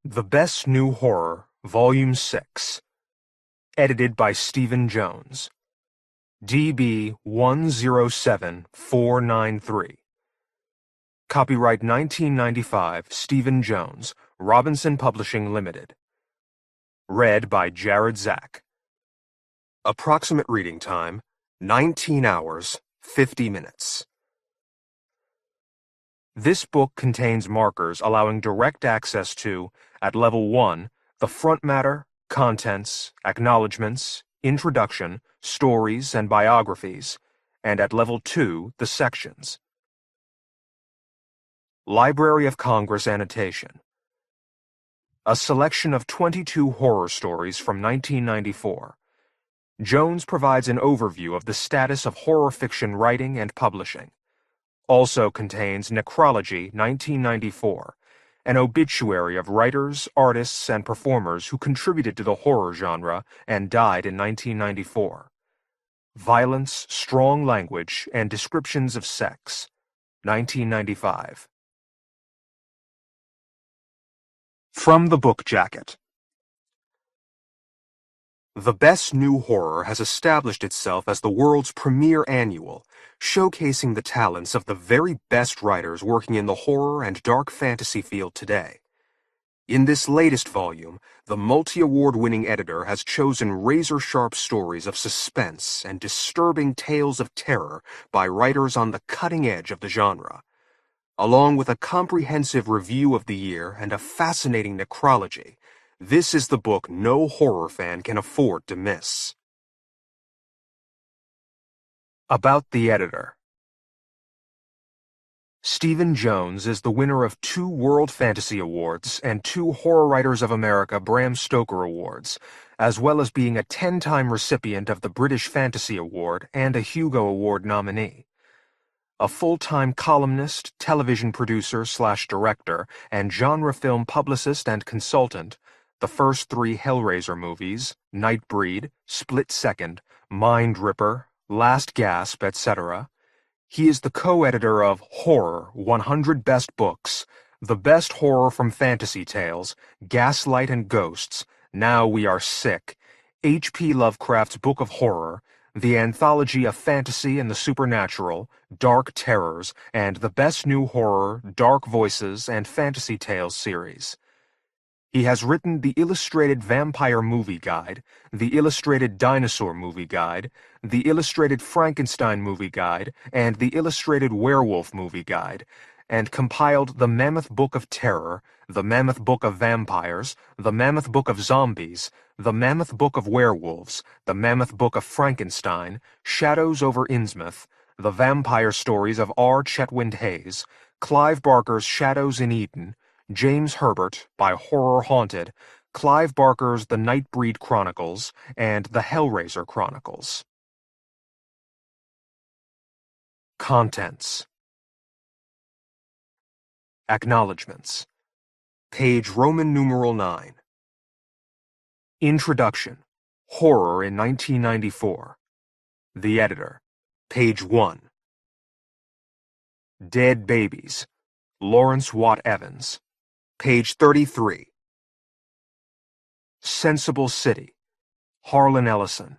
The Best New Horror, Volume 6. Edited by Stephen Jones. DB 107493. Copyright 1995, Stephen Jones, Robinson Publishing Limited. Read by Jared Zak. Approximate reading time, 19 hours, 50 minutes. This book contains markers allowing direct access to, at Level 1, the front matter, contents, acknowledgments, introduction, stories, and biographies, and at Level 2, the sections. Library of Congress Annotation. A selection of 22 horror stories from 1994. Jones provides an overview of the status of horror fiction writing and publishing. Also contains Necrology 1994, an obituary of writers, artists, and performers who contributed to the horror genre and died in 1994. Violence, Strong Language, and Descriptions of Sex, 1995. From the Book Jacket. The Best New Horror has established itself as the world's premier annual, showcasing the talents of the very best writers working in the horror and dark fantasy field today. In this latest volume, the multi-award-winning editor has chosen razor-sharp stories of suspense and disturbing tales of terror by writers on the cutting edge of the genre. Along with a comprehensive review of the year and a fascinating necrology, this is the book no horror fan can afford to miss. About the editor. Stephen Jones is the winner of 2 World Fantasy Awards and 2 Horror Writers of America Bram Stoker Awards, as well as being a 10-time recipient of the British Fantasy Award and a Hugo Award nominee. A full-time columnist, television producer/director, and genre film publicist and consultant, the first 3 Hellraiser movies, Nightbreed, Split Second, Mind Ripper, Last Gasp, etc. He is the co-editor of Horror, 100 Best Books, The Best Horror from Fantasy Tales, Gaslight and Ghosts, Now We Are Sick, H.P. Lovecraft's Book of Horror, the Anthology of Fantasy and the Supernatural, Dark Terrors, and the Best New Horror, Dark Voices, and Fantasy Tales series. He has written the Illustrated Vampire Movie Guide, the Illustrated Dinosaur Movie Guide, the Illustrated Frankenstein Movie Guide, and the Illustrated Werewolf Movie Guide, and compiled the Mammoth Book of Terror, the Mammoth Book of Vampires, the Mammoth Book of Zombies, the Mammoth Book of Werewolves, the Mammoth Book of Frankenstein, Shadows over Innsmouth, the Vampire Stories of R. Chetwynd Hayes, Clive Barker's Shadows in Eden, James Herbert, by Horror Haunted, Clive Barker's The Nightbreed Chronicles, and The Hellraiser Chronicles. Contents. Acknowledgements. Page Roman numeral 9. Introduction. Horror in 1994. The Editor. Page 1. Dead Babies. Lawrence Watt Evans. Page 33. Sensible City. Harlan Ellison.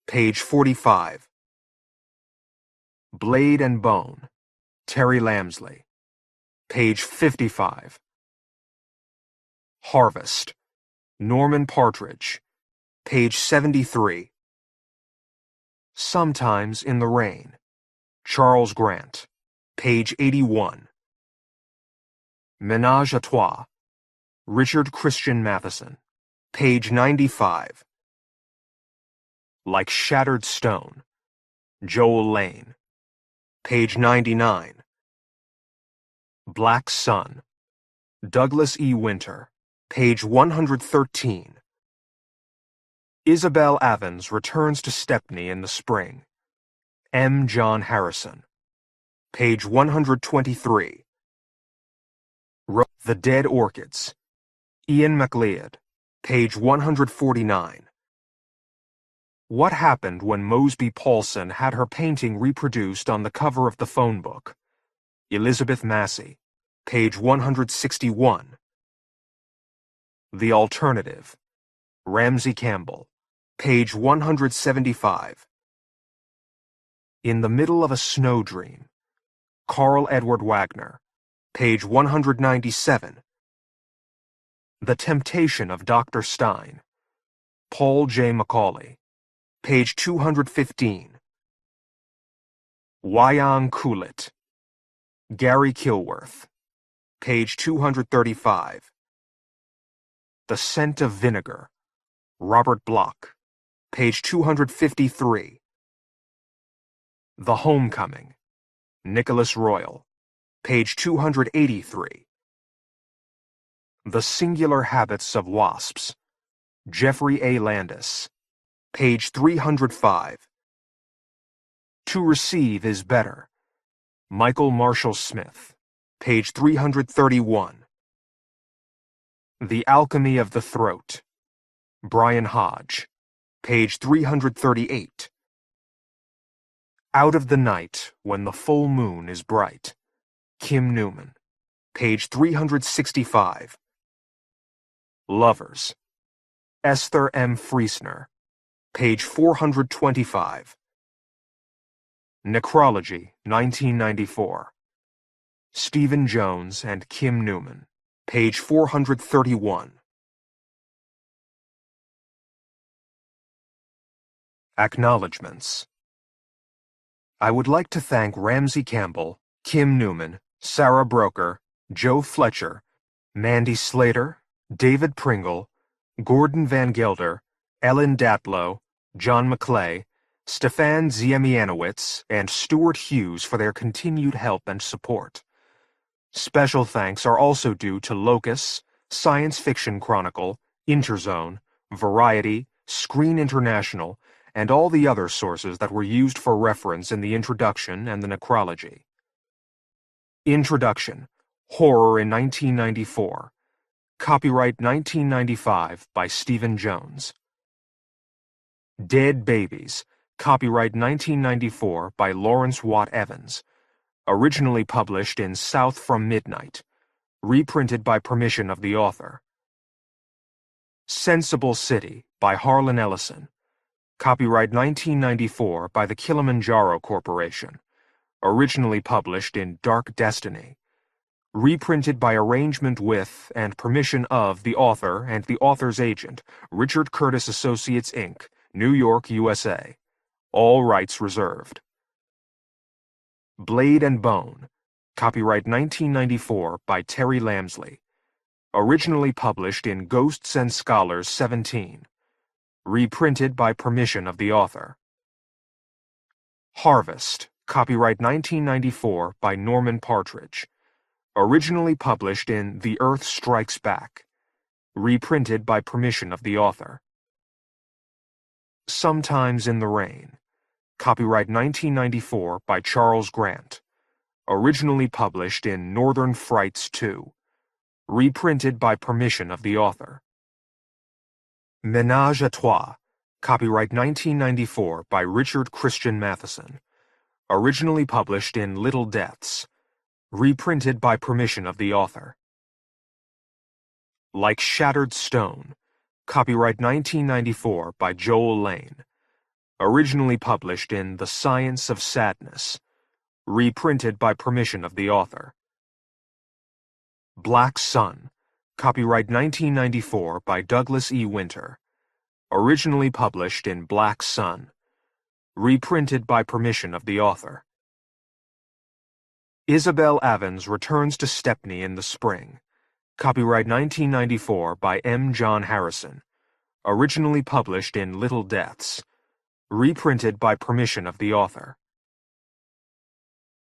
Page 45. Blade and Bone. Terry Lamsley. Page 55. Harvest. Norman Partridge. Page 73. Sometimes in the Rain. Charles Grant. Page 81. Ménage à trois. Richard Christian Matheson. Page 95. Like Shattered Stone. Joel Lane. Page 99. Black Sun. Douglas E. Winter. Page 113. Isabel Avens returns to Stepney in the spring. M. John Harrison. Page 123. The Dead Orchids. Ian MacLeod. Page 149. What happened when Mosby Paulson had her painting reproduced on the cover of the phone book? Elizabeth Massie. Page 161. The Alternative. Ramsey Campbell. Page 175. In the Middle of a Snow Dream. Karl Edward Wagner. Page 197. The Temptation of Dr. Stein. Paul J. McAuley. Page 215. Wayang Kulit. Gary Kilworth. Page 235. The Scent of Vinegar. Robert Bloch. Page 253. The Homecoming. Nicholas Royal. Page 283. The Singular Habits of Wasps. Jeffrey A. Landis. Page 305. To Receive is Better. Michael Marshall Smith. Page 331. The Alchemy of the Throat. Brian Hodge. Page 338. Out of the Night When the Full Moon is Bright. Kim Newman. Page 365. Lovers. Esther M. Friesner. Page 425. Necrology, 1994. Stephen Jones and Kim Newman. Page 431. Acknowledgements. I would like to thank Ramsey Campbell, Kim Newman, Sarah Broker, Joe Fletcher, Mandy Slater, David Pringle, Gordon Van Gelder, Ellen Datlow, John McClay, Stefan Ziemianowicz, and Stuart Hughes for their continued help and support. Special thanks are also due to Locus, Science Fiction Chronicle, Interzone, Variety, Screen International, and all the other sources that were used for reference in the introduction and the necrology. Introduction. Horror in 1994. Copyright 1995 by Stephen Jones. Dead Babies. Copyright 1994 by Lawrence Watt Evans. Originally published in South from Midnight. Reprinted by permission of the author. Sensible City by Harlan Ellison. Copyright 1994 by the Kilimanjaro Corporation. Originally published in Dark Destiny. Reprinted by arrangement with and permission of the author and the author's agent, Richard Curtis Associates, Inc., New York, USA. All rights reserved. Blade and Bone. Copyright 1994 by Terry Lamsley. Originally published in Ghosts and Scholars 17. Reprinted by permission of the author. Harvest. Copyright 1994 by Norman Partridge. Originally published in The Earth Strikes Back. Reprinted by permission of the author. Sometimes in the Rain. Copyright 1994 by Charles Grant. Originally published in Northern Frights 2. Reprinted by permission of the author. Ménage à trois. Copyright 1994 by Richard Christian Matheson. Originally published in Little Deaths. Reprinted by permission of the author. Like Shattered Stone. Copyright 1994 by Joel Lane. Originally published in The Science of Sadness. Reprinted by permission of the author. Black Sun. Copyright 1994 by Douglas E. Winter. Originally published in Black Sun. Reprinted by permission of the author. Isabel Avens returns to Stepney in the spring. Copyright 1994 by M. John Harrison. Originally published in Little Deaths. Reprinted by permission of the author.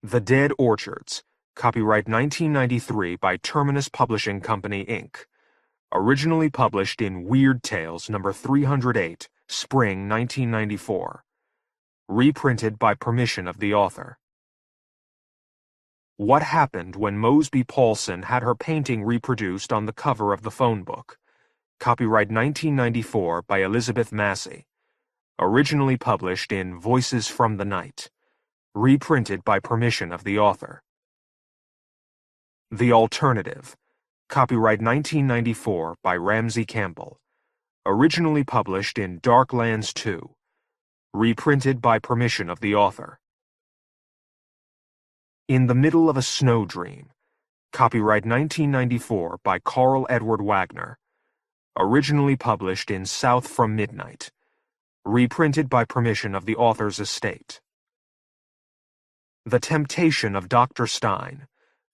The Dead Orchards. Copyright 1993 by Terminus Publishing Company, Inc. Originally published in Weird Tales No. 308, Spring 1994. Reprinted by permission of the author. What Happened When Mosby Paulson Had Her Painting Reproduced on the Cover of the Phone Book. Copyright 1994 by Elizabeth Massie. Originally published in Voices from the Night. Reprinted by permission of the author. The Alternative. Copyright 1994 by Ramsey Campbell. Originally published in Darklands 2. Reprinted by permission of the author. In the Middle of a Snow Dream. Copyright 1994 by Karl Edward Wagner. Originally published in South from Midnight. Reprinted by permission of the author's estate. The Temptation of Dr. Stein.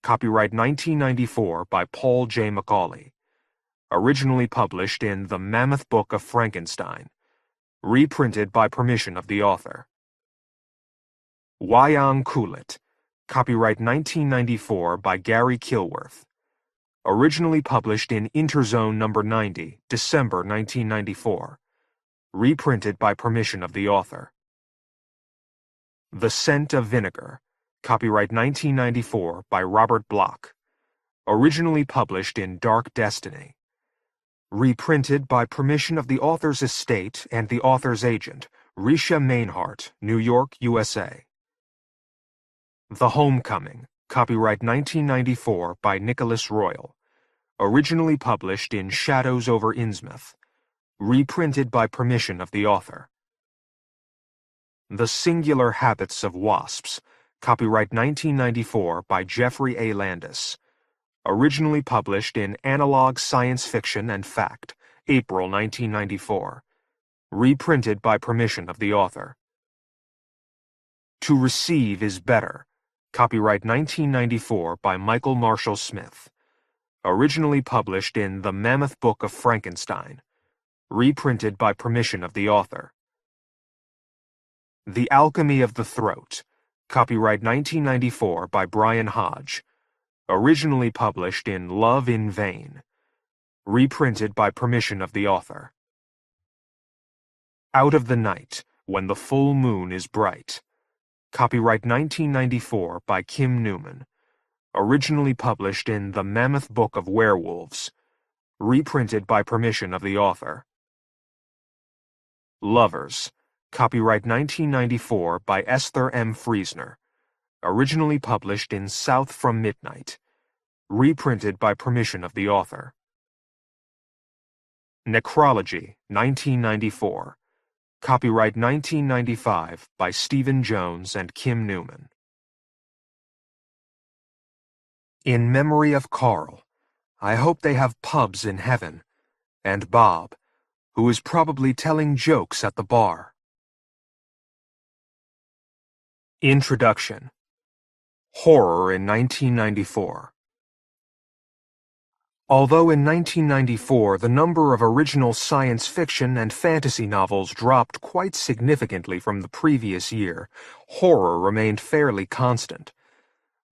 Copyright 1994 by Paul J. McAuley. Originally published in The Mammoth Book of Frankenstein. Reprinted by permission of the author. Wayang Kulit. Copyright 1994 by Gary Kilworth. Originally published in Interzone No. 90, December 1994. Reprinted by permission of the author. The Scent of Vinegar. Copyright 1994 by Robert Bloch. Originally published in Dark Destiny. Reprinted by permission of the author's estate and the author's agent, Risha Mainhart, New York, USA. The Homecoming. Copyright 1994 by Nicholas Royal. Originally published in Shadows over Innsmouth. Reprinted by permission of the author. The Singular Habits of Wasps. Copyright 1994 by Jeffrey A. Landis. Originally published in Analog Science Fiction and Fact, April 1994. Reprinted by permission of the author. To Receive is Better. Copyright 1994 by Michael Marshall Smith. Originally published in The Mammoth Book of Frankenstein. Reprinted by permission of the author. The Alchemy of the Throat. Copyright 1994 by Brian Hodge. Originally published in Love in Vain. Reprinted by permission of the author. Out of the Night, When the Full Moon is Bright. Copyright 1994 by Kim Newman. Originally published in The Mammoth Book of Werewolves. Reprinted by permission of the author. Lovers. Copyright 1994 by Esther M. Friesner. Originally published in South from Midnight. Reprinted by permission of the author. Necrology, 1994. Copyright 1995 by Stephen Jones and Kim Newman. In Memory of Karl. I hope they have pubs in heaven. And Bob, who is probably telling jokes at the bar. Introduction. Horror in 1994. Although in 1994 the number of original science fiction and fantasy novels dropped quite significantly from the previous year, horror remained fairly constant.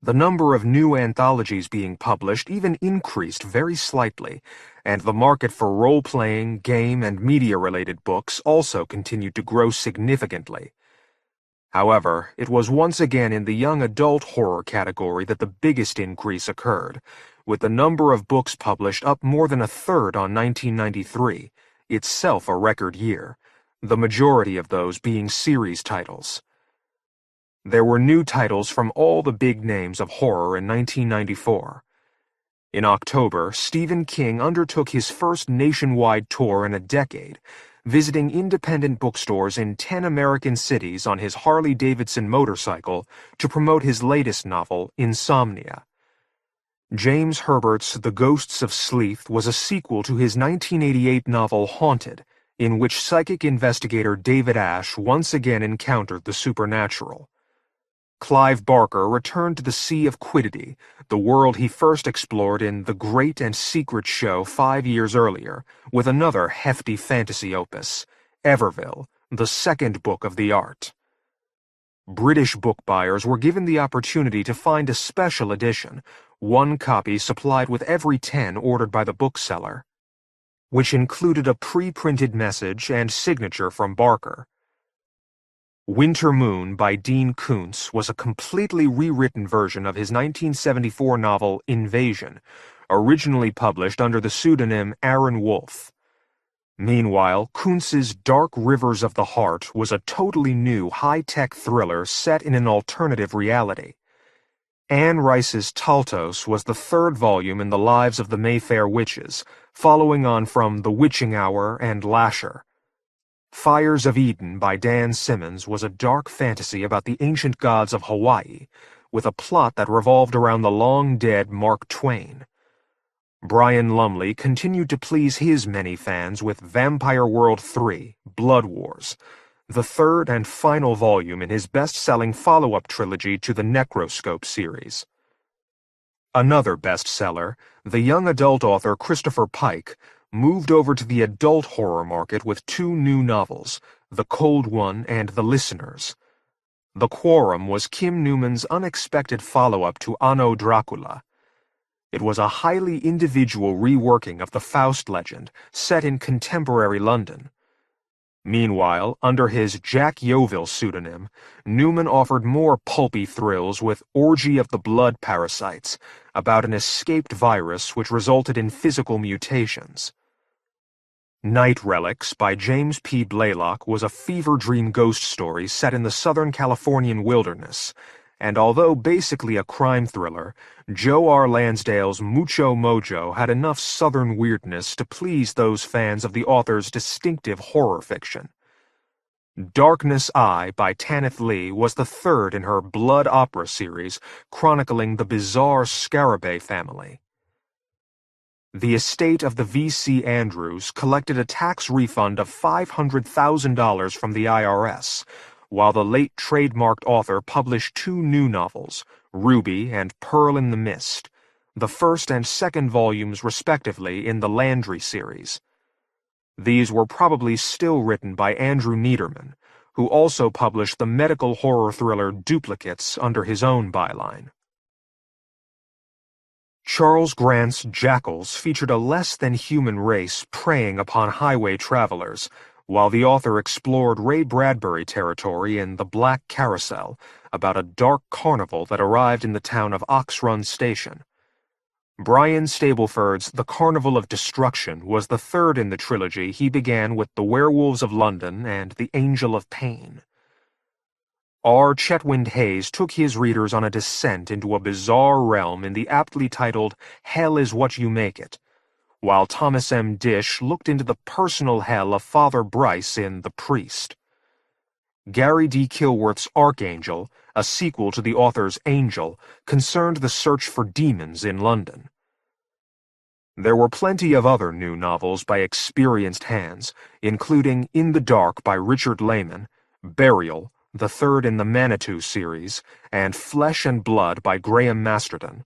The number of new anthologies being published even increased very slightly, and the market for role-playing, game, and media-related books also continued to grow significantly. However, it was once again in the young adult horror category that the biggest increase occurred, with the number of books published up more than a third on 1993, itself a record year, the majority of those being series titles. There were new titles from all the big names of horror in 1994. In October, Stephen King undertook his first nationwide tour in a decade, visiting independent bookstores in 10 American cities on his Harley-Davidson motorcycle to promote his latest novel, Insomnia. James Herbert's The Ghosts of Sleeth was a sequel to his 1988 novel Haunted, in which psychic investigator David Ash once again encountered the supernatural. Clive Barker returned to the Sea of Quiddity, the world he first explored in The Great and Secret Show 5 years earlier, with another hefty fantasy opus, Everville, the second book of the art. British book buyers were given the opportunity to find a special edition, one copy supplied with every 10 ordered by the bookseller, which included a pre-printed message and signature from Barker. Winter Moon by Dean Koontz was a completely rewritten version of his 1974 novel Invasion, originally published under the pseudonym Aaron Wolfe. Meanwhile, Koontz's Dark Rivers of the Heart was a totally new high-tech thriller set in an alternative reality. Anne Rice's Taltos was the third volume in the Lives of the Mayfair Witches, following on from The Witching Hour and Lasher. Fires of Eden by Dan Simmons was a dark fantasy about the ancient gods of Hawaii, with a plot that revolved around the long-dead Mark Twain. Brian Lumley continued to please his many fans with Vampire World 3, Blood Wars, the third and final volume in his best-selling follow-up trilogy to the Necroscope series. Another bestseller, the young adult author Christopher Pike, moved over to the adult horror market with two new novels, The Cold One and The Listeners. The Quorum was Kim Newman's unexpected follow-up to Anno Dracula. It was a highly individual reworking of the Faust legend, set in contemporary London. Meanwhile, under his Jack Yeovil pseudonym, Newman offered more pulpy thrills with Orgy of the Blood Parasites, about an escaped virus which resulted in physical mutations. Night Relics by James P. Blaylock was a fever dream ghost story set in the Southern Californian wilderness, and although basically a crime thriller, Joe R. Lansdale's Mucho Mojo had enough Southern weirdness to please those fans of the author's distinctive horror fiction. Darkness Eye by Tanith Lee was the third in her blood opera series chronicling the bizarre Scarabée family. The estate of the V.C. Andrews collected a tax refund of $500,000 from the IRS, while the late trademarked author published two new novels, Ruby and Pearl in the Mist, the first and second volumes respectively in the Landry series. These were probably still written by Andrew Niederman, who also published the medical horror thriller Duplicates under his own byline. Charles Grant's Jackals featured a less-than-human race preying upon highway travelers, while the author explored Ray Bradbury territory in The Black Carousel, about a dark carnival that arrived in the town of Ox Run Station. Brian Stableford's The Carnival of Destruction was the third in the trilogy he began with The Werewolves of London and The Angel of Pain. R. Chetwynd Hayes took his readers on a descent into a bizarre realm in the aptly titled Hell is What You Make It, while Thomas M. Dish looked into the personal hell of Father Bryce in The Priest. Gary D. Kilworth's Archangel, a sequel to the author's Angel, concerned the search for demons in London. There were plenty of other new novels by experienced hands, including In the Dark by Richard Lehman, Burial, the third in the Manitou series, and Flesh and Blood by Graham Masterton,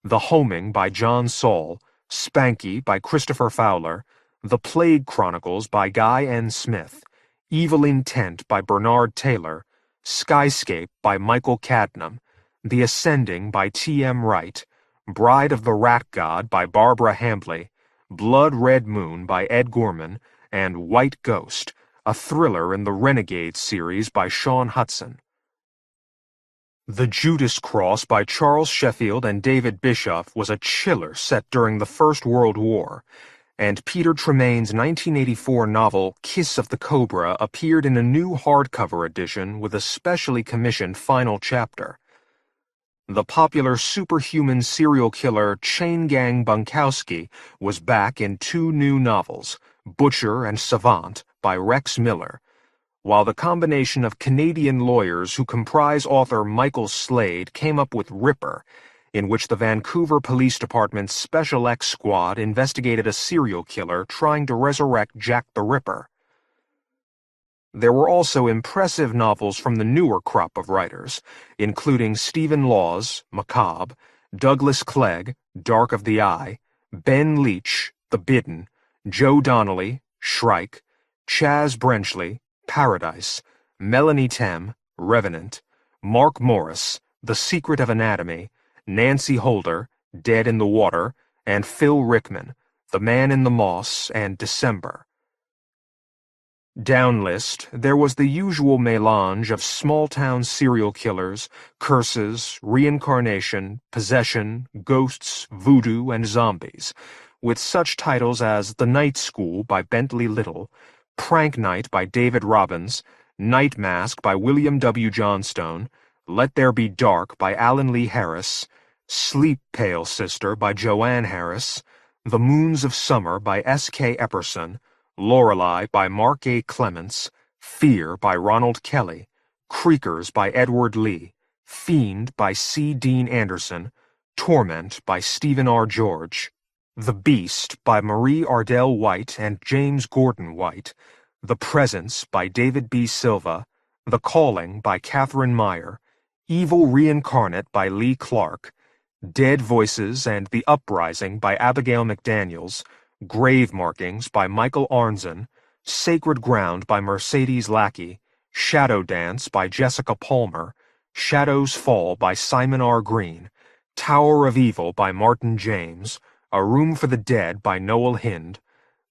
The Homing by John Saul, Spanky by Christopher Fowler, The Plague Chronicles by Guy N. Smith, Evil Intent by Bernard Taylor, Skyscape by Michael Cadnam, The Ascending by T. M. Wright, Bride of the Rat God by Barbara Hambly, Blood Red Moon by Ed Gorman, and White Ghost, a thriller in the Renegade series by Sean Hudson. The Judas Cross by Charles Sheffield and David Bischoff was a chiller set during the First World War, and Peter Tremaine's 1984 novel Kiss of the Cobra appeared in a new hardcover edition with a specially commissioned final chapter. The popular superhuman serial killer Chain Gang Bunkowski was back in two new novels, Butcher and Savant by Rex Miller, while the combination of Canadian lawyers who comprise author Michael Slade came up with Ripper, in which the Vancouver Police Department's Special X Squad investigated a serial killer trying to resurrect Jack the Ripper. There were also impressive novels from the newer crop of writers, including Stephen Laws, Macabre, Douglas Clegg, Dark of the Eye, Ben Leach, The Bidden, Joe Donnelly, Shrike, Chaz Brenchley, Paradise, Melanie Tem, Revenant, Mark Morris, The Secret of Anatomy, Nancy Holder, Dead in the Water, and Phil Rickman, The Man in the Moss and December. Downlist, there was the usual melange of small-town serial killers, curses, reincarnation, possession, ghosts, voodoo, and zombies, with such titles as The Night School by Bentley Little, Prank Night by David Robbins, Night Mask by William W. Johnstone, Let There Be Dark by Alan Lee Harris, Sleep, Pale Sister by Joanne Harris, The Moons of Summer by S.K. Epperson, Lorelei by Mark A. Clements, Fear by Ronald Kelly, Creakers by Edward Lee, Fiend by C. Dean Anderson, Torment by Stephen R. George, The Beast by Marie Ardell White and James Gordon White, The Presence by David B. Silva, The Calling by Catherine Meyer, Evil Reincarnate by Lee Clark, Dead Voices and The Uprising by Abigail McDaniels, Grave Markings by Michael Arnzen, Sacred Ground by Mercedes Lackey, Shadow Dance by Jessica Palmer, Shadows Fall by Simon R. Green, Tower of Evil by Martin James, A Room for the Dead by Noel Hind,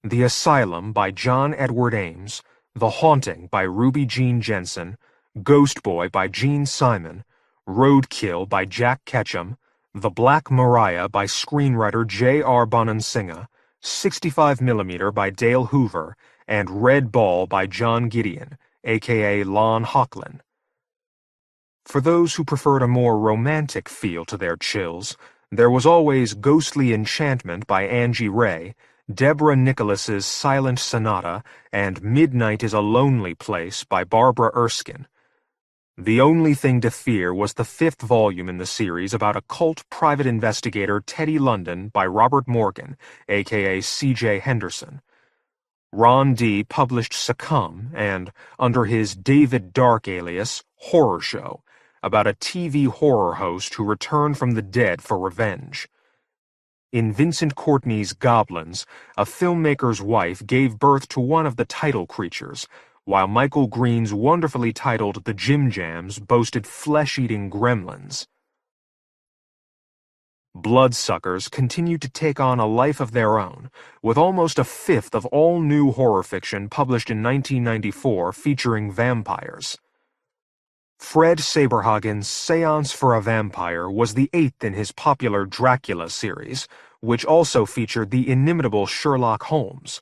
The Asylum by John Edward Ames, The Haunting by Ruby Jean Jensen, Ghost Boy by Gene Simon, Roadkill by Jack Ketchum, The Black Mariah by screenwriter J.R. Bonansinga, 65mm by Dale Hoover, and Red Ball by John Gideon, a.k.a. Lon Hocklin. For those who preferred a more romantic feel to their chills, there was always Ghostly Enchantment by Angie Ray, Deborah Nicholas's Silent Sonata, and Midnight is a Lonely Place by Barbara Erskine. The only thing to fear was the 5th volume in the series about occult private investigator Teddy London by Robert Morgan, a.k.a. C.J. Henderson. Ron D. published Succumb and, under his David Dark alias, Horror Show, about a TV horror host who returned from the dead for revenge. In Vincent Courtney's Goblins, a filmmaker's wife gave birth to one of the title creatures, while Michael Green's wonderfully titled The Jim Jams boasted flesh-eating gremlins. Bloodsuckers continued to take on a life of their own, with almost a fifth of all new horror fiction published in 1994 featuring vampires. Fred Saberhagen's Seance for a Vampire was the 8th in his popular Dracula series, which also featured the inimitable Sherlock Holmes.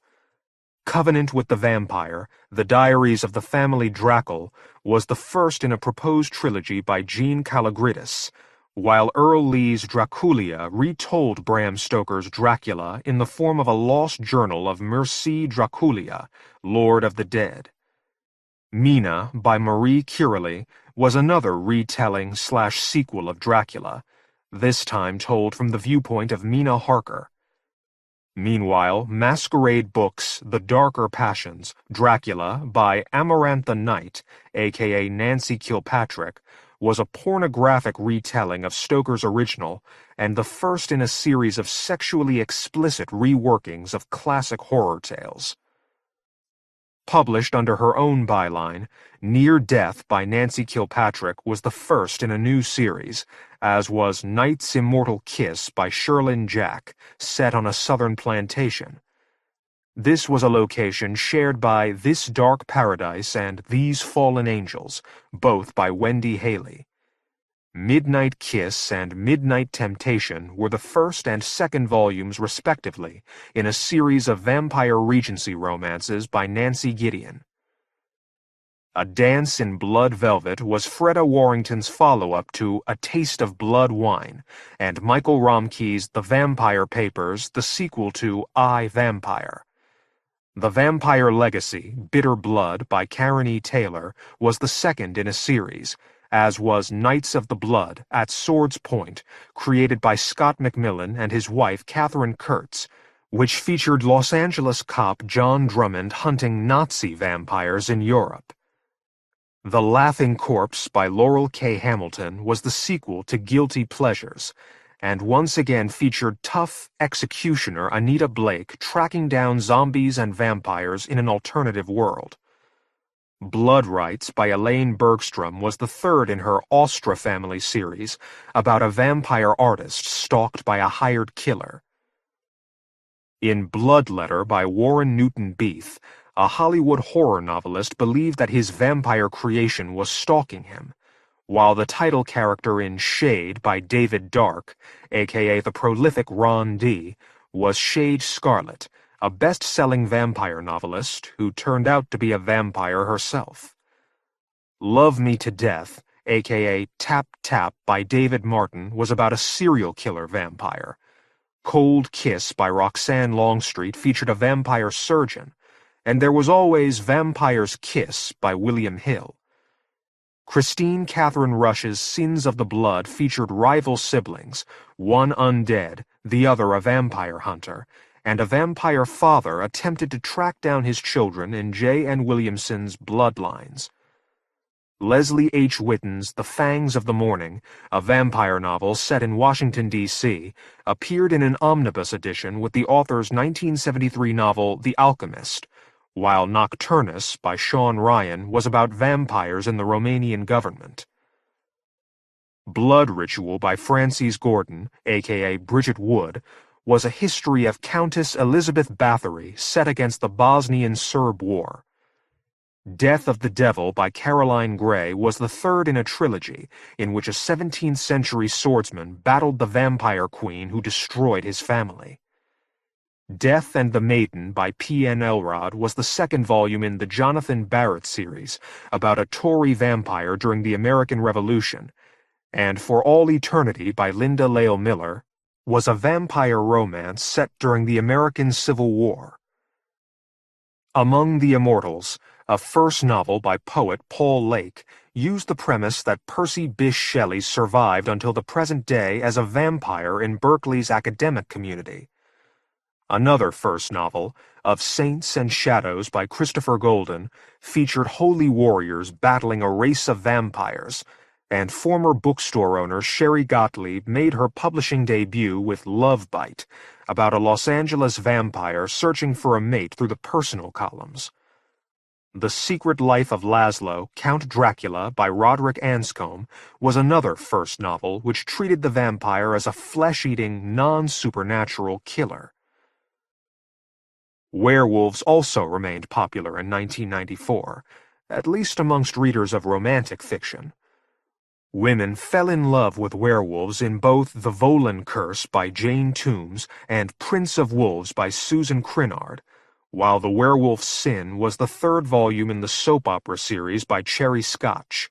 Covenant with the Vampire, The Diaries of the Family Drackle, was the first in a proposed trilogy by Gene Calogridis, while Earl Lee's Draculia retold Bram Stoker's Dracula in the form of a lost journal of Merci Draculia, Lord of the Dead. Mina, by Marie Curley, was another retelling/sequel of Dracula, this time told from the viewpoint of Mina Harker. Meanwhile, Masquerade Books' The Darker Passions, Dracula, by Amarantha Knight, a.k.a. Nancy Kilpatrick, was a pornographic retelling of Stoker's original and the first in a series of sexually explicit reworkings of classic horror tales. Published under her own byline, Near Death by Nancy Kilpatrick was the first in a new series, as was Night's Immortal Kiss by Sherlyn Jack, set on a southern plantation. This was a location shared by This Dark Paradise and These Fallen Angels, both by Wendy Haley. Midnight Kiss and Midnight Temptation were the first and second volumes respectively in a series of vampire Regency romances by Nancy Gideon. A Dance in Blood Velvet was Freda Warrington's follow-up to A Taste of Blood Wine, and Michael Romkey's The Vampire Papers, the sequel to I, Vampire. The Vampire Legacy, Bitter Blood by Karen E. Taylor, was the second in a series, as was Knights of the Blood at Swords Point, created by Scott McMillan and his wife Catherine Kurtz, which featured Los Angeles cop John Drummond hunting Nazi vampires in Europe. The Laughing Corpse by Laurel K. Hamilton was the sequel to Guilty Pleasures, and once again featured tough executioner Anita Blake tracking down zombies and vampires in an alternative world. Blood Rights by Elaine Bergstrom was the third in her Austra family series about a vampire artist stalked by a hired killer. In Blood Letter by Warren Newton Beath, a Hollywood horror novelist believed that his vampire creation was stalking him, while the title character in Shade by David Dark, aka the prolific Ron D., was Shade Scarlet, a best-selling vampire novelist who turned out to be a vampire herself. Love Me to Death, aka Tap Tap by David Martin, was about a serial killer vampire. Cold Kiss by Roxanne Longstreet featured a vampire surgeon, and there was always Vampire's Kiss by William Hill. Christine Catherine Rush's Sins of the Blood featured rival siblings, one undead, the other a vampire hunter, and a vampire father attempted to track down his children in J. N. Williamson's Bloodlines. Leslie H. Whitten's The Fangs of the Morning, a vampire novel set in Washington, D.C., appeared in an omnibus edition with the author's 1973 novel The Alchemist, while Nocturnus by Sean Ryan was about vampires in the Romanian government. Blood Ritual by Frances Gordon, aka Bridget Wood, was a history of Countess Elizabeth Bathory set against the Bosnian Serb War. Death of the Devil by Caroline Gray was the third in a trilogy in which a 17th-century swordsman battled the vampire queen who destroyed his family. Death and the Maiden by P. N. Elrod was the second volume in the Jonathan Barrett series about a Tory vampire during the American Revolution, and For All Eternity by Linda Lael Miller was a vampire romance set during the American Civil War. Among the Immortals, a first novel by poet Paul Lake, used the premise that Percy Bysshe Shelley survived until the present day as a vampire in Berkeley's academic community. Another first novel, Of Saints and Shadows by Christopher Golden, featured holy warriors battling a race of vampires, and former bookstore owner Sherry Gottlieb made her publishing debut with Love Bite, about a Los Angeles vampire searching for a mate through the personal columns. The Secret Life of Laszlo, Count Dracula by Roderick Anscombe was another first novel which treated the vampire as a flesh-eating, non-supernatural killer. Werewolves also remained popular in 1994, at least amongst readers of romantic fiction. Women fell in love with werewolves in both The Volan Curse by Jane Toombs and Prince of Wolves by Susan Crinard, while The Werewolf's Sin was the third volume in the soap opera series by Cherry Scotch.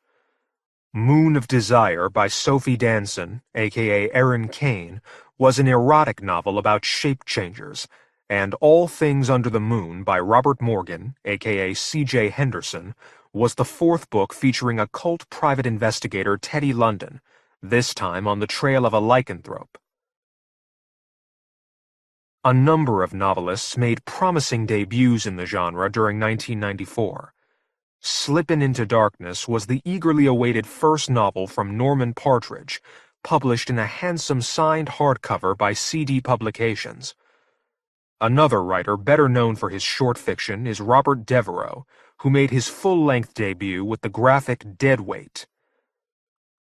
Moon of Desire by Sophie Danson, aka Erin Kane, was an erotic novel about shape-changers, and All Things Under the Moon by Robert Morgan, aka C.J. Henderson, was the fourth book featuring occult private investigator Teddy London, this time on the trail of a lycanthrope. A number of novelists made promising debuts in the genre during 1994. Slippin' Into Darkness was the eagerly awaited first novel from Norman Partridge, published in a handsome signed hardcover by CD Publications. Another writer better known for his short fiction is Robert Devereaux, who made his full-length debut with the graphic Deadweight.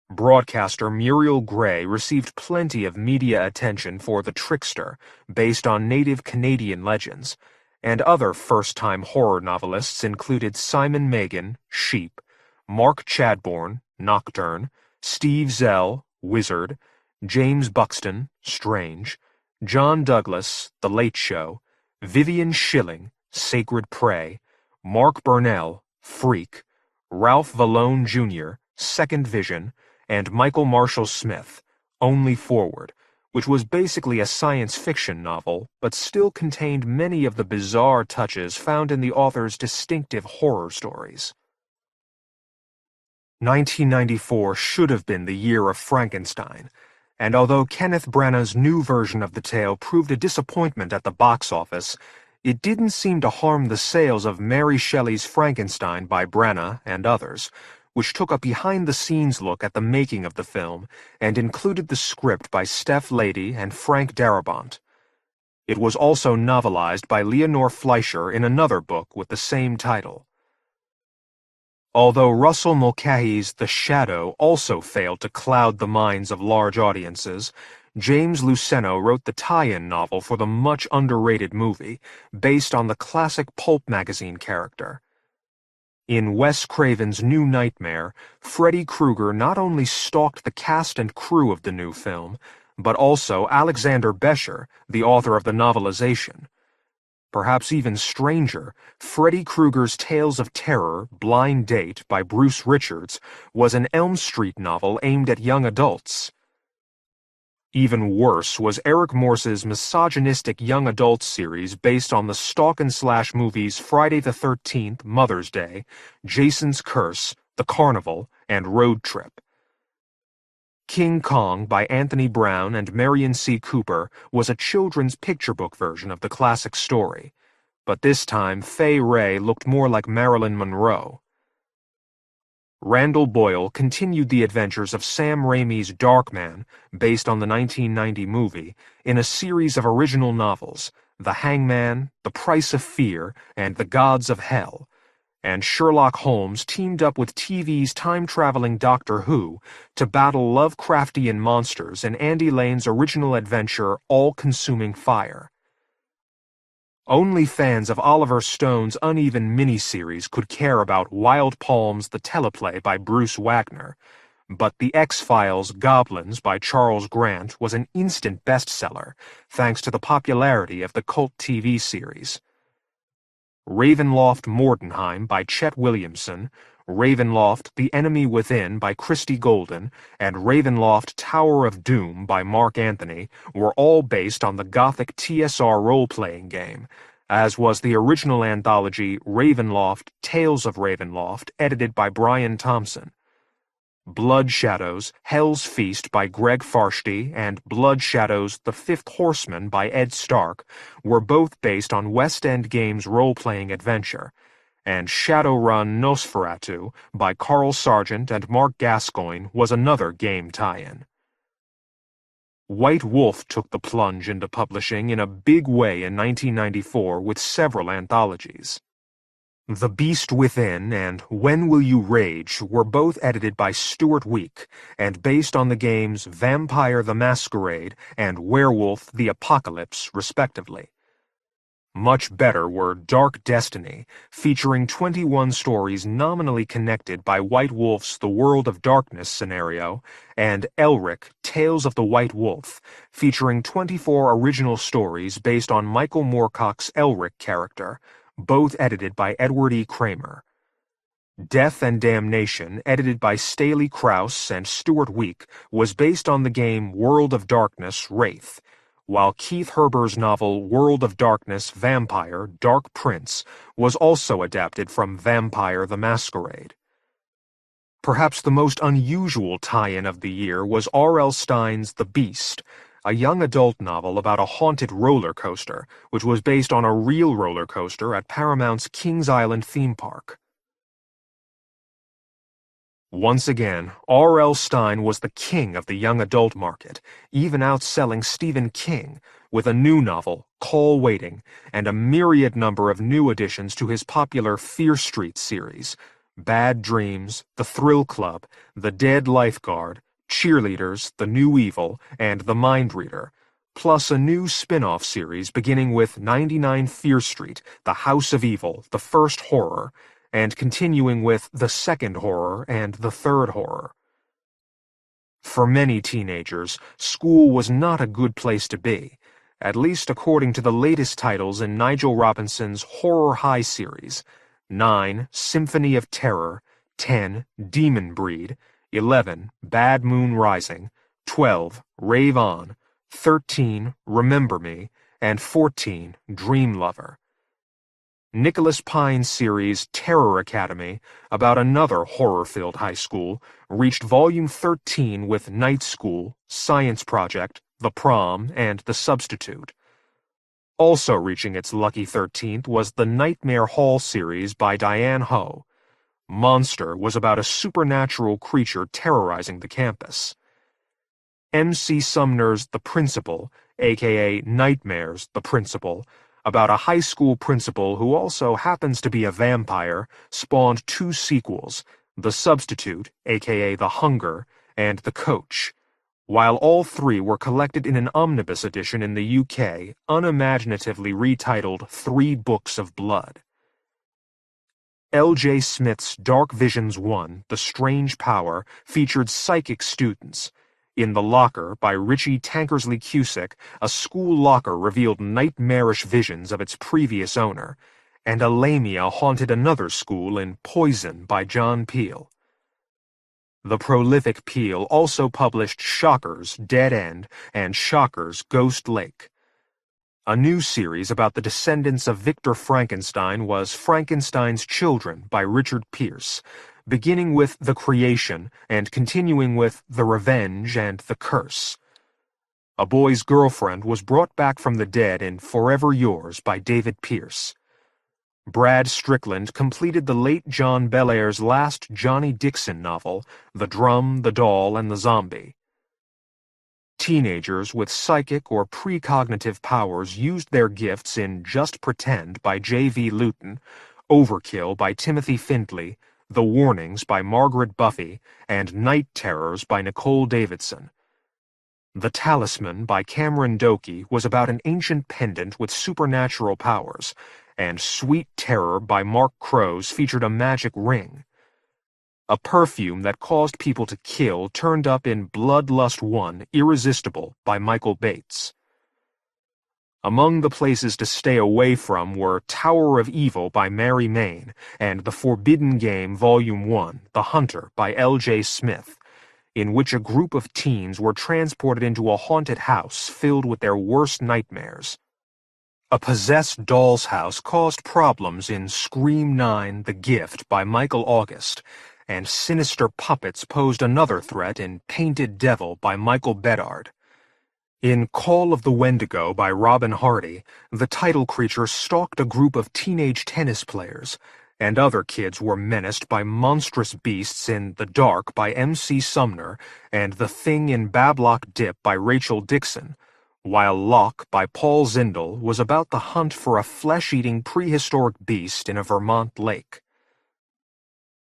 Broadcaster Muriel Gray received plenty of media attention for The Trickster, based on native Canadian legends, and other first-time horror novelists included Simon Megan, Sheep, Mark Chadbourne, Nocturne, Steve Zell, Wizard, James Buxton, Strange, John Douglas, The Late Show, Vivian Schilling, Sacred Prey, Mark Burnell, Freak, Ralph Vallone Jr., Second Vision, and Michael Marshall Smith, Only Forward, which was basically a science fiction novel, but still contained many of the bizarre touches found in the author's distinctive horror stories. 1994 should have been the year of Frankenstein, and although Kenneth Branagh's new version of the tale proved a disappointment at the box office, it didn't seem to harm the sales of Mary Shelley's Frankenstein by Branagh and others, which took a behind-the-scenes look at the making of the film and included the script by Steph Lady and Frank Darabont. It was also novelized by Leonore Fleischer in another book with the same title. Although Russell Mulcahy's The Shadow also failed to cloud the minds of large audiences, James Luceno wrote the tie-in novel for the much underrated movie, based on the classic pulp magazine character. In Wes Craven's New Nightmare, Freddy Krueger not only stalked the cast and crew of the new film, but also Alexander Besher, the author of the novelization. Perhaps even stranger, Freddy Krueger's Tales of Terror, Blind Date by Bruce Richards was an Elm Street novel aimed at young adults. Even worse was Eric Morse's misogynistic young adult series based on the stalk-and-slash movies Friday the 13th, Mother's Day, Jason's Curse, The Carnival, and Road Trip. King Kong by Anthony Brown and Marion C. Cooper was a children's picture book version of the classic story, but this time Fay Wray looked more like Marilyn Monroe. Randall Boyle continued the adventures of Sam Raimi's Darkman, based on the 1990 movie, in a series of original novels, The Hangman, The Price of Fear, and The Gods of Hell, and Sherlock Holmes teamed up with TV's time-traveling Doctor Who to battle Lovecraftian monsters in Andy Lane's original adventure All-Consuming Fire. Only fans of Oliver Stone's uneven miniseries could care about Wild Palms the teleplay by Bruce Wagner, but The X-Files Goblins by Charles Grant was an instant bestseller thanks to the popularity of the cult TV series. Ravenloft Mordenheim by Chet Williamson, Ravenloft The Enemy Within by Christy Golden, and Ravenloft Tower of Doom by Mark Anthony were all based on the Gothic TSR role-playing game, as was the original anthology Ravenloft Tales of Ravenloft, edited by Brian Thompson. Blood Shadows, Hell's Feast by Greg Farshtey and Blood Shadows, The Fifth Horseman by Ed Stark were both based on West End Games' role-playing adventure, and Shadowrun Nosferatu by Carl Sargent and Mark Gascoigne was another game tie-in. White Wolf took the plunge into publishing in a big way in 1994 with several anthologies. The Beast Within and When Will You Rage were both edited by Stuart Week and based on the games Vampire the Masquerade and Werewolf the Apocalypse, respectively. Much better were Dark Destiny, featuring 21 stories nominally connected by White Wolf's The World of Darkness scenario, and Elric, Tales of the White Wolf, featuring 24 original stories based on Michael Moorcock's Elric character, both edited by Edward E. Kramer. Death and Damnation, edited by Staley Krauss and Stuart Week, was based on the game World of Darkness, Wraith, while Keith Herber's novel World of Darkness, Vampire, Dark Prince was also adapted from Vampire the Masquerade. Perhaps the most unusual tie-in of the year was R.L. Stein's The Beast, a young adult novel about a haunted roller coaster, which was based on a real roller coaster at Paramount's Kings Island theme park. Once again, R.L. Stein was the king of the young adult market, even outselling Stephen King, with a new novel, Call Waiting, and a myriad number of new additions to his popular Fear Street series, Bad Dreams, The Thrill Club, The Dead Lifeguard, Cheerleaders, The New Evil, and The Mind Reader, plus a new spin-off series beginning with 99 Fear Street, The House of Evil, The First Horror, and continuing with The Second Horror and The Third Horror. For many teenagers, school was not a good place to be, at least according to the latest titles in Nigel Robinson's Horror High series: 9, Symphony of Terror, 10, Demon Breed, 11, Bad Moon Rising, 12, Rave On, 13, Remember Me, and 14, Dream Lover. Nicholas Pine's series Terror Academy, about another horror-filled high school, reached Volume 13 with Night School, Science Project, The Prom, and The Substitute. Also reaching its lucky 13th was the Nightmare Hall series by Diane Ho. Monster was about a supernatural creature terrorizing the campus. M.C. Sumner's The Principal, aka Nightmares, The Principal, about a high school principal who also happens to be a vampire, spawned 2 sequels, The Substitute, aka The Hunger, and The Coach, while all 3 were collected in an omnibus edition in the UK, unimaginatively retitled 3 Books of Blood. L.J. Smith's Dark Visions 1, The Strange Power, featured psychic students. In The Locker by Richie Tankersley Cusick, a school locker revealed nightmarish visions of its previous owner, and a lamia haunted another school in Poison by John Peel. The prolific Peel also published Shockers, Dead End, and Shockers, Ghost Lake. A new series about the descendants of Victor Frankenstein was Frankenstein's Children by Richard Pierce, beginning with The Creation and continuing with The Revenge and The Curse. A Boy's Girlfriend was brought back from the dead in Forever Yours by David Pierce. Brad Strickland completed the late John Bellaire's last Johnny Dixon novel, The Drum, the Doll, and the Zombie. Teenagers with psychic or precognitive powers used their gifts in Just Pretend by J.V. Luton, Overkill by Timothy Findley, The Warnings by Margaret Buffy, and Night Terrors by Nicole Davidson. The Talisman by Cameron Doakey was about an ancient pendant with supernatural powers, and Sweet Terror by Mark Crows featured a magic ring. A perfume that caused people to kill turned up in Bloodlust 1, Irresistible by Michael Bates. Among the places to stay away from were Tower of Evil by Mary Main and The Forbidden Game Volume 1, The Hunter by L.J. Smith, in which a group of teens were transported into a haunted house filled with their worst nightmares. A possessed doll's house caused problems in Scream 9, The Gift by Michael August, and sinister puppets posed another threat in Painted Devil by Michael Bedard. In Call of the Wendigo by Robin Hardy, the title creature stalked a group of teenage tennis players, and other kids were menaced by monstrous beasts in The Dark by M.C. Sumner and The Thing in Bablock Dip by Rachel Dixon, while Locke by Paul Zindel was about the hunt for a flesh-eating prehistoric beast in a Vermont lake.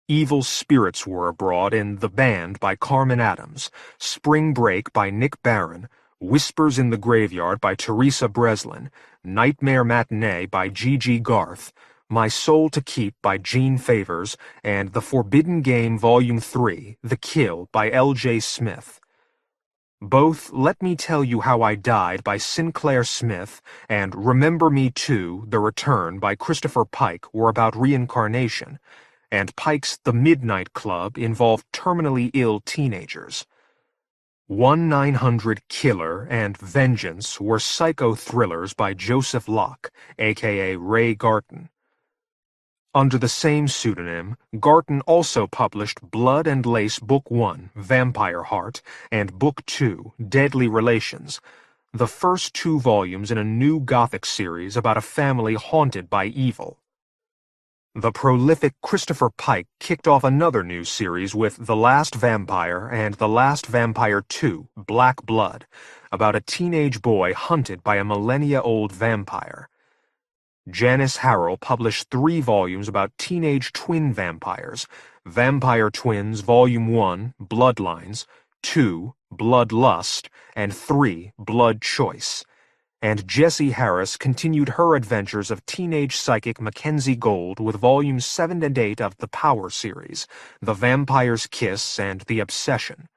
Evil spirits were abroad in The Band by Carmen Adams, Spring Break by Nick Barron, Whispers in the Graveyard by Teresa Breslin, Nightmare Matinee by G.G. Garth, My Soul to Keep by Gene Favors, and The Forbidden Game Volume 3, The Kill by L.J. Smith. Both Let Me Tell You How I Died by Sinclair Smith and Remember Me Too, The Return by Christopher Pike were about reincarnation, and Pike's The Midnight Club involved terminally ill teenagers. 1-900 Killer and Vengeance were psycho thrillers by Joseph Locke, a.k.a. Ray Garton. Under the same pseudonym, Garton also published Blood and Lace Book 1, Vampire Heart, and Book 2, Deadly Relations, the first 2 volumes in a new Gothic series about a family haunted by evil. The prolific Christopher Pike kicked off another new series with The Last Vampire and The Last Vampire 2, Black Blood, about a teenage boy hunted by a millennia-old vampire. Janice Harrell published 3 volumes about teenage twin vampires, Vampire Twins Volume 1, Bloodlines, 2, Bloodlust, and 3, Blood Choice. And Jessie Harris continued her adventures of teenage psychic Mackenzie Gold with Volumes 7 and 8 of the Power series, The Vampire's Kiss and The Obsession.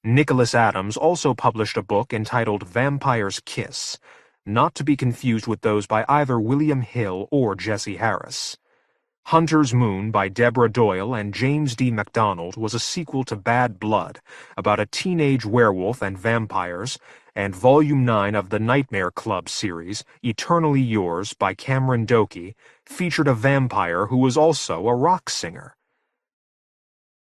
Nicholas Adams also published a book entitled Vampire's Kiss, not to be confused with those by either William Hill or Jessie Harris. Hunter's Moon by Deborah Doyle and James D. MacDonald was a sequel to Bad Blood, about a teenage werewolf and vampires, and Volume 9 of the Nightmare Club series, Eternally Yours by Cameron Doakey, featured a vampire who was also a rock singer.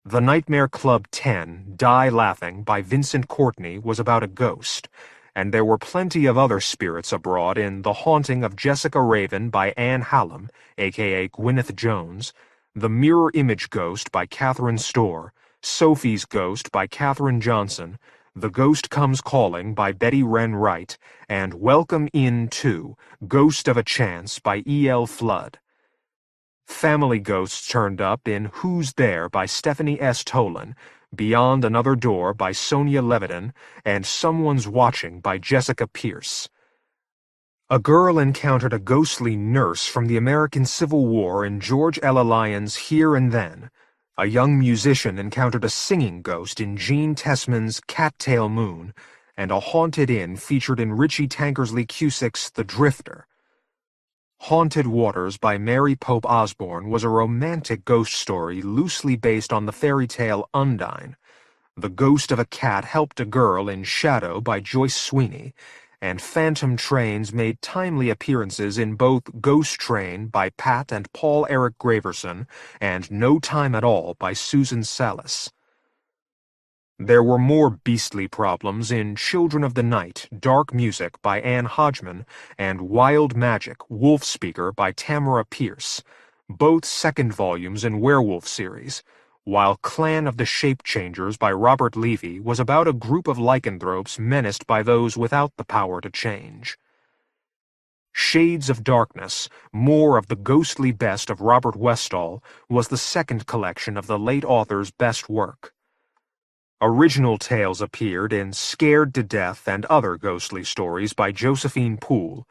The Nightmare Club 10, Die Laughing by Vincent Courtney was about a ghost, and there were plenty of other spirits abroad in The Haunting of Jessica Raven by Anne Hallam, a.k.a. Gwyneth Jones, The Mirror Image Ghost by Catherine Storr, Sophie's Ghost by Katherine Johnson, The Ghost Comes Calling by Betty Wren Wright, and Welcome In To, Ghost of a Chance by E.L. Flood. Family ghosts turned up in Who's There by Stephanie S. Tolan, Beyond Another Door by Sonia Levitin, and Someone's Watching by Jessica Pierce. A girl encountered a ghostly nurse from the American Civil War in George L. Lyon's Here and Then, A young musician encountered a singing ghost in Gene Tessman's Cattail Moon, and a haunted inn featured in Richie Tankersley Cusick's The Drifter. Haunted Waters by Mary Pope Osborne was a romantic ghost story loosely based on the fairy tale Undine. The Ghost of a Cat Helped a Girl in Shadow by Joyce Sweeney, and Phantom Trains made timely appearances in both Ghost Train by Pat and Paul Eric Graverson and No Time at All by Susan Salis. There were more beastly problems in Children of the Night, Dark Music by Anne Hodgman, and Wild Magic, Wolf Speaker by Tamara Pierce, both second volumes in Werewolf series, while Clan of the Shape Changers by Robert Levy was about a group of lycanthropes menaced by those without the power to change. Shades of Darkness, more of the ghostly best of Robert Westall, was the second collection of the late author's best work. Original tales appeared in Scared to Death and Other Ghostly Stories by Josephine Poole,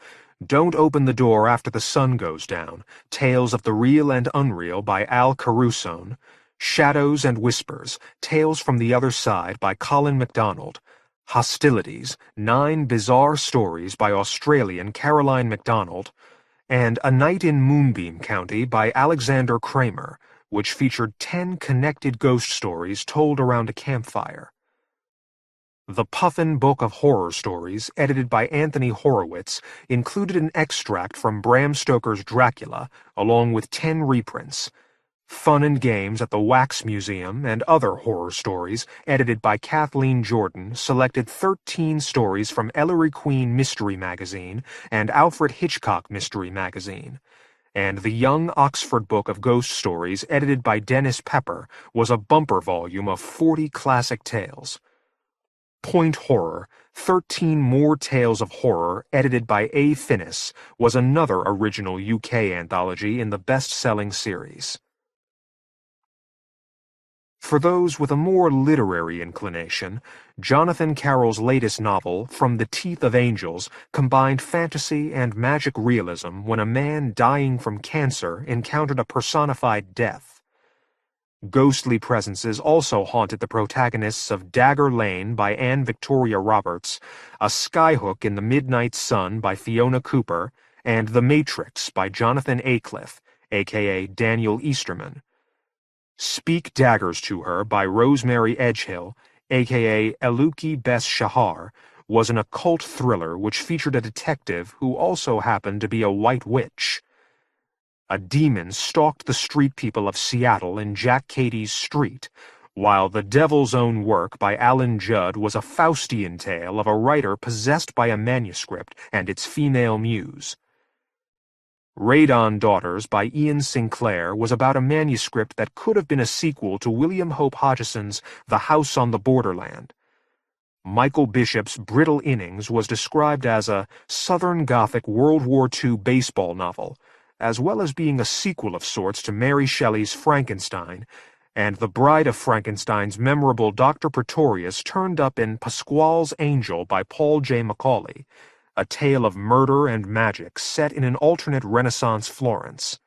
Don't Open the Door After the Sun Goes Down, Tales of the Real and Unreal by Al Carusone, Shadows and Whispers, Tales from the Other Side by Colin MacDonald, Hostilities, 9 Bizarre Stories by Australian Caroline MacDonald, and A Night in Moonbeam County by Alexander Kramer, which featured 10 connected ghost stories told around a campfire. The Puffin Book of Horror Stories, edited by Anthony Horowitz, included an extract from Bram Stoker's Dracula, along with 10 reprints. Fun and Games at the Wax Museum and Other Horror Stories, edited by Kathleen Jordan, selected 13 stories from Ellery Queen Mystery Magazine and Alfred Hitchcock Mystery Magazine. And the Young Oxford Book of Ghost Stories, edited by Dennis Pepper, was a bumper volume of 40 classic tales. Point Horror, 13 More Tales of Horror, edited by A. Finnis, was another original UK anthology in the best-selling series. For those with a more literary inclination, Jonathan Carroll's latest novel, From the Teeth of Angels, combined fantasy and magic realism when a man dying from cancer encountered a personified death. Ghostly presences also haunted the protagonists of Dagger Lane by Anne Victoria Roberts, A Skyhook in the Midnight Sun by Fiona Cooper, and The Matrix by Jonathan Aycliffe, a.k.a. Daniel Easterman. Speak Daggers to Her by Rosemary Edgehill, a.k.a. Eluki Bes Shahar, was an occult thriller which featured a detective who also happened to be a white witch. A demon stalked the street people of Seattle in Jack Cady's Street, while The Devil's Own Work by Alan Judd was a Faustian tale of a writer possessed by a manuscript and its female muse. Radon Daughters by Ian Sinclair was about a manuscript that could have been a sequel to William Hope Hodgson's The House on the Borderland. Michael Bishop's Brittle Innings was described as a Southern Gothic World War II baseball novel, as well as being a sequel of sorts to Mary Shelley's Frankenstein, and the Bride of Frankenstein's memorable Dr. Pretorius turned up in Pasquale's Angel by Paul J. McAuley, a tale of murder and magic set in an alternate Renaissance Florence.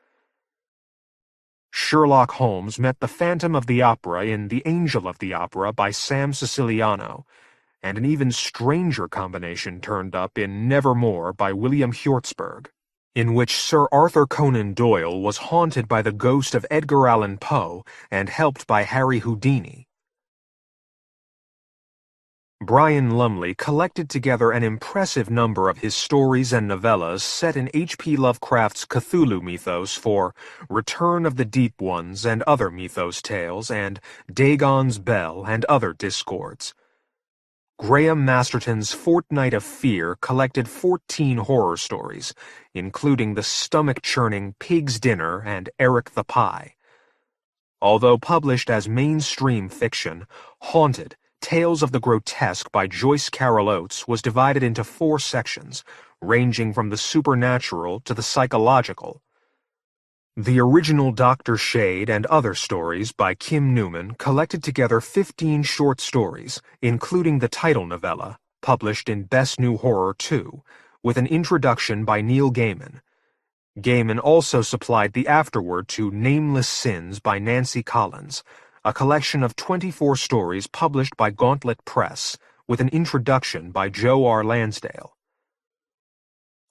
Sherlock Holmes met the Phantom of the Opera in The Angel of the Opera by Sam Siciliano, and an even stranger combination turned up in Nevermore by William Hjortsberg, in which Sir Arthur Conan Doyle was haunted by the ghost of Edgar Allan Poe and helped by Harry Houdini. Brian Lumley collected together an impressive number of his stories and novellas set in H.P. Lovecraft's Cthulhu mythos for Return of the Deep Ones and Other Mythos Tales and Dagon's Bell and Other Discords. Graham Masterton's Fortnight of Fear collected 14 horror stories, including the stomach-churning Pig's Dinner and Eric the Pie. Although published as mainstream fiction, Haunted, Tales of the Grotesque by Joyce Carol Oates was divided into 4 sections, ranging from the supernatural to the psychological. The original Dr. Shade and Other Stories by Kim Newman collected together 15 short stories, including the title novella, published in Best New Horror 2, with an introduction by Neil Gaiman. Gaiman also supplied the afterword to Nameless Sins by Nancy Collins, a collection of 24 stories published by Gauntlet Press, with an introduction by Joe R. Lansdale.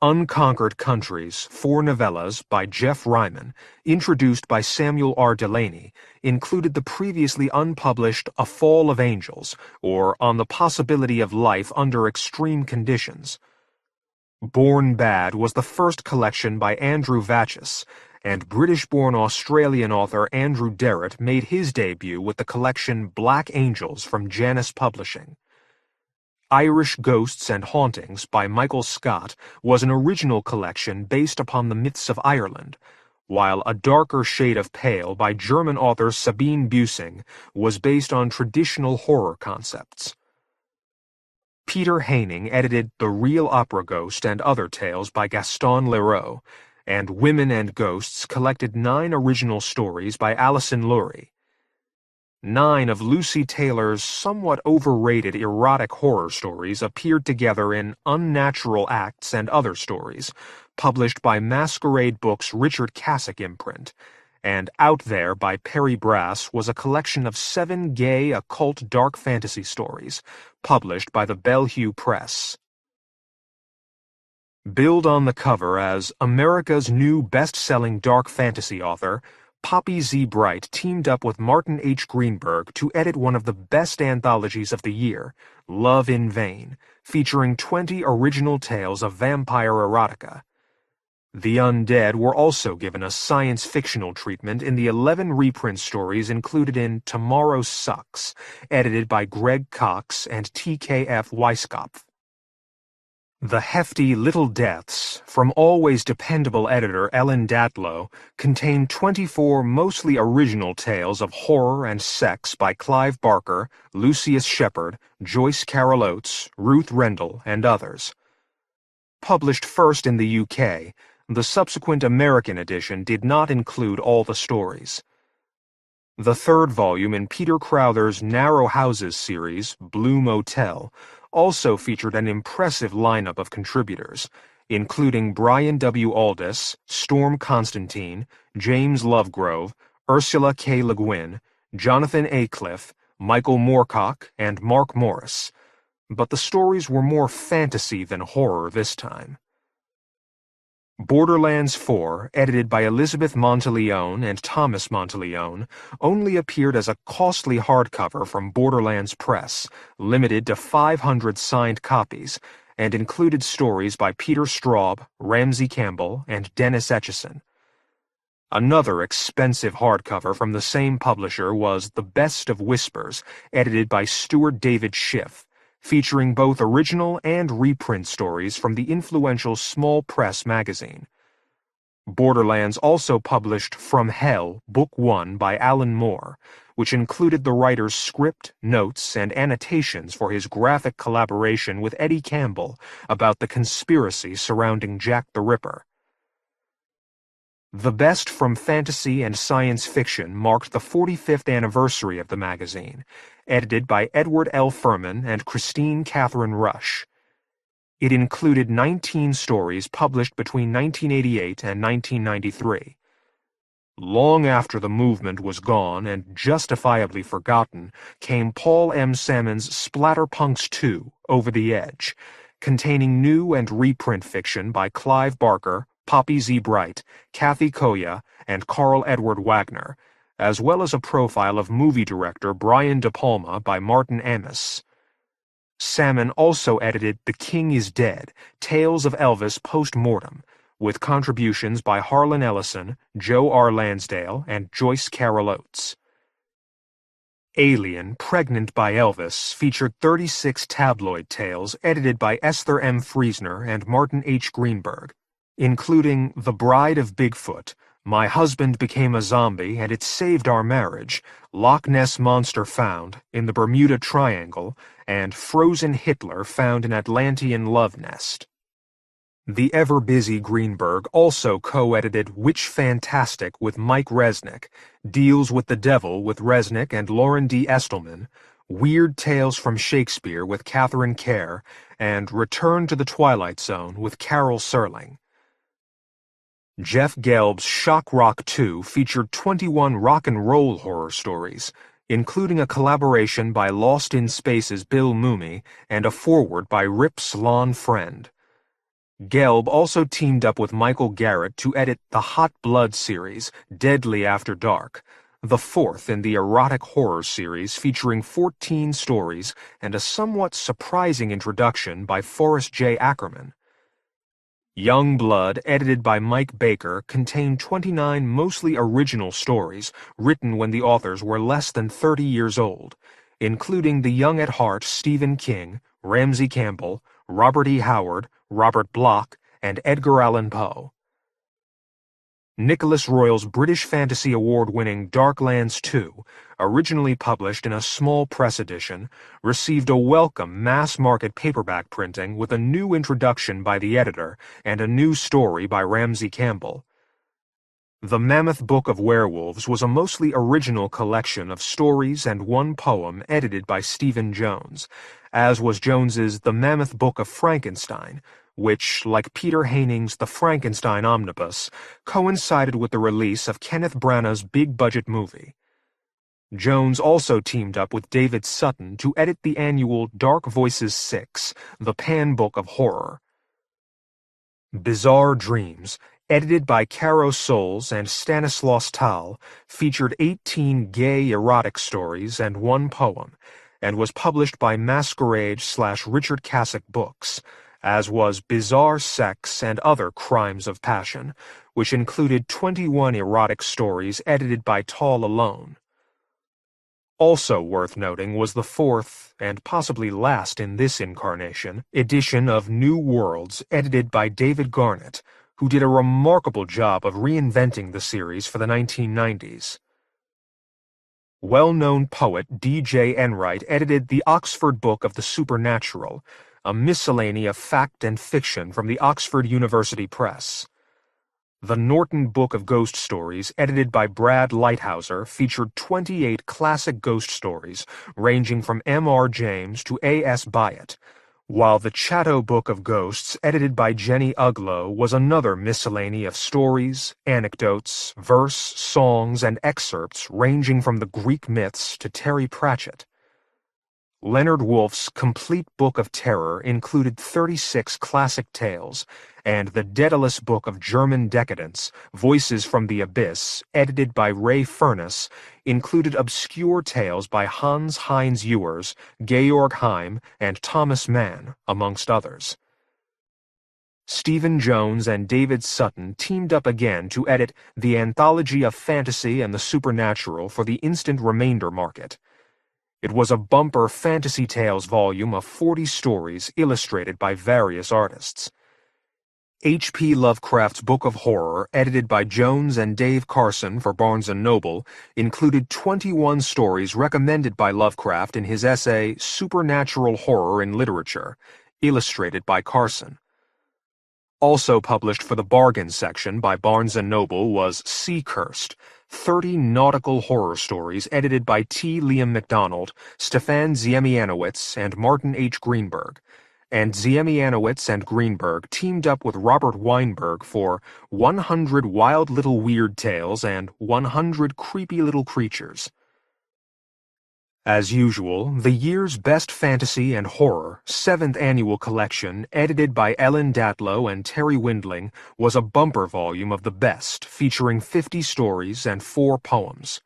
Unconquered Countries, 4 novellas by Jeff Ryman, introduced by Samuel R. Delany, included the previously unpublished A Fall of Angels, or On the Possibility of Life Under Extreme Conditions. Born Bad was the first collection by Andrew Vachis, and British-born Australian author Andrew Derrett made his debut with the collection Black Angels from Janus Publishing. Irish Ghosts and Hauntings by Michael Scott was an original collection based upon the myths of Ireland, while A Darker Shade of Pale by German author Sabine Buesing was based on traditional horror concepts. Peter Haining edited The Real Opera Ghost and Other Tales by Gaston Leroux, and Women and Ghosts collected 9 original stories by Alison Lurie. 9 of Lucy Taylor's somewhat overrated erotic horror stories appeared together in Unnatural Acts and Other Stories, published by Masquerade Books' Richard Cassock imprint, and Out There by Perry Brass was a collection of 7 gay occult dark fantasy stories, published by the Bellevue Press. Billed on the cover as America's new best-selling dark fantasy author, Poppy Z. Bright teamed up with Martin H. Greenberg to edit one of the best anthologies of the year, Love in Vain, featuring 20 original tales of vampire erotica. The undead were also given a science-fictional treatment in the 11 reprint stories included in Tomorrow Sucks, edited by Greg Cox and T.K.F. Weiskopf. The hefty Little Deaths, from always dependable editor Ellen Datlow, contain 24 mostly original tales of horror and sex by Clive Barker, Lucius Shepard, Joyce Carol Oates, Ruth Rendell, and others. Published first in the UK, the subsequent American edition did not include all the stories. The third volume in Peter Crowther's Narrow Houses series, Blue Motel, also featured an impressive lineup of contributors, including Brian W. Aldiss, Storm Constantine, James Lovegrove, Ursula K. Le Guin, Jonathan A. Cliff, Michael Moorcock, and Mark Morris, but the stories were more fantasy than horror this time. Borderlands 4, edited by Elizabeth Monteleone and Thomas Monteleone, only appeared as a costly hardcover from Borderlands Press, limited to 500 signed copies, and included stories by Peter Straub, Ramsey Campbell, and Dennis Etchison. Another expensive hardcover from the same publisher was The Best of Whispers, edited by Stuart David Schiff, featuring both original and reprint stories from the influential Small Press magazine. Borderlands also published From Hell, Book 1 by Alan Moore, which included the writer's script, notes, and annotations for his graphic collaboration with Eddie Campbell about the conspiracy surrounding Jack the Ripper. The Best from Fantasy and Science Fiction marked the 45th anniversary of the magazine, edited by Edward L. Furman and Christine Catherine Rush. It included 19 stories published between 1988 and 1993. Long after the movement was gone and justifiably forgotten, came Paul M. Salmon's Splatterpunks 2, Over the Edge, containing new and reprint fiction by Clive Barker, Poppy Z. Bright, Kathy Koya, and Karl Edward Wagner, as well as a profile of movie director Brian De Palma by Martin Amis. Salmon also edited The King is Dead, Tales of Elvis Post-Mortem, with contributions by Harlan Ellison, Joe R. Lansdale, and Joyce Carol Oates. Alien, Pregnant by Elvis featured 36 tabloid tales edited by Esther M. Friesner and Martin H. Greenberg, including The Bride of Bigfoot, My Husband Became a Zombie and It Saved Our Marriage, Loch Ness Monster Found, in the Bermuda Triangle, and Frozen Hitler Found in Atlantean Love Nest. The ever-busy Greenberg also co-edited Witch Fantastic with Mike Resnick, Deals with the Devil with Resnick and Lauren D. Estelman, Weird Tales from Shakespeare with Catherine Kerr, and Return to the Twilight Zone with Carol Serling. Jeff Gelb's Shock Rock 2 featured 21 rock and roll horror stories, including a collaboration by Lost in Space's Bill Mumy and a foreword by Rip's Lon Friend. Gelb also teamed up with Michael Garrett to edit the Hot Blood series, Deadly After Dark, the fourth in the erotic horror series featuring 14 stories and a somewhat surprising introduction by Forrest J. Ackerman. Young Blood, edited by Mike Baker, contained 29 mostly original stories written when the authors were less than 30 years old, including the young at heart Stephen King, Ramsey Campbell, Robert E. Howard, Robert Bloch, and Edgar Allan Poe. Nicholas Royle's British Fantasy Award-winning Darklands 2, originally published in a small press edition, received a welcome mass-market paperback printing with a new introduction by the editor and a new story by Ramsey Campbell. The Mammoth Book of Werewolves was a mostly original collection of stories and one poem edited by Stephen Jones, as was Jones's The Mammoth Book of Frankenstein, which, like Peter Haining's The Frankenstein Omnibus, coincided with the release of Kenneth Branagh's big-budget movie. Jones also teamed up with David Sutton to edit the annual Dark Voices 6, the Pan Book of Horror. Bizarre Dreams, edited by Caro Soles and Stanislaus Tal, featured 18 gay erotic stories and one poem, and was published by Masquerade/Richard Cassock Books, as was Bizarre Sex and Other Crimes of Passion, which included 21 erotic stories edited by Tal alone. Also worth noting was the fourth, and possibly last in this incarnation, edition of New Worlds edited by David Garnett, who did a remarkable job of reinventing the series for the 1990s. Well-known poet D.J. Enright edited the Oxford Book of the Supernatural, a miscellany of fact and fiction from the Oxford University Press. The Norton Book of Ghost Stories, edited by Brad Lighthouser, featured 28 classic ghost stories ranging from M.R. James to A.S. Byatt, while the Chatto Book of Ghosts, edited by Jenny Uglow, was another miscellany of stories, anecdotes, verse, songs, and excerpts ranging from the Greek myths to Terry Pratchett. Leonard Woolf's Complete Book of Terror included 36 classic tales, and the Daedalus Book of German Decadence, Voices from the Abyss, edited by Ray Furness, included obscure tales by Hans Heinz Ewers, Georg Heim, and Thomas Mann, amongst others. Stephen Jones and David Sutton teamed up again to edit The Anthology of Fantasy and the Supernatural for the instant remainder market. It was a bumper Fantasy Tales volume of 40 stories illustrated by various artists. H.P. Lovecraft's Book of Horror, edited by Jones and Dave Carson for Barnes & Noble, included 21 stories recommended by Lovecraft in his essay Supernatural Horror in Literature, illustrated by Carson. Also published for the bargain section by Barnes & Noble was Sea Cursed, 30 nautical horror stories edited by T. Liam MacDonald, Stefan Ziemianowicz, and Martin H. Greenberg, and Ziemianowicz and Greenberg teamed up with Robert Weinberg for 100 Wild Little Weird Tales and 100 Creepy Little Creatures. As usual, the year's Best Fantasy and Horror, 7th Annual Collection, edited by Ellen Datlow and Terry Windling, was a bumper volume of the best, featuring 50 stories and 4 poems.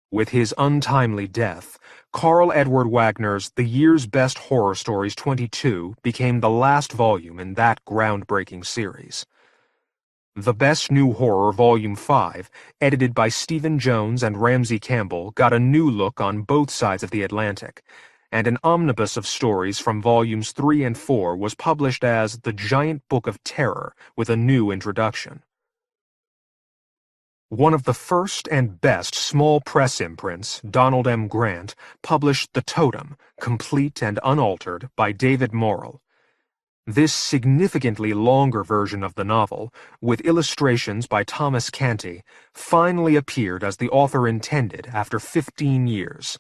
With his untimely death, Karl Edward Wagner's The Year's Best Horror Stories 22 became the last volume in that groundbreaking series. The Best New Horror Volume 5, edited by Stephen Jones and Ramsey Campbell, got a new look on both sides of the Atlantic, and an omnibus of stories from Volumes 3 and 4 was published as The Giant Book of Terror with a new introduction. One of the first and best small press imprints, Donald M. Grant, published The Totem, complete and unaltered, by David Morrell. This significantly longer version of the novel, with illustrations by Thomas Canty, finally appeared as the author intended after 15 years.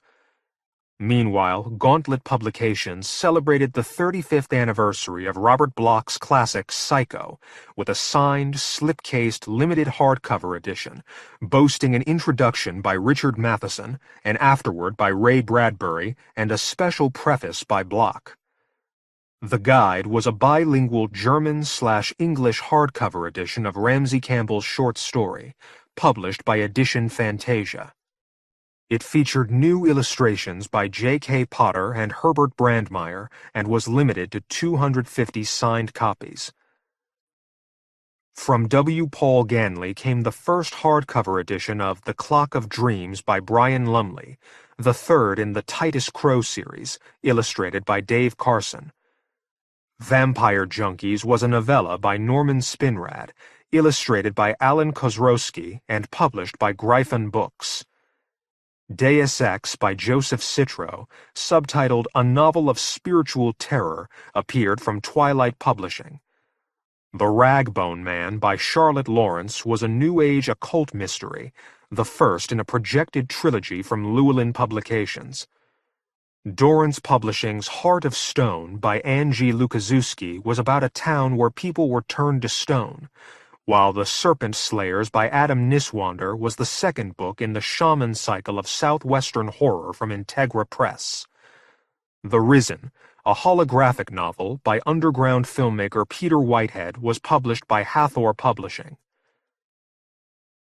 Meanwhile, Gauntlet Publications celebrated the 35th anniversary of Robert Bloch's classic Psycho with a signed, slip-cased, limited hardcover edition, boasting an introduction by Richard Matheson, an afterword by Ray Bradbury, and a special preface by Bloch. The guide was a bilingual German/English hardcover edition of Ramsey Campbell's short story, published by Edition Fantasia. It featured new illustrations by J.K. Potter and Herbert Brandmeier and was limited to 250 signed copies. From W. Paul Ganley came the first hardcover edition of The Clock of Dreams by Brian Lumley, the third in the Titus Crow series, illustrated by Dave Carson. Vampire Junkies was a novella by Norman Spinrad, illustrated by Alan Kozrowski and published by Gryphon Books. Deus Ex by Joseph Citro, subtitled A Novel of Spiritual Terror, appeared from Twilight Publishing. The Ragbone Man by Charlotte Lawrence was a New Age occult mystery, the first in a projected trilogy from Llewellyn Publications. Dorrance Publishing's Heart of Stone by Angie Lukaszewski was about a town where people were turned to stone, while The Serpent Slayers by Adam Niswander was the second book in the Shaman cycle of Southwestern horror from Integra Press. The Risen, a holographic novel by underground filmmaker Peter Whitehead, was published by Hathor Publishing.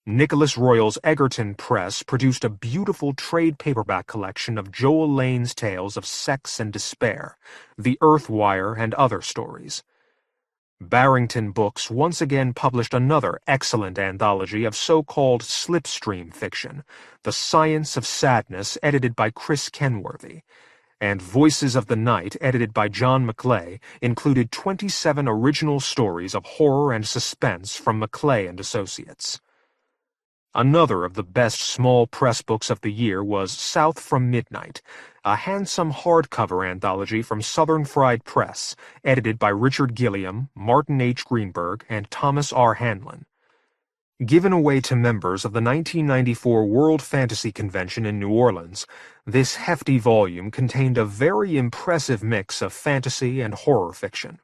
Nicholas Royal's Egerton Press produced a beautiful trade paperback collection of Joel Lane's tales of sex and despair, The Earthwire, and other stories. Barrington Books once again published another excellent anthology of so-called slipstream fiction, The Science of Sadness, edited by Chris Kenworthy, and Voices of the Night, edited by John McAuley, included 27 original stories of horror and suspense from McAuley and Associates. Another of the best small press books of the year was South from Midnight, a handsome hardcover anthology from Southern Fried Press, edited by Richard Gilliam, Martin H. Greenberg, and Thomas R. Hanlon. Given away to members of the 1994 World Fantasy Convention in New Orleans, this hefty volume contained a very impressive mix of fantasy and horror fiction.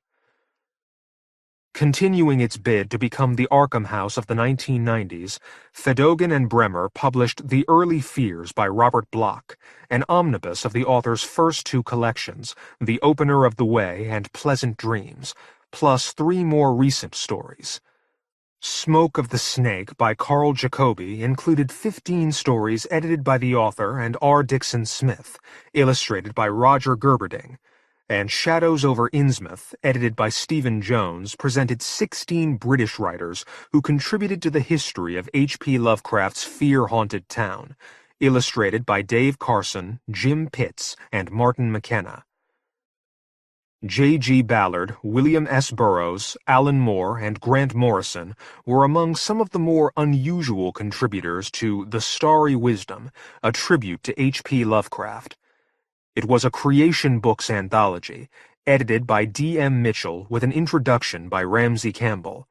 Continuing its bid to become the Arkham House of the 1990s, Fedogan and Bremer published The Early Fears by Robert Bloch, an omnibus of the author's first two collections, The Opener of the Way and Pleasant Dreams, plus 3 more recent stories. Smoke of the Snake by Karl Jacobi included 15 stories edited by the author and R. Dixon Smith, illustrated by Roger Gerberding, and Shadows over Innsmouth, edited by Stephen Jones, presented 16 British writers who contributed to the history of H.P. Lovecraft's fear-haunted town, illustrated by Dave Carson, Jim Pitts, and Martin McKenna. J.G. Ballard, William S. Burroughs, Alan Moore, and Grant Morrison were among some of the more unusual contributors to The Starry Wisdom, a tribute to H.P. Lovecraft. It was a Creation Books anthology, edited by D.M. Mitchell with an introduction by Ramsey Campbell.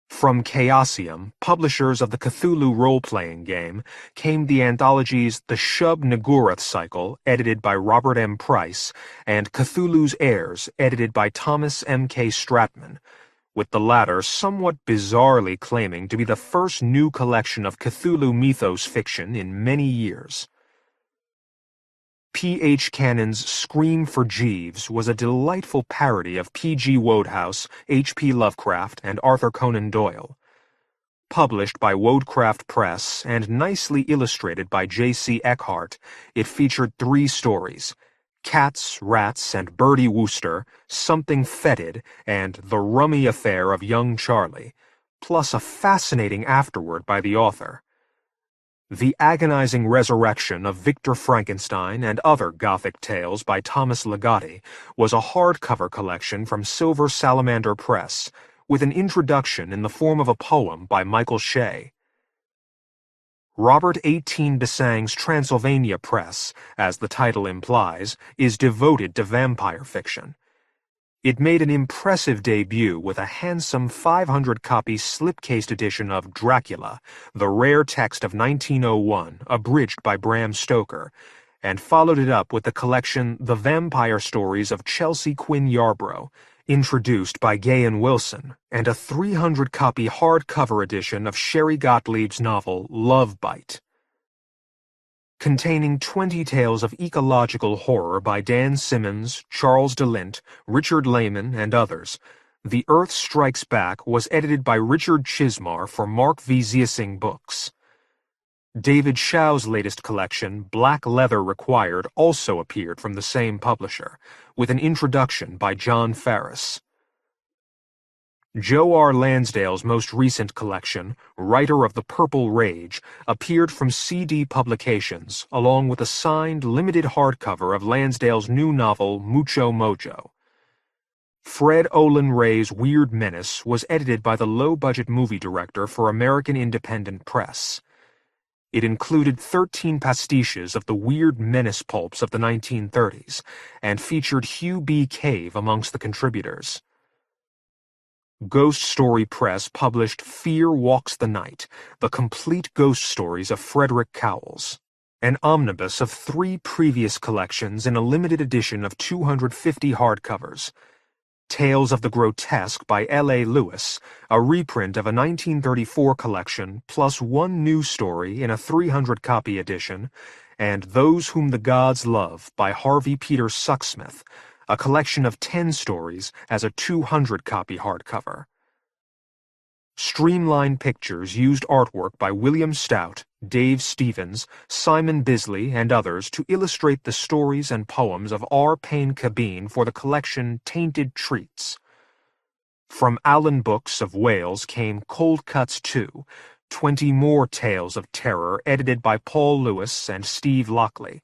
From Chaosium, publishers of the Cthulhu role-playing game, came the anthologies The Shub-Niggurath Cycle, edited by Robert M. Price, and Cthulhu's Heirs, edited by Thomas M. K. Stratman, with the latter somewhat bizarrely claiming to be the first new collection of Cthulhu mythos fiction in many years. P. H. Cannon's Scream for Jeeves was a delightful parody of P. G. Wodehouse, H. P. Lovecraft, and Arthur Conan Doyle. Published by Woodcraft Press and nicely illustrated by J. C. Eckhart, it featured 3 stories: Cats, Rats, and Bertie Wooster, Something Fetid, and The Rummy Affair of Young Charlie, plus a fascinating afterword by the author. The Agonizing Resurrection of Victor Frankenstein and Other Gothic Tales by Thomas Ligotti was a hardcover collection from Silver Salamander Press, with an introduction in the form of a poem by Michael Shea. Robert 18 Besang's Transylvania Press, as the title implies, is devoted to vampire fiction. It made an impressive debut with a handsome 500-copy slip-cased edition of Dracula, the rare text of 1901, abridged by Bram Stoker, and followed it up with the collection The Vampire Stories of Chelsea Quinn Yarbrough, introduced by Gay and Wilson, and a 300-copy hardcover edition of Sherry Gottlieb's novel Love Bite. Containing 20 tales of ecological horror by Dan Simmons, Charles DeLint, Richard Lehman, and others, The Earth Strikes Back was edited by Richard Chismar for Mark V. Ziesing Books. David Shaw's latest collection, Black Leather Required, also appeared from the same publisher, with an introduction by John Farris. Joe R. Lansdale's most recent collection, Writer of the Purple Rage, appeared from CD Publications, along with a signed, limited hardcover of Lansdale's new novel, Mucho Mojo. Fred Olin Ray's Weird Menace was edited by the low-budget movie director for American Independent Press. It included 13 pastiches of the Weird Menace pulps of the 1930s, and featured Hugh B. Cave amongst the contributors. Ghost Story Press published Fear Walks the Night, the complete ghost stories of Frederick Cowles, an omnibus of 3 previous collections in a limited edition of 250 hardcovers. Tales of the Grotesque by L.A. Lewis, a reprint of a 1934 collection, plus 1 new story in a 300-copy edition, and Those Whom the Gods Love by Harvey Peter Sucksmith, a collection of 10 stories as a 200-copy hardcover. Streamline Pictures used artwork by William Stout, Dave Stevens, Simon Bisley, and others to illustrate the stories and poems of R. Payne Cabine for the collection Tainted Treats. From Allen Books of Wales came Cold Cuts 2, 20 more tales of terror edited by Paul Lewis and Steve Lockley.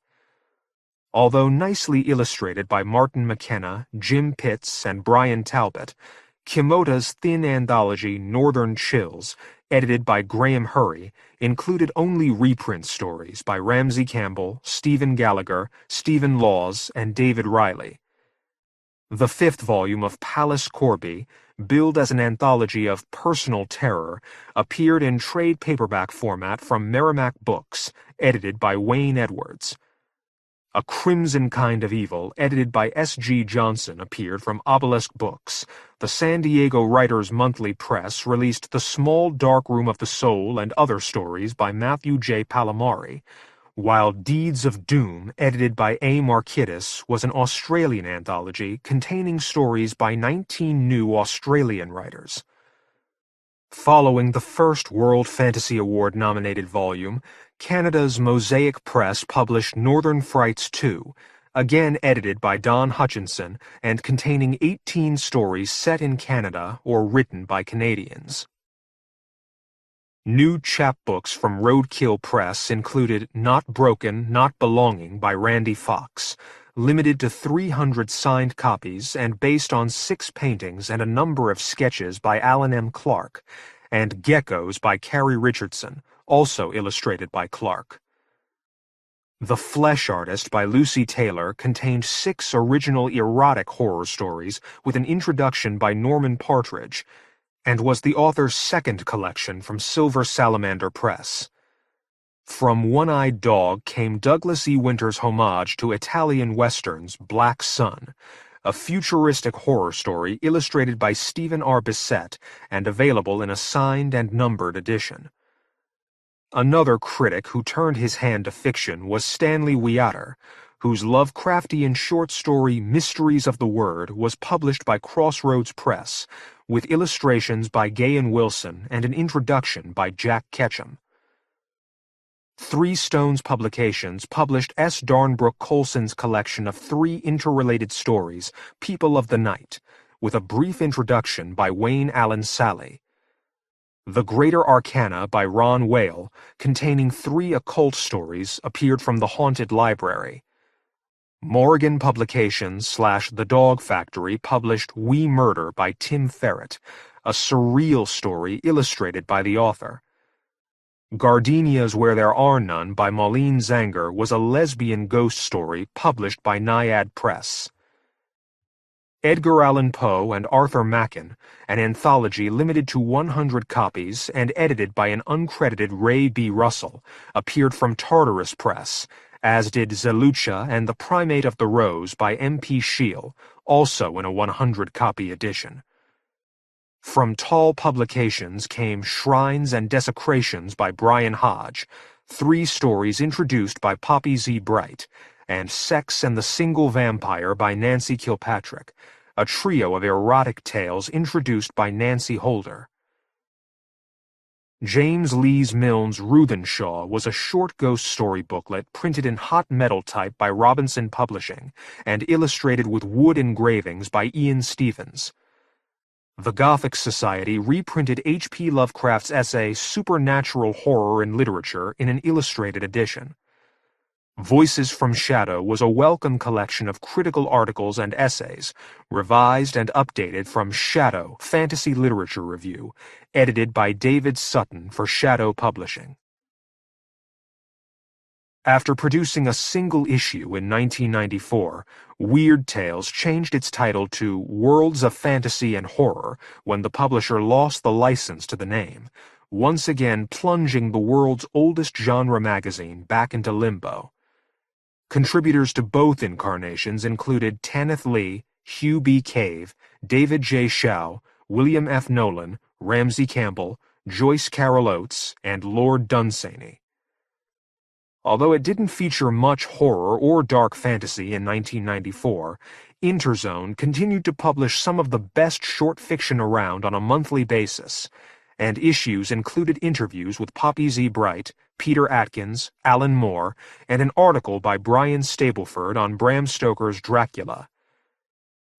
Although nicely illustrated by Martin McKenna, Jim Pitts, and Brian Talbot, Kimota's thin anthology Northern Chills, edited by Graham Hurry, included only reprint stories by Ramsey Campbell, Stephen Gallagher, Stephen Laws, and David Riley. The 5th volume of Palace Corby, billed as an anthology of personal terror, appeared in trade paperback format from Merrimack Books, edited by Wayne Edwards. A Crimson Kind of Evil, edited by S.G. Johnson, appeared from Obelisk Books. The San Diego Writers Monthly Press released The Small Dark Room of the Soul and Other Stories by Matthew J. Palomari, while Deeds of Doom, edited by A. Markitis, was an Australian anthology containing stories by 19 new Australian writers. Following the first World Fantasy Award-nominated volume, Canada's Mosaic Press published Northern Frights 2, again edited by Don Hutchinson and containing 18 stories set in Canada or written by Canadians. New chapbooks from Roadkill Press included Not Broken, Not Belonging by Randy Fox, limited to 300 signed copies and based on 6 paintings and a number of sketches by Alan M. Clark, and Geckos by Carrie Richardson, also illustrated by Clark. The Flesh Artist by Lucy Taylor contained 6 original erotic horror stories with an introduction by Norman Partridge, and was the author's 2nd collection from Silver Salamander Press. From One-Eyed Dog came Douglas E. Winter's homage to Italian westerns Black Sun, a futuristic horror story illustrated by Stephen R. Bissett and available in a signed and numbered edition. Another critic who turned his hand to fiction was Stanley Weatter, whose Lovecraftian short story Mysteries of the Word was published by Crossroads Press, with illustrations by Gay and Wilson and an introduction by Jack Ketchum. Three Stones Publications published S. Darnbrook Colson's collection of 3 interrelated stories, People of the Night, with a brief introduction by Wayne Allen Sally. The Greater Arcana by Ron Whale, containing 3 occult stories, appeared from the Haunted Library. Morgan Publications / The Dog Factory published We Murder by Tim Ferret, a surreal story illustrated by the author. Gardenias Where There Are None by Maureen Zanger was a lesbian ghost story published by Naiad Press. Edgar Allan Poe and Arthur Machen, an anthology limited to 100 copies and edited by an uncredited Ray B. Russell, appeared from Tartarus Press, as did Zelucha and the Primate of the Rose by M.P. Scheel, also in a 100-copy edition. From Tall Publications came Shrines and Desecrations by Brian Hodge, 3 stories introduced by Poppy Z. Bright, and Sex and the Single Vampire by Nancy Kilpatrick, a trio of erotic tales introduced by Nancy Holder. James Lees Milne's Ruthenshaw was a short ghost story booklet printed in hot metal type by Robinson Publishing and illustrated with wood engravings by Ian Stevens. The Gothic Society reprinted H.P. Lovecraft's essay Supernatural Horror in Literature in an illustrated edition. Voices from Shadow was a welcome collection of critical articles and essays, revised and updated from Shadow Fantasy Literature Review, edited by David Sutton for Shadow Publishing. After producing a single issue in 1994, Weird Tales changed its title to Worlds of Fantasy and Horror when the publisher lost the license to the name, once again plunging the world's oldest genre magazine back into limbo. Contributors to both incarnations included Tanith Lee, Hugh B. Cave, David J. Shaw, William F. Nolan, Ramsey Campbell, Joyce Carol Oates, and Lord Dunsany. Although it didn't feature much horror or dark fantasy in 1994, Interzone continued to publish some of the best short fiction around on a monthly basis, and issues included interviews with Poppy Z. Bright, Peter Atkins, Alan Moore, and an article by Brian Stableford on Bram Stoker's Dracula.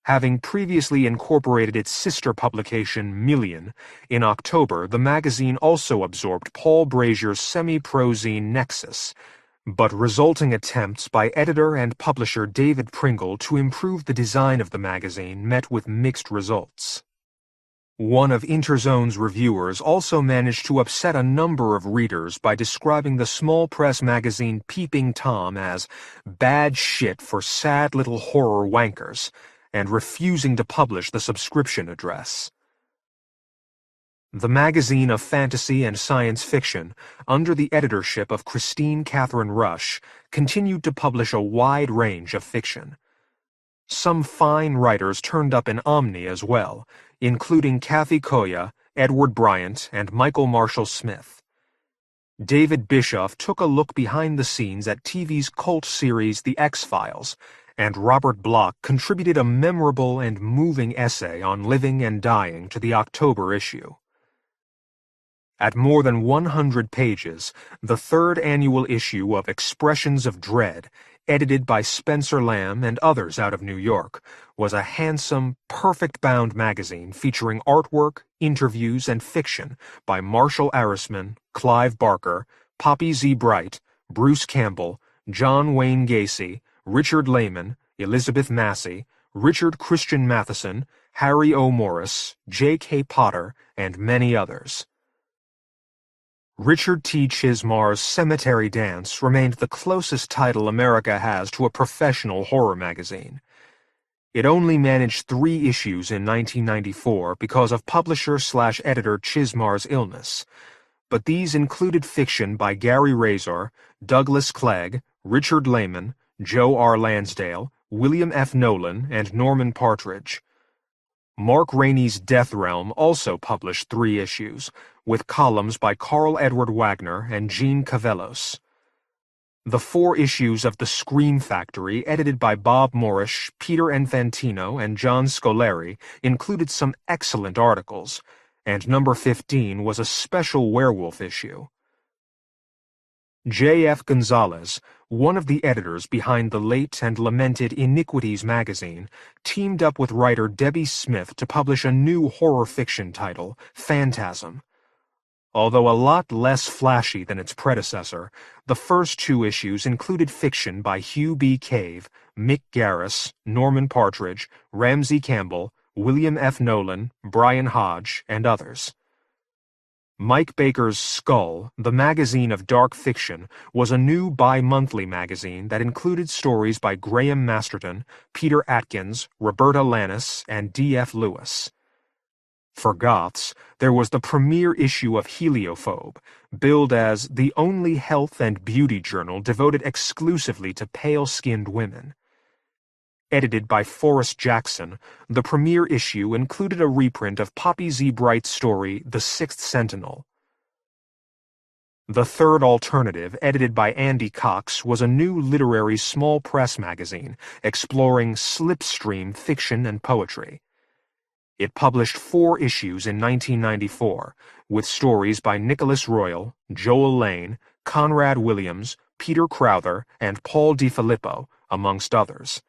Having previously incorporated its sister publication, Million, in October the magazine also absorbed Paul Brazier's semi-pro zine Nexus, but resulting attempts by editor and publisher David Pringle to improve the design of the magazine met with mixed results. One of Interzone's reviewers also managed to upset a number of readers by describing the small press magazine Peeping Tom as bad shit for sad little horror wankers, and refusing to publish the subscription address. The magazine of fantasy and science fiction, under the editorship of Christine Catherine Rush, continued to publish a wide range of fiction. Some fine writers turned up in Omni as well, including Kathy Koya, Edward Bryant, and Michael Marshall Smith. David Bischoff took a look behind the scenes at TV's cult series The X-Files, and Robert Bloch contributed a memorable and moving essay on living and dying to the October issue. At more than 100 pages, the 3rd annual issue of Expressions of Dread, edited by Spencer Lamb and others out of New York, was a handsome, perfect-bound magazine featuring artwork, interviews, and fiction by Marshall Arisman, Clive Barker, Poppy Z. Bright, Bruce Campbell, John Wayne Gacy, Richard Lehman, Elizabeth Massie, Richard Christian Matheson, Harry O. Morris, J.K. Potter, and many others. Richard T. Chismar's Cemetery Dance remained the closest title America has to a professional horror magazine. It only managed 3 issues in 1994 because of publisher/editor Chismar's illness, but these included fiction by Gary Razor, Douglas Clegg, Richard Lehman, Joe R. Lansdale, William F. Nolan, and Norman Partridge. Mark Rainey's Death Realm also published 3 issues, with columns by Karl Edward Wagner and Gene Cavellos. The 4 issues of The Scream Factory, edited by Bob Morrish, Peter Infantino, and John Scoleri, included some excellent articles, and number 15 was a special werewolf issue. J.F. Gonzalez, one of the editors behind the late and lamented Iniquities magazine, teamed up with writer Debbie Smith to publish a new horror fiction title, Phantasm. Although a lot less flashy than its predecessor, the first 2 issues included fiction by Hugh B. Cave, Mick Garris, Norman Partridge, Ramsey Campbell, William F. Nolan, Brian Hodge, and others. Mike Baker's Skull, the magazine of dark fiction, was a new bi-monthly magazine that included stories by Graham Masterton, Peter Atkins, Roberta Lannis, and D.F. Lewis. For goths, there was the premiere issue of Heliophobe, billed as the only health and beauty journal devoted exclusively to pale-skinned women. Edited by Forrest Jackson, the premiere issue included a reprint of Poppy Z. Bright's story The Sixth Sentinel. The third alternative, edited by Andy Cox, was a new literary small press magazine exploring slipstream fiction and poetry. It published 4 issues in 1994, with stories by Nicholas Royal, Joel Lane, Conrad Williams, Peter Crowther, and Paul DiFilippo, amongst others.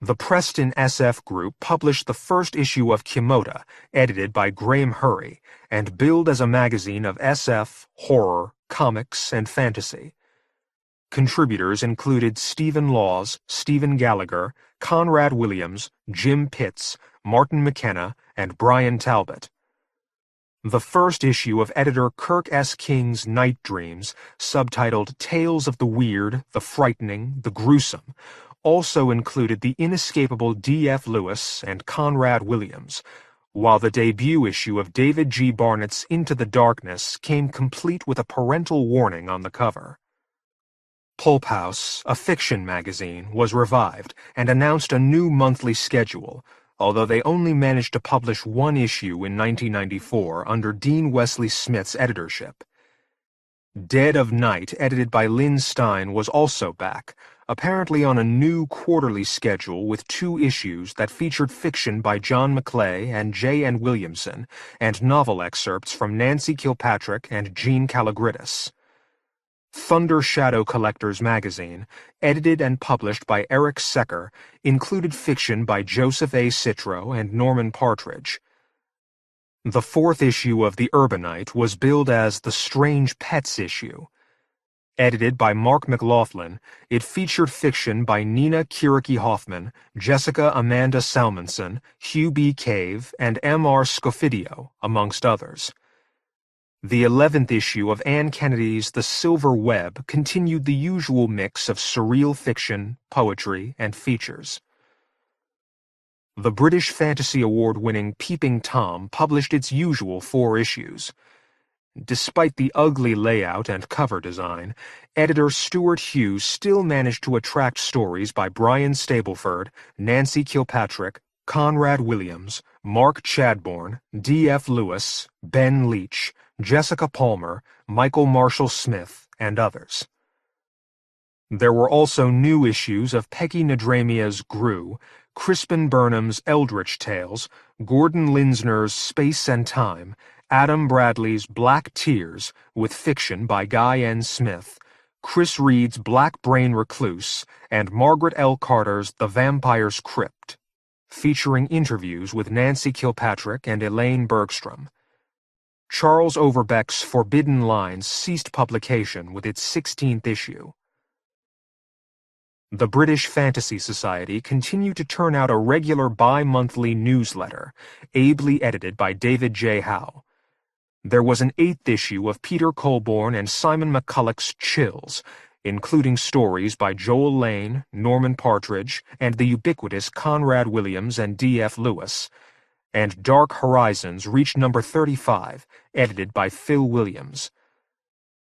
The Preston SF Group published the first issue of Kimota, edited by Graham Hurry, and billed as a magazine of SF, horror, comics, and fantasy. Contributors included Stephen Laws, Stephen Gallagher, Conrad Williams, Jim Pitts, Martin McKenna, and Brian Talbot. The first issue of editor Kirk S. King's Night Dreams, subtitled Tales of the Weird, the Frightening, the Gruesome, also included the inescapable D.F. Lewis and Conrad Williams, while the debut issue of David G. Barnett's Into the Darkness came complete with a parental warning on the cover. Pulp House, a fiction magazine, was revived and announced a new monthly schedule, although they only managed to publish 1 issue in 1994 under Dean Wesley Smith's editorship. Dead of Night, edited by Lynn Stein, was also back, apparently on a new quarterly schedule with 2 issues that featured fiction by John McClay and J. N. Williamson, and novel excerpts from Nancy Kilpatrick and Jean Calogridis. Thunder Shadow Collectors magazine, edited and published by Eric Secker, included fiction by Joseph A. Citro and Norman Partridge. The 4th issue of The Urbanite was billed as the Strange Pets issue. Edited by Mark McLaughlin, it featured fiction by Nina Kiriki Hoffman, Jessica Amanda Salmonson, Hugh B. Cave, and M. R. Scofidio, amongst others. The 11th issue of Anne Kennedy's The Silver Web continued the usual mix of surreal fiction, poetry, and features. The British Fantasy Award-winning Peeping Tom published its usual 4 issues. Despite the ugly layout and cover design, editor Stuart Hughes still managed to attract stories by Brian Stableford, Nancy Kilpatrick, Conrad Williams, Mark Chadbourne, D.F. Lewis, Ben Leach, Jessica Palmer, Michael Marshall Smith, and others. There were also new issues of Peggy Nadramia's Gru, Crispin Burnham's Eldritch Tales, Gordon Linsner's Space and Time, Adam Bradley's Black Tears, with fiction by Guy N. Smith, Chris Reed's Black Brain Recluse, and Margaret L. Carter's The Vampire's Crypt, featuring interviews with Nancy Kilpatrick and Elaine Bergstrom. Charles Overbeck's Forbidden Lines ceased publication with its 16th issue. The British Fantasy Society continued to turn out a regular bi-monthly newsletter, ably edited by David J. Howe. There was an 8th issue of Peter Colborne and Simon McCulloch's Chills, including stories by Joel Lane, Norman Partridge, and the ubiquitous Conrad Williams and D.F. Lewis, and Dark Horizons reached number 35, edited by Phil Williams.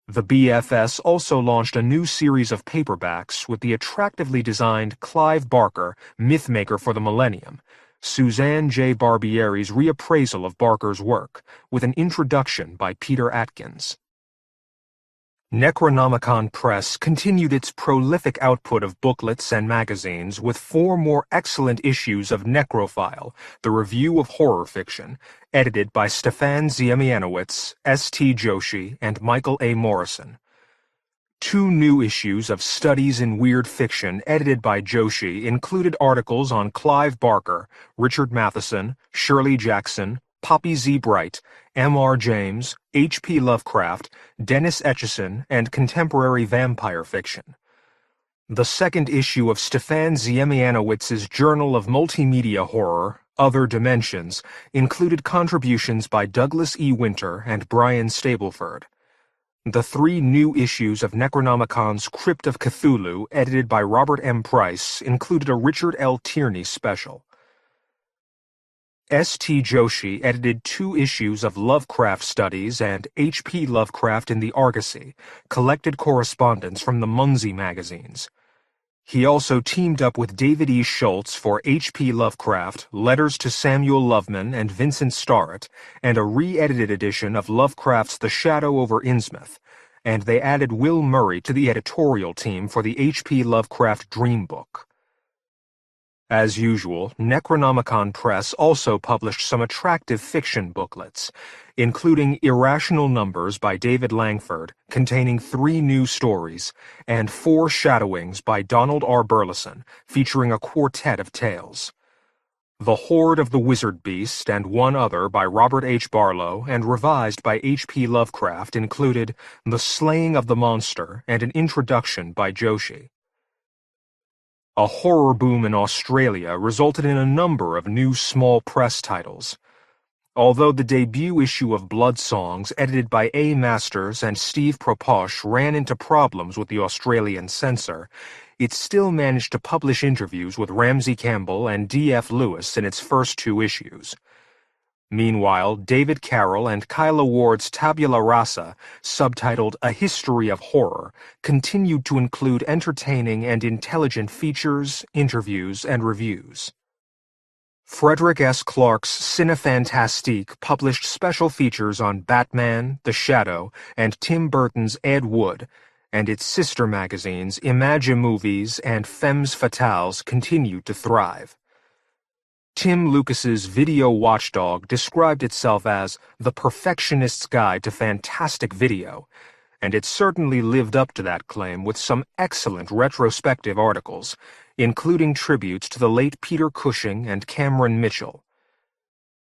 The BFS also launched a new series of paperbacks with the attractively designed Clive Barker, Mythmaker for the Millennium, Suzanne J. Barbieri's reappraisal of Barker's work, with an introduction by Peter Atkins. Necronomicon Press continued its prolific output of booklets and magazines with 4 more excellent issues of Necrophile, the review of horror fiction, edited by Stefan Ziemianowicz, S.T. Joshi, and Michael A. Morrison. 2 new issues of Studies in Weird Fiction, edited by Joshi, included articles on Clive Barker, Richard Matheson, Shirley Jackson, Poppy Z. Bright, M.R. James, H.P. Lovecraft, Dennis Etchison, and contemporary vampire fiction. The 2nd issue of Stefan Ziemianowicz's Journal of Multimedia Horror, Other Dimensions, included contributions by Douglas E. Winter and Brian Stableford. The 3 new issues of Necronomicon's Crypt of Cthulhu, edited by Robert M. Price, included a Richard L. Tierney special. S.T. Joshi edited 2 issues of Lovecraft Studies and H.P. Lovecraft in the Argosy, collected correspondence from the Munsey magazines. He also teamed up with David E. Schultz for H.P. Lovecraft, Letters to Samuel Loveman and Vincent Starrett, and a re-edited edition of Lovecraft's The Shadow over Innsmouth, and they added Will Murray to the editorial team for the H.P. Lovecraft Dream Book. As usual, Necronomicon Press also published some attractive fiction booklets, including Irrational Numbers by David Langford, containing 3 new stories, and Foreshadowings by Donald R. Burleson, featuring a quartet of tales. The Horde of the Wizard Beast and one other by Robert H. Barlow and revised by H.P. Lovecraft included The Slaying of the Monster and an introduction by Joshi. A horror boom in Australia resulted in a number of new small press titles. Although the debut issue of Blood Songs, edited by A. Masters and Steve Proposh, ran into problems with the Australian censor, it still managed to publish interviews with Ramsey Campbell and D.F. Lewis in its first 2 issues. Meanwhile, David Carroll and Kyla Ward's Tabula Rasa, subtitled A History of Horror, continued to include entertaining and intelligent features, interviews, and reviews. Frederick S. Clark's Cinefantastique published special features on Batman, The Shadow, and Tim Burton's Ed Wood, and its sister magazines Imagine Movies and Femmes Fatales continued to thrive. Tim Lucas's Video Watchdog described itself as the perfectionist's guide to fantastic video, and it certainly lived up to that claim with some excellent retrospective articles, including tributes to the late Peter Cushing and Cameron Mitchell.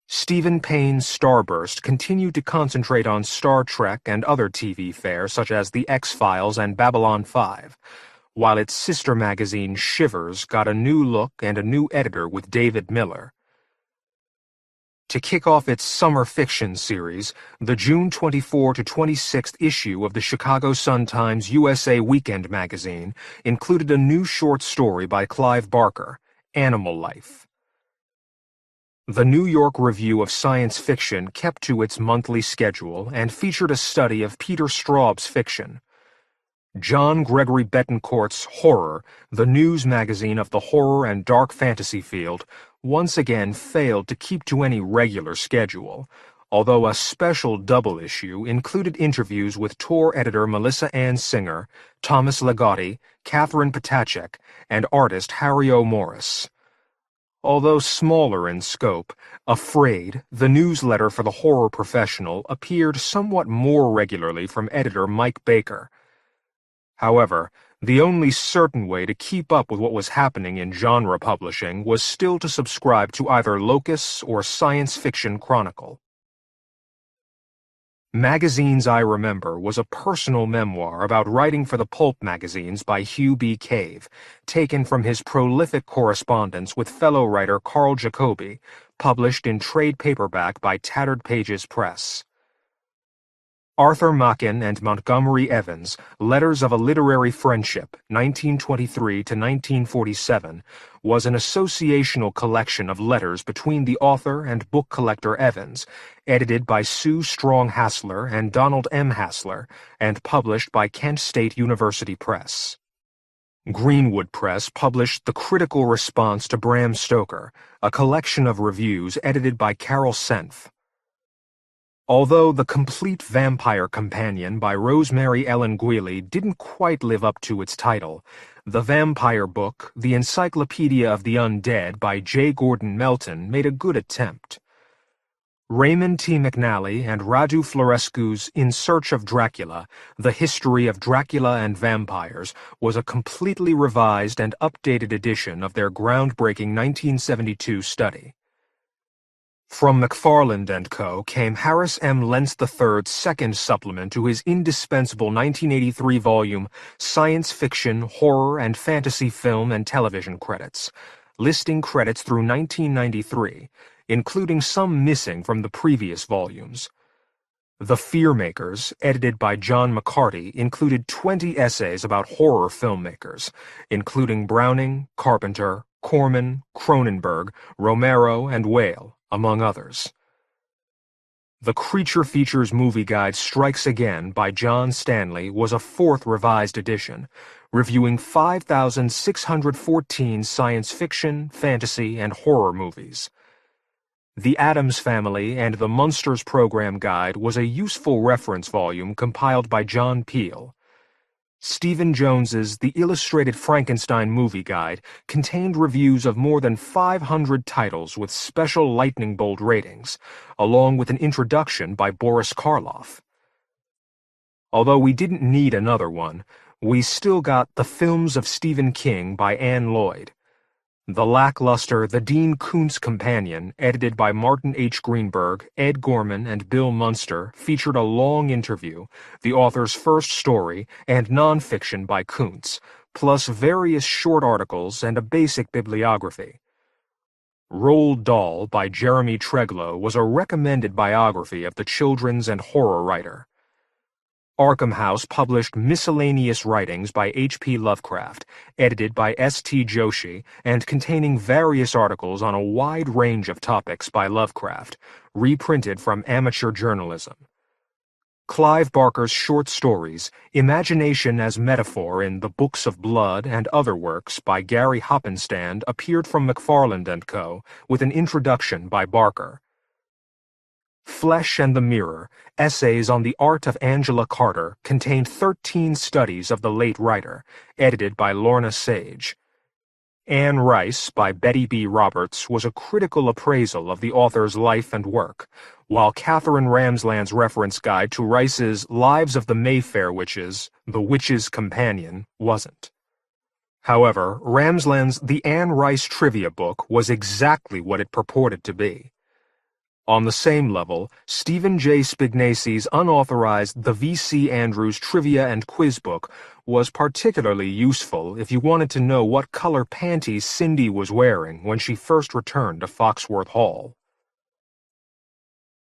Stephen Payne's Starburst continued to concentrate on Star Trek and other TV fare such as The X-Files and Babylon 5, while its sister magazine Shivers got a new look and a new editor with David Miller. To kick off its summer fiction series, the June 24 to 26th issue of the Chicago Sun-Times USA Weekend magazine included a new short story by Clive Barker, Animal Life. The New York Review of Science Fiction kept to its monthly schedule and featured a study of Peter Straub's fiction. John Gregory Betancourt's Horror, the news magazine of the horror and dark fantasy field, once again failed to keep to any regular schedule, although a special double issue included interviews with Tor editor Melissa Ann Singer, Thomas Ligotti, Catherine Potacek, and artist Harry O. Morris. Although smaller in scope, Afraid, the newsletter for the horror professional, appeared somewhat more regularly from editor Mike Baker. However, the only certain way to keep up with what was happening in genre publishing was still to subscribe to either Locus or Science Fiction Chronicle. Magazines I Remember was a personal memoir about writing for the pulp magazines by Hugh B. Cave, taken from his prolific correspondence with fellow writer Karl Jacobi, published in trade paperback by Tattered Pages Press. Arthur Machen and Montgomery Evans, Letters of a Literary Friendship, 1923 to 1947, was an associational collection of letters between the author and book collector Evans, edited by Sue Strong Hassler and Donald M. Hassler, and published by Kent State University Press. Greenwood Press published The Critical Response to Bram Stoker, a collection of reviews edited by Carol Senf. Although The Complete Vampire Companion by Rosemary Ellen Guiley didn't quite live up to its title, the vampire book, The Encyclopedia of the Undead by J. Gordon Melton, made a good attempt. Raymond T. McNally and Radu Florescu's In Search of Dracula, The History of Dracula and Vampires, was a completely revised and updated edition of their groundbreaking 1972 study. From McFarland & Co. came Harris M. Lentz III's second supplement to his indispensable 1983 volume Science Fiction, Horror, and Fantasy Film and Television Credits, listing credits through 1993, including some missing from the previous volumes. The Fearmakers, edited by John McCarty, included 20 essays about horror filmmakers, including Browning, Carpenter, Corman, Cronenberg, Romero, and Whale, among others. The Creature Features Movie Guide Strikes Again by John Stanley was a fourth revised edition, reviewing 5,614 science fiction, fantasy, and horror movies. The Addams Family and the Munsters Program Guide was a useful reference volume compiled by John Peel. Stephen Jones's The Illustrated Frankenstein Movie Guide contained reviews of more than 500 titles with special lightning bolt ratings, along with an introduction by Boris Karloff. Although we didn't need another one, we still got The Films of Stephen King by Ann Lloyd. The lackluster The Dean Koontz Companion, edited by Martin H. Greenberg, Ed Gorman, and Bill Munster, featured a long interview, the author's first story, and nonfiction by Koontz, plus various short articles and a basic bibliography. Roald Dahl by Jeremy Treglow was a recommended biography of the children's and horror writer. Arkham House published miscellaneous writings by H.P. Lovecraft, edited by S.T. Joshi, and containing various articles on a wide range of topics by Lovecraft, reprinted from Amateur Journalism. Clive Barker's short stories, Imagination as Metaphor in The Books of Blood and Other Works by Gary Hoppenstand appeared from McFarland & Co., with an introduction by Barker. Flesh and the Mirror, Essays on the Art of Angela Carter, contained 13 studies of the late writer, edited by Lorna Sage. Anne Rice by Betty B. Roberts was a critical appraisal of the author's life and work, while Catherine Ramsland's reference guide to Rice's Lives of the Mayfair Witches, The Witch's Companion, wasn't. However, Ramsland's The Anne Rice Trivia Book was exactly what it purported to be. On the same level, Stephen J. Spignacy's unauthorized The V.C. Andrews Trivia and Quiz Book was particularly useful if you wanted to know what color panties Cindy was wearing when she first returned to Foxworth Hall.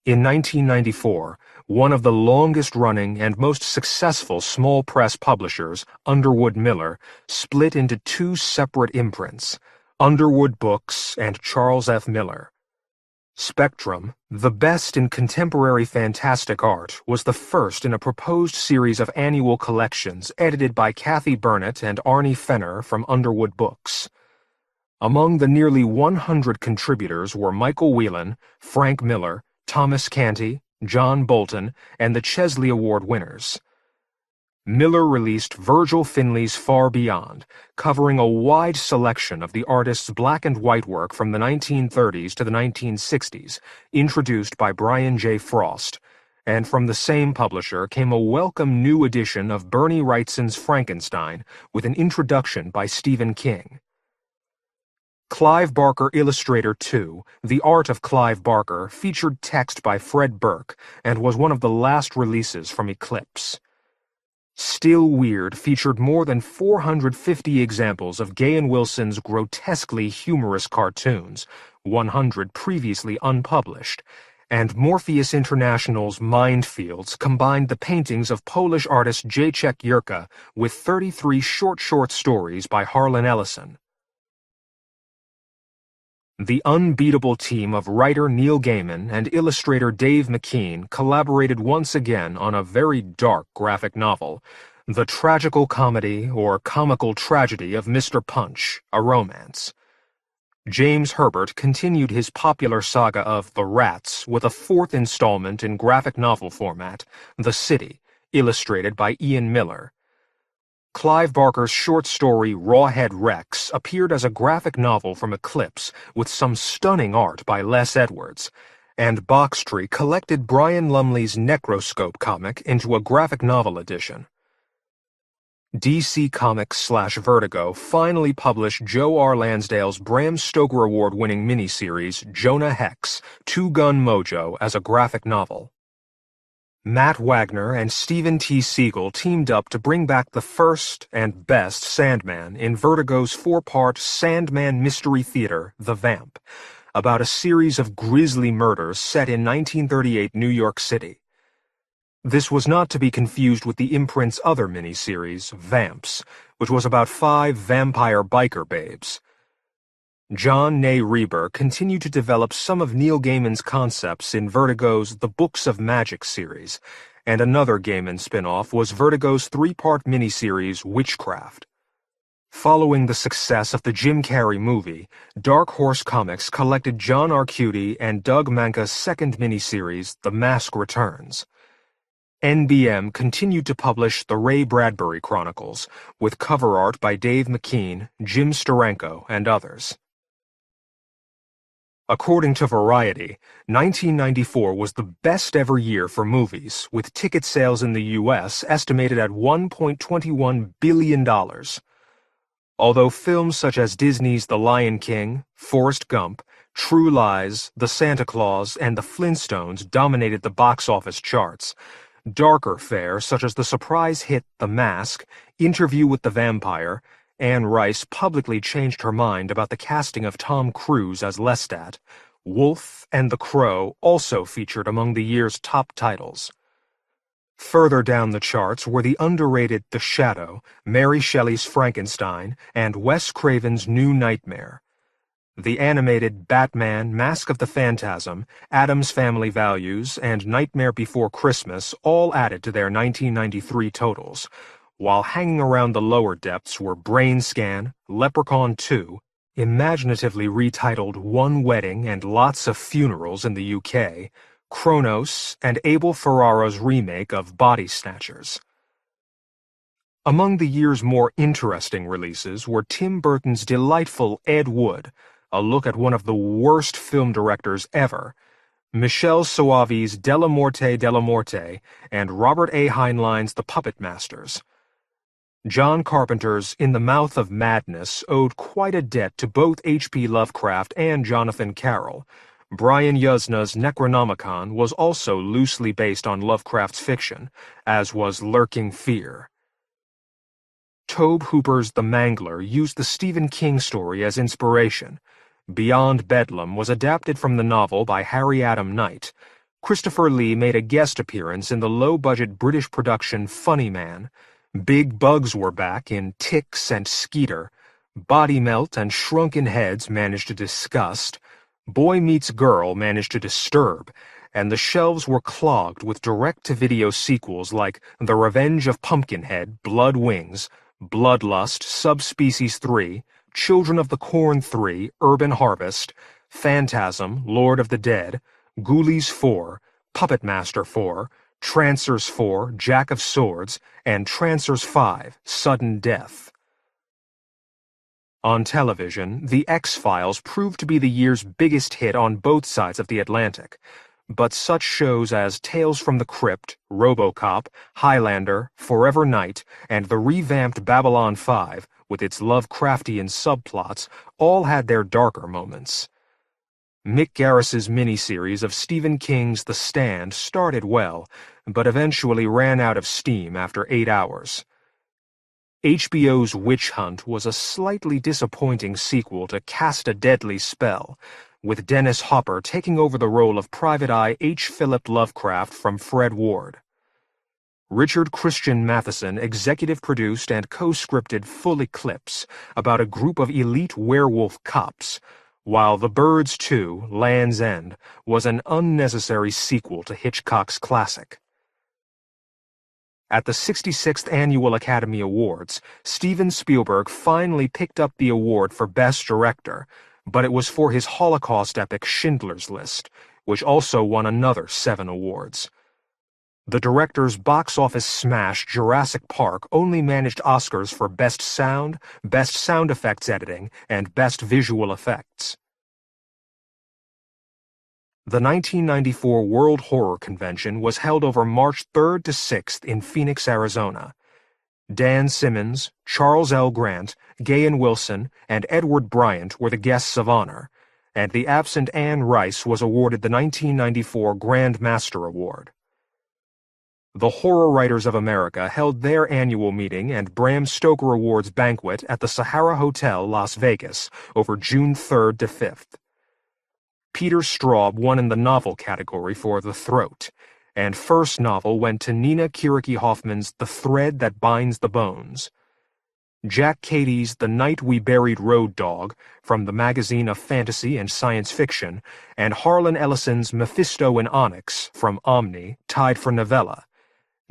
In 1994, one of the longest-running and most successful small press publishers, Underwood Miller, split into two separate imprints, Underwood Books and Charles F. Miller. Spectrum, the best in contemporary fantastic art, was the first in a proposed series of annual collections edited by Kathy Burnett and Arnie Fenner from Underwood Books. Among the nearly 100 contributors were Michael Whelan, Frank Miller, Thomas Canty, John Bolton, and the Chesley Award winners. Miller released Virgil Finley's Far Beyond, covering a wide selection of the artist's black and white work from the 1930s to the 1960s, introduced by Brian J. Frost, and from the same publisher came a welcome new edition of Bernie Wrightson's Frankenstein, with an introduction by Stephen King. Clive Barker Illustrator 2, The Art of Clive Barker, featured text by Fred Burke, and was one of the last releases from Eclipse. Still Weird featured more than 450 examples of Gay and Wilson's grotesquely humorous cartoons, 100 previously unpublished, and Morpheus International's Mindfields combined the paintings of Polish artist Jacek Jurka with 33 short stories by Harlan Ellison. The unbeatable team of writer Neil Gaiman and illustrator Dave McKean collaborated once again on a very dark graphic novel, The Tragical Comedy or Comical Tragedy of Mr. Punch, a Romance. James Herbert continued his popular saga of The Rats with a fourth installment in graphic novel format, The City, illustrated by Ian Miller. Clive Barker's short story Rawhead Rex appeared as a graphic novel from Eclipse with some stunning art by Les Edwards, and Boxtree collected Brian Lumley's Necroscope comic into a graphic novel edition. DC Comics/Vertigo finally published Joe R. Lansdale's Bram Stoker Award-winning miniseries Jonah Hex, Two Gun Mojo as a graphic novel. Matt Wagner and Stephen T. Siegel teamed up to bring back the first and best Sandman in Vertigo's four-part Sandman Mystery Theater, The Vamp, about a series of grisly murders set in 1938 New York City. This was not to be confused with the imprint's other miniseries, Vamps, which was about 5 vampire biker babes. John Nay Reber continued to develop some of Neil Gaiman's concepts in Vertigo's The Books of Magic series, and another Gaiman spin-off was Vertigo's three-part miniseries Witchcraft. Following the success of the Jim Carrey movie, Dark Horse Comics collected John Arcudi and Doug Manca's second miniseries, The Mask Returns. NBM continued to publish the Ray Bradbury Chronicles, with cover art by Dave McKean, Jim Steranko, and others. According to Variety, 1994 was the best ever year for movies, with ticket sales in the U.S. estimated at $1.21 billion. Although films such as Disney's The Lion King, Forrest Gump, True Lies, The Santa Claus, and The Flintstones dominated the box office charts, darker fare such as the surprise hit The Mask, Interview with the Vampire, Anne Rice publicly changed her mind about the casting of Tom Cruise as Lestat, Wolf and The Crow also featured among the year's top titles. Further down the charts were the underrated The Shadow, Mary Shelley's Frankenstein, and Wes Craven's New Nightmare. The animated Batman, Mask of the Phantasm, Addams Family Values, and Nightmare Before Christmas all added to their 1993 totals, while hanging around the lower depths were Brain Scan, Leprechaun 2, imaginatively retitled One Wedding and Lots of Funerals in the UK, Kronos, and Abel Ferraro's remake of Body Snatchers. Among the year's more interesting releases were Tim Burton's delightful Ed Wood, a look at one of the worst film directors ever, Michel Soavi's Della Morte, and Robert A. Heinlein's The Puppet Masters. John Carpenter's In the Mouth of Madness owed quite a debt to both H.P. Lovecraft and Jonathan Carroll. Brian Yuzna's Necronomicon was also loosely based on Lovecraft's fiction, as was Lurking Fear. Tobe Hooper's The Mangler used the Stephen King story as inspiration. Beyond Bedlam was adapted from the novel by Harry Adam Knight. Christopher Lee made a guest appearance in the low-budget British production Funny Man. Big bugs were back in Ticks and Skeeter. Body Melt and Shrunken Heads managed to disgust. Boy Meets Girl managed to disturb. And the shelves were clogged with direct-to-video sequels like The Revenge of Pumpkinhead, Blood Wings, Bloodlust, Subspecies 3, Children of the Corn 3, Urban Harvest, Phantasm, Lord of the Dead, Ghoulies 4, Puppet Master 4, Trancers 4, Jack of Swords, and Trancers 5, Sudden Death. On television, The X-Files proved to be the year's biggest hit on both sides of the Atlantic, but such shows as Tales from the Crypt, RoboCop, Highlander, Forever Knight, and the revamped Babylon 5, with its Lovecraftian subplots, all had their darker moments. Mick Garris's miniseries of Stephen King's The Stand started well, but eventually ran out of steam after 8 hours. HBO's Witch Hunt was a slightly disappointing sequel to Cast a Deadly Spell, with Dennis Hopper taking over the role of Private Eye H. Philip Lovecraft from Fred Ward. Richard Christian Matheson executive produced and co-scripted Full Eclipse, about a group of elite werewolf cops, while The Birds 2, Land's End, was an unnecessary sequel to Hitchcock's classic. At the 66th Annual Academy Awards, Steven Spielberg finally picked up the award for Best Director, but it was for his Holocaust epic Schindler's List, which also won another 7 awards. The director's box office smash Jurassic Park only managed Oscars for Best Sound, Best Sound Effects Editing, and Best Visual Effects. The 1994 World Horror Convention was held over March 3rd to 6th in Phoenix, Arizona. Dan Simmons, Charles L. Grant, Gahan Wilson, and Edward Bryant were the guests of honor, and the absent Anne Rice was awarded the 1994 Grand Master Award. The Horror Writers of America held their annual meeting and Bram Stoker Awards banquet at the Sahara Hotel, Las Vegas, over June 3rd to 5th. Peter Straub won in the novel category for The Throat, and first novel went to Nina Kiriki Hoffman's The Thread That Binds the Bones. Jack Cady's The Night We Buried Road Dog from the Magazine of Fantasy and Science Fiction, and Harlan Ellison's Mephisto in Onyx from Omni, tied for novella.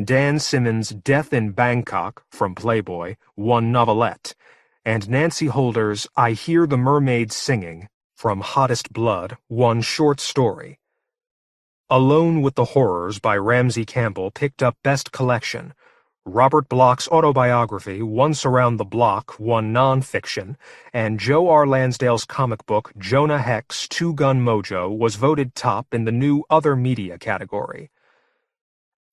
Dan Simmons' Death in Bangkok from Playboy won novelette, and Nancy Holder's I Hear the Mermaids Singing from Hottest Blood won short story. Alone with the Horrors by Ramsey Campbell picked up Best Collection. Robert Bloch's autobiography, Once Around the Block, won non-fiction, and Joe R. Lansdale's comic book, Jonah Hex, Two Gun Mojo, was voted top in the new Other Media category.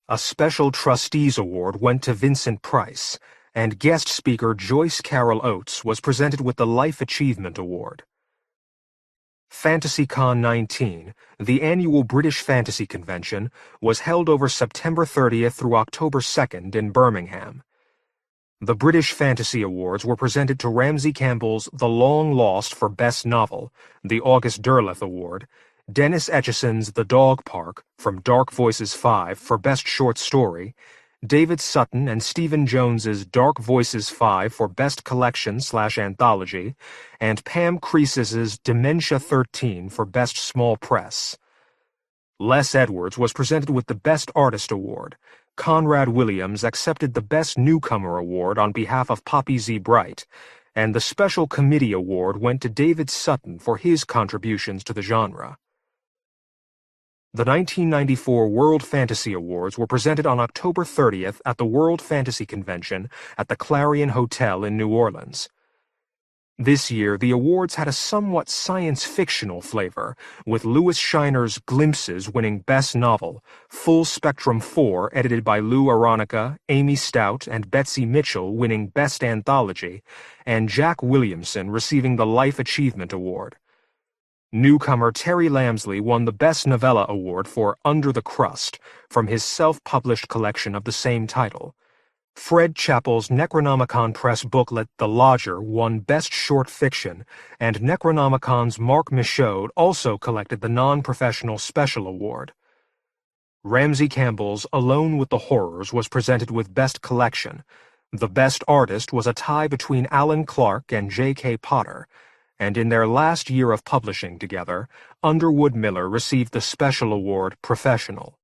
A special Trustees Award went to Vincent Price, and guest speaker Joyce Carol Oates was presented with the Life Achievement Award. FantasyCon 19, the annual British Fantasy Convention, was held over September 30th through October 2nd in Birmingham. The British Fantasy Awards were presented to Ramsey Campbell's The Long Lost for Best Novel, the August Derleth Award, Dennis Etchison's The Dog Park from Dark Voices 5 for Best Short Story, David Sutton and Stephen Jones's Dark Voices 5 for Best Collection/Anthology, and Pam Creases's Dementia 13 for Best Small Press. Les Edwards was presented with the Best Artist Award. Conrad Williams accepted the Best Newcomer Award on behalf of Poppy Z. Bright, and the Special Committee Award went to David Sutton for his contributions to the genre. The 1994 World Fantasy Awards were presented on October 30th at the World Fantasy Convention at the Clarion Hotel in New Orleans. This year, the awards had a somewhat science-fictional flavor, with Louis Shiner's Glimpses winning Best Novel, Full Spectrum 4, edited by Lou Aronica, Amy Stout, and Betsy Mitchell, winning Best Anthology, and Jack Williamson receiving the Life Achievement Award. Newcomer Terry Lamsley won the Best Novella Award for Under the Crust from his self-published collection of the same title. Fred Chappell's Necronomicon Press booklet The Lodger won Best Short Fiction, and Necronomicon's Mark Michaud also collected the Non-Professional Special Award. Ramsey Campbell's Alone with the Horrors was presented with Best Collection. The Best Artist was a tie between Alan Clark and J.K. Potter, and in their last year of publishing together, Underwood Miller received the special award Professional.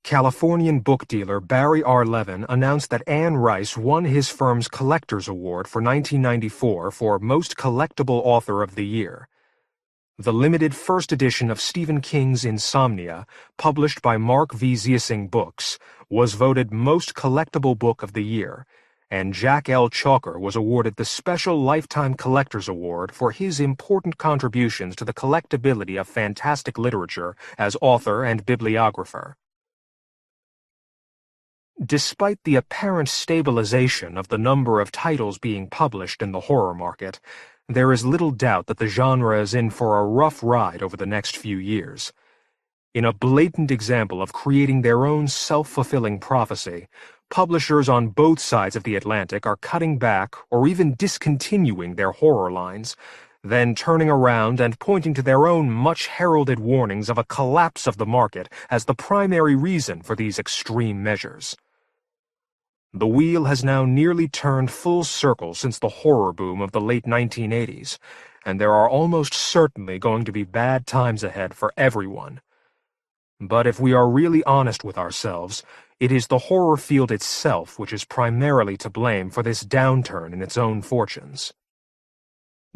Californian book dealer Barry R. Levin announced that Anne Rice won his firm's Collectors Award for 1994 for Most Collectible Author of the Year. The limited first edition of Stephen King's Insomnia, published by Mark V. Ziesing Books, was voted Most Collectible Book of the Year, and Jack L. Chalker was awarded the Special Lifetime Collectors Award for his important contributions to the collectability of fantastic literature as author and bibliographer. Despite the apparent stabilization of the number of titles being published in the horror market, there is little doubt that the genre is in for a rough ride over the next few years. In a blatant example of creating their own self-fulfilling prophecy, publishers on both sides of the Atlantic are cutting back or even discontinuing their horror lines, then turning around and pointing to their own much-heralded warnings of a collapse of the market as the primary reason for these extreme measures. The wheel has now nearly turned full circle since the horror boom of the late 1980s, and there are almost certainly going to be bad times ahead for everyone. But if we are really honest with ourselves, it is the horror field itself which is primarily to blame for this downturn in its own fortunes.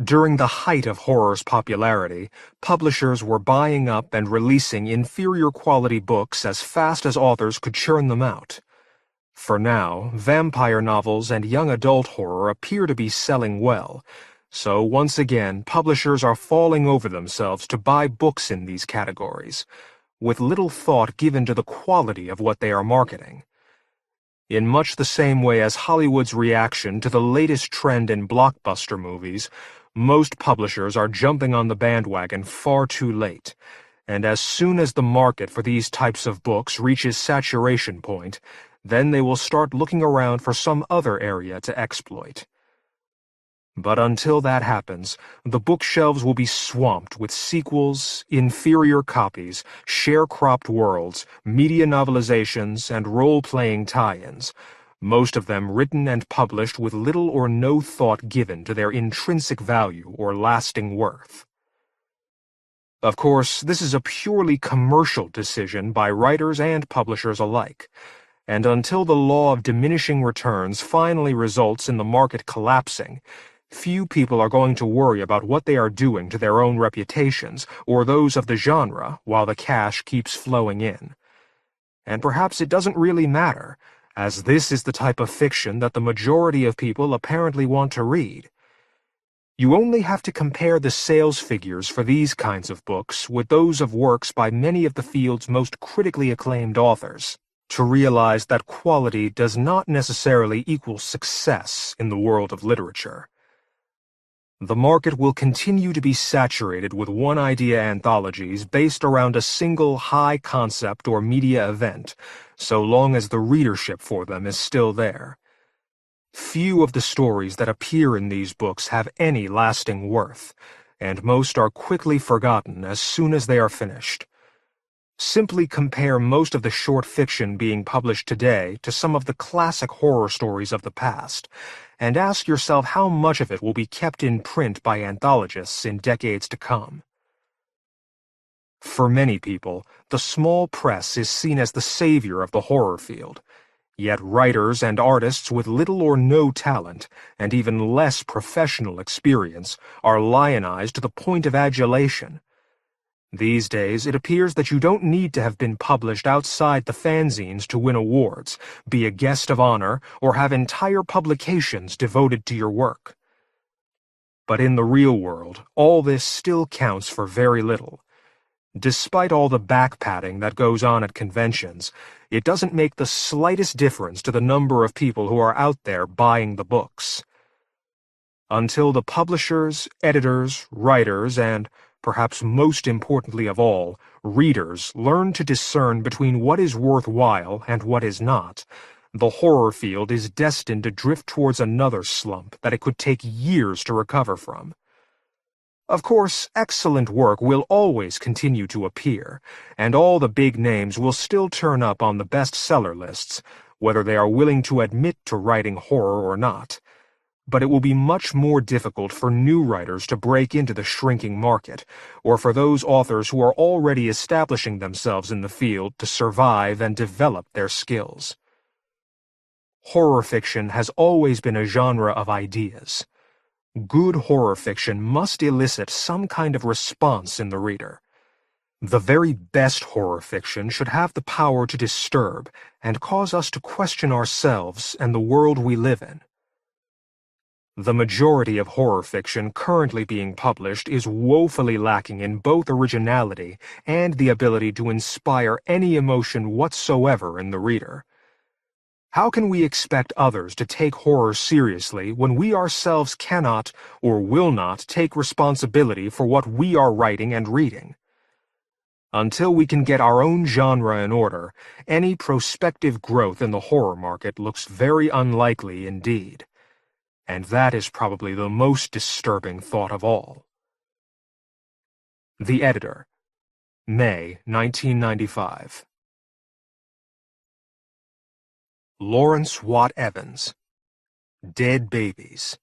During the height of horror's popularity, publishers were buying up and releasing inferior quality books as fast as authors could churn them out. For now, vampire novels and young adult horror appear to be selling well, so once again publishers are falling over themselves to buy books in these categories, with little thought given to the quality of what they are marketing. In much the same way as Hollywood's reaction to the latest trend in blockbuster movies, most publishers are jumping on the bandwagon far too late, and as soon as the market for these types of books reaches saturation point, then they will start looking around for some other area to exploit. But until that happens, the bookshelves will be swamped with sequels, inferior copies, sharecropped worlds, media novelizations, and role-playing tie-ins, most of them written and published with little or no thought given to their intrinsic value or lasting worth. Of course, this is a purely commercial decision by writers and publishers alike, and until the law of diminishing returns finally results in the market collapsing, few people are going to worry about what they are doing to their own reputations or those of the genre while the cash keeps flowing in. And perhaps it doesn't really matter, as this is the type of fiction that the majority of people apparently want to read. You only have to compare the sales figures for these kinds of books with those of works by many of the field's most critically acclaimed authors to realize that quality does not necessarily equal success in the world of literature. The market will continue to be saturated with one-idea anthologies based around a single high-concept or media event, so long as the readership for them is still there. Few of the stories that appear in these books have any lasting worth, and most are quickly forgotten as soon as they are finished. Simply compare most of the short fiction being published today to some of the classic horror stories of the past, and ask yourself how much of it will be kept in print by anthologists in decades to come. For many people, the small press is seen as the savior of the horror field. Yet writers and artists with little or no talent, and even less professional experience, are lionized to the point of adulation. These days, it appears that you don't need to have been published outside the fanzines to win awards, be a guest of honor, or have entire publications devoted to your work. But in the real world, all this still counts for very little. Despite all the back-patting that goes on at conventions, it doesn't make the slightest difference to the number of people who are out there buying the books. Until the publishers, editors, writers, and, perhaps most importantly of all, readers learn to discern between what is worthwhile and what is not, the horror field is destined to drift towards another slump that it could take years to recover from. Of course, excellent work will always continue to appear, and all the big names will still turn up on the bestseller lists, whether they are willing to admit to writing horror or not. But it will be much more difficult for new writers to break into the shrinking market, or for those authors who are already establishing themselves in the field to survive and develop their skills. Horror fiction has always been a genre of ideas. Good horror fiction must elicit some kind of response in the reader. The very best horror fiction should have the power to disturb and cause us to question ourselves and the world we live in. The majority of horror fiction currently being published is woefully lacking in both originality and the ability to inspire any emotion whatsoever in the reader. How can we expect others to take horror seriously when we ourselves cannot or will not take responsibility for what we are writing and reading? Until we can get our own genre in order, any prospective growth in the horror market looks very unlikely indeed. And that is probably the most disturbing thought of all. The Editor, May 1995. Lawrence Watt Evans, Dead Babies.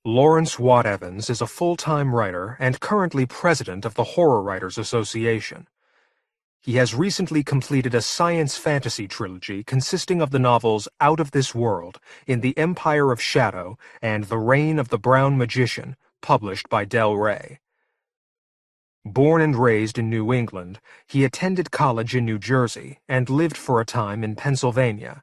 Lawrence Watt Evans is a full-time writer and currently president of the Horror Writers Association. He has recently completed a science fantasy trilogy consisting of the novels Out of This World, In the Empire of Shadow, and The Reign of the Brown Magician, published by Del Rey. Born and raised in New England, he attended college in New Jersey and lived for a time in Pennsylvania.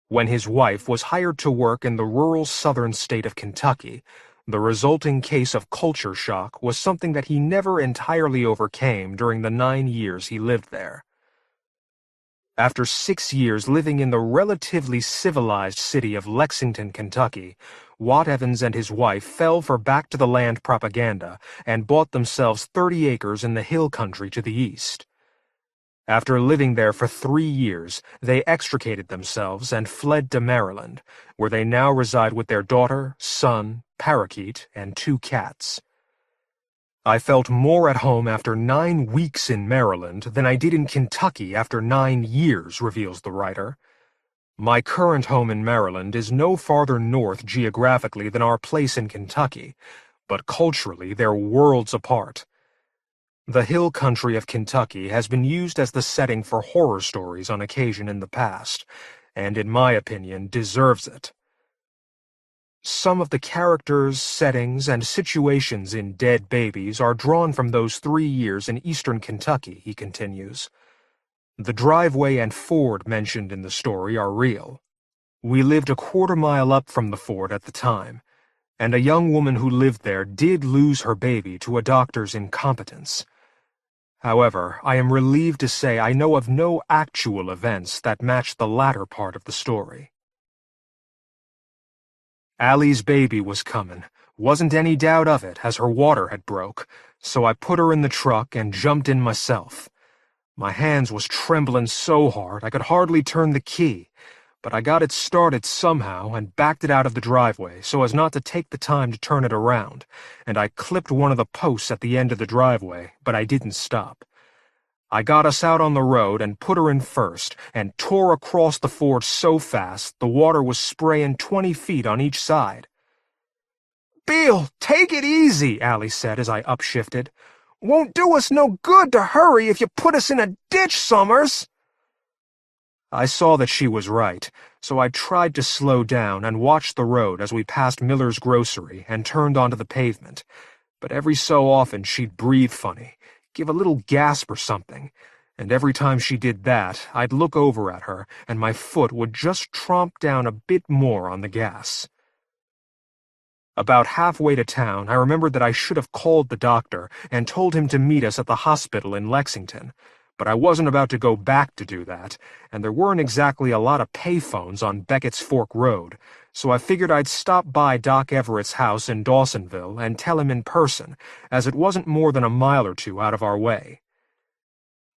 When his wife was hired to work in the rural southern state of Kentucky, the resulting case of culture shock was something that he never entirely overcame during the 9 years he lived there. After 6 years living in the relatively civilized city of Lexington, Kentucky, Watt Evans and his wife fell for back-to-the-land propaganda and bought themselves 30 acres in the hill country to the east. After living there for 3 years, they extricated themselves and fled to Maryland, where they now reside with their daughter, son, parakeet, and 2 cats. I felt more at home after 9 weeks in Maryland than I did in Kentucky after 9 years, reveals the writer. My current home in Maryland is no farther north geographically than our place in Kentucky, but culturally they're worlds apart. The hill country of Kentucky has been used as the setting for horror stories on occasion in the past, and in my opinion deserves it. Some of the characters, settings, and situations in Dead Babies are drawn from those 3 years in eastern Kentucky, he continues. The driveway and ford mentioned in the story are real. We lived a quarter-mile up from the ford at the time, and a young woman who lived there did lose her baby to a doctor's incompetence. However, I am relieved to say I know of no actual events that match the latter part of the story. Allie's baby was comin', wasn't any doubt of it, as her water had broke, so I put her in the truck and jumped in myself. My hands was tremblin' so hard I could hardly turn the key, but I got it started somehow and backed it out of the driveway so as not to take the time to turn it around, and I clipped one of the posts at the end of the driveway, but I didn't stop. I got us out on the road and put her in first, and tore across the ford so fast the water was sprayin' 20 feet on each side. "Bill, take it easy," Allie said as I upshifted. "Won't do us no good to hurry if you put us in a ditch, Summers." I saw that she was right, so I tried to slow down and watch the road as we passed Miller's grocery and turned onto the pavement, but every so often she'd breathe funny, give a little gasp or something, and every time she did that, I'd look over at her, and my foot would just tromp down a bit more on the gas. About halfway to town, I remembered that I should have called the doctor and told him to meet us at the hospital in Lexington, but I wasn't about to go back to do that, and there weren't exactly a lot of payphones on Beckett's Fork Road, so I figured I'd stop by Doc Everett's house in Dawsonville and tell him in person, as it wasn't more than a mile or two out of our way.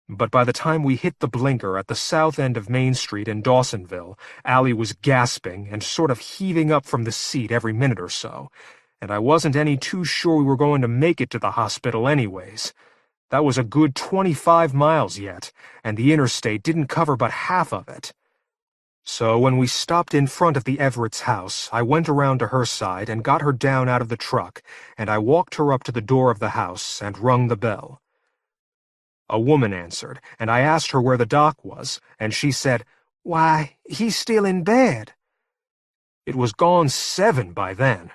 But by the time we hit the blinker at the south end of Main Street in Dawsonville, Allie was gasping and sort of heaving up from the seat every minute or so, and I wasn't any too sure we were going to make it to the hospital anyways. That was a good 25 miles yet, and the interstate didn't cover but half of it. So when we stopped in front of the Everett's house, I went around to her side and got her down out of the truck, and I walked her up to the door of the house and rung the bell. A woman answered, and I asked her where the doc was, and she said, "Why, he's still in bed." It was gone 7 by then,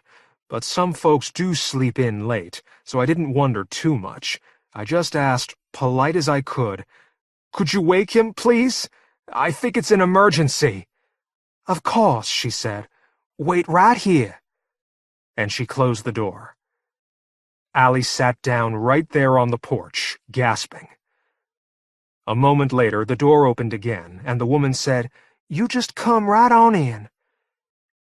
but some folks do sleep in late, so I didn't wonder too much. I just asked, polite as I could, "Could you wake him, please? I think it's an emergency." "Of course," she said. "Wait right here." And she closed the door. Allie sat down right there on the porch, gasping. A moment later, the door opened again, and the woman said, "You just come right on in."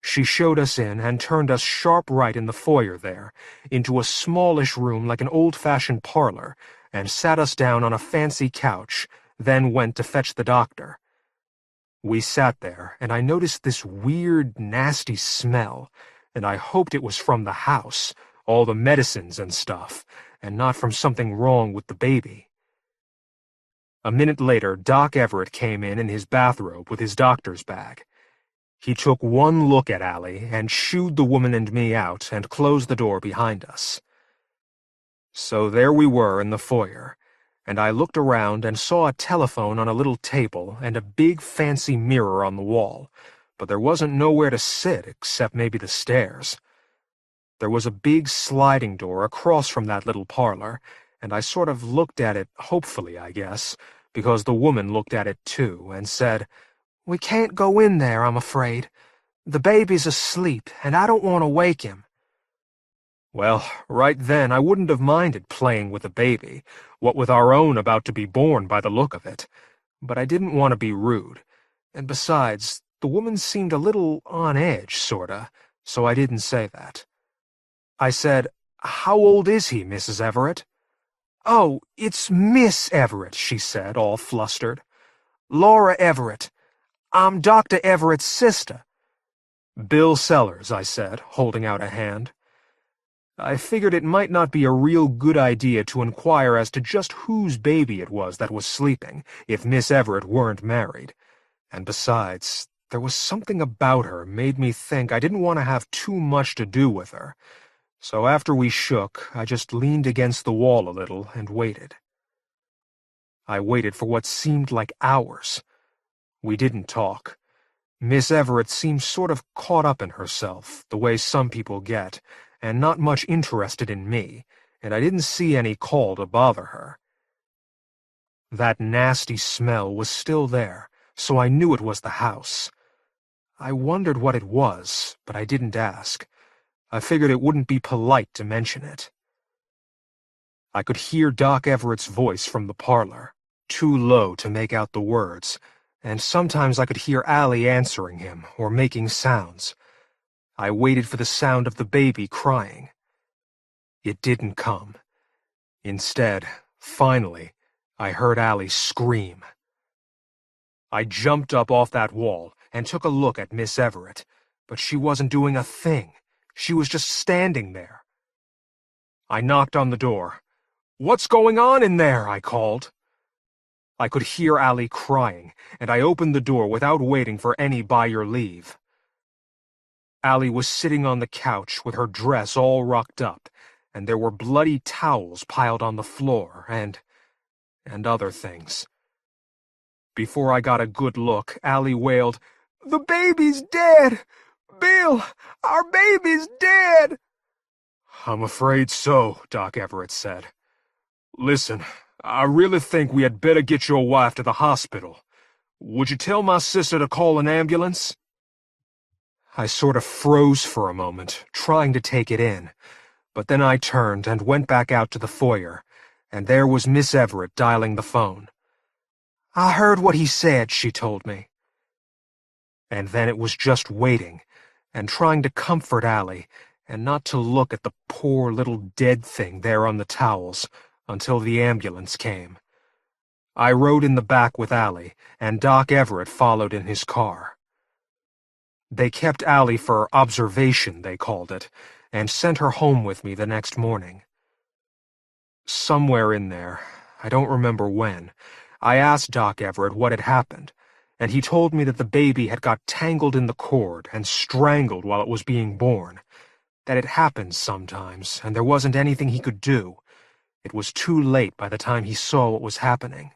She showed us in and turned us sharp right in the foyer there, into a smallish room like an old-fashioned parlor, and sat us down on a fancy couch, then went to fetch the doctor. We sat there, and I noticed this weird, nasty smell, and I hoped it was from the house, all the medicines and stuff, and not from something wrong with the baby. A minute later, Doc Everett came in his bathrobe with his doctor's bag. He took one look at Allie and shooed the woman and me out and closed the door behind us. So there we were in the foyer, and I looked around and saw a telephone on a little table and a big fancy mirror on the wall, but there wasn't nowhere to sit except maybe the stairs. There was a big sliding door across from that little parlor, and I sort of looked at it hopefully, I guess, because the woman looked at it too and said, "We can't go in there, I'm afraid. The baby's asleep, and I don't want to wake him." Well, right then I wouldn't have minded playing with the baby, what with our own about to be born by the look of it, but I didn't want to be rude, and besides, the woman seemed a little on edge, sorta, so I didn't say that. I said, "How old is he, Mrs. Everett?" "Oh, it's Miss Everett," she said, all flustered. "Laura Everett. I'm Dr. Everett's sister." "Bill Sellers," I said, holding out a hand. I figured it might not be a real good idea to inquire as to just whose baby it was that was sleeping, if Miss Everett weren't married. And besides, there was something about her made me think I didn't want to have too much to do with her. So after we shook, I just leaned against the wall a little and waited. I waited for what seemed like hours. We didn't talk. Miss Everett seemed sort of caught up in herself, the way some people get, and not much interested in me, and I didn't see any call to bother her. That nasty smell was still there, so I knew it was the house. I wondered what it was, but I didn't ask. I figured it wouldn't be polite to mention it. I could hear Doc Everett's voice from the parlor, too low to make out the words, and sometimes I could hear Allie answering him or making sounds. I waited for the sound of the baby crying. It didn't come. Instead, finally, I heard Allie scream. I jumped up off that wall and took a look at Miss Everett, but she wasn't doing a thing. She was just standing there. I knocked on the door. "What's going on in there?" I called. I could hear Allie crying, and I opened the door without waiting for any by your leave. Allie was sitting on the couch with her dress all rucked up, and there were bloody towels piled on the floor, and other things. Before I got a good look, Allie wailed, "The baby's dead! Bill, our baby's dead!" "I'm afraid so," Doc Everett said. "Listen, I really think we had better get your wife to the hospital. Would you tell my sister to call an ambulance?" I sort of froze for a moment, trying to take it in, but then I turned and went back out to the foyer, and there was Miss Everett dialing the phone. "I heard what he said," she told me. And then it was just waiting, and trying to comfort Allie, and not to look at the poor little dead thing there on the towels, until the ambulance came. I rode in the back with Allie, and Doc Everett followed in his car. They kept Allie for observation, they called it, and sent her home with me the next morning. Somewhere in there, I don't remember when, I asked Doc Everett what had happened, and he told me that the baby had got tangled in the cord and strangled while it was being born, that it happens sometimes, and there wasn't anything he could do. It was too late by the time he saw what was happening.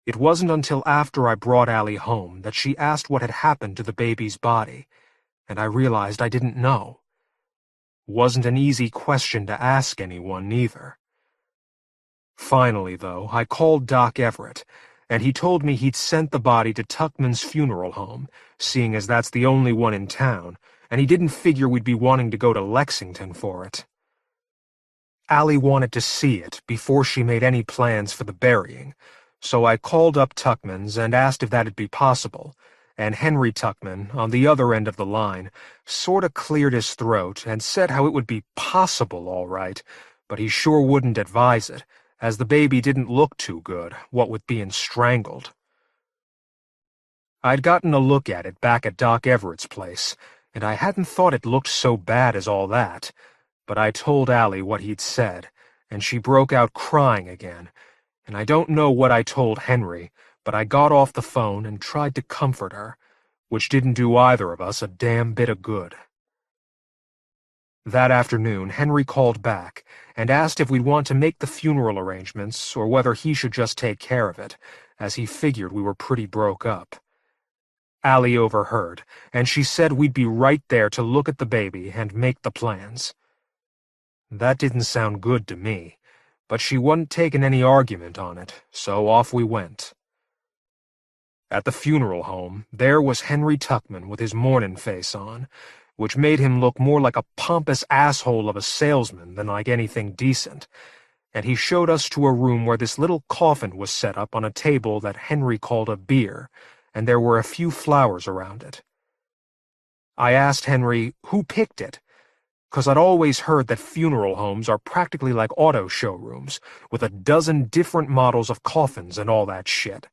It wasn't until after I brought Allie home that she asked what had happened to the baby's body, and I realized I didn't know. Wasn't an easy question to ask anyone, neither. Finally, though, I called Doc Everett, and he told me he'd sent the body to Tuckman's funeral home, seeing as that's the only one in town, and he didn't figure we'd be wanting to go to Lexington for it. Allie wanted to see it before she made any plans for the burying, so I called up Tuckman's and asked if that'd be possible, and Henry Tuckman, on the other end of the line, sorta cleared his throat and said how it would be possible, all right, but he sure wouldn't advise it, as the baby didn't look too good, what with being strangled. I'd gotten a look at it back at Doc Everett's place, and I hadn't thought it looked so bad as all that, but I told Allie what he'd said, and she broke out crying again, and I don't know what I told Henry, but I got off the phone and tried to comfort her, which didn't do either of us a damn bit of good. That afternoon, Henry called back and asked if we'd want to make the funeral arrangements or whether he should just take care of it, as he figured we were pretty broke up. Allie overheard, and she said we'd be right there to look at the baby and make the plans. That didn't sound good to me, but she wasn't taking any argument on it, so off we went. At the funeral home, there was Henry Tuckman with his mourning face on, which made him look more like a pompous asshole of a salesman than like anything decent, and he showed us to a room where this little coffin was set up on a table that Henry called a bier, and there were a few flowers around it. I asked Henry who picked it, 'cause I'd always heard that funeral homes are practically like auto showrooms, with a dozen different models of coffins and all that shit.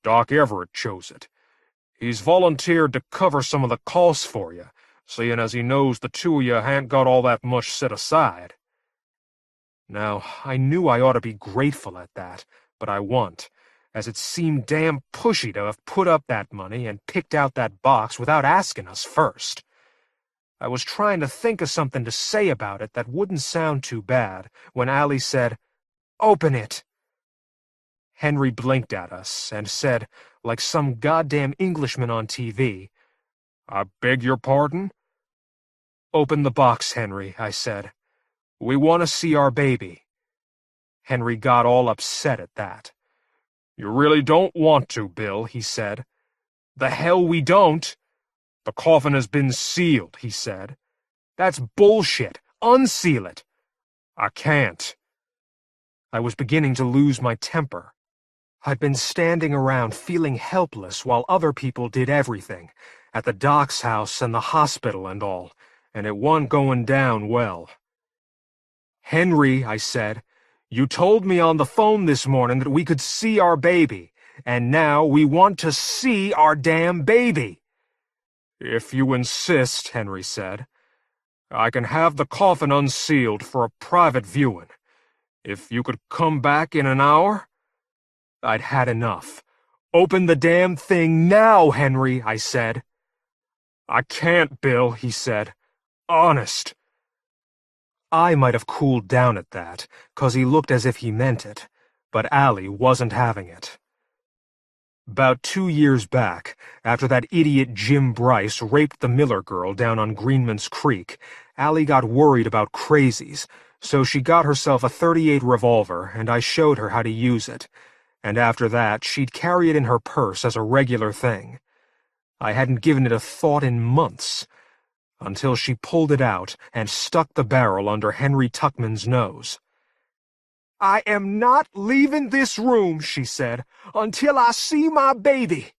"Doc Everett chose it. He's volunteered to cover some of the costs for you, seeing as he knows the two of you han't got all that much set aside." Now, I knew I ought to be grateful at that, but I wa'n't, as it seemed damn pushy to have put up that money and picked out that box without asking us first. I was trying to think of something to say about it that wouldn't sound too bad when Allie said, "Open it." Henry blinked at us and said, like some goddamn Englishman on TV, "I beg your pardon?" "Open the box, Henry," I said. "We want to see our baby." Henry got all upset at that. "You really don't want to, Bill," he said. "The hell we don't." "The coffin has been sealed," he said. "That's bullshit. Unseal it." "I can't." I was beginning to lose my temper. I'd been standing around feeling helpless while other people did everything, at the doc's house and the hospital and all, and it wasn't going down well. "Henry," I said, "you told me on the phone this morning that we could see our baby, and now we want to see our damn baby." "If you insist," Henry said, "I can have the coffin unsealed for a private viewing. If you could come back in an hour?" I'd had enough. "Open the damn thing now, Henry," I said. "I can't, Bill," he said. "Honest." I might have cooled down at that, 'cause he looked as if he meant it, but Allie wasn't having it. About 2 years back, after that idiot Jim Bryce raped the Miller girl down on Greenman's Creek, Allie got worried about crazies, so she got herself a .38 revolver, and I showed her how to use it, and after that she'd carry it in her purse as a regular thing. I hadn't given it a thought in months, until she pulled it out and stuck the barrel under Henry Tuckman's nose. "I am not leaving this room," she said, "until I see my baby.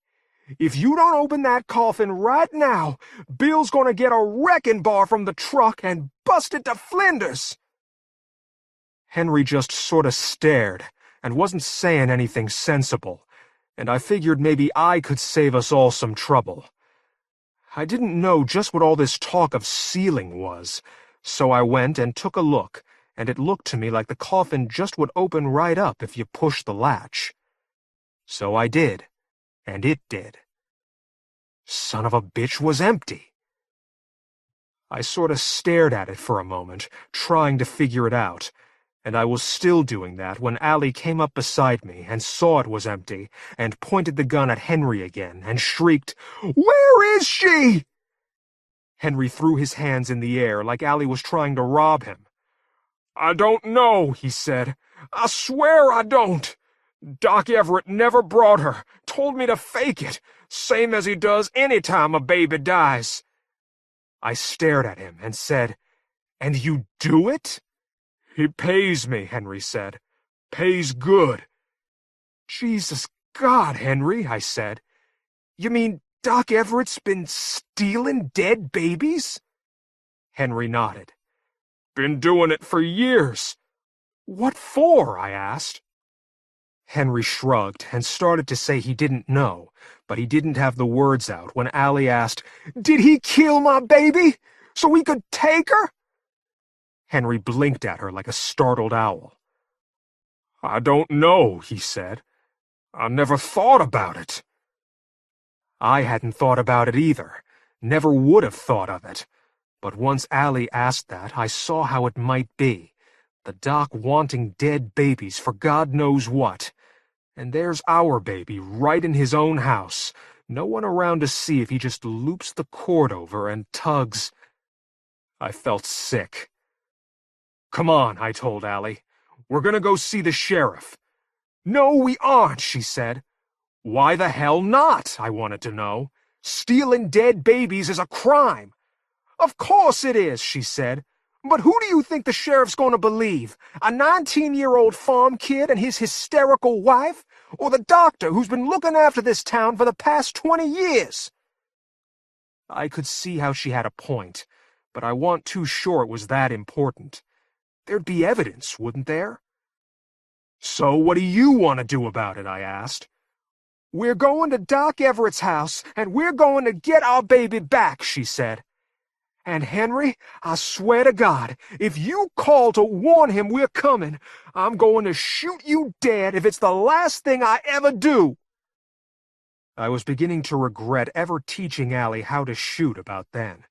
If you don't open that coffin right now, Bill's gonna get a wrecking bar from the truck and bust it to flinders." Henry just sort of stared and wasn't saying anything sensible, and I figured maybe I could save us all some trouble. I didn't know just what all this talk of sealing was, so I went and took a look, and it looked to me like the coffin just would open right up if you pushed the latch. So I did, and it did. Son of a bitch was empty. I sort of stared at it for a moment, trying to figure it out, and I was still doing that when Allie came up beside me and saw it was empty, and pointed the gun at Henry again, and shrieked, "Where is she?" Henry threw his hands in the air like Allie was trying to rob him. "I don't know," he said. "I swear I don't. Doc Everett never brought her, told me to fake it, same as he does any time a baby dies." I stared at him and said, "And you do it?" "He pays me," Henry said. "Pays good." "Jesus God, Henry," I said. "You mean Doc Everett's been stealing dead babies?" Henry nodded. "Been doing it for years." "What for?" I asked. Henry shrugged and started to say he didn't know, but he didn't have the words out when Allie asked, "Did he kill my baby so we could take her?" Henry blinked at her like a startled owl. "I don't know," he said. "I never thought about it." I hadn't thought about it either, never would have thought of it. But once Allie asked that, I saw how it might be. The doc wanting dead babies for God knows what. And there's our baby right in his own house, no one around to see if he just loops the cord over and tugs. I felt sick. "Come on," I told Allie. "We're gonna go see the sheriff." "No, we aren't," she said. "Why the hell not?" I wanted to know. "Stealing dead babies is a crime." "Of course it is," she said. "But who do you think the sheriff's going to believe? A 19-year-old farm kid and his hysterical wife? Or the doctor who's been looking after this town for the past 20 years? I could see how she had a point, but I wasn't too sure it was that important. There'd be evidence, wouldn't there? "So what do you want to do about it?" I asked. "We're going to Doc Everett's house, and we're going to get our baby back," she said. And Henry, I swear to God, if you call to warn him we're coming, I'm going to shoot you dead if it's the last thing I ever do." I was beginning to regret ever teaching Allie how to shoot about then,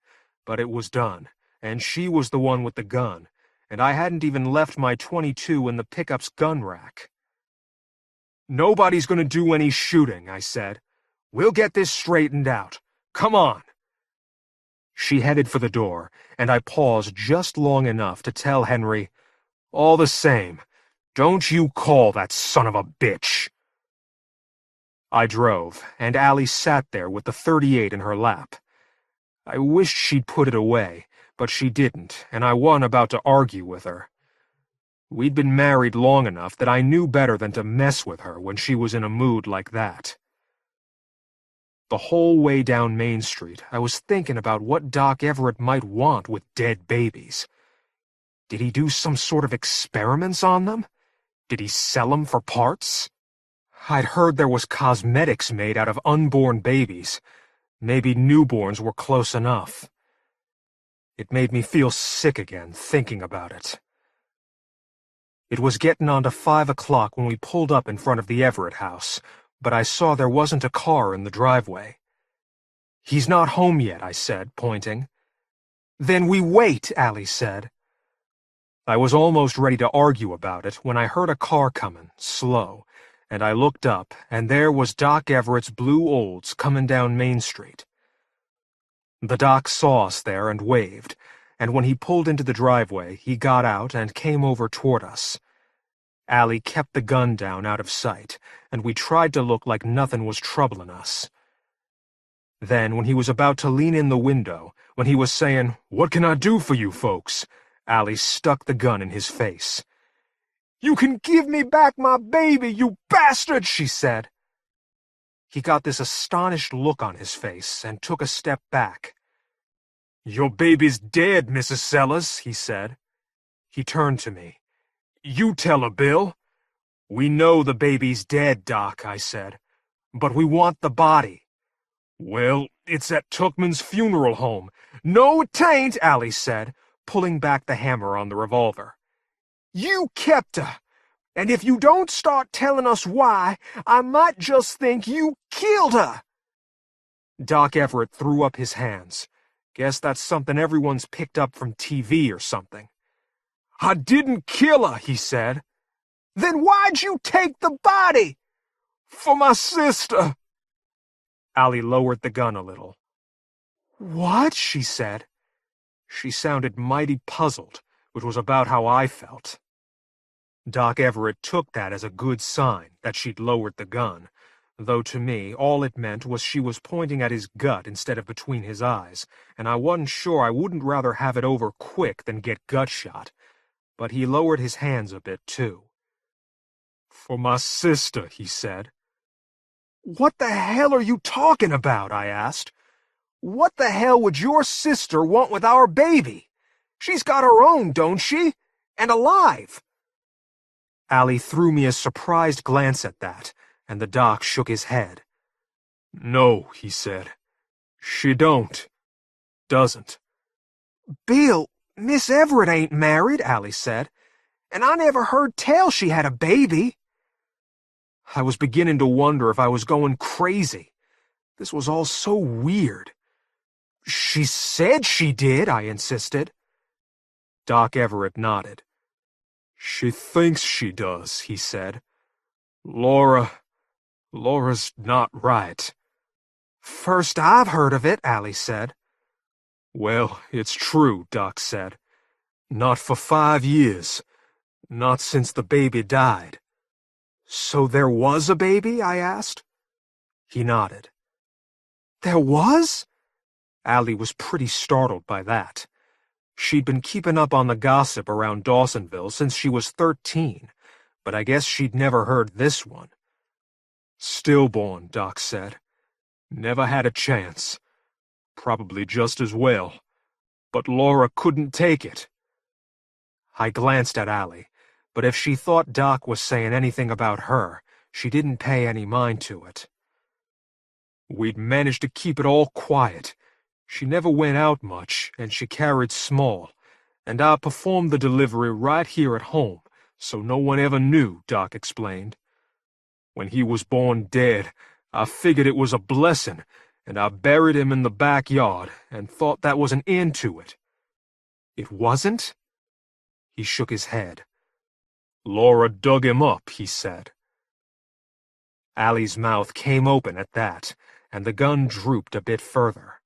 but it was done, and she was the one with the gun, and I hadn't even left my .22 in the pickup's gun rack. "Nobody's going to do any shooting," I said. "We'll get this straightened out. Come on." She headed for the door, and I paused just long enough to tell Henry, "All the same, don't you call that son of a bitch." I drove, and Allie sat there with the .38 in her lap. I wished she'd put it away, but she didn't, and I wasn't about to argue with her. We'd been married long enough that I knew better than to mess with her when she was in a mood like that. The whole way down Main Street, I was thinking about what Doc Everett might want with dead babies. Did he do some sort of experiments on them? Did he sell them for parts? I'd heard there was cosmetics made out of unborn babies. Maybe newborns were close enough. It made me feel sick again, thinking about it. It was getting on to 5 o'clock when we pulled up in front of the Everett house, but I saw there wasn't a car in the driveway. "He's not home yet," I said, pointing. "Then we wait," Allie said. I was almost ready to argue about it when I heard a car coming, slow, and I looked up, and there was Doc Everett's blue Olds coming down Main Street. The doc saw us there and waved, and when he pulled into the driveway, he got out and came over toward us. Allie kept the gun down out of sight, and we tried to look like nothing was troubling us. Then, when he was about to lean in the window, when he was saying, "What can I do for you folks?" Allie stuck the gun in his face. "You can give me back my baby, you bastard," she said. He got this astonished look on his face and took a step back. "Your baby's dead, Mrs. Sellers," he said. He turned to me. "You tell her, Bill." "We know the baby's dead, Doc," I said, "but we want the body." "Well, it's at Tuckman's funeral home." "No, it ain't," Allie said, pulling back the hammer on the revolver. "You kept her, and if you don't start telling us why, I might just think you killed her." Doc Everett threw up his hands. Guess that's something everyone's picked up from TV or something. "I didn't kill her," he said. "Then why'd you take the body?" "For my sister." Allie lowered the gun a little. "What?" she said. She sounded mighty puzzled, which was about how I felt. Doc Everett took that as a good sign, that she'd lowered the gun, though to me all it meant was she was pointing at his gut instead of between his eyes, and I wasn't sure I wouldn't rather have it over quick than get gut shot. But he lowered his hands a bit, too. "For my sister," he said. "What the hell are you talking about?" I asked. "What the hell would your sister want with our baby? She's got her own, don't she? And alive." Allie threw me a surprised glance at that, and the doc shook his head. "No," he said. "She don't. Doesn't." "Bill, Miss Everett ain't married," Allie said, "and I never heard tell she had a baby." I was beginning to wonder if I was going crazy. This was all so weird. "She said she did," I insisted. Doc Everett nodded. "She thinks she does," he said. Laura's not right." "First I've heard of it," Allie said. "Well, it's true," Doc said. "Not for 5 years. Not since the baby died." "So there was a baby?" I asked. He nodded. "There was?" Allie was pretty startled by that. She'd been keeping up on the gossip around Dawsonville since she was 13, but I guess she'd never heard this one. "Stillborn," Doc said. "Never had a chance. Probably just as well. But Laura couldn't take it." I glanced at Allie, but if she thought Doc was saying anything about her, she didn't pay any mind to it. "We'd managed to keep it all quiet. She never went out much, and she carried small, and I performed the delivery right here at home, so no one ever knew," Doc explained. "When he was born dead, I figured it was a blessing, and I buried him in the backyard and thought that was an end to it." "It wasn't?" He shook his head. "Laura dug him up," he said. Allie's mouth came open at that, and the gun drooped a bit further.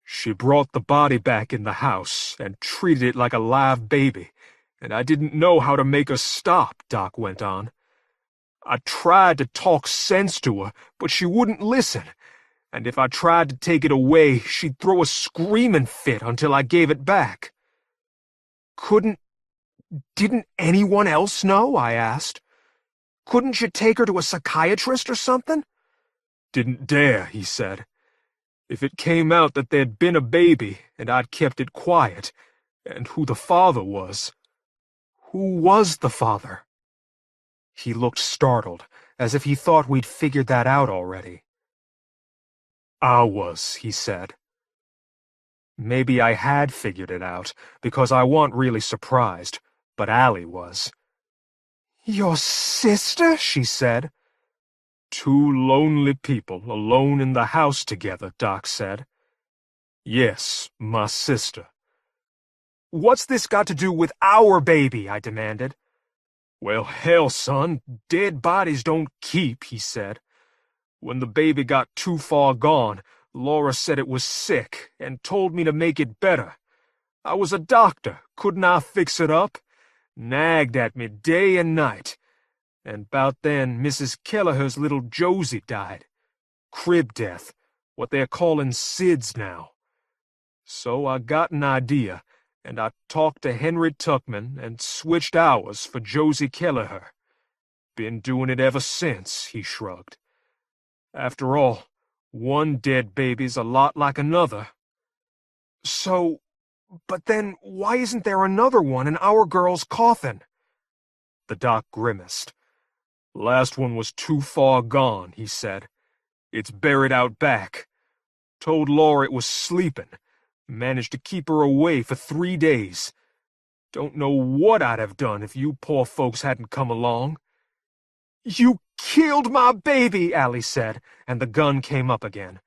"She brought the body back in the house and treated it like a live baby, and I didn't know how to make her stop," Doc went on. "I tried to talk sense to her, but she wouldn't listen, and if I tried to take it away, she'd throw a screaming fit until I gave it back." Didn't anyone else know?" I asked. "Couldn't you take her to a psychiatrist or something?" "Didn't dare," he said. "If it came out that there'd been a baby, and I'd kept it quiet, and who the father was—" "Who was the father?" He looked startled, as if he thought we'd figured that out already. "I was," he said. Maybe I had figured it out, because I wasn't really surprised, but Allie was. "Your sister?" she said. "Two lonely people alone in the house together," Doc said. "Yes, my sister." "What's this got to do with our baby?" I demanded. "Well, hell, son, dead bodies don't keep," he said. "When the baby got too far gone, Laura said it was sick and told me to make it better. I was a doctor, couldn't I fix it up? Nagged at me day and night. And 'bout then, Mrs. Kelleher's little Josie died. Crib death, what they're calling SIDS now. So I got an idea, and I talked to Henry Tuckman and switched hours for Josie Kelleher. Been doing it ever since," he shrugged. "After all, one dead baby's a lot like another." But then why isn't there another one in our girl's coffin?" The doc grimaced. "Last one was too far gone," he said. "It's buried out back. Told Laura it was sleeping. Managed to keep her away for 3 days. Don't know what I'd have done if you poor folks hadn't come along." "You killed my baby," Allie said, and the gun came up again.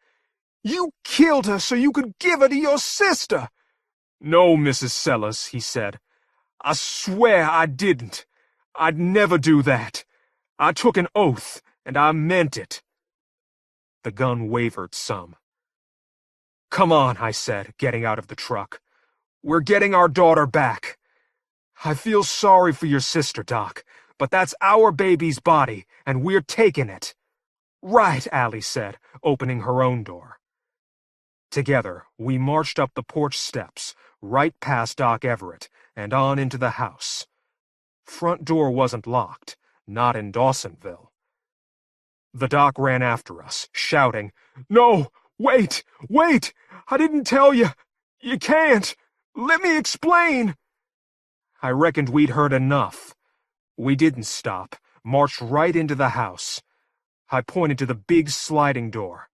"You killed her so you could give her to your sister." "No, Mrs. Sellers," he said. "I swear I didn't. I'd never do that. I took an oath, and I meant it." The gun wavered some. "Come on," I said, getting out of the truck. "We're getting our daughter back. I feel sorry for your sister, Doc, but that's our baby's body, and we're taking it." "Right," Allie said, opening her own door. Together, we marched up the porch steps, right past Doc Everett, and on into the house. Front door wasn't locked, not in Dawsonville. The doc ran after us, shouting, "No! Wait! Wait! I didn't tell you! You can't! Let me explain!" I reckoned we'd heard enough. We didn't stop, marched right into the house. I pointed to the big sliding door.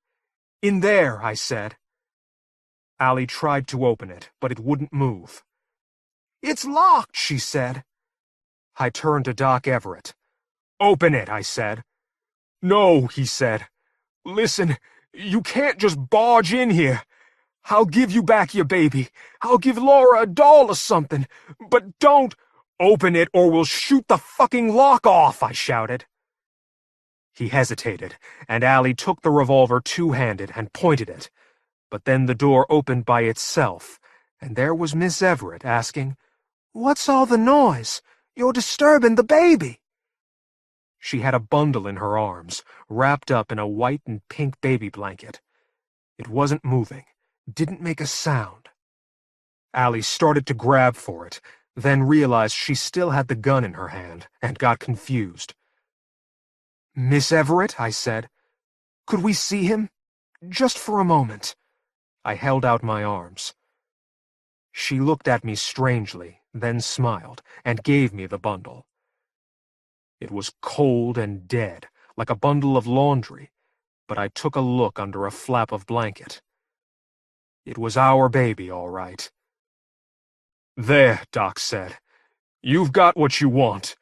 "In there," I said. Allie tried to open it, but it wouldn't move. "It's locked," she said. I turned to Doc Everett. "Open it," I said. "No," he said. "Listen, you can't just barge in here. I'll give you back your baby. I'll give Laura a doll or something. But don't open it or we'll shoot the fucking lock off," I shouted. He hesitated, and Allie took the revolver two-handed and pointed it. But then the door opened by itself, and there was Miss Everett asking, "What's all the noise? You're disturbing the baby." She had a bundle in her arms, wrapped up in a white and pink baby blanket. It wasn't moving, didn't make a sound. Allie started to grab for it, then realized she still had the gun in her hand, and got confused. "Miss Everett," I said, "could we see him? Just for a moment." I held out my arms. She looked at me strangely, then smiled, and gave me the bundle. It was cold and dead, like a bundle of laundry, but I took a look under a flap of blanket. It was our baby, all right. "There," Doc said. "You've got what you want.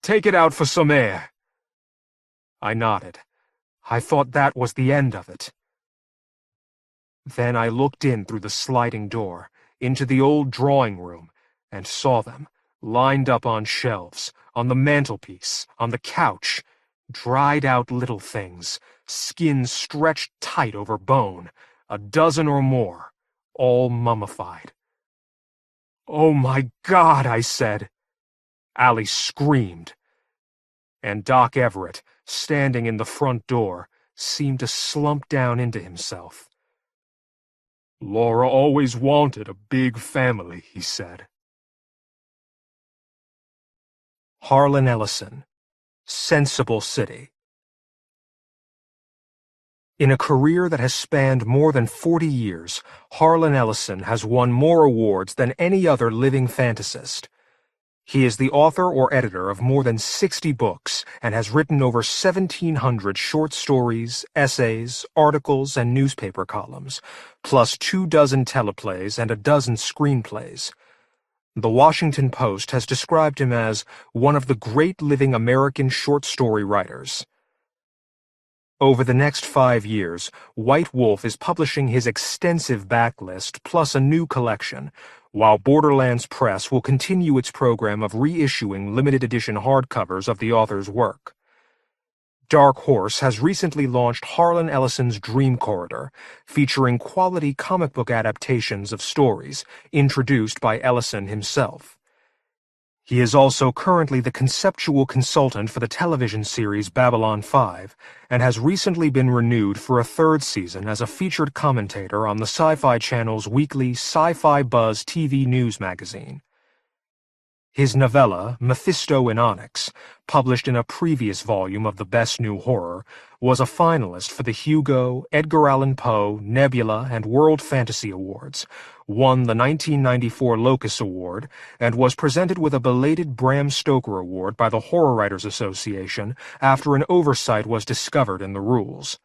Take it out for some air." I nodded. I thought that was the end of it. Then I looked in through the sliding door, into the old drawing room, and saw them, lined up on shelves, on the mantelpiece, on the couch, dried-out little things, skin stretched tight over bone, a dozen or more, all mummified. "Oh my God," I said. Allie screamed. And Doc Everett, standing in the front door, seemed to slump down into himself. "Laura always wanted a big family," he said. Harlan Ellison, Sensible City. In a career that has spanned more than 40 years, Harlan Ellison has won more awards than any other living fantasist. He is the author or editor of more than 60 books and has written over 1,700 short stories, essays, articles, and newspaper columns, plus 24 teleplays and a dozen screenplays. The Washington Post has described him as one of the great living American short story writers. Over the next 5 years, White Wolf is publishing his extensive backlist plus a new collection, while Borderlands Press will continue its program of reissuing limited edition hardcovers of the author's work. Dark Horse has recently launched Harlan Ellison's Dream Corridor, featuring quality comic book adaptations of stories, introduced by Ellison himself. He is also currently the conceptual consultant for the television series Babylon 5, and has recently been renewed for a 3rd season as a featured commentator on the Sci-Fi Channel's weekly Sci-Fi Buzz TV news magazine. His novella, Mephisto in Onyx, published in a previous volume of the Best New Horror, was a finalist for the Hugo, Edgar Allan Poe, Nebula, and World Fantasy Awards, won the 1994 Locus Award, and was presented with a belated Bram Stoker Award by the Horror Writers Association after an oversight was discovered in the rules.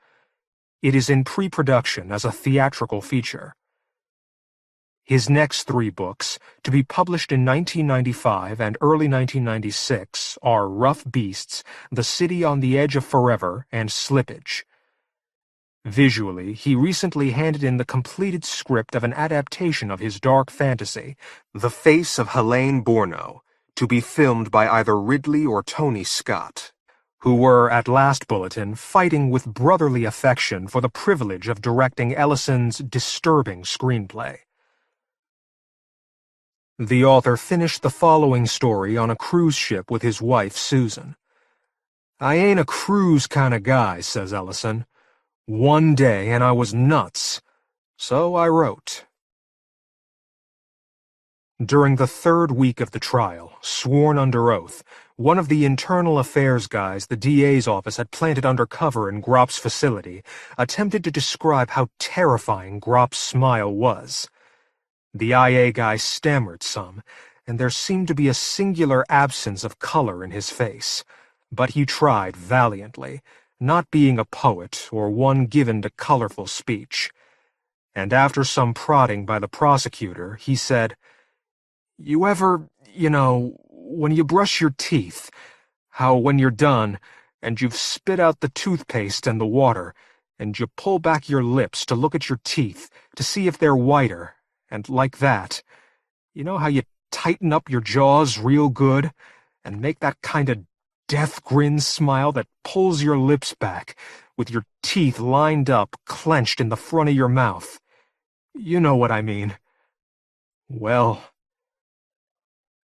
It is in pre-production as a theatrical feature. His next 3 books, to be published in 1995 and early 1996, are Rough Beasts, The City on the Edge of Forever, and Slippage. Visually, he recently handed in the completed script of an adaptation of his dark fantasy, The Face of Helene Bourneau, to be filmed by either Ridley or Tony Scott, who were, at last bulletin, fighting with brotherly affection for the privilege of directing Ellison's disturbing screenplay. The author finished the following story on a cruise ship with his wife, Susan. "I ain't a cruise kind of guy," says Ellison. "One day, and I was nuts. So I wrote." During the 3rd week of the trial, sworn under oath, one of the internal affairs guys the DA's office had planted undercover in Gropp's facility attempted to describe how terrifying Gropp's smile was. The IA guy stammered some, and there seemed to be a singular absence of color in his face, but he tried valiantly, not being a poet or one given to colorful speech. And after some prodding by the prosecutor, he said, "You ever, when you brush your teeth, how when you're done, and you've spit out the toothpaste and the water, and you pull back your lips to look at your teeth, to see if they're whiter, and like that, you know how you tighten up your jaws real good, and make that kind of death grin smile that pulls your lips back, with your teeth lined up, clenched in the front of your mouth. You know what I mean. Well..."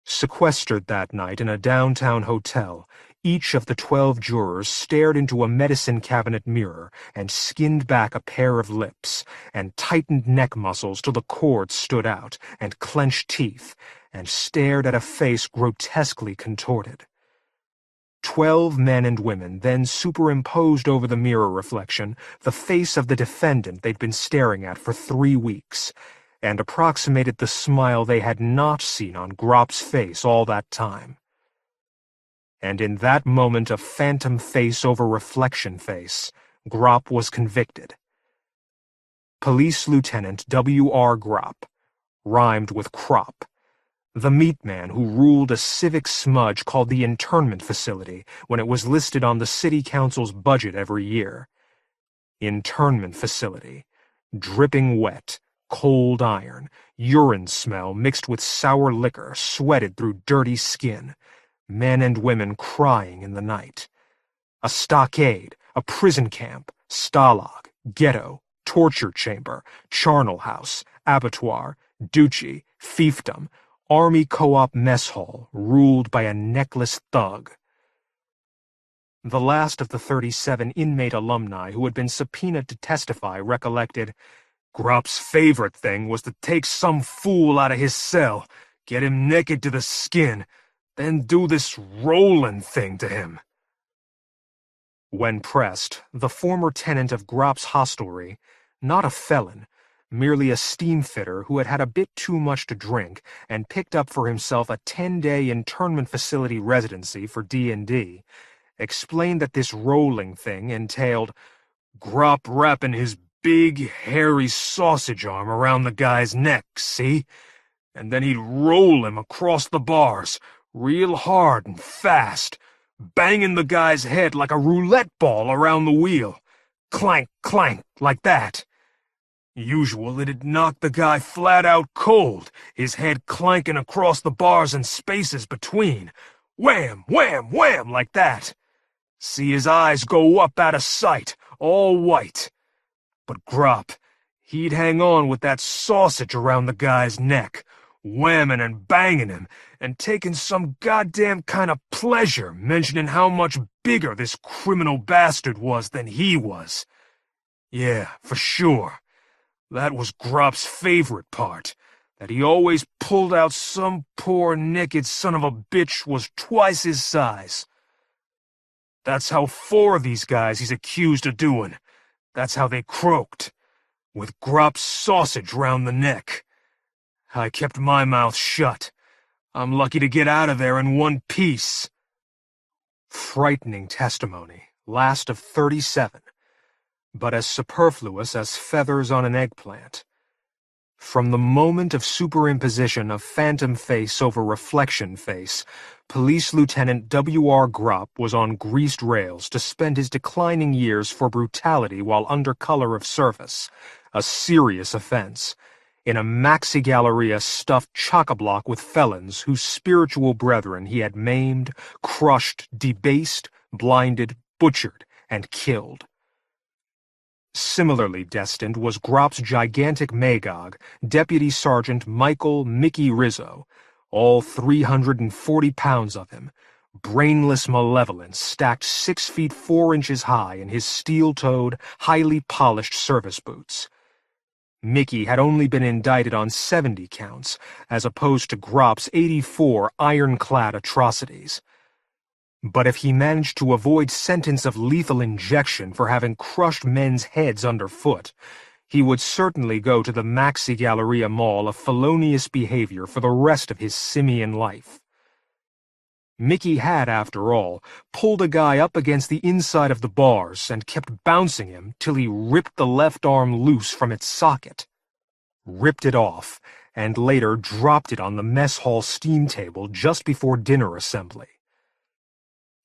Sequestered that night in a downtown hotel, each of the 12 jurors stared into a medicine cabinet mirror and skinned back a pair of lips, and tightened neck muscles till the cords stood out, and clenched teeth, and stared at a face grotesquely contorted. 12 men and women then superimposed over the mirror reflection the face of the defendant they'd been staring at for 3 weeks, and approximated the smile they had not seen on Gropp's face all that time. And in that moment of phantom face over reflection face, Gropp was convicted. Police Lieutenant W.R. Gropp, rhymed with crop, the meat man who ruled a civic smudge called the internment facility when it was listed on the city council's budget every year. Internment facility. Dripping wet, cold iron, urine smell mixed with sour liquor sweated through dirty skin, men and women crying in the night. A stockade, a prison camp, stalag, ghetto, torture chamber, charnel house, abattoir, duchy, fiefdom, Army Co-op mess hall ruled by a necklace thug. The last of the 37 inmate alumni who had been subpoenaed to testify recollected, Gropp's favorite thing was to take some fool out of his cell, get him naked to the skin, then do this rolling thing to him. When pressed, the former tenant of Gropp's hostelry, not a felon, merely a steamfitter who had had a bit too much to drink and picked up for himself a 10-day internment facility residency for D&D, explained that this rolling thing entailed Gropp wrapping his big, hairy sausage arm around the guy's neck, see? And then he'd roll him across the bars, real hard and fast, banging the guy's head like a roulette ball around the wheel. Clank, clank, like that. Usual, it'd knock the guy flat out cold, his head clanking across the bars and spaces between. Wham, wham, wham, like that. See his eyes go up out of sight, all white. But Gropp, he'd hang on with that sausage around the guy's neck, whamming and banging him, and taking some goddamn kind of pleasure mentioning how much bigger this criminal bastard was than he was. Yeah, for sure. That was Gropp's favorite part, that he always pulled out some poor naked son of a bitch was twice his size. That's how 4 of these guys he's accused of doing. That's how they croaked, with Gropp's sausage round the neck. I kept my mouth shut. I'm lucky to get out of there in one piece. Frightening testimony, last of 37. But as superfluous as feathers on an eggplant. From the moment of superimposition of phantom face over reflection face, Police Lieutenant W.R. Gropp was on greased rails to spend his declining years for brutality while under color of service, a serious offense, in a maxi galleria stuffed chock-a-block with felons whose spiritual brethren he had maimed, crushed, debased, blinded, butchered, and killed. Similarly destined was Gropp's gigantic Magog, Deputy Sergeant Michael Mickey Rizzo, all 340 pounds of him, brainless malevolence stacked 6 feet 4 inches high in his steel-toed, highly polished service boots. Mickey had only been indicted on 70 counts, as opposed to Gropp's 84 ironclad atrocities. But if he managed to avoid sentence of lethal injection for having crushed men's heads underfoot, he would certainly go to the Maxi Galleria Mall of felonious behavior for the rest of his simian life. Mickey had, after all, pulled a guy up against the inside of the bars and kept bouncing him till he ripped the left arm loose from its socket. Ripped it off, and later dropped it on the mess hall steam table just before dinner assembly.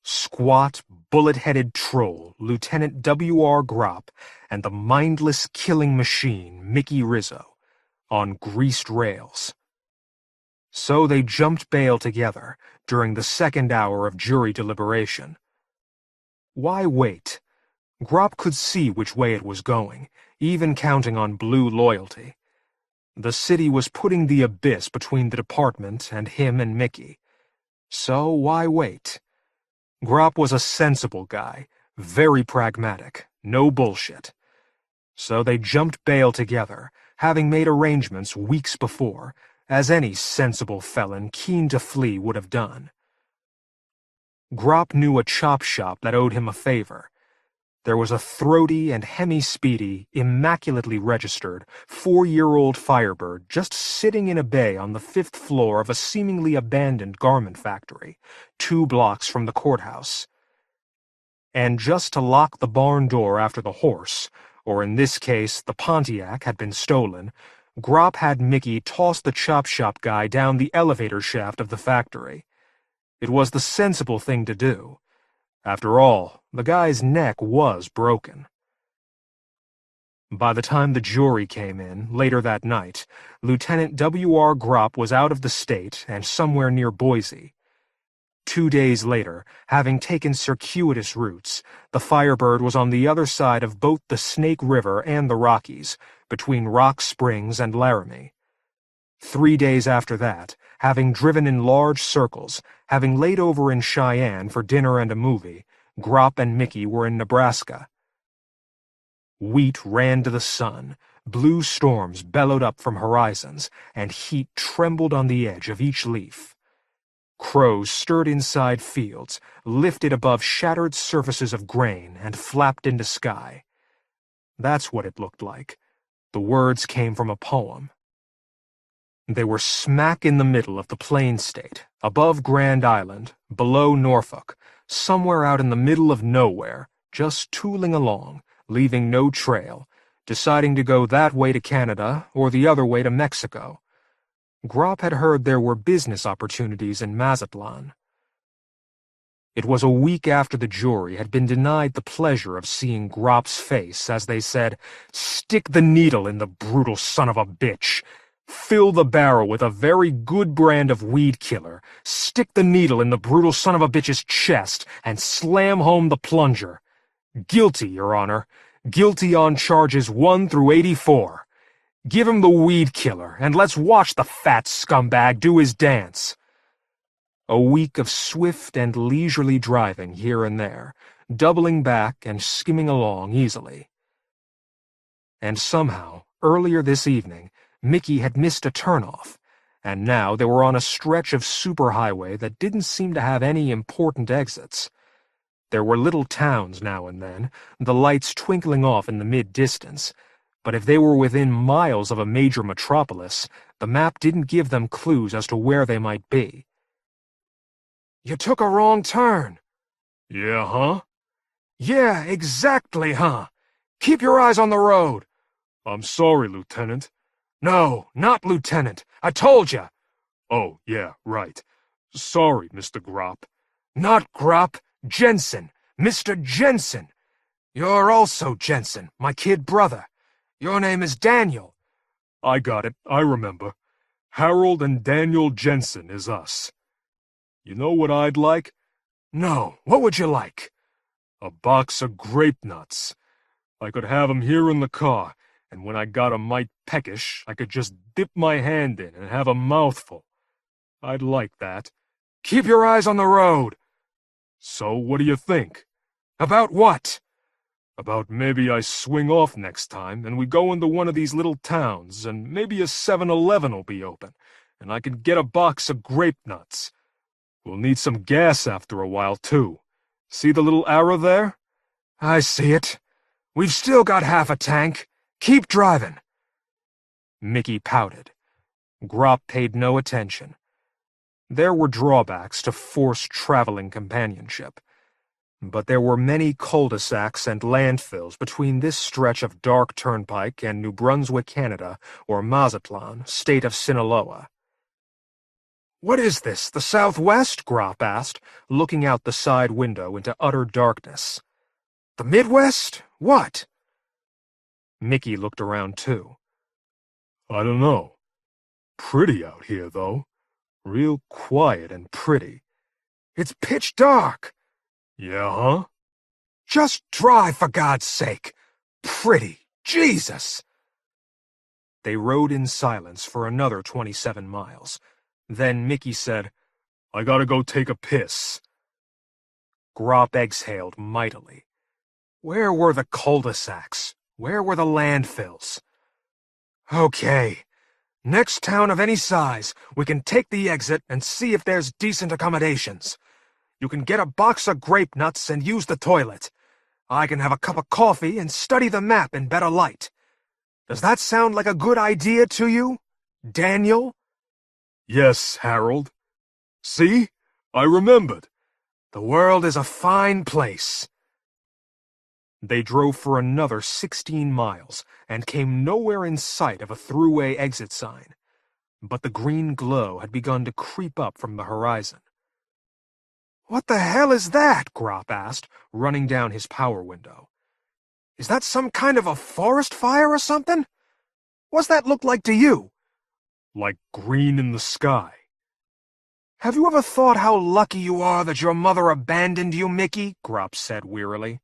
Squat, bullet-headed troll, Lieutenant W.R. Gropp, and the mindless killing machine, Mickey Rizzo, on greased rails. So they jumped bail together during the second hour of jury deliberation. Why wait? Gropp could see which way it was going, even counting on blue loyalty. The city was putting the abyss between the department and him and Mickey. So why wait? Gropp was a sensible guy, very pragmatic, no bullshit. So they jumped bail together, having made arrangements weeks before, as any sensible felon keen to flee would have done. Gropp knew a chop shop that owed him a favor. There was a throaty and hemi-speedy, immaculately registered, 4-year-old Firebird just sitting in a bay on the 5th floor of a seemingly abandoned garment factory, 2 blocks from the courthouse. And just to lock the barn door after the horse, or in this case, the Pontiac, had been stolen, Gropp had Mickey toss the chop shop guy down the elevator shaft of the factory. It was the sensible thing to do. After all, the guy's neck was broken. By the time the jury came in, later that night, Lieutenant W.R. Gropp was out of the state and somewhere near Boise. 2 days later, having taken circuitous routes, the Firebird was on the other side of both the Snake River and the Rockies, between Rock Springs and Laramie. 3 days after that, having driven in large circles, having laid over in Cheyenne for dinner and a movie, Gropp and Mickey were in Nebraska. Wheat ran to the sun, blue storms bellowed up from horizons, and heat trembled on the edge of each leaf. Crows stirred inside fields, lifted above shattered surfaces of grain, and flapped into sky. That's what it looked like. The words came from a poem. They were smack in the middle of the Plain State, above Grand Island, below Norfolk, somewhere out in the middle of nowhere, just tooling along, leaving no trail, deciding to go that way to Canada or the other way to Mexico. Gropp had heard there were business opportunities in Mazatlan. It was a week after the jury had been denied the pleasure of seeing Gropp's face as they said, "Stick the needle in the brutal son of a bitch. Fill the barrel with a very good brand of weed killer, stick the needle in the brutal son of a bitch's chest, and slam home the plunger. Guilty, Your Honor. Guilty on charges 1 through 84. Give him the weed killer, and let's watch the fat scumbag do his dance." A week of swift and leisurely driving here and there, doubling back and skimming along easily. And somehow, earlier this evening, Mickey had missed a turnoff, and now they were on a stretch of superhighway that didn't seem to have any important exits. There were little towns now and then, the lights twinkling off in the mid-distance, but if they were within miles of a major metropolis, the map didn't give them clues as to where they might be. "You took a wrong turn." "Yeah, huh?" "Yeah, exactly, huh? Keep your eyes on the road." "I'm sorry, Lieutenant." "No, not Lieutenant. I told you." "Oh, yeah, right. Sorry, Mr. Gropp." "Not Gropp. Jensen. Mr. Jensen. You're also Jensen, my kid brother. Your name is Daniel." "I got it. I remember. Harold and Daniel Jensen is us." "You know what I'd like?" "No, what would you like?" "A box of grape nuts. I could have 'em here in the car, and when I got a mite peckish, I could just dip my hand in and have a mouthful. I'd like that." "Keep your eyes on the road." "So what do you think?" "About what?" "About maybe I swing off next time, and we go into one of these little towns, and maybe a 7-Eleven'll be open, and I can get a box of grape nuts. We'll need some gas after a while, too. See the little arrow there?" "I see it. We've still got half a tank. Keep driving." Mickey pouted. Gropp paid no attention. There were drawbacks to forced traveling companionship, but there were many cul-de-sacs and landfills between this stretch of dark turnpike and New Brunswick, Canada, or Mazatlan, state of Sinaloa. "What is this, the Southwest?" Gropp asked, looking out the side window into utter darkness. "The Midwest? What?" Mickey looked around too. "I don't know. Pretty out here, though. Real quiet and pretty." "It's pitch dark." "Yeah, huh?" "Just drive, for God's sake. Pretty. Jesus." They rode in silence for another 27 miles. Then Mickey said, "I gotta go take a piss." Gropp exhaled mightily. Where were the cul-de-sacs? Where were the landfills? "Okay. Next town of any size, we can take the exit and see if there's decent accommodations. You can get a box of grape nuts and use the toilet. I can have a cup of coffee and study the map in better light. Does that sound like a good idea to you, Daniel?" "Yes, Harold. See? I remembered." "The world is a fine place." They drove for another 16 miles and came nowhere in sight of a throughway exit sign, but the green glow had begun to creep up from the horizon. "What the hell is that?" Grop asked, running down his power window. "Is that some kind of a forest fire or something? What's that look like to you?" "Like green in the sky." "Have you ever thought how lucky you are that your mother abandoned you, Mickey?" Grop said wearily.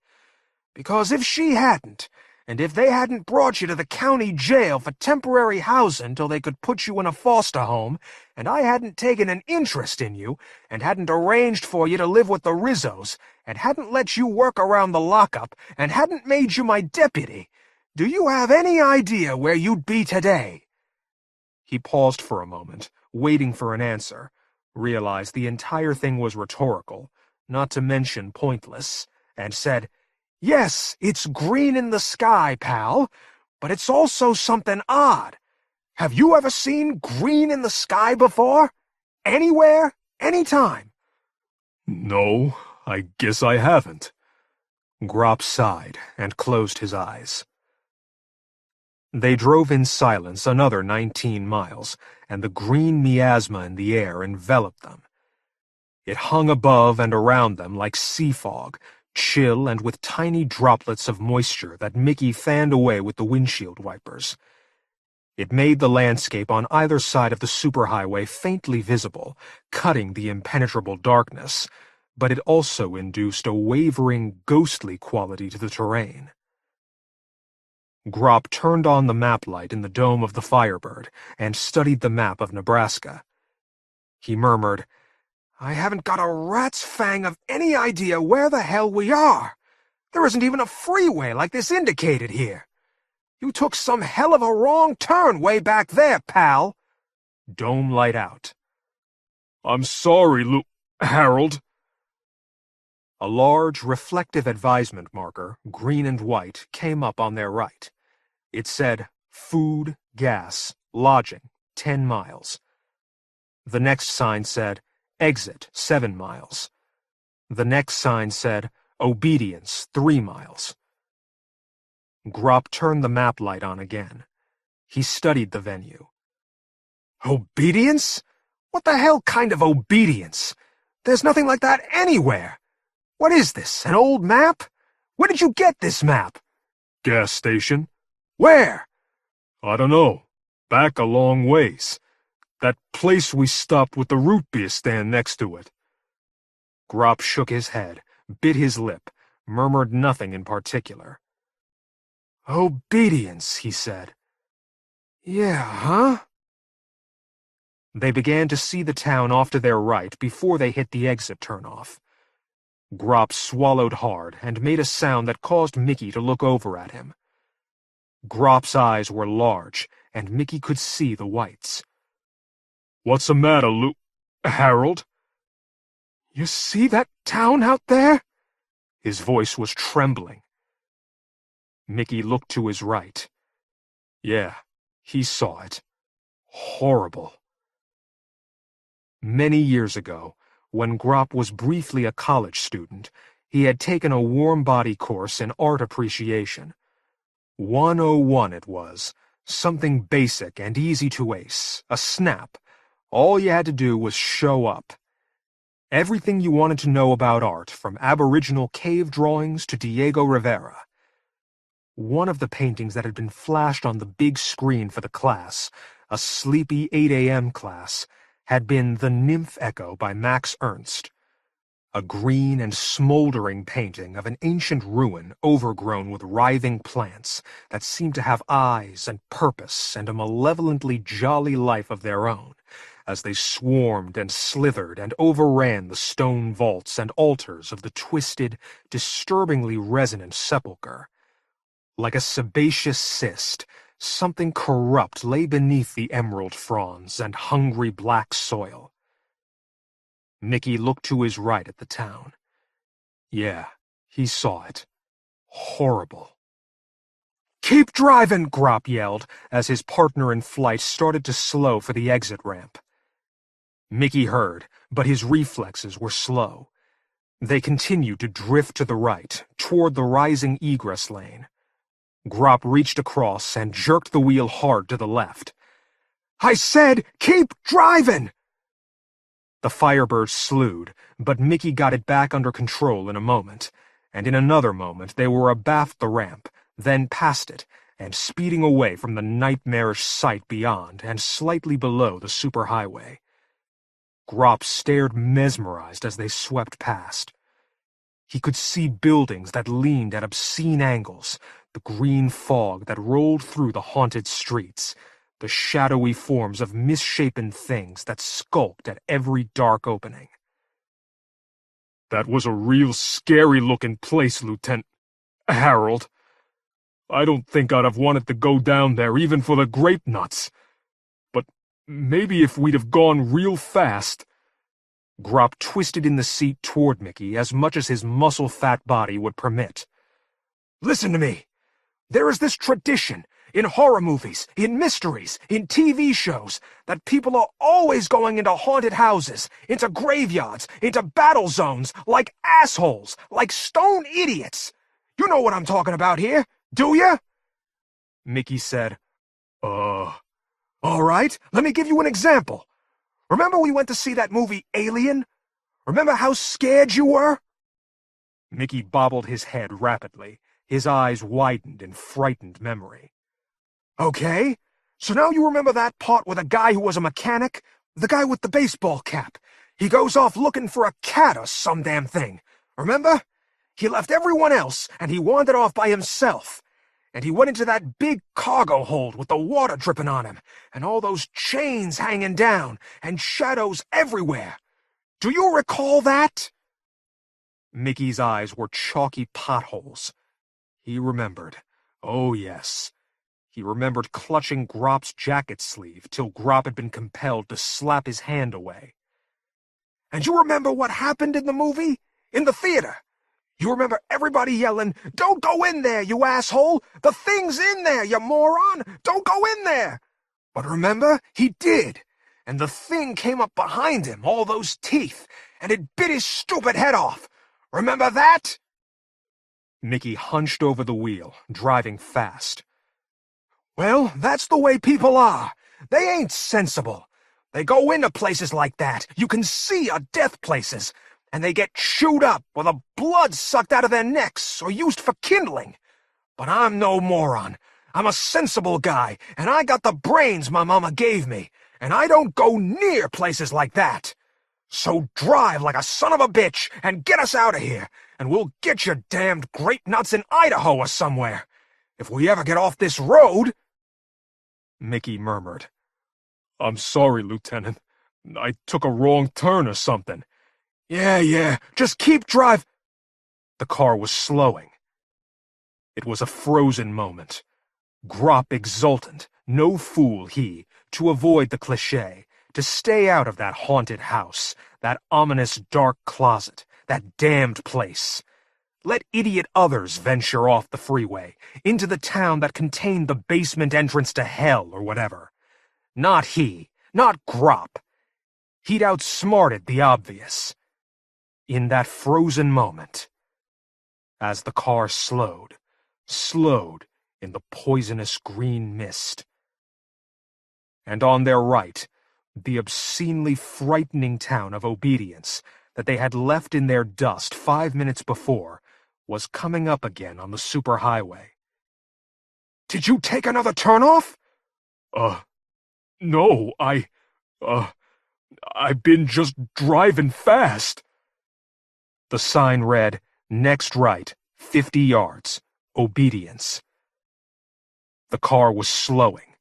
"Because if she hadn't, and if they hadn't brought you to the county jail for temporary housing till they could put you in a foster home, and I hadn't taken an interest in you, and hadn't arranged for you to live with the Rizzos, and hadn't let you work around the lockup, and hadn't made you my deputy, do you have any idea where you'd be today?" He paused for a moment, waiting for an answer, realized the entire thing was rhetorical, not to mention pointless, and said, "Yes, it's green in the sky, pal, but it's also something odd. Have you ever seen green in the sky before? Anywhere? Anytime?" "No, I guess I haven't." Grop sighed and closed his eyes. They drove in silence another 19 miles, and the green miasma in the air enveloped them. It hung above and around them like sea fog, chill and with tiny droplets of moisture that Mickey fanned away with the windshield wipers. It made the landscape on either side of the superhighway faintly visible, cutting the impenetrable darkness, but it also induced a wavering, ghostly quality to the terrain. Grop turned on the map light in the dome of the Firebird and studied the map of Nebraska. He murmured, "I haven't got a rat's fang of any idea where the hell we are. There isn't even a freeway like this indicated here. You took some hell of a wrong turn way back there, pal." Dome light out. "I'm sorry, Harold." A large, reflective advisement marker, green and white, came up on their right. It said, "Food, gas, lodging, 10 miles." The next sign said, "Exit, 7 miles." The next sign said, "Obedience, 3 miles." Grop turned the map light on again. He studied the venue. "Obedience? What the hell kind of obedience? There's nothing like that anywhere. What is this, an old map? Where did you get this map?" "Gas station." "Where?" "I don't know. Back a long ways. That place we stopped with the root beer stand next to it." Grop shook his head, bit his lip, murmured nothing in particular. "Obedience," he said. "Yeah, huh?" They began to see the town off to their right before they hit the exit turnoff. Grop swallowed hard and made a sound that caused Mickey to look over at him. Grop's eyes were large, and Mickey could see the whites. "What's the matter, Harold?" "You see that town out there?" His voice was trembling. Mickey looked to his right. Yeah, he saw it. Horrible. Many years ago, when Grop was briefly a college student, he had taken a warm-body course in art appreciation. 101 it was, something basic and easy to ace, a snap. All you had to do was show up. Everything you wanted to know about art, from Aboriginal cave drawings to Diego Rivera. One of the paintings that had been flashed on the big screen for the class, a sleepy 8 a.m. class, had been The Nymph Echo by Max Ernst. A green and smoldering painting of an ancient ruin overgrown with writhing plants that seemed to have eyes and purpose and a malevolently jolly life of their own, as they swarmed and slithered and overran the stone vaults and altars of the twisted, disturbingly resonant sepulchre. Like a sebaceous cyst, something corrupt lay beneath the emerald fronds and hungry black soil. Mickey looked to his right at the town. Yeah, he saw it. Horrible. "Keep driving," Grop yelled, as his partner in flight started to slow for the exit ramp. Mickey heard, but his reflexes were slow. They continued to drift to the right, toward the rising egress lane. Gropp reached across and jerked the wheel hard to the left. "I said, keep driving!" The Firebird slewed, but Mickey got it back under control in a moment, and in another moment they were abaft the ramp, then past it, and speeding away from the nightmarish sight beyond and slightly below the superhighway. Gropp stared mesmerized as they swept past. He could see buildings that leaned at obscene angles, the green fog that rolled through the haunted streets, the shadowy forms of misshapen things that skulked at every dark opening. "That was a real scary-looking place, Lieutenant Harold. I don't think I'd have wanted to go down there even for the grape nuts. But maybe if we'd have gone real fast—" Gropp twisted in the seat toward Mickey as much as his muscle-fat body would permit. "Listen to me. There is this tradition, in horror movies, in mysteries, in TV shows, that people are always going into haunted houses, into graveyards, into battle zones, like assholes, like stone idiots. You know what I'm talking about here, do you?" Mickey said, All right, let me give you an example. Remember we went to see that movie Alien? Remember how scared you were?" Mickey bobbled his head rapidly, his eyes widened in frightened memory. "Okay, so now you remember that part with a guy who was a mechanic? The guy with the baseball cap. He goes off looking for a cat or some damn thing. Remember? He left everyone else, and he wandered off by himself. And he went into that big cargo hold with the water dripping on him, and all those chains hanging down, and shadows everywhere. Do you recall that?" Mickey's eyes were chalky potholes. He remembered. Oh, yes. He remembered clutching Gropp's jacket sleeve till Gropp had been compelled to slap his hand away. "And you remember what happened in the movie? In the theater? You remember everybody yelling, 'Don't go in there, you asshole! The thing's in there, you moron! Don't go in there!' But remember, he did, and the thing came up behind him, all those teeth, and it bit his stupid head off. Remember that?" Mickey hunched over the wheel, driving fast. "Well, that's the way people are. They ain't sensible. They go into places like that, you can see are death places, and they get chewed up or the blood sucked out of their necks or used for kindling. But I'm no moron. I'm a sensible guy, and I got the brains my mama gave me, and I don't go near places like that. So drive like a son of a bitch and get us out of here, and we'll get your damned grape nuts in Idaho or somewhere. If we ever get off this road—" Mickey murmured, "I'm sorry, Lieutenant. I took a wrong turn or something." Yeah, just keep drive—" The car was slowing. It was a frozen moment. Gropp exultant, no fool he, to avoid the cliché, to stay out of that haunted house, that ominous dark closet, that damned place. Let idiot others venture off the freeway, into the town that contained the basement entrance to hell or whatever. Not he, not Gropp. He'd outsmarted the obvious. In that frozen moment, as the car slowed in the poisonous green mist. And on their right, the obscenely frightening town of Obedience that they had left in their dust 5 minutes before was coming up again on the superhighway. "Did you take another turnoff?" No, I've been just driving fast." The sign read, "Next right, 50 yards, Obedience." The car was slowing.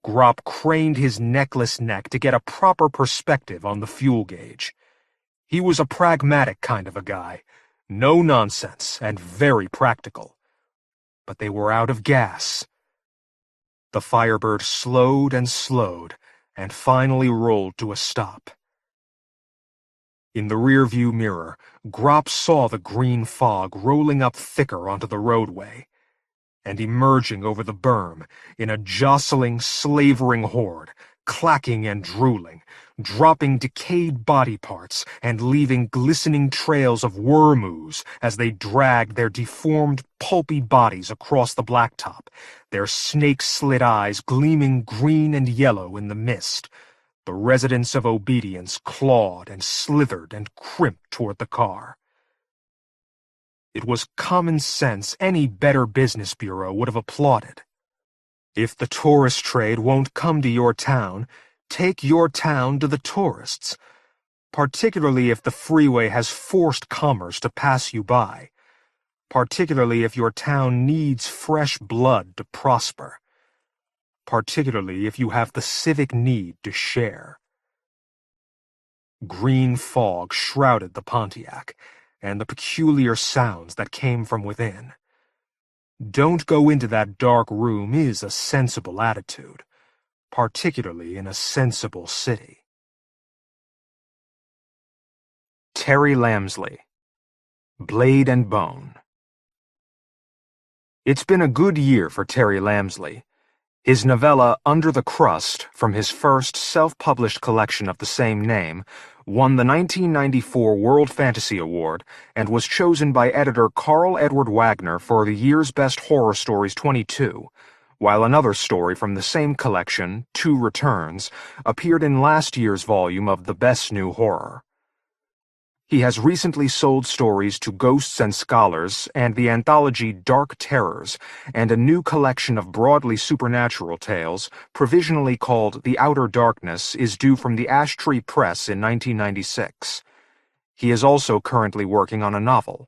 Gropp craned his neckless neck to get a proper perspective on the fuel gauge. He was a pragmatic kind of a guy, no nonsense and very practical. But they were out of gas. The Firebird slowed and finally rolled to a stop. In the rearview mirror, Gropp saw the green fog rolling up thicker onto the roadway, and emerging over the berm in a jostling, slavering horde clacking and drooling, dropping decayed body parts and leaving glistening trails of worm ooze as they dragged their deformed, pulpy bodies across the blacktop, their snake-slit eyes gleaming green and yellow in the mist. The residents of obedience clawed and slithered and crimped toward the car. It was common sense any Better Business Bureau would have applauded. If the tourist trade won't come to your town, take your town to the tourists, particularly if the freeway has forced commerce to pass you by, particularly if your town needs fresh blood to prosper, particularly if you have the civic need to share. Green fog shrouded the Pontiac, and the peculiar sounds that came from within. Don't go into that dark room is a sensible attitude, particularly in a sensible city. Terry Lamsley, Blade and Bone. It's been a good year for Terry Lamsley. His novella Under the Crust, from his first self-published collection of the same name, won the 1994 World Fantasy Award and was chosen by editor Karl Edward Wagner for the year's Best Horror Stories 22, while another story from the same collection, Two Returns, appeared in last year's volume of The Best New Horror. He has recently sold stories to Ghosts and Scholars and the anthology Dark Terrors, and a new collection of broadly supernatural tales, provisionally called The Outer Darkness, is due from the Ash Tree Press in 1996. He is also currently working on a novel.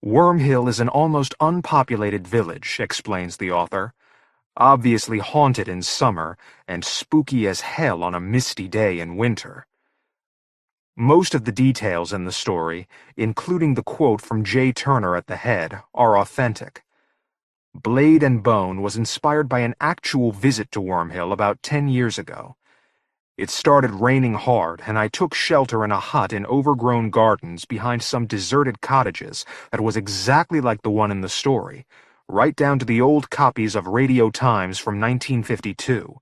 Wormhill is an almost unpopulated village, explains the author, obviously haunted in summer and spooky as hell on a misty day in winter. Most of the details in the story, including the quote from J. Turner at the head, are authentic. Blade and Bone was inspired by an actual visit to Wormhill about 10 years ago. It started raining hard, and I took shelter in a hut in overgrown gardens behind some deserted cottages that was exactly like the one in the story, right down to the old copies of Radio Times from 1952.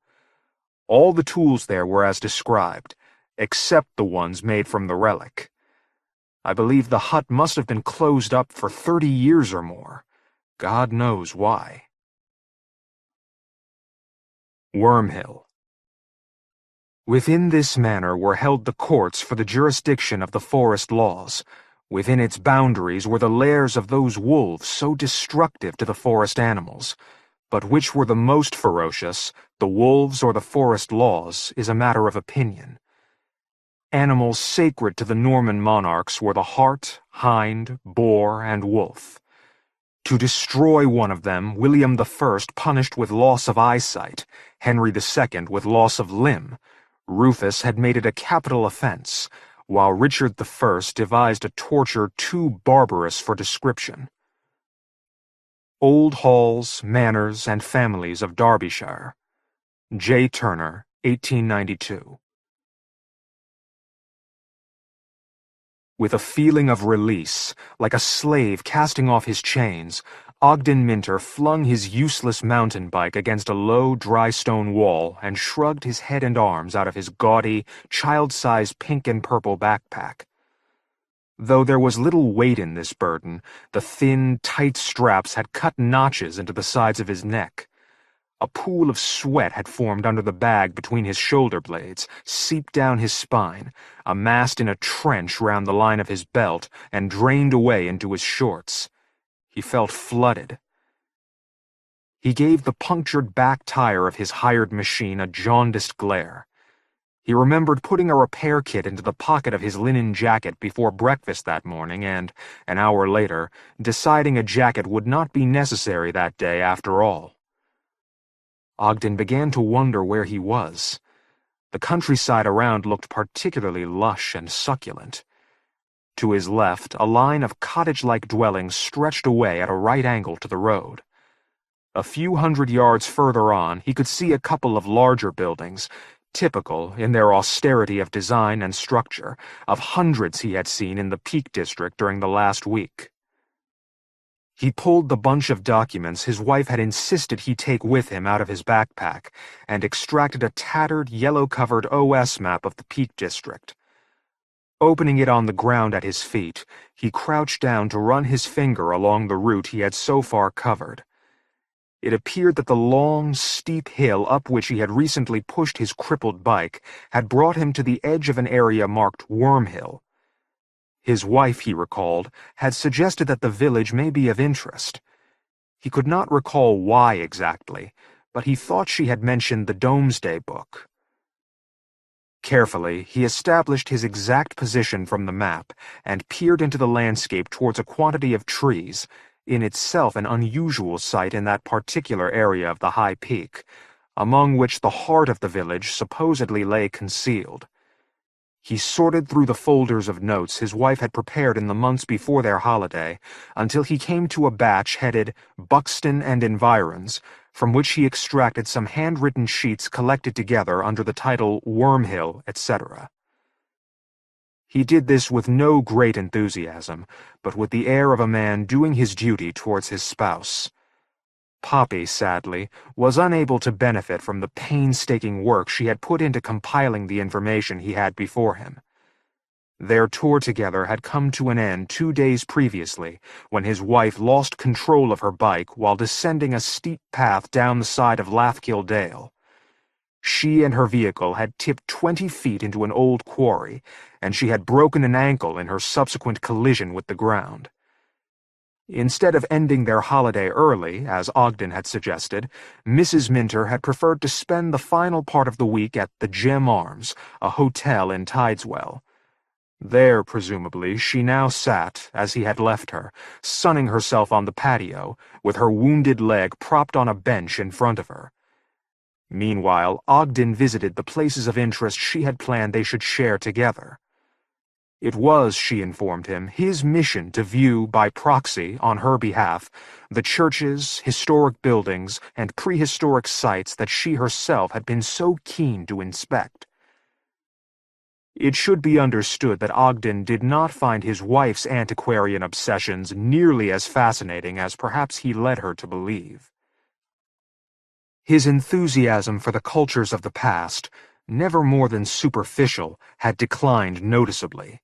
All the tools there were as described, except the ones made from the relic. I believe the hut must have been closed up for 30 years or more. God knows why. Wormhill. Within this manor were held the courts for the jurisdiction of the forest laws. Within its boundaries were the lairs of those wolves so destructive to the forest animals. But which were the most ferocious, the wolves or the forest laws, is a matter of opinion. Animals sacred to the Norman monarchs were the hart, hind, boar, and wolf. To destroy one of them, William I punished with loss of eyesight, Henry II with loss of limb. Rufus had made it a capital offense, while Richard I devised a torture too barbarous for description. Old Halls, Manors, and Families of Derbyshire. J. Turner, 1892. With a feeling of release, like a slave casting off his chains, Ogden Minter flung his useless mountain bike against a low, dry stone wall and shrugged his head and arms out of his gaudy, child-sized pink and purple backpack. Though there was little weight in this burden, the thin, tight straps had cut notches into the sides of his neck. A pool of sweat had formed under the bag between his shoulder blades, seeped down his spine, amassed in a trench round the line of his belt, and drained away into his shorts. He felt flooded. He gave the punctured back tire of his hired machine a jaundiced glare. He remembered putting a repair kit into the pocket of his linen jacket before breakfast that morning and, an hour later, deciding a jacket would not be necessary that day after all. Ogden began to wonder where he was. The countryside around looked particularly lush and succulent. To his left, a line of cottage-like dwellings stretched away at a right angle to the road. A few hundred yards further on, he could see a couple of larger buildings, typical, in their austerity of design and structure, of hundreds he had seen in the Peak District during the last week. He pulled the bunch of documents his wife had insisted he take with him out of his backpack and extracted a tattered, yellow-covered OS map of the Peak District. Opening it on the ground at his feet, he crouched down to run his finger along the route he had so far covered. It appeared that the long, steep hill up which he had recently pushed his crippled bike had brought him to the edge of an area marked Worm Hill. His wife, he recalled, had suggested that the village may be of interest. He could not recall why exactly, but he thought she had mentioned the Domesday Book. Carefully, he established his exact position from the map and peered into the landscape towards a quantity of trees, in itself an unusual sight in that particular area of the high peak, among which the heart of the village supposedly lay concealed. He sorted through the folders of notes his wife had prepared in the months before their holiday until he came to a batch headed Buxton and Environs, from which he extracted some handwritten sheets collected together under the title Wormhill, etc. He did this with no great enthusiasm, but with the air of a man doing his duty towards his spouse. Poppy, sadly, was unable to benefit from the painstaking work she had put into compiling the information he had before him. Their tour together had come to an end 2 days previously, when his wife lost control of her bike while descending a steep path down the side of Lathkill Dale. She and her vehicle had tipped 20 feet into an old quarry, and she had broken an ankle in her subsequent collision with the ground. Instead of ending their holiday early, as Ogden had suggested, Mrs. Minter had preferred to spend the final part of the week at the Gem Arms, a hotel in Tideswell. There, presumably, she now sat, as he had left her, sunning herself on the patio, with her wounded leg propped on a bench in front of her. Meanwhile, Ogden visited the places of interest she had planned they should share together. It was, she informed him, his mission to view, by proxy, on her behalf, the churches, historic buildings, and prehistoric sites that she herself had been so keen to inspect. It should be understood that Ogden did not find his wife's antiquarian obsessions nearly as fascinating as perhaps he led her to believe. His enthusiasm for the cultures of the past, never more than superficial, had declined noticeably.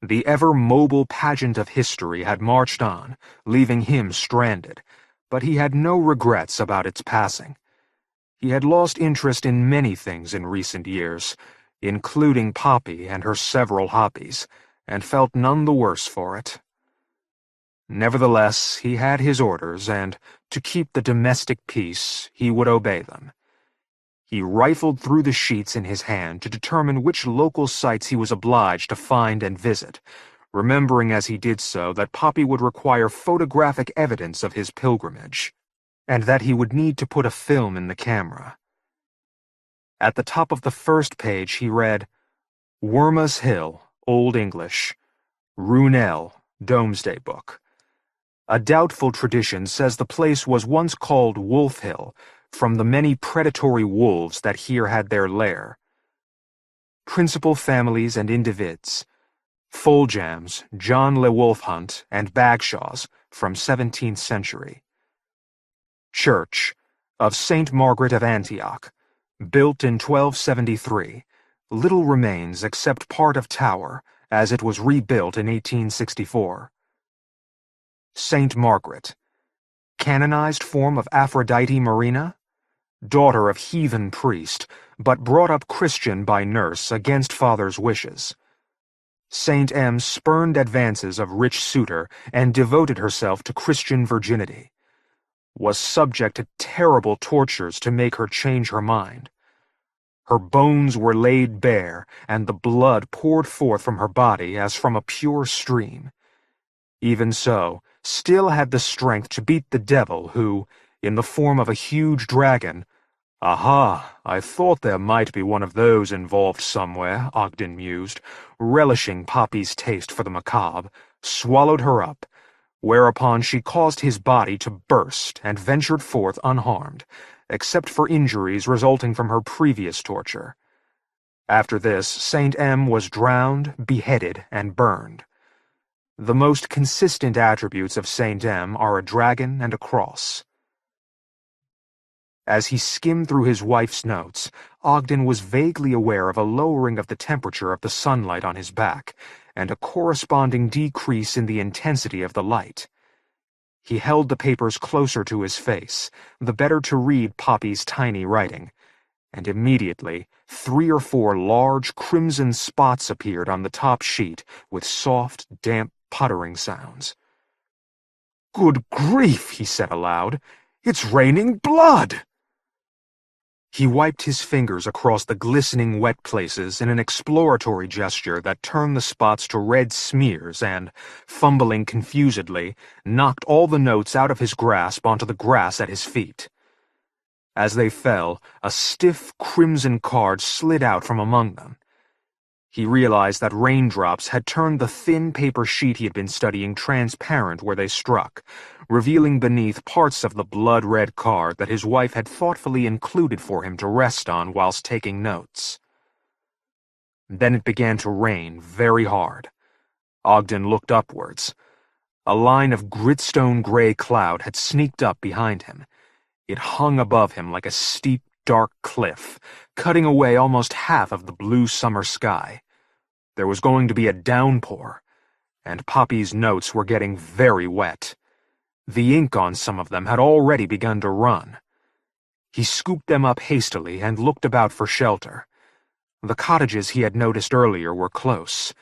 The ever-mobile pageant of history had marched on, leaving him stranded, but he had no regrets about its passing. He had lost interest in many things in recent years, including Poppy and her several hobbies, and felt none the worse for it. Nevertheless, he had his orders, and, to keep the domestic peace, he would obey them. He rifled through the sheets in his hand to determine which local sites he was obliged to find and visit, remembering as he did so that Poppy would require photographic evidence of his pilgrimage, and that he would need to put a film in the camera. At the top of the first page he read, Worma's Hill, Old English, Runel, Domesday Book. A doubtful tradition says the place was once called Wolf Hill, from the many predatory wolves that here had their lair. Principal families and individs: Foljams, John Le Wolfhunt, and Bagshaws, from 17th century. Church of St. Margaret of Antioch, built in 1273. Little remains except part of tower, as it was rebuilt in 1864. St. Margaret, canonized form of Aphrodite Marina, daughter of heathen priest, but brought up Christian by nurse against father's wishes. St. M spurned advances of rich suitor and devoted herself to Christian virginity. Was subject to terrible tortures to make her change her mind. Her bones were laid bare, and the blood poured forth from her body as from a pure stream. Even so, still had the strength to beat the devil who, in the form of a huge dragon— "Aha, I thought there might be one of those involved somewhere," Ogden mused, relishing Poppy's taste for the macabre— swallowed her up, whereupon she caused his body to burst and ventured forth unharmed, except for injuries resulting from her previous torture. After this, St. M was drowned, beheaded, and burned. The most consistent attributes of St. M are a dragon and a cross. As he skimmed through his wife's notes, Ogden was vaguely aware of a lowering of the temperature of the sunlight on his back, and a corresponding decrease in the intensity of the light. He held the papers closer to his face, the better to read Poppy's tiny writing, and immediately 3 or 4 large crimson spots appeared on the top sheet with soft, damp puttering sounds. "Good grief," he said aloud. "It's raining blood!" He wiped his fingers across the glistening wet places in an exploratory gesture that turned the spots to red smears and, fumbling confusedly, knocked all the notes out of his grasp onto the grass at his feet. As they fell, a stiff crimson card slid out from among them. He realized that raindrops had turned the thin paper sheet he had been studying transparent where they struck, revealing beneath parts of the blood-red card that his wife had thoughtfully included for him to rest on whilst taking notes. Then it began to rain very hard. Ogden looked upwards. A line of gritstone gray cloud had sneaked up behind him. It hung above him like a steep, dark cliff, cutting away almost half of the blue summer sky. There was going to be a downpour, and Poppy's notes were getting very wet. The ink on some of them had already begun to run. He scooped them up hastily and looked about for shelter. The cottages he had noticed earlier were close.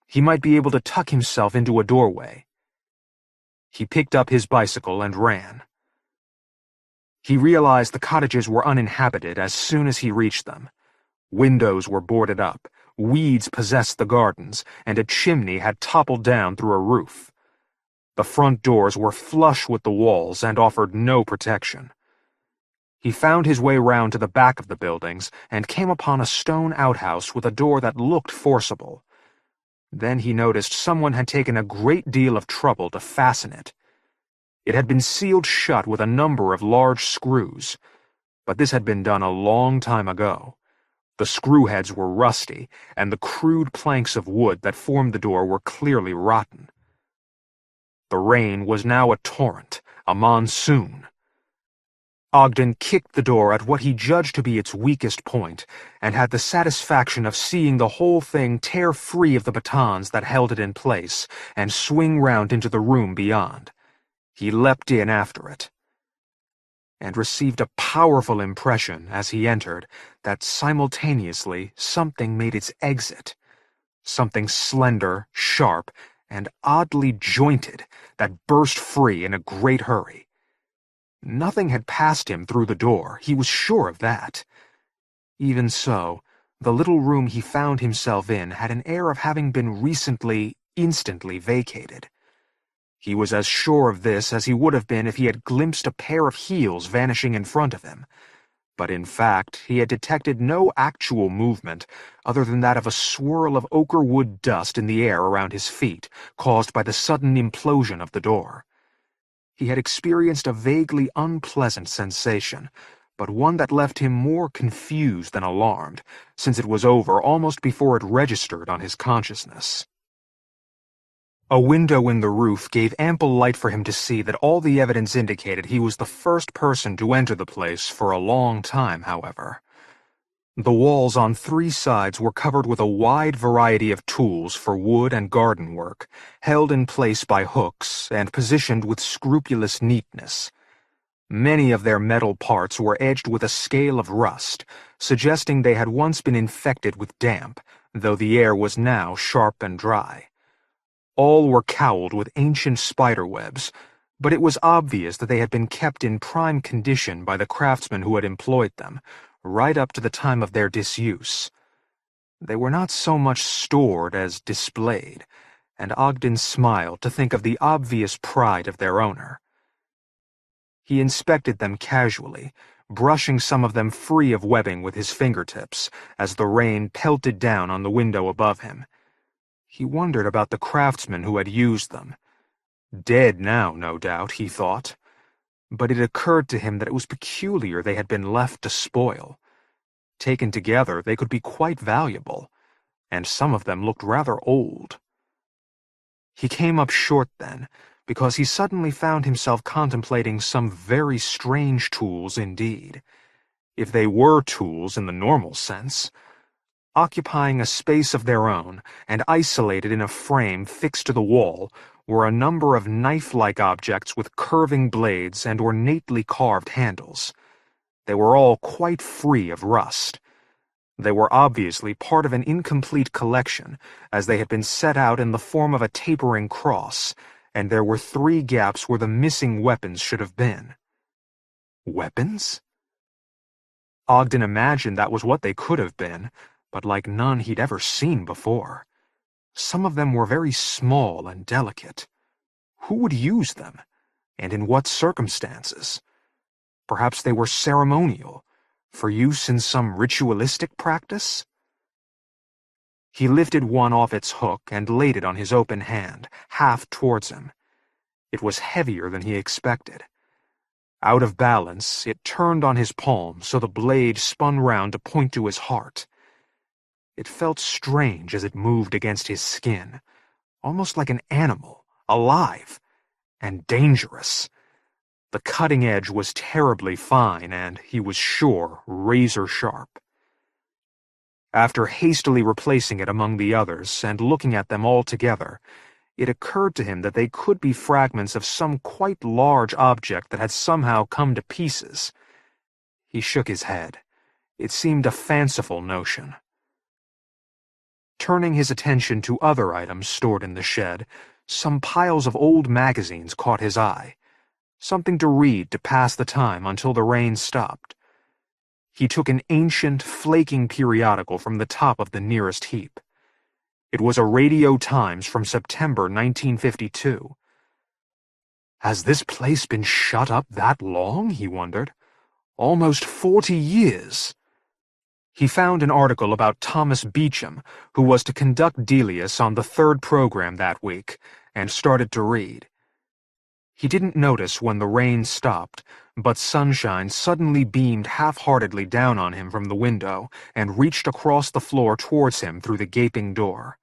He might be able to tuck himself into a doorway. He picked up his bicycle and ran. He realized the cottages were uninhabited as soon as he reached them. Windows were boarded up, weeds possessed the gardens, and a chimney had toppled down through a roof. The front doors were flush with the walls and offered no protection. He found his way round to the back of the buildings and came upon a stone outhouse with a door that looked forcible. Then he noticed someone had taken a great deal of trouble to fasten it. It had been sealed shut with a number of large screws, but this had been done a long time ago. The screw heads were rusty, and the crude planks of wood that formed the door were clearly rotten. The rain was now a torrent, a monsoon. Ogden kicked the door at what he judged to be its weakest point, and had the satisfaction of seeing the whole thing tear free of the batons that held it in place and swing round into the room beyond. He leapt in after it, and received a powerful impression as he entered that simultaneously something made its exit, something slender, sharp, and oddly jointed that burst free in a great hurry. Nothing had passed him through the door, he was sure of that. Even so, the little room he found himself in had an air of having been recently, instantly vacated. He was as sure of this as he would have been if he had glimpsed a pair of heels vanishing in front of him. But in fact, he had detected no actual movement other than that of a swirl of ochre wood dust in the air around his feet, caused by the sudden implosion of the door. He had experienced a vaguely unpleasant sensation, but one that left him more confused than alarmed, since it was over almost before it registered on his consciousness. A window in the roof gave ample light for him to see that all the evidence indicated he was the first person to enter the place for a long time, however. The walls on 3 sides were covered with a wide variety of tools for wood and garden work, held in place by hooks and positioned with scrupulous neatness. Many of their metal parts were edged with a scale of rust, suggesting they had once been infected with damp, though the air was now sharp and dry. All were cowled with ancient spider webs, but it was obvious that they had been kept in prime condition by the craftsmen who had employed them, right up to the time of their disuse. They were not so much stored as displayed, and Ogden smiled to think of the obvious pride of their owner. He inspected them casually, brushing some of them free of webbing with his fingertips as the rain pelted down on the window above him. He wondered about the craftsmen who had used them. Dead now, no doubt, he thought. But it occurred to him that it was peculiar they had been left to spoil. Taken together, they could be quite valuable, and some of them looked rather old. He came up short then, because he suddenly found himself contemplating some very strange tools indeed, if they were tools in the normal sense. Occupying a space of their own, and isolated in a frame fixed to the wall, were a number of knife-like objects with curving blades and ornately carved handles. They were all quite free of rust. They were obviously part of an incomplete collection, as they had been set out in the form of a tapering cross, and there were 3 gaps where the missing weapons should have been. Weapons? Ogden imagined that was what they could have been, but like none he'd ever seen before. Some of them were very small and delicate. Who would use them, and in what circumstances? Perhaps they were ceremonial, for use in some ritualistic practice? He lifted one off its hook and laid it on his open hand, half towards him. It was heavier than he expected. Out of balance, it turned on his palm so the blade spun round to point to his heart. It felt strange as it moved against his skin, almost like an animal, alive, and dangerous. The cutting edge was terribly fine and, he was sure, razor-sharp. After hastily replacing it among the others and looking at them all together, it occurred to him that they could be fragments of some quite large object that had somehow come to pieces. He shook his head. It seemed a fanciful notion. Turning his attention to other items stored in the shed, some piles of old magazines caught his eye. Something to read to pass the time until the rain stopped. He took an ancient, flaking periodical from the top of the nearest heap. It was a Radio Times from September 1952. Has this place been shut up that long, he wondered? Almost 40 years. He found an article about Thomas Beecham, who was to conduct Delius on the 3rd program that week, and started to read. He didn't notice when the rain stopped, but sunshine suddenly beamed half-heartedly down on him from the window and reached across the floor towards him through the gaping door.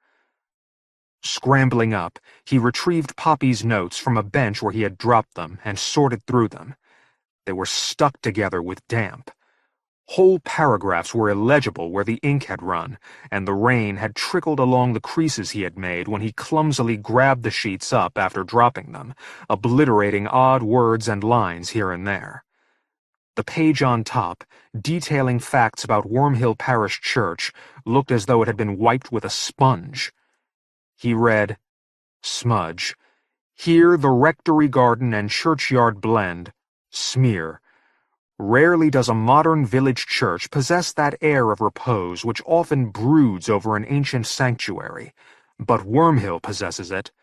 Scrambling up, he retrieved Poppy's notes from a bench where he had dropped them and sorted through them. They were stuck together with damp. Whole paragraphs were illegible where the ink had run, and the rain had trickled along the creases he had made when he clumsily grabbed the sheets up after dropping them, obliterating odd words and lines here and there. The page on top, detailing facts about Wormhill Parish Church, looked as though it had been wiped with a sponge. He read, smudge, here the rectory garden and churchyard blend, smear. Rarely does a modern village church possess that air of repose which often broods over an ancient sanctuary, but Wormhill possesses it.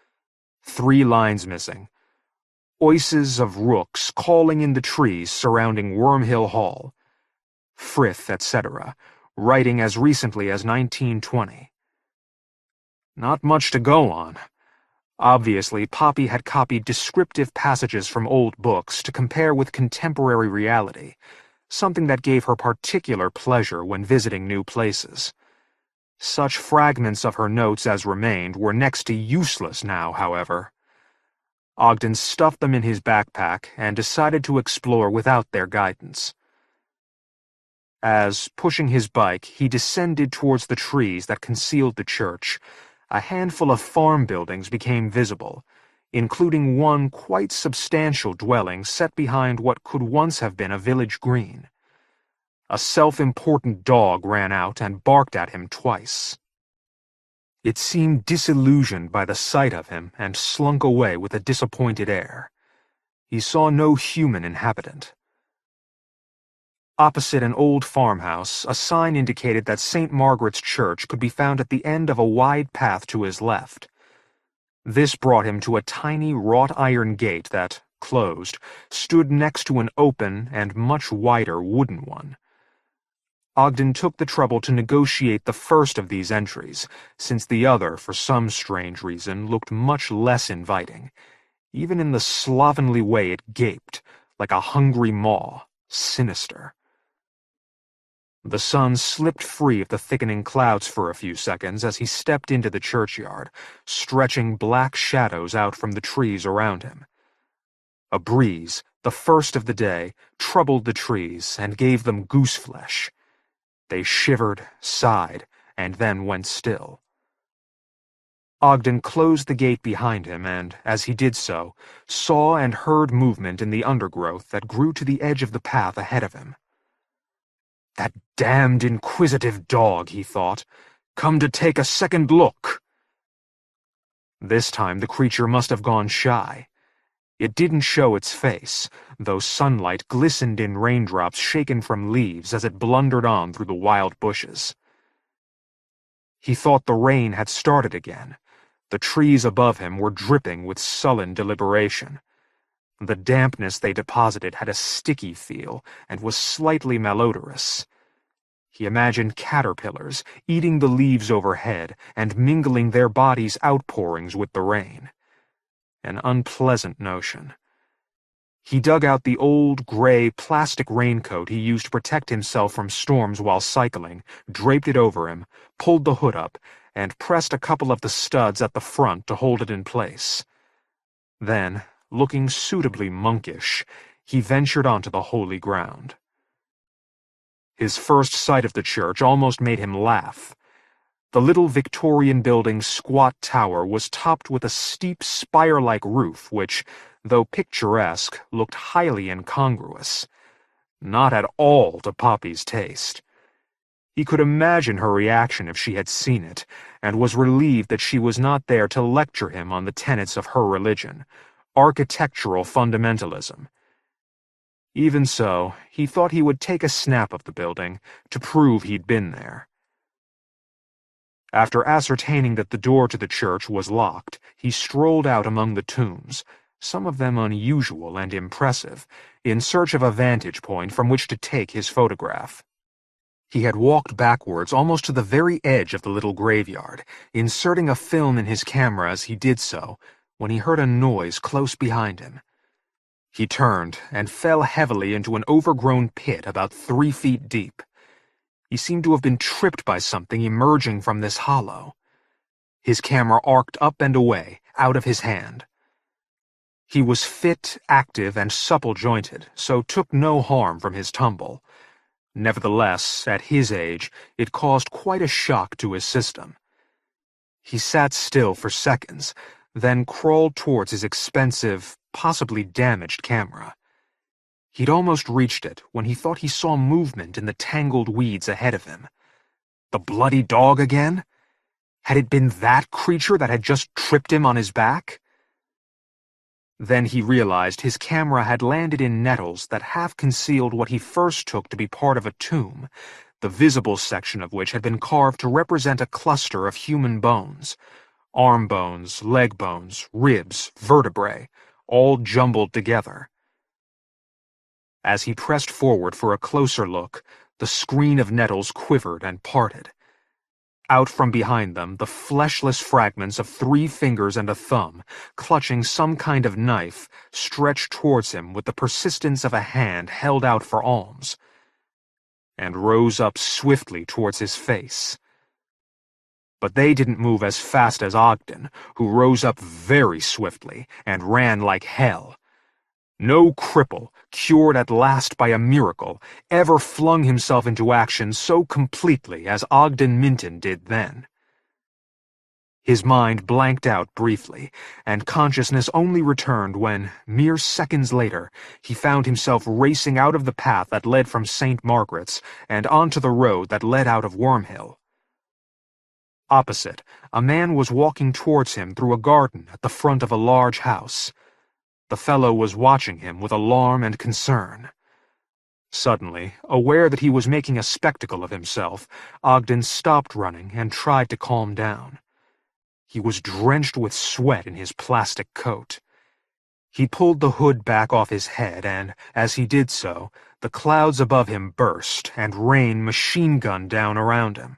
3 lines missing. Voices of rooks calling in the trees surrounding Wormhill Hall. Frith, etc., writing as recently as 1920. Not much to go on. Obviously, Poppy had copied descriptive passages from old books to compare with contemporary reality, something that gave her particular pleasure when visiting new places. Such fragments of her notes as remained were next to useless now, however. Ogden stuffed them in his backpack and decided to explore without their guidance. As, pushing his bike, he descended towards the trees that concealed the church, a handful of farm buildings became visible, including one quite substantial dwelling set behind what could once have been a village green. A self-important dog ran out and barked at him twice. It seemed disillusioned by the sight of him and slunk away with a disappointed air. He saw no human inhabitant. Opposite an old farmhouse, a sign indicated that St. Margaret's Church could be found at the end of a wide path to his left. This brought him to a tiny wrought-iron gate that, closed, stood next to an open and much wider wooden one. Ogden took the trouble to negotiate the first of these entries, since the other, for some strange reason, looked much less inviting, even in the slovenly way it gaped, like a hungry maw, sinister. The sun slipped free of the thickening clouds for a few seconds as he stepped into the churchyard, stretching black shadows out from the trees around him. A breeze, the first of the day, troubled the trees and gave them gooseflesh. They shivered, sighed, and then went still. Ogden closed the gate behind him and, as he did so, saw and heard movement in the undergrowth that grew to the edge of the path ahead of him. "That damned inquisitive dog," he thought, "come to take a second look." This time the creature must have gone shy. It didn't show its face, though sunlight glistened in raindrops shaken from leaves as it blundered on through the wild bushes. He thought the rain had started again. The trees above him were dripping with sullen deliberation. The dampness they deposited had a sticky feel and was slightly malodorous. He imagined caterpillars eating the leaves overhead and mingling their bodies' outpourings with the rain. An unpleasant notion. He dug out the old, gray, plastic raincoat he used to protect himself from storms while cycling, draped it over him, pulled the hood up, and pressed a couple of the studs at the front to hold it in place. Then, looking suitably monkish, he ventured onto the holy ground. His first sight of the church almost made him laugh. The little Victorian building's squat tower was topped with a steep spire-like roof which, though picturesque, looked highly incongruous. Not at all to Poppy's taste. He could imagine her reaction if she had seen it, and was relieved that she was not there to lecture him on the tenets of her religion, architectural fundamentalism. Even so, he thought he would take a snap of the building to prove he'd been there. After ascertaining that the door to the church was locked, he strolled out among the tombs, some of them unusual and impressive, in search of a vantage point from which to take his photograph. He had walked backwards almost to the very edge of the little graveyard, inserting a film in his camera as he did so, when he heard a noise close behind him. He turned and fell heavily into an overgrown pit about 3 feet deep. He seemed to have been tripped by something emerging from this hollow. His camera arced up and away, out of his hand. He was fit, active, and supple-jointed, so took no harm from his tumble. Nevertheless, at his age, it caused quite a shock to his system. He sat still for seconds, then crawled towards his expensive, possibly damaged camera. He'd almost reached it when he thought he saw movement in the tangled weeds ahead of him. The bloody dog again? Had it been that creature that had just tripped him on his back? Then he realized his camera had landed in nettles that half concealed what he first took to be part of a tomb, the visible section of which had been carved to represent a cluster of human bones. Arm bones, leg bones, ribs, vertebrae, all jumbled together. As he pressed forward for a closer look, the screen of nettles quivered and parted. Out from behind them, the fleshless fragments of 3 fingers and a thumb, clutching some kind of knife, stretched towards him with the persistence of a hand held out for alms, and rose up swiftly towards his face. But they didn't move as fast as Ogden, who rose up very swiftly and ran like hell. No cripple, cured at last by a miracle, ever flung himself into action so completely as Ogden Minton did then. His mind blanked out briefly, and consciousness only returned when, mere seconds later, he found himself racing out of the path that led from St. Margaret's and onto the road that led out of Wormhill. Opposite, a man was walking towards him through a garden at the front of a large house. The fellow was watching him with alarm and concern. Suddenly, aware that he was making a spectacle of himself, Ogden stopped running and tried to calm down. He was drenched with sweat in his plastic coat. He pulled the hood back off his head and, as he did so, the clouds above him burst and rain machine-gunned down around him.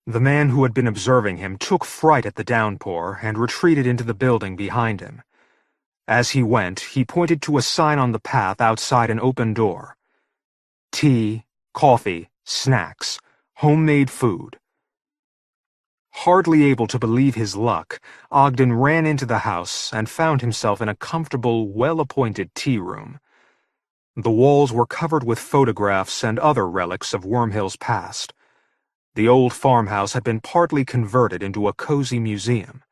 The man who had been observing him took fright at the downpour and retreated into the building behind him. As he went, he pointed to a sign on the path outside an open door. Tea, coffee, snacks, homemade food. Hardly able to believe his luck, Ogden ran into the house and found himself in a comfortable, well-appointed tea room. The walls were covered with photographs and other relics of Wormhill's past. The old farmhouse had been partly converted into a cozy museum.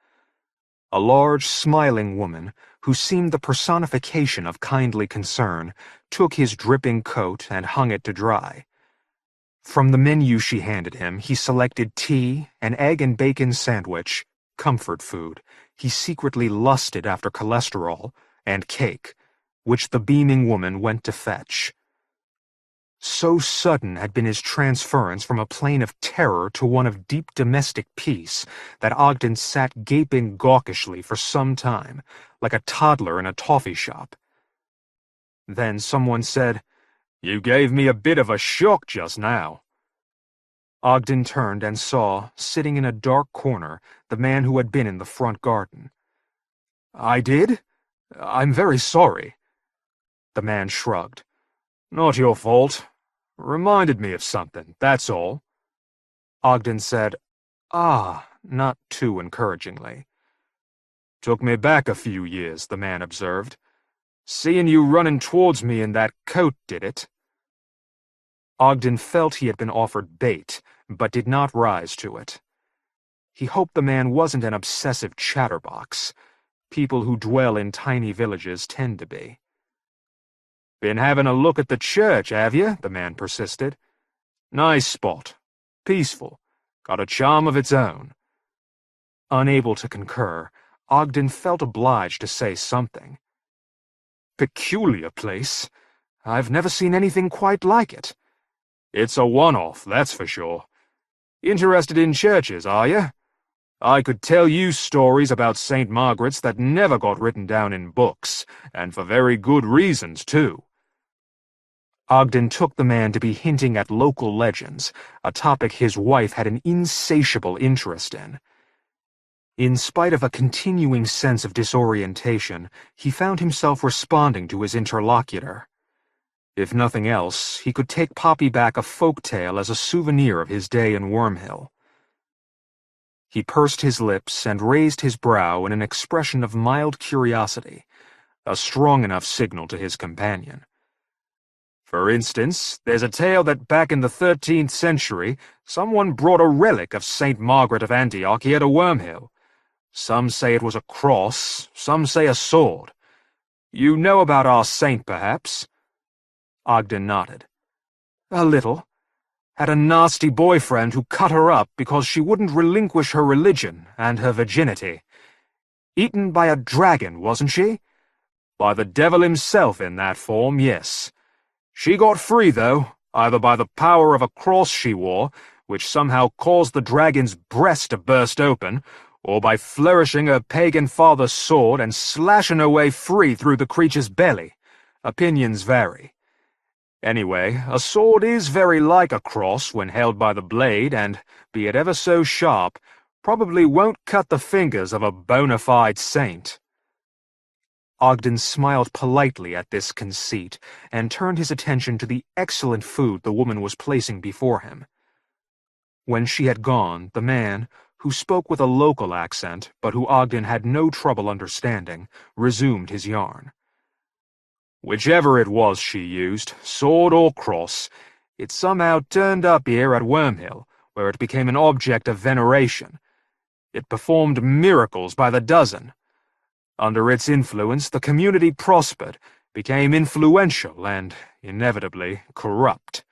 A large, smiling woman, who seemed the personification of kindly concern, took his dripping coat and hung it to dry. From the menu she handed him, he selected tea, an egg and bacon sandwich, comfort food. He secretly lusted after cholesterol, and cake, which the beaming woman went to fetch. So sudden had been his transference from a plane of terror to one of deep domestic peace that Ogden sat gaping gawkishly for some time, like a toddler in a toffee shop. Then someone said, "You gave me a bit of a shock just now." Ogden turned and saw, sitting in a dark corner, the man who had been in the front garden. "I did? I'm very sorry." The man shrugged. "Not your fault. Reminded me of something, that's all." Ogden said, "Ah," not too encouragingly. "Took me back a few years," the man observed. "Seeing you running towards me in that coat did it." Ogden felt he had been offered bait, but did not rise to it. He hoped the man wasn't an obsessive chatterbox. People who dwell in tiny villages tend to be. "Been having a look at the church, have you?" the man persisted. "Nice spot. Peaceful. Got a charm of its own." Unable to concur, Ogden felt obliged to say something. "Peculiar place. I've never seen anything quite like it." "It's a one-off, that's for sure. Interested in churches, are you? I could tell you stories about St. Margaret's that never got written down in books, and for very good reasons, too." Ogden took the man to be hinting at local legends, a topic his wife had an insatiable interest in. In spite of a continuing sense of disorientation, he found himself responding to his interlocutor. If nothing else, he could take Poppy back a folk tale as a souvenir of his day in Wormhill. He pursed his lips and raised his brow in an expression of mild curiosity, a strong enough signal to his companion. "For instance, there's a tale that back in the 13th century, someone brought a relic of St. Margaret of Antioch here to Wormhill. Some say it was a cross, some say a sword. You know about our saint, perhaps?" Ogden nodded. "A little. Had a nasty boyfriend who cut her up because she wouldn't relinquish her religion and her virginity. Eaten by a dragon, wasn't she? By the devil himself in that form, yes. She got free, though, either by the power of a cross she wore, which somehow caused the dragon's breast to burst open, or by flourishing her pagan father's sword and slashing her way free through the creature's belly. Opinions vary. Anyway, a sword is very like a cross when held by the blade and, be it ever so sharp, probably won't cut the fingers of a bona fide saint." Ogden smiled politely at this conceit and turned his attention to the excellent food the woman was placing before him. When she had gone, the man, who spoke with a local accent but who Ogden had no trouble understanding, resumed his yarn. "Whichever it was she used, sword or cross, it somehow turned up here at Wormhill, where it became an object of veneration. It performed miracles by the dozen. Under its influence, the community prospered, became influential, and, inevitably, corrupt.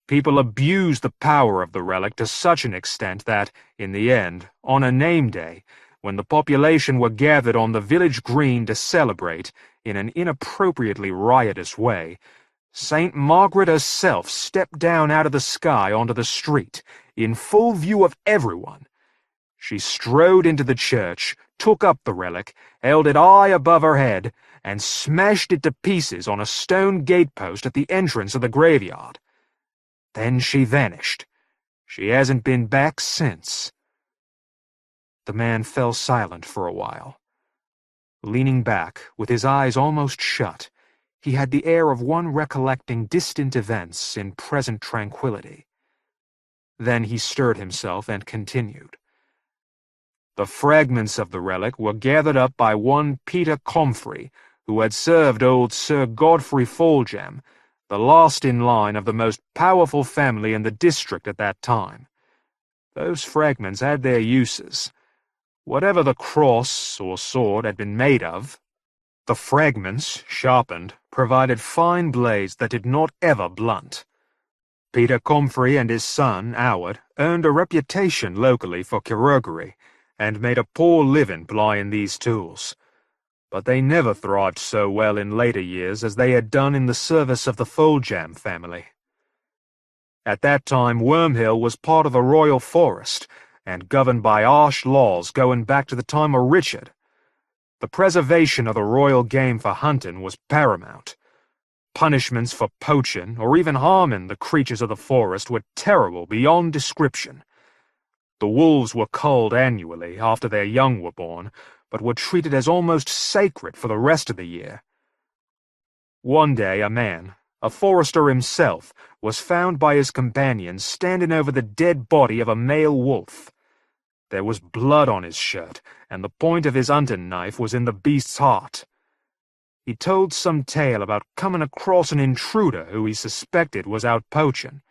People abused the power of the relic to such an extent that, in the end, on a name day, when the population were gathered on the village green to celebrate, in an inappropriately riotous way, St. Margaret herself stepped down out of the sky onto the street, in full view of everyone. She strode into the church, took up the relic, held it high above her head, and smashed it to pieces on a stone gatepost at the entrance of the graveyard. Then she vanished. She hasn't been back since." The man fell silent for a while. Leaning back, with his eyes almost shut, He had the air of one recollecting distant events in present tranquillity. Then he stirred himself and continued. The fragments of the relic were gathered up by one Peter Comfrey, who had served old Sir Godfrey Foljambe, the last in line of the most powerful family in the district at that time. Those fragments had their uses. Whatever the cross or sword had been made of, the fragments, sharpened, provided fine blades that did not ever blunt. Peter Comfrey and his son, Howard, earned a reputation locally for chirurgery, and made a poor living plying these tools. But they never thrived so well in later years as they had done in the service of the Foljambe family. At that time Wormhill was part of the royal forest, and governed by harsh laws going back to the time of Richard. The preservation of the royal game for hunting was paramount. Punishments for poaching, or even harming the creatures of the forest, were terrible beyond description. The wolves were culled annually after their young were born, but were treated as almost sacred for the rest of the year. One day a man, a forester himself, was found by his companions standing over the dead body of a male wolf. There was blood on his shirt, and the point of his hunting knife was in the beast's heart. He told some tale about coming across an intruder who he suspected was out poaching.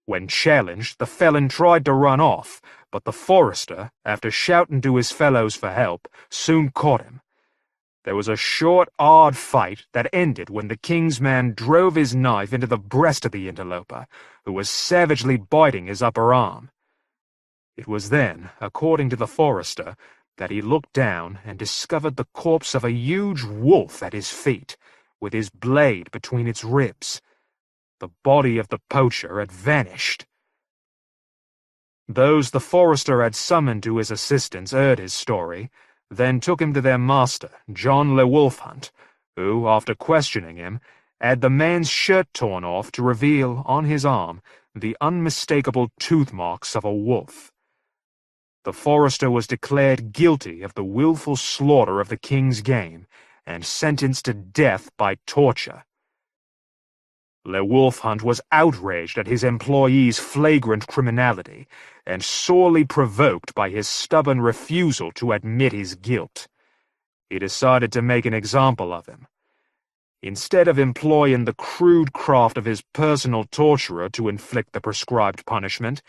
When challenged, the felon tried to run off, but the forester, after shouting to his fellows for help, soon caught him. There was a short, hard fight that ended when the king's man drove his knife into the breast of the interloper, who was savagely biting his upper arm. It was then, according to the forester, that he looked down and discovered the corpse of a huge wolf at his feet, with his blade between its ribs. The body of the poacher had vanished. Those the forester had summoned to his assistance heard his story, then took him to their master, John Le Wolfhunt, who, after questioning him, had the man's shirt torn off to reveal, on his arm, the unmistakable tooth marks of a wolf. The forester was declared guilty of the willful slaughter of the king's game, and sentenced to death by torture. Le Wolfhunt was outraged at his employee's flagrant criminality, and sorely provoked by his stubborn refusal to admit his guilt. He decided to make an example of him. Instead of employing the crude craft of his personal torturer to inflict the prescribed punishment,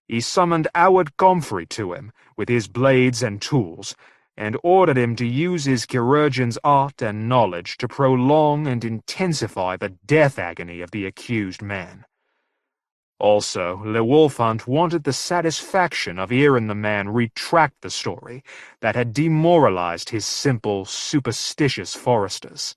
he summoned Howard Comfrey to him, with his blades and tools, and ordered him to use his chirurgeon's art and knowledge to prolong and intensify the death agony of the accused man. Also, Le Wolfhunt wanted the satisfaction of hearing the man retract the story that had demoralized his simple, superstitious foresters.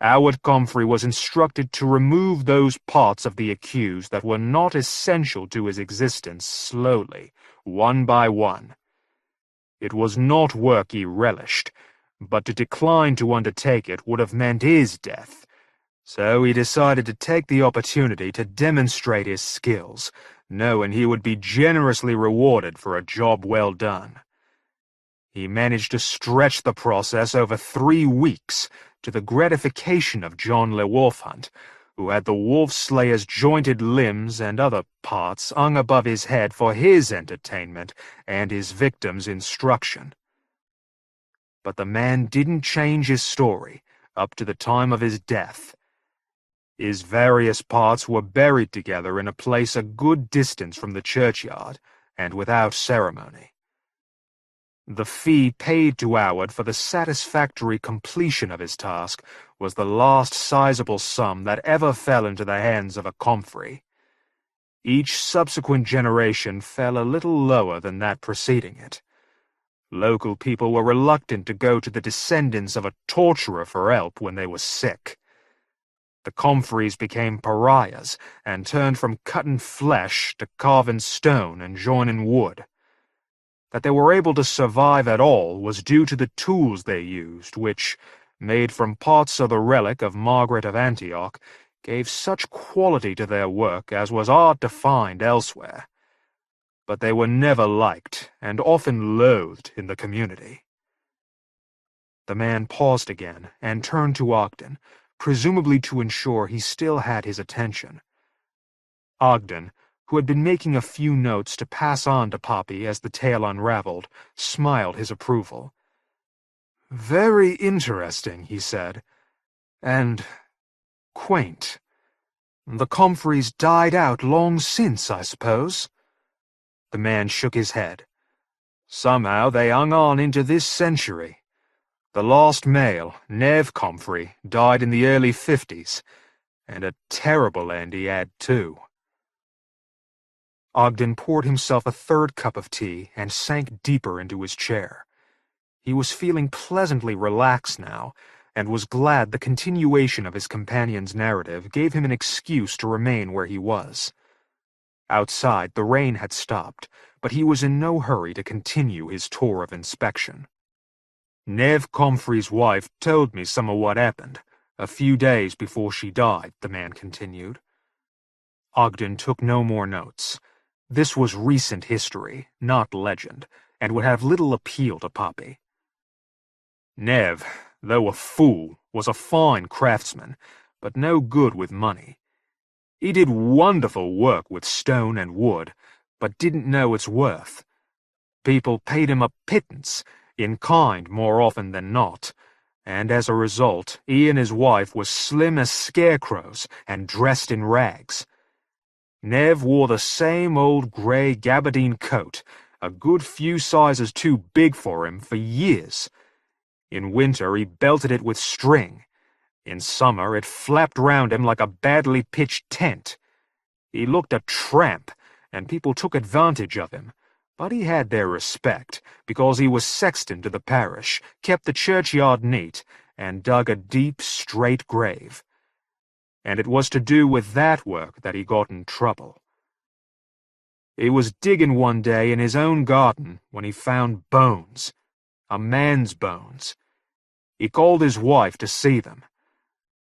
Howard Comfrey was instructed to remove those parts of the accused that were not essential to his existence slowly, one by one. It was not work he relished, but to decline to undertake it would have meant his death, so he decided to take the opportunity to demonstrate his skills, knowing he would be generously rewarded for a job well done. He managed to stretch the process over 3 weeks, to the gratification of John Le Wolfhunt, who had the wolf-slayer's jointed limbs and other parts hung above his head for his entertainment and his victim's instruction. But the man didn't change his story up to the time of his death. His various parts were buried together in a place a good distance from the churchyard, and without ceremony. The fee paid to Howard for the satisfactory completion of his task was the last sizable sum that ever fell into the hands of a Comfrey. Each subsequent generation fell a little lower than that preceding it. Local people were reluctant to go to the descendants of a torturer for help when they were sick. The Comfreys became pariahs and turned from cutting flesh to carving stone and joining wood. That they were able to survive at all was due to the tools they used, which, made from parts of the relic of Margaret of Antioch, gave such quality to their work as was hard to find elsewhere. But they were never liked, and often loathed in the community. The man paused again and turned to Ogden, presumably to ensure he still had his attention. Ogden, who had been making a few notes to pass on to Poppy as the tale unraveled, smiled his approval. "Very interesting," he said, "and quaint. The Comfreys died out long since, I suppose?" The man shook his head. "Somehow they hung on into this century. The last male, Nev Comfrey, died in the early 50s, and a terrible end he had, too." Ogden poured himself a third cup of tea and sank deeper into his chair. He was feeling pleasantly relaxed now, and was glad the continuation of his companion's narrative gave him an excuse to remain where he was. Outside, the rain had stopped, but he was in no hurry to continue his tour of inspection. "Nev Comfrey's wife told me some of what happened, a few days before she died," the man continued. Ogden took no more notes. This was recent history, not legend, and would have little appeal to Poppy. "Nev, though a fool, was a fine craftsman, but no good with money. He did wonderful work with stone and wood, but didn't know its worth. People paid him a pittance, in kind more often than not, and as a result, he and his wife were slim as scarecrows and dressed in rags. Nev wore the same old grey gabardine coat, a good few sizes too big for him, for years. In winter he belted it with string. In summer it flapped round him like a badly pitched tent. He looked a tramp, and people took advantage of him, but he had their respect, because he was sexton to the parish, kept the churchyard neat, and dug a deep, straight grave. And it was to do with that work that he got in trouble. He was digging one day in his own garden when he found bones, a man's bones. He called his wife to see them.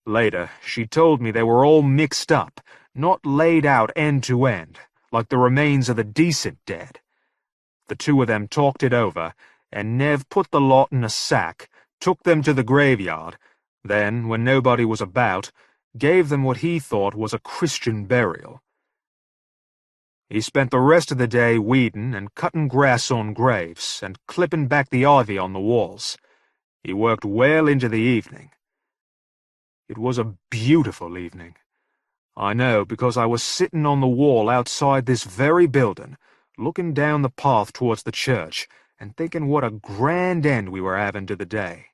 Later, she told me they were all mixed up, not laid out end to end, like the remains of the decent dead. The two of them talked it over, and Nev put the lot in a sack, took them to the graveyard, then, when nobody was about, gave them what he thought was a Christian burial. He spent the rest of the day weeding and cutting grass on graves and clipping back the ivy on the walls. He worked well into the evening. It was a beautiful evening. I know, because I was sitting on the wall outside this very building, looking down the path towards the church and thinking what a grand end we were having to the day.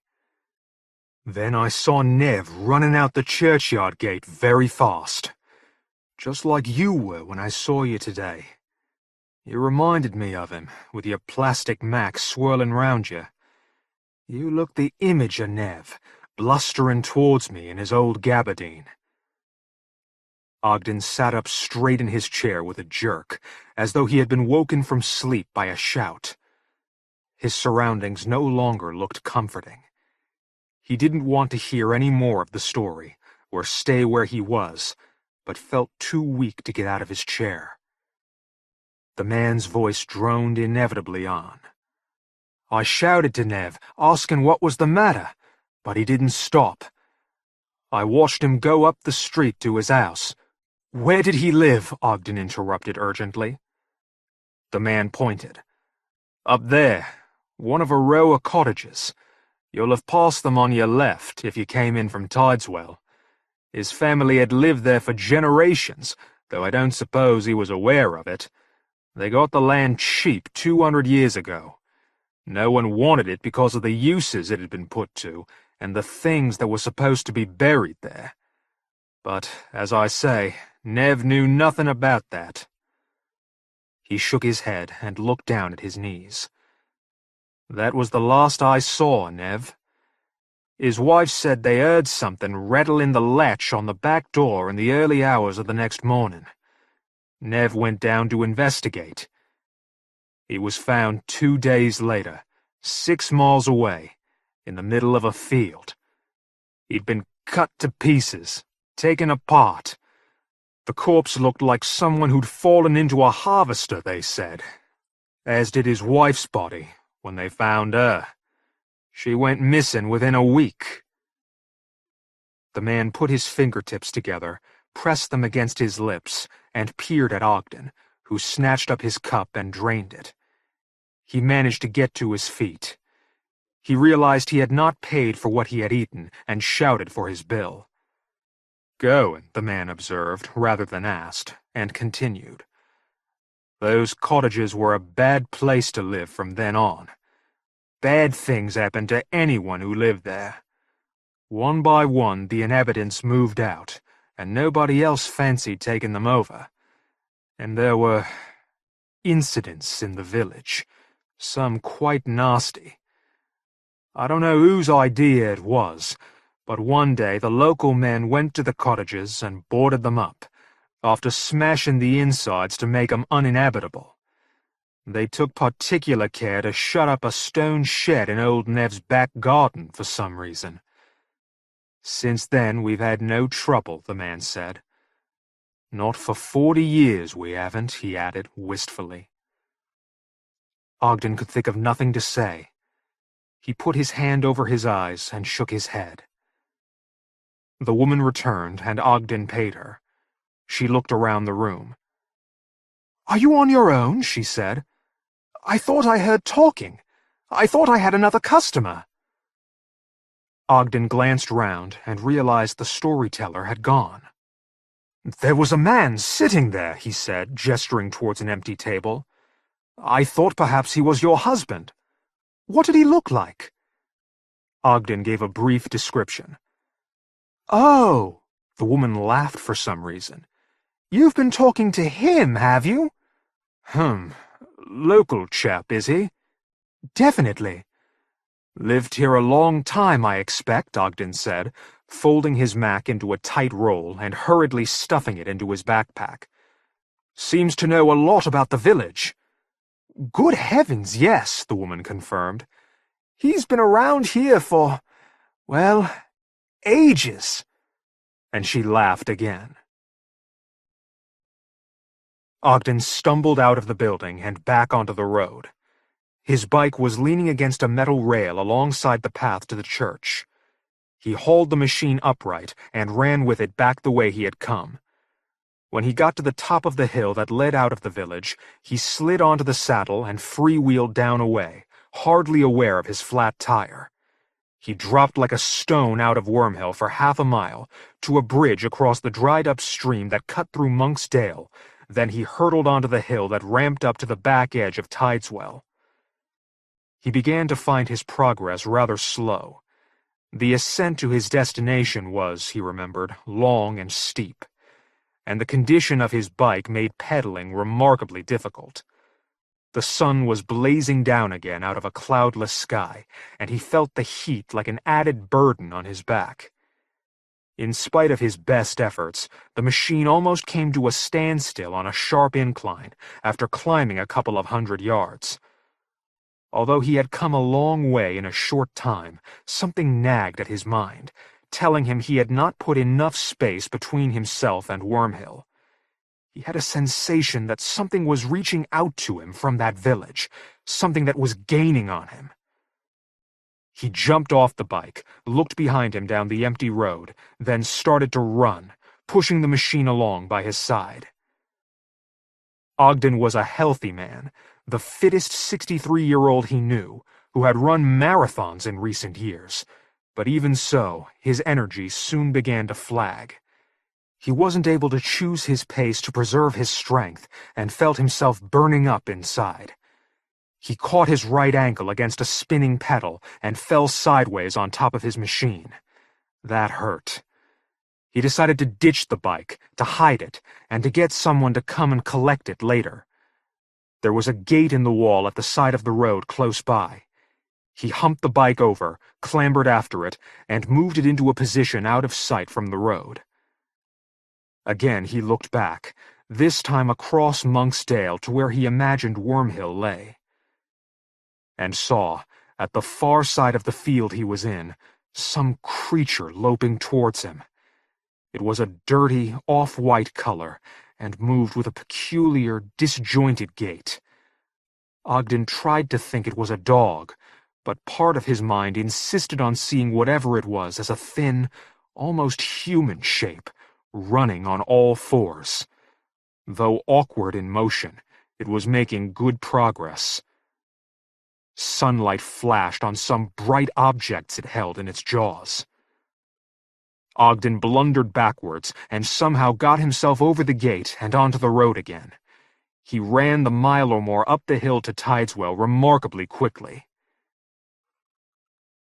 Then I saw Nev running out the churchyard gate very fast, just like you were when I saw you today. You reminded me of him, with your plastic Mac swirling round you. You looked the image of Nev, blustering towards me in his old gabardine." Ogden sat up straight in his chair with a jerk, as though he had been woken from sleep by a shout. His surroundings no longer looked comforting. He didn't want to hear any more of the story, or stay where he was, but felt too weak to get out of his chair. The man's voice droned inevitably on. "I shouted to Nev, asking what was the matter, but he didn't stop. I watched him go up the street to his house." "Where did he live?" Ogden interrupted urgently. The man pointed. "Up there, one of a row of cottages. You'll have passed them on your left if you came in from Tideswell. His family had lived there for generations, though I don't suppose he was aware of it. They got the land cheap 200 years ago. No one wanted it because of the uses it had been put to, and the things that were supposed to be buried there. But, as I say, Nev knew nothing about that." He shook his head and looked down at his knees. "That was the last I saw, Nev. His wife said they heard something rattle in the latch on the back door in the early hours of the next morning. Nev went down to investigate. He was found 2 days later, 6 miles away, in the middle of a field. He'd been cut to pieces, taken apart. The corpse looked like someone who'd fallen into a harvester, they said, as did his wife's body when they found her. She went missing within a week." The man put his fingertips together, pressed them against his lips, and peered at Ogden, who snatched up his cup and drained it. He managed to get to his feet. He realized he had not paid for what he had eaten and shouted for his bill. "Going," the man observed, rather than asked, and continued. "Those cottages were a bad place to live from then on. Bad things happened to anyone who lived there. One by one, the inhabitants moved out, and nobody else fancied taking them over. And there were incidents in the village, some quite nasty. I don't know whose idea it was, but one day the local men went to the cottages and boarded them up, after smashing the insides to make them uninhabitable. They took particular care to shut up a stone shed in old Nev's back garden for some reason. Since then we've had no trouble," the man said. "Not for 40 years we haven't," he added wistfully. Ogden could think of nothing to say. He put his hand over his eyes and shook his head. The woman returned, and Ogden paid her. She looked around the room. "Are you on your own?" she said. "I thought I heard talking. I thought I had another customer." Ogden glanced round and realized the storyteller had gone. "There was a man sitting there," he said, gesturing towards an empty table. "I thought perhaps he was your husband. What did he look like?" Ogden gave a brief description. "Oh," the woman laughed for some reason. "You've been talking to him, have you?" Local chap, is he?" "Definitely." "Lived here a long time, I expect," Ogden said, folding his Mac into a tight roll and hurriedly stuffing it into his backpack. "Seems to know a lot about the village." "Good heavens, yes," the woman confirmed. "He's been around here for, well, ages." And she laughed again. Ogden stumbled out of the building and back onto the road. His bike was leaning against a metal rail alongside the path to the church. He hauled the machine upright and ran with it back the way he had come. When he got to the top of the hill that led out of the village, he slid onto the saddle and freewheeled down away, hardly aware of his flat tire. He dropped like a stone out of Wormhill for half a mile, to a bridge across the dried-up stream that cut through Monk's Dale. Then he hurtled onto the hill that ramped up to the back edge of Tideswell. He began to find his progress rather slow. The ascent to his destination was, he remembered, long and steep, and the condition of his bike made pedaling remarkably difficult. The sun was blazing down again out of a cloudless sky, and he felt the heat like an added burden on his back. In spite of his best efforts, the machine almost came to a standstill on a sharp incline after climbing a couple of 100 yards. Although he had come a long way in a short time, something nagged at his mind, telling him he had not put enough space between himself and Wormhill. He had a sensation that something was reaching out to him from that village, something that was gaining on him. He jumped off the bike, looked behind him down the empty road, then started to run, pushing the machine along by his side. Ogden was a healthy man, the fittest 63-year-old he knew, who had run marathons in recent years, but even so, his energy soon began to flag. He wasn't able to choose his pace to preserve his strength and felt himself burning up inside. He caught his right ankle against a spinning pedal and fell sideways on top of his machine. That hurt. He decided to ditch the bike, to hide it, and to get someone to come and collect it later. There was a gate in the wall at the side of the road close by. He humped the bike over, clambered after it, and moved it into a position out of sight from the road. Again he looked back, this time across Monk's Dale to where he imagined Wormhill lay, and saw, at the far side of the field he was in, some creature loping towards him. It was a dirty, off-white color, and moved with a peculiar, disjointed gait. Ogden tried to think it was a dog, but part of his mind insisted on seeing whatever it was as a thin, almost human shape, running on all fours. Though awkward in motion, it was making good progress. Sunlight flashed on some bright objects it held in its jaws. Ogden blundered backwards and somehow got himself over the gate and onto the road again. He ran the mile or more up the hill to Tideswell remarkably quickly.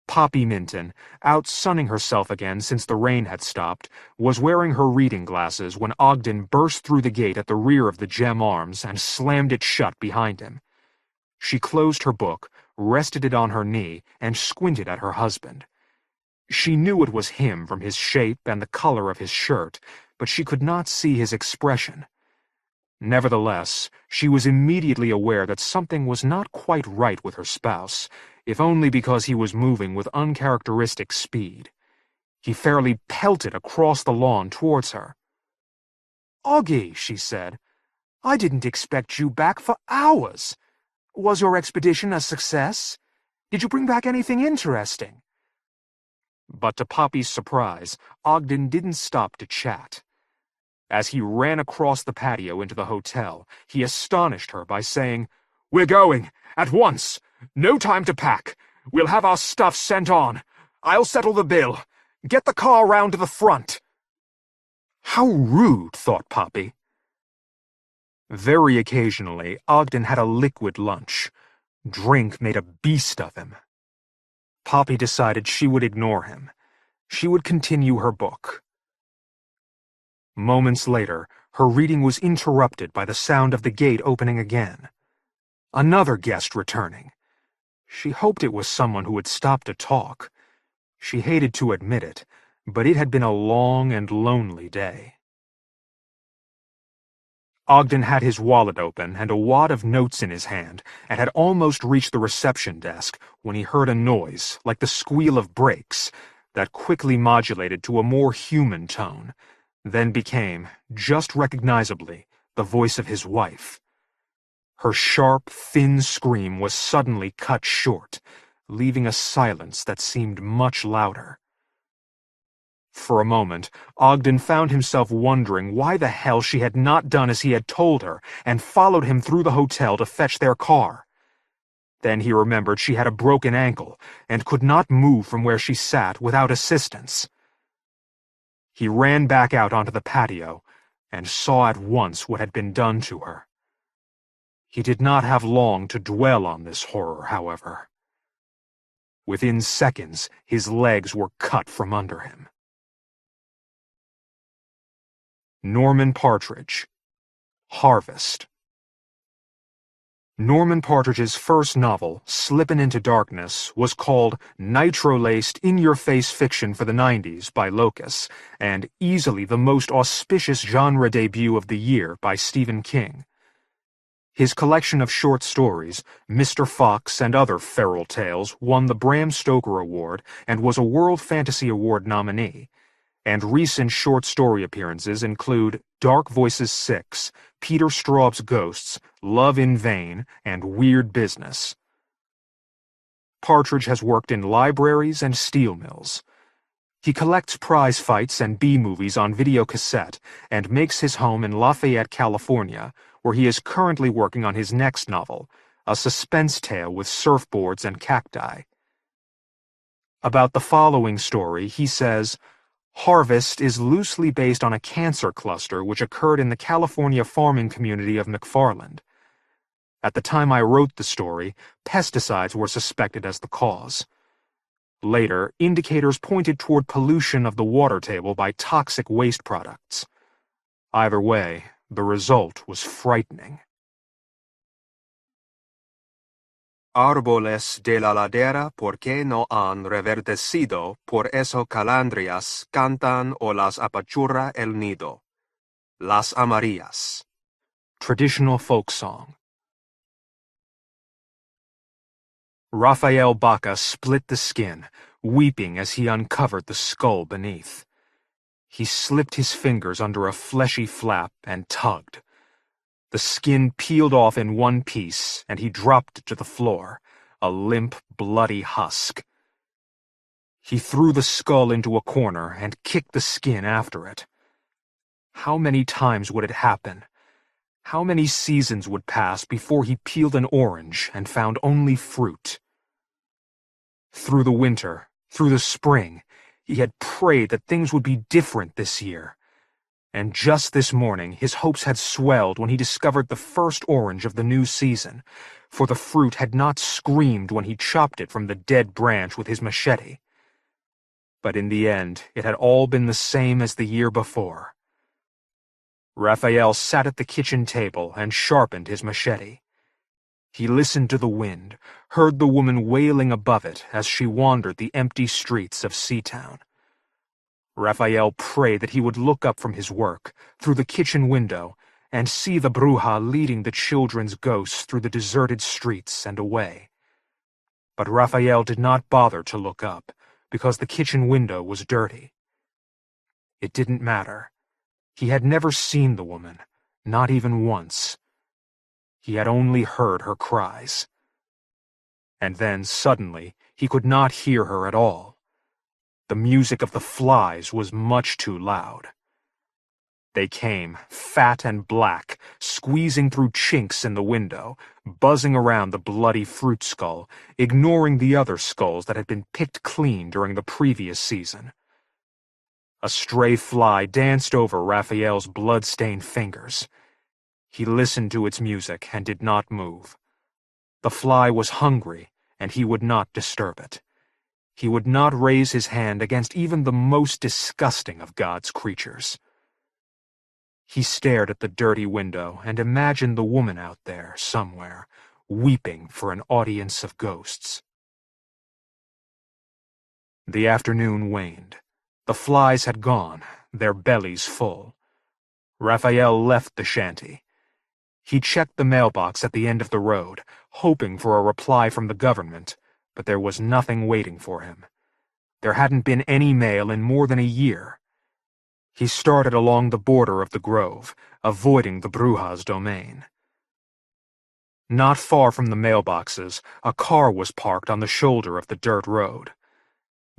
Poppy Minton, out sunning herself again since the rain had stopped, was wearing her reading glasses when Ogden burst through the gate at the rear of the Gem Arms and slammed it shut behind him. She closed her book, rested it on her knee, and squinted at her husband. She knew it was him from his shape and the color of his shirt, but she could not see his expression. Nevertheless, she was immediately aware that something was not quite right with her spouse, if only because he was moving with uncharacteristic speed. He fairly pelted across the lawn towards her. "Augie," she said, "I didn't expect you back for hours. Was your expedition a success? Did you bring back anything interesting?" But to Poppy's surprise, Ogden didn't stop to chat. As he ran across the patio into the hotel, he astonished her by saying, "We're going, at once. No time to pack. We'll have our stuff sent on. I'll settle the bill. Get the car round to the front." How rude, thought Poppy. Very occasionally, Ogden had a liquid lunch. Drink made a beast of him. Poppy decided she would ignore him. She would continue her book. Moments later, her reading was interrupted by the sound of the gate opening again. Another guest returning. She hoped it was someone who had stopped to talk. She hated to admit it, but it had been a long and lonely day. Ogden had his wallet open and a wad of notes in his hand, and had almost reached the reception desk when he heard a noise, like the squeal of brakes, that quickly modulated to a more human tone, then became, just recognizably, the voice of his wife. Her sharp, thin scream was suddenly cut short, leaving a silence that seemed much louder. For a moment, Ogden found himself wondering why the hell she had not done as he had told her and followed him through the hotel to fetch their car. Then he remembered she had a broken ankle and could not move from where she sat without assistance. He ran back out onto the patio and saw at once what had been done to her. He did not have long to dwell on this horror, however. Within seconds, his legs were cut from under him. Norman Partridge. Harvest. Norman Partridge's first novel, Slippin' Into Darkness, was called nitro-laced, in-your-face fiction for the 90s by Locus, and easily the most auspicious genre debut of the year by Stephen King. His collection of short stories, Mr. Fox and Other Feral Tales, won the Bram Stoker Award and was a World Fantasy Award nominee, and recent short story appearances include Dark Voices 6, Peter Straub's Ghosts, Love in Vain, and Weird Business. Partridge has worked in libraries and steel mills. He collects prize fights and B-movies on videocassette and makes his home in Lafayette, California, where he is currently working on his next novel, a suspense tale with surfboards and cacti. About the following story, he says, Harvest is loosely based on a cancer cluster which occurred in the California farming community of McFarland. At the time I wrote the story, pesticides were suspected as the cause. Later, indicators pointed toward pollution of the water table by toxic waste products. Either way, the result was frightening. Árboles de la ladera, ¿por qué no han reverdecido? Por eso calandrias cantan o las apachurra el nido. Las amarillas. Traditional folk song. Raphael Baca split the skin, weeping as he uncovered the skull beneath. He slipped his fingers under a fleshy flap and tugged. The skin peeled off in one piece, and he dropped it to the floor, a limp, bloody husk. He threw the skull into a corner and kicked the skin after it. How many times would it happen? How many seasons would pass before he peeled an orange and found only fruit? Through the winter, through the spring, he had prayed that things would be different this year. And just this morning, his hopes had swelled when he discovered the first orange of the new season, for the fruit had not screamed when he chopped it from the dead branch with his machete. But in the end, it had all been the same as the year before. Raphael sat at the kitchen table and sharpened his machete. He listened to the wind, heard the woman wailing above it as she wandered the empty streets of Seatown. Raphael prayed that he would look up from his work, through the kitchen window, and see the bruja leading the children's ghosts through the deserted streets and away. But Raphael did not bother to look up, because the kitchen window was dirty. It didn't matter. He had never seen the woman, not even once. He had only heard her cries. And then, suddenly, he could not hear her at all. The music of the flies was much too loud. They came, fat and black, squeezing through chinks in the window, buzzing around the bloody fruit skull, ignoring the other skulls that had been picked clean during the previous season. A stray fly danced over Raphael's blood-stained fingers. He listened to its music and did not move. The fly was hungry, and he would not disturb it. He would not raise his hand against even the most disgusting of God's creatures. He stared at the dirty window and imagined the woman out there, somewhere, weeping for an audience of ghosts. The afternoon waned. The flies had gone, their bellies full. Raphael left the shanty. He checked the mailbox at the end of the road, hoping for a reply from the government, but there was nothing waiting for him. There hadn't been any mail in more than a year. He started along the border of the grove, avoiding the bruja's domain. Not far from the mailboxes, a car was parked on the shoulder of the dirt road.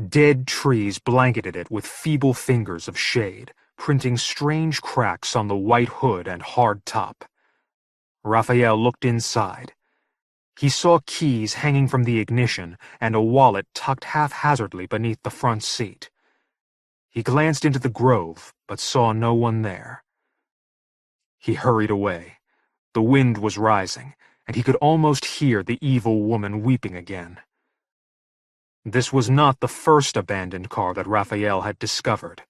Dead trees blanketed it with feeble fingers of shade, printing strange cracks on the white hood and hard top. Raphael looked inside. He saw keys hanging from the ignition and a wallet tucked haphazardly beneath the front seat. He glanced into the grove, but saw no one there. He hurried away. The wind was rising, and he could almost hear the evil woman weeping again. This was not the first abandoned car that Raphael had discovered.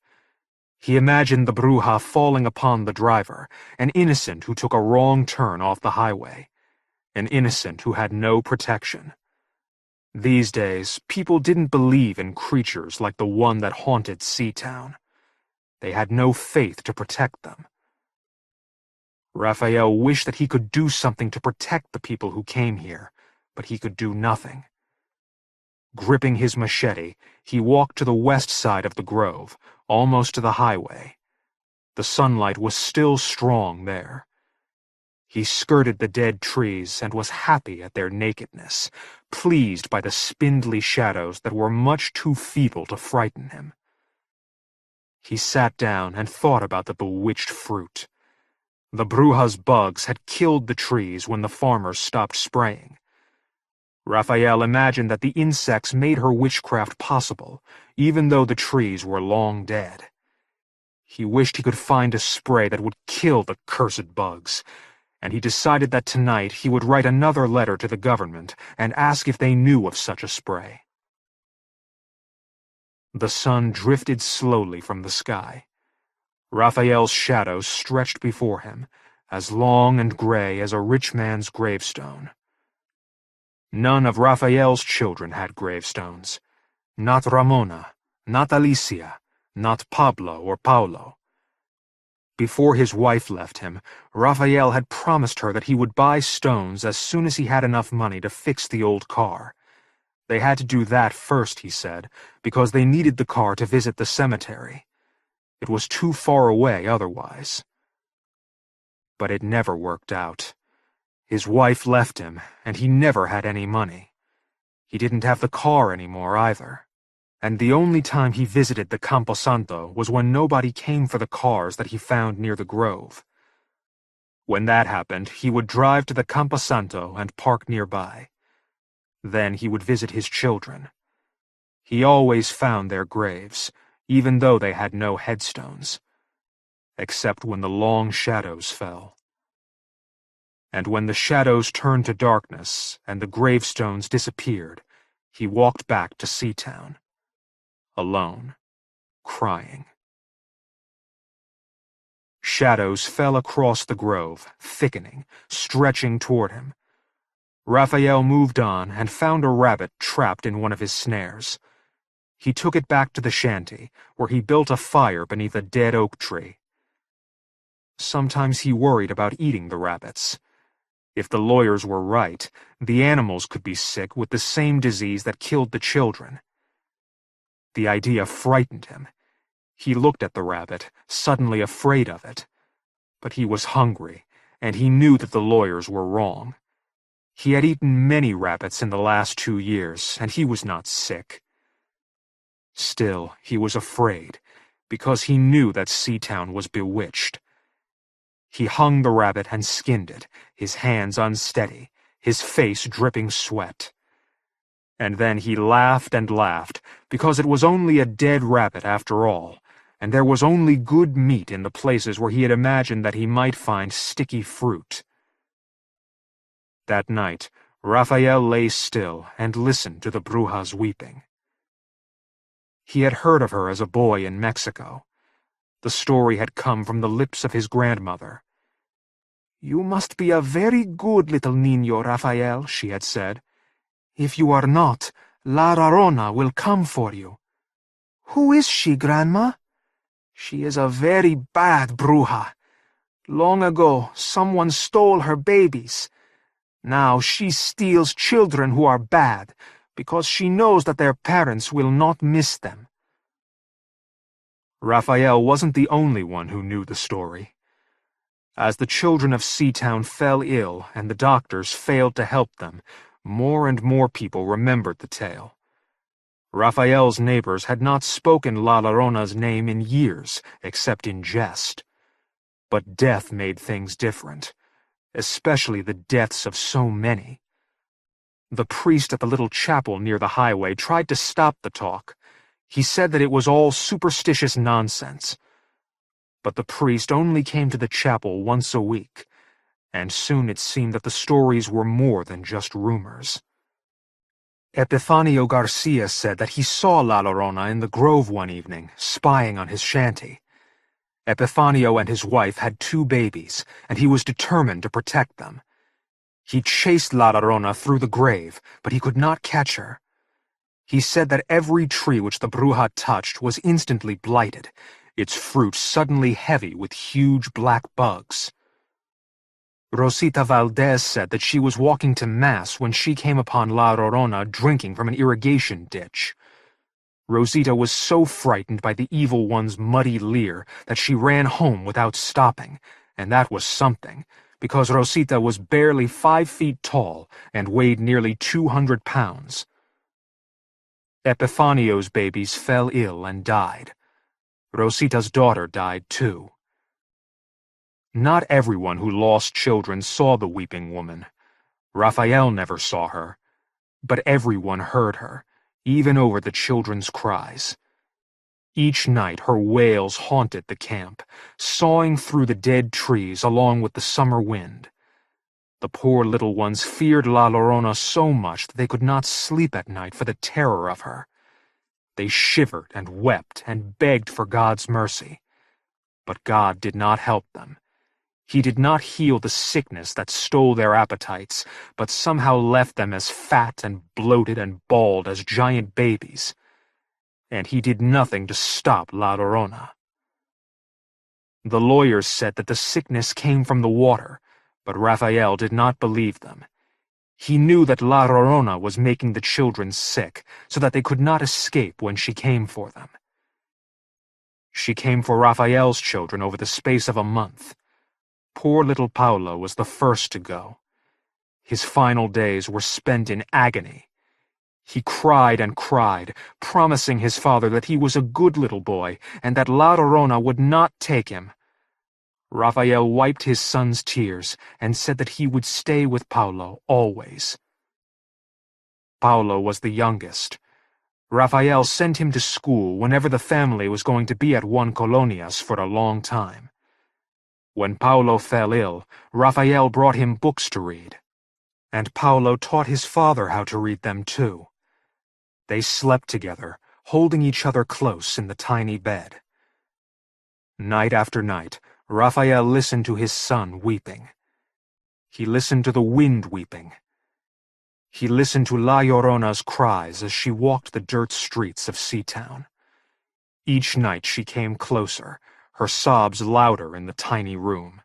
He imagined the bruja falling upon the driver, an innocent who took a wrong turn off the highway, an innocent who had no protection. These days, people didn't believe in creatures like the one that haunted Seatown. They had no faith to protect them. Raphael wished that he could do something to protect the people who came here, but he could do nothing. Gripping his machete, he walked to the west side of the grove, almost to the highway. The sunlight was still strong there. He skirted the dead trees and was happy at their nakedness, pleased by the spindly shadows that were much too feeble to frighten him. He sat down and thought about the bewitched fruit. The bruja's bugs had killed the trees when the farmers stopped spraying. Raphael imagined that the insects made her witchcraft possible, even though the trees were long dead. He wished he could find a spray that would kill the cursed bugs, and he decided that tonight he would write another letter to the government and ask if they knew of such a spray. The sun drifted slowly from the sky. Raphael's shadow stretched before him, as long and gray as a rich man's gravestone. None of Raphael's children had gravestones. Not Ramona, not Alicia, not Pablo or Paulo. Before his wife left him, Raphael had promised her that he would buy stones as soon as he had enough money to fix the old car. They had to do that first, he said, because they needed the car to visit the cemetery. It was too far away otherwise. But it never worked out. His wife left him, and he never had any money. He didn't have the car anymore either. And the only time he visited the Camposanto was when nobody came for the cars that he found near the grove. When that happened, he would drive to the Camposanto and park nearby. Then he would visit his children. He always found their graves, even though they had no headstones, except when the long shadows fell. And when the shadows turned to darkness and the gravestones disappeared, he walked back to Seatown, alone, crying. Shadows fell across the grove, thickening, stretching toward him. Raphael moved on and found a rabbit trapped in one of his snares. He took it back to the shanty, where he built a fire beneath a dead oak tree. Sometimes he worried about eating the rabbits. If the lawyers were right, the animals could be sick with the same disease that killed the children. The idea frightened him. He looked at the rabbit, suddenly afraid of it. But he was hungry, and he knew that the lawyers were wrong. He had eaten many rabbits in the last 2 years, and he was not sick. Still, he was afraid, because he knew that Seatown was bewitched. He hung the rabbit and skinned it, his hands unsteady, his face dripping sweat. And then he laughed and laughed, because it was only a dead rabbit after all, and there was only good meat in the places where he had imagined that he might find sticky fruit. That night, Raphael lay still and listened to the bruja's weeping. He had heard of her as a boy in Mexico. The story had come from the lips of his grandmother. "You must be a very good little niño, Raphael," she had said. "If you are not, La Llorona will come for you." "Who is she, Grandma?" "She is a very bad bruja. Long ago, someone stole her babies. Now she steals children who are bad, because she knows that their parents will not miss them." Raphael wasn't the only one who knew the story. As the children of Seatown fell ill and the doctors failed to help them, more and more people remembered the tale. Raphael's neighbors had not spoken La Llorona's name in years, except in jest. But death made things different, especially the deaths of so many. The priest at the little chapel near the highway tried to stop the talk. He said that it was all superstitious nonsense. But the priest only came to the chapel once a week, and soon it seemed that the stories were more than just rumors. Epifanio Garcia said that he saw La Llorona in the grove one evening, spying on his shanty. Epifanio and his wife had 2 babies, and he was determined to protect them. He chased La Llorona through the grave, but he could not catch her. He said that every tree which the bruja touched was instantly blighted, its fruit suddenly heavy with huge black bugs. Rosita Valdez said that she was walking to Mass when she came upon La Llorona drinking from an irrigation ditch. Rosita was so frightened by the evil one's muddy leer that she ran home without stopping, and that was something, because Rosita was barely 5 feet tall and weighed nearly 200 pounds. Epifanio's babies fell ill and died. Rosita's daughter died too. Not everyone who lost children saw the weeping woman. Raphael never saw her, but everyone heard her, even over the children's cries. Each night her wails haunted the camp, sawing through the dead trees along with the summer wind. The poor little ones feared La Llorona so much that they could not sleep at night for the terror of her. They shivered and wept and begged for God's mercy. But God did not help them. He did not heal the sickness that stole their appetites, but somehow left them as fat and bloated and bald as giant babies. And he did nothing to stop La Llorona. The lawyers said that the sickness came from the water, but Raphael did not believe them. He knew that La Llorona was making the children sick, so that they could not escape when she came for them. She came for Raphael's children over the space of a month. Poor little Paulo was the first to go. His final days were spent in agony. He cried and cried, promising his father that he was a good little boy and that La Llorona would not take him. Raphael wiped his son's tears and said that he would stay with Paulo always. Paulo was the youngest. Raphael sent him to school whenever the family was going to be at Juan Colonias for a long time. When Paulo fell ill, Raphael brought him books to read, and Paulo taught his father how to read them too. They slept together, holding each other close in the tiny bed. Night after night, Raphael listened to his son weeping. He listened to the wind weeping. He listened to La Llorona's cries as she walked the dirt streets of Seatown. Each night she came closer, her sobs louder in the tiny room.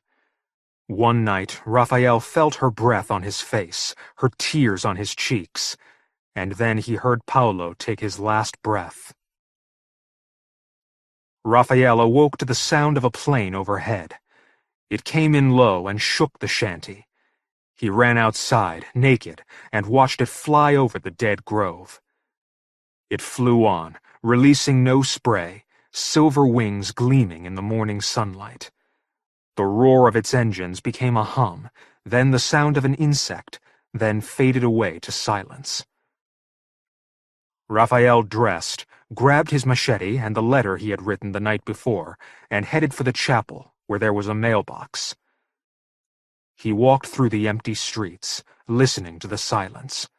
One night, Raphael felt her breath on his face, her tears on his cheeks, and then he heard Paulo take his last breath. Raphael awoke to the sound of a plane overhead. It came in low and shook the shanty. He ran outside, naked, and watched it fly over the dead grove. It flew on, releasing no spray, silver wings gleaming in the morning sunlight. The roar of its engines became a hum, then the sound of an insect, then faded away to silence. Raphael dressed, grabbed his machete and the letter he had written the night before, and headed for the chapel, where there was a mailbox. He walked through the empty streets, listening to the silence.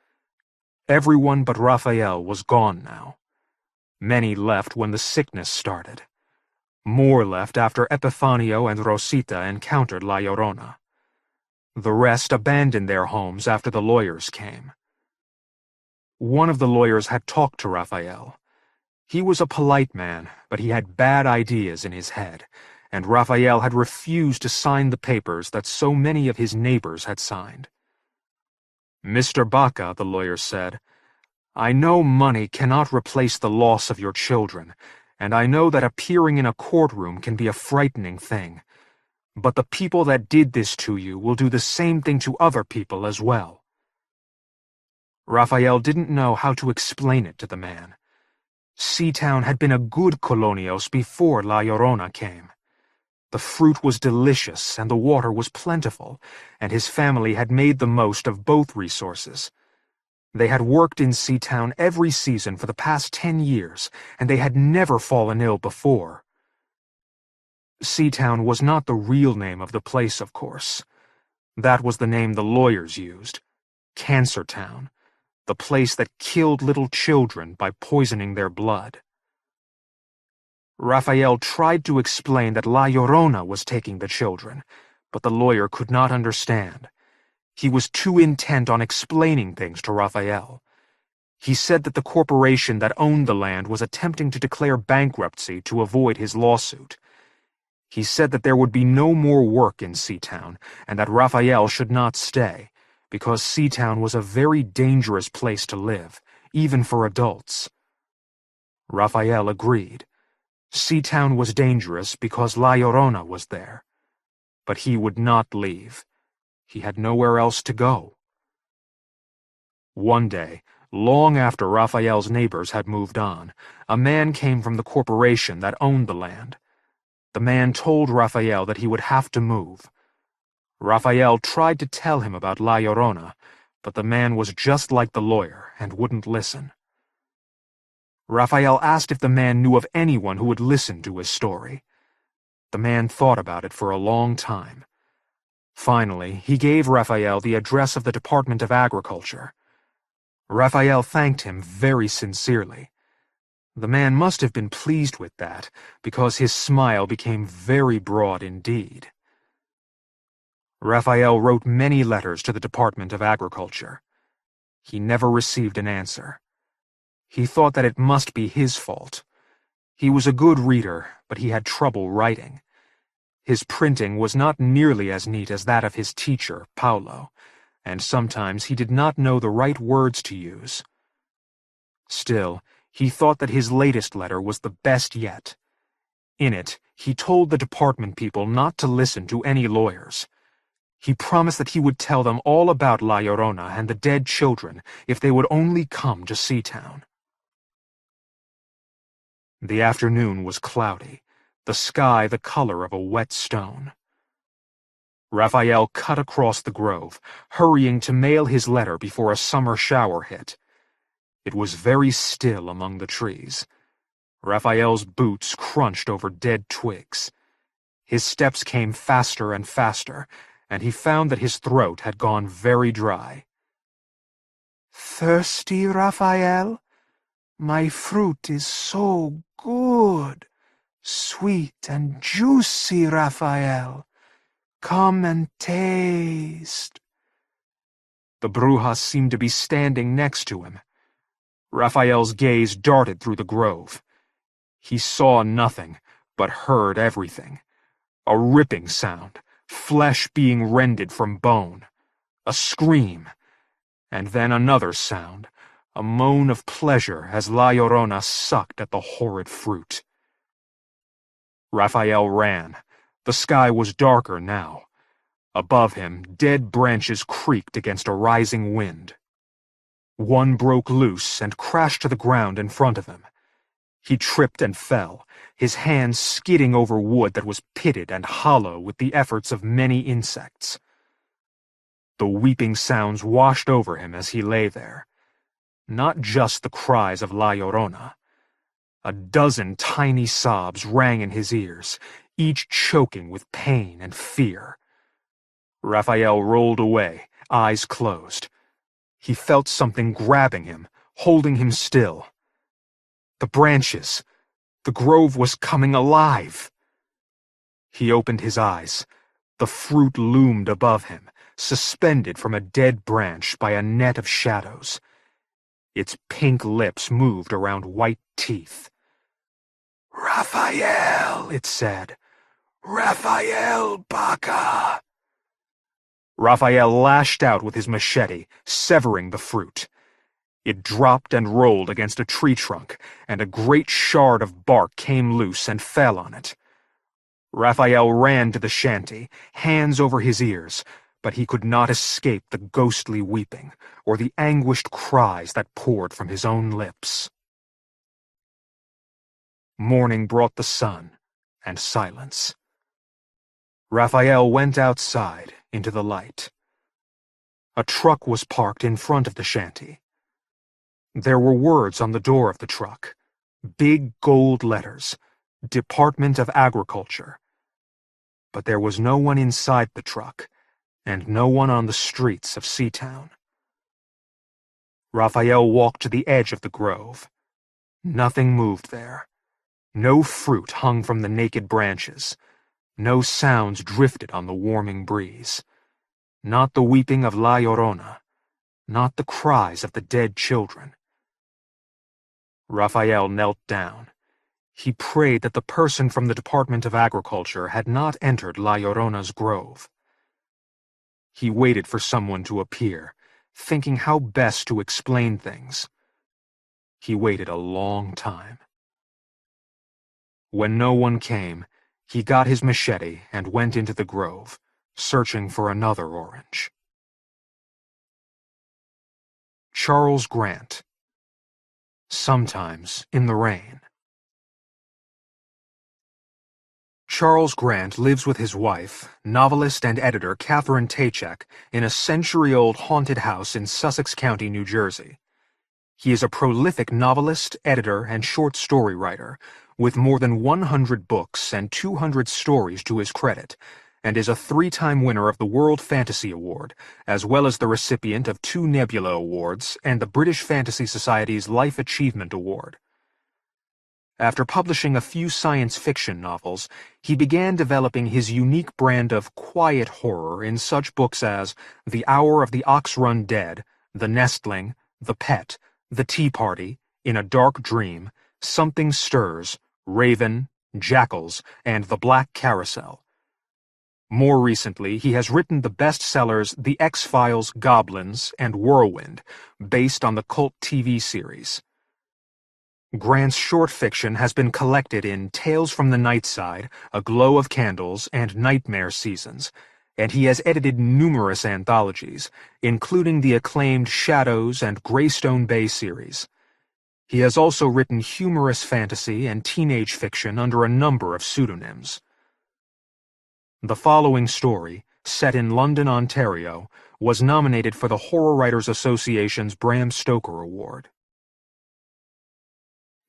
Everyone but Raphael was gone now. Many left when the sickness started. More left after Epifanio and Rosita encountered La Llorona. The rest abandoned their homes after the lawyers came. One of the lawyers had talked to Raphael. He was a polite man, but he had bad ideas in his head, and Raphael had refused to sign the papers that so many of his neighbors had signed. "Mr. Baca," the lawyer said, "I know money cannot replace the loss of your children, and I know that appearing in a courtroom can be a frightening thing. But the people that did this to you will do the same thing to other people as well." Raphael didn't know how to explain it to the man. Seatown had been a good colonios before La Llorona came. The fruit was delicious and the water was plentiful, and his family had made the most of both resources. They had worked in Seatown every season for the past 10 years, and they had never fallen ill before. Seatown was not the real name of the place, of course. That was the name the lawyers used. Cancer Town, the place that killed little children by poisoning their blood. Raphael tried to explain that La Llorona was taking the children, but the lawyer could not understand. He was too intent on explaining things to Raphael. He said that the corporation that owned the land was attempting to declare bankruptcy to avoid his lawsuit. He said that there would be no more work in Seatown, and that Raphael should not stay, because Seatown was a very dangerous place to live, even for adults. Raphael agreed. Seatown was dangerous because La Llorona was there. But he would not leave. He had nowhere else to go. One day, long after Raphael's neighbors had moved on, a man came from the corporation that owned the land. The man told Raphael that he would have to move. Raphael tried to tell him about La Llorona, but the man was just like the lawyer and wouldn't listen. Raphael asked if the man knew of anyone who would listen to his story. The man thought about it for a long time. Finally, he gave Raphael the address of the Department of Agriculture. Raphael thanked him very sincerely. The man must have been pleased with that, because his smile became very broad indeed. Raphael wrote many letters to the Department of Agriculture. He never received an answer. He thought that it must be his fault. He was a good reader, but he had trouble writing. His printing was not nearly as neat as that of his teacher, Paulo, and sometimes he did not know the right words to use. Still, he thought that his latest letter was the best yet. In it, he told the department people not to listen to any lawyers. He promised that he would tell them all about La Llorona and the dead children if they would only come to Seatown. The afternoon was cloudy, the sky the color of a wet stone. Raphael cut across the grove, hurrying to mail his letter before a summer shower hit. It was very still among the trees. Raphael's boots crunched over dead twigs. His steps came faster and faster, and he found that his throat had gone very dry. "Thirsty, Raphael? My fruit is so good. Sweet and juicy, Raphael. Come and taste." The Brujas seemed to be standing next to him. Raphael's gaze darted through the grove. He saw nothing, but heard everything. A ripping sound, flesh being rended from bone. A scream, and then another sound, a moan of pleasure as La Llorona sucked at the horrid fruit. Raphael ran. The sky was darker now. Above him, dead branches creaked against a rising wind. One broke loose and crashed to the ground in front of him. He tripped and fell, his hands skidding over wood that was pitted and hollow with the efforts of many insects. The weeping sounds washed over him as he lay there. Not just the cries of La Llorona. A dozen tiny sobs rang in his ears, each choking with pain and fear. Raphael rolled away, eyes closed. He felt something grabbing him, holding him still. The branches. The grove was coming alive. He opened his eyes. The fruit loomed above him, suspended from a dead branch by a net of shadows. Its pink lips moved around white teeth. "Raphael," it said. "Raphael Baca." Raphael lashed out with his machete, severing the fruit. It dropped and rolled against a tree trunk, and a great shard of bark came loose and fell on it. Raphael ran to the shanty, hands over his ears, but he could not escape the ghostly weeping, or the anguished cries that poured from his own lips. Morning brought the sun, and silence. Raphael went outside, into the light. A truck was parked in front of the shanty. There were words on the door of the truck, big gold letters, Department of Agriculture. But there was no one inside the truck, and no one on the streets of Seatown. Raphael walked to the edge of the grove. Nothing moved there. No fruit hung from the naked branches. No sounds drifted on the warming breeze. Not the weeping of La Llorona. Not the cries of the dead children. Raphael knelt down. He prayed that the person from the Department of Agriculture had not entered La Llorona's grove. He waited for someone to appear, thinking how best to explain things. He waited a long time. When no one came, he got his machete and went into the grove, searching for another orange. Charles Grant. Sometimes in the Rain. Charles Grant lives with his wife, novelist and editor Catherine Tachek, in a century-old haunted house in Sussex County, New Jersey. He is a prolific novelist, editor, and short story writer, with more than 100 books and 200 stories to his credit, and is a 3-time winner of the World Fantasy Award, as well as the recipient of 2 Nebula Awards and the British Fantasy Society's Life Achievement Award. After publishing a few science fiction novels, he began developing his unique brand of quiet horror in such books as The Hour of the Ox-Run Dead, The Nestling, The Pet, The Tea Party, In a Dark Dream, Something Stirs, Raven, Jackals, and The Black Carousel. More recently, he has written the bestsellers The X-Files, Goblins, and Whirlwind, based on the cult TV series. Grant's short fiction has been collected in Tales from the Night Side, A Glow of Candles, and Nightmare Seasons, and he has edited numerous anthologies, including the acclaimed Shadows and Greystone Bay series. He has also written humorous fantasy and teenage fiction under a number of pseudonyms. The following story, set in London, Ontario, was nominated for the Horror Writers Association's Bram Stoker Award.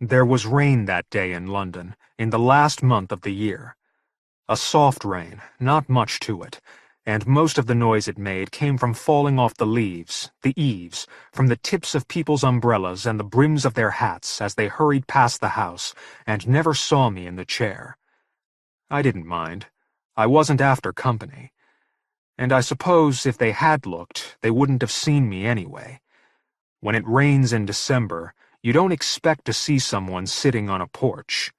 There was rain that day in London, in the last month of the year. A soft rain, not much to it, and most of the noise it made came from falling off the leaves, the eaves, from the tips of people's umbrellas and the brims of their hats as they hurried past the house and never saw me in the chair. I didn't mind. I wasn't after company. And I suppose if they had looked, they wouldn't have seen me anyway. When it rains in December, you don't expect to see someone sitting on a porch.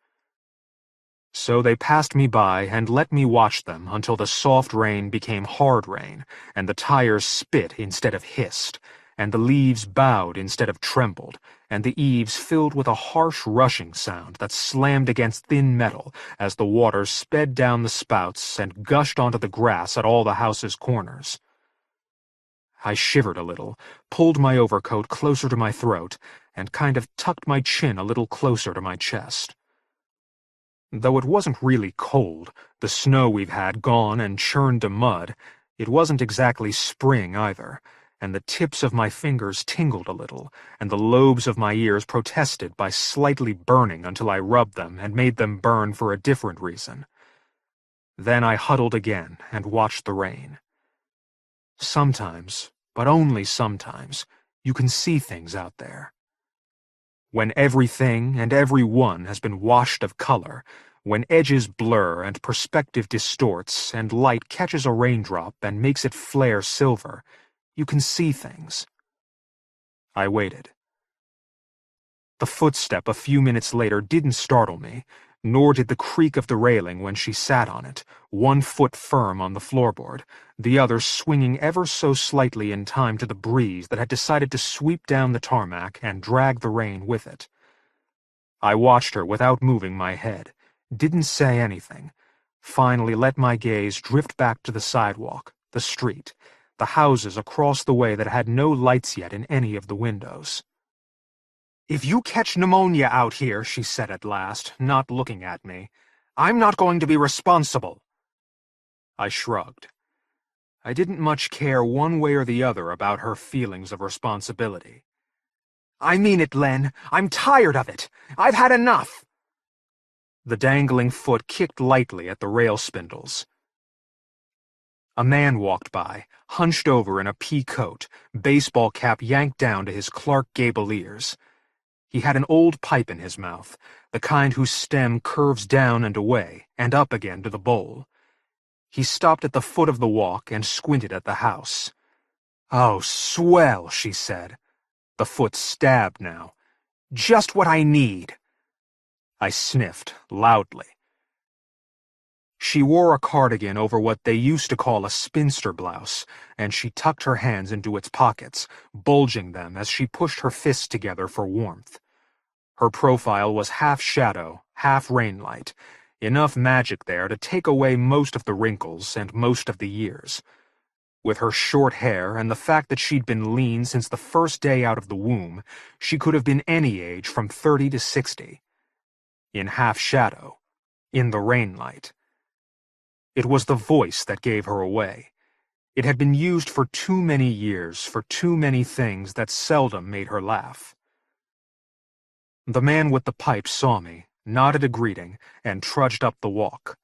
So they passed me by and let me watch them until the soft rain became hard rain, and the tires spit instead of hissed, and the leaves bowed instead of trembled, and the eaves filled with a harsh rushing sound that slammed against thin metal as the water sped down the spouts and gushed onto the grass at all the house's corners. I shivered a little, pulled my overcoat closer to my throat, and kind of tucked my chin a little closer to my chest. Though it wasn't really cold, the snow we've had gone and churned to mud, it wasn't exactly spring either, and the tips of my fingers tingled a little, and the lobes of my ears protested by slightly burning until I rubbed them and made them burn for a different reason. Then I huddled again and watched the rain. Sometimes, but only sometimes, you can see things out there. When everything and everyone has been washed of color, when edges blur and perspective distorts and light catches a raindrop and makes it flare silver, you can see things. I waited. The footstep a few minutes later didn't startle me, nor did the creak of the railing when she sat on it, one foot firm on the floorboard, the other swinging ever so slightly in time to the breeze that had decided to sweep down the tarmac and drag the rain with it. I watched her without moving my head, didn't say anything, finally let my gaze drift back to the sidewalk, the street, the houses across the way that had no lights yet in any of the windows. "If you catch pneumonia out here," she said at last, not looking at me, "I'm not going to be responsible." I shrugged. I didn't much care one way or the other about her feelings of responsibility. "I mean it, Len. I'm tired of it. I've had enough." The dangling foot kicked lightly at the rail spindles. A man walked by, hunched over in a pea coat, baseball cap yanked down to his Clark Gable ears. He had an old pipe in his mouth, the kind whose stem curves down and away, and up again to the bowl. He stopped at the foot of the walk and squinted at the house. "Oh, swell," she said. The foot stabbed now. "Just what I need." I sniffed, loudly. She wore a cardigan over what they used to call a spinster blouse, and she tucked her hands into its pockets, bulging them as she pushed her fists together for warmth. Her profile was half shadow, half rainlight, enough magic there to take away most of the wrinkles and most of the years. With her short hair and the fact that she'd been lean since the first day out of the womb, she could have been any age from 30 to 60. In half shadow, in the rainlight. It was the voice that gave her away. It had been used for too many years for too many things that seldom made her laugh. The man with the pipe saw me, nodded a greeting, and trudged up the walk.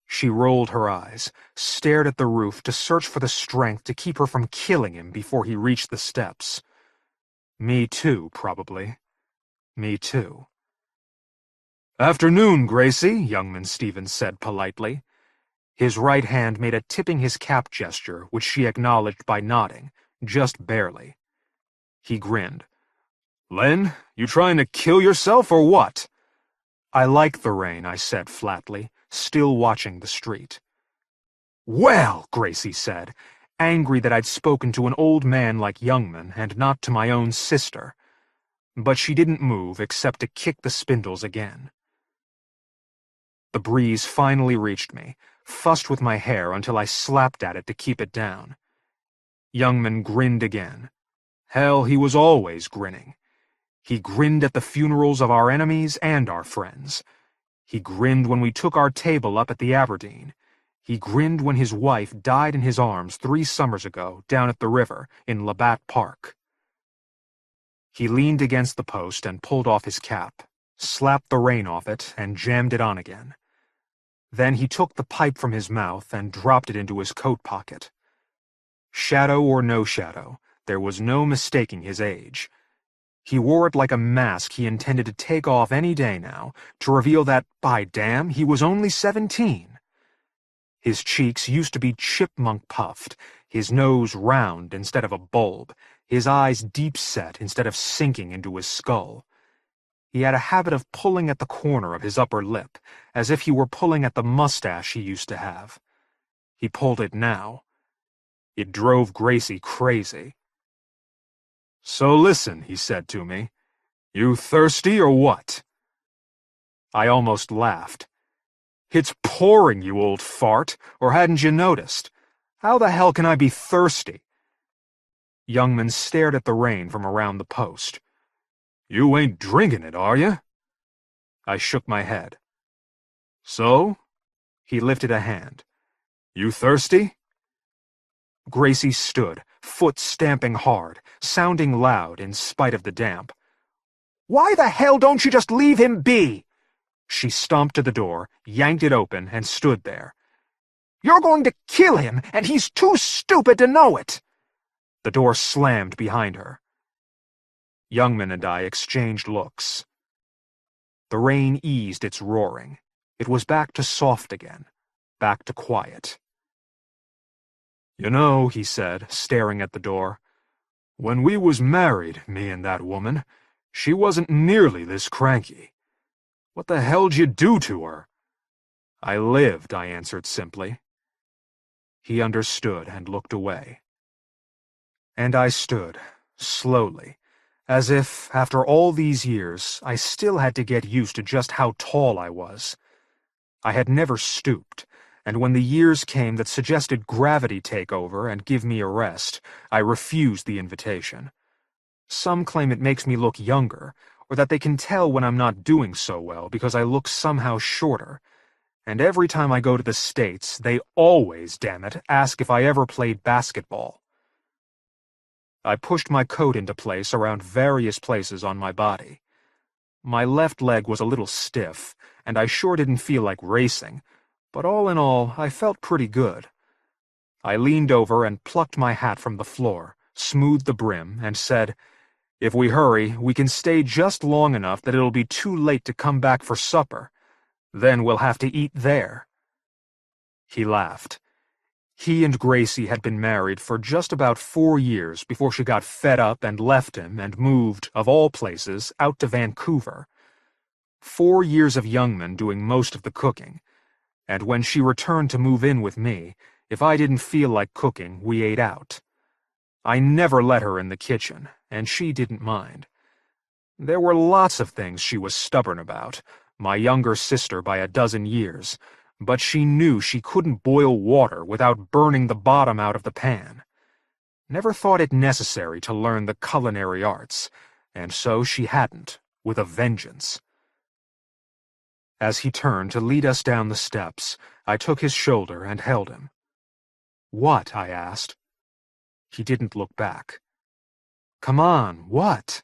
She rolled her eyes, stared at the roof to search for the strength to keep her from killing him before he reached the steps. Me too, probably. Me too. "Afternoon, Gracie," Youngman Stevens said politely. His right hand made a tipping his cap gesture, which she acknowledged by nodding, just barely. He grinned. "Len, you trying to kill yourself or what?" "I like the rain," I said flatly, still watching the street. "Well," Gracie said, angry that I'd spoken to an old man like Youngman and not to my own sister. But she didn't move except to kick the spindles again. The breeze finally reached me, fussed with my hair until I slapped at it to keep it down. Youngman grinned again. Hell, he was always grinning. He grinned at the funerals of our enemies and our friends. He grinned when we took our table up at the Aberdeen. He grinned when his wife died in his arms 3 summers ago down at the river in Labatt Park. He leaned against the post and pulled off his cap, slapped the rain off it, and jammed it on again. Then he took the pipe from his mouth and dropped it into his coat pocket. Shadow or no shadow, there was no mistaking his age. He wore it like a mask he intended to take off any day now, to reveal that, by damn, he was only 17. His cheeks used to be chipmunk-puffed, his nose round instead of a bulb, his eyes deep-set instead of sinking into his skull. He had a habit of pulling at the corner of his upper lip, as if he were pulling at the mustache he used to have. He pulled it now. It drove Gracie crazy. "So listen," he said to me. "You thirsty or what?" I almost laughed. "It's pouring, you old fart, or hadn't you noticed? How the hell can I be thirsty?" Youngman stared at the rain from around the post. "You ain't drinking it, are you?" I shook my head. "So?" He lifted a hand. "You thirsty?" Gracie stood, foot stamping hard, sounding loud in spite of the damp. "Why the hell don't you just leave him be?" She stomped to the door, yanked it open, and stood there. "You're going to kill him, and he's too stupid to know it!" The door slammed behind her. Youngman and I exchanged looks. The rain eased its roaring. It was back to soft again, back to quiet. "You know," he said, staring at the door, "when we was married, me and that woman, she wasn't nearly this cranky. What the hell'd you do to her?" "I lived," I answered simply. He understood and looked away. And I stood, slowly, as if, after all these years, I still had to get used to just how tall I was. I had never stooped, and when the years came that suggested gravity take over and give me a rest, I refused the invitation. Some claim it makes me look younger, or that they can tell when I'm not doing so well because I look somehow shorter. And every time I go to the States, they always, damn it, ask if I ever played basketball. I pushed my coat into place around various places on my body. My left leg was a little stiff, and I sure didn't feel like racing, but all in all, I felt pretty good. I leaned over and plucked my hat from the floor, smoothed the brim, and said, "If we hurry, we can stay just long enough that it'll be too late to come back for supper. Then we'll have to eat there." He laughed. He and Gracie had been married for just about 4 years before she got fed up and left him and moved, of all places, out to Vancouver. 4 years of Youngman doing most of the cooking. And when she returned to move in with me, if I didn't feel like cooking, we ate out. I never let her in the kitchen, and she didn't mind. There were lots of things she was stubborn about, my younger sister by a dozen years, but she knew she couldn't boil water without burning the bottom out of the pan. Never thought it necessary to learn the culinary arts, and so she hadn't, with a vengeance. As he turned to lead us down the steps, I took his shoulder and held him. "What?" I asked. He didn't look back. "Come on, what?"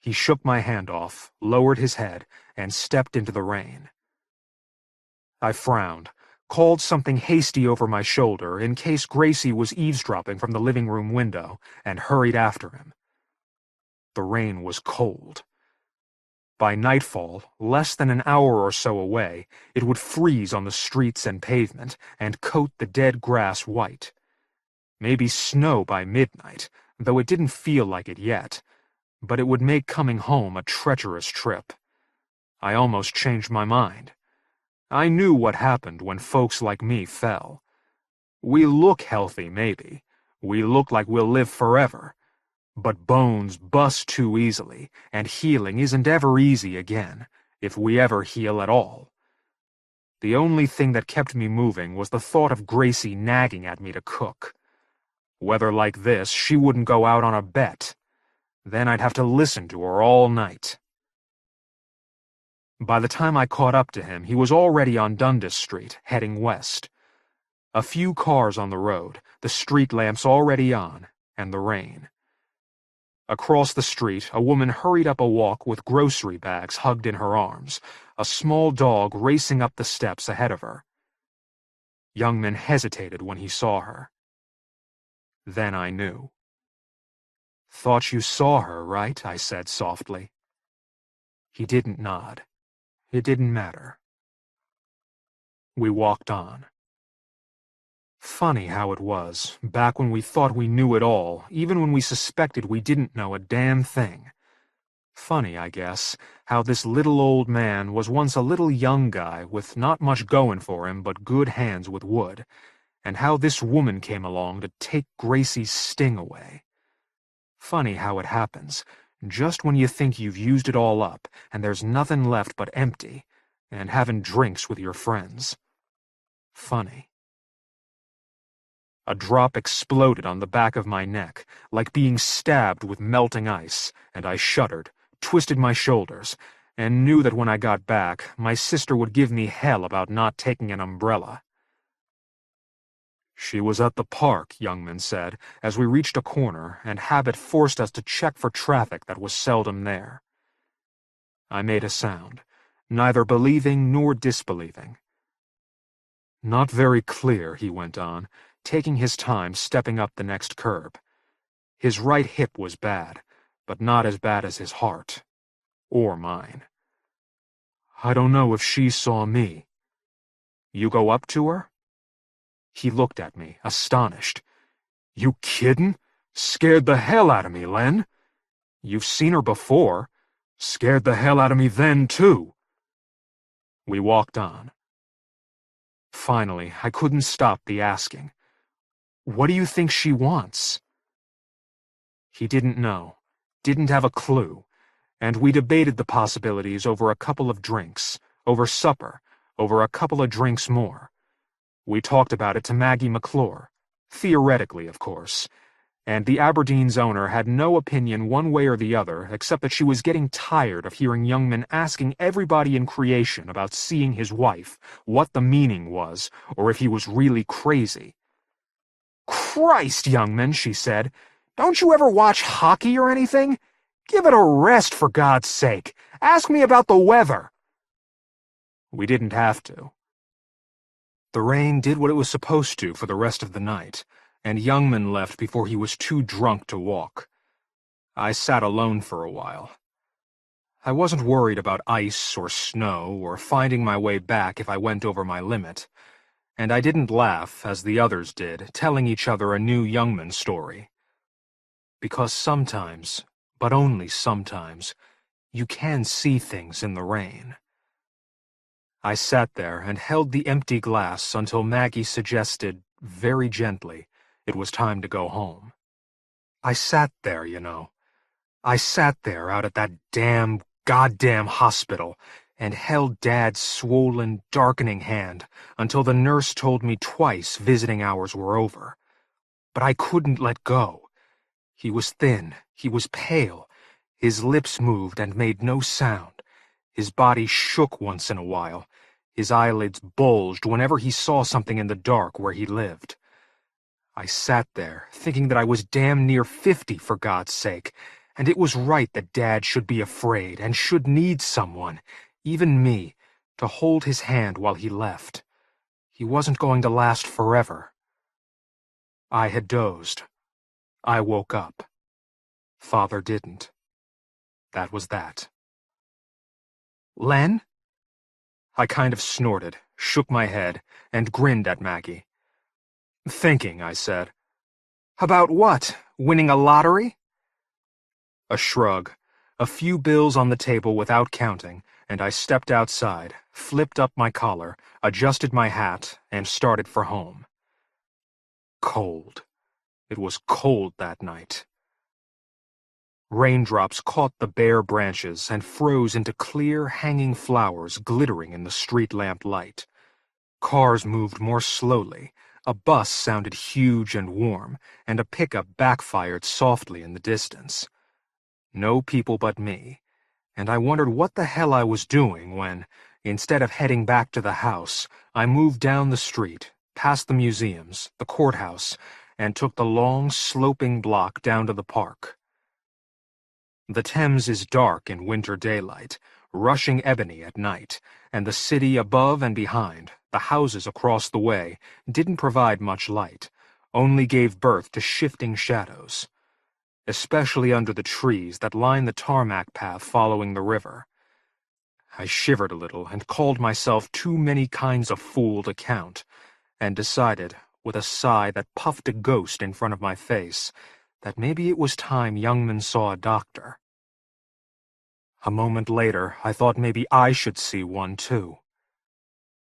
He shook my hand off, lowered his head, and stepped into the rain. I frowned, called something hasty over my shoulder in case Gracie was eavesdropping from the living room window, and hurried after him. The rain was cold. By nightfall, less than an hour or so away, it would freeze on the streets and pavement and coat the dead grass white. Maybe snow by midnight, though it didn't feel like it yet, but it would make coming home a treacherous trip. I almost changed my mind. I knew what happened when folks like me fell. We look healthy, maybe. We look like we'll live forever. But bones bust too easily, and healing isn't ever easy again, if we ever heal at all. The only thing that kept me moving was the thought of Gracie nagging at me to cook. Weather like this, she wouldn't go out on a bet. Then I'd have to listen to her all night. By the time I caught up to him, he was already on Dundas Street, heading west. A few cars on the road, the street lamps already on, and the rain. Across the street, a woman hurried up a walk with grocery bags hugged in her arms, a small dog racing up the steps ahead of her. Youngman hesitated when he saw her. Then I knew. "Thought you saw her, right?" I said softly. He didn't nod. It didn't matter. We walked on. Funny how it was, back when we thought we knew it all, even when we suspected we didn't know a damn thing. Funny, I guess, how this little old man was once a little young guy with not much going for him but good hands with wood, and how this woman came along to take Gracie's sting away. Funny how it happens, just when you think you've used it all up, and there's nothing left but empty, and having drinks with your friends. Funny. A drop exploded on the back of my neck, like being stabbed with melting ice, and I shuddered, twisted my shoulders, and knew that when I got back, my sister would give me hell about not taking an umbrella. "She was at the park," Youngman said, as we reached a corner, and habit forced us to check for traffic that was seldom there. I made a sound, neither believing nor disbelieving. "Not very clear," he went on, taking his time stepping up the next curb. His right hip was bad, but not as bad as his heart. Or mine. "I don't know if she saw me." "You go up to her?" He looked at me, astonished. "You kiddin'? Scared the hell out of me, Len. You've seen her before. Scared the hell out of me then, too." We walked on. Finally, I couldn't stop the asking. "What do you think she wants?" He didn't know, didn't have a clue, and we debated the possibilities over a couple of drinks, over supper, over a couple of drinks more. We talked about it to Maggie McClure, theoretically, of course, and the Aberdeen's owner had no opinion one way or the other except that she was getting tired of hearing Youngman asking everybody in creation about seeing his wife, what the meaning was, or if he was really crazy. "Christ, Youngman," she said, "don't you ever watch hockey or anything? Give it a rest, for God's sake. Ask me about the weather." We didn't have to. The rain did what it was supposed to for the rest of the night, and Youngman left before he was too drunk to walk. I sat alone for a while. I wasn't worried about ice or snow or finding my way back if I went over my limit, and I didn't laugh, as the others did, telling each other a new Youngman story. Because sometimes, but only sometimes, you can see things in the rain. I sat there and held the empty glass until Maggie suggested, very gently, it was time to go home. I sat there, you know. I sat there out at that goddamn hospital and held Dad's swollen, darkening hand until the nurse told me twice visiting hours were over. But I couldn't let go. He was thin, he was pale, his lips moved and made no sound. His body shook once in a while. His eyelids bulged whenever he saw something in the dark where he lived. I sat there, thinking that I was damn near 50, for God's sake, and it was right that Dad should be afraid and should need someone, even me, to hold his hand while he left. He wasn't going to last forever. I had dozed. I woke up. Father didn't. That was that. "Len?" I kind of snorted, shook my head, and grinned at Maggie. "Thinking," I said. "About what? Winning a lottery?" A shrug, a few bills on the table without counting, and I stepped outside, flipped up my collar, adjusted my hat, and started for home. Cold. It was cold that night. Raindrops caught the bare branches and froze into clear, hanging flowers glittering in the street lamp light. Cars moved more slowly, a bus sounded huge and warm, and a pickup backfired softly in the distance. No people but me, and I wondered what the hell I was doing when, instead of heading back to the house, I moved down the street, past the museums, the courthouse, and took the long, sloping block down to the park. The Thames is dark in winter daylight, rushing ebony at night, and the city above and behind, the houses across the way, didn't provide much light, only gave birth to shifting shadows, especially under the trees that line the tarmac path following the river. I shivered a little and called myself too many kinds of fool to count, and decided, with a sigh that puffed a ghost in front of my face, that maybe it was time Youngman saw a doctor. A moment later, I thought maybe I should see one too.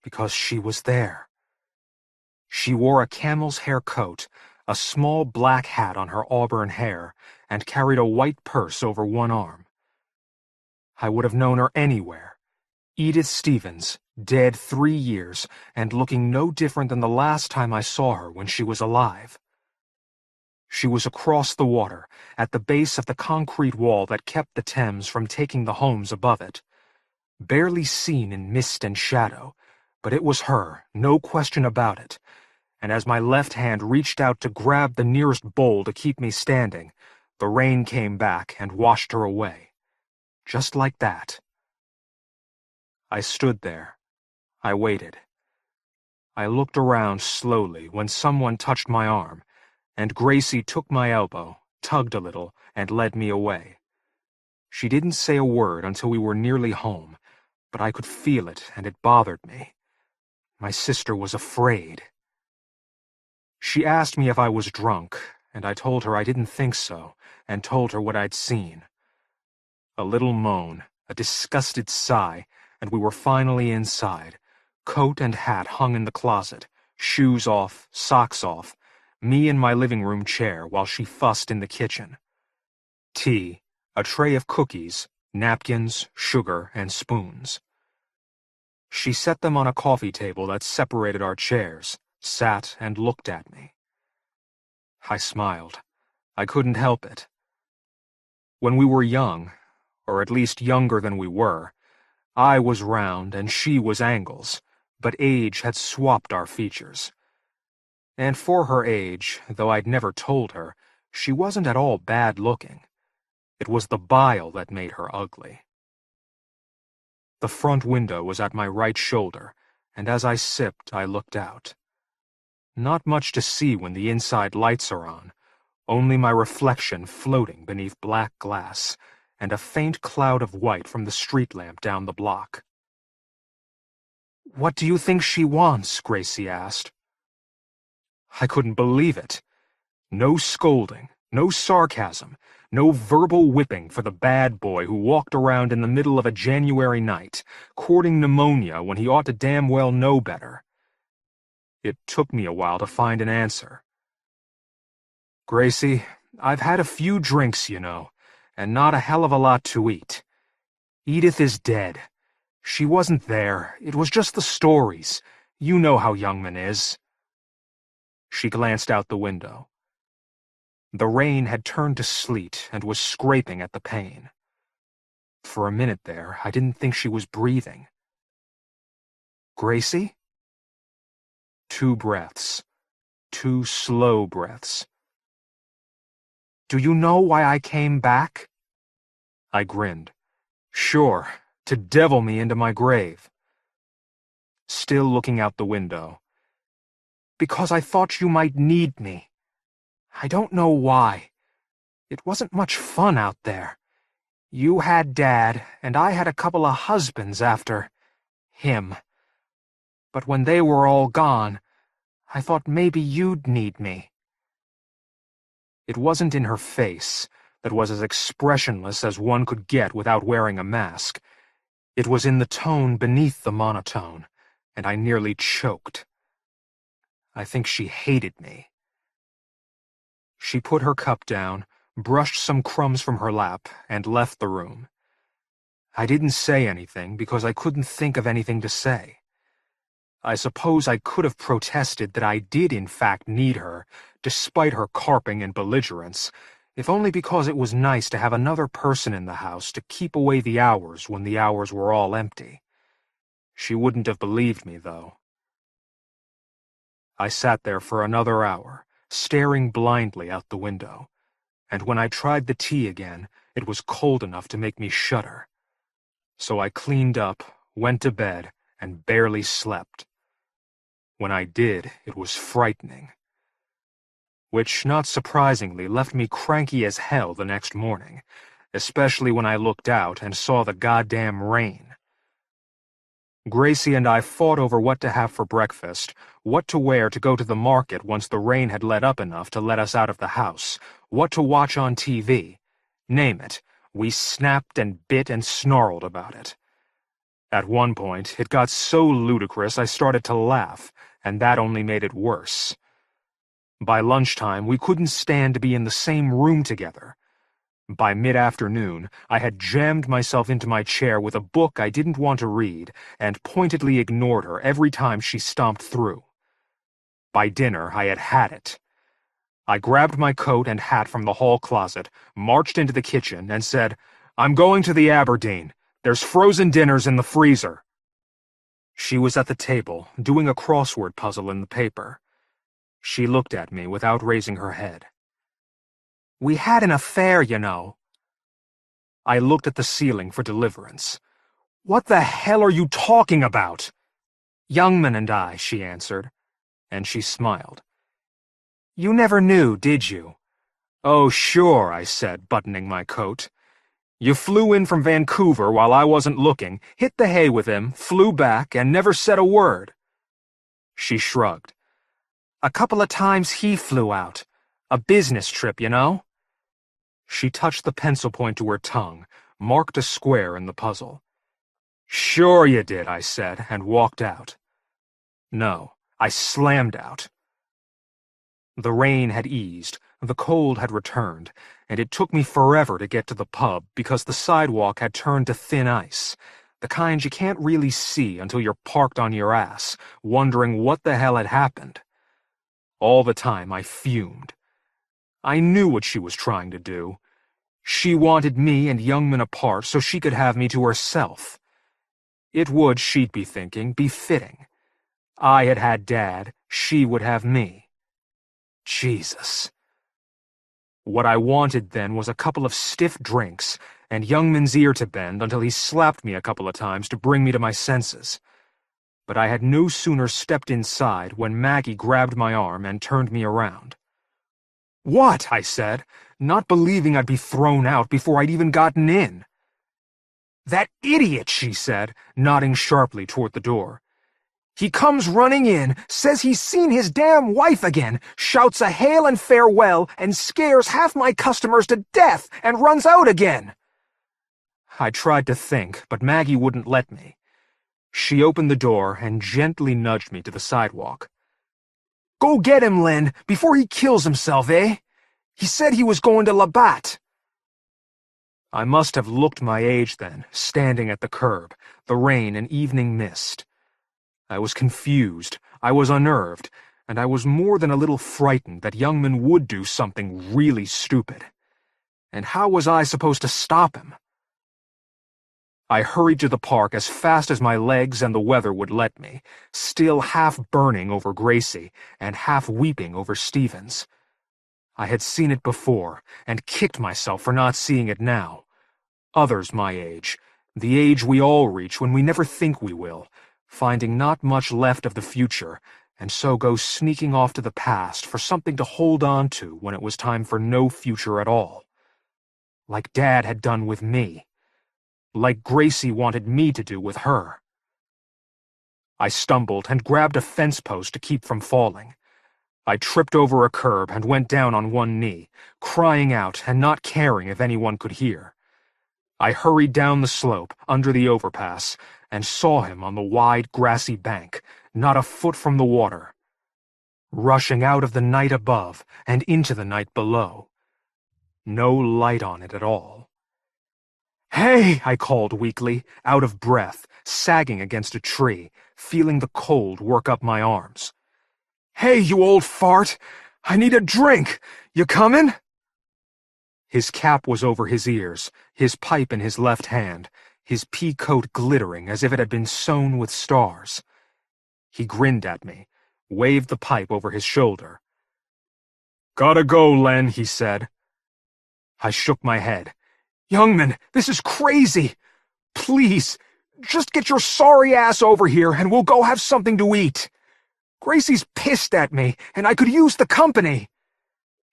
Because she was there. She wore a camel's hair coat, a small black hat on her auburn hair, and carried a white purse over one arm. I would have known her anywhere. Edith Stevens, dead 3 years, and looking no different than the last time I saw her when she was alive. She was across the water, at the base of the concrete wall that kept the Thames from taking the homes above it. Barely seen in mist and shadow, but it was her, no question about it, and as my left hand reached out to grab the nearest bowl to keep me standing, the rain came back and washed her away. Just like that. I stood there. I waited. I looked around slowly when someone touched my arm, and Gracie took my elbow, tugged a little, and led me away. She didn't say a word until we were nearly home, but I could feel it, and it bothered me. My sister was afraid. She asked me if I was drunk, and I told her I didn't think so, and told her what I'd seen. A little moan, a disgusted sigh, and we were finally inside. Coat and hat hung in the closet, shoes off, socks off, me in my living room chair while she fussed in the kitchen. Tea, a tray of cookies, napkins, sugar, and spoons. She set them on a coffee table that separated our chairs, sat and looked at me. I smiled. I couldn't help it. When we were young, or at least younger than we were, I was round and she was angles, but age had swapped our features. And for her age, though I'd never told her, she wasn't at all bad-looking. It was the bile that made her ugly. The front window was at my right shoulder, and as I sipped, I looked out. Not much to see when the inside lights are on, only my reflection floating beneath black glass, and a faint cloud of white from the street lamp down the block. "What do you think she wants?" Gracie asked. I couldn't believe it. No scolding, no sarcasm, no verbal whipping for the bad boy who walked around in the middle of a January night, courting pneumonia when he ought to damn well know better. It took me a while to find an answer. "Gracie, I've had a few drinks, you know, and not a hell of a lot to eat. Edith is dead. She wasn't there. It was just the stories. You know how Youngman is." She glanced out the window. The rain had turned to sleet and was scraping at the pane. For a minute there, I didn't think she was breathing. "Gracie?" 2 breaths. 2 slow breaths. "Do you know why I came back?" I grinned. "Sure, to devil me into my grave." Still looking out the window. "Because I thought you might need me. I don't know why. It wasn't much fun out there. You had Dad, and I had a couple of husbands after him. But when they were all gone, I thought maybe you'd need me." It wasn't in her face, that was as expressionless as one could get without wearing a mask. It was in the tone beneath the monotone, and I nearly choked. I think she hated me. She put her cup down, brushed some crumbs from her lap, and left the room. I didn't say anything because I couldn't think of anything to say. I suppose I could have protested that I did in fact need her, despite her carping and belligerence, if only because it was nice to have another person in the house to keep away the hours when the hours were all empty. She wouldn't have believed me, though. I sat there for another hour, staring blindly out the window, and when I tried the tea again, it was cold enough to make me shudder. So I cleaned up, went to bed, and barely slept. When I did, it was frightening. Which, not surprisingly, left me cranky as hell the next morning, especially when I looked out and saw the goddamn rain. Gracie and I fought over what to have for breakfast, what to wear to go to the market once the rain had let up enough to let us out of the house, what to watch on TV. Name it, we snapped and bit and snarled about it. At one point, it got so ludicrous I started to laugh, and that only made it worse. By lunchtime, we couldn't stand to be in the same room together. By mid-afternoon, I had jammed myself into my chair with a book I didn't want to read and pointedly ignored her every time she stomped through. By dinner, I had had it. I grabbed my coat and hat from the hall closet, marched into the kitchen, and said, "I'm going to the Aberdeen. There's frozen dinners in the freezer." She was at the table, doing a crossword puzzle in the paper. She looked at me without raising her head. "We had an affair, you know." I looked at the ceiling for deliverance. "What the hell are you talking about?" "Youngman and I," she answered, and she smiled. "You never knew, did you?" "Oh, sure," I said, buttoning my coat. "You flew in from Vancouver while I wasn't looking, hit the hay with him, flew back, and never said a word." She shrugged. "A couple of times he flew out. A business trip, you know?" She touched the pencil point to her tongue, marked a square in the puzzle. "Sure you did," I said, and walked out. No, I slammed out. The rain had eased, the cold had returned, and it took me forever to get to the pub because the sidewalk had turned to thin ice, the kind you can't really see until you're parked on your ass, wondering what the hell had happened. All the time I fumed. I knew what she was trying to do. She wanted me and Youngman apart so she could have me to herself. It would, she'd be thinking, be fitting. I had had Dad, she would have me. Jesus. What I wanted then was a couple of stiff drinks and Youngman's ear to bend until he slapped me a couple of times to bring me to my senses. But I had no sooner stepped inside when Maggie grabbed my arm and turned me around. "What?" I said, not believing I'd be thrown out before I'd even gotten in. "That idiot," she said, nodding sharply toward the door. "He comes running in, says he's seen his damn wife again, shouts a hail and farewell, and scares half my customers to death, and runs out again." I tried to think, but Maggie wouldn't let me. She opened the door and gently nudged me to the sidewalk. "Go get him, Len, before he kills himself, eh? He said he was going to Labatt." I must have looked my age then, standing at the curb, the rain and evening mist. I was confused, I was unnerved, and I was more than a little frightened that Youngman would do something really stupid. And how was I supposed to stop him? I hurried to the park as fast as my legs and the weather would let me, still half burning over Gracie and half weeping over Stevens. I had seen it before, and kicked myself for not seeing it now. Others my age, the age we all reach when we never think we will, finding not much left of the future, and so go sneaking off to the past for something to hold on to when it was time for no future at all. Like Dad had done with me. Like Gracie wanted me to do with her. I stumbled and grabbed a fence post to keep from falling. I tripped over a curb and went down on one knee, crying out and not caring if anyone could hear. I hurried down the slope, under the overpass, and saw him on the wide, grassy bank, not a foot from the water. Rushing out of the night above and into the night below. No light on it at all. "Hey!" I called weakly, out of breath, sagging against a tree, feeling the cold work up my arms. "Hey, you old fart! I need a drink! You comin'?" His cap was over his ears, his pipe in his left hand, his pea coat glittering as if it had been sewn with stars. He grinned at me, waved the pipe over his shoulder. "Gotta go, Len," he said. I shook my head. "Youngman, this is crazy! Please, just get your sorry ass over here and we'll go have something to eat. Gracie's pissed at me, and I could use the company."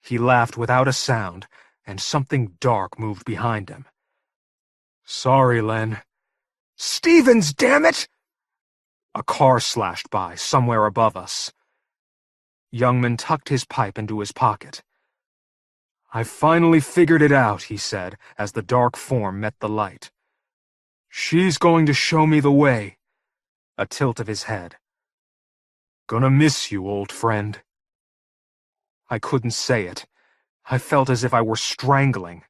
He laughed without a sound, and something dark moved behind him. "Sorry, Len." "Stevens, damn it!" A car slashed by, somewhere above us. Youngman tucked his pipe into his pocket. "I finally figured it out," he said, as the dark form met the light. "She's going to show me the way." A tilt of his head. "Gonna miss you, old friend." I couldn't say it. I felt as if I were strangling.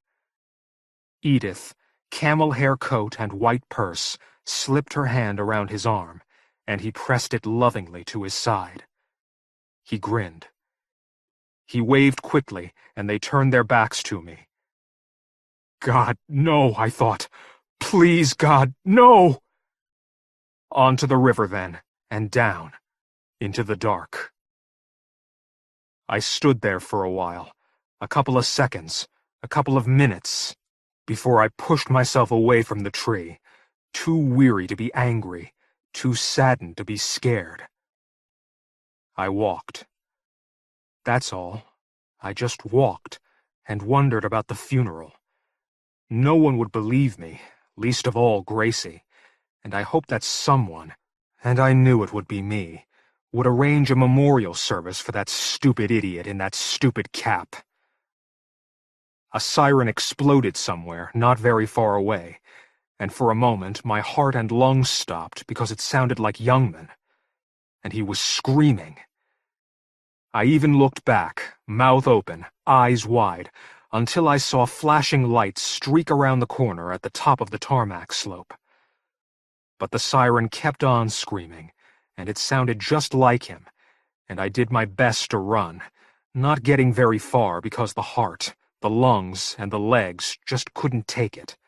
Edith, camel hair coat and white purse, slipped her hand around his arm, and he pressed it lovingly to his side. He grinned. He waved quickly, and they turned their backs to me. "God, no," I thought. "Please, God, no!" On to the river, then, and down, into the dark. I stood there for a while, a couple of seconds, a couple of minutes, before I pushed myself away from the tree, too weary to be angry, too saddened to be scared. I walked. That's all. I just walked, and wondered about the funeral. No one would believe me, least of all Gracie, and I hoped that someone, and I knew it would be me, would arrange a memorial service for that stupid idiot in that stupid cap. A siren exploded somewhere, not very far away, and for a moment my heart and lungs stopped because it sounded like Youngman. And he was screaming. I even looked back, mouth open, eyes wide, until I saw flashing lights streak around the corner at the top of the tarmac slope. But the siren kept on screaming, and it sounded just like him, and I did my best to run, not getting very far because the heart, the lungs, and the legs just couldn't take it.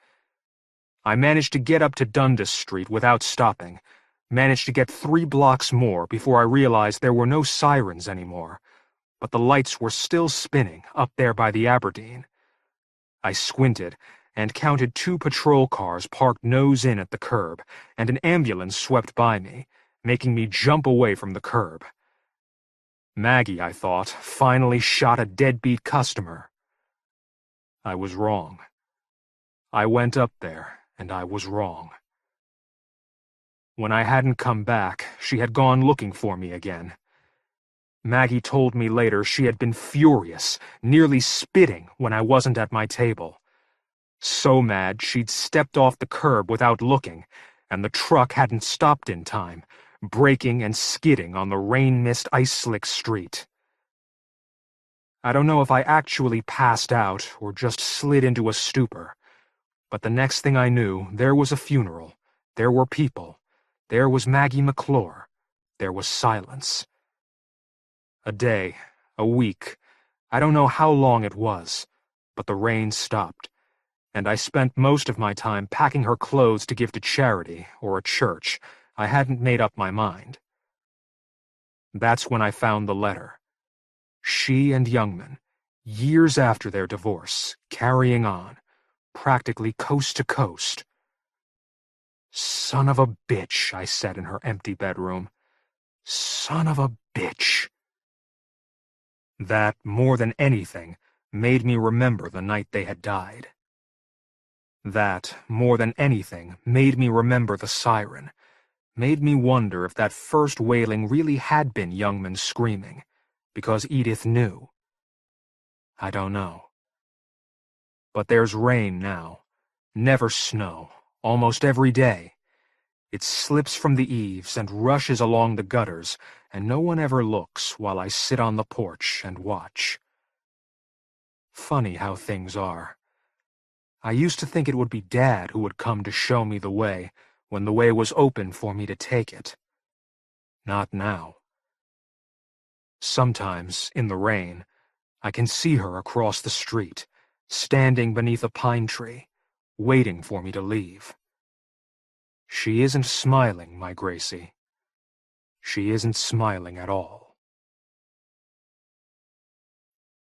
I managed to get up to Dundas Street without stopping, managed to get 3 blocks more before I realized there were no sirens anymore, but the lights were still spinning up there by the Aberdeen. I squinted and counted 2 patrol cars parked nose in at the curb, and an ambulance swept by me, making me jump away from the curb. Maggie, I thought, finally shot a deadbeat customer. I was wrong. I went up there, and I was wrong. When I hadn't come back, she had gone looking for me again. Maggie told me later she had been furious, nearly spitting when I wasn't at my table. So mad she'd stepped off the curb without looking, and the truck hadn't stopped in time, braking and skidding on the rain-mist ice-slick street. I don't know if I actually passed out or just slid into a stupor, but the next thing I knew, there was a funeral, there were people, there was Maggie McClure, there was silence. A day, a week, I don't know how long it was, but the rain stopped, and I spent most of my time packing her clothes to give to charity or a church. I hadn't made up my mind. That's when I found the letter. She and Youngman, years after their divorce, carrying on, practically coast to coast. "Son of a bitch," I said in her empty bedroom. "Son of a bitch." That, more than anything, made me remember the night they had died. That, more than anything, made me remember the siren, made me wonder if that first wailing really had been Youngman screaming, because Edith knew. I don't know. But there's rain now, never snow, almost every day. It slips from the eaves and rushes along the gutters, and no one ever looks while I sit on the porch and watch. Funny how things are. I used to think it would be Dad who would come to show me the way, when the way was open for me to take it. Not now. Sometimes, in the rain, I can see her across the street, standing beneath a pine tree, waiting for me to leave. She isn't smiling, my Gracie. She isn't smiling at all.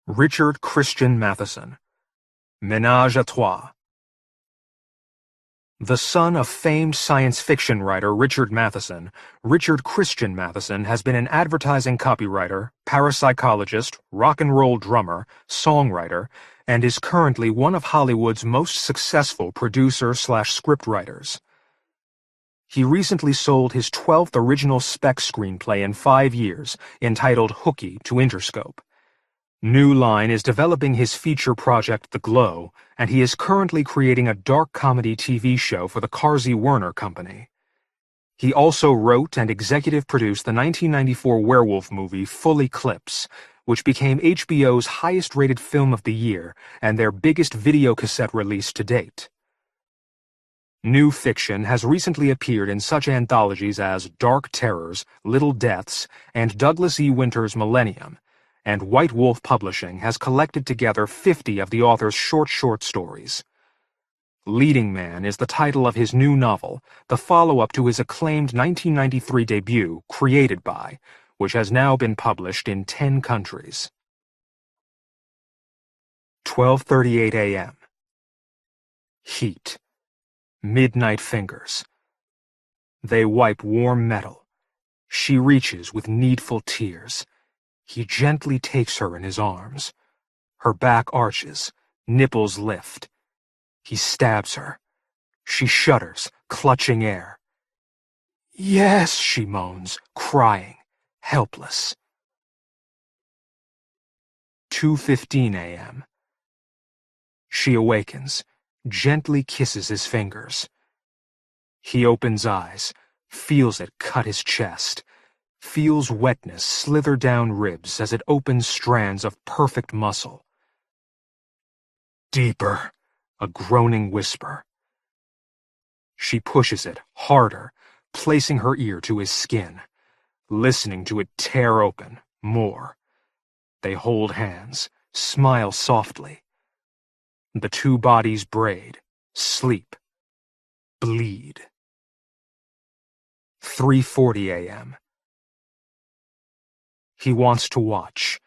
Richard Christian Matheson, Ménage à trois. The son of famed science fiction writer Richard Matheson, Richard Christian Matheson has been an advertising copywriter, parapsychologist, rock and roll drummer, songwriter, and is currently one of Hollywood's most successful producer/scriptwriters. He recently sold his 12th original spec screenplay in 5 years, entitled Hooky, to Interscope. New Line is developing his feature project The Glow, and he is currently creating a dark comedy TV show for the Carsey Werner Company. He also wrote and executive produced the 1994 werewolf movie Full Eclipse, which became HBO's highest-rated film of the year and their biggest videocassette release to date. New fiction has recently appeared in such anthologies as Dark Terrors, Little Deaths, and Douglas E. Winter's Millennium, and White Wolf Publishing has collected together 50 of the author's short stories. Leading Man is the title of his new novel, the follow-up to his acclaimed 1993 debut, Created By, which has now been published in 10 countries. 12:38 a.m. Heat. Midnight fingers. They wipe warm metal. She reaches with needful tears. He gently takes her in his arms. Her back arches, nipples lift. He stabs her. She shudders, clutching air. "Yes," she moans, crying, helpless. 2:15 a.m. She awakens, gently kisses his fingers. He opens eyes, feels it cut his chest, feels wetness slither down ribs as it opens strands of perfect muscle. "Deeper," a groaning whisper. She pushes it harder, placing her ear to his skin, listening to it tear open, more. They hold hands, smile softly. The two bodies braid, sleep, bleed. 3:40 a.m. He wants to watch,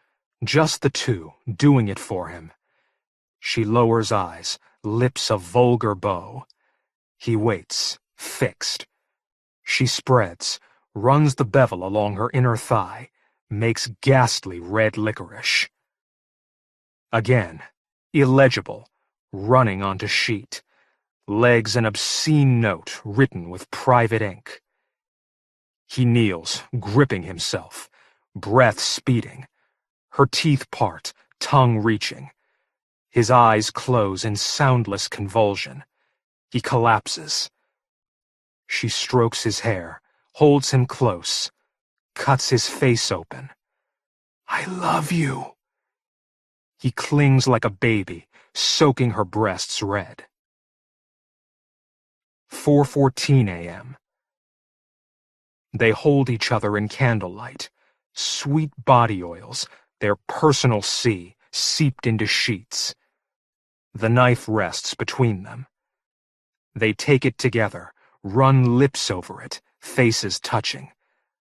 just the two, doing it for him. She lowers eyes, lips a vulgar bow. He waits, fixed. She spreads, runs the bevel along her inner thigh, makes ghastly red licorice. Again, illegible, running onto sheet. Legs an obscene note written with private ink. He kneels, gripping himself, breath speeding. Her teeth part, tongue reaching. His eyes close in soundless convulsion. He collapses. She strokes his hair, holds him close, cuts his face open. "I love you." He clings like a baby, soaking her breasts red. 4:14 a.m. They hold each other in candlelight, sweet body oils, their personal sea, seeped into sheets. The knife rests between them. They take it together, run lips over it, faces touching.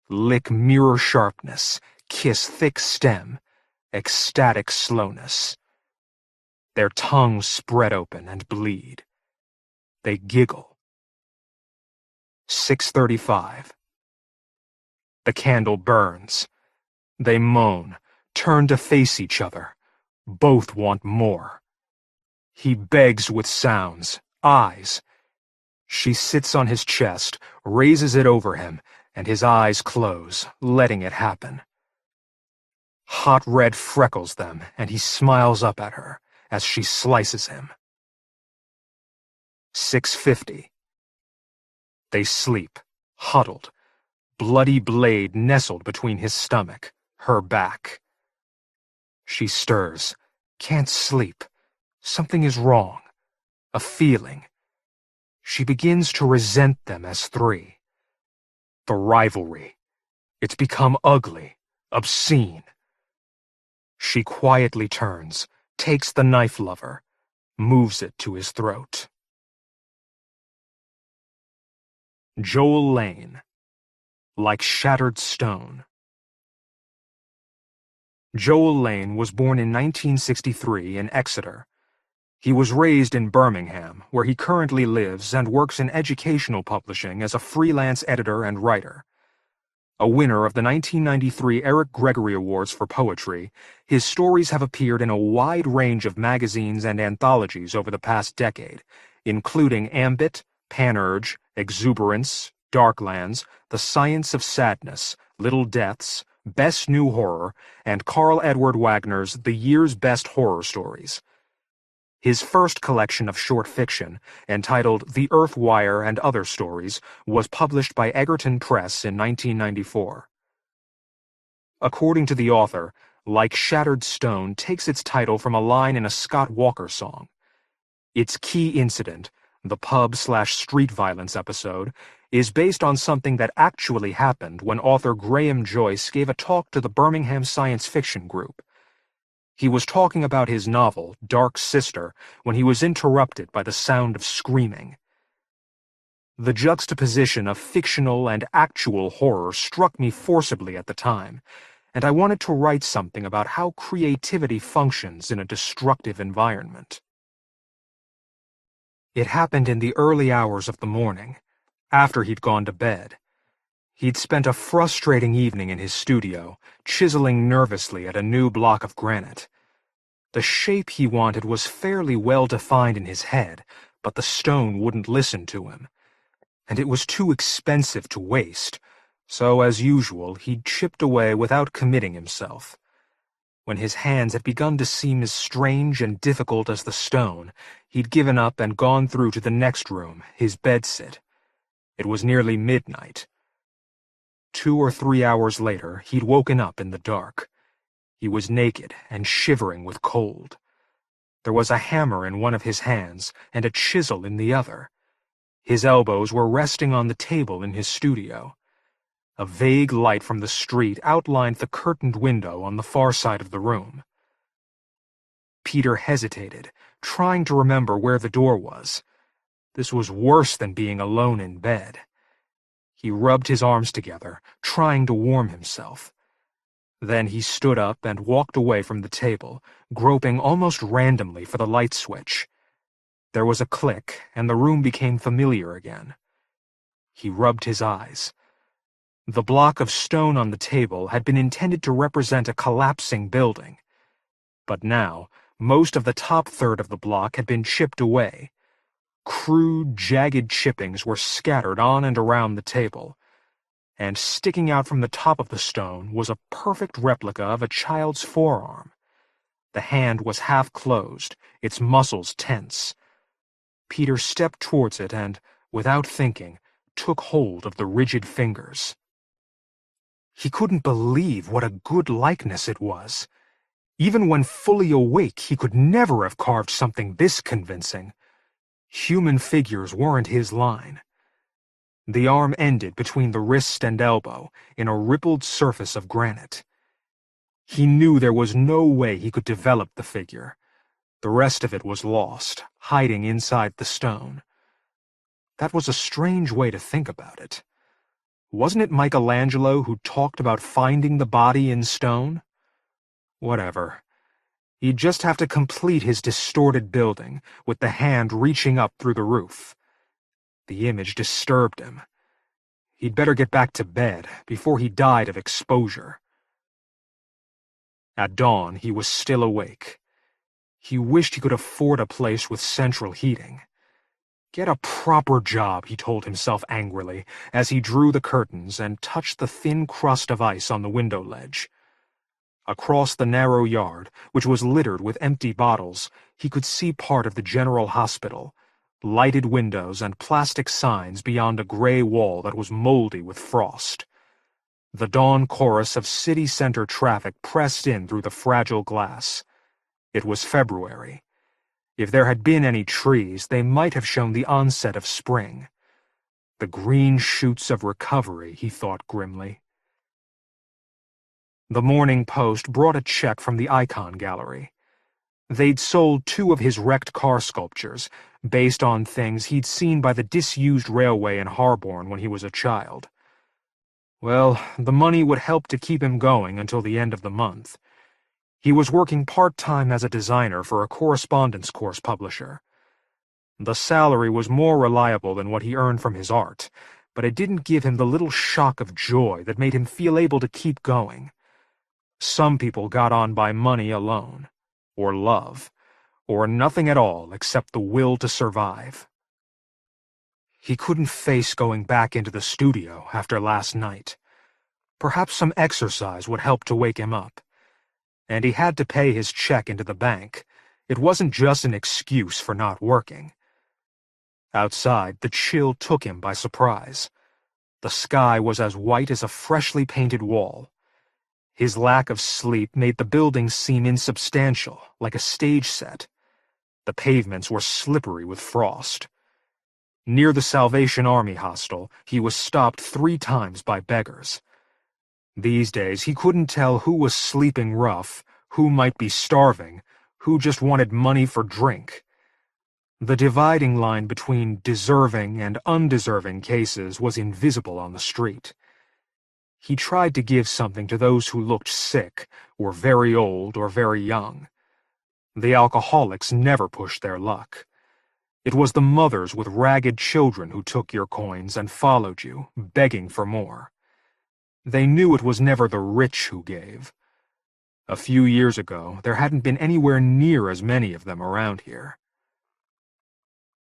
Lick mirror sharpness, kiss thick stem, ecstatic slowness. Their tongues spread open and bleed. They giggle. 6:35. The candle burns. They moan, turn to face each other. Both want more. He begs with sounds, eyes. She sits on his chest, raises it over him, and his eyes close, letting it happen. Hot red freckles them, and he smiles up at her as she slices him. 6:50. They sleep, huddled, bloody blade nestled between his stomach, her back. She stirs, can't sleep. Something is wrong. a feeling. She begins to resent them as three. The rivalry. It's become ugly, obscene. She quietly turns, takes the knife lover, moves it to his throat. Joel Lane, like shattered stone. Joel Lane was born in 1963 in Exeter. He was raised in Birmingham, where he currently lives and works in educational publishing as a freelance editor and writer. A winner of the 1993 Eric Gregory Awards for Poetry, his stories have appeared in a wide range of magazines and anthologies over the past decade, including Ambit, Panurge, Exuberance, Darklands, The Science of Sadness, Little Deaths, Best New Horror, and Karl Edward Wagner's The Year's Best Horror Stories. His first collection of short fiction, entitled The Earth Wire and Other Stories, was published by Egerton Press in 1994. According to the author, Like Shattered Stone takes its title from a line in a Scott Walker song. Its key incident, the pub/street violence episode, is based on something that actually happened when author Graham Joyce gave a talk to the Birmingham Science Fiction Group. He was talking about his novel, Dark Sister, when he was interrupted by the sound of screaming. The juxtaposition of fictional and actual horror struck me forcibly at the time, and I wanted to write something about how creativity functions in a destructive environment. It happened in the early hours of the morning, after he'd gone to bed. He'd spent a frustrating evening in his studio, chiseling nervously at a new block of granite. The shape he wanted was fairly well defined in his head, but the stone wouldn't listen to him. And it was too expensive to waste, so as usual he'd chipped away without committing himself. When his hands had begun to seem as strange and difficult as the stone, he'd given up and gone through to the next room, his bedsit. It was nearly midnight. 2 or 3 hours later, he'd woken up in the dark. He was naked and shivering with cold. There was a hammer in one of his hands and a chisel in the other. His elbows were resting on the table in his studio. A vague light from the street outlined the curtained window on the far side of the room. Peter hesitated, trying to remember where the door was. This was worse than being alone in bed. He rubbed his arms together, trying to warm himself. Then he stood up and walked away from the table, groping almost randomly for the light switch. There was a click, and the room became familiar again. He rubbed his eyes. The block of stone on the table had been intended to represent a collapsing building. But now, most of the top third of the block had been chipped away. Crude, jagged chippings were scattered on and around the table, and sticking out from the top of the stone was a perfect replica of a child's forearm. The hand was half closed, its muscles tense. Peter stepped towards it and, without thinking, took hold of the rigid fingers. He couldn't believe what a good likeness it was. Even when fully awake, he could never have carved something this convincing. Human figures weren't his line. The arm ended between the wrist and elbow in a rippled surface of granite. He knew there was no way he could develop the figure. The rest of it was lost, hiding inside the stone. That was a strange way to think about it. Wasn't it Michelangelo who talked about finding the body in stone? Whatever. He'd just have to complete his distorted building, with the hand reaching up through the roof. The image disturbed him. He'd better get back to bed before he died of exposure. At dawn, he was still awake. He wished he could afford a place with central heating. Get a proper job, he told himself angrily, as he drew the curtains and touched the thin crust of ice on the window ledge. Across the narrow yard, which was littered with empty bottles, he could see part of the General Hospital, lighted windows and plastic signs beyond a gray wall that was moldy with frost. The dawn chorus of city center traffic pressed in through the fragile glass. It was February. If there had been any trees, they might have shown the onset of spring. The green shoots of recovery, he thought grimly. The Morning Post brought a check from the Icon Gallery. They'd sold 2 of his wrecked car sculptures, based on things he'd seen by the disused railway in Harborne when he was a child. Well, the money would help to keep him going until the end of the month. He was working part-time as a designer for a correspondence course publisher. The salary was more reliable than what he earned from his art, but it didn't give him the little shock of joy that made him feel able to keep going. Some people got on by money alone, or love, or nothing at all except the will to survive. He couldn't face going back into the studio after last night. Perhaps some exercise would help to wake him up. And he had to pay his check into the bank. It wasn't just an excuse for not working. Outside, the chill took him by surprise. The sky was as white as a freshly painted wall. His lack of sleep made the building seem insubstantial, like a stage set. The pavements were slippery with frost. Near the Salvation Army hostel, he was stopped 3 times by beggars. These days, he couldn't tell who was sleeping rough, who might be starving, who just wanted money for drink. The dividing line between deserving and undeserving cases was invisible on the street. He tried to give something to those who looked sick, or very old, or very young. The alcoholics never pushed their luck. It was the mothers with ragged children who took your coins and followed you, begging for more. They knew it was never the rich who gave. A few years ago, there hadn't been anywhere near as many of them around here.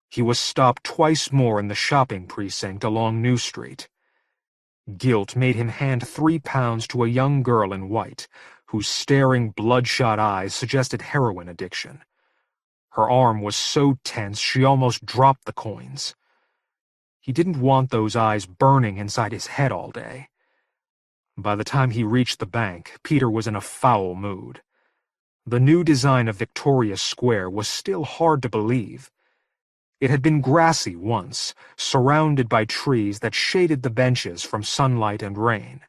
He was stopped twice more in the shopping precinct along New Street. Guilt made him hand £3 to a young girl in white, whose staring, bloodshot eyes suggested heroin addiction. Her arm was so tense she almost dropped the coins. He didn't want those eyes burning inside his head all day. By the time he reached the bank, Peter was in a foul mood. The new design of Victoria Square was still hard to believe. It had been grassy once, surrounded by trees that shaded the benches from sunlight and rain.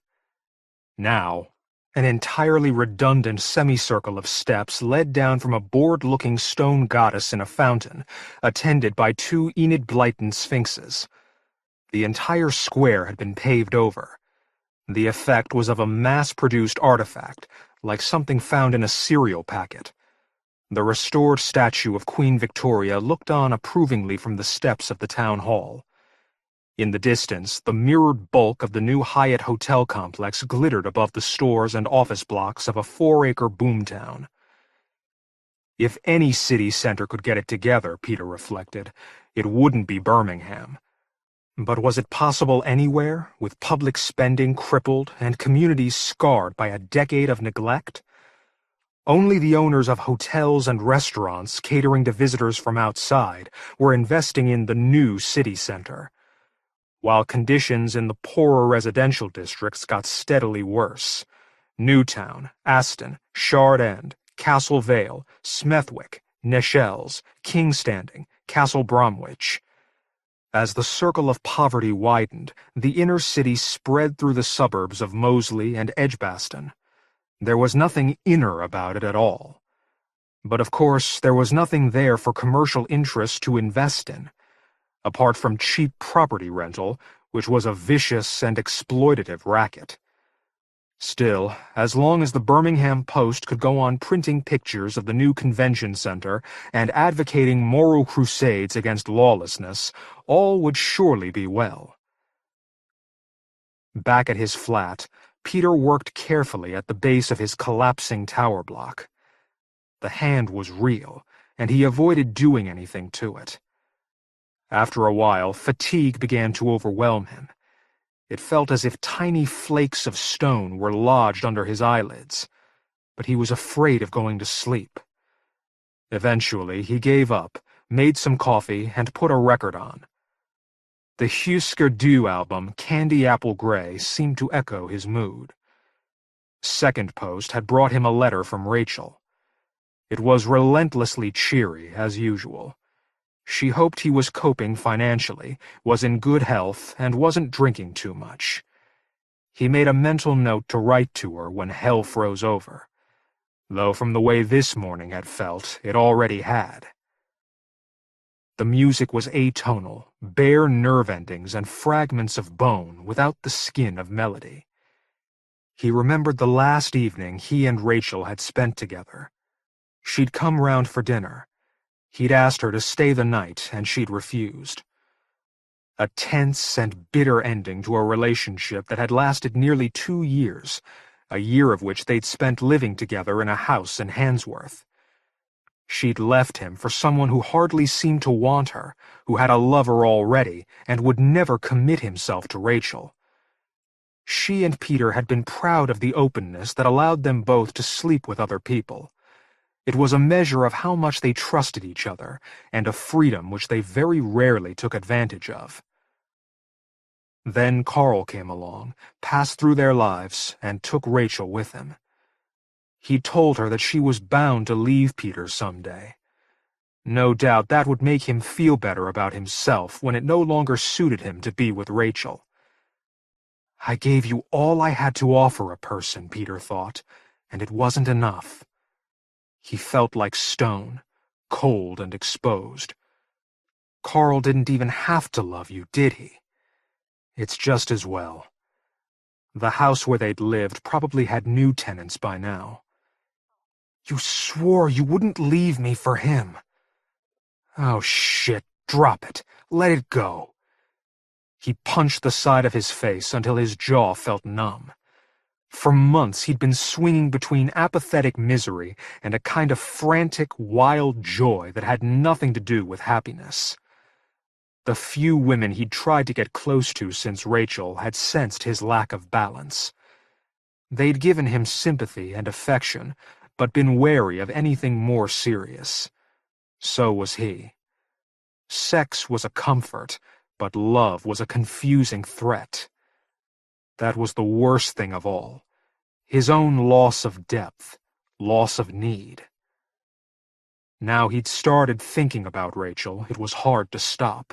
Now, an entirely redundant semicircle of steps led down from a bored-looking stone goddess in a fountain, attended by 2 Enid Blyton sphinxes. The entire square had been paved over. The effect was of a mass-produced artifact, like something found in a cereal packet. The restored statue of Queen Victoria looked on approvingly from the steps of the town hall. In the distance, the mirrored bulk of the new Hyatt hotel complex glittered above the stores and office blocks of a 4-acre boomtown. If any city center could get it together, Peter reflected, it wouldn't be Birmingham. But was it possible anywhere, with public spending crippled and communities scarred by a decade of neglect? Only the owners of hotels and restaurants catering to visitors from outside were investing in the new city center, while conditions in the poorer residential districts got steadily worse. Newtown, Aston, Shard End, Castle Vale, Smethwick, Neshells, Kingstanding, Castle Bromwich. As the circle of poverty widened, the inner city spread through the suburbs of Moseley and Edgbaston. There was nothing inner about it at all. But of course, there was nothing there for commercial interests to invest in, apart from cheap property rental, which was a vicious and exploitative racket. Still, as long as the Birmingham Post could go on printing pictures of the new convention center and advocating moral crusades against lawlessness, all would surely be well. Back at his flat, Peter worked carefully at the base of his collapsing tower block. The hand was real, and he avoided doing anything to it. After a while, fatigue began to overwhelm him. It felt as if tiny flakes of stone were lodged under his eyelids, but he was afraid of going to sleep. Eventually, he gave up, made some coffee, and put a record on. The Husker Du album, Candy Apple Grey, seemed to echo his mood. Second post had brought him a letter from Rachel. It was relentlessly cheery, as usual. She hoped he was coping financially, was in good health, and wasn't drinking too much. He made a mental note to write to her when hell froze over, though from the way this morning had felt, it already had. The music was atonal, bare nerve endings and fragments of bone without the skin of melody. He remembered the last evening he and Rachel had spent together. She'd come round for dinner. He'd asked her to stay the night, and she'd refused. A tense and bitter ending to a relationship that had lasted nearly 2 years, a year of which they'd spent living together in a house in Handsworth. She'd left him for someone who hardly seemed to want her, who had a lover already, and would never commit himself to Rachel. She and Peter had been proud of the openness that allowed them both to sleep with other people. It was a measure of how much they trusted each other, and a freedom which they very rarely took advantage of. Then Karl came along, passed through their lives, and took Rachel with him. He told her that she was bound to leave Peter someday. No doubt that would make him feel better about himself when it no longer suited him to be with Rachel. I gave you all I had to offer a person, Peter thought, and it wasn't enough. He felt like stone, cold and exposed. Karl didn't even have to love you, did he? It's just as well. The house where they'd lived probably had new tenants by now. You swore you wouldn't leave me for him. Oh, shit, drop it. Let it go. He punched the side of his face until his jaw felt numb. For months he'd been swinging between apathetic misery and a kind of frantic, wild joy that had nothing to do with happiness. The few women he'd tried to get close to since Rachel had sensed his lack of balance. They'd given him sympathy and affection, but been wary of anything more serious. So was he. Sex was a comfort, but love was a confusing threat. That was the worst thing of all. His own loss of depth, loss of need. Now he'd started thinking about Rachel, it was hard to stop.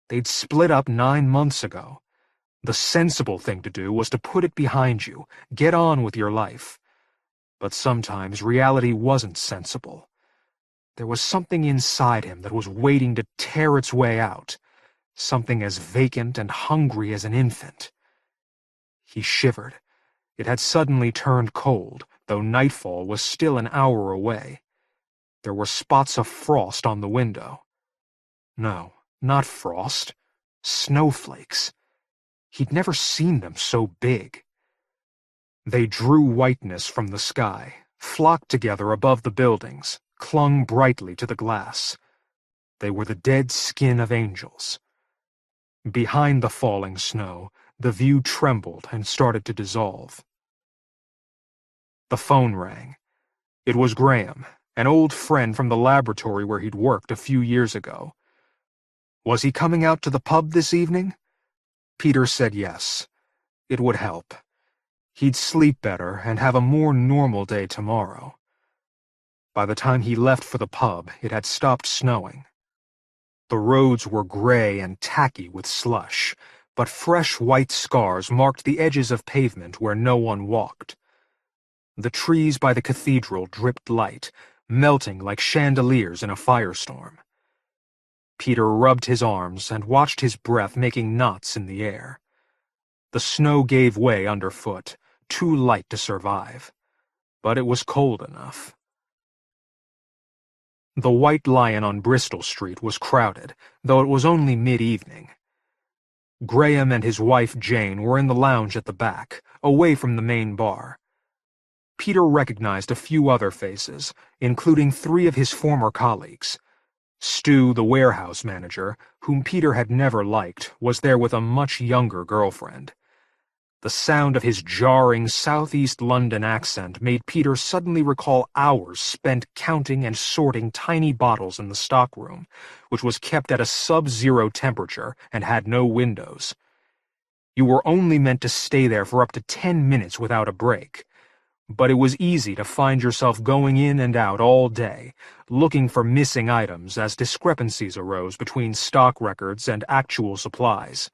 They'd split up 9 months ago. The sensible thing to do was to put it behind you, get on with your life. But sometimes reality wasn't sensible. There was something inside him that was waiting to tear its way out, something as vacant and hungry as an infant. He shivered. It had suddenly turned cold, though nightfall was still an hour away. There were spots of frost on the window. No, not frost. Snowflakes. He'd never seen them so big. They drew whiteness from the sky, flocked together above the buildings, clung brightly to the glass. They were the dead skin of angels. Behind the falling snow, the view trembled and started to dissolve. The phone rang. It was Graham, an old friend from the laboratory where he'd worked a few years ago. Was he coming out to the pub this evening? Peter said yes. It would help. He'd sleep better and have a more normal day tomorrow. By the time he left for the pub, it had stopped snowing. The roads were gray and tacky with slush, but fresh white scars marked the edges of pavement where no one walked. The trees by the cathedral dripped light, melting like chandeliers in a firestorm. Peter rubbed his arms and watched his breath making knots in the air. The snow gave way underfoot, too light to survive. But it was cold enough. The White Lion on Bristol Street was crowded, though it was only mid-evening. Graham and his wife Jane were in the lounge at the back, away from the main bar. Peter recognized a few other faces, including 3 of his former colleagues. Stu, the warehouse manager, whom Peter had never liked, was there with a much younger girlfriend. The sound of his jarring southeast London accent made Peter suddenly recall hours spent counting and sorting tiny bottles in the stockroom, which was kept at a sub-zero temperature and had no windows. You were only meant to stay there for up to 10 minutes without a break. But it was easy to find yourself going in and out all day, looking for missing items as discrepancies arose between stock records and actual supplies.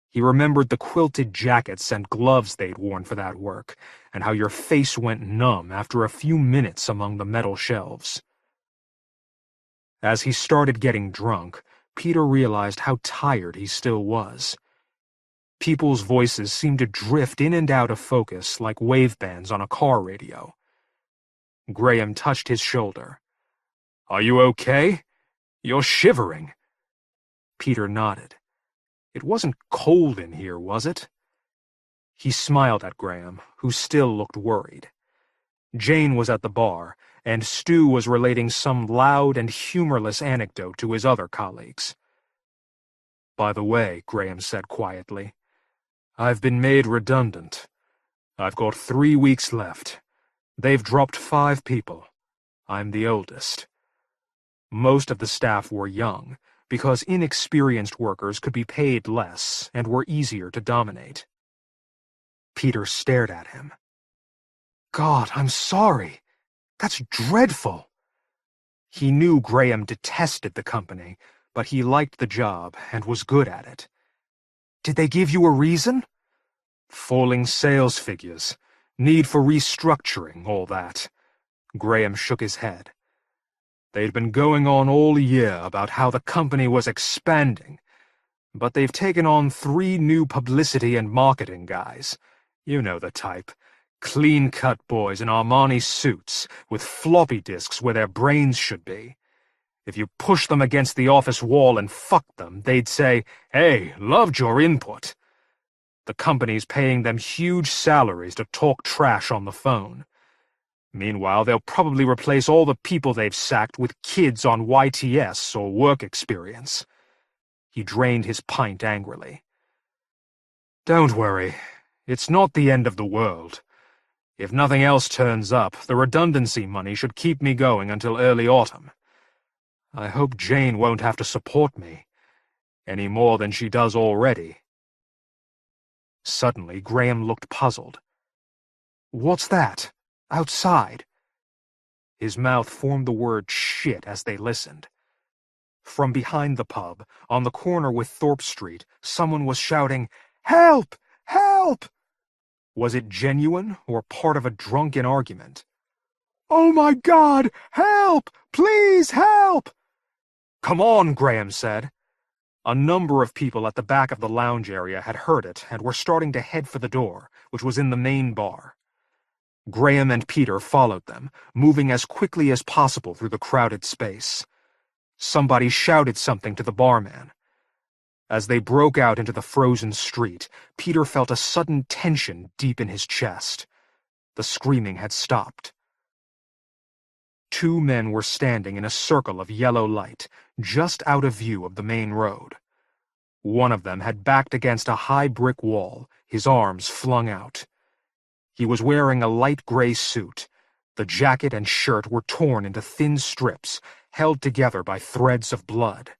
He remembered the quilted jackets and gloves they'd worn for that work, and how your face went numb after a few minutes among the metal shelves. As he started getting drunk, Peter realized how tired he still was. People's voices seemed to drift in and out of focus like wavebands on a car radio. Graham touched his shoulder. "Are you okay? You're shivering." Peter nodded. It wasn't cold in here, was it? He smiled at Graham, who still looked worried. Jane was at the bar, and Stu was relating some loud and humorless anecdote to his other colleagues. "By the way," Graham said quietly, "I've been made redundant. I've got 3 weeks left. They've dropped 5 people. I'm the oldest." Most of the staff were young, because inexperienced workers could be paid less and were easier to dominate. Peter stared at him. "God, I'm sorry. That's dreadful." He knew Graham detested the company, but he liked the job and was good at it. "Did they give you a reason?" "Falling sales figures, need for restructuring, all that." Graham shook his head. "They'd been going on all year about how the company was expanding, but they've taken on 3 new publicity and marketing guys. You know the type. Clean-cut boys in Armani suits, with floppy disks where their brains should be. If you push them against the office wall and fuck them, they'd say, 'Hey, loved your input.' The company's paying them huge salaries to talk trash on the phone. Meanwhile, they'll probably replace all the people they've sacked with kids on YTS or work experience." He drained his pint angrily. "Don't worry. It's not the end of the world. If nothing else turns up, the redundancy money should keep me going until early autumn. I hope Jane won't have to support me, any more than she does already." Suddenly, Graham looked puzzled. "What's that? Outside?" His mouth formed the word shit as they listened. From behind the pub, on the corner with Thorpe Street, someone was shouting, "Help! Help!" Was it genuine or part of a drunken argument? "Oh my God! Help! Please help!" "Come on," Graham said. A number of people at the back of the lounge area had heard it and were starting to head for the door, which was in the main bar. Graham and Peter followed them, moving as quickly as possible through the crowded space. Somebody shouted something to the barman. As they broke out into the frozen street, Peter felt a sudden tension deep in his chest. The screaming had stopped. 2 men were standing in a circle of yellow light, just out of view of the main road. One of them had backed against a high brick wall, his arms flung out. He was wearing a light gray suit. The jacket and shirt were torn into thin strips, held together by threads of blood.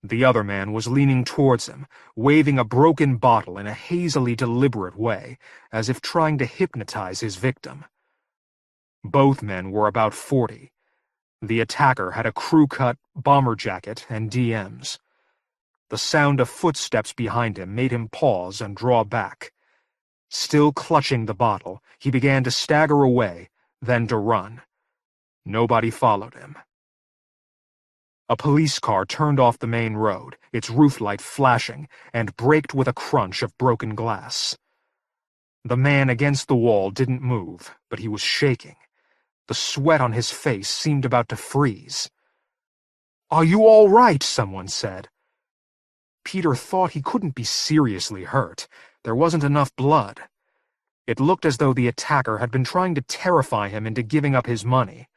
The other man was leaning towards him, waving a broken bottle in a hazily deliberate way, as if trying to hypnotize his victim. Both men were about 40. The attacker had a crew-cut bomber jacket and DMs. The sound of footsteps behind him made him pause and draw back. Still clutching the bottle, he began to stagger away, then to run. Nobody followed him. A police car turned off the main road, its roof light flashing, and braked with a crunch of broken glass. The man against the wall didn't move, but he was shaking. The sweat on his face seemed about to freeze. "Are you all right?" someone said. Peter thought he couldn't be seriously hurt. There wasn't enough blood. It looked as though the attacker had been trying to terrify him into giving up his money,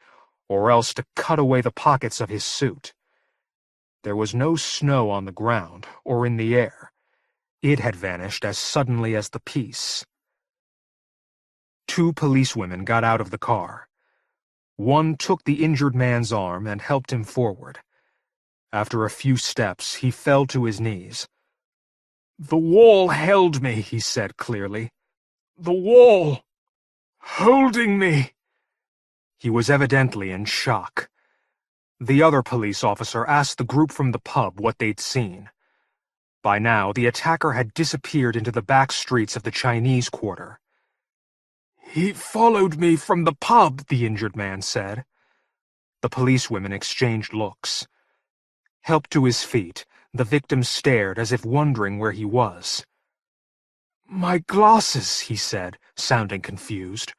or else to cut away the pockets of his suit. There was no snow on the ground or in the air. It had vanished as suddenly as the peace. 2 policewomen got out of the car. One took the injured man's arm and helped him forward. After a few steps, he fell to his knees. "The wall held me," he said clearly. "The wall." holding me. He was evidently in shock. The other police officer asked the group from the pub what they'd seen. By now, the attacker had disappeared into the back streets of the Chinese quarter. He followed me from the pub, the injured man said. The policewomen exchanged looks. Helped to his feet, the victim stared as if wondering where he was. My glasses, he said, sounding confused.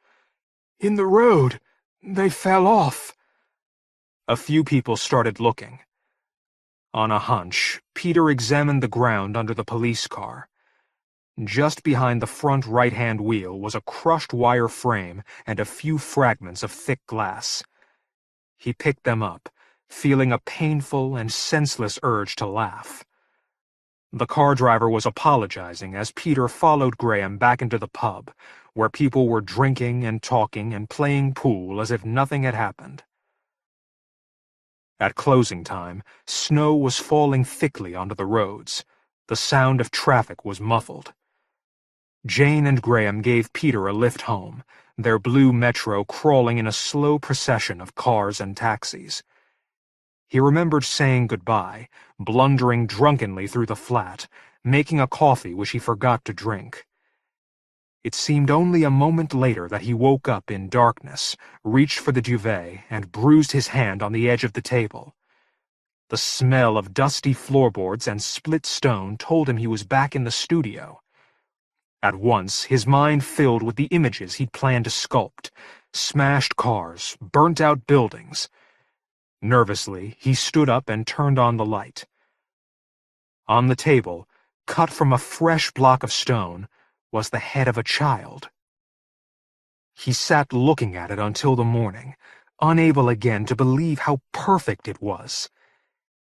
In the road. They fell off. A few people started looking. On a hunch, Peter examined the ground under the police car. Just behind the front right-hand wheel was a crushed wire frame and a few fragments of thick glass. He picked them up, feeling a painful and senseless urge to laugh. The car driver was apologizing as Peter followed Graham back into the pub, where people were drinking and talking and playing pool as if nothing had happened. At closing time, snow was falling thickly onto the roads. The sound of traffic was muffled. Jane and Graham gave Peter a lift home, their blue Metro crawling in a slow procession of cars and taxis. He remembered saying goodbye, blundering drunkenly through the flat, making a coffee which he forgot to drink. It seemed only a moment later that he woke up in darkness, reached for the duvet, and bruised his hand on the edge of the table. The smell of dusty floorboards and split stone told him he was back in the studio. At once, his mind filled with the images he'd planned to sculpt: smashed cars, burnt-out buildings. Nervously, he stood up and turned on the light. On the table, cut from a fresh block of stone, was the head of a child. He sat looking at it until the morning, unable again to believe how perfect it was.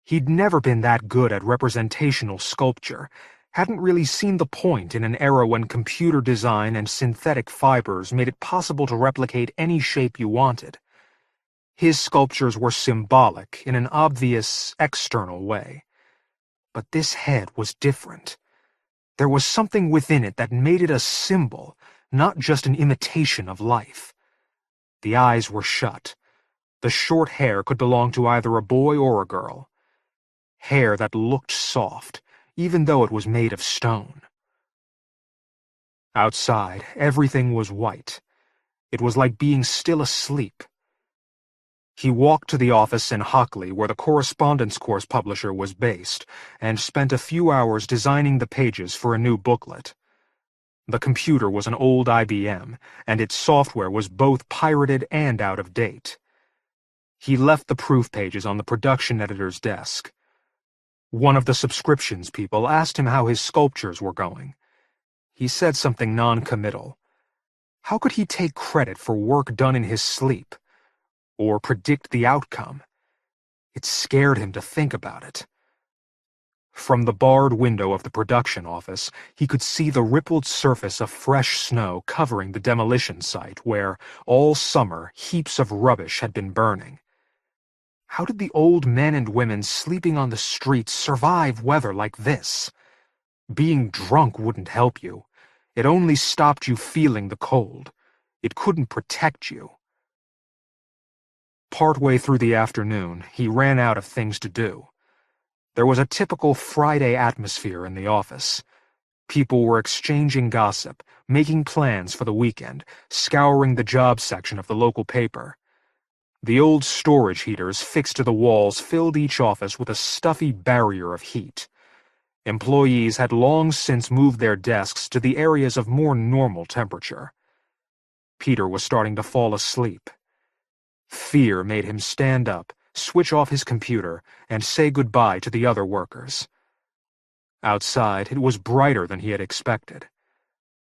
He'd never been that good at representational sculpture, hadn't really seen the point in an era when computer design and synthetic fibers made it possible to replicate any shape you wanted. His sculptures were symbolic in an obvious, external way. But this head was different. There was something within it that made it a symbol, not just an imitation of life. The eyes were shut. The short hair could belong to either a boy or a girl. Hair that looked soft, even though it was made of stone. Outside, everything was white. It was like being still asleep. He walked to the office in Hockley where the correspondence course publisher was based, and spent a few hours designing the pages for a new booklet. The computer was an old IBM, and its software was both pirated and out of date. He left the proof pages on the production editor's desk. One of the subscriptions people asked him how his sculptures were going. He said something non-committal. How could he take credit for work done in his sleep? Or predict the outcome? It scared him to think about it. From the barred window of the production office, he could see the rippled surface of fresh snow covering the demolition site where, all summer, heaps of rubbish had been burning. How did the old men and women sleeping on the streets survive weather like this? Being drunk wouldn't help you. It only stopped you feeling the cold. It couldn't protect you. Partway through the afternoon, he ran out of things to do. There was a typical Friday atmosphere in the office. People were exchanging gossip, making plans for the weekend, scouring the jobs section of the local paper. The old storage heaters fixed to the walls filled each office with a stuffy barrier of heat. Employees had long since moved their desks to the areas of more normal temperature. Peter was starting to fall asleep. Fear made him stand up, switch off his computer, and say goodbye to the other workers. Outside, it was brighter than he had expected.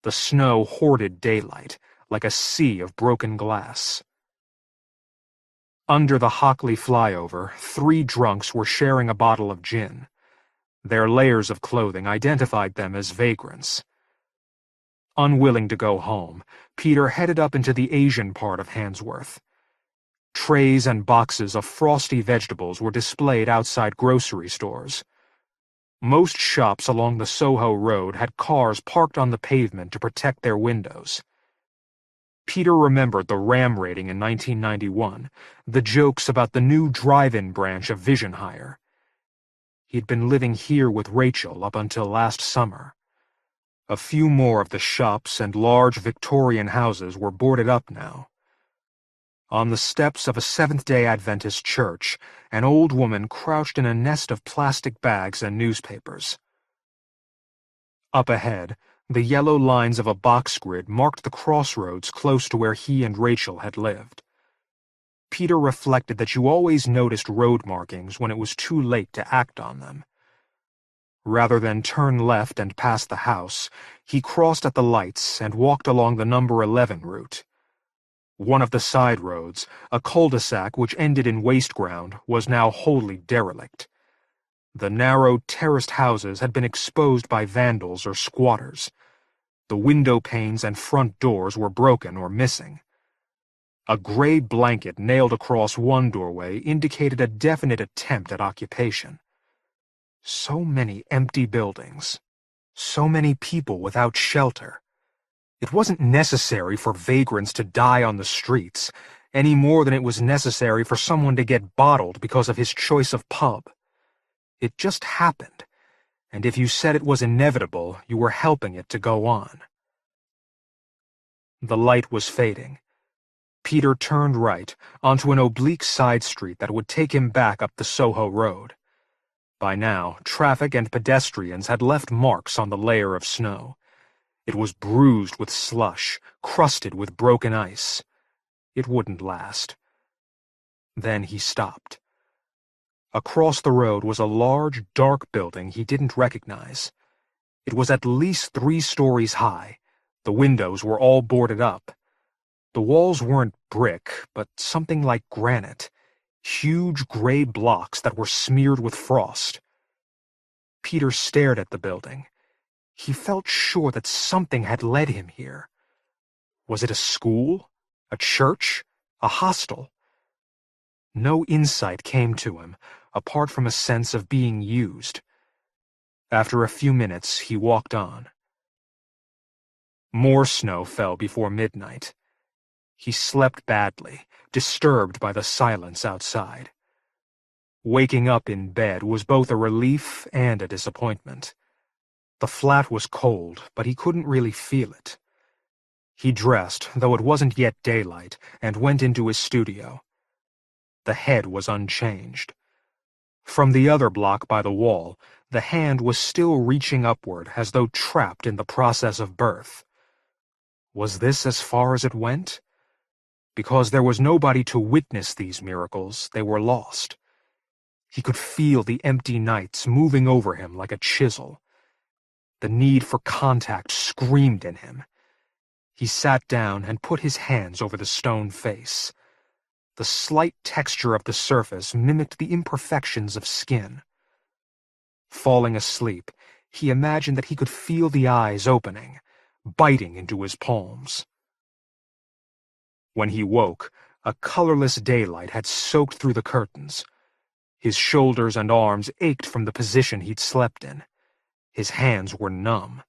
The snow hoarded daylight, like a sea of broken glass. Under the Hockley flyover, 3 drunks were sharing a bottle of gin. Their layers of clothing identified them as vagrants. Unwilling to go home, Peter headed up into the Asian part of Handsworth. Trays and boxes of frosty vegetables were displayed outside grocery stores. Most shops along the Soho Road had cars parked on the pavement to protect their windows. Peter remembered the Ram raiding in 1991, the jokes about the new drive-in branch of Vision Hire. He'd been living here with Rachel up until last summer. A few more of the shops and large Victorian houses were boarded up now. On the steps of a Seventh-day Adventist church, an old woman crouched in a nest of plastic bags and newspapers. Up ahead, the yellow lines of a box grid marked the crossroads close to where he and Rachel had lived. Peter reflected that you always noticed road markings when it was too late to act on them. Rather than turn left and pass the house, he crossed at the lights and walked along the number 11 route. One of the side roads, a cul-de-sac which ended in waste ground, was now wholly derelict. The narrow, terraced houses had been exposed by vandals or squatters. The window panes and front doors were broken or missing. A gray blanket nailed across one doorway indicated a definite attempt at occupation. So many empty buildings. So many people without shelter. It wasn't necessary for vagrants to die on the streets, any more than it was necessary for someone to get bottled because of his choice of pub. It just happened, and if you said it was inevitable, you were helping it to go on. The light was fading. Peter turned right, onto an oblique side street that would take him back up the Soho Road. By now, traffic and pedestrians had left marks on the layer of snow. It was bruised with slush, crusted with broken ice. It wouldn't last. Then he stopped. Across the road was a large, dark building he didn't recognize. It was at least 3 stories high. The windows were all boarded up. The walls weren't brick, but something like granite. Huge gray blocks that were smeared with frost. Peter stared at the building. He felt sure that something had led him here. Was it a school? A church? A hostel? No insight came to him, apart from a sense of being used. After a few minutes, he walked on. More snow fell before midnight. He slept badly, disturbed by the silence outside. Waking up in bed was both a relief and a disappointment. The flat was cold, but he couldn't really feel it. He dressed, though it wasn't yet daylight, and went into his studio. The head was unchanged. From the other block by the wall, the hand was still reaching upward as though trapped in the process of birth. Was this as far as it went? Because there was nobody to witness these miracles, they were lost. He could feel the empty nights moving over him like a chisel. The need for contact screamed in him. He sat down and put his hands over the stone face. The slight texture of the surface mimicked the imperfections of skin. Falling asleep, he imagined that he could feel the eyes opening, biting into his palms. When he woke, a colorless daylight had soaked through the curtains. His shoulders and arms ached from the position he'd slept in. His hands were numb.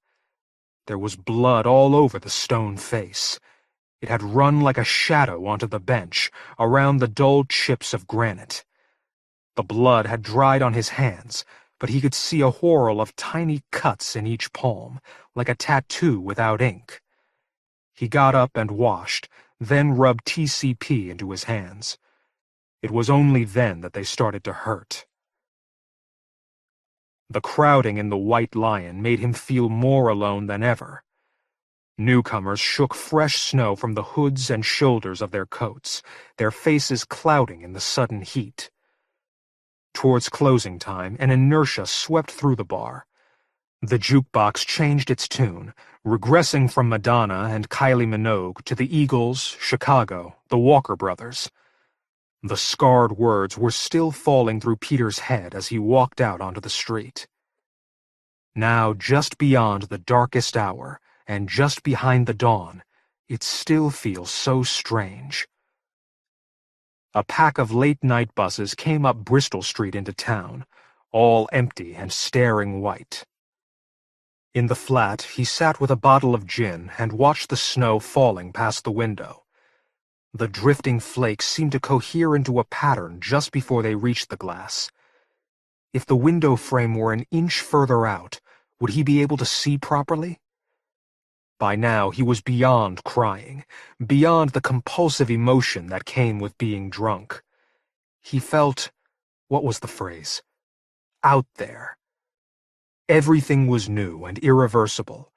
There was blood all over the stone face. It had run like a shadow onto the bench, around the dull chips of granite. The blood had dried on his hands, but he could see a whorl of tiny cuts in each palm, like a tattoo without ink. He got up and washed, then rubbed TCP into his hands. It was only then that they started to hurt. The crowding in the White Lion made him feel more alone than ever. Newcomers shook fresh snow from the hoods and shoulders of their coats, their faces clouding in the sudden heat. Towards closing time, an inertia swept through the bar. The jukebox changed its tune, regressing from Madonna and Kylie Minogue to the Eagles, Chicago, the Walker Brothers. The scarred words were still falling through Peter's head as he walked out onto the street. Now, just beyond the darkest hour, and just behind the dawn, it still feels so strange. A pack of late-night buses came up Bristol Street into town, all empty and staring white. In the flat, he sat with a bottle of gin and watched the snow falling past the window. The drifting flakes seemed to cohere into a pattern just before they reached the glass. If the window frame were an inch further out, would he be able to see properly? By now, he was beyond crying, beyond the compulsive emotion that came with being drunk. He felt, what was the phrase? Out there. Everything was new and irreversible.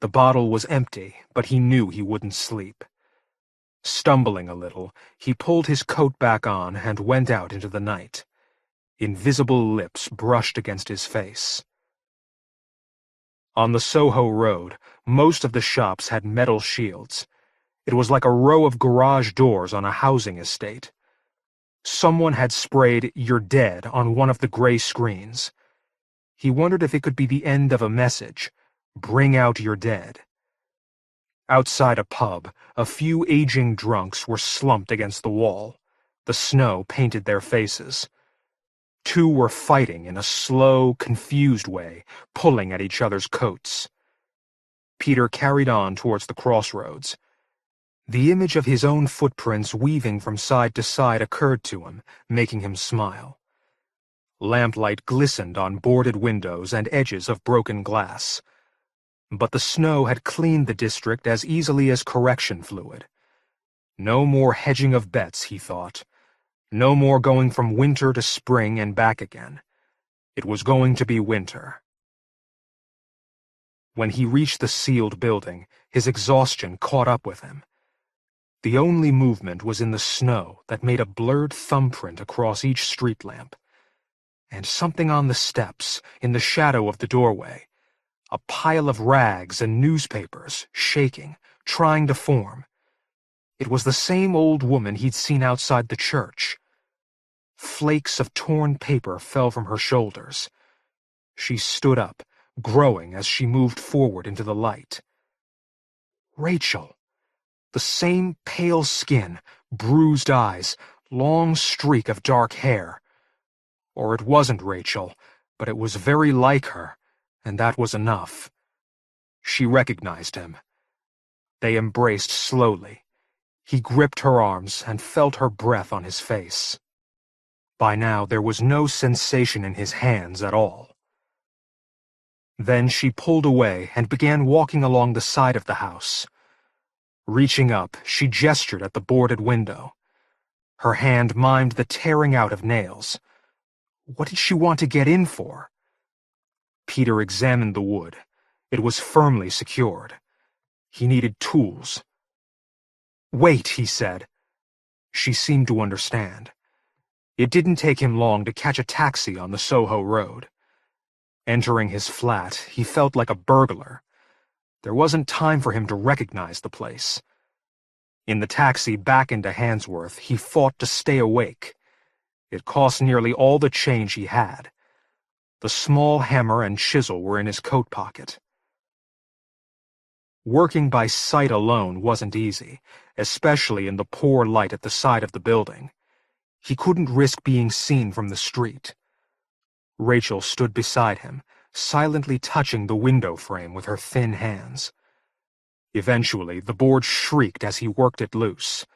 The bottle was empty, but he knew he wouldn't sleep. Stumbling a little, he pulled his coat back on and went out into the night. Invisible lips brushed against his face. On the Soho Road, most of the shops had metal shields. It was like a row of garage doors on a housing estate. Someone had sprayed "You're dead" on one of the gray screens. He wondered if it could be the end of a message, "Bring out your dead." Outside a pub, a few aging drunks were slumped against the wall. The snow painted their faces. Two were fighting in a slow, confused way, pulling at each other's coats. Peter carried on towards the crossroads. The image of his own footprints weaving from side to side occurred to him, making him smile. Lamplight glistened on boarded windows and edges of broken glass. But the snow had cleaned the district as easily as correction fluid. No more hedging of bets, he thought. No more going from winter to spring and back again. It was going to be winter. When he reached the sealed building, his exhaustion caught up with him. The only movement was in the snow that made a blurred thumbprint across each street lamp. And something on the steps, in the shadow of the doorway. A pile of rags and newspapers, shaking, trying to form. It was the same old woman he'd seen outside the church. Flakes of torn paper fell from her shoulders. She stood up, growing as she moved forward into the light. Rachel. The same pale skin, bruised eyes, long streak of dark hair. Or it wasn't Rachel, but it was very like her, and that was enough. She recognized him. They embraced slowly. He gripped her arms and felt her breath on his face. By now there was no sensation in his hands at all. Then she pulled away and began walking along the side of the house. Reaching up, she gestured at the boarded window. Her hand mimed the tearing out of nails. What did she want to get in for? Peter examined the wood. It was firmly secured. He needed tools. "Wait," he said. She seemed to understand. It didn't take him long to catch a taxi on the Soho Road. Entering his flat, he felt like a burglar. There wasn't time for him to recognize the place. In the taxi back into Handsworth, he fought to stay awake. It cost nearly all the change he had. The small hammer and chisel were in his coat pocket. Working by sight alone wasn't easy, especially in the poor light at the side of the building. He couldn't risk being seen from the street. Rachel stood beside him, silently touching the window frame with her thin hands. Eventually, the board shrieked as he worked it loose.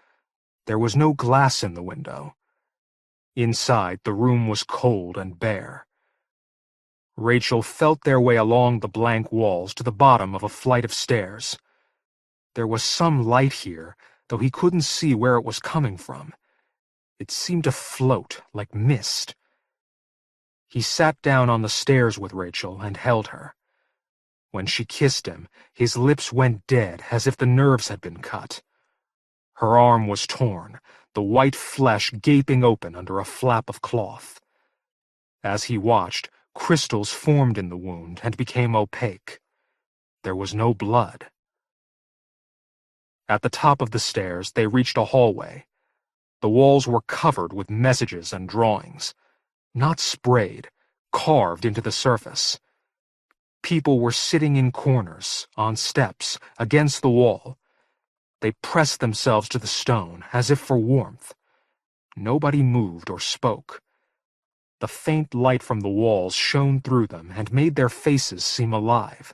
There was no glass in the window. Inside, the room was cold and bare. Rachel felt their way along the blank walls to the bottom of a flight of stairs. There was some light here, though he couldn't see where it was coming from. It seemed to float like mist. He sat down on the stairs with Rachel and held her. When she kissed him, his lips went dead as if the nerves had been cut. Her arm was torn, the white flesh gaping open under a flap of cloth. As he watched, crystals formed in the wound and became opaque. There was no blood. At the top of the stairs, they reached a hallway. The walls were covered with messages and drawings. Not sprayed, carved into the surface. People were sitting in corners, on steps, against the wall. They pressed themselves to the stone, as if for warmth. Nobody moved or spoke. The faint light from the walls shone through them and made their faces seem alive.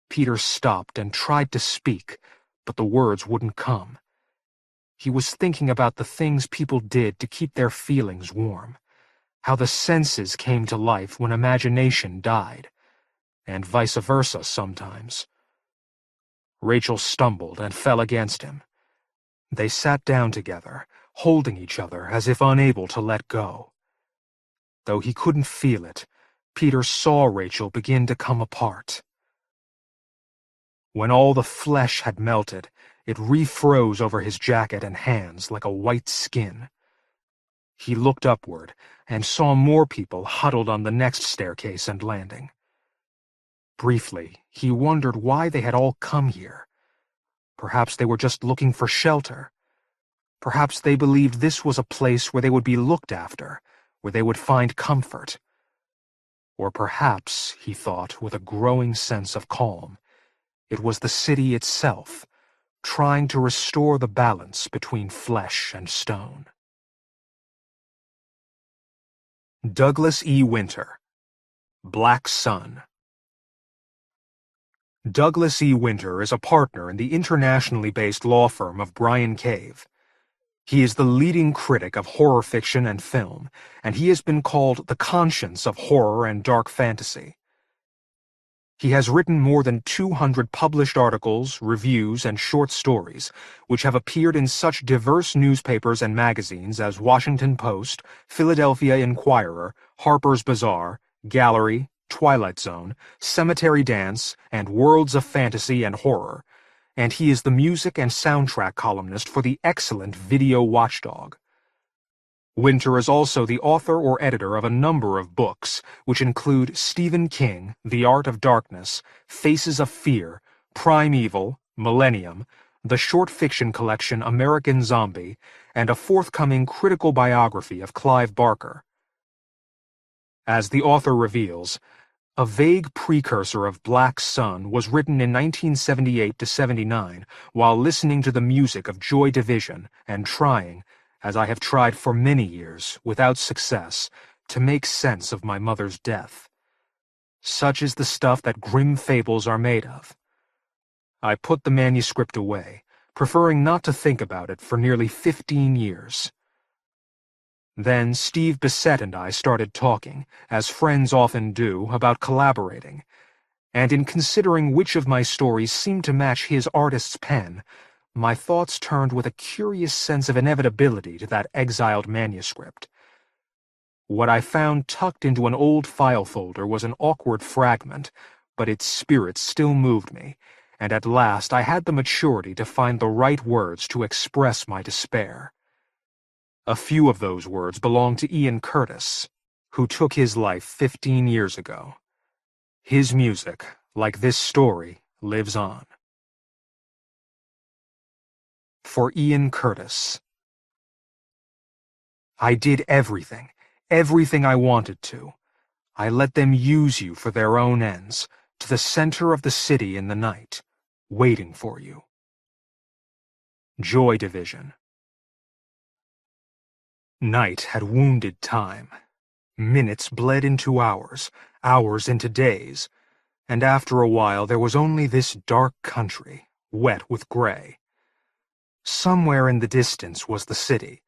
Peter stopped and tried to speak, but the words wouldn't come. He was thinking about the things people did to keep their feelings warm, how the senses came to life when imagination died, and vice versa sometimes. Rachel stumbled and fell against him. They sat down together, holding each other as if unable to let go. Though he couldn't feel it, Peter saw Rachel begin to come apart. When all the flesh had melted, it refroze over his jacket and hands like a white skin. He looked upward and saw more people huddled on the next staircase and landing. Briefly, he wondered why they had all come here. Perhaps they were just looking for shelter. Perhaps they believed this was a place where they would be looked after, where they would find comfort. Or perhaps, he thought with a growing sense of calm, it was the city itself, trying to restore the balance between flesh and stone. Douglas E. Winter, Black Sun. Douglas E. Winter is a partner in the internationally based law firm of Brian Cave. He is the leading critic of horror fiction and film, and he has been called the conscience of horror and dark fantasy. He has written more than 200 published articles, reviews, and short stories, which have appeared in such diverse newspapers and magazines as Washington Post, Philadelphia Inquirer, Harper's Bazaar, Gallery, Twilight Zone, Cemetery Dance, and Worlds of Fantasy and Horror, and he is the music and soundtrack columnist for the excellent Video Watchdog. Winter is also the author or editor of a number of books, which include Stephen King, The Art of Darkness, Faces of Fear, Primeval, Millennium, the short fiction collection American Zombie, and a forthcoming critical biography of Clive Barker. As the author reveals, a vague precursor of Black Sun was written in 1978-79 while listening to the music of Joy Division and trying, as I have tried for many years, without success, to make sense of my mother's death. Such is the stuff that grim fables are made of. I put the manuscript away, preferring not to think about it for nearly 15 years. Then Steve Bissett and I started talking, as friends often do, about collaborating, and in considering which of my stories seemed to match his artist's pen, my thoughts turned with a curious sense of inevitability to that exiled manuscript. What I found tucked into an old file folder was an awkward fragment, but its spirit still moved me, and at last I had the maturity to find the right words to express my despair. A few of those words belong to Ian Curtis, who took his life 15 years ago. His music, like this story, lives on. For Ian Curtis. I did everything I wanted to. I let them use you for their own ends, to the center of the city in the night, waiting for you. Joy Division. Night had wounded time. Minutes bled into hours, hours into days, and after a while there was only this dark country, wet with gray. Somewhere in the distance was the city.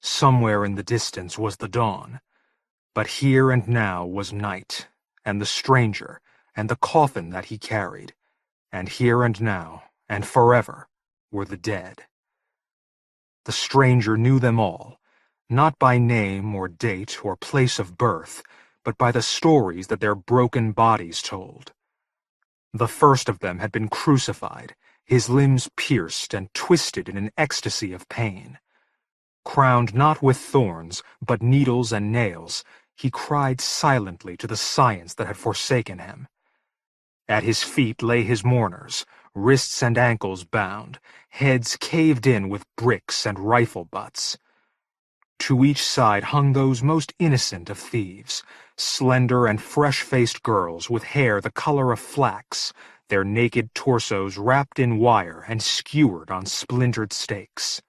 Somewhere in the distance was the dawn. But here and now was night, and the stranger, and the coffin that he carried, and here and now, and forever, were the dead. The stranger knew them all, not by name or date or place of birth, but by the stories that their broken bodies told. The first of them had been crucified, his limbs pierced and twisted in an ecstasy of pain. Crowned not with thorns, but needles and nails, he cried silently to the science that had forsaken him. At his feet lay his mourners, wrists and ankles bound, heads caved in with bricks and rifle butts. To each side hung those most innocent of thieves, slender and fresh-faced girls with hair the color of flax, their naked torsos wrapped in wire and skewered on splintered stakes.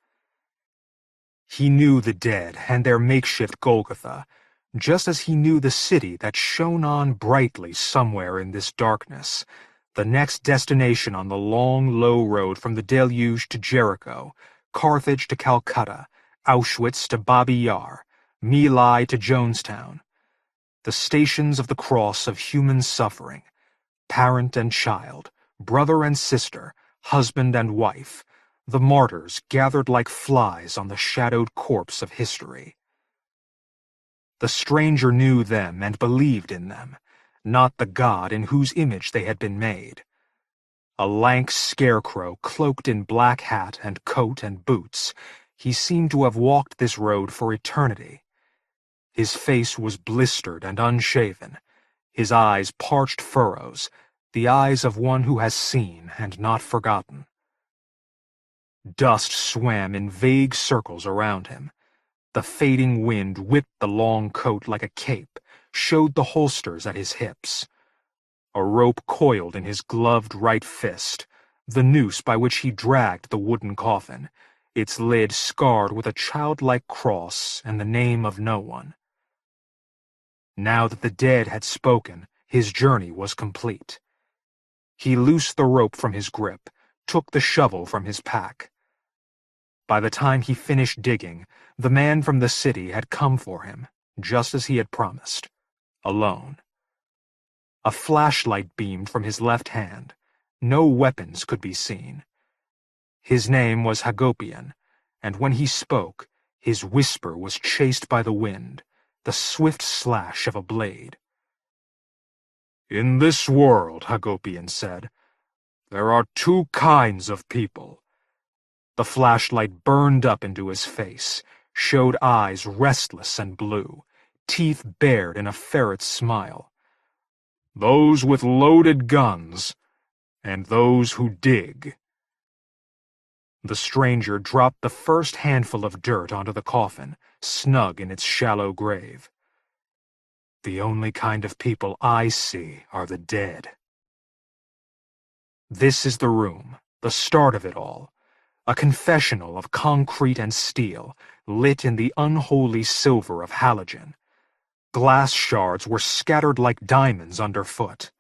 He knew the dead and their makeshift Golgotha, just as he knew the city that shone on brightly somewhere in this darkness, the next destination on the long, low road from the deluge to Jericho, Carthage to Calcutta, Auschwitz to Babi Yar, My Lai to Jonestown, the stations of the cross of human suffering, parent and child, brother and sister, husband and wife, the martyrs gathered like flies on the shadowed corpse of history. The stranger knew them and believed in them, not the God in whose image they had been made. A lank scarecrow cloaked in black hat and coat and boots, he seemed to have walked this road for eternity. His face was blistered and unshaven, his eyes parched furrows, the eyes of one who has seen and not forgotten. Dust swam in vague circles around him. The fading wind whipped the long coat like a cape, showed the holsters at his hips. A rope coiled in his gloved right fist, the noose by which he dragged the wooden coffin, its lid scarred with a childlike cross and the name of no one. Now that the dead had spoken, his journey was complete. He loosed the rope from his grip, took the shovel from his pack. By the time he finished digging, the man from the city had come for him, just as he had promised, alone. A flashlight beamed from his left hand. No weapons could be seen. His name was Hagopian, and when he spoke, his whisper was chased by the wind, the swift slash of a blade. "In this world," Hagopian said, "there are two kinds of people." The flashlight burned up into his face, showed eyes restless and blue, teeth bared in a ferret's smile. "Those with loaded guns, and those who dig." The stranger dropped the first handful of dirt onto the coffin, snug in its shallow grave. "The only kind of people I see are the dead." This is the room, the start of it all. A confessional of concrete and steel, lit in the unholy silver of halogen. Glass shards were scattered like diamonds underfoot.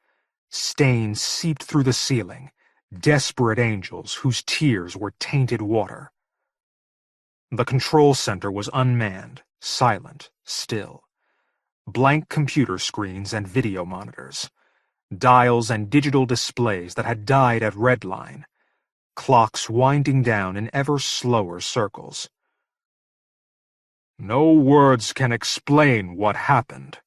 Stains seeped through the ceiling, desperate angels whose tears were tainted water. The control center was unmanned, silent, still. Blank computer screens and video monitors. Dials and digital displays that had died at redline. Clocks winding down in ever slower circles. "No words can explain what happened."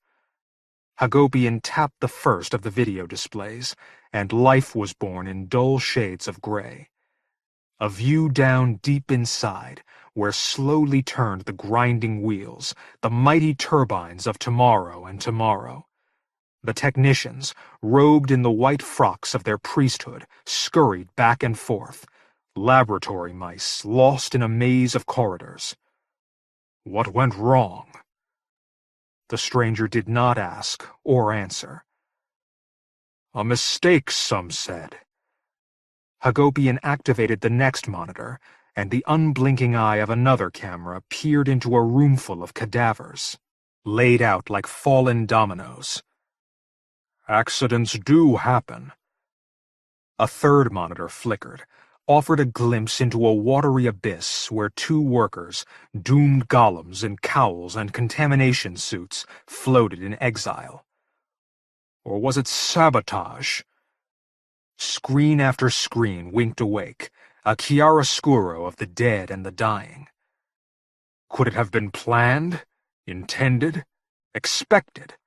Hagopian tapped the first of the video displays, and life was born in dull shades of gray. A view down deep inside, where slowly turned the grinding wheels, the mighty turbines of tomorrow and tomorrow. The technicians, robed in the white frocks of their priesthood, scurried back and forth, laboratory mice lost in a maze of corridors. What went wrong? The stranger did not ask or answer. A mistake, some said. Hagopian activated the next monitor, and the unblinking eye of another camera peered into a roomful of cadavers, laid out like fallen dominoes. Accidents do happen. A third monitor flickered, offered a glimpse into a watery abyss where two workers, doomed golems in cowls and contamination suits, floated in exile. Or was it sabotage? Screen after screen winked awake, a chiaroscuro of the dead and the dying. Could it have been planned, intended, expected?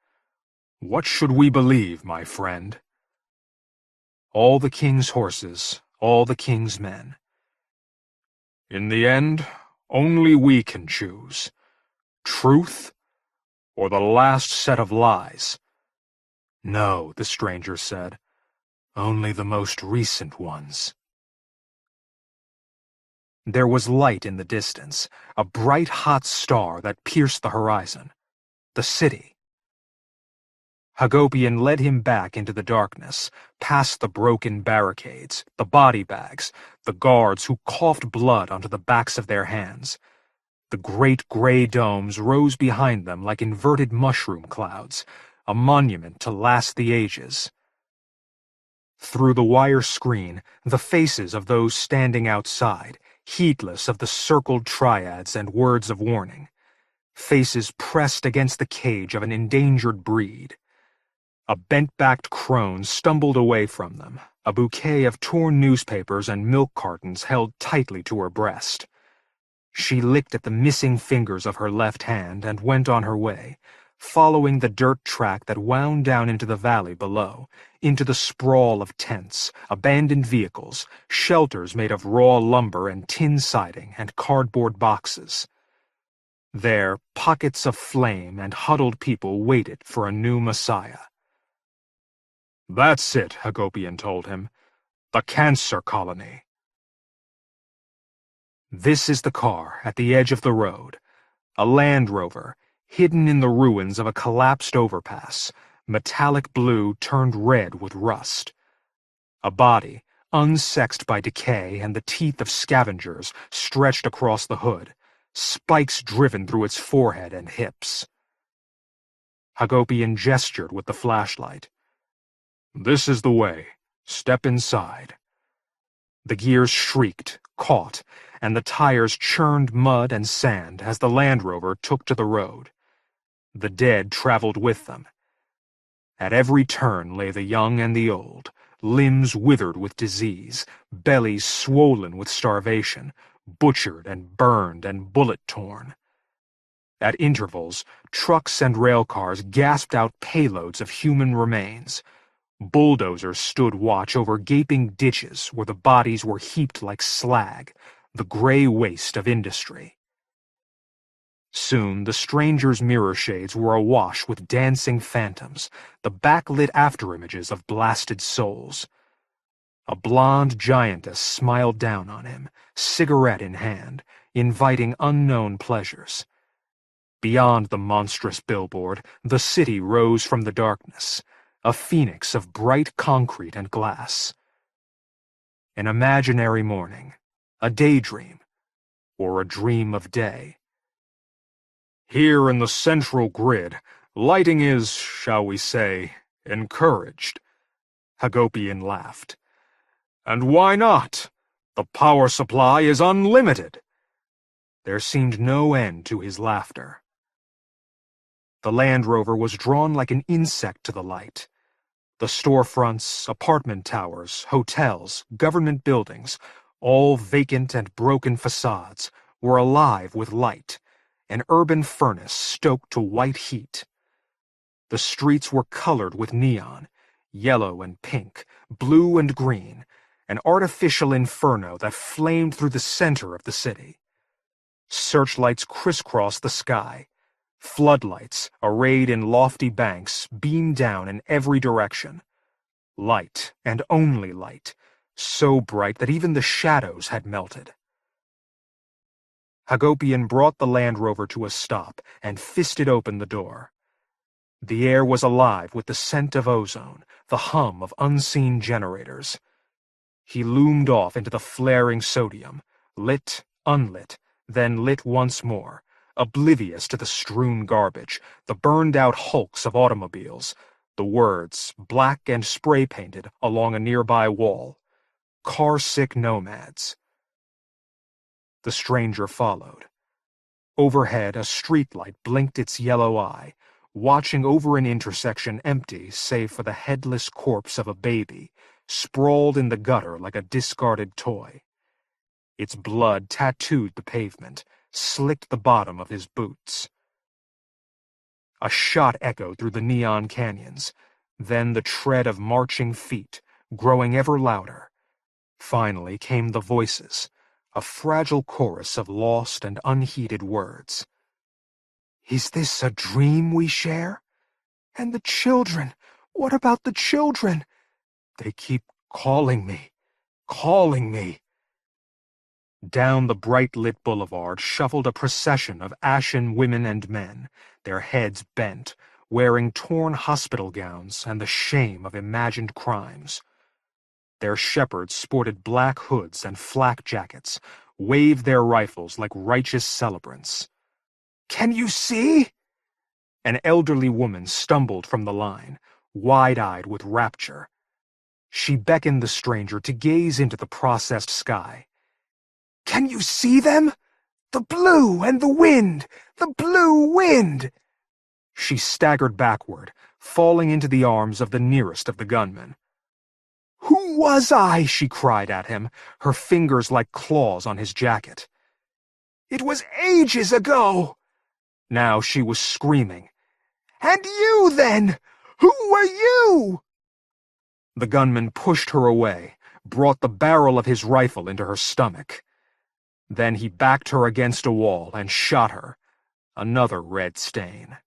What should we believe, my friend? All the king's horses, all the king's men. In the end, only we can choose. Truth, or the last set of lies? No, the stranger said. Only the most recent ones. There was light in the distance, a bright hot star that pierced the horizon. The city. Hagopian led him back into the darkness, past the broken barricades, the body bags, the guards who coughed blood onto the backs of their hands. The great gray domes rose behind them like inverted mushroom clouds, a monument to last the ages. Through the wire screen, the faces of those standing outside, heedless of the circled triads and words of warning. Faces pressed against the cage of an endangered breed. A bent-backed crone stumbled away from them, a bouquet of torn newspapers and milk cartons held tightly to her breast. She licked at the missing fingers of her left hand and went on her way, following the dirt track that wound down into the valley below, into the sprawl of tents, abandoned vehicles, shelters made of raw lumber and tin siding and cardboard boxes. There, pockets of flame and huddled people waited for a new messiah. "That's it," Hagopian told him. "The cancer colony." This is the car at the edge of the road, a Land Rover, hidden in the ruins of a collapsed overpass, metallic blue turned red with rust. A body, unsexed by decay and the teeth of scavengers, stretched across the hood, spikes driven through its forehead and hips. Hagopian gestured with the flashlight. "This is the way. Step inside." The gears shrieked, caught, and the tires churned mud and sand as the Land Rover took to the road. The dead traveled with them. At every turn lay the young and the old, limbs withered with disease, bellies swollen with starvation, butchered and burned and bullet-torn. At intervals, trucks and rail cars gasped out payloads of human remains. Bulldozers stood watch over gaping ditches where the bodies were heaped like slag, the gray waste of industry. Soon the strangers' mirror shades were awash with dancing phantoms, the backlit afterimages of blasted souls. A blonde giantess smiled down on him, cigarette in hand, inviting unknown pleasures. Beyond the monstrous billboard, the city rose from the darkness, a phoenix of bright concrete and glass. An imaginary morning, a daydream, or a dream of day. Here in the central grid, lighting is, shall we say, encouraged. Hagopian laughed. And why not? The power supply is unlimited. There seemed no end to his laughter. The Land Rover was drawn like an insect to the light. The storefronts, apartment towers, hotels, government buildings, all vacant and broken facades, were alive with light, an urban furnace stoked to white heat. The streets were colored with neon, yellow and pink, blue and green, an artificial inferno that flamed through the center of the city. Searchlights crisscrossed the sky. Floodlights, arrayed in lofty banks, beamed down in every direction. Light, and only light, so bright that even the shadows had melted. Hagopian brought the Land Rover to a stop and fisted open the door. The air was alive with the scent of ozone, the hum of unseen generators. He loomed off into the flaring sodium, lit, unlit, then lit once more, oblivious to the strewn garbage, the burned-out hulks of automobiles, the words, black and spray-painted, along a nearby wall. Car-sick nomads. The stranger followed. Overhead, a streetlight blinked its yellow eye, watching over an intersection empty save for the headless corpse of a baby, sprawled in the gutter like a discarded toy. Its blood tattooed the pavement, slicked the bottom of his boots. A shot echoed through the neon canyons, then the tread of marching feet, growing ever louder. Finally came the voices, a fragile chorus of lost and unheeded words. Is this a dream we share? And the children, what about the children? They keep calling me, calling me. Down the bright-lit boulevard shuffled a procession of ashen women and men, their heads bent, wearing torn hospital gowns and the shame of imagined crimes. Their shepherds sported black hoods and flak jackets, waved their rifles like righteous celebrants. "Can you see?" An elderly woman stumbled from the line, wide-eyed with rapture. She beckoned the stranger to gaze into the processed sky. "Can you see them? The blue and the wind! The blue wind!" She staggered backward, falling into the arms of the nearest of the gunmen. "Who was I?" she cried at him, her fingers like claws on his jacket. "It was ages ago!" Now she was screaming. "And you, then? Who were you?" The gunman pushed her away, brought the barrel of his rifle into her stomach. Then he backed her against a wall and shot her. Another red stain.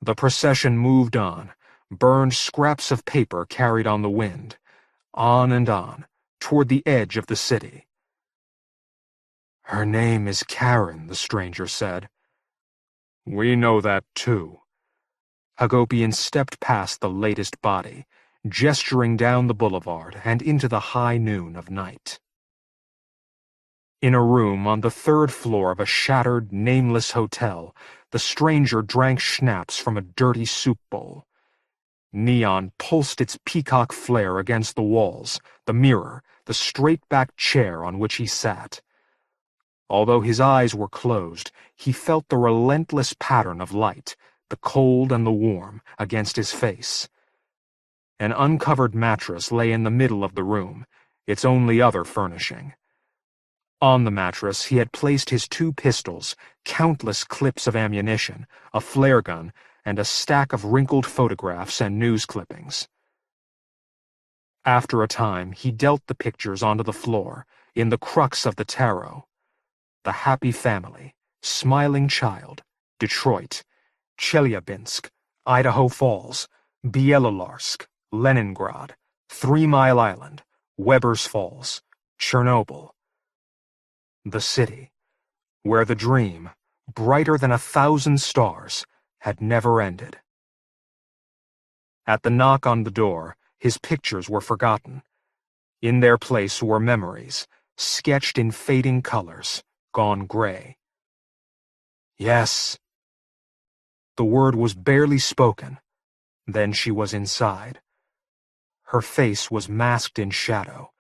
The procession moved on, burned scraps of paper carried on the wind, on, toward the edge of the city. "Her name is Karen," the stranger said. "We know that, too." Hagopian stepped past the latest body, gesturing down the boulevard and into the high noon of night. In a room on the third floor of a shattered, nameless hotel, the stranger drank schnapps from a dirty soup bowl. Neon pulsed its peacock flare against the walls, the mirror, the straight-backed chair on which he sat. Although his eyes were closed, he felt the relentless pattern of light, the cold and the warm, against his face. An uncovered mattress lay in the middle of the room, its only other furnishing. On the mattress he had placed his 2 pistols, countless clips of ammunition, a flare gun, and a stack of wrinkled photographs and news clippings. After a time he dealt the pictures onto the floor, in the crux of the tarot. The happy family, smiling child, Detroit, Chelyabinsk, Idaho Falls, Bielolarsk, Leningrad, 3 Mile Island, Weber's Falls, Chernobyl. The city, where the dream, brighter than 1,000 stars, had never ended. At the knock on the door, his pictures were forgotten. In their place were memories, sketched in fading colors, gone gray. "Yes." The word was barely spoken. Then she was inside. Her face was masked in shadow,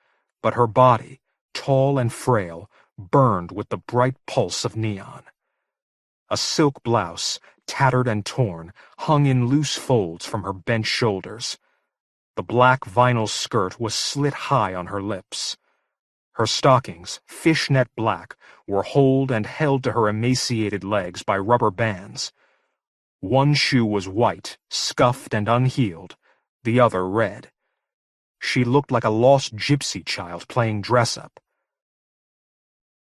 but her body, tall and frail, burned with the bright pulse of neon. A silk blouse, tattered and torn, hung in loose folds from her bent shoulders. The black vinyl skirt was slit high on her lips. Her stockings, fishnet black, were holed and held to her emaciated legs by rubber bands. One shoe was white, scuffed and unhealed, the other red. She looked like a lost gypsy child playing dress-up.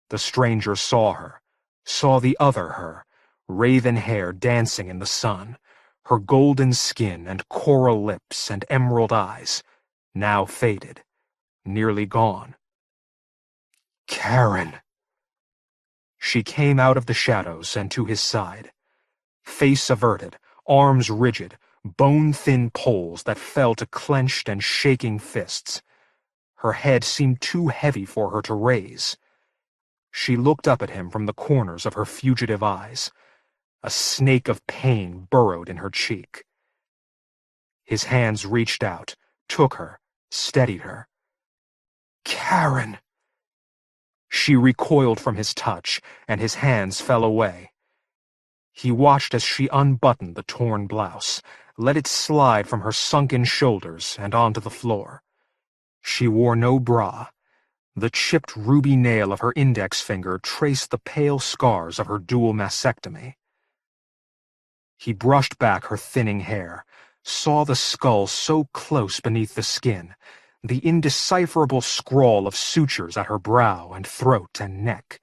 The stranger saw her, saw the other her, raven hair dancing in the sun, her golden skin and coral lips and emerald eyes, now faded, nearly gone. "Karen." She came out of the shadows and to his side. Face averted, arms rigid, bone-thin poles that fell to clenched and shaking fists. Her head seemed too heavy for her to raise. She looked up at him from the corners of her fugitive eyes. A snake of pain burrowed in her cheek. His hands reached out, took her, steadied her. "Karen." She recoiled from his touch, and his hands fell away. He watched as she unbuttoned the torn blouse, let it slide from her sunken shoulders and onto the floor. She wore no bra. The chipped ruby nail of her index finger traced the pale scars of her dual mastectomy. He brushed back her thinning hair, saw the skull so close beneath the skin, the indecipherable scrawl of sutures at her brow and throat and neck.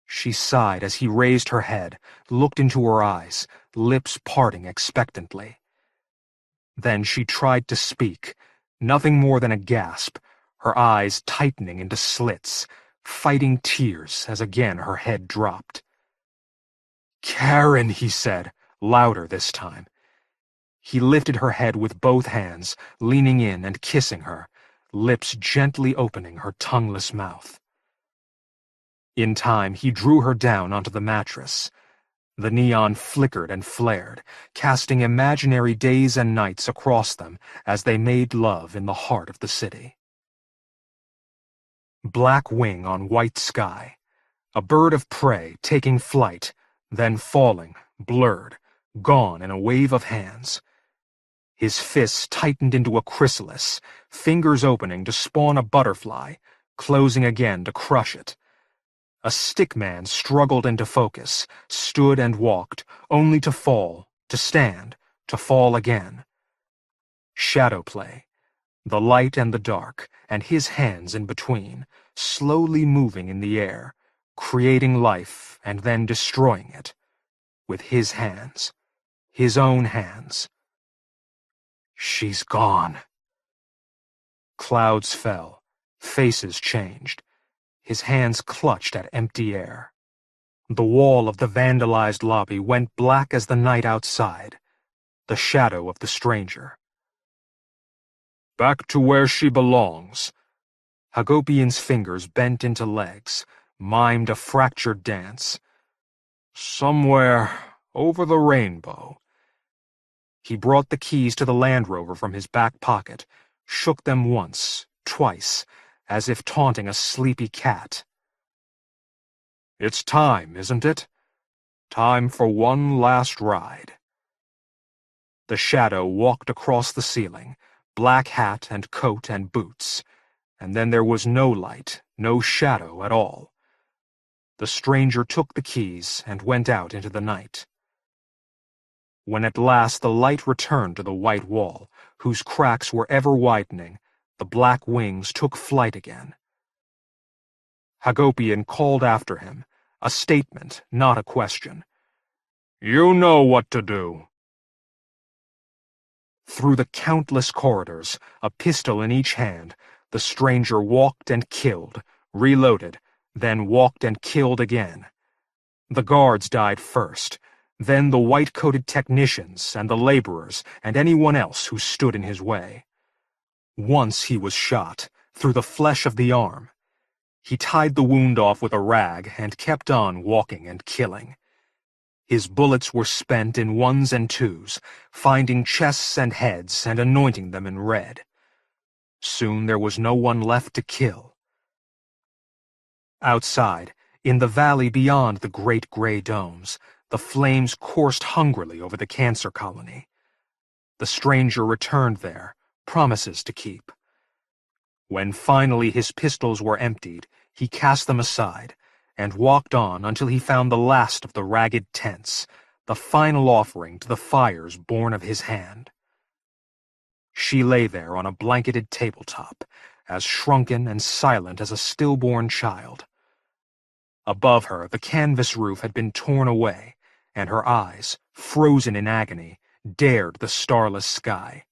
She sighed as he raised her head, looked into her eyes, lips parting expectantly. Then she tried to speak, nothing more than a gasp, her eyes tightening into slits, fighting tears as again her head dropped. "Karen," he said, louder this time. He lifted her head with both hands, leaning in and kissing her, lips gently opening her tongueless mouth. In time, he drew her down onto the mattress. The neon flickered and flared, casting imaginary days and nights across them as they made love in the heart of the city. Black wing on white sky. A bird of prey taking flight, then falling, blurred, gone in a wave of hands. His fists tightened into a chrysalis, fingers opening to spawn a butterfly, closing again to crush it. A stickman struggled into focus, stood and walked, only to fall, to stand, to fall again. Shadow play, the light and the dark, and his hands in between, slowly moving in the air, creating life and then destroying it, with his hands, his own hands. She's gone. Clouds fell, faces changed. His hands clutched at empty air. The wall of the vandalized lobby went black as the night outside, the shadow of the stranger. Back to where she belongs. Hagopian's fingers bent into legs, mimed a fractured dance. Somewhere over the rainbow. He brought the keys to the Land Rover from his back pocket, shook them once, twice, as if taunting a sleepy cat. It's time, isn't it? Time for one last ride. The shadow walked across the ceiling, black hat and coat and boots, and then there was no light, no shadow at all. The stranger took the keys and went out into the night. When at last the light returned to the white wall, whose cracks were ever widening, the black wings took flight again. Hagopian called after him, a statement, not a question. You know what to do. Through the countless corridors, a pistol in each hand, the stranger walked and killed, reloaded, then walked and killed again. The guards died first, then the white-coated technicians and the laborers and anyone else who stood in his way. Once he was shot, through the flesh of the arm. He tied the wound off with a rag and kept on walking and killing. His bullets were spent in ones and twos, finding chests and heads and anointing them in red. Soon there was no one left to kill. Outside, in the valley beyond the great gray domes, the flames coursed hungrily over the cancer colony. The stranger returned there, promises to keep. When finally his pistols were emptied, he cast them aside, and walked on until he found the last of the ragged tents, the final offering to the fires born of his hand. She lay there on a blanketed tabletop, as shrunken and silent as a stillborn child. Above her, the canvas roof had been torn away, and her eyes, frozen in agony, dared the starless sky.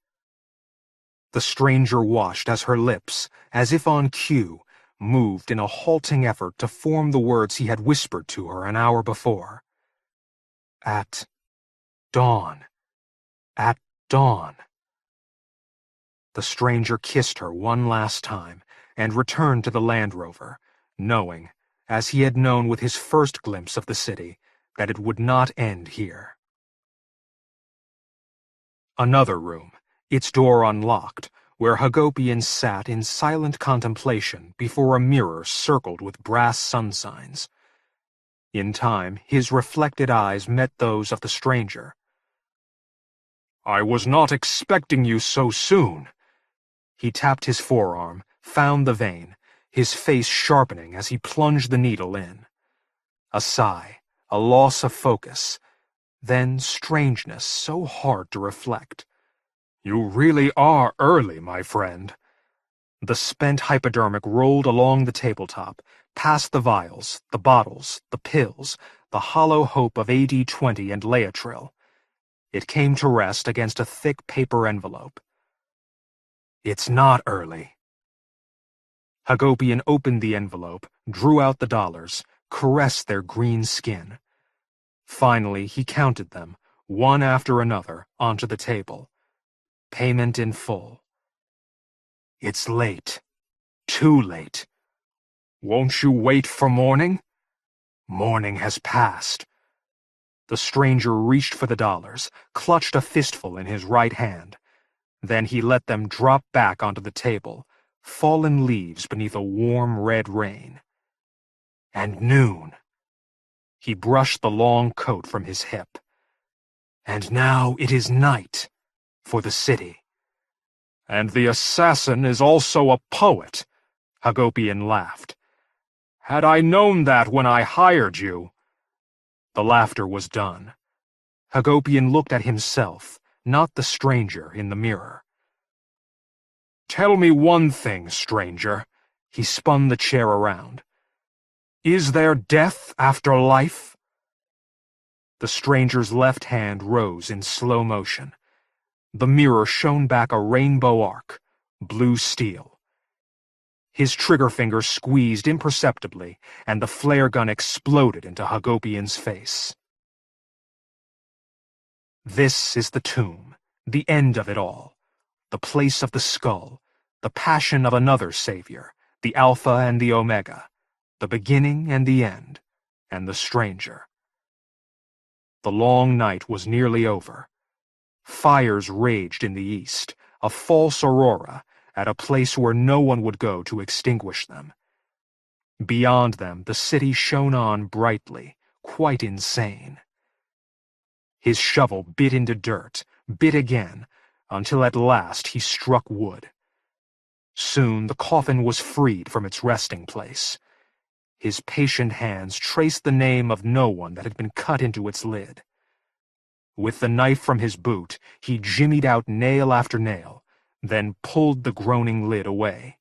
The stranger watched as her lips, as if on cue, moved in a halting effort to form the words he had whispered to her an hour before. At dawn. At dawn. The stranger kissed her one last time and returned to the Land Rover, knowing, as he had known with his first glimpse of the city, that it would not end here. Another room, its door unlocked, where Hagopian sat in silent contemplation before a mirror circled with brass sun signs. In time, his reflected eyes met those of the stranger. I was not expecting you so soon. He tapped his forearm, found the vein, his face sharpening as he plunged the needle in. A sigh, a loss of focus, then strangeness so hard to reflect. You really are early, my friend. The spent hypodermic rolled along the tabletop, past the vials, the bottles, the pills, the hollow hope of AD-20 and Laetril. It came to rest against a thick paper envelope. It's not early. Hagopian opened the envelope, drew out the dollars, caressed their green skin. Finally, he counted them, one after another, onto the table. Payment in full. It's late. Too late. Won't you wait for morning? Morning has passed. The stranger reached for the dollars, clutched a fistful in his right hand. Then he let them drop back onto the table, fallen leaves beneath a warm red rain. And noon. He brushed the long coat from his hip. And now it is night for the city. And the assassin is also a poet, Hagopian laughed. Had I known that when I hired you. The laughter was done. Hagopian looked at himself, not the stranger in the mirror. Tell me one thing, stranger. He spun the chair around. Is there death after life? The stranger's left hand rose in slow motion. The mirror shone back a rainbow arc, blue steel. His trigger finger squeezed imperceptibly, and the flare gun exploded into Hagopian's face. This is the tomb, the end of it all, the place of the skull, the passion of another savior, the Alpha and the Omega, the beginning and the end, and the stranger. The long night was nearly over. Fires raged in the east, a false aurora, at a place where no one would go to extinguish them. Beyond them, the city shone on brightly, quite insane. His shovel bit into dirt, bit again, until at last he struck wood. Soon the coffin was freed from its resting place. His patient hands traced the name of no one that had been cut into its lid. With the knife from his boot, he jimmied out nail after nail, then pulled the groaning lid away.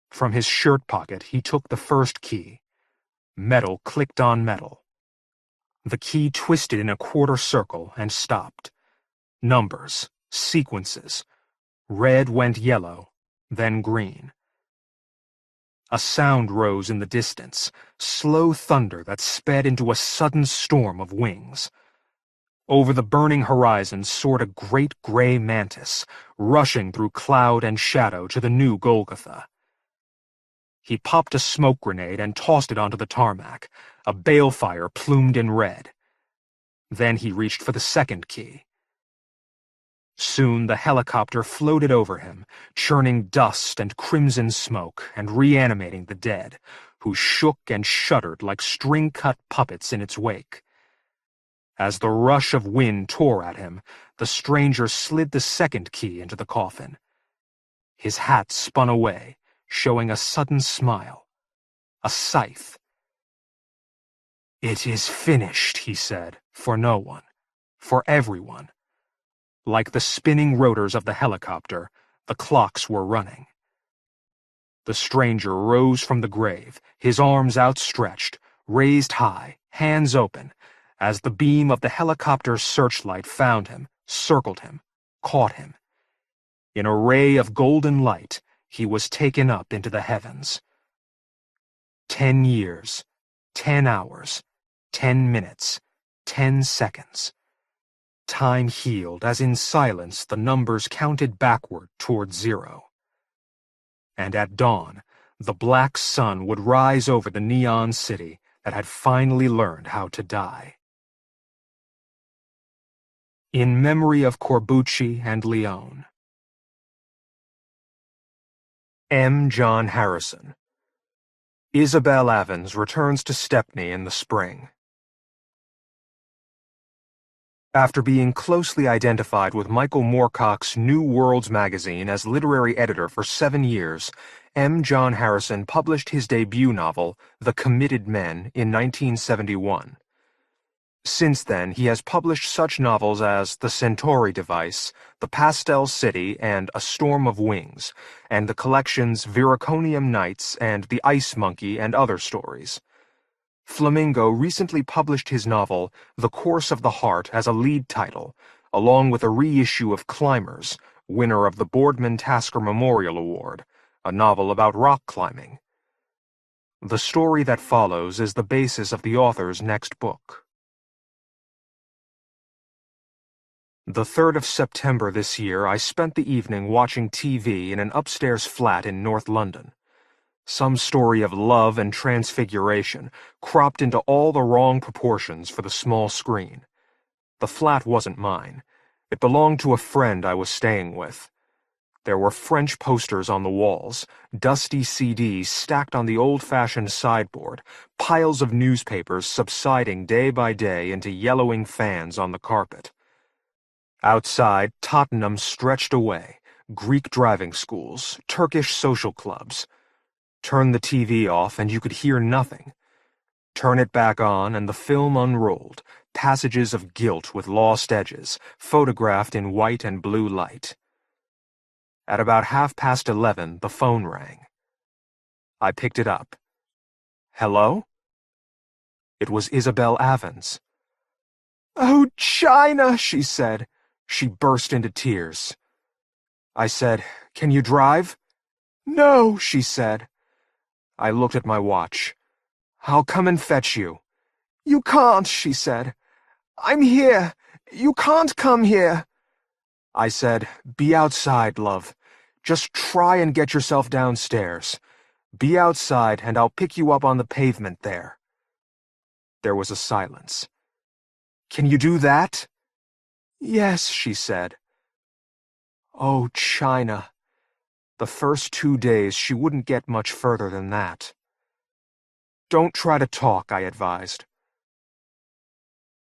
From his shirt pocket he took the first key. Metal clicked on metal. The key twisted in a quarter circle and stopped. Numbers, sequences. Red went yellow, then green. A sound rose in the distance, slow thunder that sped into a sudden storm of wings. Over the burning horizon soared a great gray mantis, rushing through cloud and shadow to the new Golgotha. He popped a smoke grenade and tossed it onto the tarmac, a balefire plumed in red. Then he reached for the second key. Soon the helicopter floated over him, churning dust and crimson smoke and reanimating the dead, who shook and shuddered like string-cut puppets in its wake. As the rush of wind tore at him, the stranger slid the second key into the coffin. His hat spun away, showing a sudden smile. A scythe. It is finished, he said, for no one, for everyone. Like the spinning rotors of the helicopter, the clocks were running. The stranger rose from the grave, his arms outstretched, raised high, hands open, as the beam of the helicopter's searchlight found him, circled him, caught him. In a ray of golden light, he was taken up into the heavens. 10 years, 10 hours, 10 minutes, 10 seconds. Time healed as in silence the numbers counted backward toward zero. And at dawn, the black sun would rise over the neon city that had finally learned how to die. In memory of Corbucci and Leone. M. John Harrison. Isabel Avens returns to Stepney in the spring. After being closely identified with Michael Moorcock's New Worlds magazine as literary editor for 7 years, M. John Harrison published his debut novel, The Committed Men, in 1971. Since then, he has published such novels as The Centauri Device, The Pastel City, and A Storm of Wings, and the collections Viraconium Nights and The Ice Monkey and Other Stories. Flamingo recently published his novel, The Course of the Heart, as a lead title, along with a reissue of Climbers, winner of the Boardman Tasker Memorial Award, a novel about rock climbing. The story that follows is the basis of the author's next book. The 3rd of September this year, I spent the evening watching TV in an upstairs flat in North London. Some story of love and transfiguration, cropped into all the wrong proportions for the small screen. The flat wasn't mine. It belonged to a friend I was staying with. There were French posters on the walls, dusty CDs stacked on the old-fashioned sideboard, piles of newspapers subsiding day by day into yellowing fans on the carpet. Outside, Tottenham stretched away, Greek driving schools, Turkish social clubs. Turn the TV off and you could hear nothing. Turn it back on and the film unrolled, passages of guilt with lost edges, photographed in white and blue light. At about 11:30, the phone rang. I picked it up. Hello? It was Isabel Avens. "Oh, China," she said. She burst into tears. I said, "Can you drive?" "No," she said. I looked at my watch. "I'll come and fetch you." "You can't," she said. "I'm here. You can't come here." I said, "Be outside, love. Just try and get yourself downstairs. Be outside and I'll pick you up on the pavement there." There was a silence. "Can you do that?" "Yes," she said. Oh, China. The first 2 days she wouldn't get much further than that. "Don't try to talk," I advised.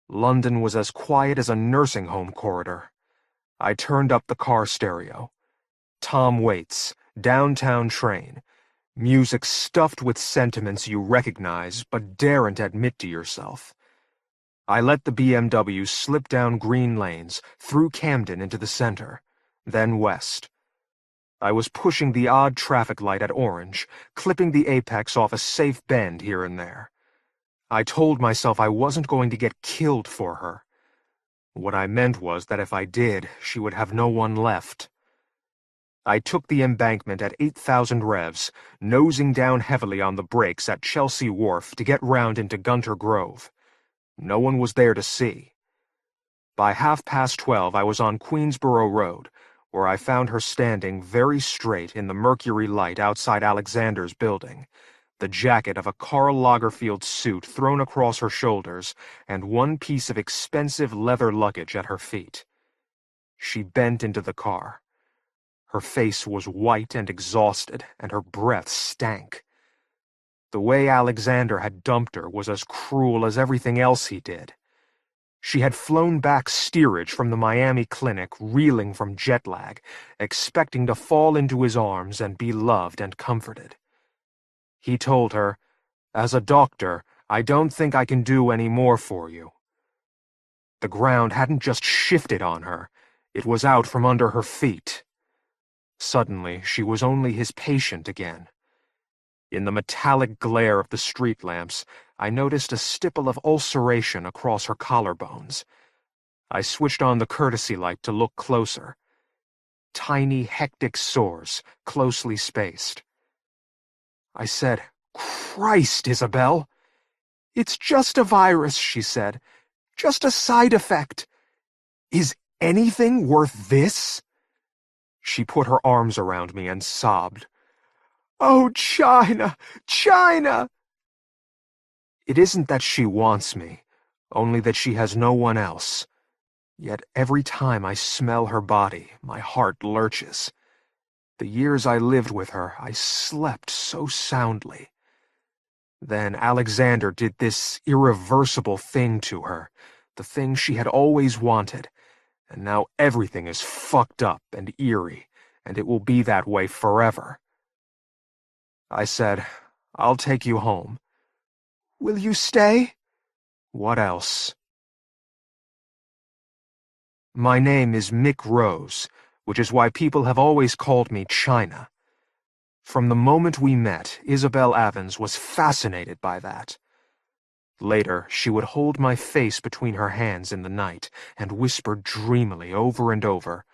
London was as quiet as a nursing home corridor. I turned up the car stereo. Tom Waits, Downtown Train, music stuffed with sentiments you recognize but daren't admit to yourself. I let the BMW slip down green lanes, through Camden into the center, then west. I was pushing the odd traffic light at orange, clipping the apex off a safe bend here and there. I told myself I wasn't going to get killed for her. What I meant was that if I did, she would have no one left. I took the embankment at 8,000 revs, nosing down heavily on the brakes at Chelsea Wharf to get round into Gunter Grove. No one was there to see. By 12:30 I was on Queensborough Road, where I found her standing very straight in the mercury light outside Alexander's building, the jacket of a Karl Lagerfeld suit thrown across her shoulders and one piece of expensive leather luggage at her feet. She bent into the car. Her face was white and exhausted, and her breath stank. The way Alexander had dumped her was as cruel as everything else he did. She had flown back steerage from the Miami clinic, reeling from jet lag, expecting to fall into his arms and be loved and comforted. He told her, "As a doctor, I don't think I can do any more for you." The ground hadn't just shifted on her, it was out from under her feet. Suddenly, she was only his patient again. In the metallic glare of the street lamps, I noticed a stipple of ulceration across her collarbones. I switched on the courtesy light to look closer. Tiny, hectic sores, closely spaced. I said, "Christ, Isabel!" "It's just a virus," she said. "Just a side effect." "Is anything worth this?" She put her arms around me and sobbed. "Oh, China! China!" It isn't that she wants me, only that she has no one else. Yet every time I smell her body, my heart lurches. The years I lived with her, I slept so soundly. Then Alexander did this irreversible thing to her, the thing she had always wanted, and now everything is fucked up and eerie, and it will be that way forever. I said, "I'll take you home." "Will you stay?" "What else?" My name is Mick Rose, which is why people have always called me China. From the moment we met, Isabel Avens was fascinated by that. Later, she would hold my face between her hands in the night and whisper dreamily over and over,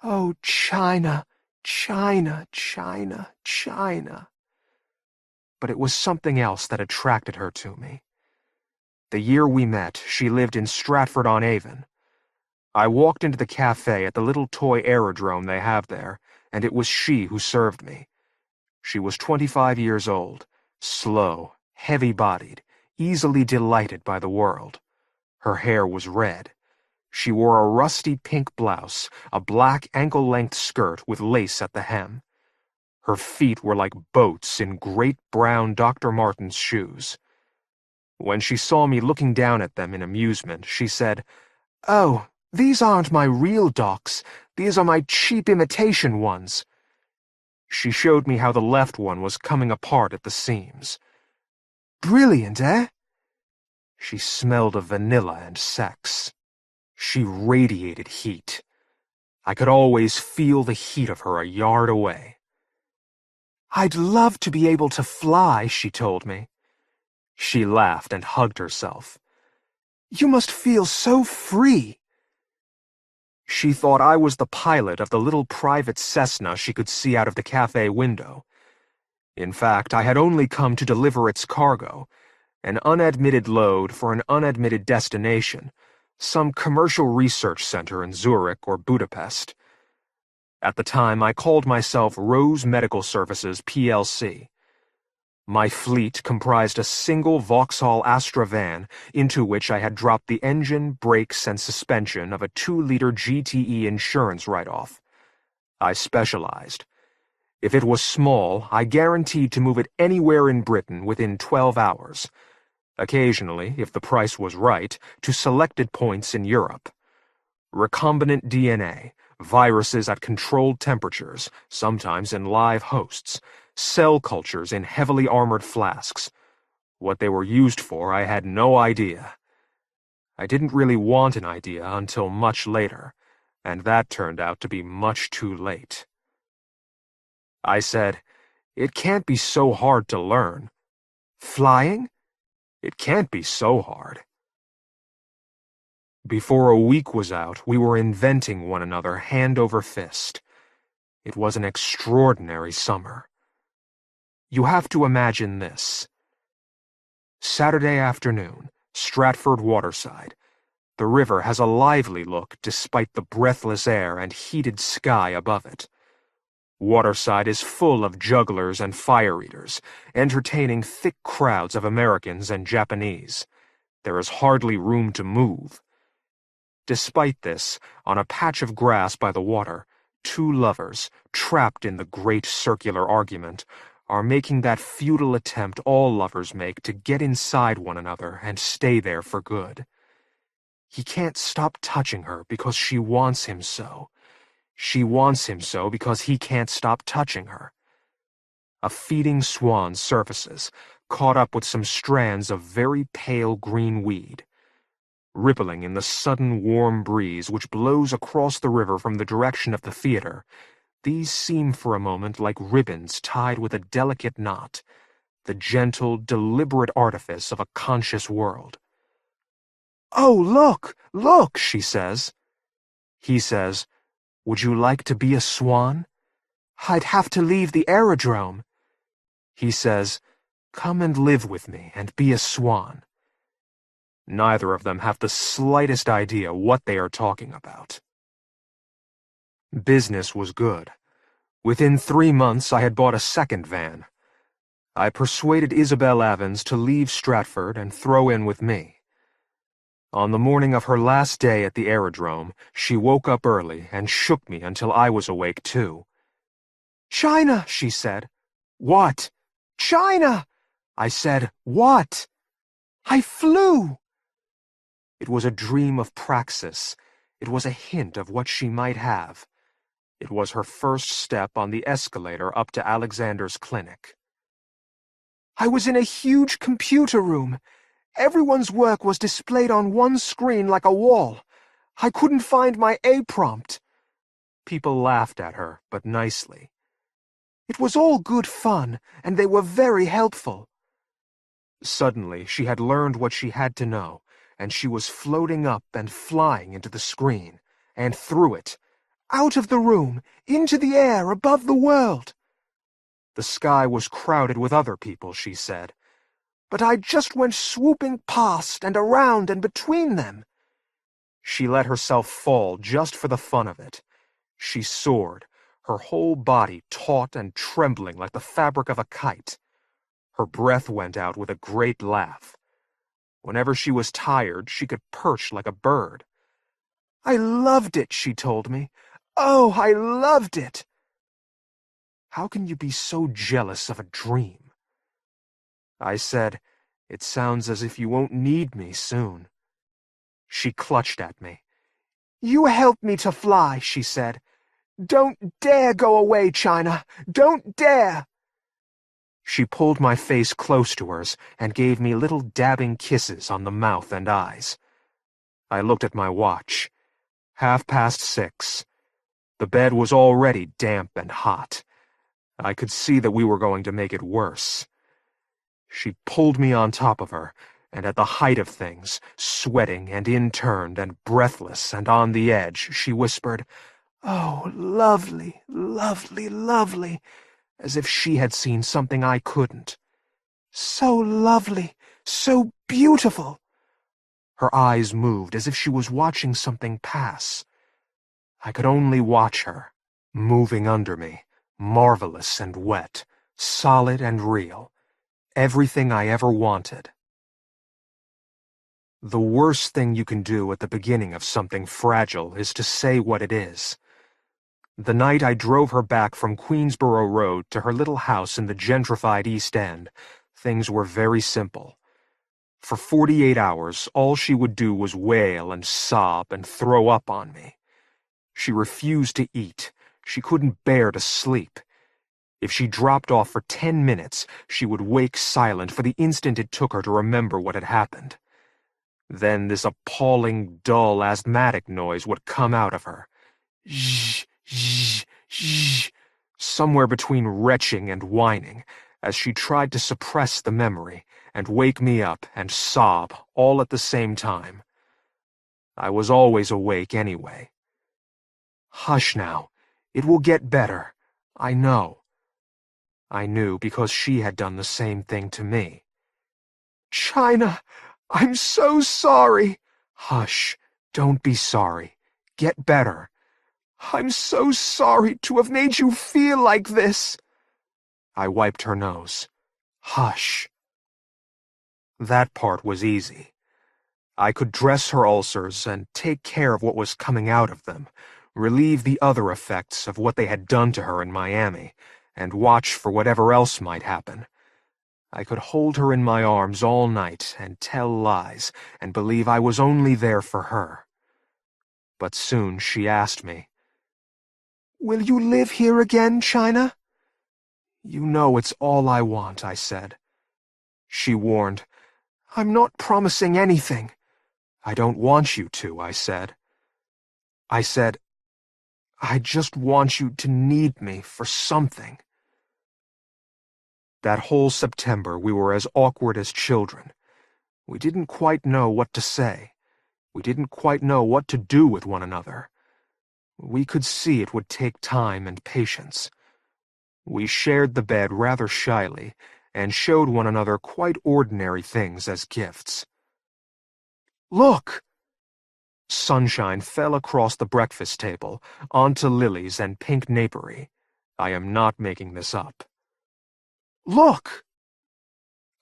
"Oh, China, China, China, China." But it was something else that attracted her to me. The year we met, she lived in Stratford-on-Avon. I walked into the cafe at the little toy aerodrome they have there, and it was she who served me. She was 25 years old, slow, heavy-bodied, easily delighted by the world. Her hair was red. She wore a rusty pink blouse, a black ankle-length skirt with lace at the hem. Her feet were like boats in great brown Dr. Martens shoes. When she saw me looking down at them in amusement, she said, "Oh, these aren't my real docks. These are my cheap imitation ones." She showed me how the left one was coming apart at the seams. "Brilliant, eh?" She smelled of vanilla and sex. She radiated heat. I could always feel the heat of her a yard away. "I'd love to be able to fly," she told me. She laughed and hugged herself. "You must feel so free." She thought I was the pilot of the little private Cessna she could see out of the cafe window. In fact, I had only come to deliver its cargo, an unadmitted load for an unadmitted destination, some commercial research center in Zurich or Budapest. At the time, I called myself Rose Medical Services, plc. My fleet comprised a single Vauxhall Astra van into which I had dropped the engine, brakes, and suspension of a 2-liter GTE insurance write-off. I specialized. If it was small, I guaranteed to move it anywhere in Britain within 12 hours. Occasionally, if the price was right, to selected points in Europe. Recombinant DNA, viruses at controlled temperatures, sometimes in live hosts, cell cultures in heavily armored flasks. What they were used for, I had no idea. I didn't really want an idea until much later, and that turned out to be much too late. I said, "It can't be so hard to learn. Flying? It can't be so hard." Before a week was out, we were inventing one another hand over fist. It was an extraordinary summer. You have to imagine this. Saturday afternoon, Stratford waterside. The river has a lively look despite the breathless air and heated sky above it. Waterside is full of jugglers and fire-eaters, entertaining thick crowds of Americans and Japanese. There is hardly room to move. Despite this, on a patch of grass by the water, two lovers, trapped in the great circular argument, are making that futile attempt all lovers make to get inside one another and stay there for good. He can't stop touching her because she wants him so. She wants him so because he can't stop touching her. A feeding swan surfaces, caught up with some strands of very pale green weed. Rippling in the sudden warm breeze which blows across the river from the direction of the theater, these seem for a moment like ribbons tied with a delicate knot, the gentle, deliberate artifice of a conscious world. "Oh, look, look," she says. He says, "Would you like to be a swan?" "I'd have to leave the aerodrome." He says, "Come and live with me and be a swan." Neither of them have the slightest idea what they are talking about. Business was good. Within 3 months, I had bought a second van. I persuaded Isabel Avens to leave Stratford and throw in with me. On the morning of her last day at the aerodrome, she woke up early and shook me until I was awake too. "China," she said. "What?" "China!" I said, "What?" "I flew!" It was a dream of praxis. It was a hint of what she might have. It was her first step on the escalator up to Alexander's clinic. "I was in a huge computer room. Everyone's work was displayed on one screen like a wall. I couldn't find my A prompt." People laughed at her, but nicely. "It was all good fun, and they were very helpful." Suddenly, she had learned what she had to know, and she was floating up and flying into the screen, and through it, out of the room, into the air above the world. The sky was crowded with other people, she said, but I just went swooping past and around and between them. She let herself fall just for the fun of it. She soared, her whole body taut and trembling like the fabric of a kite. Her breath went out with a great laugh. Whenever she was tired, she could perch like a bird. "I loved it," she told me. "Oh, I loved it." "How can you be so jealous of a dream?" I said, "It sounds as if you won't need me soon." She clutched at me. "You helped me to fly," she said. "Don't dare go away, China. Don't dare." She pulled my face close to hers and gave me little dabbing kisses on the mouth and eyes. I looked at my watch. 6:30. The bed was already damp and hot. I could see that we were going to make it worse. She pulled me on top of her, and at the height of things, sweating and inturned and breathless and on the edge, she whispered, "Oh, lovely, lovely, lovely," as if she had seen something I couldn't. "So lovely, so beautiful." Her eyes moved as if she was watching something pass. I could only watch her, moving under me, marvelous and wet, solid and real, everything I ever wanted. The worst thing you can do at the beginning of something fragile is to say what it is. The night I drove her back from Queensborough Road to her little house in the gentrified East End, things were very simple. For 48 hours, all she would do was wail and sob and throw up on me. She refused to eat. She couldn't bear to sleep. If she dropped off for 10 minutes, she would wake silent for the instant it took her to remember what had happened. Then this appalling, dull, asthmatic noise would come out of her. Zh, zh, zh, somewhere between retching and whining, as she tried to suppress the memory and wake me up and sob all at the same time. I was always awake anyway. "Hush now. It will get better. I know." I knew because she had done the same thing to me. "China, I'm so sorry." "Hush. Don't be sorry. Get better." "I'm so sorry to have made you feel like this." I wiped her nose. "Hush." That part was easy. I could dress her ulcers and take care of what was coming out of them, relieve the other effects of what they had done to her in Miami, and watch for whatever else might happen. I could hold her in my arms all night and tell lies and believe I was only there for her. But soon she asked me, "Will you live here again, China?" "You know it's all I want," I said. She warned, "I'm not promising anything." "I don't want you to," I said. I said, "I just want you to need me for something." That whole September we were as awkward as children. We didn't quite know what to say. We didn't quite know what to do with one another. We could see it would take time and patience. We shared the bed rather shyly, and showed one another quite ordinary things as gifts. "Look!" Sunshine fell across the breakfast table, onto lilies and pink napery. I am not making this up. "Look!"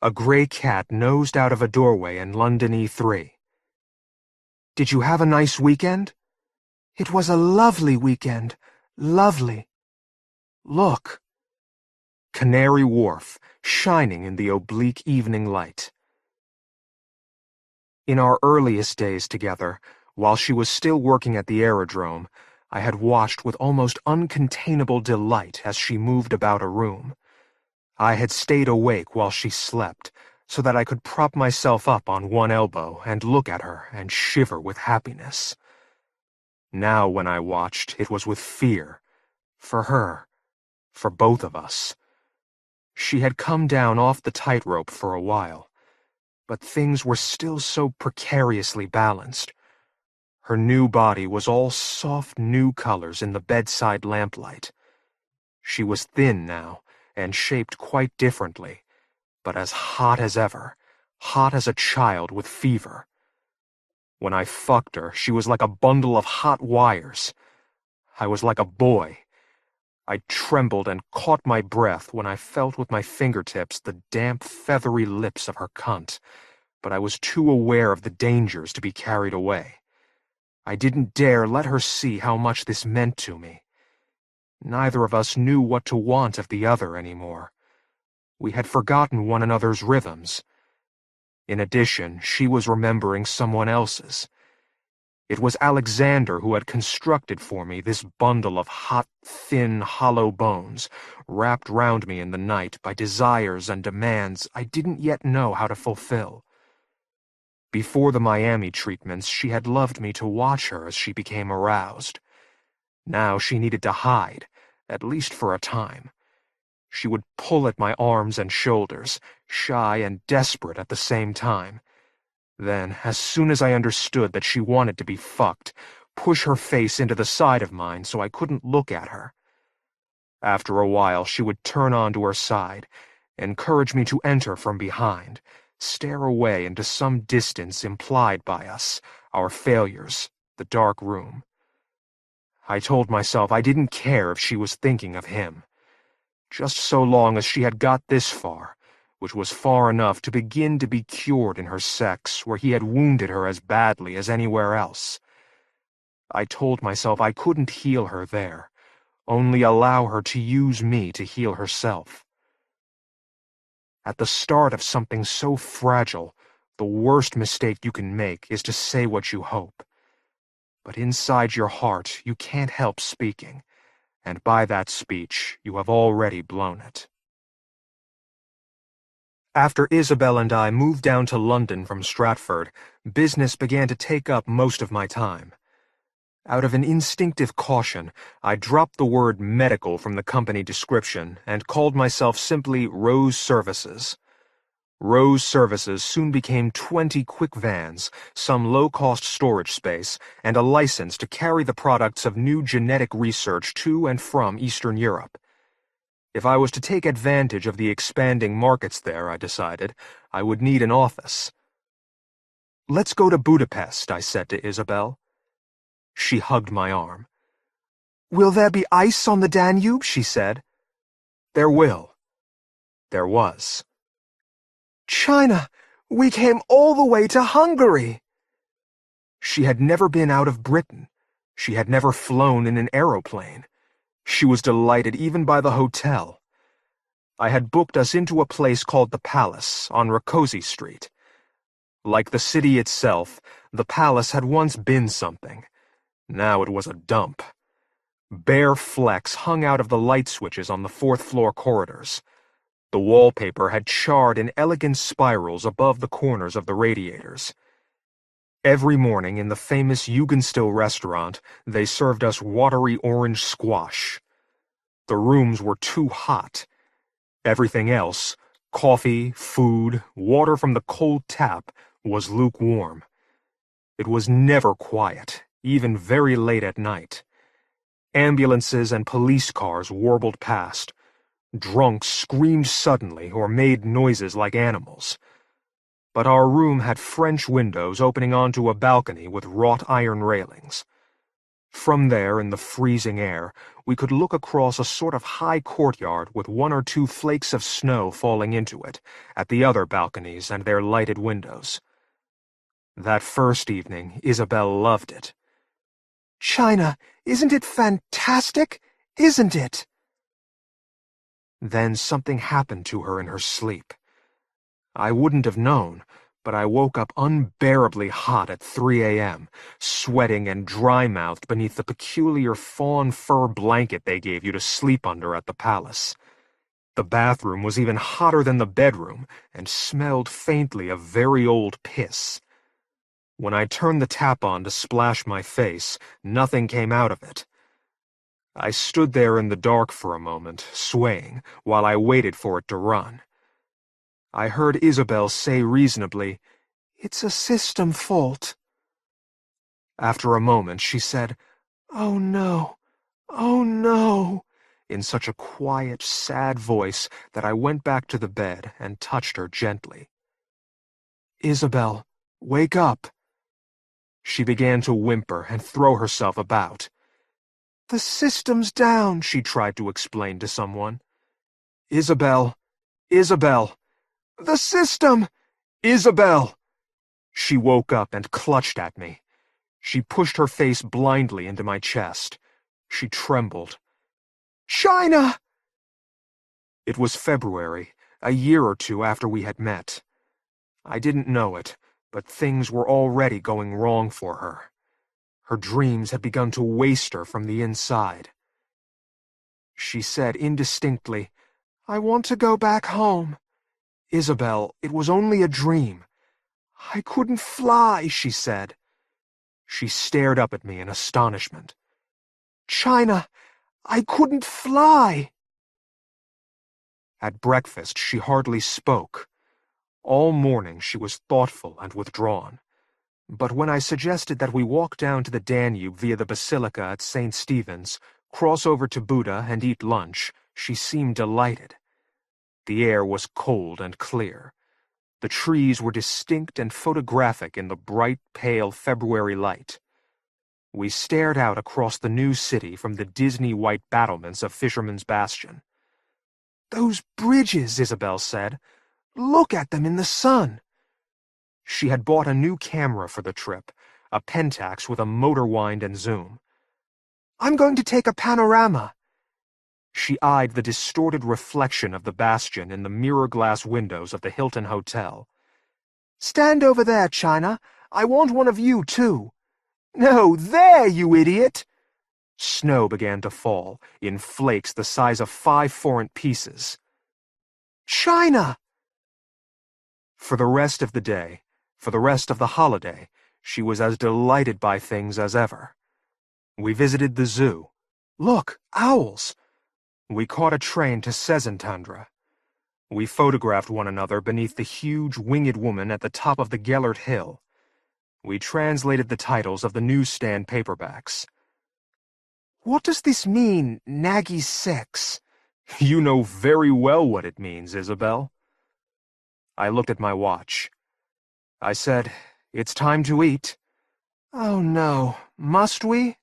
A gray cat nosed out of a doorway in London E3. "Did you have a nice weekend?" "It was a lovely weekend. Lovely." "Look." Canary Wharf, shining in the oblique evening light. In our earliest days together, while she was still working at the aerodrome, I had watched with almost uncontainable delight as she moved about a room. I had stayed awake while she slept, so that I could prop myself up on one elbow and look at her and shiver with happiness. Now when I watched, it was with fear. For her. For both of us. She had come down off the tightrope for a while, but things were still so precariously balanced. Her new body was all soft new colors in the bedside lamplight. She was thin now, and shaped quite differently, but as hot as ever, hot as a child with fever. When I fucked her, she was like a bundle of hot wires. I was like a boy. I trembled and caught my breath when I felt with my fingertips the damp, feathery lips of her cunt, but I was too aware of the dangers to be carried away. I didn't dare let her see how much this meant to me. Neither of us knew what to want of the other anymore. We had forgotten one another's rhythms. In addition, she was remembering someone else's. It was Alexander who had constructed for me this bundle of hot, thin, hollow bones, wrapped round me in the night by desires and demands I didn't yet know how to fulfill. Before the Miami treatments, she had loved me to watch her as she became aroused. Now she needed to hide, at least for a time. She would pull at my arms and shoulders, shy and desperate at the same time. Then, as soon as I understood that she wanted to be fucked, push her face into the side of mine so I couldn't look at her. After a while, she would turn onto her side, encourage me to enter from behind, stare away into some distance implied by us, our failures, the dark room. I told myself I didn't care if she was thinking of him. Just so long as she had got this far, which was far enough to begin to be cured in her sex where he had wounded her as badly as anywhere else. I told myself I couldn't heal her there, only allow her to use me to heal herself. At the start of something so fragile, the worst mistake you can make is to say what you hope. But inside your heart, you can't help speaking, and by that speech, you have already blown it. After Isabel and I moved down to London from Stratford, business began to take up most of my time. Out of an instinctive caution, I dropped the word medical from the company description and called myself simply Rose Services. Rose Services soon became 20 quick vans, some low-cost storage space, and a license to carry the products of new genetic research to and from Eastern Europe. If I was to take advantage of the expanding markets there, I decided, I would need an office. "Let's go to Budapest," I said to Isabel. She hugged my arm. "Will there be ice on the Danube?" she said. "There will." There was. "China! We came all the way to Hungary!" She had never been out of Britain. She had never flown in an aeroplane. She was delighted even by the hotel. I had booked us into a place called the Palace on Rákóczi Street. Like the city itself, the Palace had once been something. Now it was a dump. Bare flecks hung out of the light switches on the fourth-floor corridors. The wallpaper had charred in elegant spirals above the corners of the radiators. Every morning in the famous Jugendstil restaurant, they served us watery orange squash. The rooms were too hot. Everything else, coffee, food, water from the cold tap, was lukewarm. It was never quiet, even very late at night. Ambulances and police cars warbled past. Drunks screamed suddenly or made noises like animals. But our room had French windows opening onto a balcony with wrought iron railings. From there, in the freezing air, we could look across a sort of high courtyard with one or two flakes of snow falling into it, at the other balconies and their lighted windows. That first evening, Isabel loved it. "China, isn't it fantastic? Isn't it?" Then something happened to her in her sleep. I wouldn't have known, but I woke up unbearably hot at 3 a.m., sweating and dry-mouthed beneath the peculiar fawn fur blanket they gave you to sleep under at the Palace. The bathroom was even hotter than the bedroom and smelled faintly of very old piss. When I turned the tap on to splash my face, nothing came out of it. I stood there in the dark for a moment, swaying, while I waited for it to run. I heard Isabel say reasonably, "It's a system fault." After a moment, she said, "Oh no, oh no," in such a quiet, sad voice that I went back to the bed and touched her gently. "Isabel, wake up." She began to whimper and throw herself about. "The system's down," she tried to explain to someone. "Isabel! Isabel! The system! Isabel!" She woke up and clutched at me. She pushed her face blindly into my chest. She trembled. "China!" It was February, a year or two after we had met. I didn't know it, but things were already going wrong for her. Her dreams had begun to waste her from the inside. She said indistinctly, "I want to go back home. Isabel, it was only a dream. I couldn't fly," she said. She stared up at me in astonishment. "China, I couldn't fly." At breakfast, she hardly spoke. All morning she was thoughtful and withdrawn. But when I suggested that we walk down to the Danube via the Basilica at St. Stephen's, cross over to Buda and eat lunch, she seemed delighted. The air was cold and clear. The trees were distinct and photographic in the bright, pale February light. We stared out across the new city from the Disney-white battlements of Fisherman's Bastion. "Those bridges," Isabel said. "Look at them in the sun." She had bought a new camera for the trip, a Pentax with a motor wind and zoom. "I'm going to take a panorama." She eyed the distorted reflection of the bastion in the mirror-glass windows of the Hilton Hotel. "Stand over there, China. I want one of you, too." "No, there, you idiot!" Snow began to fall, in flakes the size of 5 foreign pieces. "China!" For the rest of the day, for the rest of the holiday, she was as delighted by things as ever. We visited the zoo. Look, owls! We caught a train to Sesentandra. We photographed one another beneath the huge winged woman at the top of the Gellert Hill. We translated the titles of the newsstand paperbacks. "What does this mean, Nagy sex?" "You know very well what it means, Isabel." I looked at my watch. I said, "It's time to eat." "Oh no, must we?"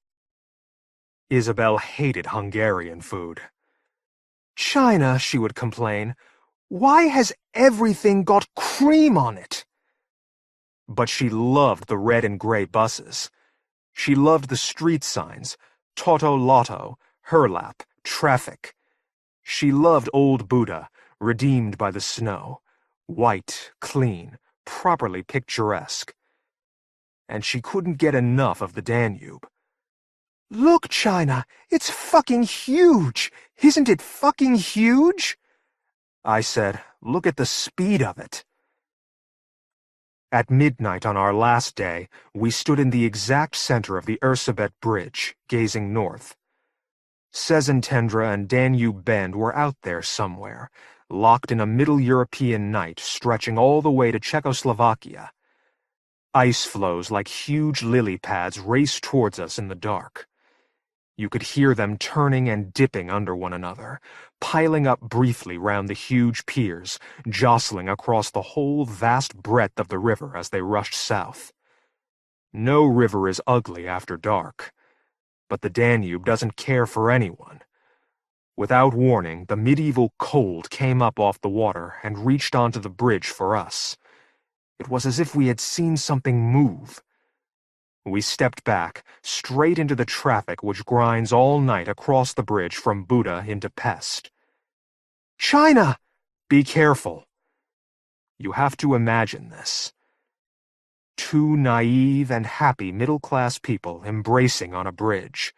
Isabel hated Hungarian food. "China," she would complain, "why has everything got cream on it?" But she loved the red and gray buses. She loved the street signs, Toto Lotto, Herlap, Traffic. She loved old Buda, redeemed by the snow, white, clean, properly picturesque. And she couldn't get enough of the Danube. "Look, China, it's fucking huge! Isn't it fucking huge?" I said, "Look at the speed of it." At midnight on our last day, we stood in the exact center of the Erzsébet Bridge, gazing north. Szentendre and Danube Bend were out there somewhere, locked in a Middle European night stretching all the way to Czechoslovakia. Ice floes like huge lily pads raced towards us in the dark. You could hear them turning and dipping under one another, piling up briefly round the huge piers, jostling across the whole vast breadth of the river as they rushed south. No river is ugly after dark, but the Danube doesn't care for anyone. Without warning, the medieval cold came up off the water and reached onto the bridge for us. It was as if we had seen something move. We stepped back, straight into the traffic which grinds all night across the bridge from Buda into Pest. "China! Be careful." You have to imagine this. Two naive and happy middle-class people embracing on a bridge.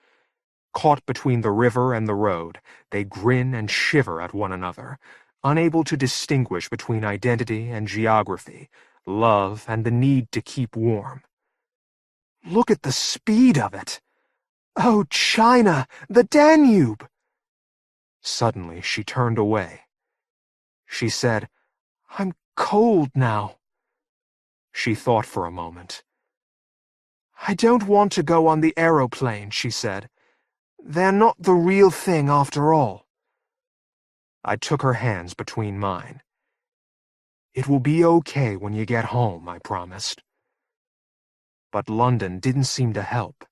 Caught between the river and the road, they grin and shiver at one another, unable to distinguish between identity and geography, love and the need to keep warm. "Look at the speed of it! Oh, China, the Danube!" Suddenly she turned away. She said, "I'm cold now." She thought for a moment. "I don't want to go on the aeroplane," she said. "They're not the real thing after all." I took her hands between mine. "It will be okay when you get home," I promised. But London didn't seem to help.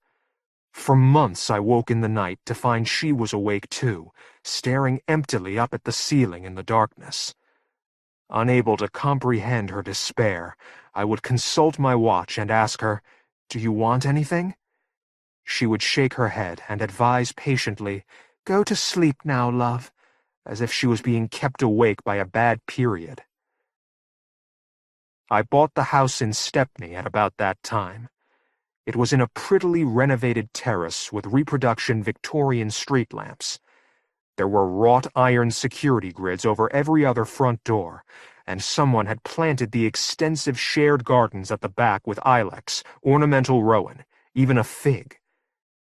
For months I woke in the night to find she was awake too, staring emptily up at the ceiling in the darkness. Unable to comprehend her despair, I would consult my watch and ask her, "Do you want anything?" She would shake her head and advise patiently, "Go to sleep now, love," as if she was being kept awake by a bad period. I bought the house in Stepney at about that time. It was in a prettily renovated terrace with reproduction Victorian street lamps. There were wrought iron security grids over every other front door, and someone had planted the extensive shared gardens at the back with ilex, ornamental rowan, even a fig.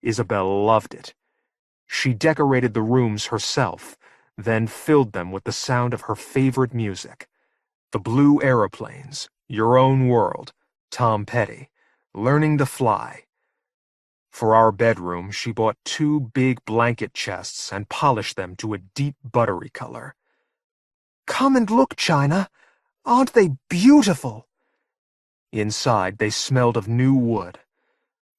Isabel loved it. She decorated the rooms herself, then filled them with the sound of her favorite music. The Blue Aeroplanes, Your Own World, Tom Petty, Learning to Fly. For our bedroom, she bought 2 big blanket chests and polished them to a deep buttery color. "Come and look, China. Aren't they beautiful?" Inside, they smelled of new wood.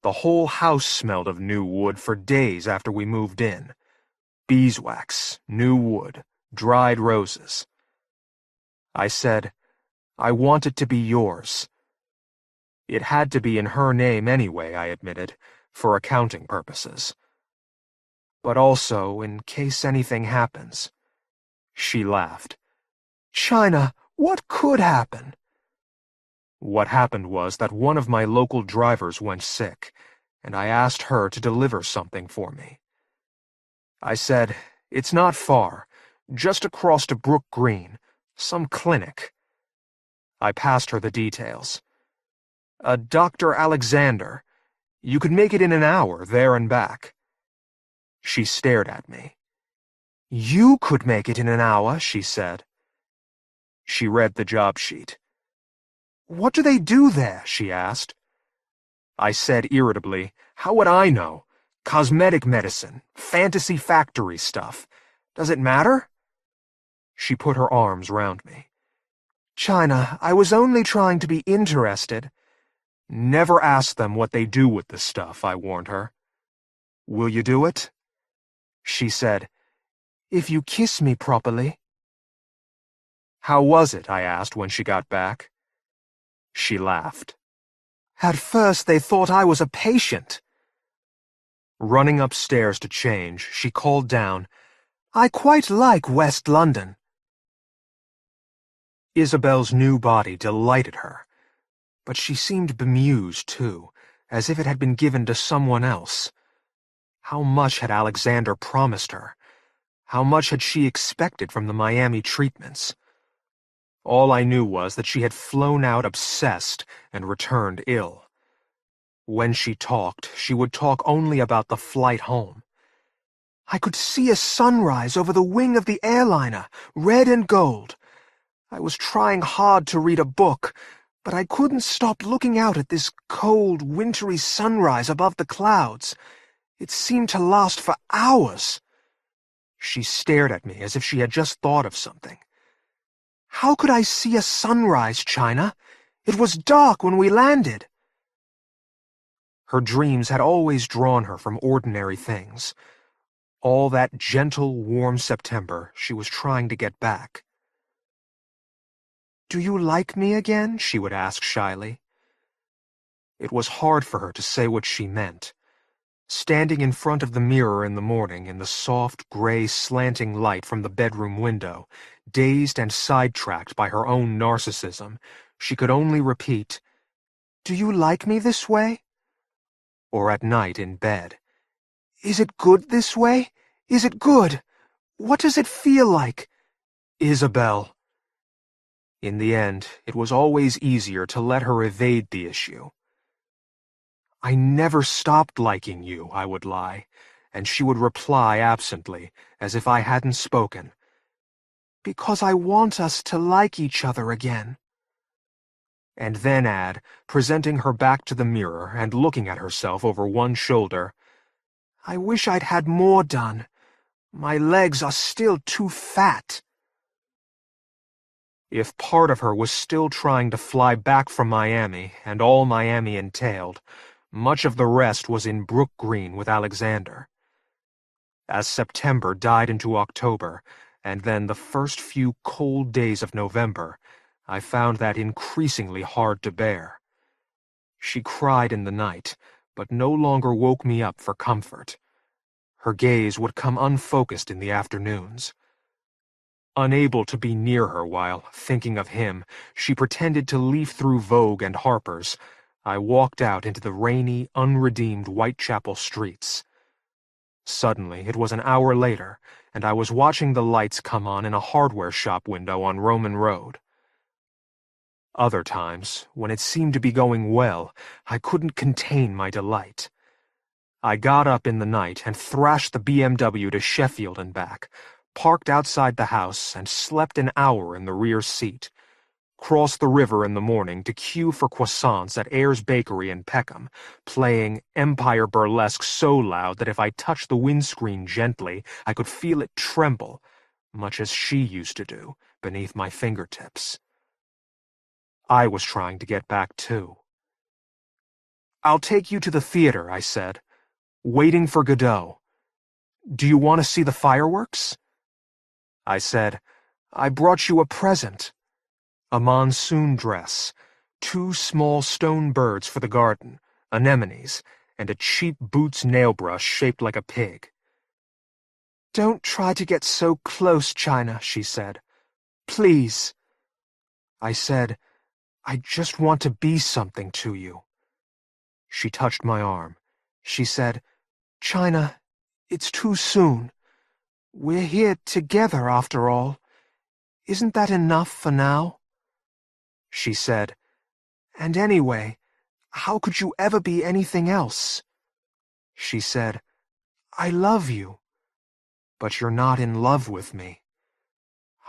The whole house smelled of new wood for days after we moved in. Beeswax, new wood, dried roses. I said, "I want it to be yours." It had to be in her name anyway, I admitted, for accounting purposes. But also in case anything happens. She laughed. "China, what could happen?" What happened was that one of my local drivers went sick, and I asked her to deliver something for me. I said, "It's not far, just across to Brook Green, some clinic." I passed her the details. "A Dr. Alexander. You could make it in an hour, there and back." She stared at me. "You could make it in an hour," she said. She read the job sheet. "What do they do there?" she asked. I said irritably, "How would I know? Cosmetic medicine, fantasy factory stuff. Does it matter?" She put her arms round me. "China, I was only trying to be interested." "Never ask them what they do with the stuff," I warned her. "Will you do it?" She said, "If you kiss me properly." "How was it?" I asked when she got back. She laughed. "At first they thought I was a patient." Running upstairs to change, she called down, "I quite like West London." Isabel's new body delighted her, but she seemed bemused, too, as if it had been given to someone else. How much had Alexander promised her? How much had she expected from the Miami treatments? All I knew was that she had flown out obsessed and returned ill. When she talked, she would talk only about the flight home. "I could see a sunrise over the wing of the airliner, red and gold. I was trying hard to read a book, but I couldn't stop looking out at this cold, wintry sunrise above the clouds. It seemed to last for hours." She stared at me as if she had just thought of something. "How could I see a sunrise, China? It was dark when we landed." Her dreams had always drawn her from ordinary things. All that gentle, warm September she was trying to get back. "Do you like me again?" she would ask shyly. It was hard for her to say what she meant. Standing in front of the mirror in the morning in the soft, gray, slanting light from the bedroom window, dazed and sidetracked by her own narcissism, she could only repeat, "Do you like me this way?" Or at night in bed, "Is it good this way? Is it good? What does it feel like? Isabel." In the end, it was always easier to let her evade the issue. "I never stopped liking you," I would lie, and she would reply absently, as if I hadn't spoken, "Because I want us to like each other again." And then add, presenting her back to the mirror and looking at herself over one shoulder, "I wish I'd had more done. My legs are still too fat." If part of her was still trying to fly back from Miami and all Miami entailed, Much of the rest was in Brook Green with Alexander. As September died into October, and then the first few cold days of November, I found that increasingly hard to bear. She cried in the night, but no longer woke me up for comfort. Her gaze would come unfocused in the afternoons. Unable to be near her while, thinking of him, she pretended to leaf through Vogue and Harper's. I walked out into the rainy, unredeemed Whitechapel streets. Suddenly, it was an hour later, and I was watching the lights come on in a hardware shop window on Roman Road. Other times, when it seemed to be going well, I couldn't contain my delight. I got up in the night and thrashed the BMW to Sheffield and back, parked outside the house and slept an hour in the rear seat, crossed the river in the morning to queue for croissants at Ayres Bakery in Peckham, playing Empire Burlesque so loud that if I touched the windscreen gently, I could feel it tremble, much as she used to do, beneath my fingertips. I was trying to get back, too. "I'll take you to the theater," I said. "Waiting for Godot. Do you want to see the fireworks?" I said, "I brought you a present. A monsoon dress, 2 small stone birds for the garden, anemones, and a cheap Boots nail brush shaped like a pig." "Don't try to get so close, China," she said. "Please." I said, "I just want to be something to you." She touched my arm. She said, "China, it's too soon. We're here together, after all. Isn't that enough for now?" She said, "And anyway, how could you ever be anything else?" She said, "I love you. But you're not in love with me.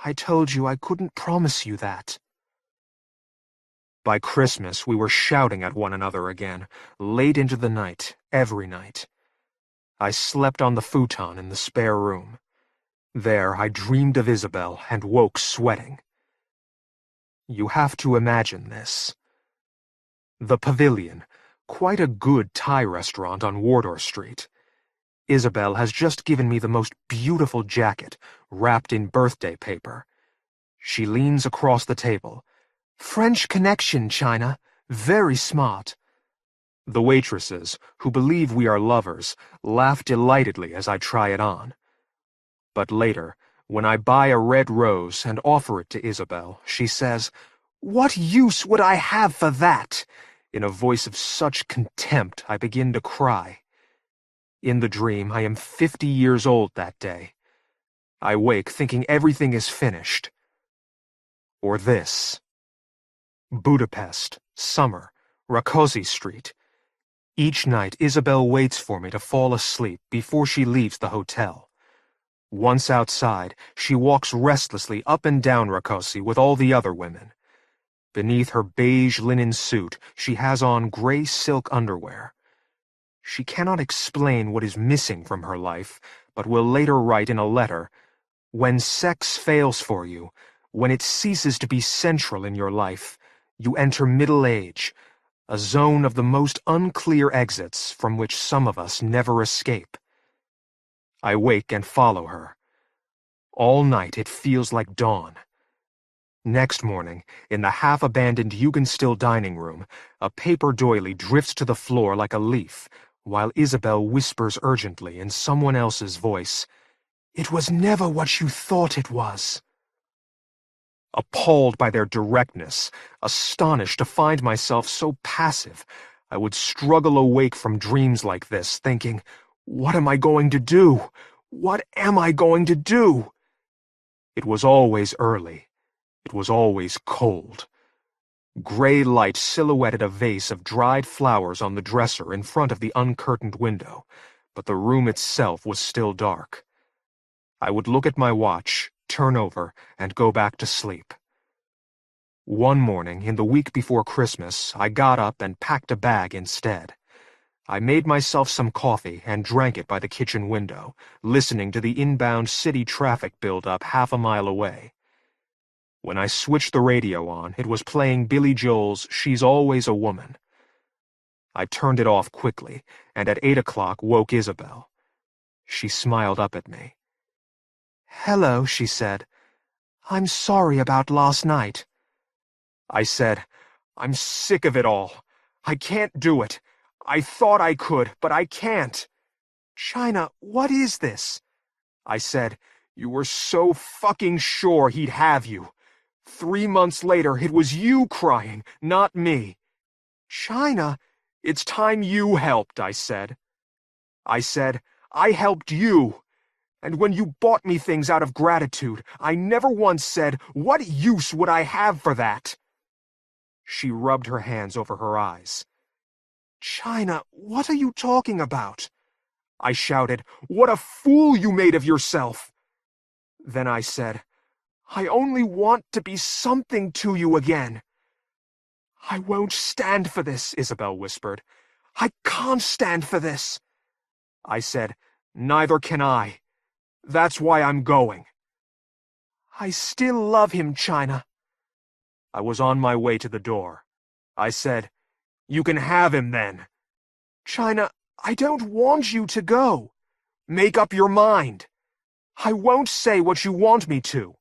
I told you I couldn't promise you that." By Christmas, we were shouting at one another again, late into the night, every night. I slept on the futon in the spare room. There I dreamed of Isabel and woke sweating. You have to imagine this. The Pavilion, quite a good Thai restaurant on Wardour Street. Isabel has just given me the most beautiful jacket, wrapped in birthday paper. She leans across the table. "French connection, China. Very smart." The waitresses, who believe we are lovers, laugh delightedly as I try it on. But later, when I buy a red rose and offer it to Isabel, she says, "What use would I have for that?" in a voice of such contempt I begin to cry. In the dream, I am 50 years old that day. I wake thinking everything is finished. Or this. Budapest, summer, Rákóczi Street. Each night, Isabel waits for me to fall asleep before she leaves the hotel. Once outside, she walks restlessly up and down Rákóczi with all the other women. Beneath her beige linen suit, she has on gray silk underwear. She cannot explain what is missing from her life, but will later write in a letter, "When sex fails for you, when it ceases to be central in your life, you enter middle age, a zone of the most unclear exits from which some of us never escape." I wake and follow her. All night it feels like dawn. Next morning, in the half-abandoned Jugendstil dining room, a paper doily drifts to the floor like a leaf, while Isabel whispers urgently in someone else's voice, "It was never what you thought it was." Appalled by their directness, astonished to find myself so passive, I would struggle awake from dreams like this, thinking, "What am I going to do? What am I going to do?" It was always early. It was always cold. Gray light silhouetted a vase of dried flowers on the dresser in front of the uncurtained window, but the room itself was still dark. I would look at my watch, turn over, and go back to sleep. One morning, in the week before Christmas, I got up and packed a bag instead. I made myself some coffee and drank it by the kitchen window, listening to the inbound city traffic build-up half a mile away. When I switched the radio on, it was playing Billy Joel's "She's Always a Woman." I turned it off quickly, and at 8 o'clock woke Isabel. She smiled up at me. "Hello," she said. "I'm sorry about last night." I said, "I'm sick of it all. I can't do it. I thought I could, but I can't." "China, what is this?" I said, "You were so fucking sure he'd have you. 3 months later, it was you crying, not me." "China, "It's time you helped," I said. I said, "I helped you. And when you bought me things out of gratitude, I never once said, 'What use would I have for that?'" She rubbed her hands over her eyes. "China, what are you talking about?" I shouted, "What a fool you made of yourself!" Then I said, "I only want to be something to you again." "I won't stand for this," Isabel whispered. "I can't stand for this." I said, "Neither can I. That's why I'm going." "I still love him, China." I was on my way to the door. I said, "You can have him then." "China, I don't want you to go." "Make up your mind." "I won't say what you want me to."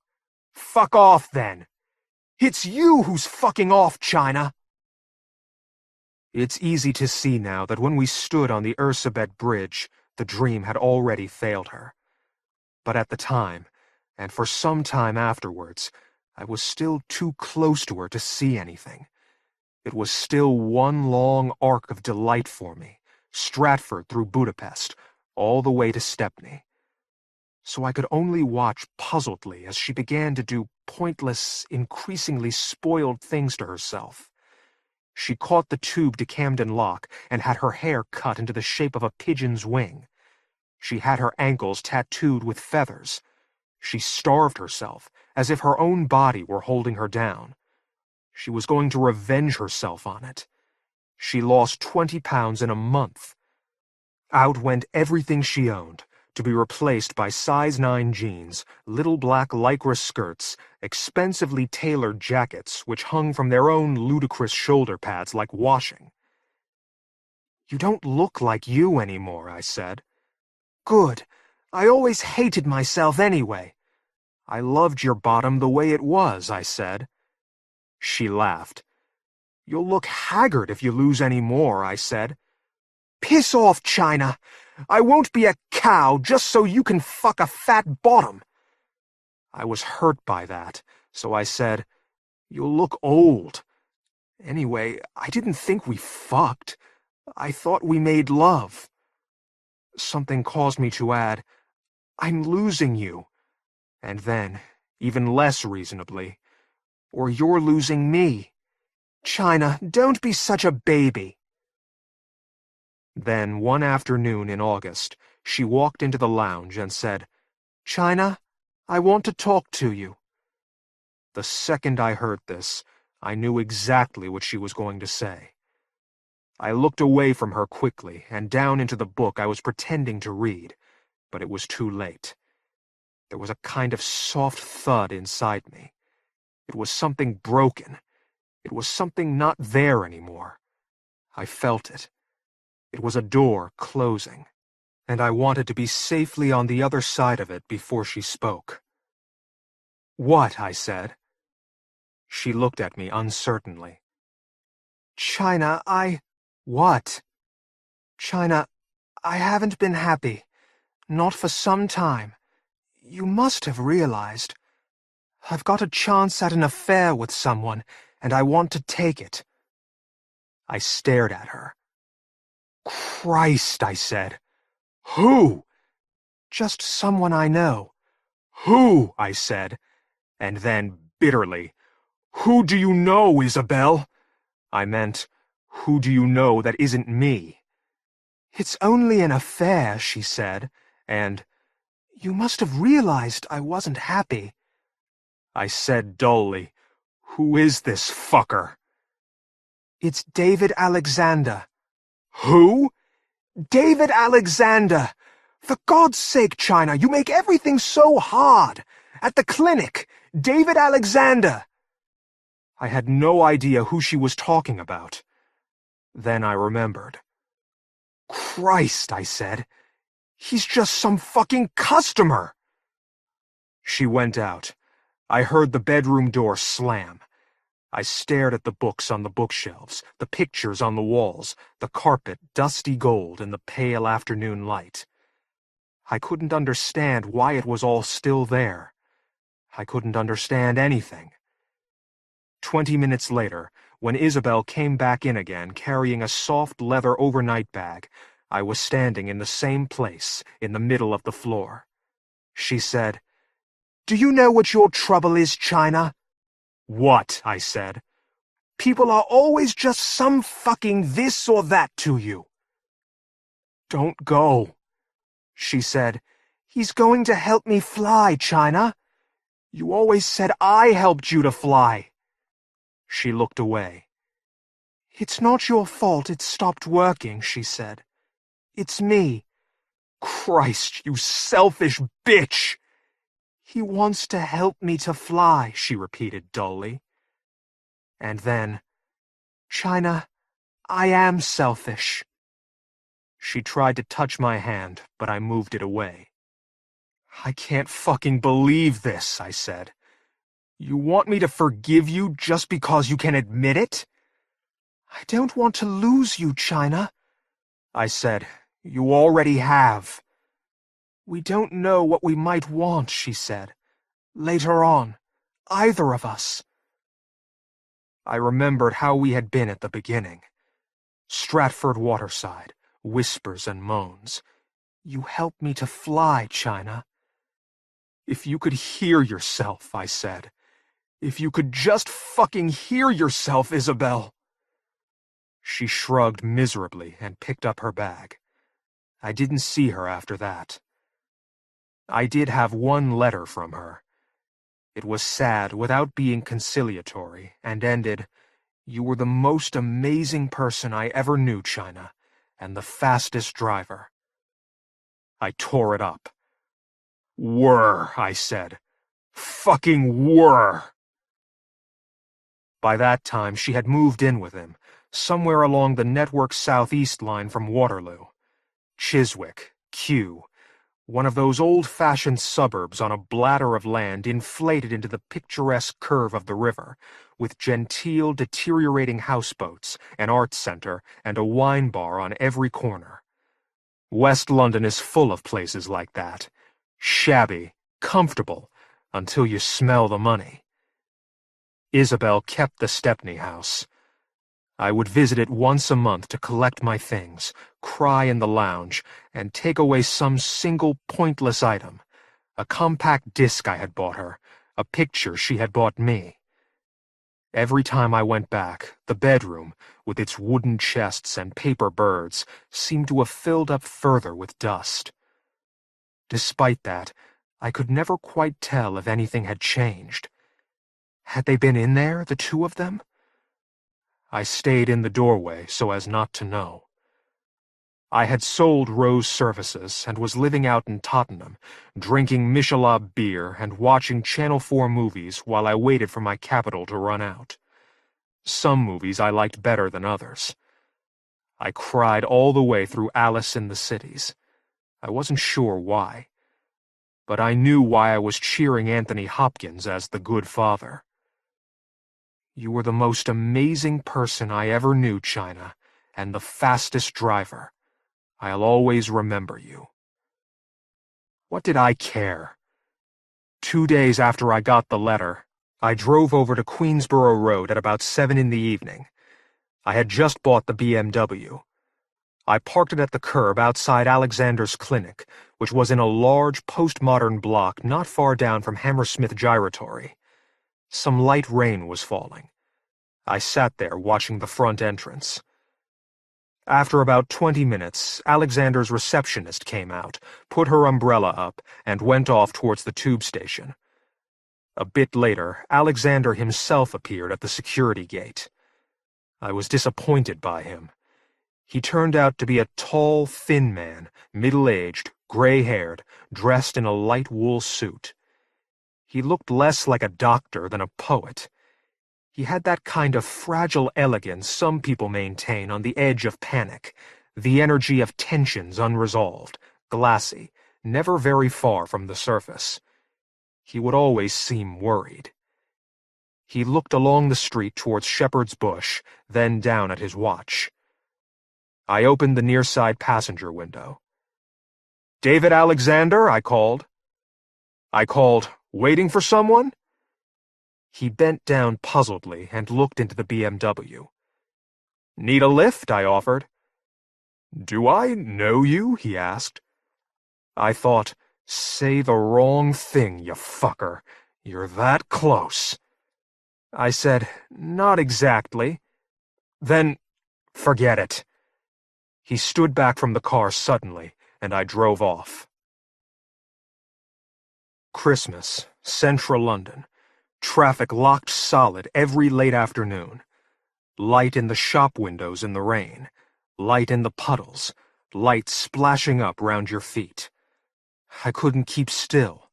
"Fuck off, then." "It's you who's fucking off, China." It's easy to see now that when we stood on the Ursabet Bridge, the dream had already failed her. But at the time, and for some time afterwards, I was still too close to her to see anything. It was still one long arc of delight for me, Stratford through Budapest, all the way to Stepney. So I could only watch puzzledly as she began to do pointless, increasingly spoiled things to herself. She caught the tube to Camden Lock and had her hair cut into the shape of a pigeon's wing. She had her ankles tattooed with feathers. She starved herself, as if her own body were holding her down. She was going to revenge herself on it. She lost 20 pounds in a month. Out went everything she owned, to be replaced by size 9 jeans, little black lycra skirts, expensively tailored jackets which hung from their own ludicrous shoulder pads like washing. "You don't look like you anymore," I said. "Good. I always hated myself anyway." "I loved your bottom the way it was," I said. She laughed. "You'll look haggard if you lose any more," I said. "Piss off, China. I won't be a cow just so you can fuck a fat bottom." I was hurt by that, so I said, "You'll look old. Anyway, I didn't think we fucked. I thought we made love." Something caused me to add, "I'm losing you." And then, even less reasonably, "Or you're losing me." "China, don't be such a baby." Then, one afternoon in August, she walked into the lounge and said, "China, I want to talk to you." The second I heard this, I knew exactly what she was going to say. I looked away from her quickly and down into the book I was pretending to read, but it was too late. There was a kind of soft thud inside me. It was something broken. It was something not there anymore. I felt it. It was a door closing, and I wanted to be safely on the other side of it before she spoke. "What?" I said. She looked at me uncertainly. "China, What?" China, I haven't been happy. Not for some time. You must have realized. I've got a chance at an affair with someone, and I want to take it." I stared at her. "Christ," I said. "Who?" "Just someone I know." "Who?" I said, and then, bitterly, "Who do you know, Isabel?" I meant, who do you know that isn't me? "It's only an affair," she said, and, "You must have realized I wasn't happy." I said dully, "Who is this fucker?" "It's David Alexander." "Who?" "David Alexander! For God's sake, China, you make everything so hard. At the clinic, David Alexander." I had no idea who she was talking about. Then I remembered. "Christ," I said. "He's just some fucking customer!" She went out. I heard the bedroom door slam. I stared at the books on the bookshelves, the pictures on the walls, the carpet dusty gold in the pale afternoon light. I couldn't understand why it was all still there. I couldn't understand anything. 20 minutes later, when Isabel came back in again carrying a soft leather overnight bag, I was standing in the same place, in the middle of the floor. She said, "Do you know what your trouble is, China?" "What?" I said. "People are always just some fucking this or that to you." "Don't go." She said, "He's going to help me fly, China. You always said I helped you to fly." She looked away. "It's not your fault it stopped working," she said. "It's me." "Christ, you selfish bitch!" "He wants to help me to fly," she repeated dully. And then, "China, I am selfish." She tried to touch my hand, but I moved it away. "I can't fucking believe this," I said. "You want me to forgive you just because you can admit it?" "I don't want to lose you, China." I said, "You already have." "We don't know what we might want," she said. "Later on. Either of us." I remembered how we had been at the beginning. Stratford waterside, whispers and moans. "You helped me to fly, China." "If you could hear yourself," I said. "If you could just fucking hear yourself, Isabel." She shrugged miserably and picked up her bag. I didn't see her after that. I did have one letter from her. It was sad without being conciliatory, and ended, "You were the most amazing person I ever knew, China, and the fastest driver." I tore it up. "Were," I said. "Fucking were." By that time, she had moved in with him, somewhere along the network southeast line from Waterloo. Chiswick, Kew, one of those old-fashioned suburbs on a bladder of land inflated into the picturesque curve of the river, with genteel, deteriorating houseboats, an arts centre, and a wine bar on every corner. West London is full of places like that. Shabby, comfortable, until you smell the money. Isabel kept the Stepney house. I would visit it once a month to collect my things, cry in the lounge, and take away some single pointless item. A compact disc I had bought her, a picture she had bought me. Every time I went back, the bedroom, with its wooden chests and paper birds, seemed to have filled up further with dust. Despite that, I could never quite tell if anything had changed. Had they been in there, the two of them? I stayed in the doorway so as not to know. I had sold Rose Services and was living out in Tottenham, drinking Michelin beer and watching Channel 4 movies while I waited for my capital to run out. Some movies I liked better than others. I cried all the way through Alice in the Cities. I wasn't sure why. But I knew why I was cheering Anthony Hopkins as the good father. "You were the most amazing person I ever knew, China, and the fastest driver. I'll always remember you." What did I care? 2 days after I got the letter, I drove over to Queensborough Road at about 7 in the evening. I had just bought the BMW. I parked it at the curb outside Alexander's clinic, which was in a large postmodern block not far down from Hammersmith Gyratory. Some light rain was falling. I sat there watching the front entrance. After about 20 minutes, Alexander's receptionist came out, put her umbrella up, and went off towards the tube station. A bit later, Alexander himself appeared at the security gate. I was disappointed by him. He turned out to be a tall, thin man, middle-aged, gray-haired, dressed in a light wool suit. He looked less like a doctor than a poet. He had that kind of fragile elegance some people maintain on the edge of panic, the energy of tensions unresolved, glassy, never very far from the surface. He would always seem worried. He looked along the street towards Shepherd's Bush, then down at his watch. I opened the near-side passenger window. "David Alexander," I called. "Waiting for someone?" He bent down puzzledly and looked into the BMW. "Need a lift?" I offered. "Do I know you?" he asked. I thought, "Say the wrong thing, you fucker. You're that close." I said, "Not exactly." "Then, forget it." He stood back from the car suddenly, and I drove off. Christmas, central London. Traffic locked solid every late afternoon. Light in the shop windows in the rain. Light in the puddles. Light splashing up round your feet. I couldn't keep still.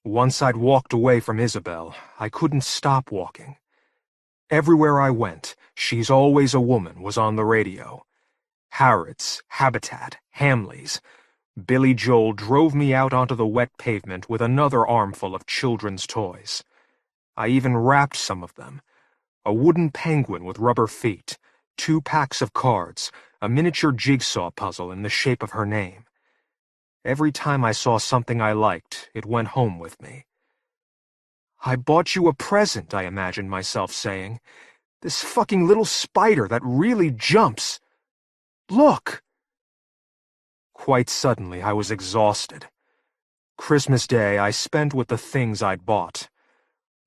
Once I'd walked away from Isabel, I couldn't stop walking. Everywhere I went, "She's Always a Woman" was on the radio. Harrods, Habitat, Hamleys. Billy Joel drove me out onto the wet pavement with another armful of children's toys. I even wrapped some of them. A wooden penguin with rubber feet, 2 packs of cards, a miniature jigsaw puzzle in the shape of her name. Every time I saw something I liked, it went home with me. "I bought you a present," I imagined myself saying. "This fucking little spider that really jumps. Look!" Quite suddenly, I was exhausted. Christmas Day I spent with the things I'd bought.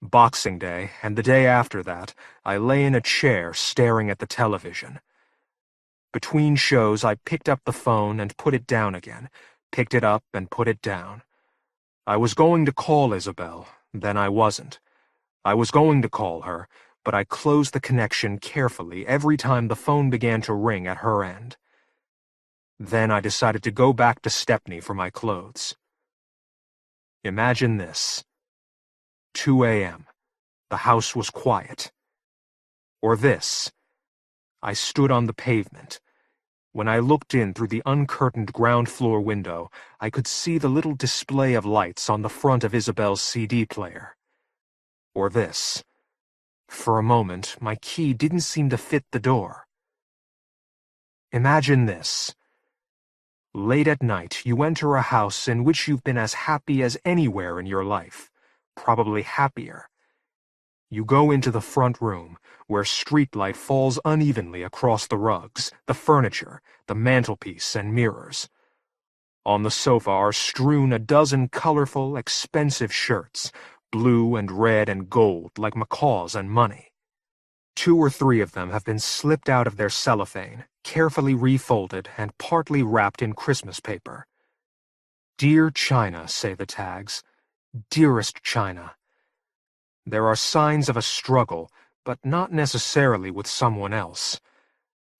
Boxing Day, and the day after that, I lay in a chair staring at the television. Between shows, I picked up the phone and put it down again, picked it up and put it down. I was going to call Isabel, then I wasn't. I was going to call her, but I closed the connection carefully every time the phone began to ring at her end. Then I decided to go back to Stepney for my clothes. Imagine this. 2 a.m. The house was quiet. Or this. I stood on the pavement. When I looked in through the uncurtained ground-floor window, I could see the little display of lights on the front of Isabel's CD player. Or this. For a moment, my key didn't seem to fit the door. Imagine this. Late at night, you enter a house in which you've been as happy as anywhere in your life, probably happier. You go into the front room, where streetlight falls unevenly across the rugs, the furniture, the mantelpiece, and mirrors. On the sofa are strewn a dozen colorful, expensive shirts, blue and red and gold like macaws and money. 2 or 3 of them have been slipped out of their cellophane, carefully refolded and partly wrapped in Christmas paper. "Dear China," say the tags. "Dearest China." There are signs of a struggle, but not necessarily with someone else.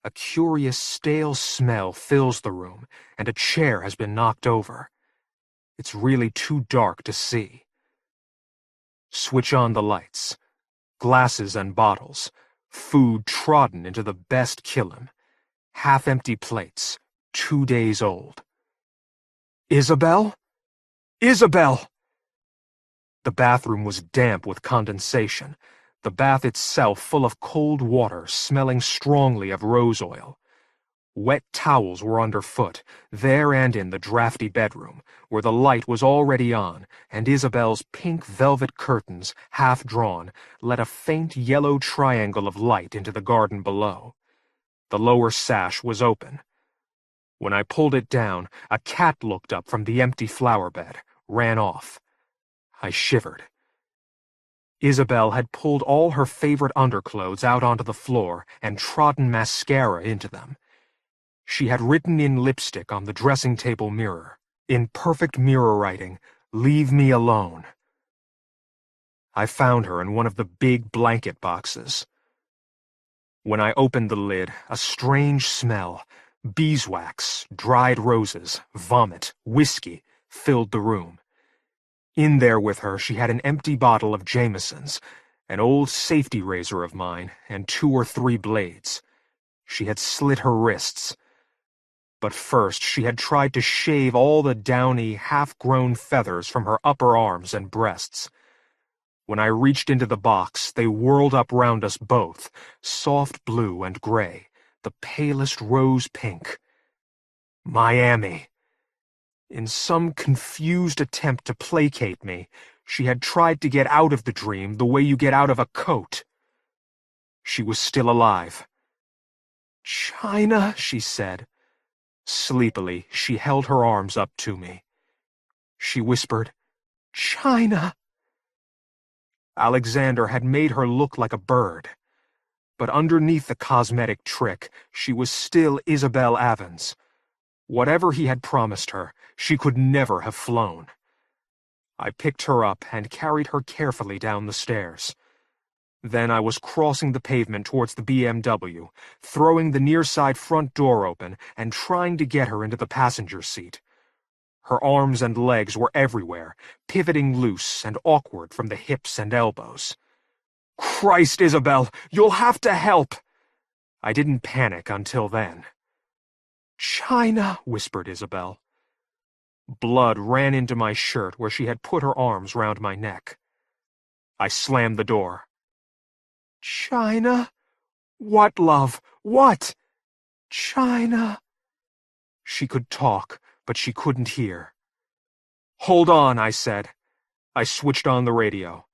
A curious stale smell fills the room, and a chair has been knocked over. It's really too dark to see. Switch on the lights. Glasses and bottles. Food trodden into the best kiln. Half-empty plates, 2 days old. "Isabel? Isabel!" The bathroom was damp with condensation, the bath itself full of cold water smelling strongly of rose oil. Wet towels were underfoot, there and in the drafty bedroom, where the light was already on, and Isabel's pink velvet curtains, half drawn, let a faint yellow triangle of light into the garden below. The lower sash was open. When I pulled it down, a cat looked up from the empty flower bed, ran off. I shivered. Isabel had pulled all her favorite underclothes out onto the floor and trodden mascara into them. She had written in lipstick on the dressing table mirror, in perfect mirror writing, "Leave me alone." I found her in one of the big blanket boxes. When I opened the lid, a strange smell, beeswax, dried roses, vomit, whiskey, filled the room. In there with her she had an empty bottle of Jameson's, an old safety razor of mine, and 2 or 3 blades. She had slit her wrists. But first she had tried to shave all the downy, half-grown feathers from her upper arms and breasts. When I reached into the box, they whirled up round us both, soft blue and gray, the palest rose pink. Miami. In some confused attempt to placate me, she had tried to get out of the dream the way you get out of a coat. She was still alive. "China," she said. Sleepily, she held her arms up to me. She whispered, "China." Alexander had made her look like a bird. But underneath the cosmetic trick, she was still Isabel Avens. Whatever he had promised her, she could never have flown. I picked her up and carried her carefully down the stairs. Then I was crossing the pavement towards the BMW, throwing the near-side front door open and trying to get her into the passenger seat. Her arms and legs were everywhere, pivoting loose and awkward from the hips and elbows. "Christ, Isabel, you'll have to help!" I didn't panic until then. "China," whispered Isabel. Blood ran into my shirt where she had put her arms round my neck. I slammed the door. "China? What, love? What?" "China." She could talk, but she couldn't hear. "Hold on," I said. I switched on the radio.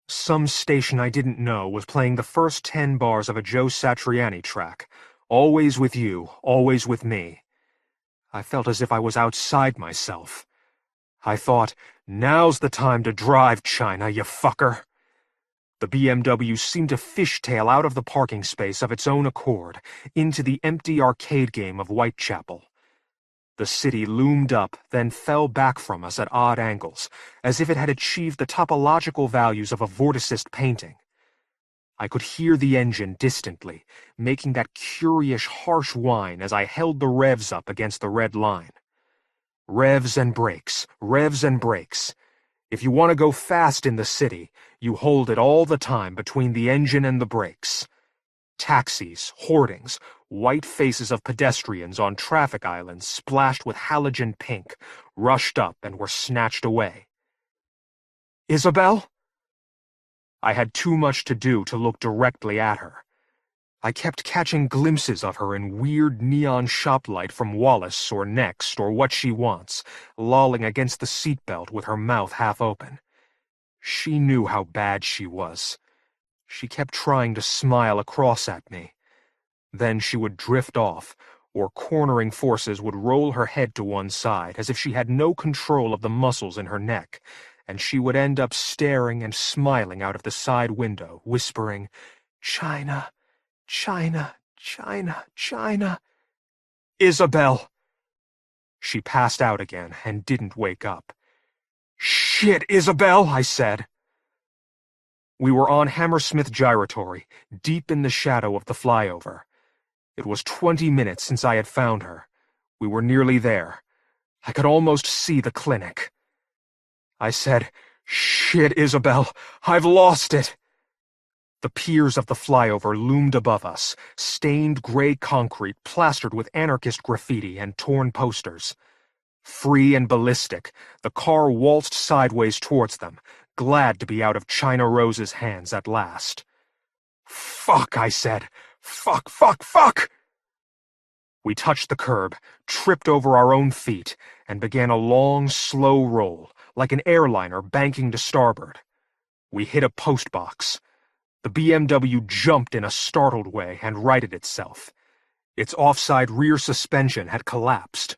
Some station I didn't know was playing the first 10 bars of a Joe Satriani track. Always with you, always with me. I felt as if I was outside myself. I thought, now's the time to drive, China, you fucker. The BMW seemed to fishtail out of the parking space of its own accord, into the empty arcade game of Whitechapel. The city loomed up, then fell back from us at odd angles, as if it had achieved the topological values of a vorticist painting. I could hear the engine distantly, making that curious harsh whine as I held the revs up against the red line. Revs and brakes, revs and brakes. If you want to go fast in the city, you hold it all the time between the engine and the brakes. Taxis, hoardings, white faces of pedestrians on traffic islands splashed with halogen pink, rushed up and were snatched away. "Isabel?" I had too much to do to look directly at her. I kept catching glimpses of her in weird neon shoplight from Wallace or Next or What She Wants, lolling against the seatbelt with her mouth half open. She knew how bad she was. She kept trying to smile across at me. Then she would drift off, or cornering forces would roll her head to one side as if she had no control of the muscles in her neck, and she would end up staring and smiling out of the side window, whispering, "China, China, China, China." "Isabel!" She passed out again and didn't wake up. "Shit, Isabel," I said. We were on Hammersmith Gyratory, deep in the shadow of the flyover. It was 20 minutes since I had found her. We were nearly there. I could almost see the clinic. I said, "Shit, Isabel, I've lost it." The piers of the flyover loomed above us, stained gray concrete plastered with anarchist graffiti and torn posters. Free and ballistic, the car waltzed sideways towards them, glad to be out of China Rose's hands at last. "Fuck," I said. "Fuck, fuck, fuck!" We touched the curb, tripped over our own feet, and began a long, slow roll, like an airliner banking to starboard. We hit a postbox. The BMW jumped in a startled way and righted itself. Its offside rear suspension had collapsed.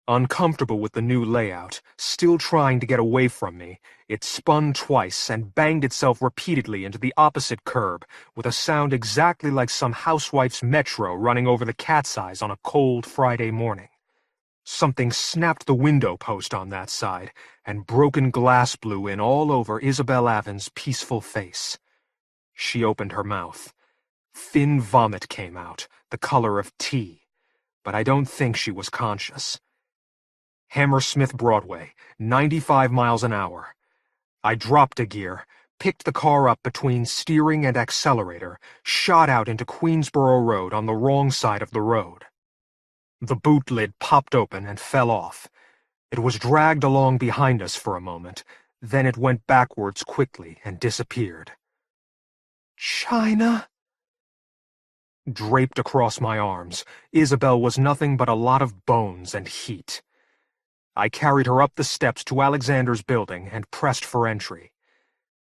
Uncomfortable with the new layout, still trying to get away from me, it spun twice and banged itself repeatedly into the opposite curb, with a sound exactly like some housewife's metro running over the cat's eyes on a cold Friday morning. Something snapped the window post on that side, and broken glass blew in all over Isabel Avens' peaceful face. She opened her mouth. Thin vomit came out, the color of tea, but I don't think she was conscious. Hammersmith Broadway, 95 miles an hour. I dropped a gear, picked the car up between steering and accelerator, shot out into Queensboro Road on the wrong side of the road. The boot lid popped open and fell off. It was dragged along behind us for a moment, then it went backwards quickly and disappeared. China? Draped across my arms, Isabel was nothing but a lot of bones and heat. I carried her up the steps to Alexander's building and pressed for entry.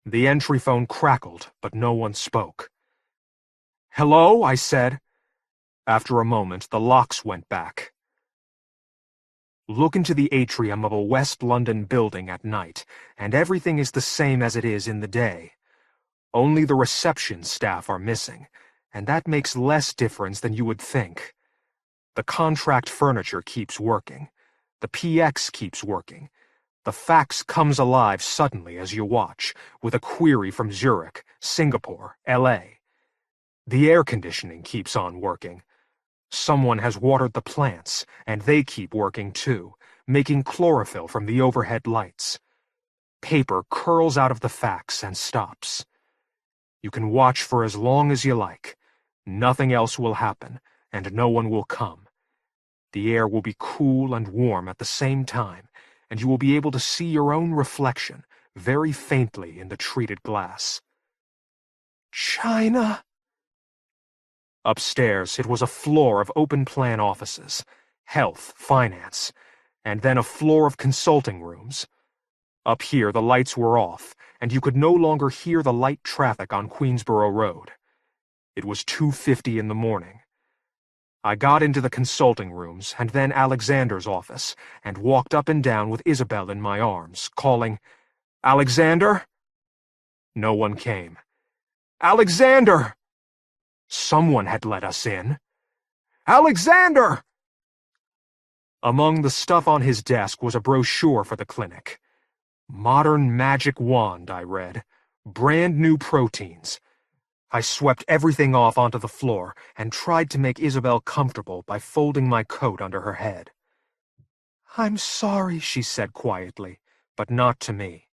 The entry phone crackled, but no one spoke. "Hello?" I said. After a moment, the locks went back. Look into the atrium of a West London building at night, and everything is the same as it is in the day. Only the reception staff are missing, and that makes less difference than you would think. The contract furniture keeps working. The PX keeps working. The fax comes alive suddenly as you watch, with a query from Zurich, Singapore, LA. The air conditioning keeps on working. Someone has watered the plants, and they keep working too, making chlorophyll from the overhead lights. Paper curls out of the fax and stops. You can watch for as long as you like. Nothing else will happen, and no one will come. The air will be cool and warm at the same time, and you will be able to see your own reflection very faintly in the treated glass. China? Upstairs, it was a floor of open-plan offices, health, finance, and then a floor of consulting rooms. Up here, the lights were off, and you could no longer hear the light traffic on Queensboro Road. It was 2:50 in the morning. I got into the consulting rooms and then Alexander's office and walked up and down with Isabel in my arms, calling, "Alexander?" No one came. "Alexander!" Someone had let us in. "Alexander!" Among the stuff on his desk was a brochure for the clinic. "Modern Magic Wand," I read. "Brand new proteins." I swept everything off onto the floor and tried to make Isabel comfortable by folding my coat under her head. "I'm sorry," she said quietly, but not to me.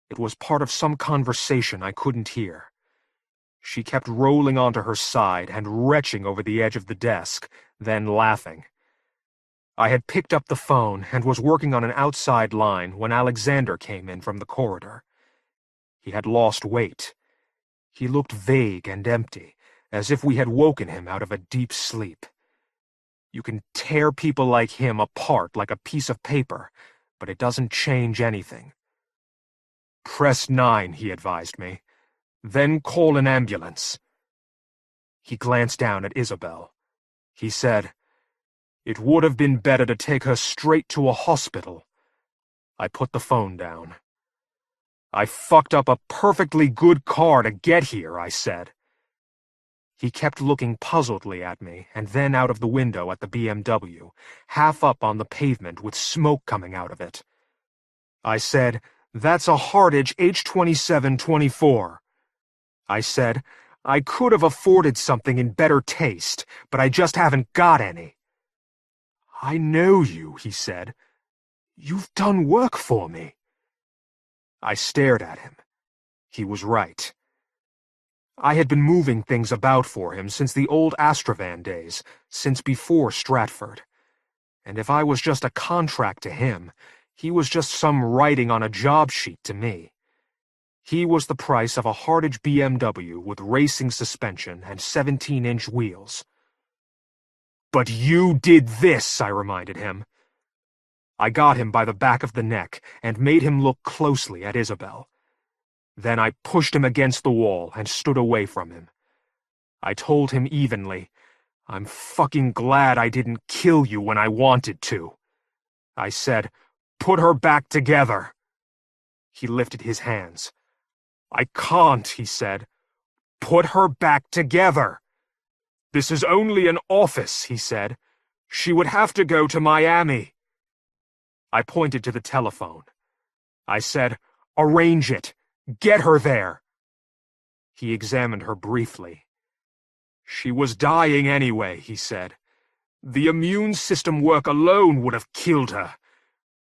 It was part of some conversation I couldn't hear. She kept rolling onto her side and retching over the edge of the desk, then laughing. I had picked up the phone and was working on an outside line when Alexander came in from the corridor. He had lost weight. He looked vague and empty, as if we had woken him out of a deep sleep. You can tear people like him apart like a piece of paper, but it doesn't change anything. "Press 9, he advised me. "Then call an ambulance." He glanced down at Isabel. He said, "It would have been better to take her straight to a hospital." I put the phone down. "I fucked up a perfectly good car to get here," I said. He kept looking puzzledly at me and then out of the window at the BMW, half up on the pavement with smoke coming out of it. I said, "That's a Partridge H2724. I said, "I could have afforded something in better taste, but I just haven't got any." "I know you," he said. "You've done work for me." I stared at him. He was right. I had been moving things about for him since the old Astrovan days, since before Stratford. And if I was just a contract to him, he was just some writing on a job sheet to me. He was the price of a Partridge BMW with racing suspension and 17-inch wheels. "But you did this," I reminded him. I got him by the back of the neck and made him look closely at Isabel. Then I pushed him against the wall and stood away from him. I told him evenly, "I'm fucking glad I didn't kill you when I wanted to." I said, "Put her back together." He lifted his hands. "I can't," he said. "Put her back together." "This is only an office," he said. "She would have to go to Miami." I pointed to the telephone. I said, "Arrange it. Get her there." He examined her briefly. "She was dying anyway," he said. "The immune system work alone would have killed her.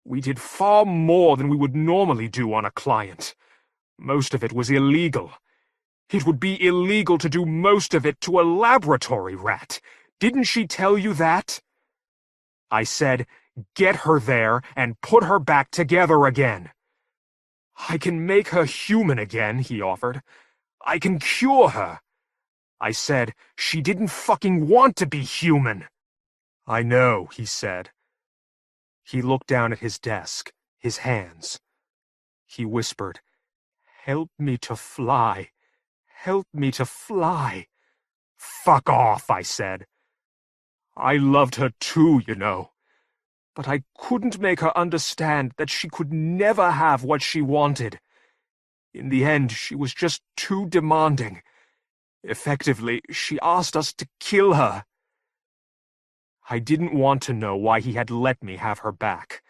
We did far more than we would normally do on a client. Most of it was illegal. It would be illegal to do most of it to a laboratory rat. Didn't she tell you that? I said, get her there and put her back together again. I can make her human again, he offered. I can cure her. I said, she didn't fucking want to be human. I know, he said. He looked down at his desk, his hands. He whispered, help me to fly. Help me to fly. Fuck off, I said. I loved her too, you know. But I couldn't make her understand that she could never have what she wanted. In the end, she was just too demanding. Effectively, she asked us to kill her. I didn't want to know why he had let me have her back.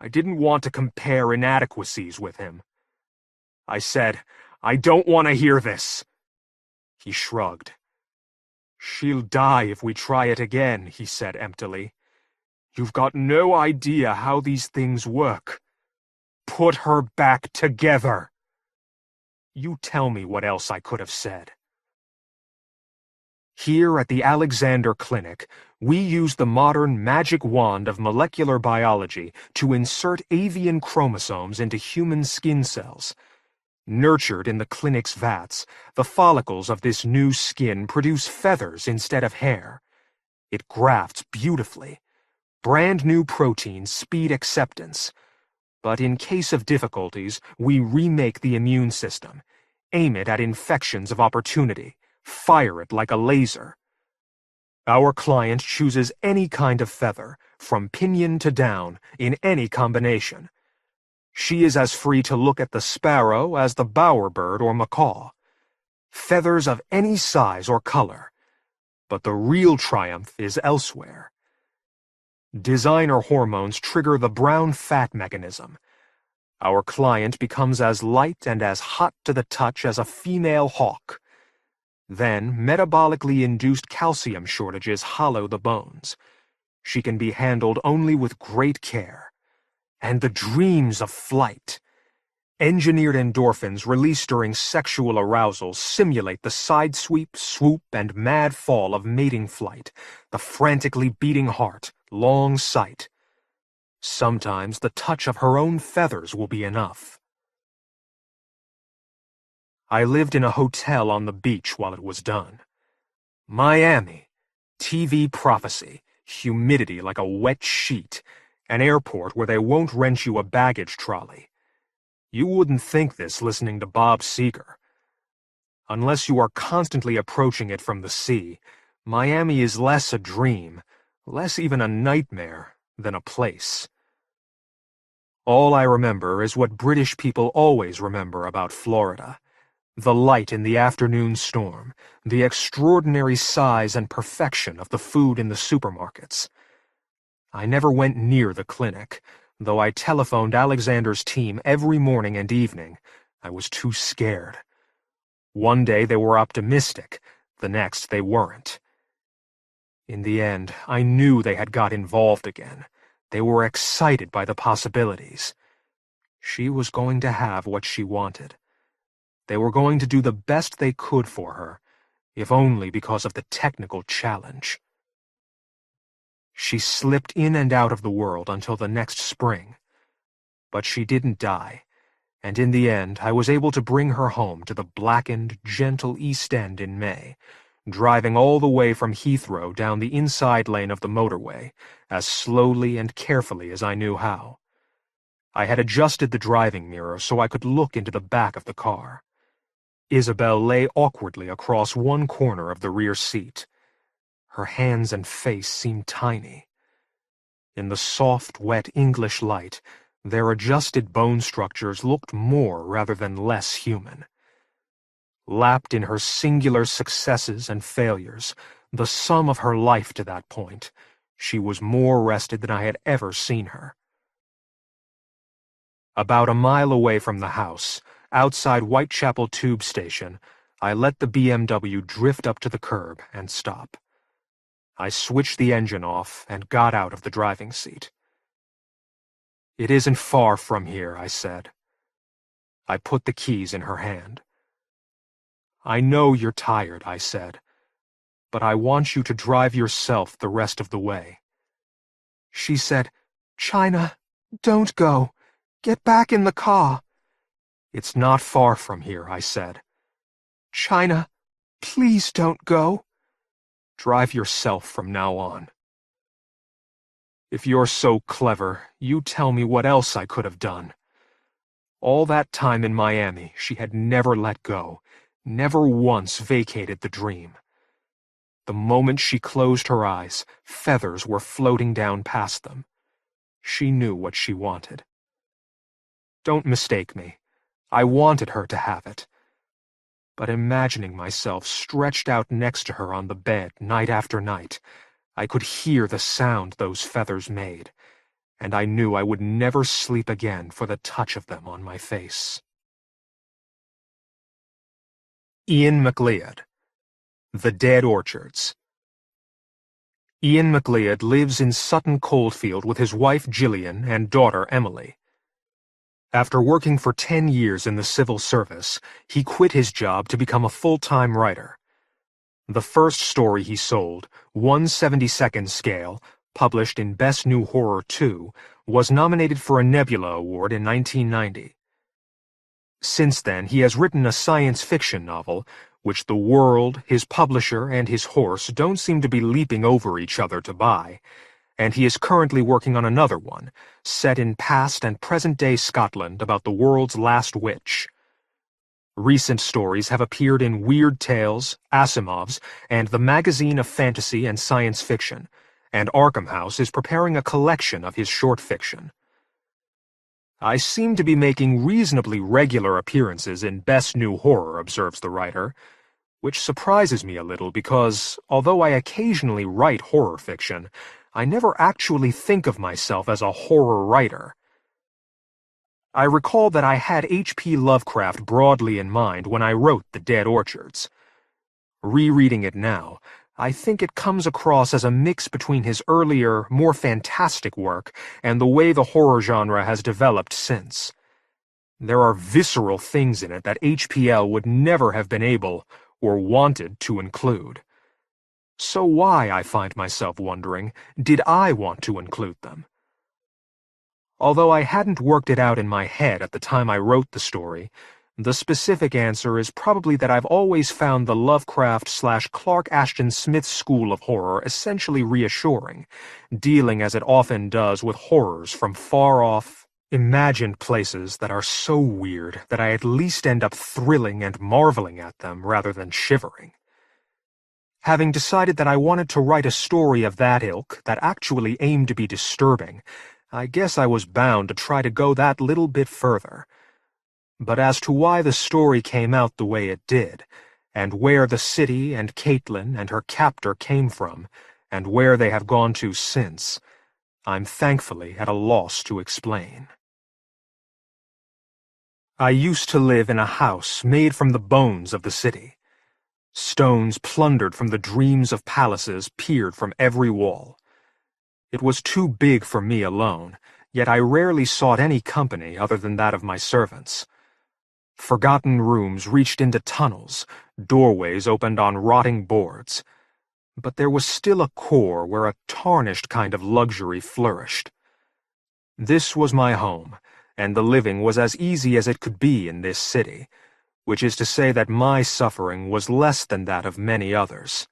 I didn't want to compare inadequacies with him. I said, I don't want to hear this. He shrugged. She'll die if we try it again, he said emptily. You've got no idea how these things work. Put her back together. You tell me what else I could have said. Here at the Alexander Clinic, we use the modern magic wand of molecular biology to insert avian chromosomes into human skin cells. Nurtured in the clinic's vats, the follicles of this new skin produce feathers instead of hair. It grafts beautifully. Brand new proteins speed acceptance. But in case of difficulties, we remake the immune system, aim it at infections of opportunity, fire it like a laser. Our client chooses any kind of feather, from pinion to down, in any combination. She is as free to look at the sparrow as the bowerbird or macaw. Feathers of any size or color. But the real triumph is elsewhere. Designer hormones trigger the brown fat mechanism. Our client becomes as light and as hot to the touch as a female hawk. Then, metabolically induced calcium shortages hollow the bones. She can be handled only with great care. And the dreams of flight. Engineered endorphins released during sexual arousal simulate the side sweep, swoop, and mad fall of mating flight, the frantically beating heart, long sight. Sometimes the touch of her own feathers will be enough. I lived in a hotel on the beach while it was done. Miami, TV prophecy, humidity like a wet sheet, an airport where they won't rent you a baggage trolley. You wouldn't think this listening to Bob Seger. Unless you are constantly approaching it from the sea, Miami is less a dream, less even a nightmare, than a place. All I remember is what British people always remember about Florida. The light in the afternoon storm, the extraordinary size and perfection of the food in the supermarkets. I never went near the clinic, though I telephoned Alexander's team every morning and evening. I was too scared. One day they were optimistic, the next they weren't. In the end, I knew they had got involved again. They were excited by the possibilities. She was going to have what she wanted. They were going to do the best they could for her, if only because of the technical challenge. She slipped in and out of the world until the next spring. But she didn't die, and in the end I was able to bring her home to the blackened, gentle East End in May, driving all the way from Heathrow down the inside lane of the motorway, as slowly and carefully as I knew how. I had adjusted the driving mirror so I could look into the back of the car. Isabel lay awkwardly across one corner of the rear seat. Her hands and face seemed tiny. In the soft, wet English light, their adjusted bone structures looked more rather than less human. Lapped in her singular successes and failures, the sum of her life to that point, she was more rested than I had ever seen her. About a mile away from the house, outside Whitechapel Tube Station, I let the BMW drift up to the curb and stop. I switched the engine off and got out of the driving seat. "It isn't far from here," I said. I put the keys in her hand. "I know you're tired," I said, "but I want you to drive yourself the rest of the way." She said, "China, don't go. Get back in the car." "It's not far from here," I said. "China, please don't go." "Drive yourself from now on." "If you're so clever, you tell me what else I could have done." All that time in Miami, she had never let go, never once vacated the dream. The moment she closed her eyes, feathers were floating down past them. She knew what she wanted. Don't mistake me. I wanted her to have it. But imagining myself stretched out next to her on the bed night after night, I could hear the sound those feathers made, and I knew I would never sleep again for the touch of them on my face. Ian MacLeod, The Dead Orchards. Ian MacLeod lives in Sutton Coldfield with his wife Gillian and daughter Emily. After working for 10 years in the civil service, he quit his job to become a full-time writer. The first story he sold, 1/72nd Scale, published in Best New Horror 2, was nominated for a Nebula Award in 1990. Since then, he has written a science fiction novel, which the world, his publisher, and his horse don't seem to be leaping over each other to buy, and he is currently working on another one, set in past and present-day Scotland about the world's last witch. Recent stories have appeared in Weird Tales, Asimov's, and the Magazine of Fantasy and Science Fiction, and Arkham House is preparing a collection of his short fiction. I seem to be making reasonably regular appearances in Best New Horror, observes the writer, which surprises me a little because, although I occasionally write horror fiction, I never actually think of myself as a horror writer. I recall that I had H.P. Lovecraft broadly in mind when I wrote The Dead Orchards. Rereading it now, I think it comes across as a mix between his earlier, more fantastic work and the way the horror genre has developed since. There are visceral things in it that HPL would never have been able or wanted to include. So why, I find myself wondering, did I want to include them? Although I hadn't worked it out in my head at the time I wrote the story, the specific answer is probably that I've always found the Lovecraft/Clark Ashton Smith school of horror essentially reassuring, dealing as it often does with horrors from far-off, imagined places that are so weird that I at least end up thrilling and marveling at them rather than shivering. Having decided that I wanted to write a story of that ilk that actually aimed to be disturbing, I guess I was bound to try to go that little bit further. But as to why the story came out the way it did, and where the city and Caitlin and her captor came from, and where they have gone to since, I'm thankfully at a loss to explain. I used to live in a house made from the bones of the city. Stones plundered from the dreams of palaces peered from every wall. It was too big for me alone, yet I rarely sought any company other than that of my servants. Forgotten rooms reached into tunnels, doorways opened on rotting boards. But there was still a core where a tarnished kind of luxury flourished. This was my home, and the living was as easy as it could be in this city, which is to say that my suffering was less than that of many others.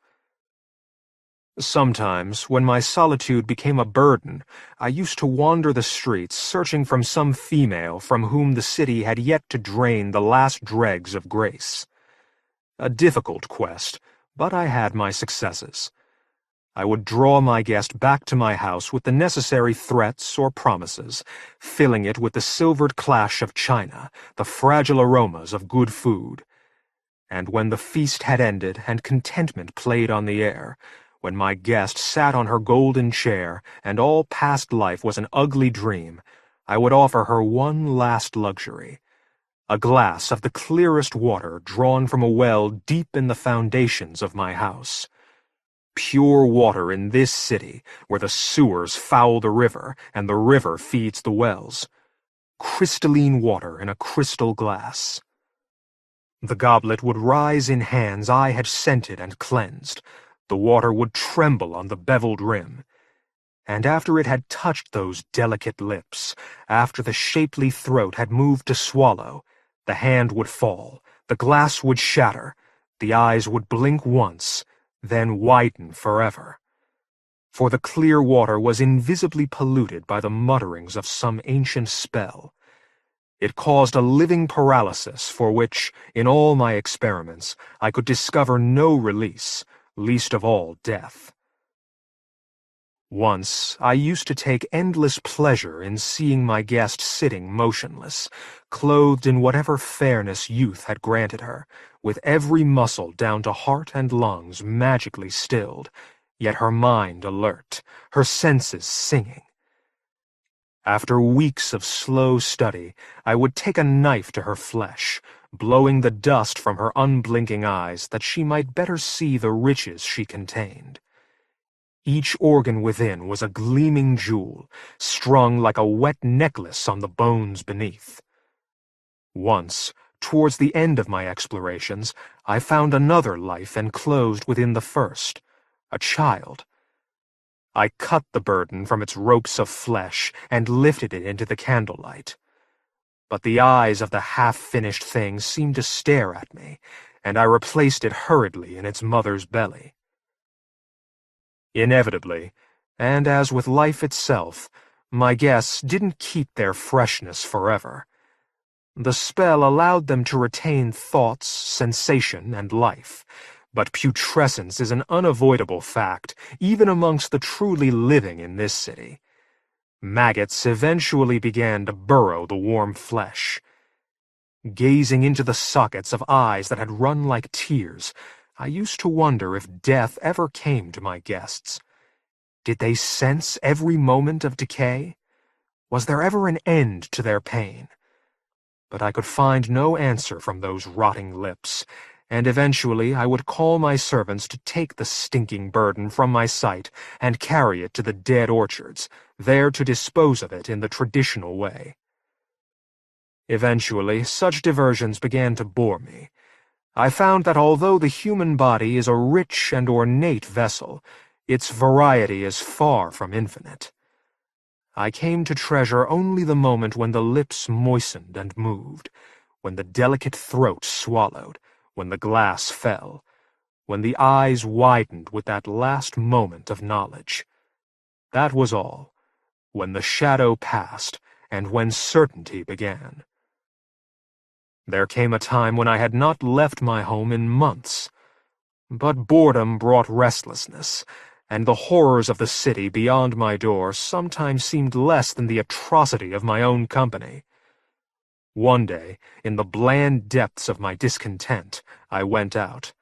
Sometimes, when my solitude became a burden, I used to wander the streets searching for some female from whom the city had yet to drain the last dregs of grace. A difficult quest, but I had my successes. I would draw my guest back to my house with the necessary threats or promises, filling it with the silvered clash of china, the fragile aromas of good food. And when the feast had ended and contentment played on the air, when my guest sat on her golden chair and all past life was an ugly dream, I would offer her one last luxury, a glass of the clearest water drawn from a well deep in the foundations of my house. Pure water in this city, where the sewers foul the river and the river feeds the wells. crystalline water in a crystal glass. The goblet would rise in hands I had scented and cleansed. The water would tremble on the beveled rim. And after it had touched those delicate lips, after the shapely throat had moved to swallow, the hand would fall, the glass would shatter, the eyes would blink once, then widen forever. For the clear water was invisibly polluted by the mutterings of some ancient spell. It caused a living paralysis for which, in all my experiments, I could discover no release, least of all death. Once, I used to take endless pleasure in seeing my guest sitting motionless, clothed in whatever fairness youth had granted her, with every muscle down to heart and lungs magically stilled, yet her mind alert, her senses singing. After weeks of slow study, I would take a knife to her flesh, blowing the dust from her unblinking eyes that she might better see the riches she contained. Each organ within was a gleaming jewel, strung like a wet necklace on the bones beneath. Once, towards the end of my explorations, I found another life enclosed within the first, a child. I cut the burden from its ropes of flesh and lifted it into the candlelight. But the eyes of the half-finished thing seemed to stare at me, and I replaced it hurriedly in its mother's belly. Inevitably, and as with life itself, my guests didn't keep their freshness forever. The spell allowed them to retain thoughts, sensation, and life, but putrescence is an unavoidable fact, even amongst the truly living in this city. Maggots eventually began to burrow the warm flesh. Gazing into the sockets of eyes that had run like tears, I used to wonder if death ever came to my guests. Did they sense every moment of decay? Was there ever an end to their pain? But I could find no answer from those rotting lips, and eventually I would call my servants to take the stinking burden from my sight and carry it to the dead orchards, there to dispose of it in the traditional way. Eventually, such diversions began to bore me. I found that although the human body is a rich and ornate vessel, its variety is far from infinite. I came to treasure only the moment when the lips moistened and moved, when the delicate throat swallowed, when the glass fell, when the eyes widened with that last moment of knowledge. That was all, when the shadow passed, and when certainty began. There came a time when I had not left my home in months, but boredom brought restlessness, and the horrors of the city beyond my door sometimes seemed less than the atrocity of my own company. One day, in the bland depths of my discontent, I went out.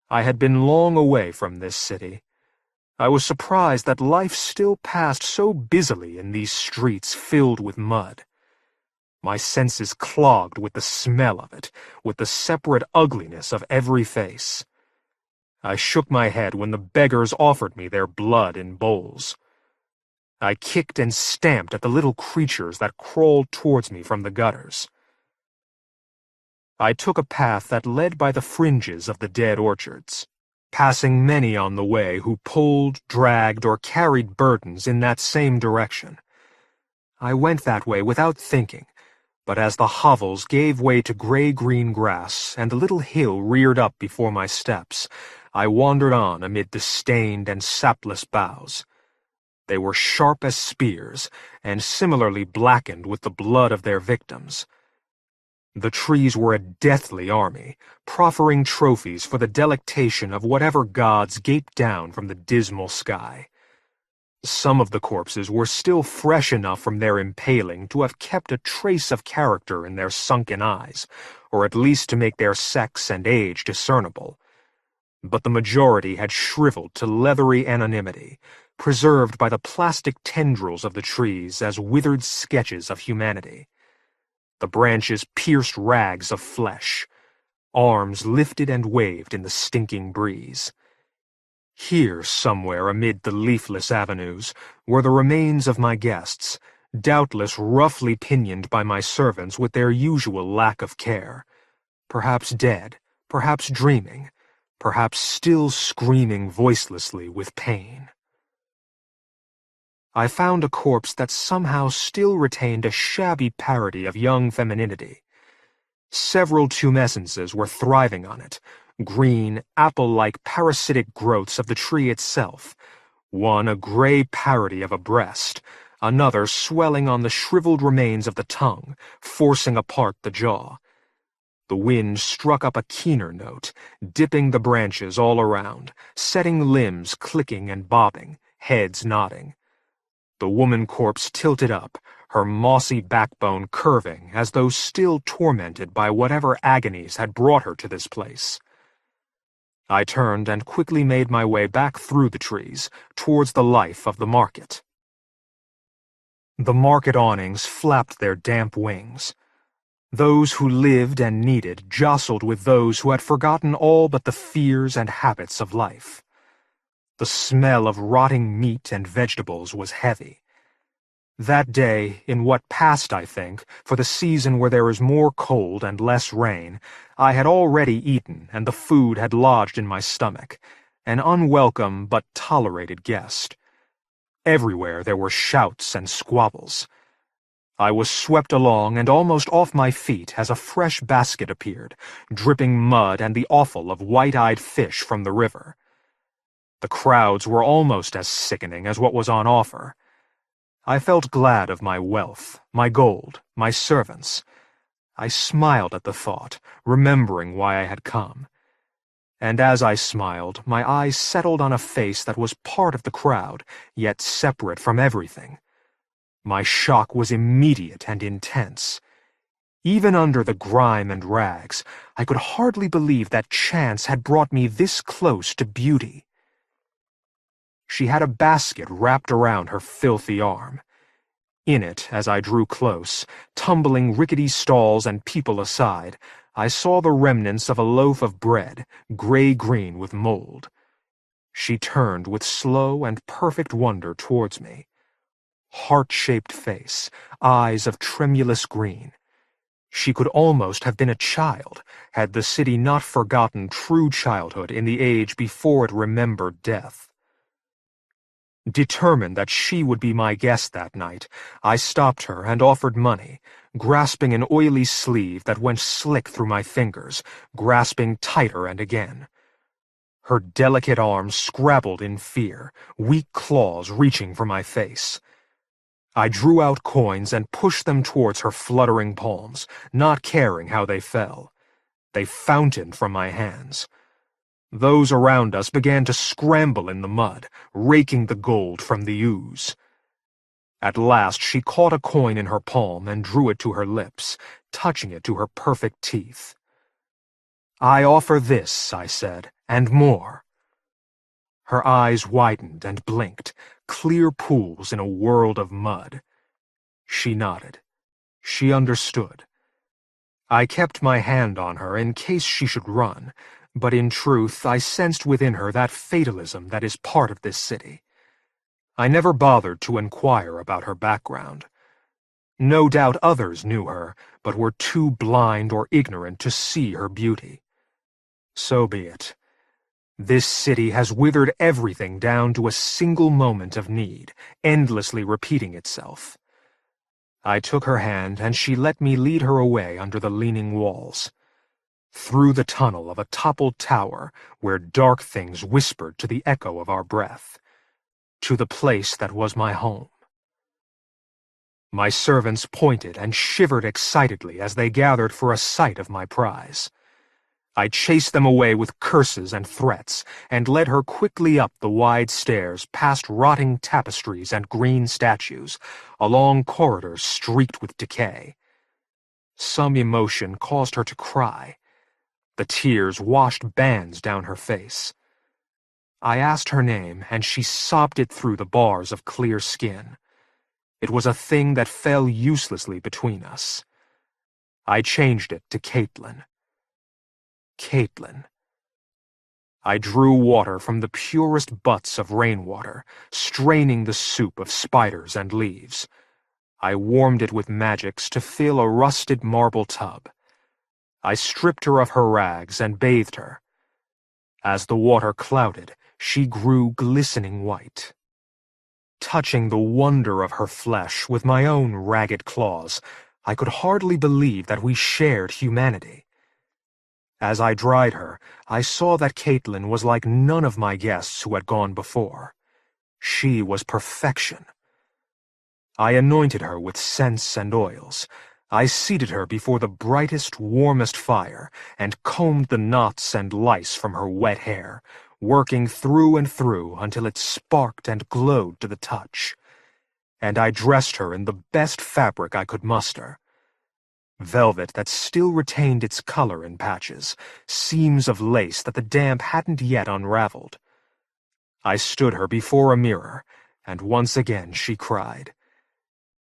I had been long away from this city. I was surprised that life still passed so busily in these streets filled with mud. My senses clogged with the smell of it, with the separate ugliness of every face. I shook my head when the beggars offered me their blood in bowls. I kicked and stamped at the little creatures that crawled towards me from the gutters. I took a path that led by the fringes of the dead orchards, passing many on the way who pulled, dragged, or carried burdens in that same direction. I went that way without thinking, but as the hovels gave way to gray-green grass and the little hill reared up before my steps, I wandered on amid the stained and sapless boughs. They were sharp as spears, and similarly blackened with the blood of their victims. The trees were a deathly army, proffering trophies for the delectation of whatever gods gaped down from the dismal sky. Some of the corpses were still fresh enough from their impaling to have kept a trace of character in their sunken eyes, or at least to make their sex and age discernible. But the majority had shriveled to leathery anonymity, preserved by the plastic tendrils of the trees as withered sketches of humanity. The branches pierced rags of flesh. Arms lifted and waved in the stinking breeze. Here, somewhere amid the leafless avenues, were the remains of my guests, doubtless roughly pinioned by my servants with their usual lack of care. Perhaps dead, perhaps dreaming, perhaps still screaming voicelessly with pain. I found a corpse that somehow still retained a shabby parody of young femininity. Several tumescences were thriving on it, green, apple-like parasitic growths of the tree itself, one a gray parody of a breast, another swelling on the shriveled remains of the tongue, forcing apart the jaw. The wind struck up a keener note, dipping the branches all around, setting limbs clicking and bobbing, heads nodding. The woman corpse tilted up, her mossy backbone curving as though still tormented by whatever agonies had brought her to this place. I turned and quickly made my way back through the trees, towards the life of the market. The market awnings flapped their damp wings. Those who lived and needed jostled with those who had forgotten all but the fears and habits of life. The smell of rotting meat and vegetables was heavy. That day, in what passed, I think, for the season where there is more cold and less rain, I had already eaten, and the food had lodged in my stomach, an unwelcome but tolerated guest. Everywhere there were shouts and squabbles. I was swept along and almost off my feet as a fresh basket appeared, dripping mud and the offal of white-eyed fish from the river. The crowds were almost as sickening as what was on offer. I felt glad of my wealth, my gold, my servants. I smiled at the thought, remembering why I had come. And as I smiled, my eyes settled on a face that was part of the crowd, yet separate from everything. My shock was immediate and intense. Even under the grime and rags, I could hardly believe that chance had brought me this close to beauty. She had a basket wrapped around her filthy arm. In it, as I drew close, tumbling rickety stalls and people aside, I saw the remnants of a loaf of bread, gray-green with mold. She turned with slow and perfect wonder towards me. Heart-shaped face, eyes of tremulous green. She could almost have been a child, had the city not forgotten true childhood in the age before it remembered death. Determined that she would be my guest that night, I stopped her and offered money, grasping an oily sleeve that went slick through my fingers, grasping tighter and again. Her delicate arms scrabbled in fear, weak claws reaching for my face. I drew out coins and pushed them towards her fluttering palms, not caring how they fell. They fountained from my hands. Those around us began to scramble in the mud, raking the gold from the ooze. At last she caught a coin in her palm and drew it to her lips, touching it to her perfect teeth. "I offer this," I said, "and more." Her eyes widened and blinked, clear pools in a world of mud. She nodded. She understood. I kept my hand on her in case she should run, but in truth I sensed within her that fatalism that is part of this city. I never bothered to inquire about her background. No doubt others knew her, but were too blind or ignorant to see her beauty. So be it. This city has withered everything down to a single moment of need, endlessly repeating itself. I took her hand, and she let me lead her away under the leaning walls. Through the tunnel of a toppled tower where dark things whispered to the echo of our breath, to the place that was my home. My servants pointed and shivered excitedly as they gathered for a sight of my prize. I chased them away with curses and threats, and led her quickly up the wide stairs past rotting tapestries and green statues, along corridors streaked with decay. Some emotion caused her to cry. The tears washed bands down her face. I asked her name, and she sobbed it through the bars of clear skin. It was a thing that fell uselessly between us. I changed it to Caitlin. Caitlin. I drew water from the purest butts of rainwater, straining the soup of spiders and leaves. I warmed it with magics to fill a rusted marble tub. I stripped her of her rags and bathed her. As the water clouded, she grew glistening white. Touching the wonder of her flesh with my own ragged claws, I could hardly believe that we shared humanity. As I dried her, I saw that Caitlin was like none of my guests who had gone before. She was perfection. I anointed her with scents and oils. I seated her before the brightest, warmest fire, and combed the knots and lice from her wet hair, working through and through until it sparked and glowed to the touch. And I dressed her in the best fabric I could muster. Velvet that still retained its color in patches, seams of lace that the damp hadn't yet unraveled. I stood her before a mirror, and once again she cried.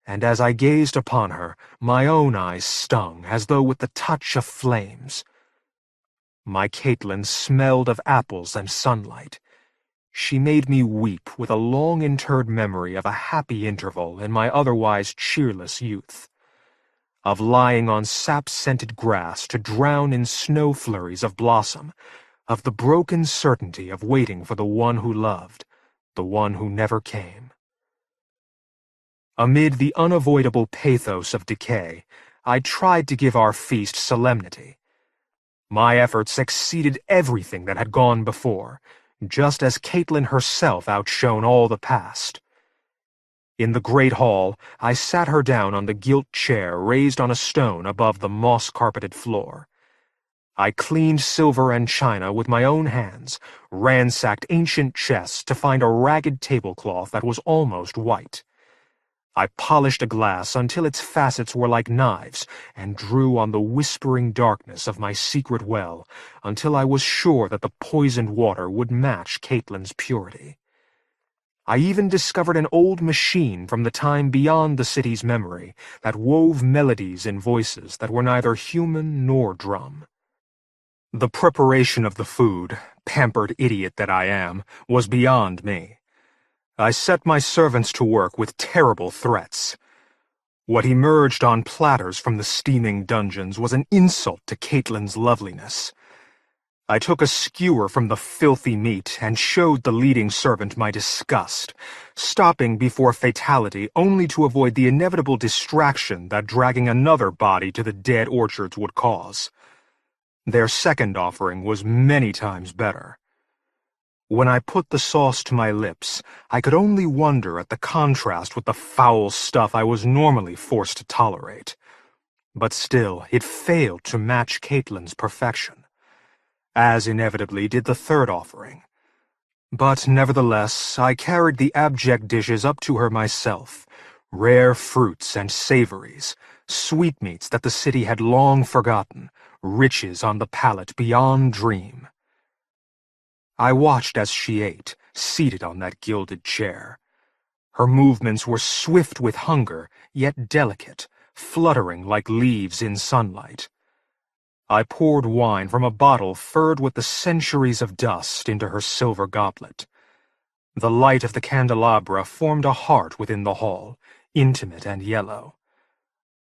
And as I gazed upon her, my own eyes stung as though with the touch of flames. My Caitlin smelled of apples and sunlight. She made me weep with a long-interred memory of a happy interval in my otherwise cheerless youth, of lying on sap-scented grass to drown in snow flurries of blossom, of the broken certainty of waiting for the one who loved, the one who never came. Amid the unavoidable pathos of decay, I tried to give our feast solemnity. My efforts exceeded everything that had gone before, just as Caitlin herself outshone all the past. In the great hall, I sat her down on the gilt chair raised on a stone above the moss-carpeted floor. I cleaned silver and china with my own hands, ransacked ancient chests to find a ragged tablecloth that was almost white. I polished a glass until its facets were like knives, and drew on the whispering darkness of my secret well until I was sure that the poisoned water would match Caitlin's purity. I even discovered an old machine from the time beyond the city's memory that wove melodies in voices that were neither human nor drum. The preparation of the food, pampered idiot that I am, was beyond me. I set my servants to work with terrible threats. What emerged on platters from the steaming dungeons was an insult to Caitlin's loveliness. I took a skewer from the filthy meat and showed the leading servant my disgust, stopping before fatality only to avoid the inevitable distraction that dragging another body to the dead orchards would cause. Their second offering was many times better. When I put the sauce to my lips, I could only wonder at the contrast with the foul stuff I was normally forced to tolerate. But still, it failed to match Caitlin's perfection, as inevitably did the third offering. But nevertheless, I carried the abject dishes up to her myself, rare fruits and savories, sweetmeats that the city had long forgotten, riches on the palate beyond dream. I watched as she ate, seated on that gilded chair. Her movements were swift with hunger, yet delicate, fluttering like leaves in sunlight. I poured wine from a bottle furred with the centuries of dust into her silver goblet. The light of the candelabra formed a heart within the hall, intimate and yellow.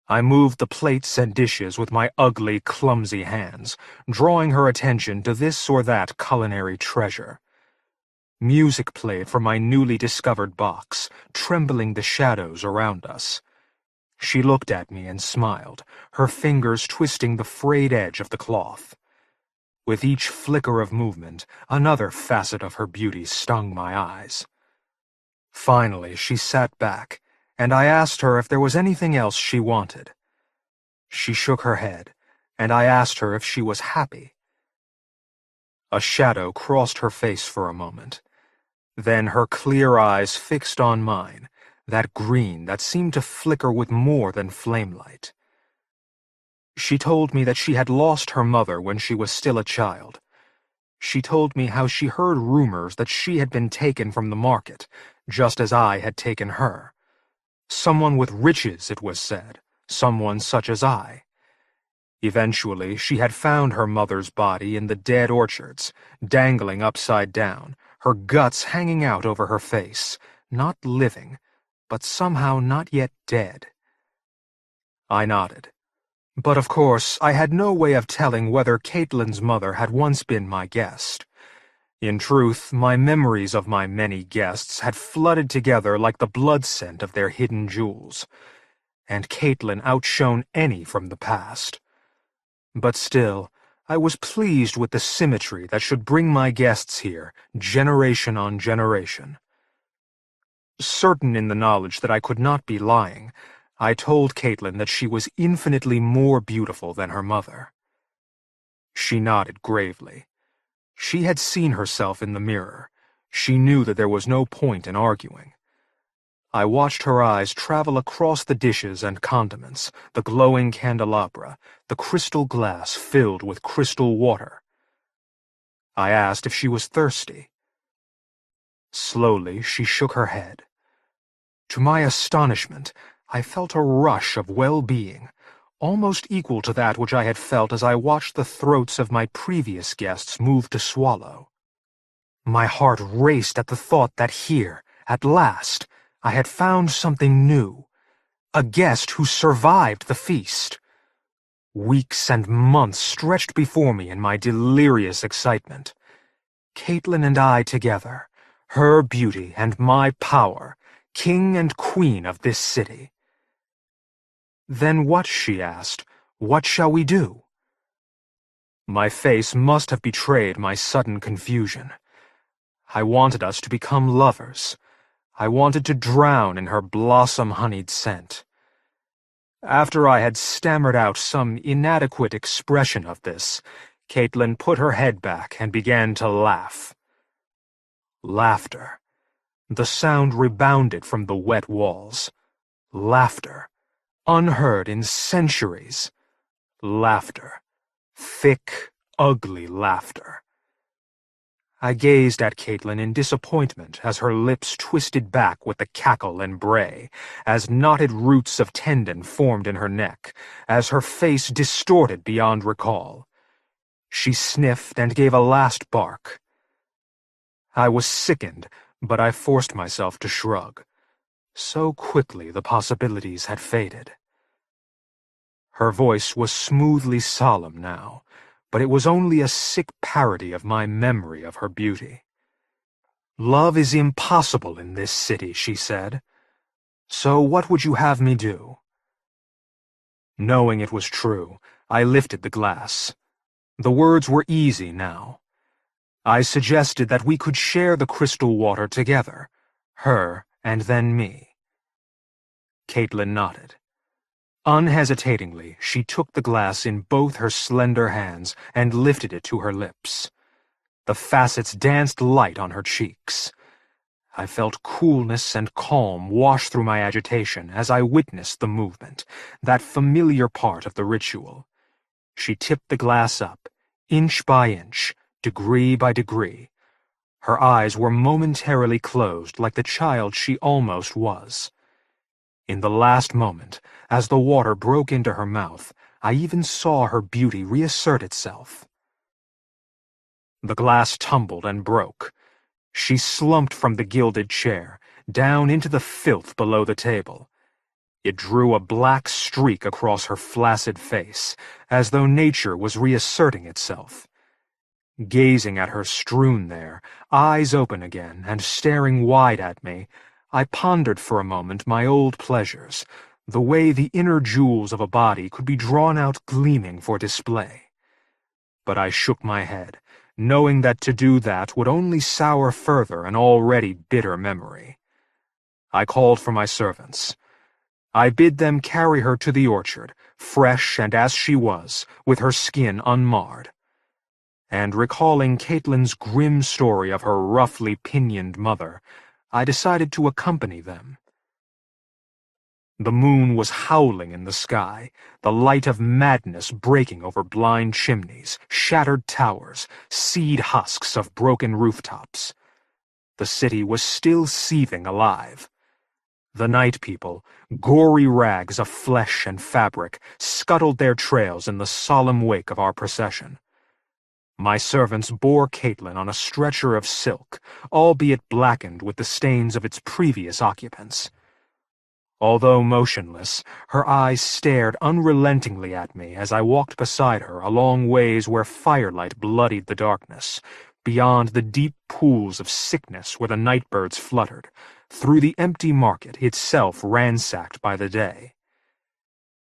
I moved the plates and dishes with my ugly, clumsy hands, drawing her attention to this or that culinary treasure. Music played from my newly discovered box, trembling the shadows around us. She looked at me and smiled, her fingers twisting the frayed edge of the cloth. With each flicker of movement, another facet of her beauty stung my eyes. Finally, she sat back, and I asked her if there was anything else she wanted. She shook her head, and I asked her if she was happy. A shadow crossed her face for a moment. Then her clear eyes fixed on mine, that green that seemed to flicker with more than flamelight. She told me that she had lost her mother when she was still a child. She told me how she heard rumors that she had been taken from the market, just as I had taken her. Someone with riches, it was said, someone such as I. Eventually, she had found her mother's body in the dead orchards, dangling upside down, her guts hanging out over her face, not living, but somehow not yet dead. I nodded. But of course, I had no way of telling whether Caitlin's mother had once been my guest. In truth, my memories of my many guests had flooded together like the blood scent of their hidden jewels, and Caitlin outshone any from the past. But still, I was pleased with the symmetry that should bring my guests here, generation on generation. Certain in the knowledge that I could not be lying, I told Caitlin that she was infinitely more beautiful than her mother. She nodded gravely. She had seen herself in the mirror. She knew that there was no point in arguing. I watched her eyes travel across the dishes and condiments, the glowing candelabra, the crystal glass filled with crystal water. I asked if she was thirsty. Slowly, she shook her head. To my astonishment, I felt a rush of well-being, almost equal to that which I had felt as I watched the throats of my previous guests move to swallow. My heart raced at the thought that here, at last, I had found something new, a guest who survived the feast. Weeks and months stretched before me in my delirious excitement. Caitlin and I together, her beauty and my power, king and queen of this city. Then what, she asked, what shall we do? My face must have betrayed my sudden confusion. I wanted us to become lovers. I wanted to drown in her blossom-honeyed scent. After I had stammered out some inadequate expression of this, Caitlin put her head back and began to laugh. Laughter. The sound rebounded from the wet walls. Laughter. Unheard in centuries. Laughter. Thick, ugly laughter. I gazed at Caitlin in disappointment as her lips twisted back with the cackle and bray, as knotted roots of tendon formed in her neck, as her face distorted beyond recall. She sniffed and gave a last bark. I was sickened, but I forced myself to shrug. So quickly the possibilities had faded. Her voice was smoothly solemn now, but it was only a sick parody of my memory of her beauty. Love is impossible in this city, she said. So what would you have me do? Knowing it was true, I lifted the glass. The words were easy now. I suggested that we could share the crystal water together, her and then me. Caitlin nodded. Unhesitatingly, she took the glass in both her slender hands and lifted it to her lips. The facets danced light on her cheeks. I felt coolness and calm wash through my agitation as I witnessed the movement, that familiar part of the ritual. She tipped the glass up, inch by inch, degree by degree. Her eyes were momentarily closed like the child she almost was. In the last moment, as the water broke into her mouth, I even saw her beauty reassert itself. The glass tumbled and broke. She slumped from the gilded chair, down into the filth below the table. It drew a black streak across her flaccid face, as though nature was reasserting itself. Gazing at her strewn there, eyes open again and staring wide at me, I pondered for a moment my old pleasures, the way the inner jewels of a body could be drawn out gleaming for display. But I shook my head, knowing that to do that would only sour further an already bitter memory. I called for my servants. I bid them carry her to the orchard, fresh and as she was, with her skin unmarred. And recalling Caitlin's grim story of her roughly pinioned mother, I decided to accompany them. The moon was howling in the sky, the light of madness breaking over blind chimneys, shattered towers, seed husks of broken rooftops. The city was still seething alive. The night people, gory rags of flesh and fabric, scuttled their trails in the solemn wake of our procession. My servants bore Caitlin on a stretcher of silk, albeit blackened with the stains of its previous occupants. Although motionless, her eyes stared unrelentingly at me as I walked beside her along ways where firelight bloodied the darkness, beyond the deep pools of sickness where the nightbirds fluttered, through the empty market itself ransacked by the day.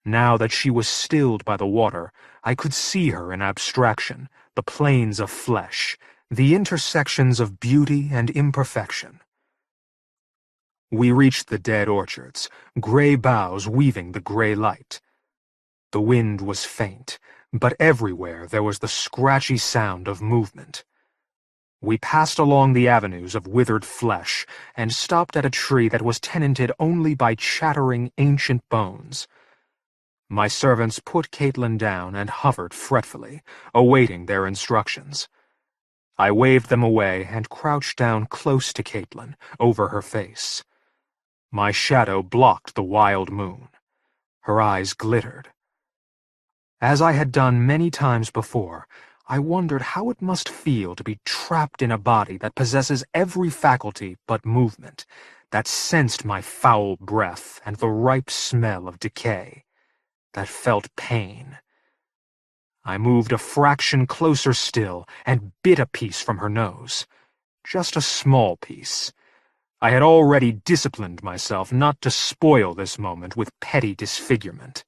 Now that she was stilled by the water, I could see her in abstraction, the planes of flesh, the intersections of beauty and imperfection. We reached the dead orchards, gray boughs weaving the gray light. The wind was faint, but everywhere there was the scratchy sound of movement. We passed along the avenues of withered flesh and stopped at a tree that was tenanted only by chattering ancient bones. My servants put Caitlin down and hovered fretfully, awaiting their instructions. I waved them away and crouched down close to Caitlin, over her face. My shadow blocked the wild moon. Her eyes glittered. As I had done many times before, I wondered how it must feel to be trapped in a body that possesses every faculty but movement, that sensed my foul breath and the ripe smell of decay, that felt pain. I moved a fraction closer still and bit a piece from her nose. Just a small piece. I had already disciplined myself not to spoil this moment with petty disfigurement.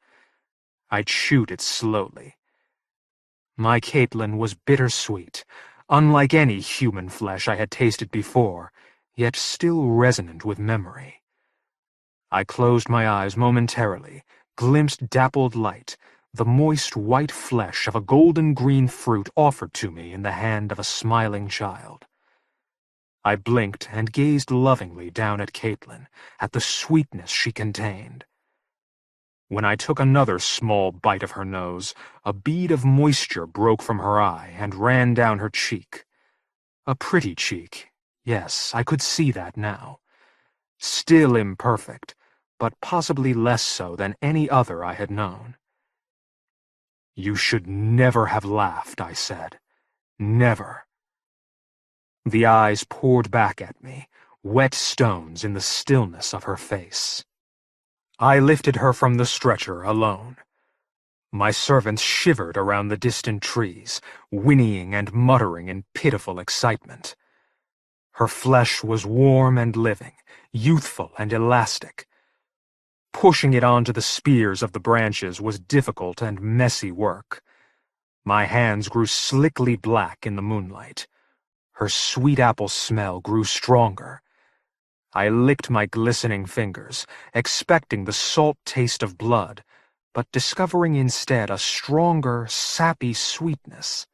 I chewed it slowly. My Caitlin was bittersweet, unlike any human flesh I had tasted before, yet still resonant with memory. I closed my eyes momentarily, glimpsed dappled light, the moist white flesh of a golden-green fruit offered to me in the hand of a smiling child. I blinked and gazed lovingly down at Caitlin, at the sweetness she contained. When I took another small bite of her nose, a bead of moisture broke from her eye and ran down her cheek. A pretty cheek, yes, I could see that now. Still imperfect, but possibly less so than any other I had known. "You should never have laughed," I said. "Never." The eyes poured back at me, wet stones in the stillness of her face. I lifted her from the stretcher alone. My servants shivered around the distant trees, whinnying and muttering in pitiful excitement. Her flesh was warm and living, youthful and elastic. Pushing it onto the spears of the branches was difficult and messy work. My hands grew slickly black in the moonlight. Her sweet apple smell grew stronger. I licked my glistening fingers, expecting the salt taste of blood, but discovering instead a stronger, sappy sweetness.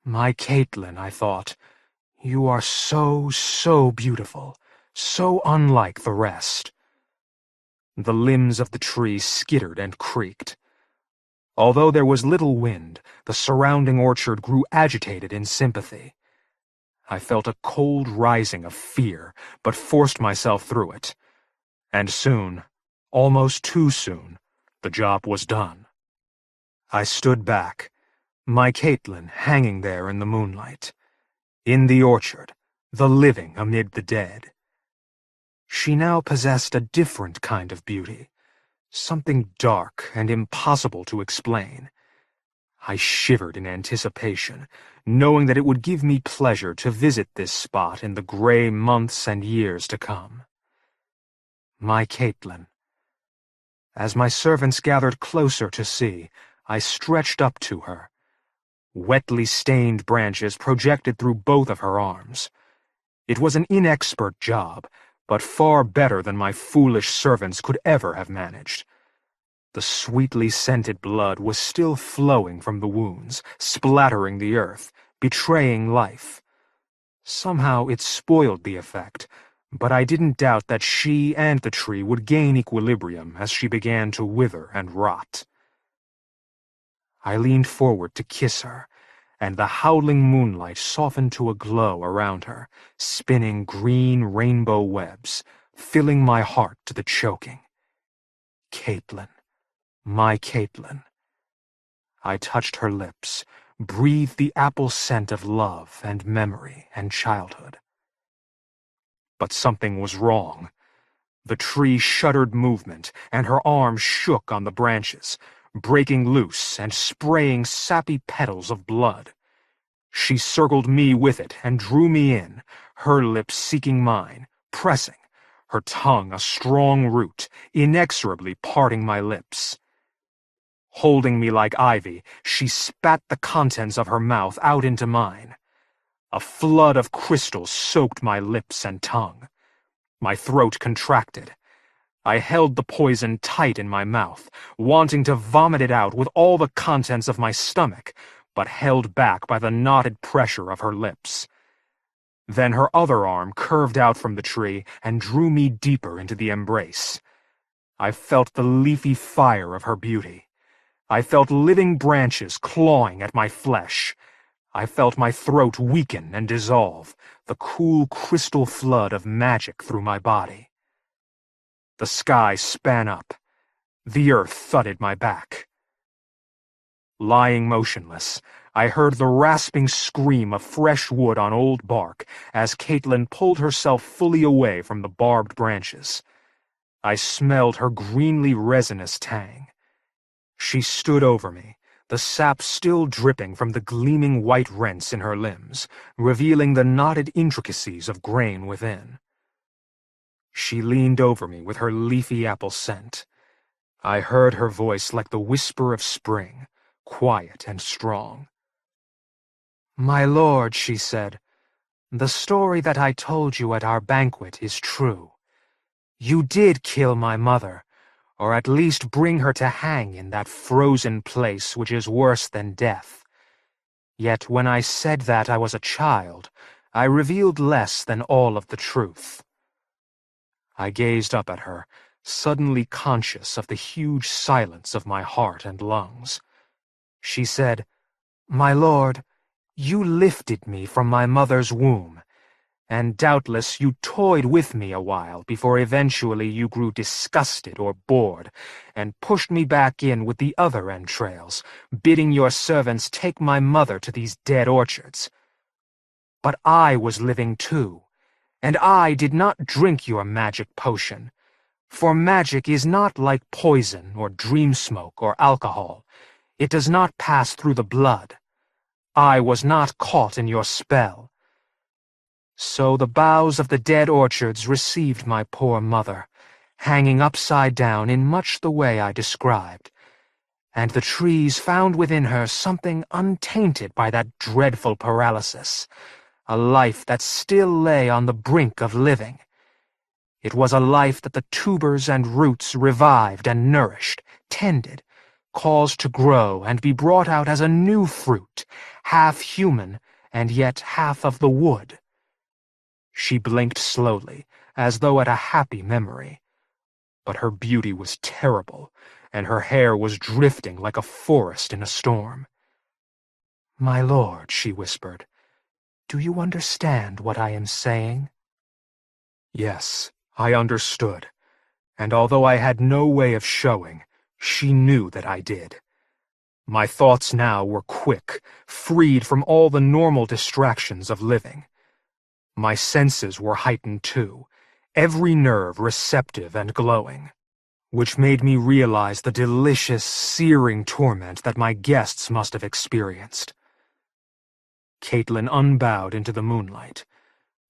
My Caitlin, I thought, you are so, so beautiful, so unlike the rest. The limbs of the tree skittered and creaked. Although there was little wind, the surrounding orchard grew agitated in sympathy. I felt a cold rising of fear, but forced myself through it. And soon, almost too soon, the job was done. I stood back, my Caitlin hanging there in the moonlight. In the orchard, the living amid the dead. She now possessed a different kind of beauty, something dark and impossible to explain. I shivered in anticipation, knowing that it would give me pleasure to visit this spot in the gray months and years to come. My Caitlin. As my servants gathered closer to see, I stretched up to her. Wetly stained branches projected through both of her arms. It was an inexpert job, but far better than my foolish servants could ever have managed. The sweetly scented blood was still flowing from the wounds, splattering the earth, betraying life. Somehow it spoiled the effect, but I didn't doubt that she and the tree would gain equilibrium as she began to wither and rot. I leaned forward to kiss her, and the howling moonlight softened to a glow around her, spinning green rainbow webs, filling my heart to the choking. Caitlin. My Caitlin. I touched her lips, breathed the apple scent of love and memory and childhood. But something was wrong. The tree shuddered movement, and her arms shook on the branches, breaking loose and spraying sappy petals of blood. She circled me with it and drew me in, her lips seeking mine, pressing, her tongue a strong root, inexorably parting my lips. Holding me like ivy, she spat the contents of her mouth out into mine. A flood of crystals soaked my lips and tongue. My throat contracted. I held the poison tight in my mouth, wanting to vomit it out with all the contents of my stomach, but held back by the knotted pressure of her lips. Then her other arm curved out from the tree and drew me deeper into the embrace. I felt the leafy fire of her beauty. I felt living branches clawing at my flesh. I felt my throat weaken and dissolve, the cool crystal flood of magic through my body. The sky span up. The earth thudded my back. Lying motionless, I heard the rasping scream of fresh wood on old bark as Caitlin pulled herself fully away from the barbed branches. I smelled her greenly resinous tang. She stood over me, the sap still dripping from the gleaming white rents in her limbs, revealing the knotted intricacies of grain within. She leaned over me with her leafy apple scent. I heard her voice like the whisper of spring, quiet and strong. "My lord," she said, "the story that I told you at our banquet is true. You did kill my mother, or at least bring her to hang in that frozen place which is worse than death. Yet when I said that I was a child, I revealed less than all of the truth." I gazed up at her, suddenly conscious of the huge silence of my heart and lungs. She said, "My lord, you lifted me from my mother's womb, and doubtless you toyed with me a while before eventually you grew disgusted or bored, and pushed me back in with the other entrails, bidding your servants take my mother to these dead orchards. But I was living too, and I did not drink your magic potion, for magic is not like poison or dream smoke or alcohol. It does not pass through the blood. I was not caught in your spell. So the boughs of the dead orchards received my poor mother, hanging upside down in much the way I described, and the trees found within her something untainted by that dreadful paralysis, a life that still lay on the brink of living. It was a life that the tubers and roots revived and nourished, tended, caused to grow and be brought out as a new fruit, half human and yet half of the wood. She blinked slowly, as though at a happy memory. But her beauty was terrible, and her hair was drifting like a forest in a storm. "My lord," she whispered, "do you understand what I am saying?" Yes, I understood, and although I had no way of showing, she knew that I did. My thoughts now were quick, freed from all the normal distractions of living. My senses were heightened too, every nerve receptive and glowing, which made me realize the delicious, searing torment that my guests must have experienced. Caitlin unbowed into the moonlight.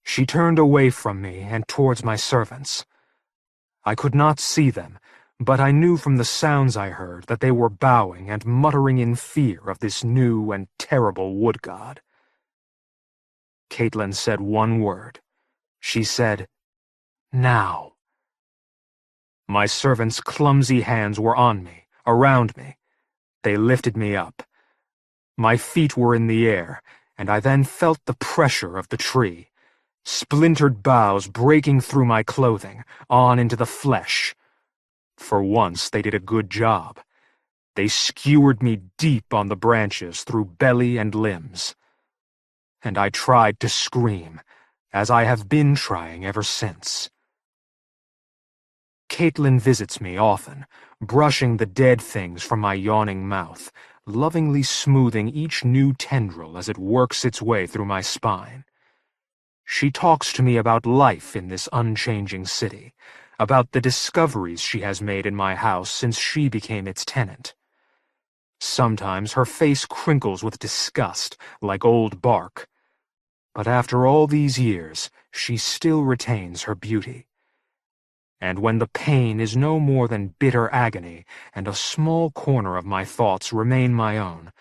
She turned away from me and towards my servants. I could not see them, but I knew from the sounds I heard that they were bowing and muttering in fear of this new and terrible wood god. Caitlin said one word. She said, "Now." My servants' clumsy hands were on me, around me. They lifted me up. My feet were in the air, and I then felt the pressure of the tree, splintered boughs breaking through my clothing, on into the flesh. For once they did a good job. They skewered me deep on the branches through belly and limbs. And I tried to scream, as I have been trying ever since. Caitlin visits me often, brushing the dead things from my yawning mouth, lovingly smoothing each new tendril as it works its way through my spine. She talks to me about life in this unchanging city, about the discoveries she has made in my house since she became its tenant. Sometimes her face crinkles with disgust, like old bark. But after all these years, she still retains her beauty. And when the pain is no more than bitter agony, and a small corner of my thoughts remain my own,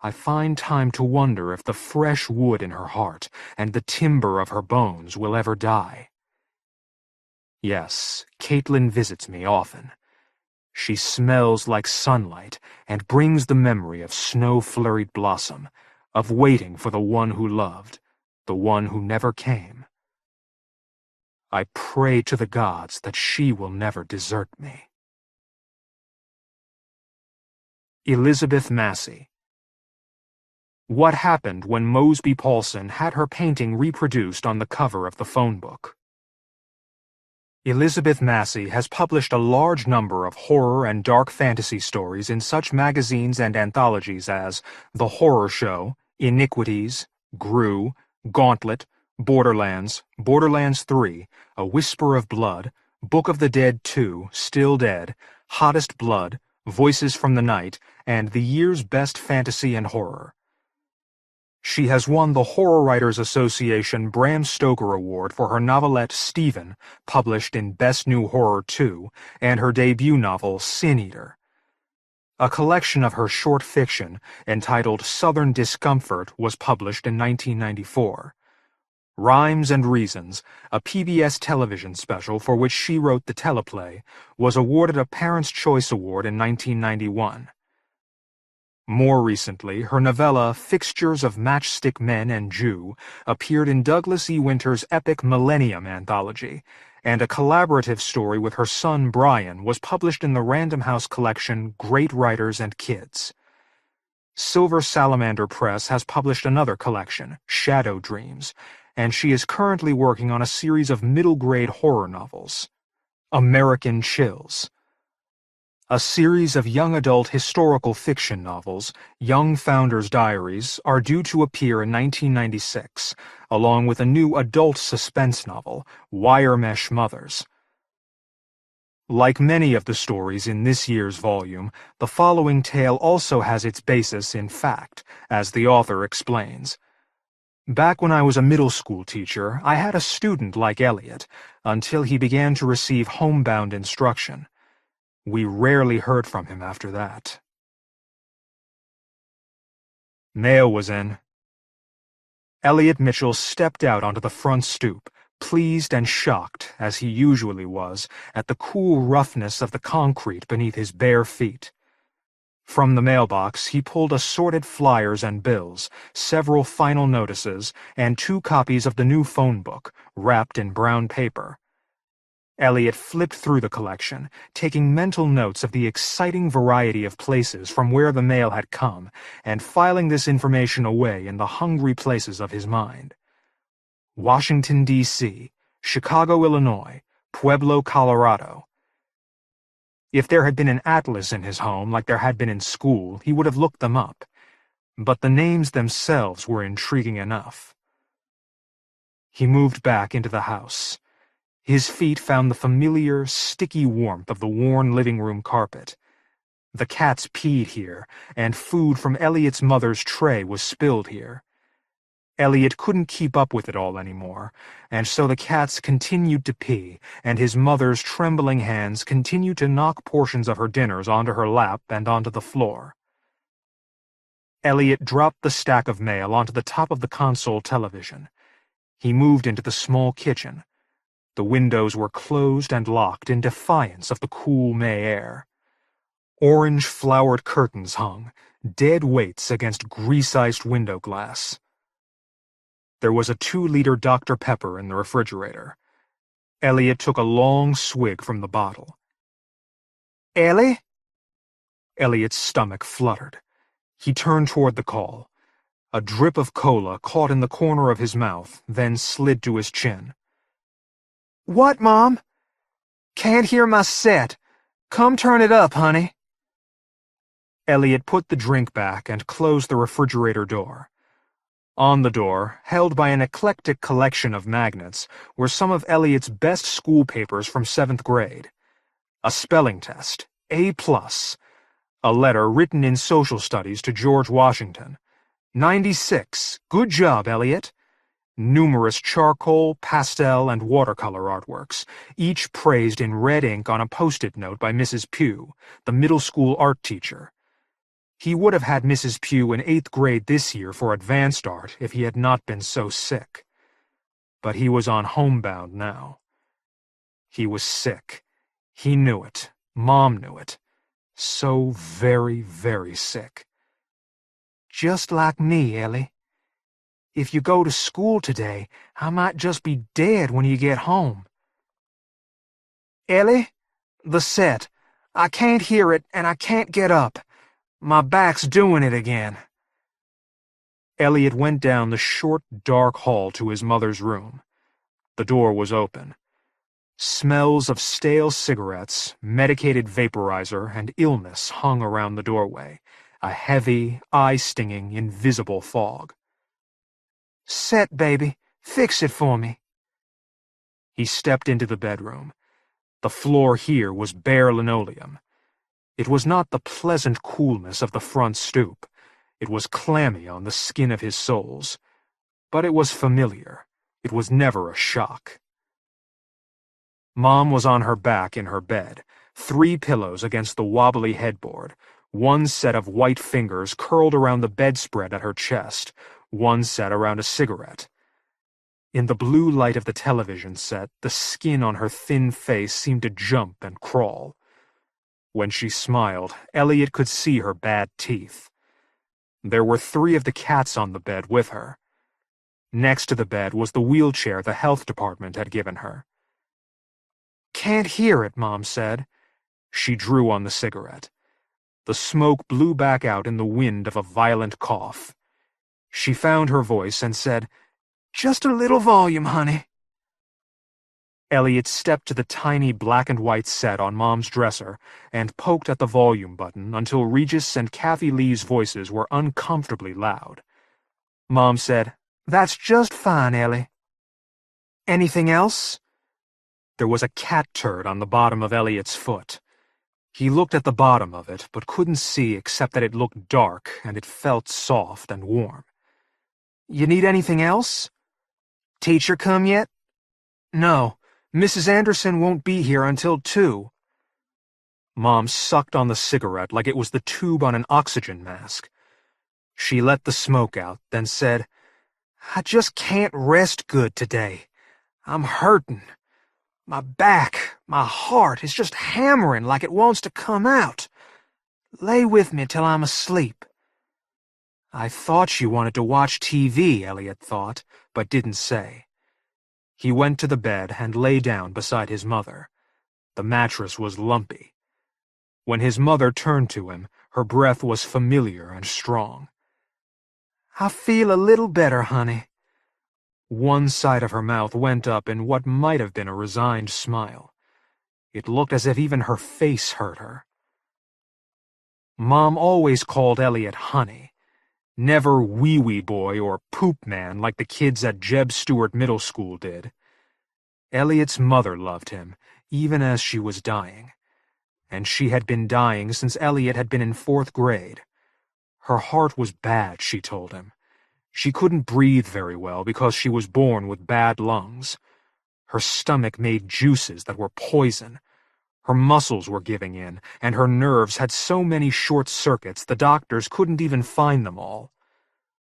I find time to wonder if the fresh wood in her heart and the timber of her bones will ever die. Yes, Caitlin visits me often. She smells like sunlight and brings the memory of snow-flurried blossom, of waiting for the one who loved, the one who never came. I pray to the gods that she will never desert me. Elizabeth Massie. What happened when Mosby Paulson had her painting reproduced on the cover of the phone book? Elizabeth Massie has published a large number of horror and dark fantasy stories in such magazines and anthologies as The Horror Show, Iniquities, Gru, Gauntlet, Borderlands, Borderlands 3, A Whisper of Blood, Book of the Dead 2, Still Dead, Hottest Blood, Voices from the Night, and the year's best fantasy and horror. She has won the Horror Writers Association Bram Stoker Award for her novelette Stephen, published in Best New Horror 2, and her debut novel Sin Eater. A collection of her short fiction, entitled Southern Discomfort, was published in 1994. Rhymes and Reasons, a PBS television special for which she wrote the teleplay, was awarded a Parents' Choice Award in 1991. More recently, her novella Fixtures of Matchstick Men and Jew appeared in Douglas E. Winter's epic Millennium anthology, and a collaborative story with her son Brian was published in the Random House collection Great Writers and Kids. Silver Salamander Press has published another collection, Shadow Dreams, and she is currently working on a series of middle-grade horror novels. American Chills. A series of young adult historical fiction novels, Young Founders' Diaries, are due to appear in 1996, along with a new adult suspense novel, Wire Mesh Mothers. Like many of the stories in this year's volume, the following tale also has its basis in fact, as the author explains. Back when I was a middle school teacher, I had a student like Elliot, until he began to receive homebound instruction. We rarely heard from him after that. Mail was in. Elliot Mitchell stepped out onto the front stoop, pleased and shocked, as he usually was, at the cool roughness of the concrete beneath his bare feet. From the mailbox, he pulled assorted flyers and bills, several final notices, and 2 copies of the new phone book, wrapped in brown paper. Elliot flipped through the collection, taking mental notes of the exciting variety of places from where the mail had come, and filing this information away in the hungry places of his mind. Washington, D.C., Chicago, Illinois, Pueblo, Colorado. If there had been an atlas in his home like there had been in school, he would have looked them up. But the names themselves were intriguing enough. He moved back into the house. His feet found the familiar, sticky warmth of the worn living room carpet. The cats peed here, and food from Elliot's mother's tray was spilled here. Elliot couldn't keep up with it all anymore, and so the cats continued to pee, and his mother's trembling hands continued to knock portions of her dinners onto her lap and onto the floor. Elliot dropped the stack of mail onto the top of the console television. He moved into the small kitchen. The windows were closed and locked in defiance of the cool May air. Orange flowered curtains hung, dead weights against grease-iced window glass. There was a 2-liter Dr. Pepper in the refrigerator. Elliot took a long swig from the bottle. "Ellie?" Elliot's stomach fluttered. He turned toward the call. A drip of cola caught in the corner of his mouth, then slid to his chin. "What, Mom?" "Can't hear my set. Come turn it up, honey." Elliot put the drink back and closed the refrigerator door. On the door, held by an eclectic collection of magnets, were some of Elliot's best school papers from 7th grade. A spelling test, A+, a letter written in social studies to George Washington. 96, good job, Elliot. Numerous charcoal, pastel, and watercolor artworks, each praised in red ink on a post-it note by Mrs. Pugh, the middle school art teacher. He would have had Mrs. Pugh in 8th grade this year for advanced art if he had not been so sick. But he was on homebound now. He was sick. He knew it. Mom knew it. So very, very sick. Just like me, Ellie. If you go to school today, I might just be dead when you get home. Ellie? The set. I can't hear it, and I can't get up. My back's doing it again. Elliot went down the short, dark hall to his mother's room. The door was open. Smells of stale cigarettes, medicated vaporizer, and illness hung around the doorway, a heavy, eye-stinging, invisible fog. Set, baby. Fix it for me. He stepped into the bedroom. The floor here was bare linoleum. It was not the pleasant coolness of the front stoop. It was clammy on the skin of his soles. But it was familiar. It was never a shock. Mom was on her back in her bed, 3 pillows against the wobbly headboard, one set of white fingers curled around the bedspread at her chest, one set around a cigarette. In the blue light of the television set, the skin on her thin face seemed to jump and crawl. When she smiled, Elliot could see her bad teeth. There were 3 of the cats on the bed with her. Next to the bed was the wheelchair the health department had given her. Can't hear it, Mom said. She drew on the cigarette. The smoke blew back out in the wind of a violent cough. She found her voice and said, Just a little volume, honey. Elliot stepped to the tiny black and white set on Mom's dresser and poked at the volume button until Regis and Kathy Lee's voices were uncomfortably loud. Mom said, That's just fine, Ellie. Anything else? There was a cat turd on the bottom of Elliot's foot. He looked at the bottom of it, but couldn't see except that it looked dark and it felt soft and warm. You need anything else? Teacher come yet? No. Mrs. Anderson won't be here until 2. Mom sucked on the cigarette like it was the tube on an oxygen mask. She let the smoke out, then said, I just can't rest good today. I'm hurting. My back, my heart is just hammering like it wants to come out. Lay with me till I'm asleep. I thought she wanted to watch TV, Elliot thought, but didn't say. He went to the bed and lay down beside his mother. The mattress was lumpy. When his mother turned to him, her breath was familiar and strong. I feel a little better, honey. One side of her mouth went up in what might have been a resigned smile. It looked as if even her face hurt her. Mom always called Elliot honey. Never wee-wee boy or poop man like the kids at Jeb Stuart Middle School did. Elliot's mother loved him, even as she was dying. And she had been dying since Elliot had been in 4th grade. Her heart was bad, she told him. She couldn't breathe very well because she was born with bad lungs. Her stomach made juices that were poison. Her muscles were giving in, and her nerves had so many short circuits the doctors couldn't even find them all.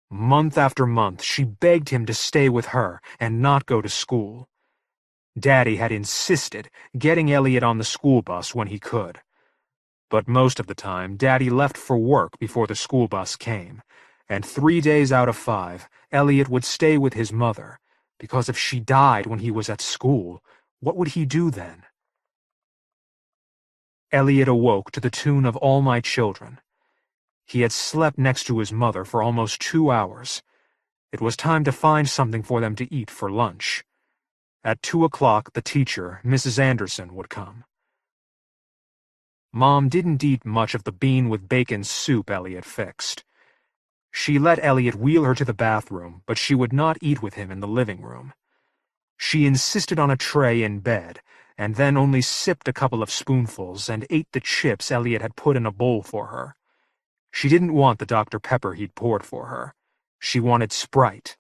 Month after month, she begged him to stay with her and not go to school. Daddy had insisted, getting Elliot on the school bus when he could. But most of the time, Daddy left for work before the school bus came, and 3 days out of 5, Elliot would stay with his mother, because if she died when he was at school, what would he do then? Elliot awoke to the tune of All My Children. He had slept next to his mother for almost 2 hours. It was time to find something for them to eat for lunch. At 2 o'clock, the teacher, Mrs. Anderson, would come. Mom didn't eat much of the bean with bacon soup Elliot fixed. She let Elliot wheel her to the bathroom, but she would not eat with him in the living room. She insisted on a tray in bed, and then only sipped a couple of spoonfuls and ate the chips Elliot had put in a bowl for her. She didn't want the Dr. Pepper he'd poured for her. She wanted Sprite.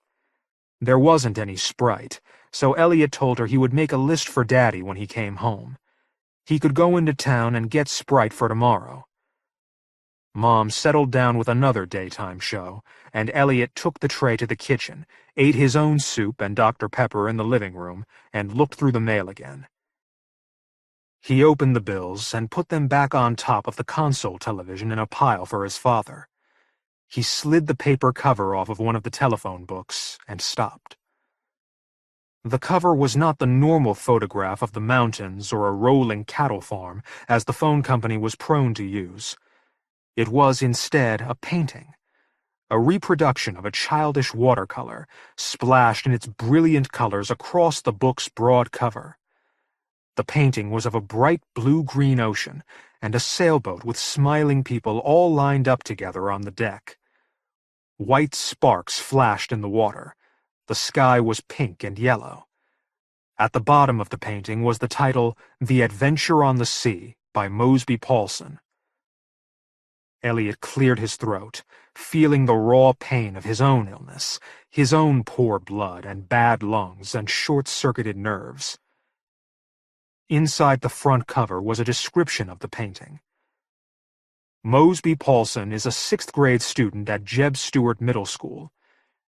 There wasn't any Sprite, so Elliot told her he would make a list for Daddy when he came home. He could go into town and get Sprite for tomorrow. Mom settled down with another daytime show, and Elliot took the tray to the kitchen, ate his own soup and Dr. Pepper in the living room, and looked through the mail again. He opened the bills and put them back on top of the console television in a pile for his father. He slid the paper cover off of one of the telephone books and stopped. The cover was not the normal photograph of the mountains or a rolling cattle farm, as the phone company was prone to use. It was instead a painting, a reproduction of a childish watercolor, splashed in its brilliant colors across the book's broad cover. The painting was of a bright blue-green ocean and a sailboat with smiling people all lined up together on the deck. White sparks flashed in the water. The sky was pink and yellow. At the bottom of the painting was the title, The Adventure on the Sea, by Mosby Paulson. Elliot cleared his throat, feeling the raw pain of his own illness, his own poor blood and bad lungs and short-circuited nerves. Inside the front cover was a description of the painting. Mosby Paulson is a 6th grade student at Jeb Stuart Middle School.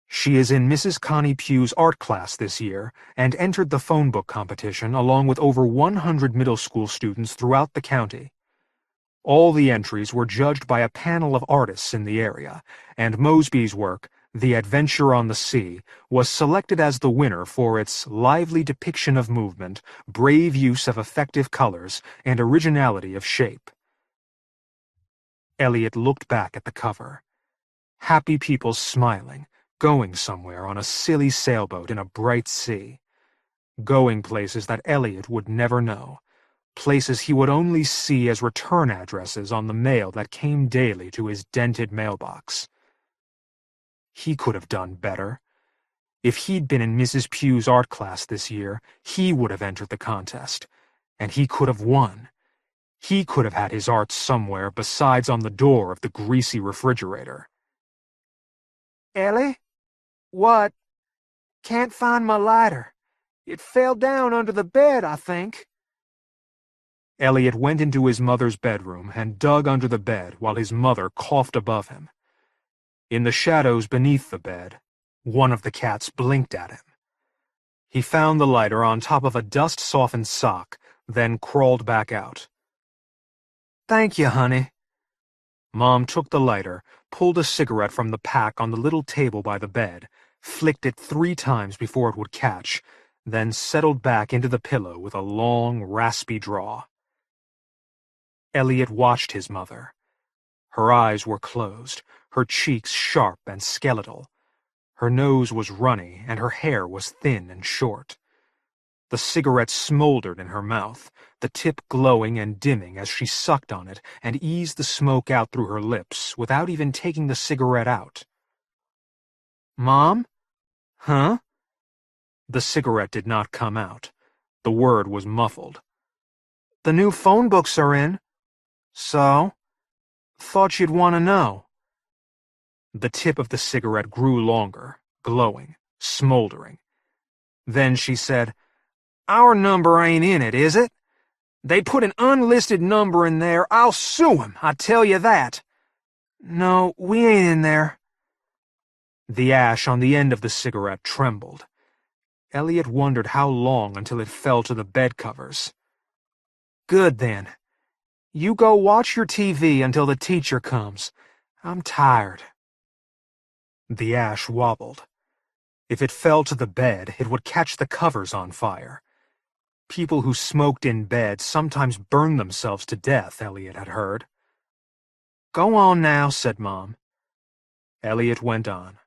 She is in Mrs. Connie Pugh's art class this year and entered the phone book competition along with over 100 middle school students throughout the county. All the entries were judged by a panel of artists in the area, and Mosby's work, The Adventure on the Sea, was selected as the winner for its lively depiction of movement, brave use of effective colors, and originality of shape. Elliot looked back at the cover. Happy people smiling, going somewhere on a silly sailboat in a bright sea. Going places that Elliot would never know. Places he would only see as return addresses on the mail that came daily to his dented mailbox. He could have done better. If he'd been in Mrs. Pugh's art class this year, he would have entered the contest, and he could have won. He could have had his art somewhere besides on the door of the greasy refrigerator. Ellie? What? Can't find my lighter. It fell down under the bed, I think. Elliot went into his mother's bedroom and dug under the bed while his mother coughed above him. In the shadows beneath the bed, one of the cats blinked at him. He found the lighter on top of a dust-softened sock, then crawled back out. Thank you, honey. Mom took the lighter, pulled a cigarette from the pack on the little table by the bed, flicked it 3 times before it would catch, then settled back into the pillow with a long, raspy draw. Elliot watched his mother. Her eyes were closed, her cheeks sharp and skeletal. Her nose was runny, and her hair was thin and short. The cigarette smoldered in her mouth, the tip glowing and dimming as she sucked on it and eased the smoke out through her lips without even taking the cigarette out. Mom? Huh? The cigarette did not come out. The word was muffled. The new phone books are in. So? Thought you'd want to know. The tip of the cigarette grew longer, glowing, smoldering. Then she said, Our number ain't in it, is it? They put an unlisted number in there. I'll sue 'em, I tell you that. No, we ain't in there. The ash on the end of the cigarette trembled. Elliot wondered how long until it fell to the bed covers. Good, then. You go watch your TV until the teacher comes. I'm tired. The ash wobbled. If it fell to the bed, it would catch the covers on fire. People who smoked in bed sometimes burned themselves to death, Elliot had heard. Go on now, said Mom. Elliot went on.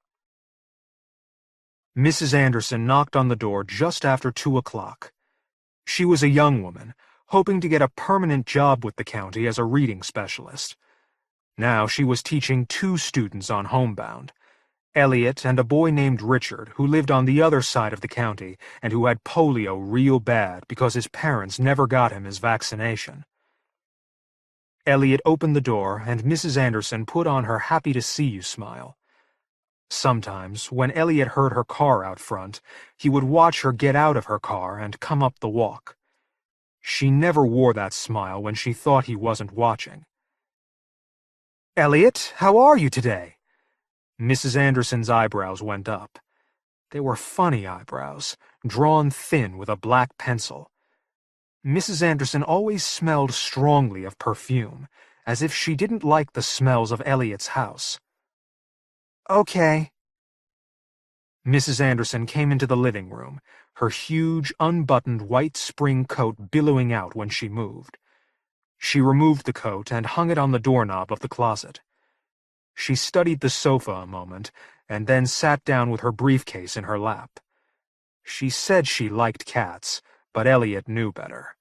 Mrs. Anderson knocked on the door just after 2 o'clock. She was a young woman, hoping to get a permanent job with the county as a reading specialist. Now she was teaching 2 students on homebound, Elliot and a boy named Richard, who lived on the other side of the county and who had polio real bad because his parents never got him his vaccination. Elliot opened the door, and Mrs. Anderson put on her happy-to-see-you smile. Sometimes, when Elliot heard her car out front, he would watch her get out of her car and come up the walk. She never wore that smile when she thought he wasn't watching. "Elliot, how are you today?" Mrs. Anderson's eyebrows went up. They were funny eyebrows, drawn thin with a black pencil. Mrs. Anderson always smelled strongly of perfume, as if she didn't like the smells of Elliot's house. "Okay." Mrs. Anderson came into the living room, her huge, unbuttoned white spring coat billowing out when she moved. She removed the coat and hung it on the doorknob of the closet. She studied the sofa a moment, and then sat down with her briefcase in her lap. She said she liked cats, but Elliot knew better.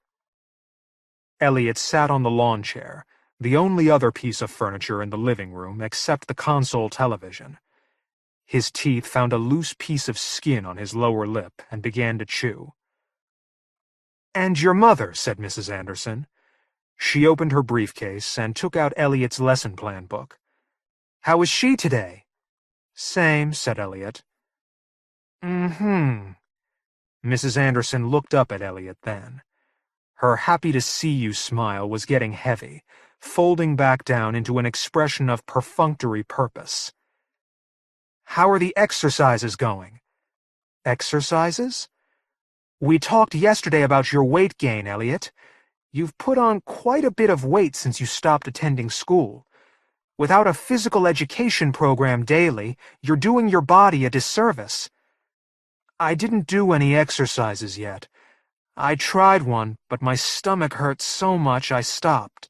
Elliot sat on the lawn chair, the only other piece of furniture in the living room except the console television. His teeth found a loose piece of skin on his lower lip and began to chew. "And your mother," said Mrs. Anderson. She opened her briefcase and took out Elliot's lesson plan book. "How is she today?" "Same," said Elliot. "Mm-hmm." Mrs. Anderson looked up at Elliot then. Her happy-to-see-you smile was getting heavy, folding back down into an expression of perfunctory purpose. "How are the exercises going?" "Exercises?" "We talked yesterday about your weight gain, Elliot. You've put on quite a bit of weight since you stopped attending school. Without a physical education program daily, you're doing your body a disservice." "I didn't do any exercises yet. I tried one, but my stomach hurt so much I stopped."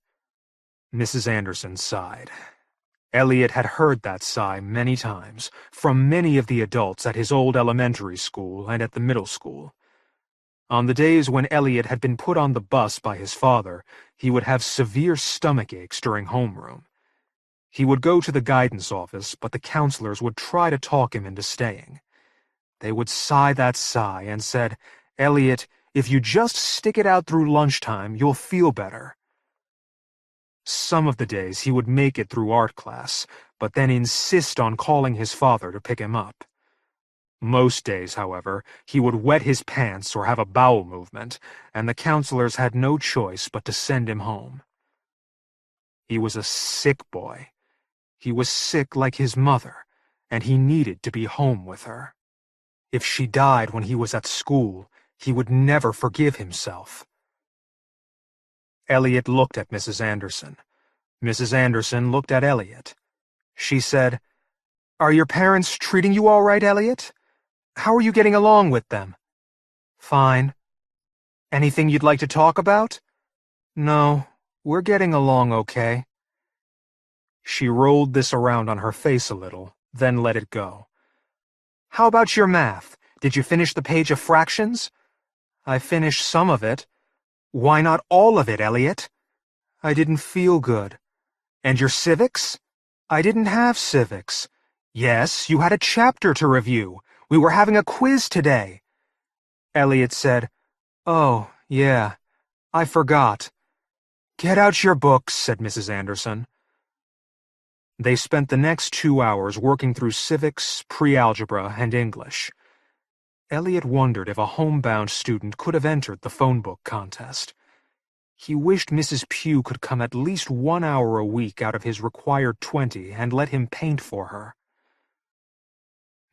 Mrs. Anderson sighed. Elliot had heard that sigh many times, from many of the adults at his old elementary school and at the middle school. On the days when Elliot had been put on the bus by his father, he would have severe stomach aches during homeroom. He would go to the guidance office, but the counselors would try to talk him into staying. They would sigh that sigh and said, "Elliot, if you just stick it out through lunchtime, you'll feel better." Some of the days he would make it through art class, but then insist on calling his father to pick him up. Most days, however, he would wet his pants or have a bowel movement, and the counselors had no choice but to send him home. He was a sick boy. He was sick like his mother, and he needed to be home with her. If she died when he was at school, he would never forgive himself. Elliot looked at Mrs. Anderson. Mrs. Anderson looked at Elliot. She said, "Are your parents treating you all right, Elliot? How are you getting along with them?" "Fine." "Anything you'd like to talk about?" "No, we're getting along okay." She rolled this around on her face a little, then let it go. "How about your math? Did you finish the page of fractions?" "I finished some of it." "Why not all of it, Elliot?" "I didn't feel good." "And your civics?" "I didn't have civics." "Yes, you had a chapter to review. We were having a quiz today." Elliot said, "Oh, yeah, I forgot." "Get out your books," said Mrs. Anderson. They spent the next 2 hours working through civics, pre-algebra, and English. Elliot wondered if a homebound student could have entered the phone book contest. He wished Mrs. Pugh could come at least 1 hour a week out of his required 20 and let him paint for her.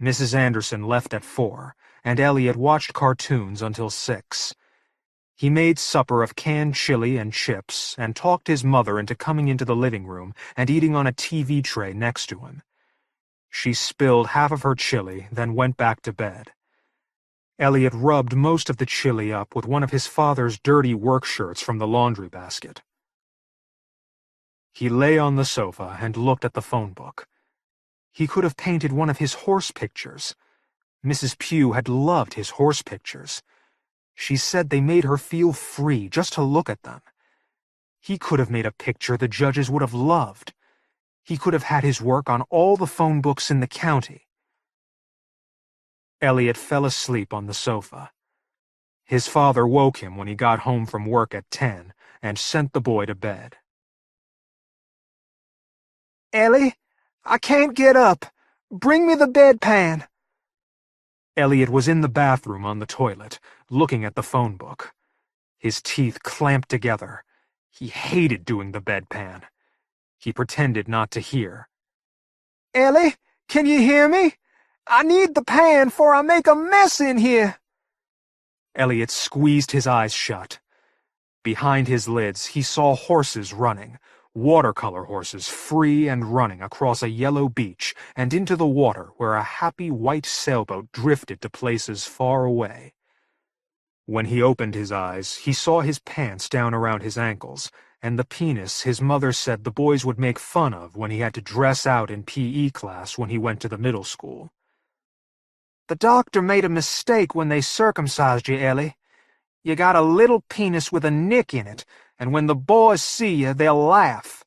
Mrs. Anderson left at 4, and Elliot watched cartoons until 6. He made supper of canned chili and chips and talked his mother into coming into the living room and eating on a TV tray next to him. She spilled half of her chili, then went back to bed. Elliot rubbed most of the chili up with one of his father's dirty work shirts from the laundry basket. He lay on the sofa and looked at the phone book. He could have painted one of his horse pictures. Mrs. Pugh had loved his horse pictures. She said they made her feel free just to look at them. He could have made a picture the judges would have loved. He could have had his work on all the phone books in the county. Elliot fell asleep on the sofa. His father woke him when he got home from work at 10 and sent the boy to bed. Ellie, I can't get up. Bring me the bedpan. Elliot was in the bathroom on the toilet, looking at the phone book. His teeth clamped together. He hated doing the bedpan. He pretended not to hear. Ellie, can you hear me? I need the pan for I make a mess in here. Elliot squeezed his eyes shut. Behind his lids, he saw horses running, watercolor horses free and running across a yellow beach and into the water where a happy white sailboat drifted to places far away. When he opened his eyes, he saw his pants down around his ankles, and the penis his mother said the boys would make fun of when he had to dress out in P.E. class when he went to the middle school. The doctor made a mistake when they circumcised you, Ellie. You got a little penis with a nick in it, and when the boys see you, they'll laugh.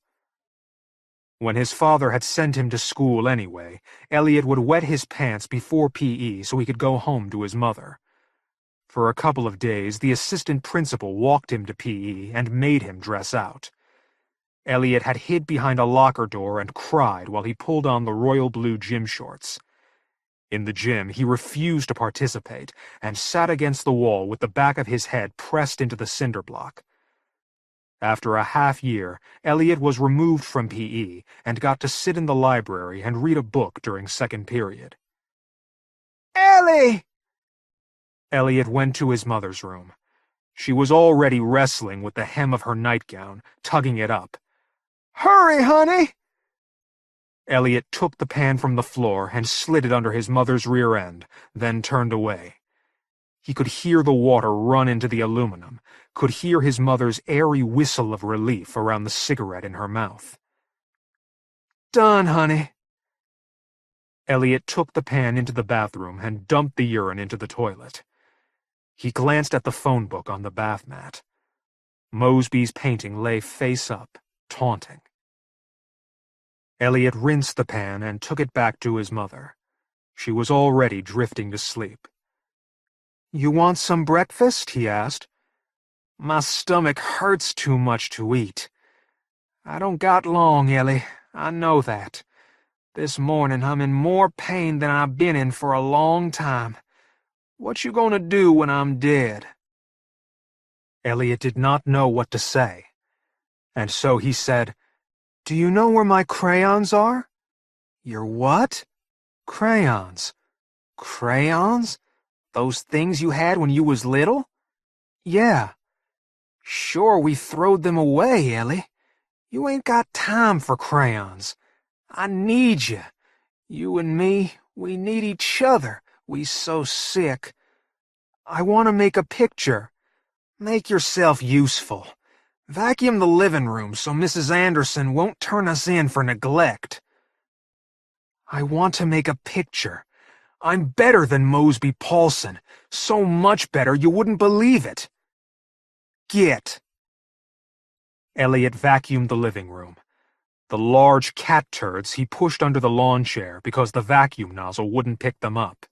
When his father had sent him to school anyway, Elliot would wet his pants before P.E. so he could go home to his mother. For a couple of days, the assistant principal walked him to P.E. and made him dress out. Elliot had hid behind a locker door and cried while he pulled on the royal blue gym shorts. In the gym, he refused to participate and sat against the wall with the back of his head pressed into the cinder block. After a half year, Elliot was removed from P.E. and got to sit in the library and read a book during second period. Ellie! Elliot went to his mother's room. She was already wrestling with the hem of her nightgown, tugging it up. Hurry, honey! Elliot took the pan from the floor and slid it under his mother's rear end, then turned away. He could hear the water run into the aluminum, could hear his mother's airy whistle of relief around the cigarette in her mouth. Done, honey. Elliot took the pan into the bathroom and dumped the urine into the toilet. He glanced at the phone book on the bath mat. Mosby's painting lay face up, taunting. Elliot rinsed the pan and took it back to his mother. She was already drifting to sleep. You want some breakfast? He asked. My stomach hurts too much to eat. I don't got long, Ellie. I know that. This morning I'm in more pain than I've been in for a long time. What you gonna do when I'm dead? Elliot did not know what to say, and so he said, Do you know where my crayons are? Your what? Crayons. Crayons? Those things you had when you was little? Yeah. Sure, we throwed them away, Ellie. You ain't got time for crayons. I need you. You and me, we need each other. We so sick. I want to make a picture. Make yourself useful. Vacuum the living room so Mrs. Anderson won't turn us in for neglect. I want to make a picture. I'm better than Mosby Paulson. So much better you wouldn't believe it. Get. Elliot vacuumed the living room. The large cat turds he pushed under the lawn chair because the vacuum nozzle wouldn't pick them up.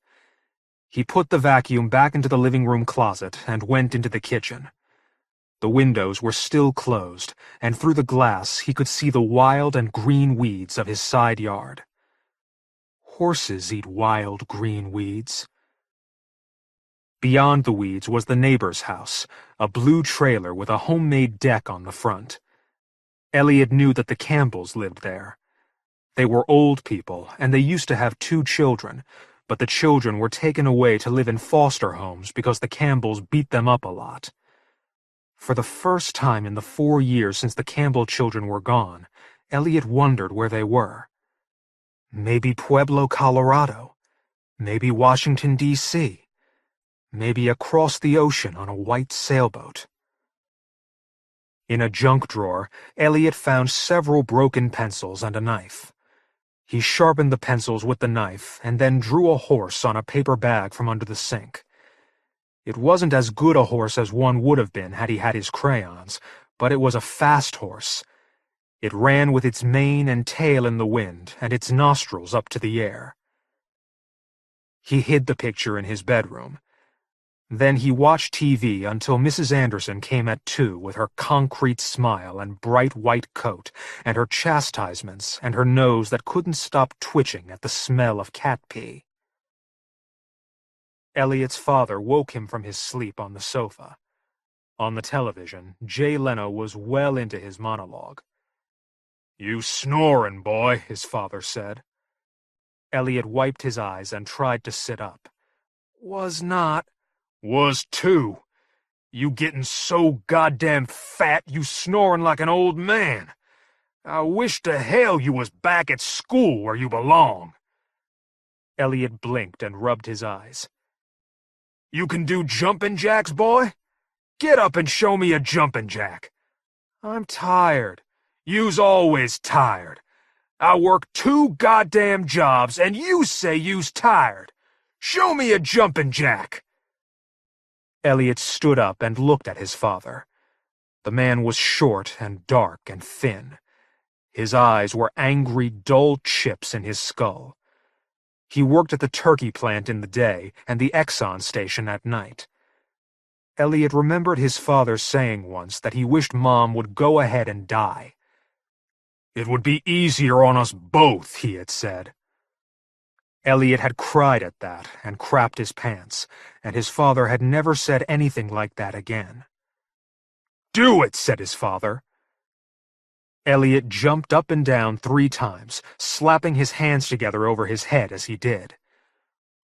He put the vacuum back into the living room closet and went into the kitchen. The windows were still closed, and through the glass he could see the wild and green weeds of his side yard. Horses eat wild green weeds. Beyond the weeds was the neighbor's house, a blue trailer with a homemade deck on the front. Elliot knew that the Campbells lived there. They were old people, and they used to have 2 children, but the children were taken away to live in foster homes because the Campbells beat them up a lot. For the first time in the 4 years since the Campbell children were gone, Elliot wondered where they were. Maybe Pueblo, Colorado. Maybe Washington, D.C. Maybe across the ocean on a white sailboat. In a junk drawer, Elliot found several broken pencils and a knife. He sharpened the pencils with the knife and then drew a horse on a paper bag from under the sink. It wasn't as good a horse as one would have been had he had his crayons, but it was a fast horse. It ran with its mane and tail in the wind and its nostrils up to the air. He hid the picture in his bedroom. Then he watched TV until Mrs. Anderson came at 2 with her concrete smile and bright white coat and her chastisements and her nose that couldn't stop twitching at the smell of cat pee. Elliot's father woke him from his sleep on the sofa. On the television, Jay Leno was well into his monologue. "You snoring, boy," his father said. Elliot wiped his eyes and tried to sit up. "Was not." "Was too. You getting so goddamn fat you snoring like an old man. I wish to hell you was back at school where you belong." Elliot blinked and rubbed his eyes. "You can do jumping jacks, boy? Get up and show me a jumping jack." "I'm tired." "You's always tired. I work 2 goddamn jobs and you say you's tired. Show me a jumping jack." Elliot stood up and looked at his father. The man was short and dark and thin. His eyes were angry, dull chips in his skull. He worked at the turkey plant in the day and the Exxon station at night. Elliot remembered his father saying once that he wished Mom would go ahead and die. "It would be easier on us both," he had said. Elliot had cried at that and crapped his pants, and his father had never said anything like that again. "Do it," said his father. Elliot jumped up and down 3 times, slapping his hands together over his head as he did.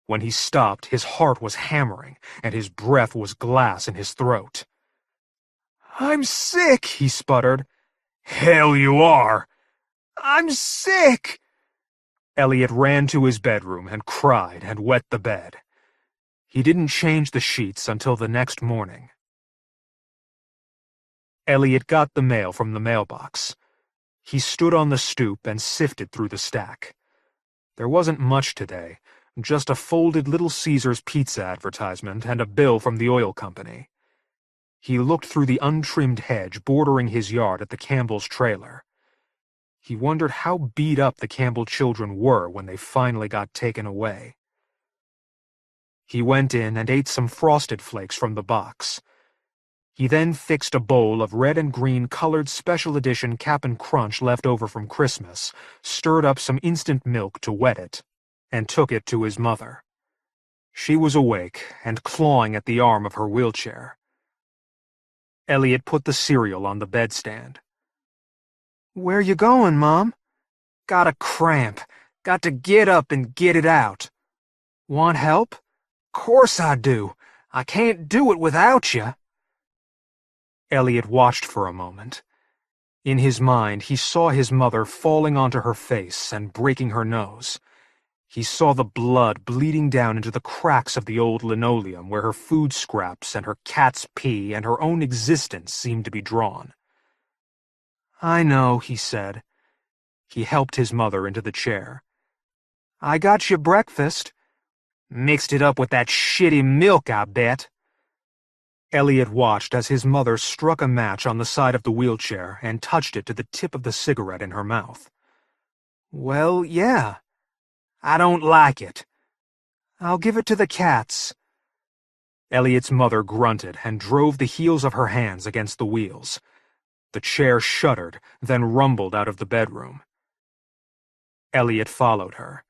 When he stopped, his heart was hammering, and his breath was glass in his throat. "I'm sick," he sputtered. "Hell you are!" "I'm sick!" Elliot ran to his bedroom and cried and wet the bed. He didn't change the sheets until the next morning. Elliot got the mail from the mailbox. He stood on the stoop and sifted through the stack. There wasn't much today, just a folded Little Caesars pizza advertisement and a bill from the oil company. He looked through the untrimmed hedge bordering his yard at the Campbell's trailer. He wondered how beat up the Campbell children were when they finally got taken away. He went in and ate some Frosted Flakes from the box. He then fixed a bowl of red and green colored special edition Cap'n Crunch left over from Christmas, stirred up some instant milk to wet it, and took it to his mother. She was awake and clawing at the arm of her wheelchair. Elliot put the cereal on the bedstand. "Where you going, Mom?" "Got a cramp. Got to get up and get it out." "Want help?" "Course I do. I can't do it without you." Elliot watched for a moment. In his mind, he saw his mother falling onto her face and breaking her nose. He saw the blood bleeding down into the cracks of the old linoleum where her food scraps and her cat's pee and her own existence seemed to be drawn. "I know," he said. He helped his mother into the chair. "I got you breakfast." "Mixed it up with that shitty milk, I bet." Elliot watched as his mother struck a match on the side of the wheelchair and touched it to the tip of the cigarette in her mouth. "Well, yeah." "I don't like it." "I'll give it to the cats." Elliot's mother grunted and drove the heels of her hands against the wheels. The chair shuddered, then rumbled out of the bedroom. Elliot followed her.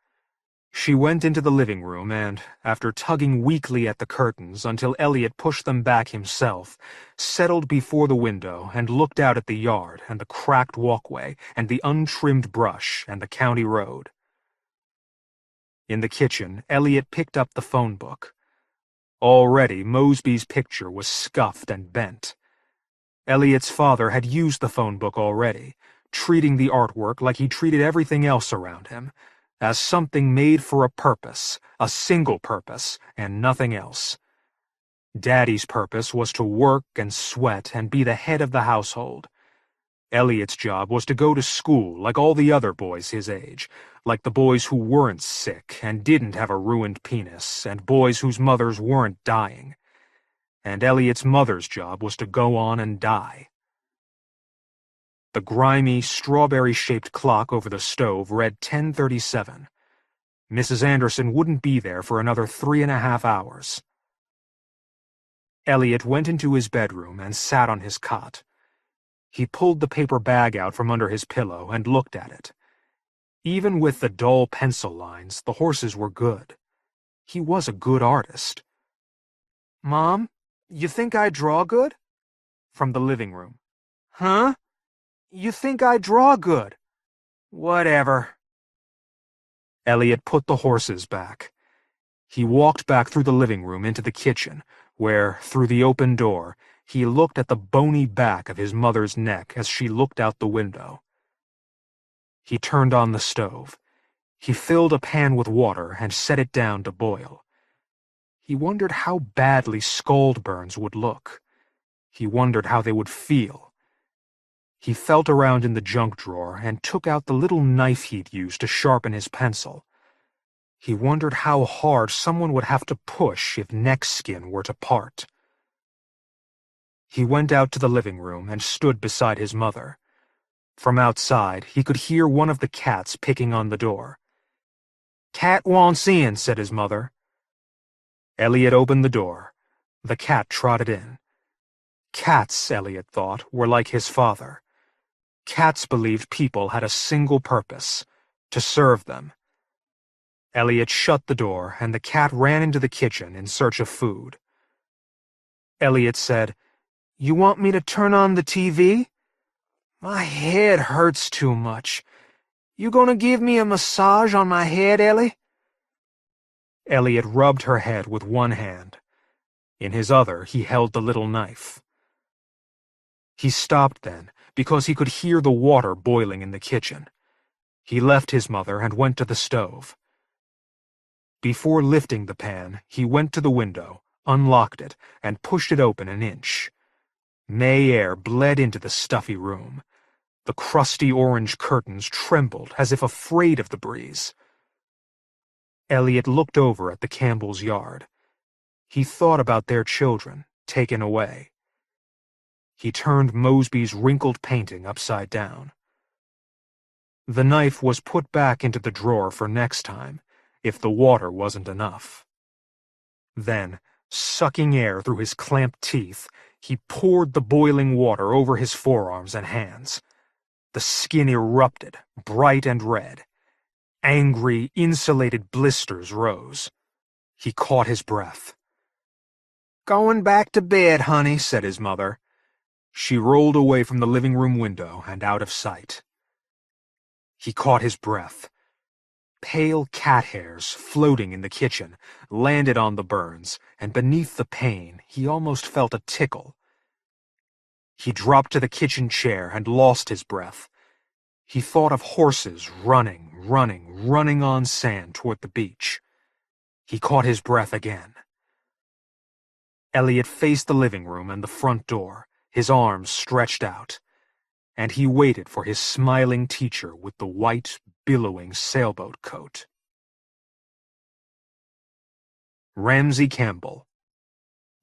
She went into the living room and, after tugging weakly at the curtains until Elliot pushed them back himself, settled before the window and looked out at the yard and the cracked walkway and the untrimmed brush and the county road. In the kitchen, Elliot picked up the phone book. Already, Mosby's picture was scuffed and bent. Elliot's father had used the phone book already, treating the artwork like he treated everything else around him, as something made for a purpose, a single purpose, and nothing else. Daddy's purpose was to work and sweat and be the head of the household. Elliot's job was to go to school like all the other boys his age, like the boys who weren't sick and didn't have a ruined penis, and boys whose mothers weren't dying. And Elliot's mother's job was to go on and die. The grimy, strawberry-shaped clock over the stove read 10:37. Mrs. Anderson wouldn't be there for another 3.5 hours. Elliot went into his bedroom and sat on his cot. He pulled the paper bag out from under his pillow and looked at it. Even with the dull pencil lines, the horses were good. He was a good artist. "Mom, you think I draw good?" From the living room. "Huh? You think I draw good? Whatever." Elliot put the horses back. He walked back through the living room into the kitchen, where, through the open door, he looked at the bony back of his mother's neck as she looked out the window. He turned on the stove. He filled a pan with water and set it down to boil. He wondered how badly scald burns would look. He wondered how they would feel. He felt around in the junk drawer and took out the little knife he'd used to sharpen his pencil. He wondered how hard someone would have to push if neck skin were to part. He went out to the living room and stood beside his mother. From outside, he could hear one of the cats picking on the door. "Cat wants in," said his mother. Elliot opened the door. The cat trotted in. Cats, Elliot thought, were like his father. Cats believed people had a single purpose: to serve them. Elliot shut the door, and the cat ran into the kitchen in search of food. Elliot said, "You want me to turn on the TV? My head hurts too much. You gonna give me a massage on my head, Ellie?" Elliot rubbed her head with one hand. In his other, he held the little knife. He stopped then, because he could hear the water boiling in the kitchen. He left his mother and went to the stove. Before lifting the pan, he went to the window, unlocked it, and pushed it open an inch. May air bled into the stuffy room. The crusty orange curtains trembled as if afraid of the breeze. Elliot looked over at the Campbell's yard. He thought about their children, taken away. He turned Mosby's wrinkled painting upside down. The knife was put back into the drawer for next time, if the water wasn't enough. Then, sucking air through his clamped teeth, he poured the boiling water over his forearms and hands. The skin erupted, bright and red. Angry, insulated blisters rose. He caught his breath. "Going back to bed, honey," said his mother. She rolled away from the living room window and out of sight. He caught his breath. Pale cat hairs, floating in the kitchen, landed on the burns, and beneath the pain, he almost felt a tickle. He dropped to the kitchen chair and lost his breath. He thought of horses running on sand toward the beach. He caught his breath again. Elliot faced the living room and the front door, his arms stretched out, and he waited for his smiling teacher with the white, billowing sailboat coat. Ramsey Campbell.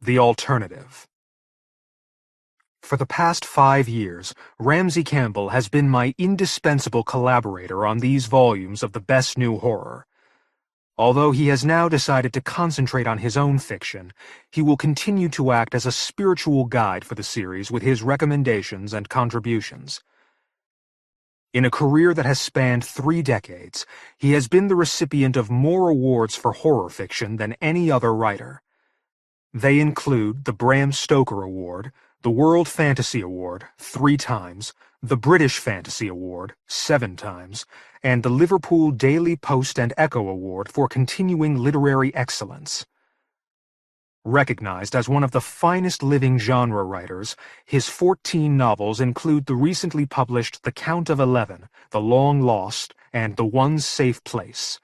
The Alternative. For the past 5 years, Ramsey Campbell has been my indispensable collaborator on these volumes of the best new horror. Although he has now decided to concentrate on his own fiction, he will continue to act as a spiritual guide for the series with his recommendations and contributions. In a career that has spanned 3 decades, he has been the recipient of more awards for horror fiction than any other writer. They include the Bram Stoker Award, the World Fantasy Award 3 times, the British Fantasy Award 7 times, and the Liverpool Daily Post and Echo Award for continuing literary excellence. Recognized as one of the finest living genre writers, his 14 novels include the recently published The Count of 11, The Long Lost, and The One Safe Place,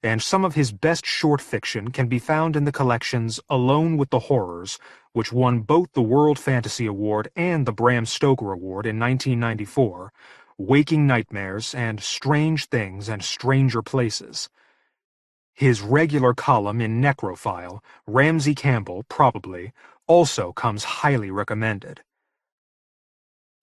and some of his best short fiction can be found in the collections Alone with the Horrors, which won both the World Fantasy Award and the Bram Stoker Award in 1994, Waking Nightmares, and Strange Things and Stranger Places. His regular column in Necrophile, Ramsey Campbell, Probably, also comes highly recommended.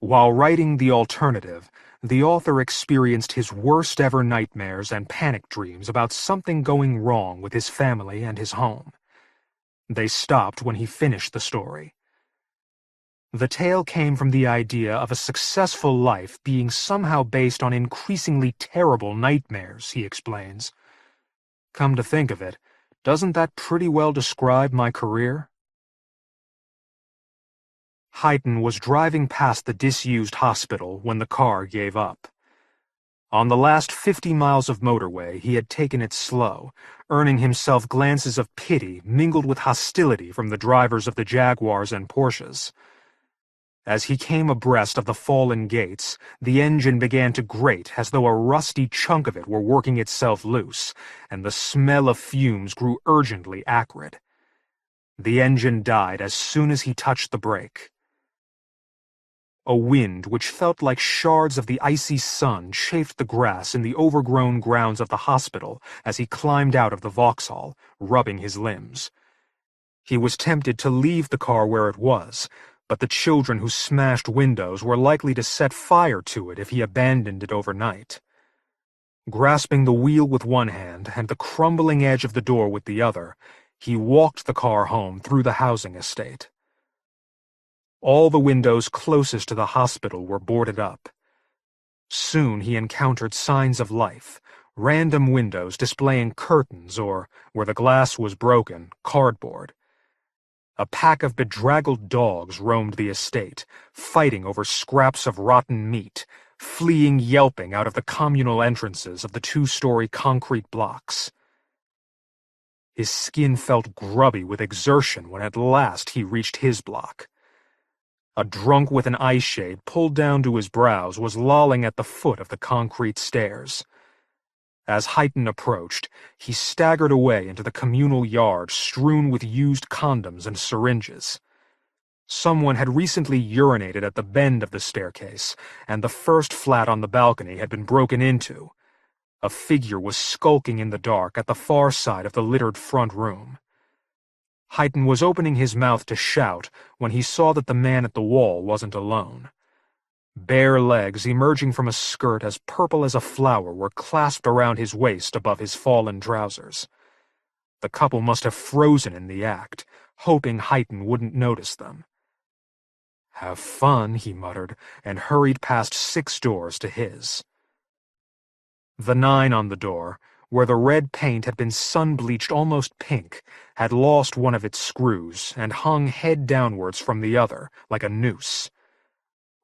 While writing The Alternative, the author experienced his worst-ever nightmares and panic dreams about something going wrong with his family and his home. They stopped when he finished the story. The tale came from the idea of a successful life being somehow based on increasingly terrible nightmares, he explains. Come to think of it, doesn't that pretty well describe my career? Heighton was driving past the disused hospital when the car gave up. On the last 50 miles of motorway, he had taken it slow, earning himself glances of pity mingled with hostility from the drivers of the Jaguars and Porsches. As he came abreast of the fallen gates, the engine began to grate as though a rusty chunk of it were working itself loose, and the smell of fumes grew urgently acrid. The engine died as soon as he touched the brake. A wind which felt like shards of the icy sun chafed the grass in the overgrown grounds of the hospital as he climbed out of the Vauxhall, rubbing his limbs. He was tempted to leave the car where it was, but the children who smashed windows were likely to set fire to it if he abandoned it overnight. Grasping the wheel with one hand and the crumbling edge of the door with the other, he walked the car home through the housing estate. All the windows closest to the hospital were boarded up. Soon he encountered signs of life, random windows displaying curtains or, where the glass was broken, cardboard. A pack of bedraggled dogs roamed the estate, fighting over scraps of rotten meat, fleeing yelping out of the communal entrances of the 2-story concrete blocks. His skin felt grubby with exertion when at last he reached his block. A drunk with an eye shade pulled down to his brows was lolling at the foot of the concrete stairs. As Heighton approached, he staggered away into the communal yard strewn with used condoms and syringes. Someone had recently urinated at the bend of the staircase, and the first flat on the balcony had been broken into. A figure was skulking in the dark at the far side of the littered front room. Heighton was opening his mouth to shout when he saw that the man at the wall wasn't alone. Bare legs emerging from a skirt as purple as a flower were clasped around his waist above his fallen trousers. The couple must have frozen in the act, hoping Heighton wouldn't notice them. "Have fun," he muttered, and hurried past 6 doors to his. The 9 on the door, where the red paint had been sun-bleached almost pink, had lost one of its screws and hung head downwards from the other, like a noose.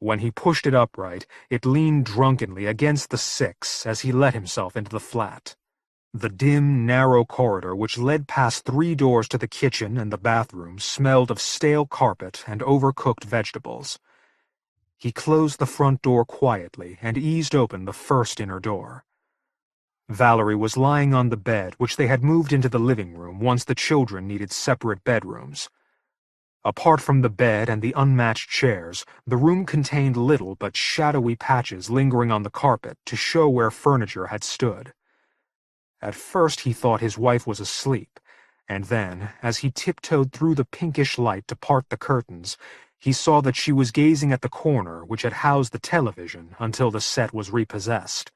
When he pushed it upright, it leaned drunkenly against the 6 as he let himself into the flat. The dim, narrow corridor which led past 3 doors to the kitchen and the bathroom smelled of stale carpet and overcooked vegetables. He closed the front door quietly and eased open the first inner door. Valerie was lying on the bed which they had moved into the living room once the children needed separate bedrooms. Apart from the bed and the unmatched chairs, the room contained little but shadowy patches lingering on the carpet to show where furniture had stood. At first he thought his wife was asleep, and then, as he tiptoed through the pinkish light to part the curtains, he saw that she was gazing at the corner which had housed the television until the set was repossessed.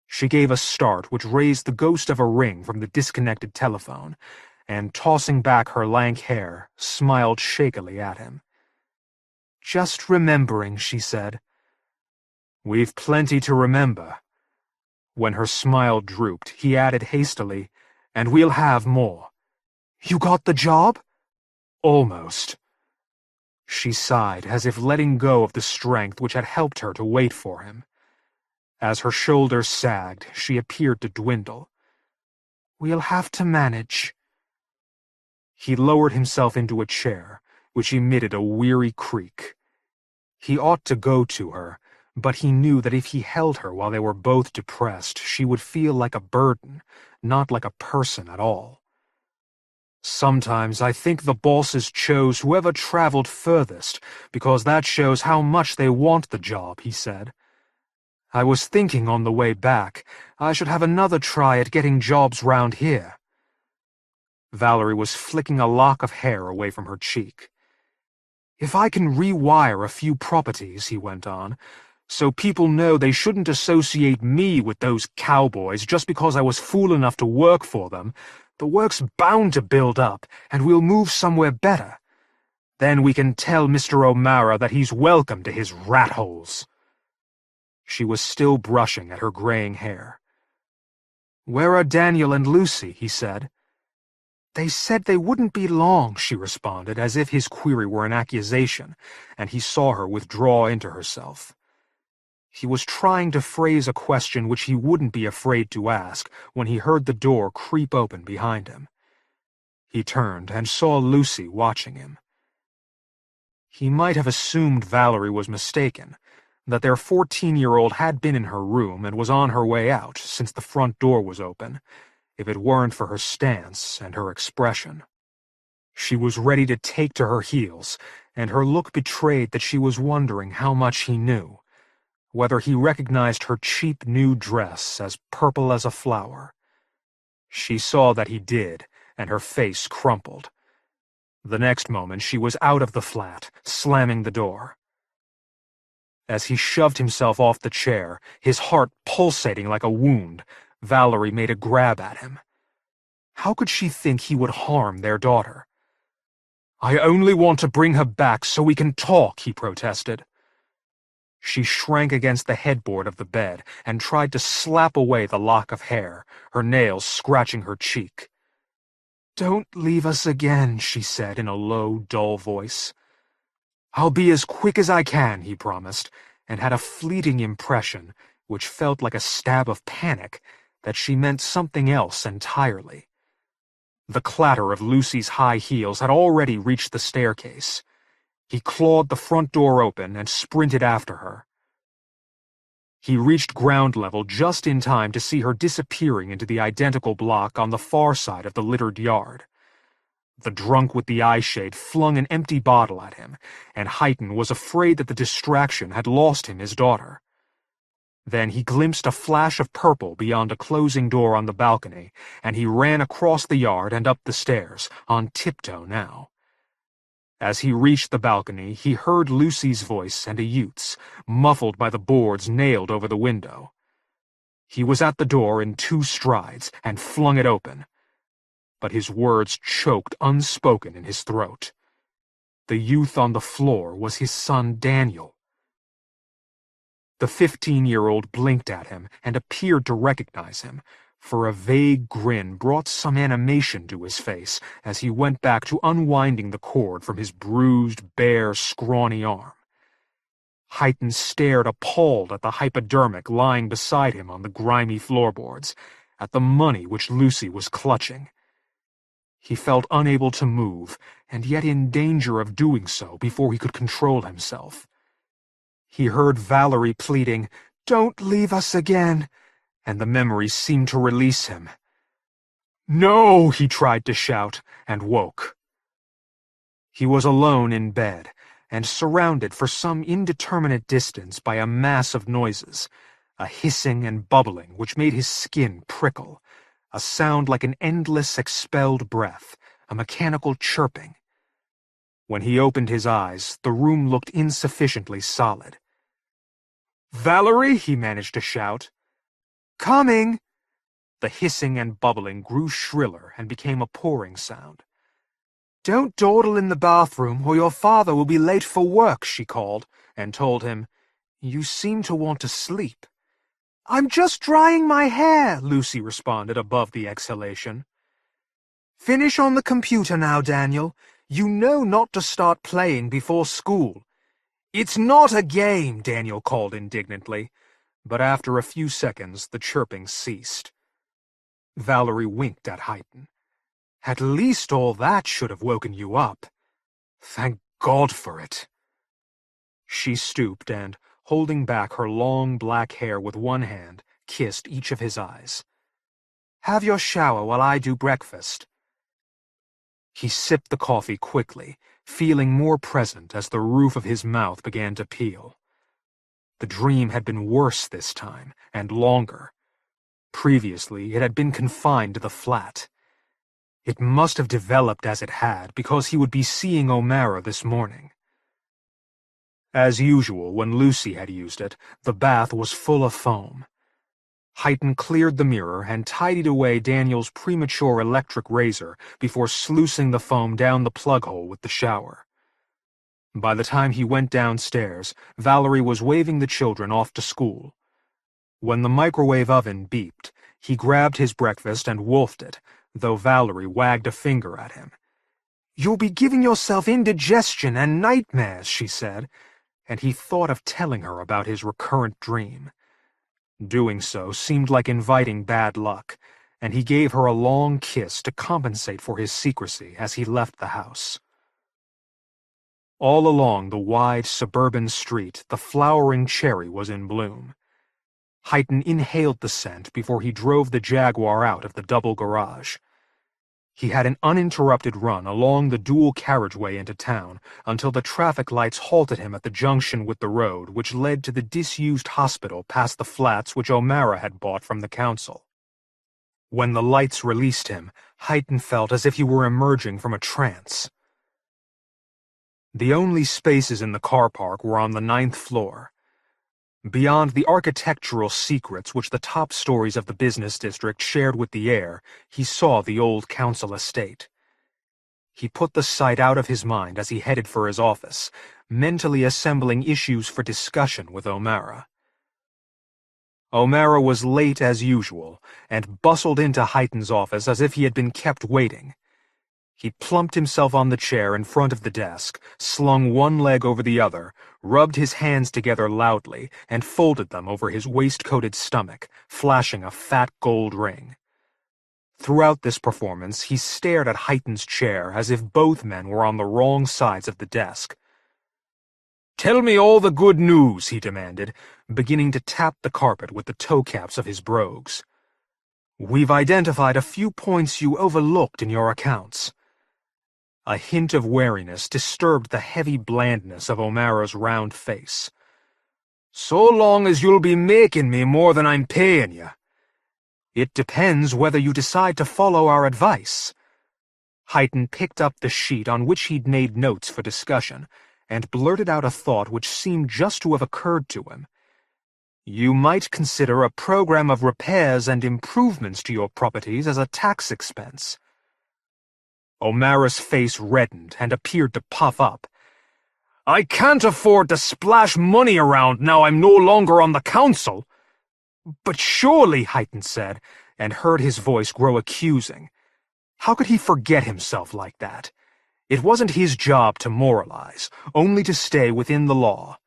She gave a start which raised the ghost of a ring from the disconnected telephone, and, tossing back her lank hair, smiled shakily at him. "Just remembering," she said. "We've plenty to remember." When her smile drooped, he added hastily, "And we'll have more." "You got the job?" "Almost." She sighed, as if letting go of the strength which had helped her to wait for him. As her shoulders sagged, she appeared to dwindle. "We'll have to manage." He lowered himself into a chair, which emitted a weary creak. He ought to go to her, but he knew that if he held her while they were both depressed, she would feel like a burden, not like a person at all. "Sometimes I think the bosses chose whoever traveled furthest, because that shows how much they want the job," he said. "I was thinking on the way back, I should have another try at getting jobs round here." Valerie was flicking a lock of hair away from her cheek. If I can rewire a few properties," he went on, "so people know they shouldn't associate me with those cowboys just because I was fool enough to work for them, the work's bound to build up, and we'll move somewhere better. Then we can tell Mr. O'Mara that he's welcome to his rat holes." She was still brushing at her graying hair. "Where are Daniel and Lucy?" he said. "They said they wouldn't be long," she responded, as if his query were an accusation, and he saw her withdraw into herself. He was trying to phrase a question which he wouldn't be afraid to ask when he heard the door creep open behind him. He turned and saw Lucy watching him. He might have assumed Valerie was mistaken, that their 14-year-old had been in her room and was on her way out since the front door was open, if it weren't for her stance and her expression. She was ready to take to her heels, and her look betrayed that she was wondering how much he knew, whether he recognized her cheap new dress as purple as a flower. She saw that he did, and her face crumpled. The next moment she was out of the flat, slamming the door. As he shoved himself off the chair, his heart pulsating like a wound, Valerie made a grab at him. How could she think he would harm their daughter? "I only want to bring her back so we can talk," he protested. She shrank against the headboard of the bed and tried to slap away the lock of hair, her nails scratching her cheek. "Don't leave us again," she said in a low, dull voice. "I'll be as quick as I can," he promised, and had a fleeting impression, which felt like a stab of panic, that she meant something else entirely. The clatter of Lucy's high heels had already reached the staircase. He clawed the front door open and sprinted after her. He reached ground level just in time to see her disappearing into the identical block on the far side of the littered yard. The drunk with the eye shade flung an empty bottle at him, and Heighton was afraid that the distraction had lost him his daughter. Then he glimpsed a flash of purple beyond a closing door on the balcony, and he ran across the yard and up the stairs, on tiptoe now. As he reached the balcony, he heard Lucy's voice and a youth's, muffled by the boards nailed over the window. He was at the door in 2 strides and flung it open, but his words choked unspoken in his throat. The youth on the floor was his son Daniel. The 15-year-old blinked at him and appeared to recognize him, for a vague grin brought some animation to his face as he went back to unwinding the cord from his bruised, bare, scrawny arm. Heighton stared appalled at the hypodermic lying beside him on the grimy floorboards, at the money which Lucy was clutching. He felt unable to move, and yet in danger of doing so before he could control himself. He heard Valerie pleading, "Don't leave us again," and the memory seemed to release him. "No!" he tried to shout, and woke. He was alone in bed, and surrounded for some indeterminate distance by a mass of noises, a hissing and bubbling which made his skin prickle, a sound like an endless expelled breath, a mechanical chirping. When he opened his eyes, the room looked insufficiently solid. "Valerie!" he managed to shout. "Coming!" The hissing and bubbling grew shriller and became a pouring sound. "Don't dawdle in the bathroom, or your father will be late for work," she called, and told him, "You seem to want to sleep." "I'm just drying my hair," Lucy responded above the exhalation. "Finish on the computer now, Daniel. You know not to start playing before school." "It's not a game," Daniel called indignantly, but after a few seconds the chirping ceased. Valerie winked at Heighton. "At least all that should have woken you up. Thank God for it." She stooped and, holding back her long black hair with one hand, kissed each of his eyes. "Have your shower while I do breakfast." He sipped the coffee quickly, feeling more present as the roof of his mouth began to peel. The dream had been worse this time, and longer. Previously, it had been confined to the flat. It must have developed as it had, because he would be seeing O'Mara this morning. As usual, when Lucy had used it, the bath was full of foam. Heighton cleared the mirror and tidied away Daniel's premature electric razor before sluicing the foam down the plug hole with the shower. By the time he went downstairs, Valerie was waving the children off to school. When the microwave oven beeped, he grabbed his breakfast and wolfed it, though Valerie wagged a finger at him. "You'll be giving yourself indigestion and nightmares," she said, and he thought of telling her about his recurrent dream. Doing so seemed like inviting bad luck, and he gave her a long kiss to compensate for his secrecy as he left the house. All along the wide suburban street, the flowering cherry was in bloom. Heighton inhaled the scent before he drove the Jaguar out of the double garage. He had an uninterrupted run along the dual carriageway into town until the traffic lights halted him at the junction with the road which led to the disused hospital past the flats which O'Mara had bought from the council. When the lights released him, Heighton felt as if he were emerging from a trance. The only spaces in the car park were on the 9th floor. Beyond the architectural secrets which the top stories of the business district shared with the air, he saw the old council estate. He put the sight out of his mind as he headed for his office, mentally assembling issues for discussion with O'Mara. O'Mara was late as usual, and bustled into Heighton's office as if he had been kept waiting. He plumped himself on the chair in front of the desk, slung one leg over the other, rubbed his hands together loudly, and folded them over his waistcoated stomach, flashing a fat gold ring. Throughout this performance, he stared at Heighton's chair as if both men were on the wrong sides of the desk. "Tell me all the good news," he demanded, beginning to tap the carpet with the toe-caps of his brogues. "We've identified a few points you overlooked in your accounts." A hint of wariness disturbed the heavy blandness of O'Mara's round face. "So long as you'll be making me more than I'm paying you." "It depends whether you decide to follow our advice." Heighton picked up the sheet on which he'd made notes for discussion, and blurted out a thought which seemed just to have occurred to him. "You might consider a program of repairs and improvements to your properties as a tax expense." O'Mara's face reddened and appeared to puff up. "I can't afford to splash money around now I'm no longer on the council." "But surely," Heighton said, and heard his voice grow accusing. How could he forget himself like that? It wasn't his job to moralize, only to stay within the law.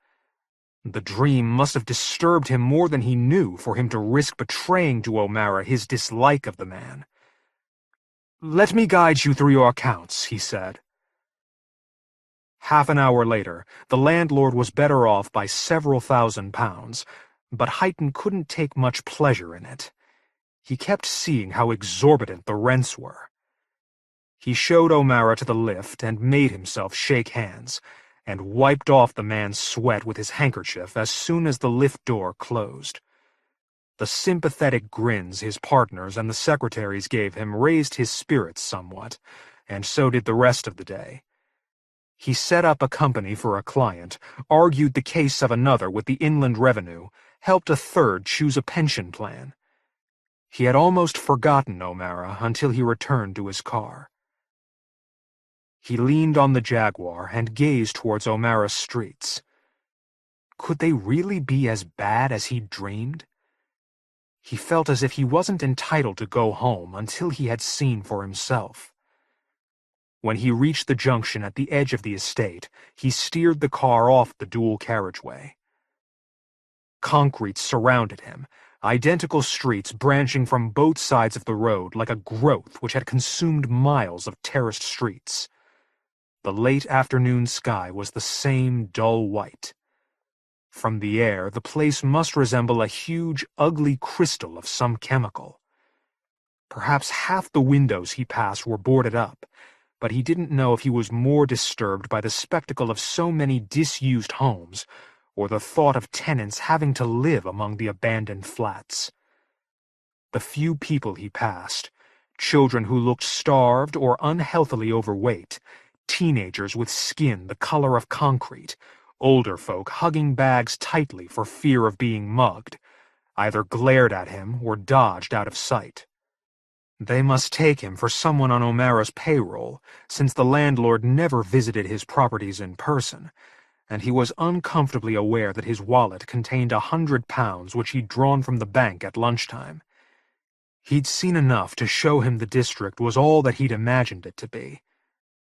The dream must have disturbed him more than he knew for him to risk betraying to O'Mara his dislike of the man. "Let me guide you through your accounts," he said. Half an hour later, the landlord was better off by several £1,000s, but Heighton couldn't take much pleasure in it. He kept seeing how exorbitant the rents were. He showed O'Mara to the lift and made himself shake hands, and wiped off the man's sweat with his handkerchief as soon as the lift door closed. The sympathetic grins his partners and the secretaries gave him raised his spirits somewhat, and so did the rest of the day. He set up a company for a client, argued the case of another with the Inland Revenue, helped a third choose a pension plan. He had almost forgotten O'Mara until he returned to his car. He leaned on the Jaguar and gazed towards O'Mara's streets. Could they really be as bad as he'd dreamed? He felt as if he wasn't entitled to go home until he had seen for himself. When he reached the junction at the edge of the estate, he steered the car off the dual carriageway. Concrete surrounded him, identical streets branching from both sides of the road like a growth which had consumed miles of terraced streets. The late afternoon sky was the same dull white. From the air, the place must resemble a huge, ugly crystal of some chemical. Perhaps half the windows he passed were boarded up, but he didn't know if he was more disturbed by the spectacle of so many disused homes or the thought of tenants having to live among the abandoned flats. The few people he passed, children who looked starved or unhealthily overweight, teenagers with skin the color of concrete, older folk hugging bags tightly for fear of being mugged, either glared at him or dodged out of sight. They must take him for someone on O'Mara's payroll, since the landlord never visited his properties in person, and he was uncomfortably aware that his wallet contained £100 which he'd drawn from the bank at lunchtime. He'd seen enough to show him the district was all that he'd imagined it to be,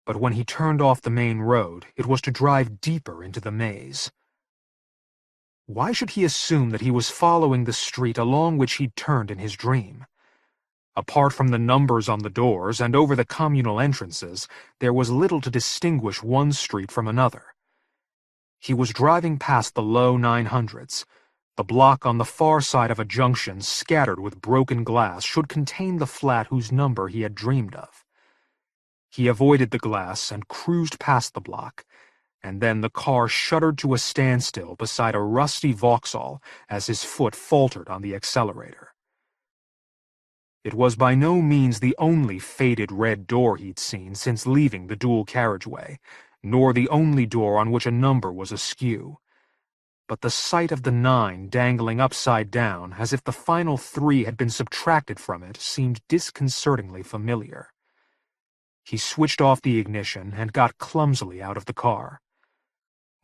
but when he turned off the main road, it was to drive deeper into the maze. Why should he assume that he was following the street along which he'd turned in his dream? Apart from the numbers on the doors and over the communal entrances, there was little to distinguish one street from another. He was driving past the low 900s. The block on the far side of a junction scattered with broken glass should contain the flat whose number he had dreamed of. He avoided the glass and cruised past the block, and then the car shuddered to a standstill beside a rusty Vauxhall as his foot faltered on the accelerator. It was by no means the only faded red door he'd seen since leaving the dual carriageway, nor the only door on which a number was askew. But the sight of the 9 dangling upside down, as if the final 3 had been subtracted from it, seemed disconcertingly familiar. He switched off the ignition and got clumsily out of the car.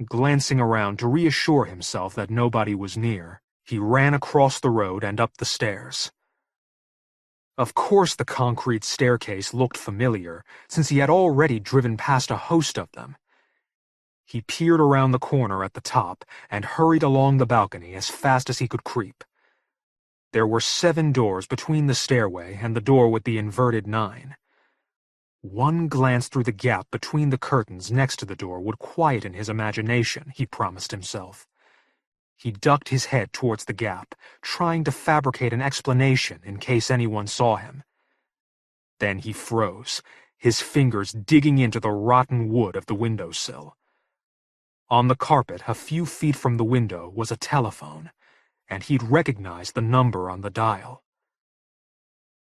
Glancing around to reassure himself that nobody was near, he ran across the road and up the stairs. Of course the concrete staircase looked familiar, since he had already driven past a host of them. He peered around the corner at the top and hurried along the balcony as fast as he could creep. There were 7 doors between the stairway and the door with the inverted 9. One glance through the gap between the curtains next to the door would quieten his imagination, he promised himself. He ducked his head towards the gap, trying to fabricate an explanation in case anyone saw him. Then he froze, his fingers digging into the rotten wood of the windowsill. On the carpet, a few feet from the window, was a telephone, and he'd recognized the number on the dial.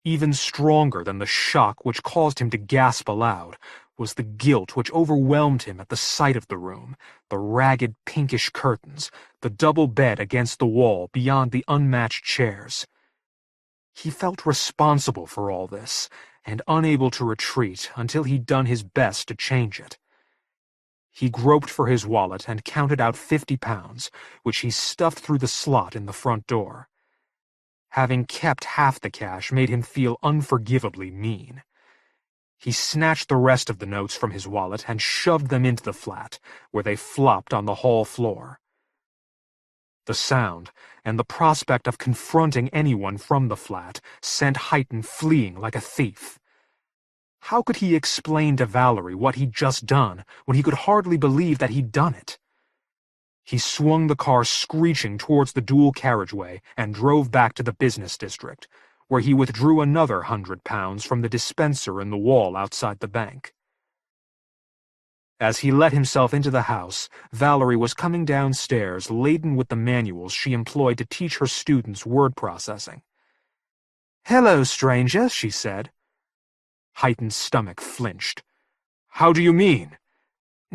Even stronger than the shock which caused him to gasp aloud was the guilt which overwhelmed him at the sight of the room, the ragged pinkish curtains, the double bed against the wall beyond the unmatched chairs. He felt responsible for all this, and unable to retreat until he'd done his best to change it. He groped for his wallet and counted out £50, which he stuffed through the slot in the front door. Having kept half the cash made him feel unforgivably mean. He snatched the rest of the notes from his wallet and shoved them into the flat, where they flopped on the hall floor. The sound, and the prospect of confronting anyone from the flat, sent Highton fleeing like a thief. How could he explain to Valerie what he'd just done when he could hardly believe that he'd done it? He swung the car screeching towards the dual carriageway and drove back to the business district, where he withdrew another £100 from the dispenser in the wall outside the bank. As he let himself into the house, Valerie was coming downstairs laden with the manuals she employed to teach her students word processing. "Hello, stranger," she said. Highton's stomach flinched. "How do you mean?"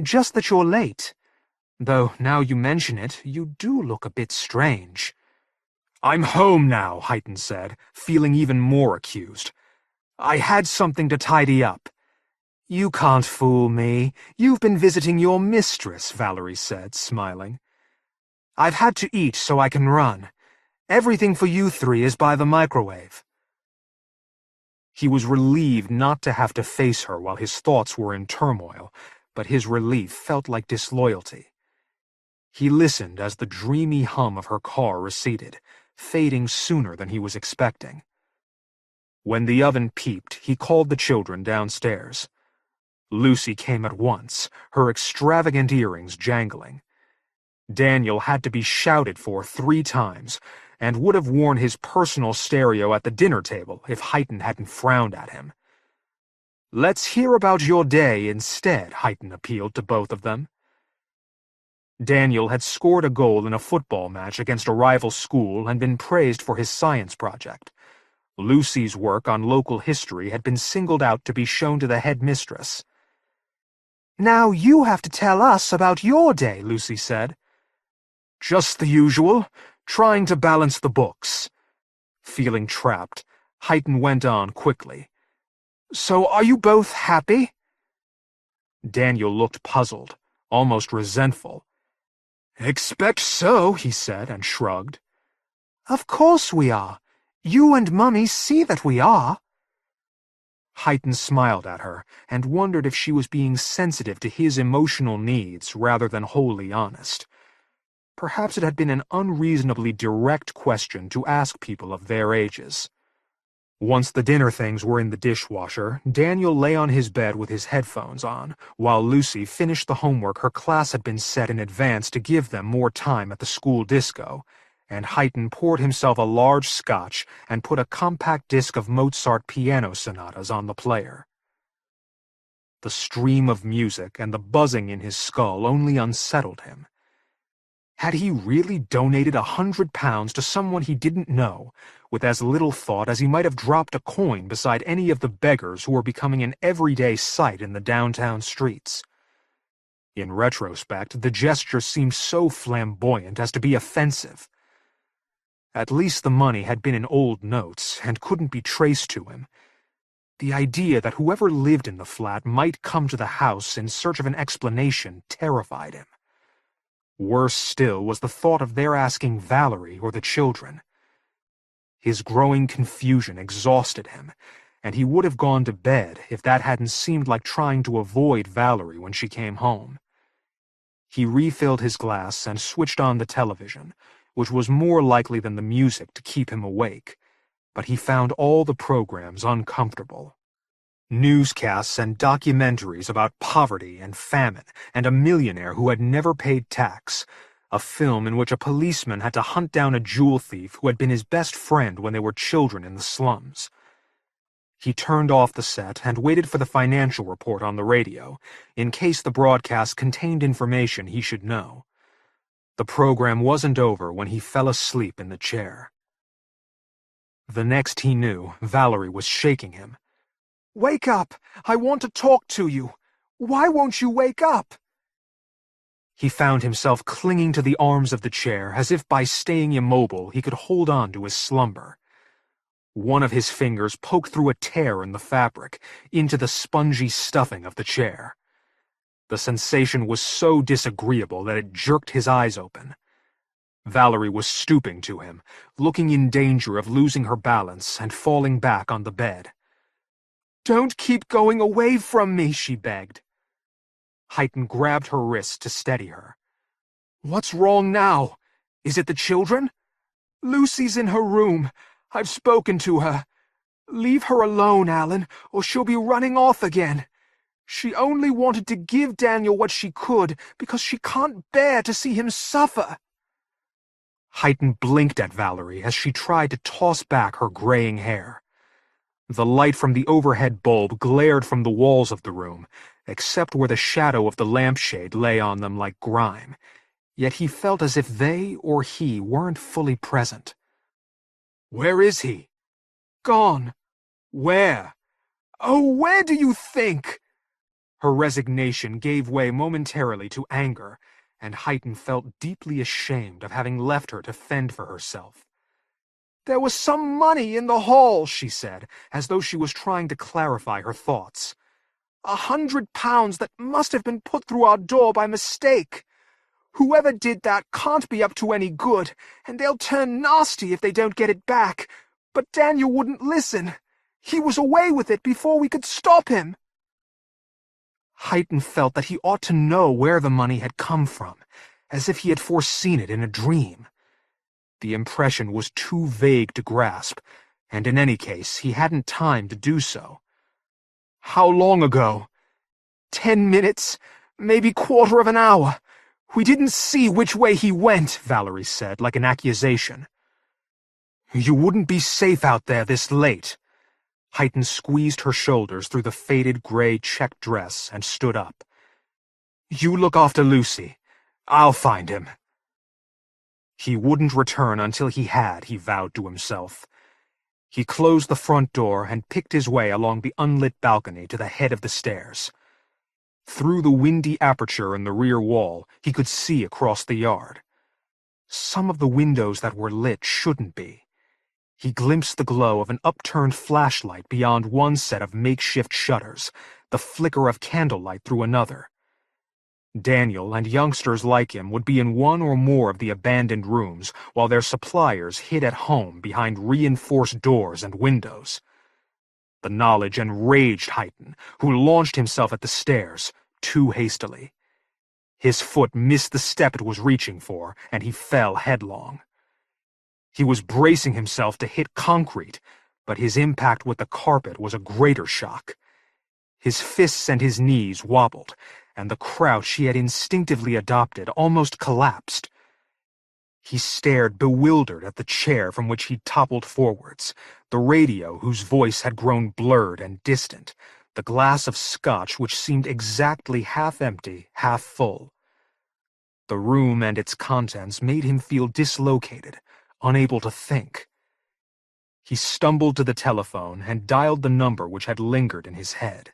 "Just that you're late. Though, now you mention it, you do look a bit strange." "I'm home now," Highton said, feeling even more accused. "I had something to tidy up." "You can't fool me. You've been visiting your mistress," Valerie said, smiling. "I've had to eat so I can run. Everything for you 3 is by the microwave." He was relieved not to have to face her while his thoughts were in turmoil, but his relief felt like disloyalty. He listened as the dreamy hum of her car receded, fading sooner than he was expecting. When the oven peeped, he called the children downstairs. Lucy came at once, her extravagant earrings jangling. Daniel had to be shouted for 3 times, and would have worn his personal stereo at the dinner table if Highton hadn't frowned at him. "Let's hear about your day instead," Highton appealed to both of them. Daniel had scored a goal in a football match against a rival school and been praised for his science project. Lucy's work on local history had been singled out to be shown to the headmistress. Now you have to tell us about your day, Lucy said. Just the usual, trying to balance the books. Feeling trapped, Heighton went on quickly. So are you both happy? Daniel looked puzzled, almost resentful. Expect so, he said, and shrugged. Of course we are. You and Mummy see that we are. Heighton smiled at her and wondered if she was being sensitive to his emotional needs rather than wholly honest. Perhaps it had been an unreasonably direct question to ask people of their ages. Once the dinner things were in the dishwasher, Daniel lay on his bed with his headphones on, while Lucy finished the homework her class had been set in advance to give them more time at the school disco, and Heighton poured himself a large scotch and put a compact disc of Mozart piano sonatas on the player. The stream of music and the buzzing in his skull only unsettled him. Had he really donated £100 to someone he didn't know, with as little thought as he might have dropped a coin beside any of the beggars who were becoming an everyday sight in the downtown streets? In retrospect, the gesture seemed so flamboyant as to be offensive. At least the money had been in old notes and couldn't be traced to him. The idea that whoever lived in the flat might come to the house in search of an explanation terrified him. Worse still was the thought of their asking Valerie or the children. His growing confusion exhausted him, and he would have gone to bed if that hadn't seemed like trying to avoid Valerie when she came home. He refilled his glass and switched on the television, which was more likely than the music to keep him awake, but he found all the programs uncomfortable. Newscasts and documentaries about poverty and famine and a millionaire who had never paid tax, a film in which a policeman had to hunt down a jewel thief who had been his best friend when they were children in the slums. He turned off the set and waited for the financial report on the radio, in case the broadcast contained information he should know. The program wasn't over when he fell asleep in the chair. The next he knew, Valerie was shaking him. Wake up! I want to talk to you. Why won't you wake up? He found himself clinging to the arms of the chair as if by staying immobile he could hold on to his slumber. One of his fingers poked through a tear in the fabric, into the spongy stuffing of the chair. The sensation was so disagreeable that it jerked his eyes open. Valerie was stooping to him, looking in danger of losing her balance and falling back on the bed. Don't keep going away from me, she begged. Heighton grabbed her wrist to steady her. What's wrong now? Is it the children? Lucy's in her room. I've spoken to her. Leave her alone, Alan, or she'll be running off again. She only wanted to give Daniel what she could because she can't bear to see him suffer. Heighton blinked at Valerie as she tried to toss back her graying hair. The light from the overhead bulb glared from the walls of the room, except where the shadow of the lampshade lay on them like grime, yet he felt as if they or he weren't fully present. Where is he? Gone. Where? Oh, where do you think? Her resignation gave way momentarily to anger, and Heighton felt deeply ashamed of having left her to fend for herself. There was some money in the hall, she said, as though she was trying to clarify her thoughts. £100 that must have been put through our door by mistake. Whoever did that can't be up to any good, and they'll turn nasty if they don't get it back. But Daniel wouldn't listen. He was away with it before we could stop him. Heighton felt that he ought to know where the money had come from, as if he had foreseen it in a dream. The impression was too vague to grasp, and in any case he hadn't time to do so. How long ago? 10 minutes, maybe quarter of an hour. We didn't see which way he went, Valerie said, like an accusation. You wouldn't be safe out there this late. Heighton squeezed her shoulders through the faded gray check dress and stood up. You look after Lucy. I'll find him. He wouldn't return until he had, he vowed to himself. He closed the front door and picked his way along the unlit balcony to the head of the stairs. Through the windy aperture in the rear wall, he could see across the yard. Some of the windows that were lit shouldn't be. He glimpsed the glow of an upturned flashlight beyond one set of makeshift shutters, the flicker of candlelight through another. Daniel and youngsters like him would be in one or more of the abandoned rooms while their suppliers hid at home behind reinforced doors and windows. The knowledge enraged Heighton, who launched himself at the stairs too hastily. His foot missed the step it was reaching for, and he fell headlong. He was bracing himself to hit concrete, but his impact with the carpet was a greater shock. His fists and his knees wobbled, and the crouch he had instinctively adopted almost collapsed. He stared bewildered at the chair from which he toppled forwards, the radio whose voice had grown blurred and distant, the glass of scotch which seemed exactly half empty, half full. The room and its contents made him feel dislocated, unable to think. He stumbled to the telephone and dialed the number which had lingered in his head.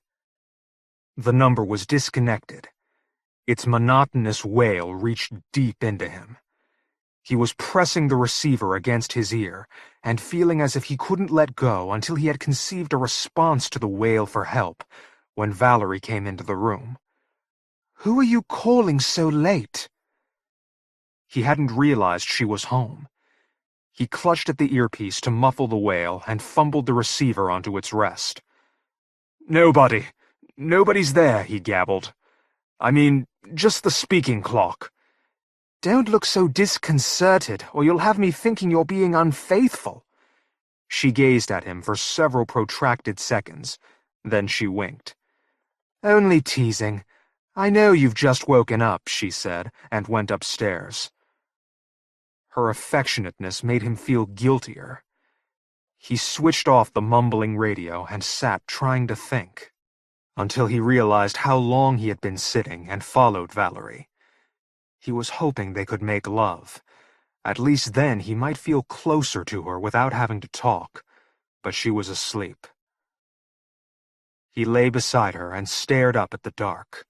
The number was disconnected. Its monotonous wail reached deep into him. He was pressing the receiver against his ear and feeling as if he couldn't let go until he had conceived a response to the wail for help when Valerie came into the room. "Who are you calling so late?" He hadn't realized she was home. He clutched at the earpiece to muffle the wail and fumbled the receiver onto its rest. Nobody's there," he gabbled. "I mean, just the speaking clock." "Don't look so disconcerted, or you'll have me thinking you're being unfaithful." She gazed at him for several protracted seconds. Then she winked. "Only teasing. I know you've just woken up," she said, and went upstairs. Her affectionateness made him feel guiltier. He switched off the mumbling radio and sat trying to think, until he realized how long he had been sitting and followed Valerie. He was hoping they could make love. At least then he might feel closer to her without having to talk, but she was asleep. He lay beside her and stared up at the dark.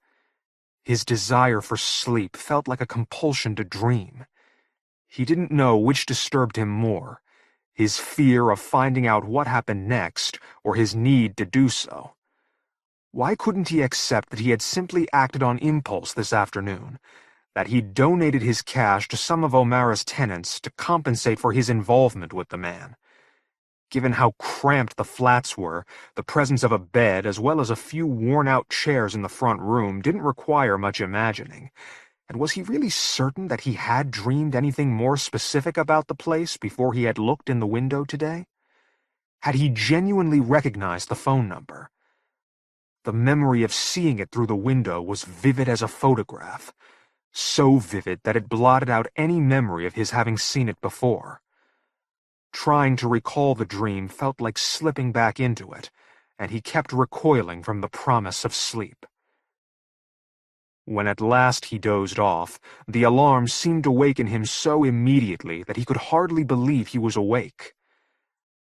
His desire for sleep felt like a compulsion to dream. He didn't know which disturbed him more, his fear of finding out what happened next, or his need to do so. Why couldn't he accept that he had simply acted on impulse this afternoon, that he'd donated his cash to some of O'Mara's tenants to compensate for his involvement with the man? Given how cramped the flats were, the presence of a bed as well as a few worn-out chairs in the front room didn't require much imagining. And was he really certain that he had dreamed anything more specific about the place before he had looked in the window today? Had he genuinely recognized the phone number? The memory of seeing it through the window was vivid as a photograph, so vivid that it blotted out any memory of his having seen it before. Trying to recall the dream felt like slipping back into it, and he kept recoiling from the promise of sleep. When at last he dozed off, the alarm seemed to waken him so immediately that he could hardly believe he was awake.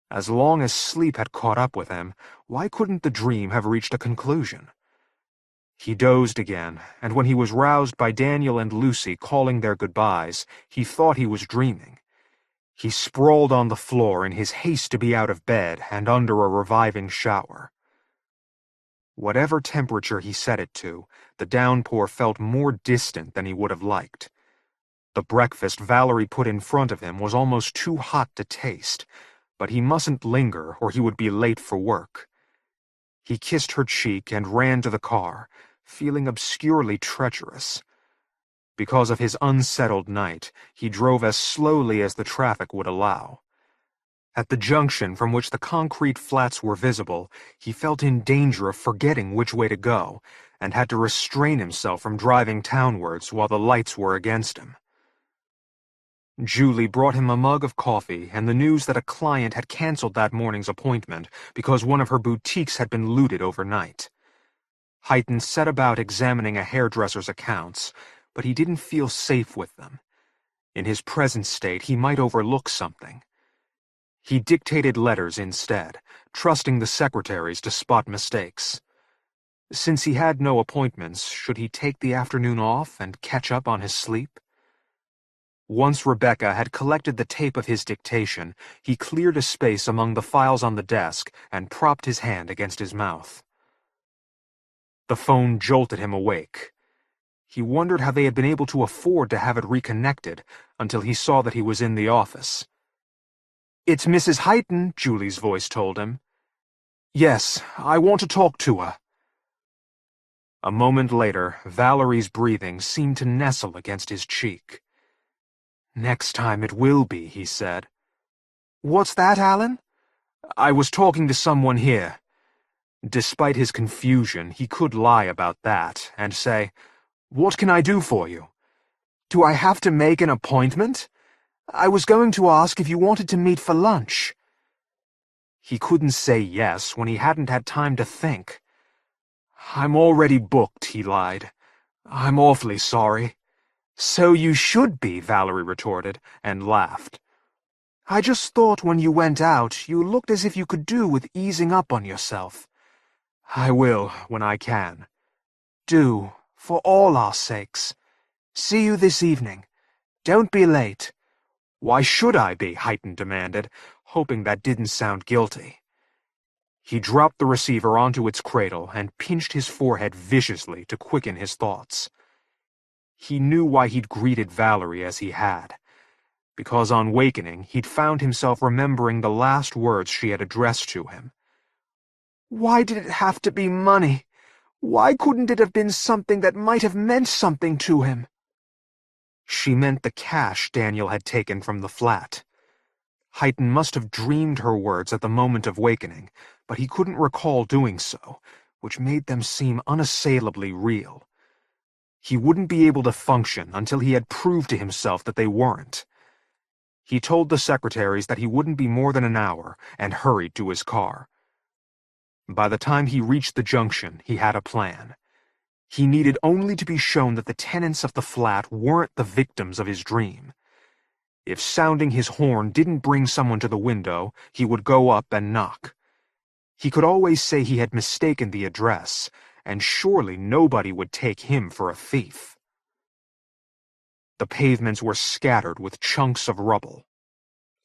As long as sleep had caught up with him, why couldn't the dream have reached a conclusion? He dozed again, and when he was roused by Daniel and Lucy calling their goodbyes, he thought he was dreaming. He sprawled on the floor in his haste to be out of bed and under a reviving shower. Whatever temperature he set it to, the downpour felt more distant than he would have liked. The breakfast Valerie put in front of him was almost too hot to taste, but he mustn't linger or he would be late for work. He kissed her cheek and ran to the car, feeling obscurely treacherous. Because of his unsettled night, he drove as slowly as the traffic would allow. At the junction from which the concrete flats were visible, he felt in danger of forgetting which way to go, and had to restrain himself from driving townwards while the lights were against him. Julie brought him a mug of coffee and the news that a client had canceled that morning's appointment because one of her boutiques had been looted overnight. Heighton set about examining a hairdresser's accounts, but he didn't feel safe with them. In his present state, he might overlook something. He dictated letters instead, trusting the secretaries to spot mistakes. Since he had no appointments, should he take the afternoon off and catch up on his sleep? Once Rebecca had collected the tape of his dictation, he cleared a space among the files on the desk and propped his hand against his mouth. The phone jolted him awake. He wondered how they had been able to afford to have it reconnected until he saw that he was in the office. "It's Mrs. Heighton," Julie's voice told him. "Yes, I want to talk to her." A moment later, Valerie's breathing seemed to nestle against his cheek. "Next time it will be," he said. "What's that, Alan?" "I was talking to someone here." Despite his confusion, he could lie about that and say, "What can I do for you?" "Do I have to make an appointment? I was going to ask if you wanted to meet for lunch." He couldn't say yes when he hadn't had time to think. "I'm already booked," he lied. "I'm awfully sorry." "So you should be," Valerie retorted, and laughed. "I just thought when you went out, you looked as if you could do with easing up on yourself." "I will, when I can." "Do, for all our sakes. See you this evening. Don't be late." "Why should I be?" Heighton demanded, hoping that didn't sound guilty. He dropped the receiver onto its cradle and pinched his forehead viciously to quicken his thoughts. He knew why he'd greeted Valerie as he had, because on wakening he'd found himself remembering the last words she had addressed to him. Why did it have to be money? Why couldn't it have been something that might have meant something to him? She meant the cash Daniel had taken from the flat. Heighton must have dreamed her words at the moment of wakening, but he couldn't recall doing so, which made them seem unassailably real. He wouldn't be able to function until he had proved to himself that they weren't. He told the secretaries that he wouldn't be more than an hour and hurried to his car. By the time he reached the junction, he had a plan. He needed only to be shown that the tenants of the flat weren't the victims of his dream. If sounding his horn didn't bring someone to the window, he would go up and knock. He could always say he had mistaken the address, and surely nobody would take him for a thief. The pavements were scattered with chunks of rubble.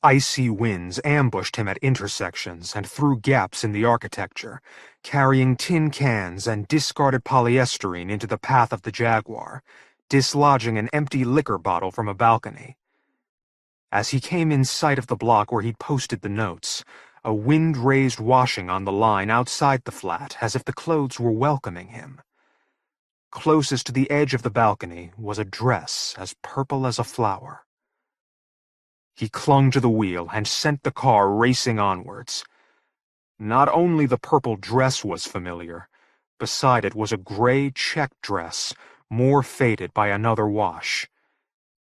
Icy winds ambushed him at intersections and through gaps in the architecture, carrying tin cans and discarded polyester into the path of the Jaguar, dislodging an empty liquor bottle from a balcony. As he came in sight of the block where he'd posted the notes, a wind raised washing on the line outside the flat as if the clothes were welcoming him. Closest to the edge of the balcony was a dress as purple as a flower. He clung to the wheel and sent the car racing onwards. Not only the purple dress was familiar, beside it was a gray check dress, more faded by another wash.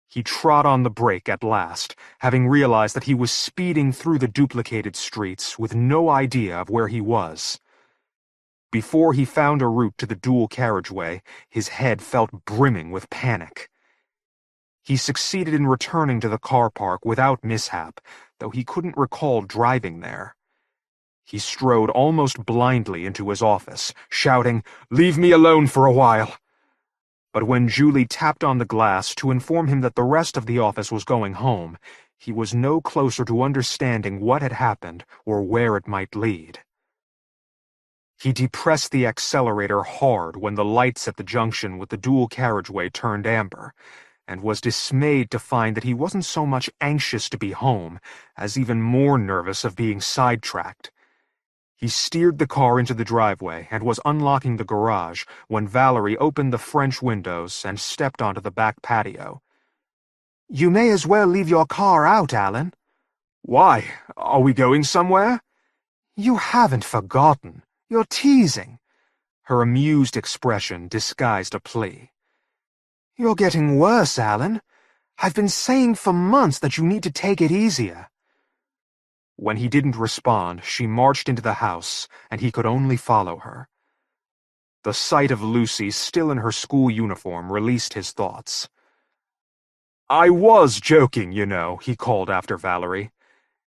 He trod on the brake at last, having realized that he was speeding through the duplicated streets with no idea of where he was. Before he found a route to the dual carriageway, his head felt brimming with panic. He succeeded in returning to the car park without mishap, though he couldn't recall driving there. He strode almost blindly into his office, shouting, "Leave me alone for a while!" But when Julie tapped on the glass to inform him that the rest of the office was going home, he was no closer to understanding what had happened or where it might lead. He depressed the accelerator hard when the lights at the junction with the dual carriageway turned amber, and was dismayed to find that he wasn't so much anxious to be home as even more nervous of being sidetracked. He steered the car into the driveway and was unlocking the garage when Valerie opened the French windows and stepped onto the back patio. "You may as well leave your car out, Alan." "Why? Are we going somewhere?" "You haven't forgotten. You're teasing." Her amused expression disguised a plea. "You're getting worse, Alan. I've been saying for months that you need to take it easier." When he didn't respond, she marched into the house, and he could only follow her. The sight of Lucy still in her school uniform released his thoughts. "I was joking, you know," he called after Valerie.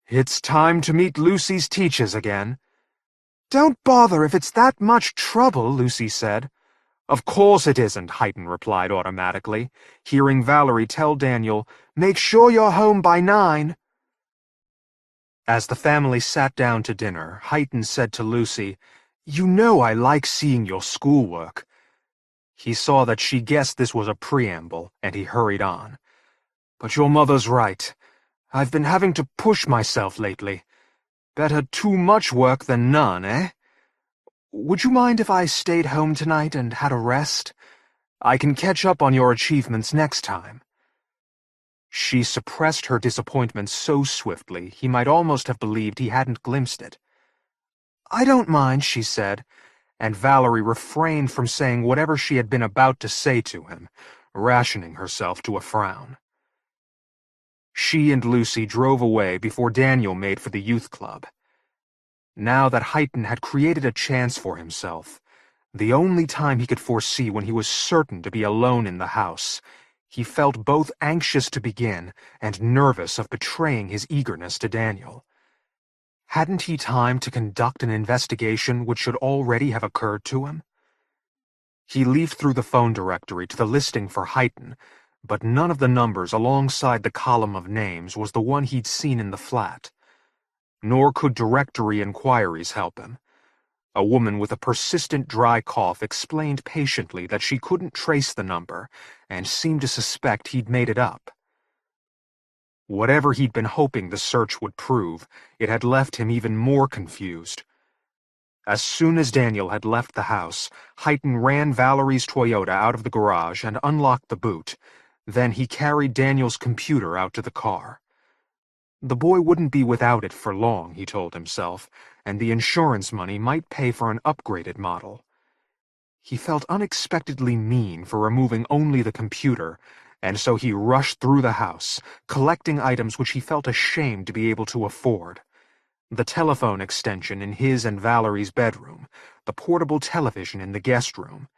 "It's time to meet Lucy's teachers again." Don't bother if it's that much trouble, Lucy said. Of course it isn't, Heighton replied automatically, hearing Valerie tell Daniel, "Make sure you're home by 9. As the family sat down to dinner, Heighton said to Lucy, "You know I like seeing your schoolwork." He saw that she guessed this was a preamble, and he hurried on. "But your mother's right. I've been having to push myself lately. Better too much work than none, eh? Would you mind if I stayed home tonight and had a rest? I can catch up on your achievements next time." She suppressed her disappointment so swiftly he might almost have believed he hadn't glimpsed it. "I don't mind," she said, and Valerie refrained from saying whatever she had been about to say to him, rationing herself to a frown. She and Lucy drove away before Daniel made for the youth club. Now that Heighton had created a chance for himself, the only time he could foresee when he was certain to be alone in the house, he felt both anxious to begin and nervous of betraying his eagerness to Daniel. Hadn't he time to conduct an investigation which should already have occurred to him? He leafed through the phone directory to the listing for Heighton, but none of the numbers alongside the column of names was the one he'd seen in the flat. Nor could directory inquiries help him. A woman with a persistent dry cough explained patiently that she couldn't trace the number and seemed to suspect he'd made it up. Whatever he'd been hoping the search would prove, it had left him even more confused. As soon as Daniel had left the house, Heighton ran Valerie's Toyota out of the garage and unlocked the boot. Then he carried Daniel's computer out to the car. The boy wouldn't be without it for long, he told himself, and the insurance money might pay for an upgraded model. He felt unexpectedly mean for removing only the computer, and so he rushed through the house, collecting items which he felt ashamed to be able to afford. The telephone extension in his and Valerie's bedroom, the portable television in the guest room.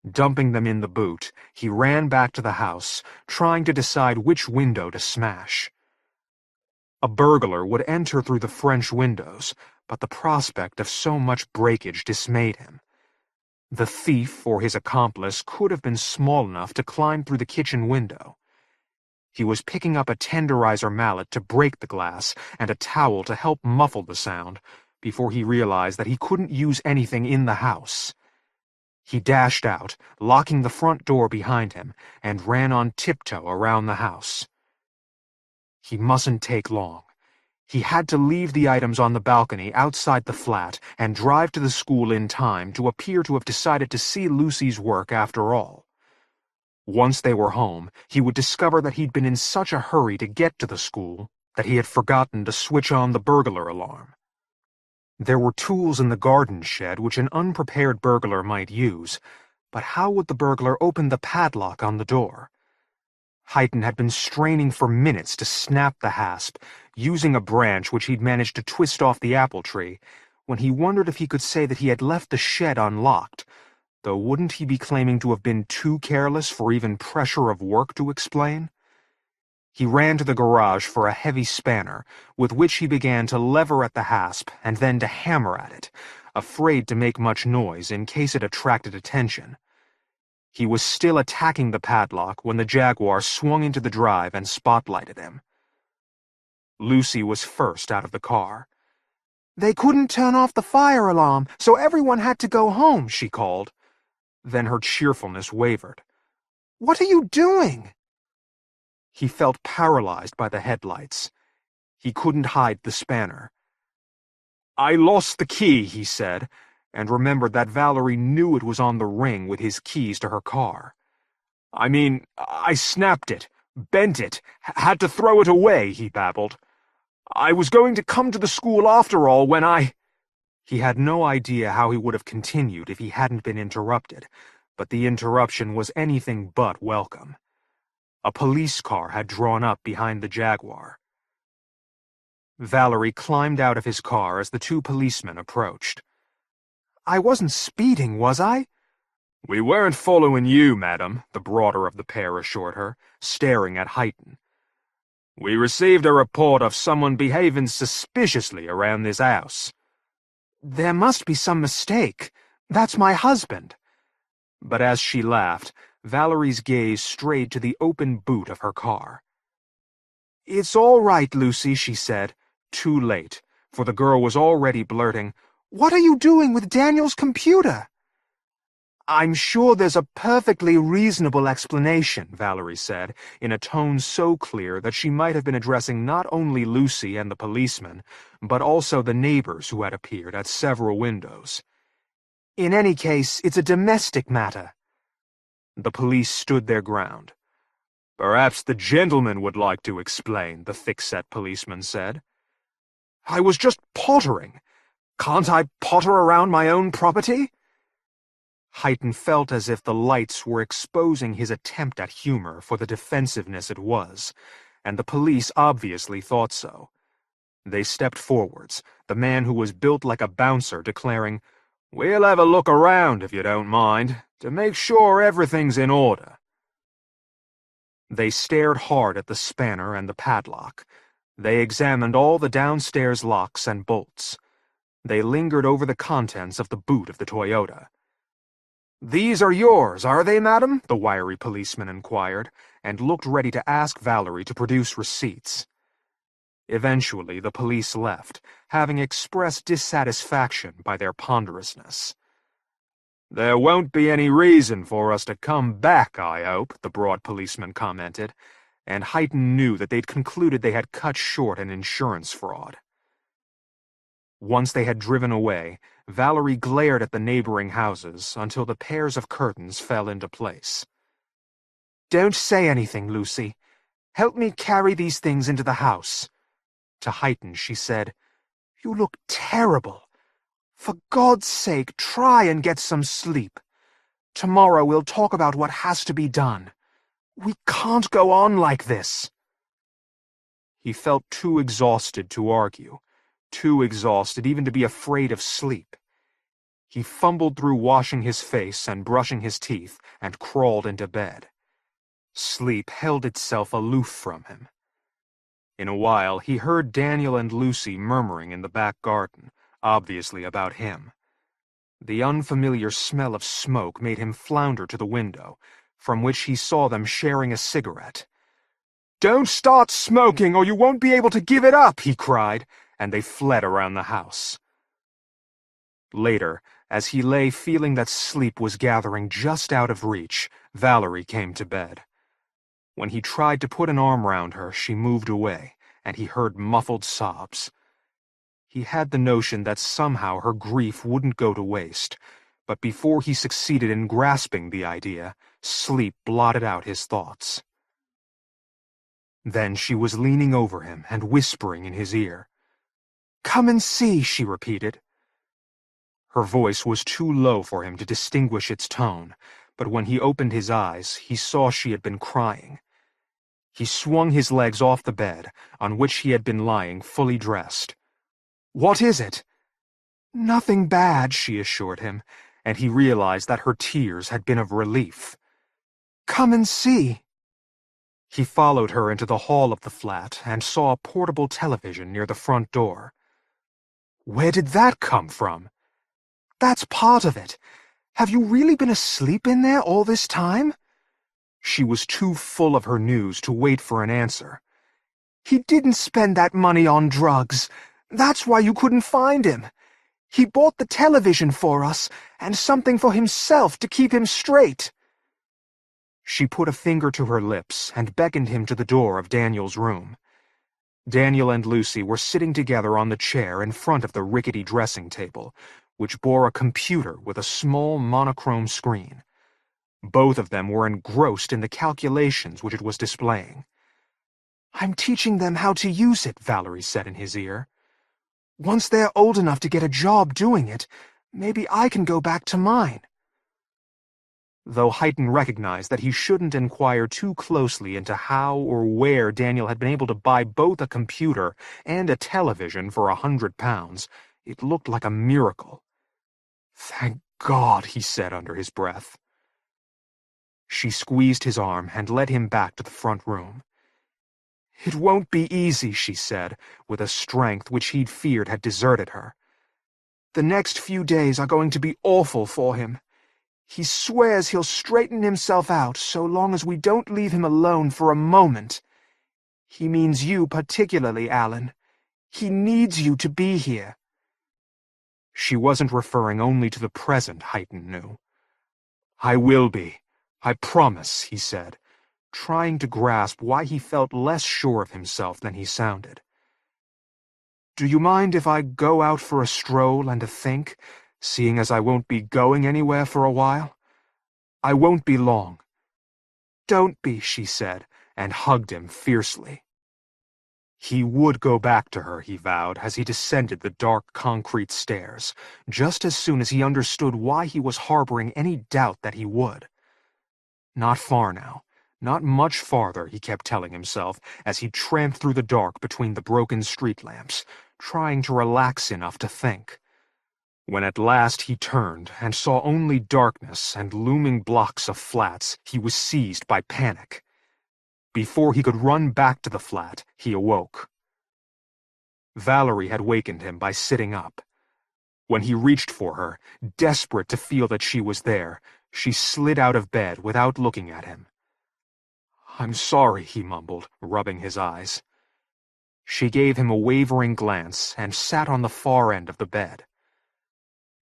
Dumping them in the boot, he ran back to the house, trying to decide which window to smash. A burglar would enter through the French windows, but the prospect of so much breakage dismayed him. The thief or his accomplice could have been small enough to climb through the kitchen window. He was picking up a tenderizer mallet to break the glass and a towel to help muffle the sound before he realized that he couldn't use anything in the house. He dashed out, locking the front door behind him, and ran on tiptoe around the house. He mustn't take long. He had to leave the items on the balcony outside the flat and drive to the school in time to appear to have decided to see Lucy's work after all. Once they were home, he would discover that he'd been in such a hurry to get to the school that he had forgotten to switch on the burglar alarm. There were tools in the garden shed which an unprepared burglar might use, but how would the burglar open the padlock on the door? Heighton had been straining for minutes to snap the hasp, using a branch which he'd managed to twist off the apple tree, when he wondered if he could say that he had left the shed unlocked, though wouldn't he be claiming to have been too careless for even pressure of work to explain? He ran to the garage for a heavy spanner, with which he began to lever at the hasp and then to hammer at it, afraid to make much noise in case it attracted attention. He was still attacking the padlock when the Jaguar swung into the drive and spotlighted him. Lucy was first out of the car. "They couldn't turn off the fire alarm, so everyone had to go home," she called. Then her cheerfulness wavered. "What are you doing?" He felt paralyzed by the headlights. He couldn't hide the spanner. "I lost the key," he said, and remembered that Valerie knew it was on the ring with his keys to her car. I snapped it, bent it, had to throw it away," he babbled. "I was going to come to the school after all when I—" He had no idea how he would have continued if he hadn't been interrupted, but the interruption was anything but welcome. A police car had drawn up behind the Jaguar. Valerie climbed out of his car as the two policemen approached. "I wasn't speeding, was I?" "We weren't following you, madam," the broader of the pair assured her, staring at Heighton. "We received a report of someone behaving suspiciously around this house." There must be some mistake. That's my husband. But as she laughed, Valerie's gaze strayed to the open boot of her car. It's all right, Lucy, she said, too late, for the girl was already blurting, What are you doing with Daniel's computer? I'm sure there's a perfectly reasonable explanation, Valerie said, in a tone so clear that she might have been addressing not only Lucy and the policeman, but also the neighbors who had appeared at several windows. In any case, it's a domestic matter. The police stood their ground. Perhaps the gentleman would like to explain, the thick-set policeman said. I was just pottering. Can't I potter around my own property? Heighton felt as if the lights were exposing his attempt at humor for the defensiveness it was, and the police obviously thought so. They stepped forwards, the man who was built like a bouncer declaring, "We'll have a look around, if you don't mind, to make sure everything's in order." They stared hard at the spanner and the padlock. They examined all the downstairs locks and bolts. They lingered over the contents of the boot of the Toyota. "These are yours, are they, madam?" the wiry policeman inquired, and looked ready to ask Valerie to produce receipts. Eventually, the police left, having expressed dissatisfaction by their ponderousness. "There won't be any reason for us to come back, I hope," the broad policeman commented, and Heighton knew that they'd concluded they had cut short an insurance fraud. Once they had driven away, Valerie glared at the neighboring houses until the pairs of curtains fell into place. "Don't say anything, Lucy. Help me carry these things into the house." To Heighton, she said, "You look terrible. For God's sake, try and get some sleep. Tomorrow we'll talk about what has to be done. We can't go on like this." He felt too exhausted to argue, too exhausted even to be afraid of sleep. He fumbled through washing his face and brushing his teeth and crawled into bed. Sleep held itself aloof from him. In a while, he heard Daniel and Lucy murmuring in the back garden, obviously about him. The unfamiliar smell of smoke made him flounder to the window, from which he saw them sharing a cigarette. "Don't start smoking or you won't be able to give it up," he cried, and they fled around the house. Later, as he lay feeling that sleep was gathering just out of reach, Valerie came to bed. When he tried to put an arm round her, she moved away, and he heard muffled sobs. He had the notion that somehow her grief wouldn't go to waste, but before he succeeded in grasping the idea, sleep blotted out his thoughts. Then she was leaning over him and whispering in his ear. "Come and see," she repeated. Her voice was too low for him to distinguish its tone, but when he opened his eyes, he saw she had been crying. He swung his legs off the bed, on which he had been lying fully dressed. "What is it?" "Nothing bad," she assured him, and he realized that her tears had been of relief. "Come and see." He followed her into the hall of the flat and saw a portable television near the front door. "Where did that come from?" "That's part of it. Have you really been asleep in there all this time?" She was too full of her news to wait for an answer. "He didn't spend that money on drugs. That's why you couldn't find him. He bought the television for us, and something for himself to keep him straight." She put a finger to her lips and beckoned him to the door of Daniel's room. Daniel and Lucy were sitting together on the chair in front of the rickety dressing table, which bore a computer with a small monochrome screen. Both of them were engrossed in the calculations which it was displaying. "I'm teaching them how to use it," Valerie said in his ear. "Once they're old enough to get a job doing it, maybe I can go back to mine." Though Heighton recognized that he shouldn't inquire too closely into how or where Daniel had been able to buy both a computer and a television for £100, it looked like a miracle. "Thank God," he said under his breath. She squeezed his arm and led him back to the front room. "It won't be easy," she said, with a strength which he'd feared had deserted her. The next few days are going to be awful for him. He swears he'll straighten himself out so long as we don't leave him alone for a moment. He means you particularly, Alan. He needs you to be here." She wasn't referring only to the present, Heighton knew. "I will be. I promise," he said, trying to grasp why he felt less sure of himself than he sounded. "Do you mind if I go out for a stroll and a think, seeing as I won't be going anywhere for a while? I won't be long." "Don't be," she said, and hugged him fiercely. He would go back to her, he vowed, as he descended the dark concrete stairs, just as soon as he understood why he was harboring any doubt that he would. Not far now. Not much farther, he kept telling himself, as he tramped through the dark between the broken street lamps, trying to relax enough to think. When at last he turned and saw only darkness and looming blocks of flats, he was seized by panic. Before he could run back to the flat, he awoke. Valerie had wakened him by sitting up. When he reached for her, desperate to feel that she was there, she slid out of bed without looking at him. "I'm sorry," he mumbled, rubbing his eyes. She gave him a wavering glance and sat on the far end of the bed.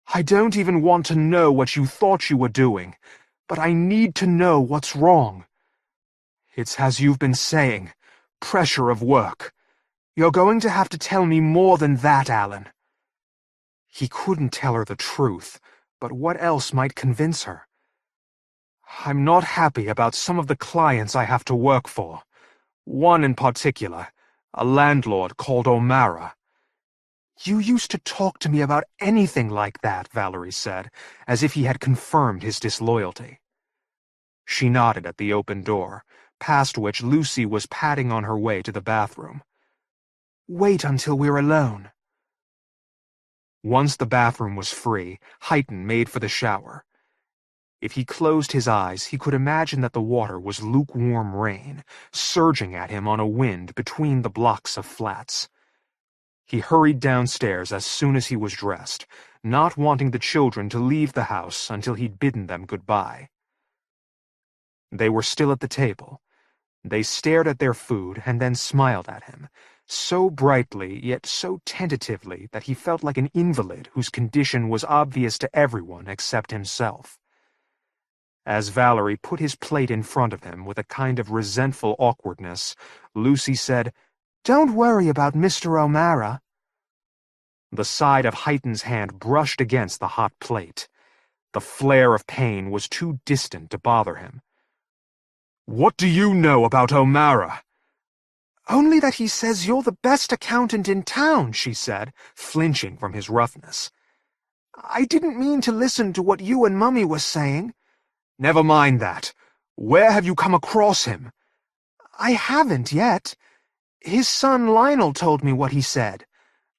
"I don't even want to know what you thought you were doing, but I need to know what's wrong. It's as you've been saying, pressure of work. You're going to have to tell me more than that, Alan." He couldn't tell her the truth, but what else might convince her? "I'm not happy about some of the clients I have to work for. One in particular, a landlord called O'Mara." "You used to talk to me about anything like that," Valerie said, as if he had confirmed his disloyalty. She nodded at the open door, past which Lucy was padding on her way to the bathroom. "Wait until we're alone." Once the bathroom was free, Heighton made for the shower. If he closed his eyes, he could imagine that the water was lukewarm rain, surging at him on a wind between the blocks of flats. He hurried downstairs as soon as he was dressed, not wanting the children to leave the house until he'd bidden them goodbye. They were still at the table. They stared at their food and then smiled at him, so brightly yet so tentatively that he felt like an invalid whose condition was obvious to everyone except himself. As Valerie put his plate in front of him with a kind of resentful awkwardness, Lucy said, "Don't worry about Mr. O'Mara." The side of Heighton's hand brushed against the hot plate. The flare of pain was too distant to bother him. "What do you know about O'Mara?" "Only that he says you're the best accountant in town," she said, flinching from his roughness. "I didn't mean to listen to what you and Mummy were saying." "Never mind that. Where have you come across him?" "I haven't yet. His son Lionel told me what he said.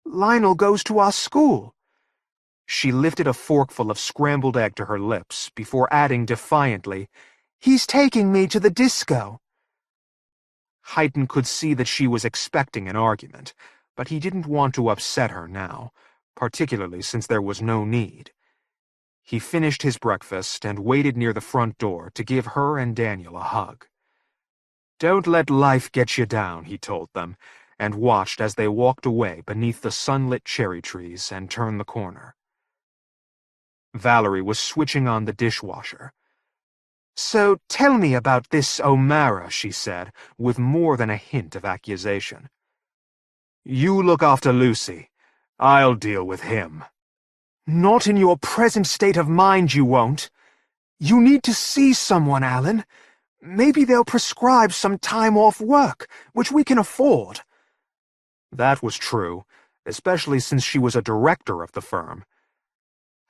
Lionel goes to our school." She lifted a forkful of scrambled egg to her lips before adding defiantly, "He's taking me to the disco." Heighton could see that she was expecting an argument, but he didn't want to upset her now, particularly since there was no need. He finished his breakfast and waited near the front door to give her and Daniel a hug. "Don't let life get you down," he told them, and watched as they walked away beneath the sunlit cherry trees and turned the corner. Valerie was switching on the dishwasher. "So tell me about this O'Mara," she said, with more than a hint of accusation. "You look after Lucy. I'll deal with him." "Not in your present state of mind, you won't. You need to see someone, Alan. Maybe they'll prescribe some time off work, which we can afford." That was true, especially since she was a director of the firm.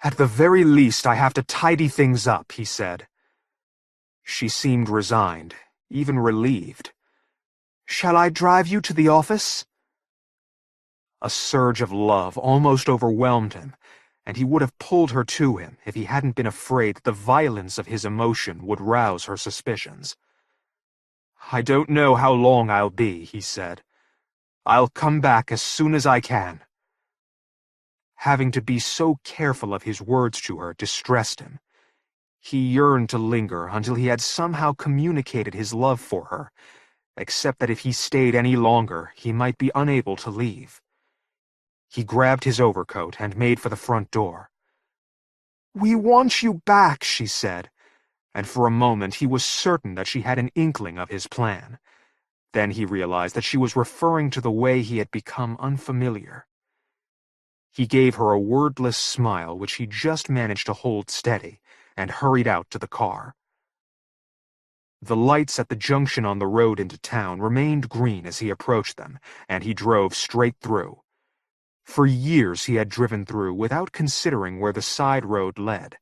"At the very least, I have to tidy things up," he said. She seemed resigned, even relieved. "Shall I drive you to the office?" A surge of love almost overwhelmed him, and he would have pulled her to him if he hadn't been afraid that the violence of his emotion would rouse her suspicions. "I don't know how long I'll be," he said. "I'll come back as soon as I can." Having to be so careful of his words to her distressed him. He yearned to linger until he had somehow communicated his love for her, except that if he stayed any longer, he might be unable to leave. He grabbed his overcoat and made for the front door. "We want you back," she said, and for a moment he was certain that she had an inkling of his plan. Then he realized that she was referring to the way he had become unfamiliar. He gave her a wordless smile which he just managed to hold steady, and hurried out to the car. The lights at the junction on the road into town remained green as he approached them, and he drove straight through. For years he had driven through without considering where the side road led,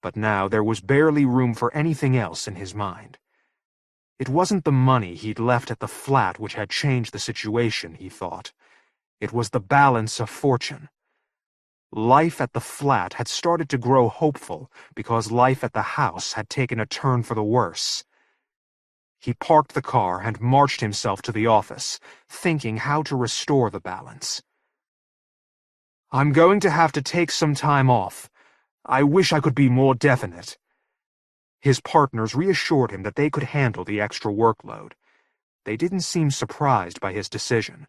but now there was barely room for anything else in his mind. It wasn't the money he'd left at the flat which had changed the situation, he thought. It was the balance of fortune. Life at the flat had started to grow hopeful because life at the house had taken a turn for the worse. He parked the car and marched himself to the office, thinking how to restore the balance. "I'm going to have to take some time off. I wish I could be more definite." His partners reassured him that they could handle the extra workload. They didn't seem surprised by his decision.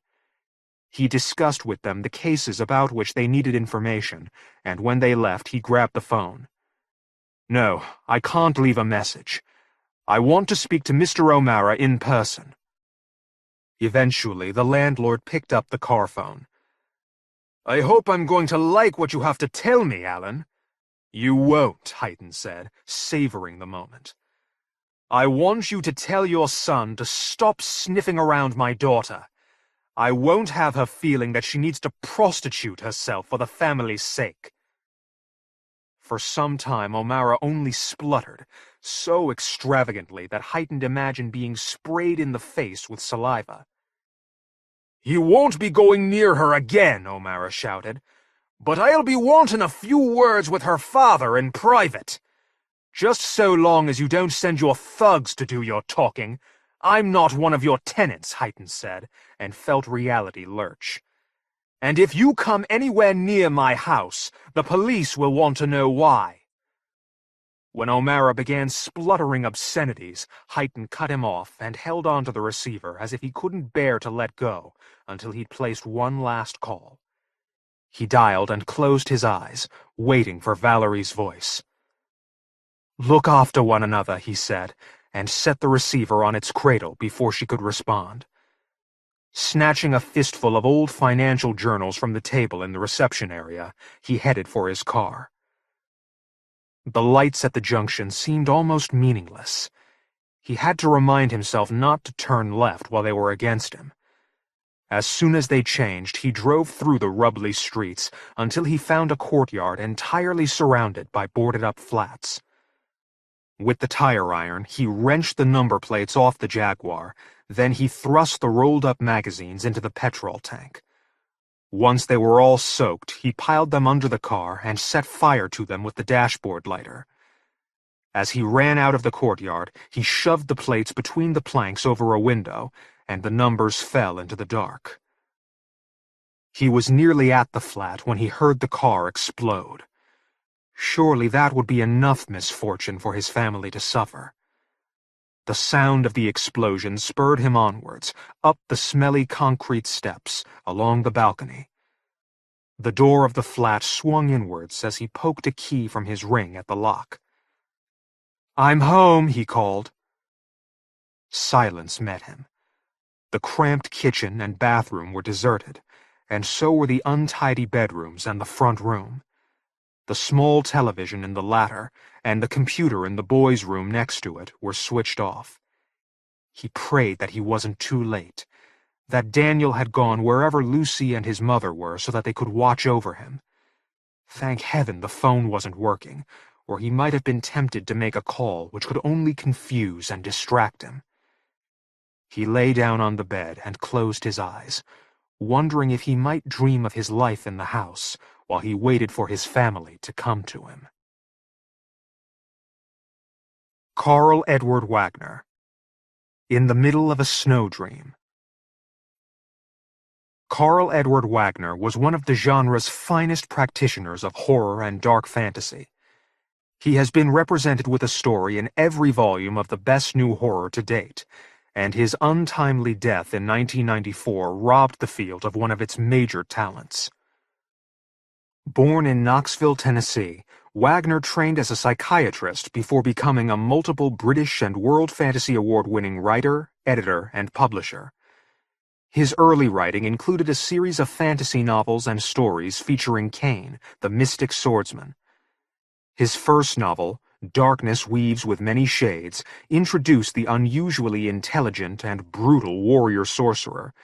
He discussed with them the cases about which they needed information, and when they left, he grabbed the phone. "No, I can't leave a message. I want to speak to Mr. O'Mara in person." Eventually, the landlord picked up the car phone. "I hope I'm going to like what you have to tell me, Alan." "You won't," Heighton said, savoring the moment. "I want you to tell your son to stop sniffing around my daughter. I won't have her feeling that she needs to prostitute herself for the family's sake." For some time O'Mara only spluttered, so extravagantly that Heighton imagined being sprayed in the face with saliva. "You won't be going near her again," O'Mara shouted. "But I'll be wanting a few words with her father in private. Just so long as you don't send your thugs to do your talking. I'm not one of your tenants," Heighton said, and felt reality lurch. "And if you come anywhere near my house, the police will want to know why." When O'Mara began spluttering obscenities, Heighton cut him off and held on to the receiver as if he couldn't bear to let go until he'd placed one last call. He dialed and closed his eyes, waiting for Valerie's voice. "Look after one another," he said, and set the receiver on its cradle before she could respond. Snatching a fistful of old financial journals from the table in the reception area, he headed for his car. The lights at the junction seemed almost meaningless. He had to remind himself not to turn left while they were against him. As soon as they changed, he drove through the rubbly streets until he found a courtyard entirely surrounded by boarded-up flats. With the tire iron, he wrenched the number plates off the Jaguar, then he thrust the rolled-up magazines into the petrol tank. Once they were all soaked, he piled them under the car and set fire to them with the dashboard lighter. As he ran out of the courtyard, he shoved the plates between the planks over a window, and the numbers fell into the dark. He was nearly at the flat when he heard the car explode. Surely that would be enough misfortune for his family to suffer. The sound of the explosion spurred him onwards, up the smelly concrete steps, along the balcony. The door of the flat swung inwards as he poked a key from his ring at the lock. "I'm home," he called. Silence met him. The cramped kitchen and bathroom were deserted, and so were the untidy bedrooms and the front room. The small television in the latter, and the computer in the boys' room next to it, were switched off. He prayed that he wasn't too late, that Daniel had gone wherever Lucy and his mother were so that they could watch over him. Thank heaven the phone wasn't working, or he might have been tempted to make a call which could only confuse and distract him. He lay down on the bed and closed his eyes, wondering if he might dream of his life in the house while he waited for his family to come to him. Karl Edward Wagner. In the Middle of a Snow Dream. Karl Edward Wagner was one of the genre's finest practitioners of horror and dark fantasy. He has been represented with a story in every volume of the best new horror to date, and his untimely death in 1994 robbed the field of one of its major talents. Born in Knoxville, Tennessee, Wagner trained as a psychiatrist before becoming a multiple British and World Fantasy Award-winning writer, editor, and publisher. His early writing included a series of fantasy novels and stories featuring Cain, the mystic swordsman. His first novel, Darkness Weaves with Many Shades, introduced the unusually intelligent and brutal warrior-sorcerer,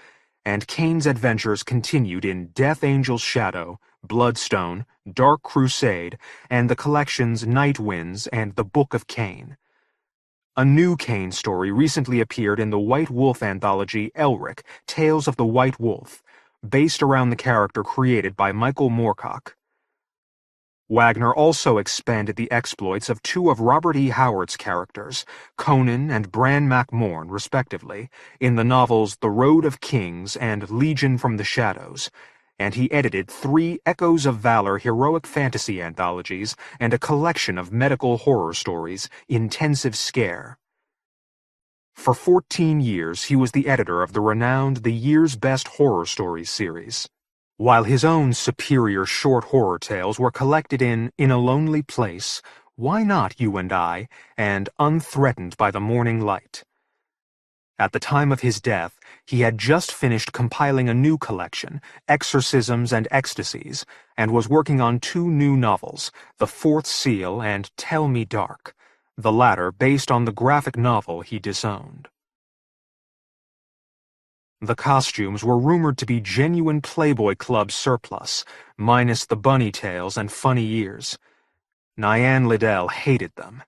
and Cain's adventures continued in Death Angel's Shadow, Bloodstone, Dark Crusade, and the collections Night Winds and The Book of Cain. A new Cain story recently appeared in the White Wolf anthology Elric, Tales of the White Wolf, based around the character created by Michael Moorcock. Wagner also expanded the exploits of two of Robert E. Howard's characters, Conan and Bran MacMorn, respectively, in the novels The Road of Kings and Legion from the Shadows, and he edited 3 Echoes of Valor heroic fantasy anthologies and a collection of medical horror stories, Intensive Scare. For 14 years, he was the editor of the renowned The Year's Best Horror Stories series, while his own superior short horror tales were collected in a Lonely Place, Why Not You and I, and Unthreatened by the Morning Light. At the time of his death, he had just finished compiling a new collection, Exorcisms and Ecstasies, and was working on 2 new novels, The Fourth Seal and Tell Me Dark, the latter based on the graphic novel he disowned. The costumes were rumored to be genuine Playboy Club surplus, minus the bunny tails and funny ears. Nyan Liddell hated them.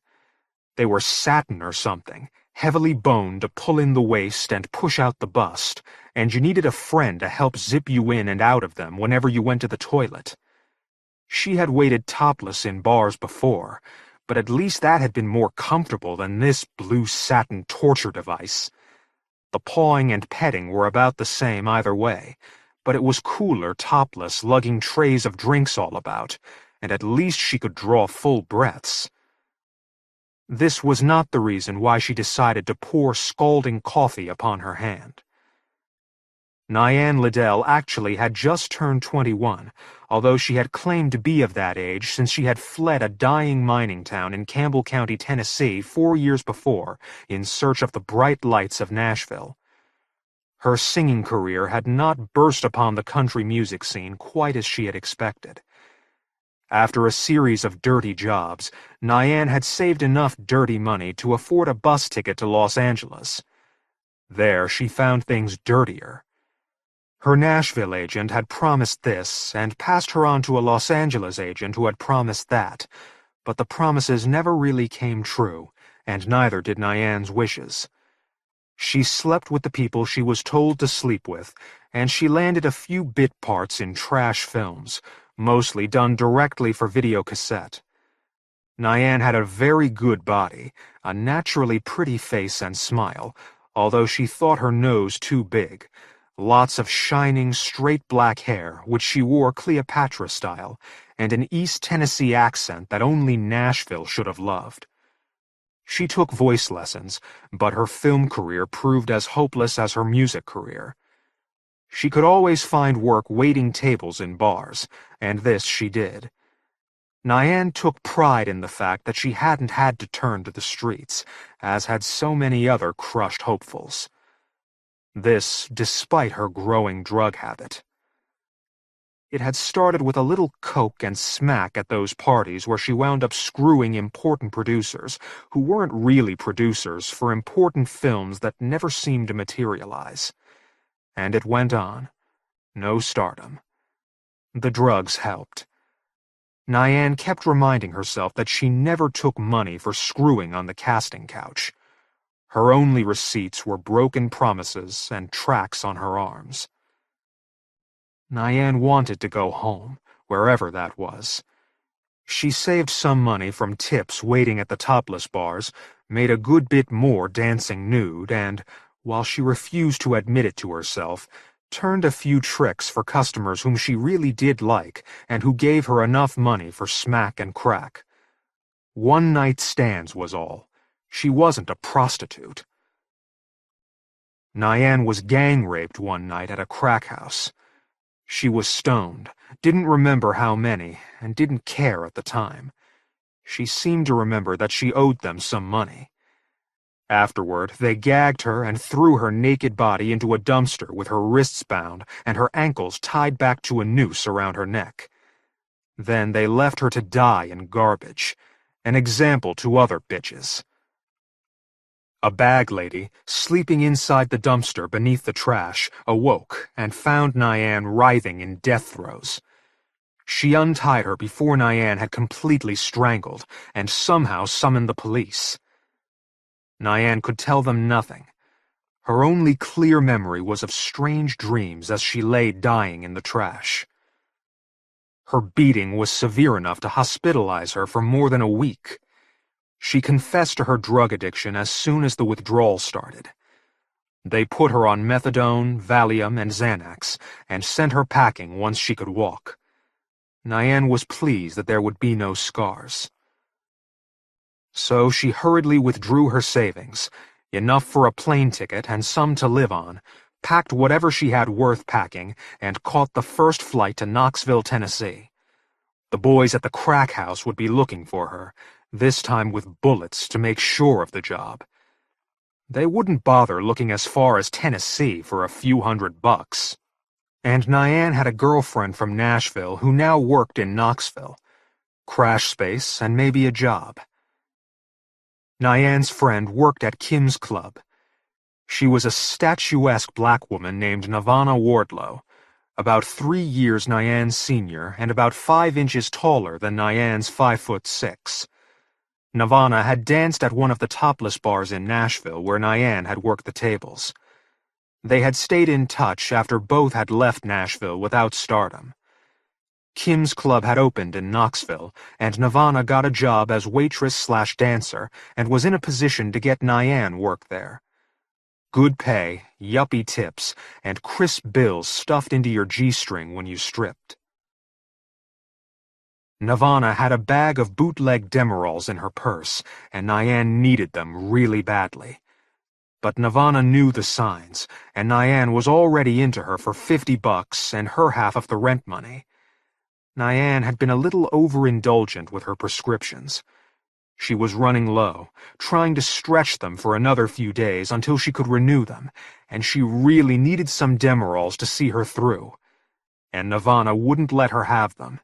They were satin or something, heavily boned to pull in the waist and push out the bust, and you needed a friend to help zip you in and out of them whenever you went to the toilet. She had waded topless in bars before, but at least that had been more comfortable than this blue satin torture device. The pawing and petting were about the same either way, but it was cooler topless lugging trays of drinks all about, and at least she could draw full breaths. This was not the reason why she decided to pour scalding coffee upon her hand. Nyan Liddell actually had just turned 21, although she had claimed to be of that age since she had fled a dying mining town in Campbell County, Tennessee 4 years before in search of the bright lights of Nashville. Her singing career had not burst upon the country music scene quite as she had expected. After a series of dirty jobs, Nyan had saved enough dirty money to afford a bus ticket to Los Angeles. There she found things dirtier. Her Nashville agent had promised this and passed her on to a Los Angeles agent who had promised that, but the promises never really came true, and neither did Nyan's wishes. She slept with the people she was told to sleep with, and she landed a few bit parts in trash films, mostly done directly for videocassette. Nyan had a very good body, a naturally pretty face and smile, although she thought her nose too big, lots of shining, straight black hair, which she wore Cleopatra style, and an East Tennessee accent that only Nashville should have loved. She took voice lessons, but her film career proved as hopeless as her music career. She could always find work waiting tables in bars, and this she did. Nyan took pride in the fact that she hadn't had to turn to the streets, as had so many other crushed hopefuls. This despite her growing drug habit. It had started with a little coke and smack at those parties where she wound up screwing important producers, who weren't really producers, for important films that never seemed to materialize. And it went on. No stardom. The drugs helped. Nyan kept reminding herself that she never took money for screwing on the casting couch. Her only receipts were broken promises and tracks on her arms. Nyan wanted to go home, wherever that was. She saved some money from tips waiting at the topless bars, made a good bit more dancing nude, and, while she refused to admit it to herself, turned a few tricks for customers whom she really did like and who gave her enough money for smack and crack. One-night stands was all. She wasn't a prostitute. Nyan was gang-raped one night at a crack house. She was stoned, didn't remember how many, and didn't care at the time. She seemed to remember that she owed them some money. Afterward, they gagged her and threw her naked body into a dumpster with her wrists bound and her ankles tied back to a noose around her neck. Then they left her to die in garbage, an example to other bitches. A bag lady, sleeping inside the dumpster beneath the trash, awoke and found Nyan writhing in death throes. She untied her before Nyan had completely strangled and somehow summoned the police. Nyan could tell them nothing. Her only clear memory was of strange dreams as she lay dying in the trash. Her beating was severe enough to hospitalize her for more than a week. She confessed to her drug addiction as soon as the withdrawal started. They put her on methadone, Valium, and Xanax, and sent her packing once she could walk. Nyan was pleased that there would be no scars. So she hurriedly withdrew her savings, enough for a plane ticket and some to live on, packed whatever she had worth packing, and caught the first flight to Knoxville, Tennessee. The boys at the crack house would be looking for her, this time with bullets to make sure of the job. They wouldn't bother looking as far as Tennessee for a few $100. And Nyan had a girlfriend from Nashville who now worked in Knoxville. Crash space and maybe a job. Nyan's friend worked at Kim's Club. She was a statuesque black woman named Navana Wardlow, about 3 years Nyan's senior and about 5 inches taller than Nyan's 5'6". Navana had danced at one of the topless bars in Nashville where Nyan had worked the tables. They had stayed in touch after both had left Nashville without stardom. Kim's Club had opened in Knoxville, and Navana got a job as waitress/dancer and was in a position to get Nyan work there. Good pay, yuppie tips, and crisp bills stuffed into your G-string when you stripped. Navana had a bag of bootleg Demerols in her purse, and Nyan needed them really badly. But Navana knew the signs, and Nyan was already into her for $50 and her half of the rent money. Nyan had been a little overindulgent with her prescriptions. She was running low, trying to stretch them for another few days until she could renew them, and she really needed some Demerols to see her through. And Navana wouldn't let her have them.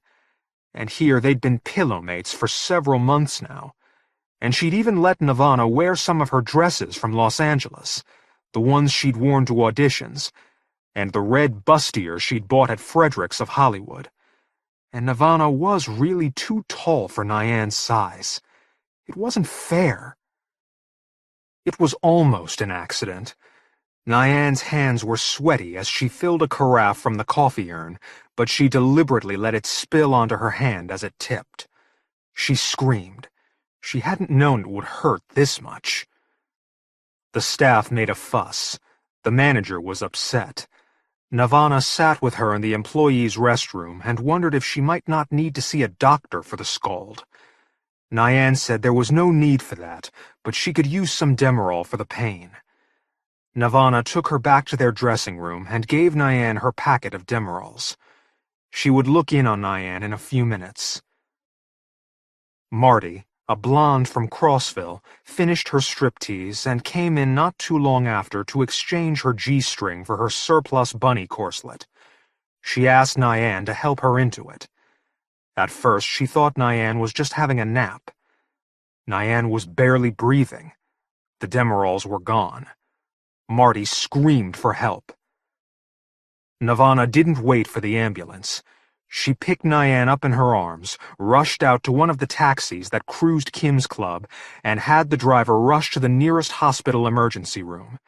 And here they'd been pillow mates for several months now. And she'd even let Navana wear some of her dresses from Los Angeles, the ones she'd worn to auditions, and the red bustier she'd bought at Frederick's of Hollywood. And Navana was really too tall for Nyan's size. It wasn't fair. It was almost an accident. Nyan's hands were sweaty as she filled a carafe from the coffee urn, but she deliberately let it spill onto her hand as it tipped. She screamed. She hadn't known it would hurt this much. The staff made a fuss. The manager was upset. Navana sat with her in the employees' restroom and wondered if she might not need to see a doctor for the scald. Nyan said there was no need for that, but she could use some Demerol for the pain. Navana took her back to their dressing room and gave Nyan her packet of Demerols. She would look in on Nyan in a few minutes. Marty, a blonde from Crossville, finished her striptease and came in not too long after to exchange her G-string for her surplus bunny corselet. She asked Nyan to help her into it. At first, she thought Nyan was just having a nap. Nyan was barely breathing. The Demerols were gone. Marty screamed for help. Navana didn't wait for the ambulance. She picked Nyan up in her arms, rushed out to one of the taxis that cruised Kim's Club, and had the driver rush to the nearest hospital emergency room.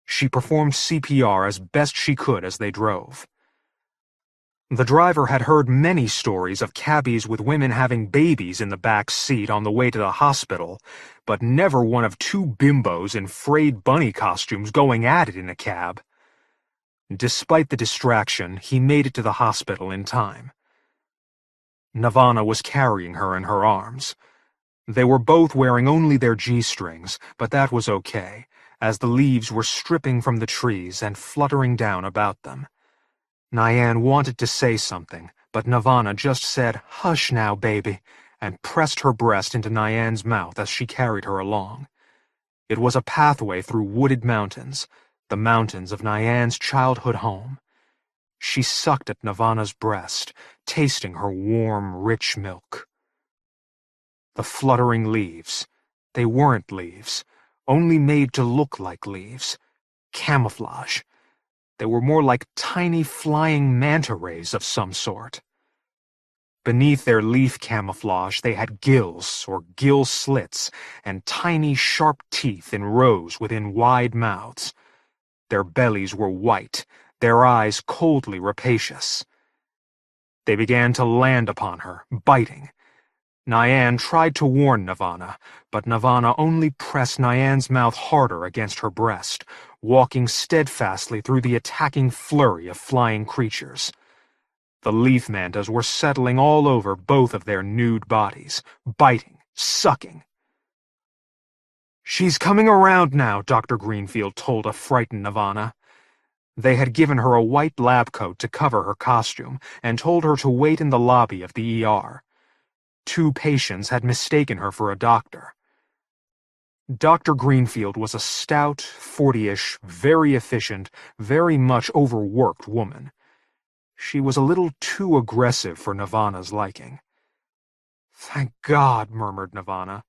She performed CPR as best she could as they drove. The driver had heard many stories of cabbies with women having babies in the back seat on the way to the hospital, but never one of two bimbos in frayed bunny costumes going at it in a cab. Despite the distraction, he made it to the hospital in time. Nirvana was carrying her in her arms. They were both wearing only their G-strings, but that was okay, as the leaves were stripping from the trees and fluttering down about them. Nyan wanted to say something, but Nirvana just said, "Hush now, baby," and pressed her breast into Nyan's mouth as she carried her along. It was a pathway through wooded mountains, the mountains of Nyan's childhood home. She sucked at Nirvana's breast, tasting her warm, rich milk. The fluttering leaves. They weren't leaves, only made to look like leaves. Camouflage. They were more like tiny flying manta rays of some sort. Beneath their leaf camouflage they had gills, or gill slits, and tiny sharp teeth in rows within wide mouths. Their bellies were white, their eyes coldly rapacious. They began to land upon her, biting. Nyan tried to warn Nirvana, but Nirvana only pressed Nyan's mouth harder against her breast, walking steadfastly through the attacking flurry of flying creatures. The leaf mantas were settling all over both of their nude bodies, biting, sucking. "She's coming around now," Dr. Greenfield told a frightened Nirvana. They had given her a white lab coat to cover her costume and told her to wait in the lobby of the ER. 2 patients had mistaken her for a doctor. Dr. Greenfield was a stout, 40-ish, very efficient, very much overworked woman. She was a little too aggressive for Nirvana's liking. "Thank God," murmured Nirvana.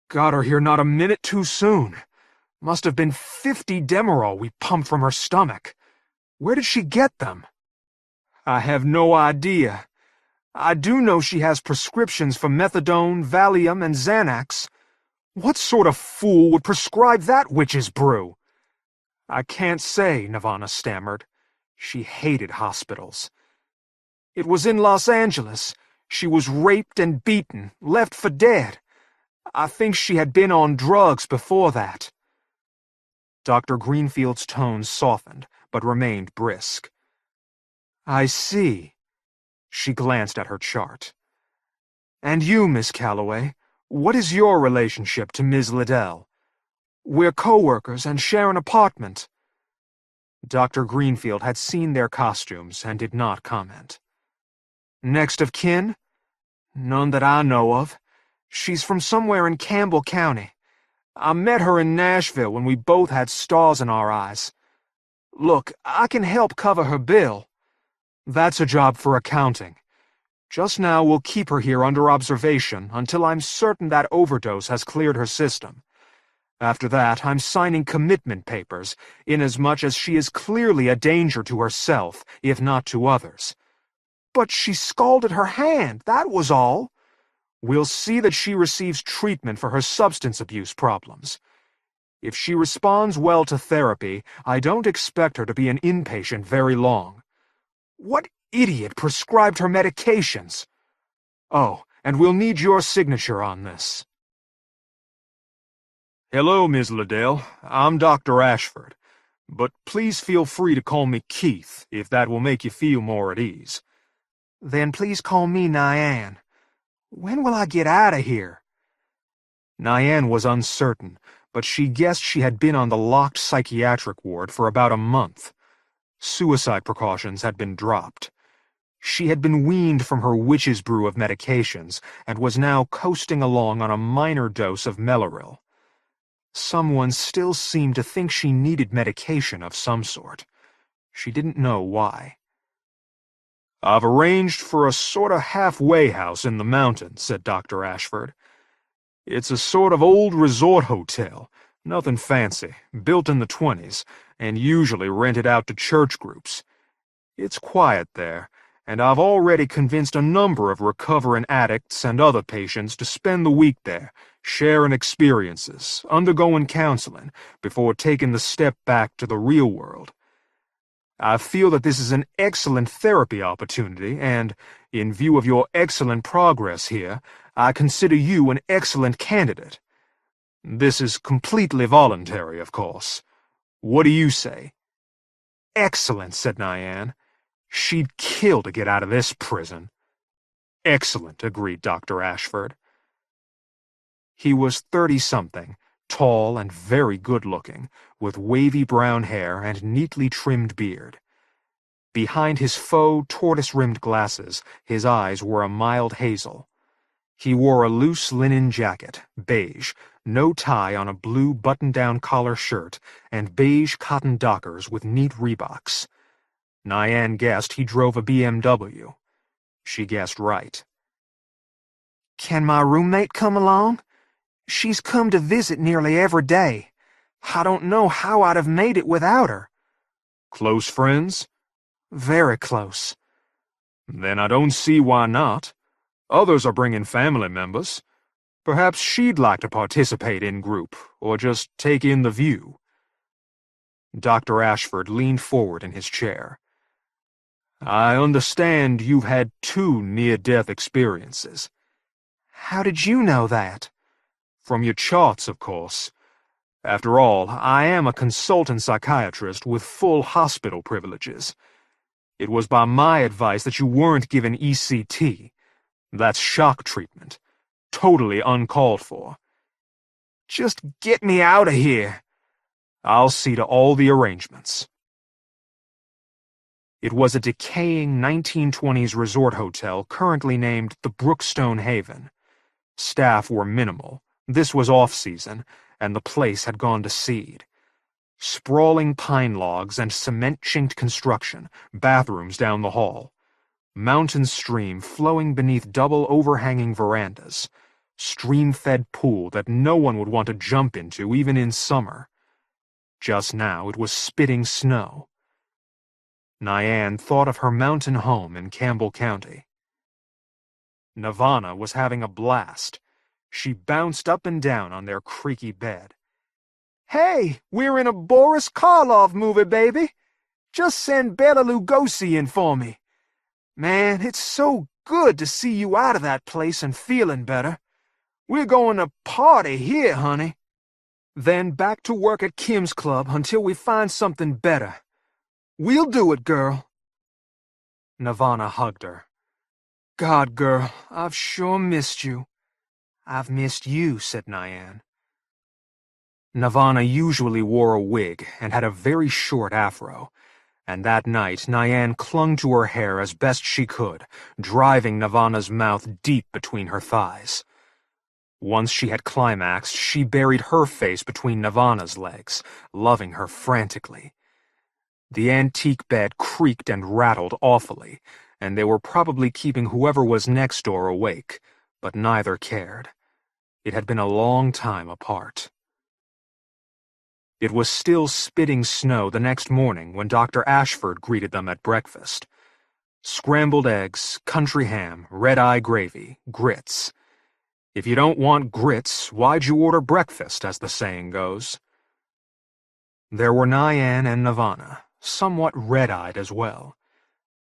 "Got her here not a minute too soon. Must have been 50 Demerol we pumped from her stomach. Where did she get them?" "I have no idea. I do know she has prescriptions for methadone, Valium, and Xanax. What sort of fool would prescribe that witch's brew?" "I can't say," Nirvana stammered. She hated hospitals. "It was in Los Angeles. She was raped and beaten, left for dead. I think she had been on drugs before that." Dr. Greenfield's tone softened, but remained brisk. "I see." She glanced at her chart. "And you, Miss Calloway, what is your relationship to Ms. Liddell? We're co-workers and share an apartment." Dr. Greenfield had seen their costumes and did not comment. "Next of kin?" "None that I know of. She's from somewhere in Campbell County. I met her in Nashville when we both had stars in our eyes. Look, I can help cover her bill." "That's a job for accounting. Just now we'll keep her here under observation until I'm certain that overdose has cleared her system. After that, I'm signing commitment papers, inasmuch as she is clearly a danger to herself, if not to others." "But she scalded her hand, that was all." "We'll see that she receives treatment for her substance abuse problems. If she responds well to therapy, I don't expect her to be an inpatient very long." "What idiot prescribed her medications?" "Oh, and we'll need your signature on this." "Hello, Ms. Liddell. I'm Dr. Ashford. But please feel free to call me Keith, if that will make you feel more at ease." "Then please call me Nyan. When will I get out of here?" Nyan was uncertain, but she guessed she had been on the locked psychiatric ward for about a month. Suicide precautions had been dropped. She had been weaned from her witch's brew of medications and was now coasting along on a minor dose of Meloril. Someone still seemed to think she needed medication of some sort. She didn't know why. "I've arranged for a sort of halfway house in the mountains," said Dr. Ashford. "It's a sort of old resort hotel, nothing fancy, built in the 20s, and usually rented out to church groups. It's quiet there, and I've already convinced a number of recovering addicts and other patients to spend the week there, sharing experiences, undergoing counseling, before taking the step back to the real world. I feel that this is an excellent therapy opportunity, and, in view of your excellent progress here, I consider you an excellent candidate. This is completely voluntary, of course. What do you say?" Excellent, said Nyan. She'd kill to get out of this prison. Excellent, agreed Dr. Ashford. He was 30-something, tall and very good-looking, with wavy brown hair and neatly trimmed beard. Behind his faux, tortoise-rimmed glasses, his eyes were a mild hazel. He wore a loose linen jacket, beige, no tie on a blue button-down collar shirt, and beige cotton dockers with neat Reeboks. Nyan guessed he drove a BMW. She guessed right. "Can my roommate come along? She's come to visit nearly every day. I don't know how I'd have made it without her." Close friends? "Very close." Then I don't see why not. Others are bringing family members. Perhaps she'd like to participate in group, or just take in the view. Dr. Ashford leaned forward in his chair. I understand you've had 2 near-death experiences. "How did you know that?" From your charts, of course. After all, I am a consultant psychiatrist with full hospital privileges. It was by my advice that you weren't given ECT. That's shock treatment. Totally uncalled for. "Just get me out of here." I'll see to all the arrangements. It was a decaying 1920s resort hotel currently named the Brookstone Haven. Staff were minimal. This was off-season, and the place had gone to seed. Sprawling pine logs and cement-chinked construction, bathrooms down the hall. Mountain stream flowing beneath double overhanging verandas. Stream-fed pool that no one would want to jump into even in summer. Just now it was spitting snow. Nyan thought of her mountain home in Campbell County. Nirvana was having a blast. She bounced up and down on their creaky bed. "Hey, we're in a Boris Karloff movie, baby. Just send Bela Lugosi in for me. Man, it's so good to see you out of that place and feeling better. We're going to party here, honey. Then back to work at Kim's Club until we find something better. We'll do it, girl." Nirvana hugged her. "God, girl, I've sure missed you." "I've missed you," said Nyan. Nirvana usually wore a wig and had a very short afro, and that night Nyan clung to her hair as best she could, driving Nirvana's mouth deep between her thighs. Once she had climaxed, she buried her face between Nirvana's legs, loving her frantically. The antique bed creaked and rattled awfully, and they were probably keeping whoever was next door awake, but neither cared. It had been a long time apart. It was still spitting snow the next morning when Dr. Ashford greeted them at breakfast. Scrambled eggs, country ham, red-eye gravy, grits. If you don't want grits, why'd you order breakfast, as the saying goes? There were Nyan and Nirvana, somewhat red-eyed as well.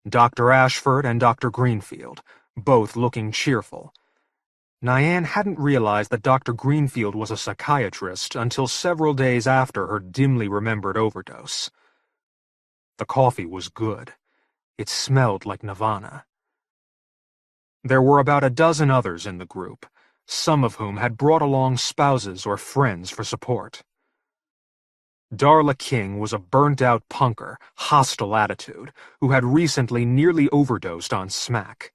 Dr. Ashford and Dr. Greenfield, both looking cheerful. Nyan hadn't realized that Dr. Greenfield was a psychiatrist until several days after her dimly remembered overdose. The coffee was good. It smelled like Nirvana. There were about a dozen others in the group, some of whom had brought along spouses or friends for support. Darla King was a burnt-out punker, hostile attitude, who had recently nearly overdosed on smack.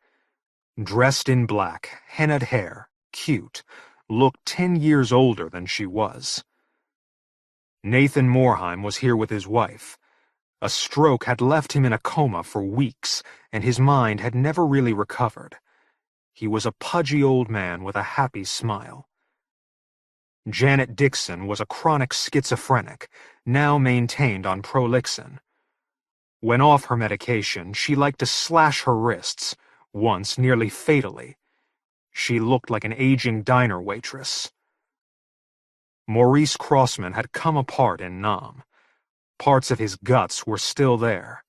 Dressed in black, hennaed hair, cute, looked 10 years older than she was. Nathan Morheim was here with his wife. A stroke had left him in a coma for weeks, and his mind had never really recovered. He was a pudgy old man with a happy smile. Janet Dixon was a chronic schizophrenic, now maintained on Prolixin. When off her medication, she liked to slash her wrists, once nearly fatally. She looked like an aging diner waitress. Maurice Crossman had come apart in Nam. Parts of his guts were still there.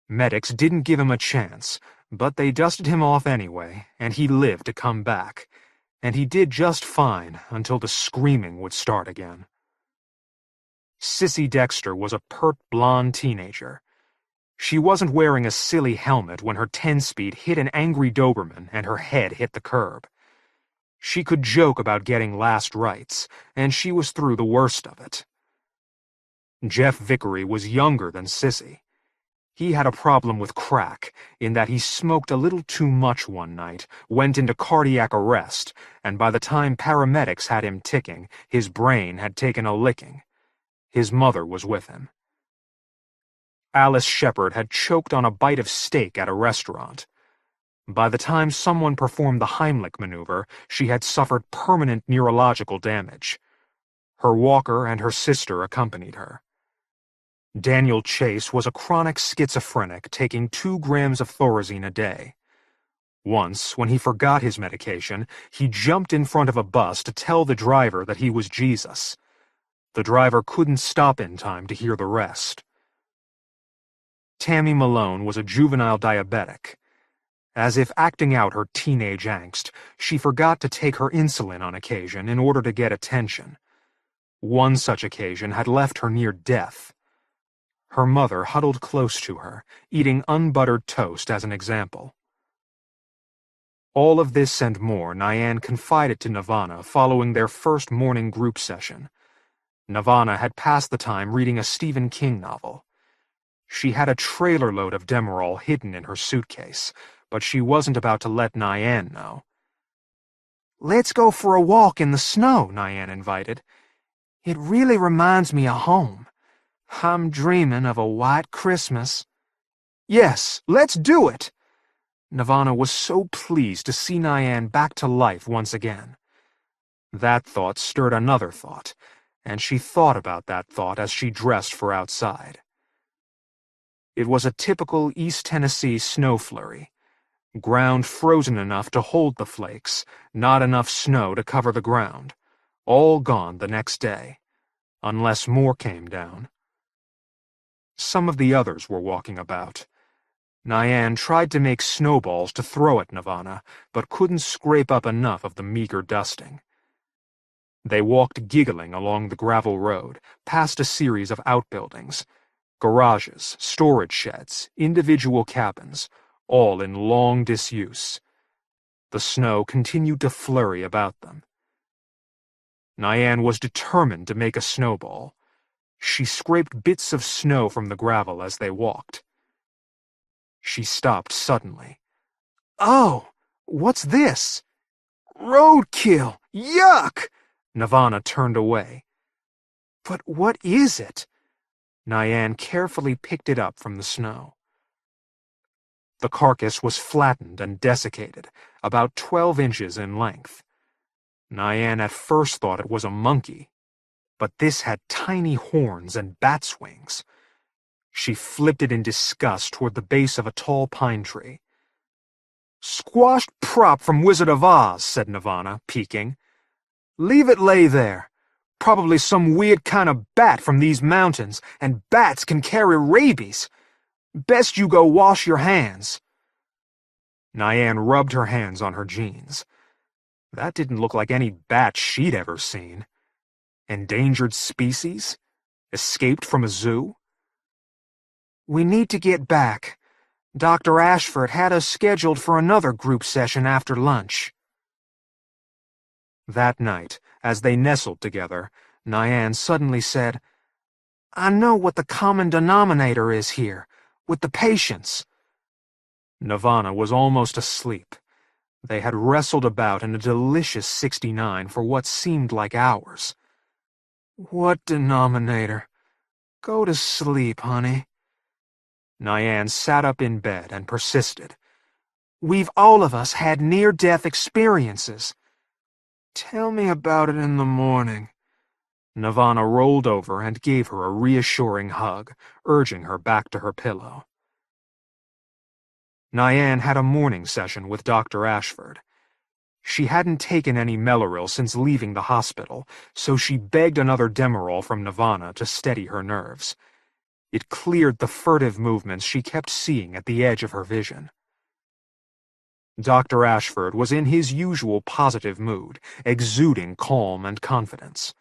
Medics didn't give him a chance, but they dusted him off anyway, and he lived to come back. And he did just fine until the screaming would start again. Sissy Dexter was a pert blonde teenager. She wasn't wearing a silly helmet when her 10-speed hit an angry Doberman and her head hit the curb. She could joke about getting last rites, and she was through the worst of it. Jeff Vickery was younger than Sissy. He had a problem with crack, in that he smoked a little too much one night, went into cardiac arrest, and by the time paramedics had him ticking, his brain had taken a licking. His mother was with him. Alice Shepard had choked on a bite of steak at a restaurant. By the time someone performed the Heimlich maneuver, she had suffered permanent neurological damage. Her walker and her sister accompanied her. Daniel Chase was a chronic schizophrenic taking 2 grams of Thorazine a day. Once, when he forgot his medication, he jumped in front of a bus to tell the driver that he was Jesus. The driver couldn't stop in time to hear the rest. Tammy Malone was a juvenile diabetic. As if acting out her teenage angst, she forgot to take her insulin on occasion in order to get attention. One such occasion had left her near death. Her mother huddled close to her, eating unbuttered toast as an example. All of this and more Nyan confided to Nirvana following their first morning group session. Nirvana had passed the time reading a Stephen King novel. She had a trailer load of Demerol hidden in her suitcase, but she wasn't about to let Nyan know. "Let's go for a walk in the snow," Nyan invited. "It really reminds me of home. I'm dreaming of a white Christmas." "Yes, let's do it!" Nirvana was so pleased to see Nyan back to life once again. That thought stirred another thought, and she thought about that thought as she dressed for outside. It was a typical East Tennessee snow flurry. Ground frozen enough to hold the flakes, not enough snow to cover the ground. All gone the next day, unless more came down. Some of the others were walking about. Nyan tried to make snowballs to throw at Nirvana, but couldn't scrape up enough of the meager dusting. They walked giggling along the gravel road, past a series of outbuildings, garages, storage sheds, individual cabins, all in long disuse. The snow continued to flurry about them. Nyan was determined to make a snowball. She scraped bits of snow from the gravel as they walked. She stopped suddenly. "Oh, what's this?" "Roadkill! Yuck!" Nirvana turned away. "But what is it?" Nyan carefully picked it up from the snow. The carcass was flattened and desiccated, about 12 inches in length. Nyan at first thought it was a monkey, but this had tiny horns and bat's wings. She flipped it in disgust toward the base of a tall pine tree. "Squashed prop from Wizard of Oz," said Nirvana, peeking. "Leave it lay there. Probably some weird kind of bat from these mountains, and bats can carry rabies. Best you go wash your hands." Nyan rubbed her hands on her jeans. That didn't look like any bat she'd ever seen. Endangered species? Escaped from a zoo? "We need to get back. Dr. Ashford had us scheduled for another group session after lunch." That night, as they nestled together, Nyan suddenly said, "I know what the common denominator is here, with the patients." Nirvana was almost asleep. They had wrestled about in a delicious 69 for what seemed like hours. "What denominator? Go to sleep, honey." Nyan sat up in bed and persisted. "We've all of us had near-death experiences." "Tell me about it in the morning." Nirvana rolled over and gave her a reassuring hug, urging her back to her pillow. Nyan had a morning session with Dr. Ashford. She hadn't taken any Meloril since leaving the hospital, so she begged another Demerol from Nirvana to steady her nerves. It cleared the furtive movements she kept seeing at the edge of her vision. Dr. Ashford was in his usual positive mood, exuding calm and confidence.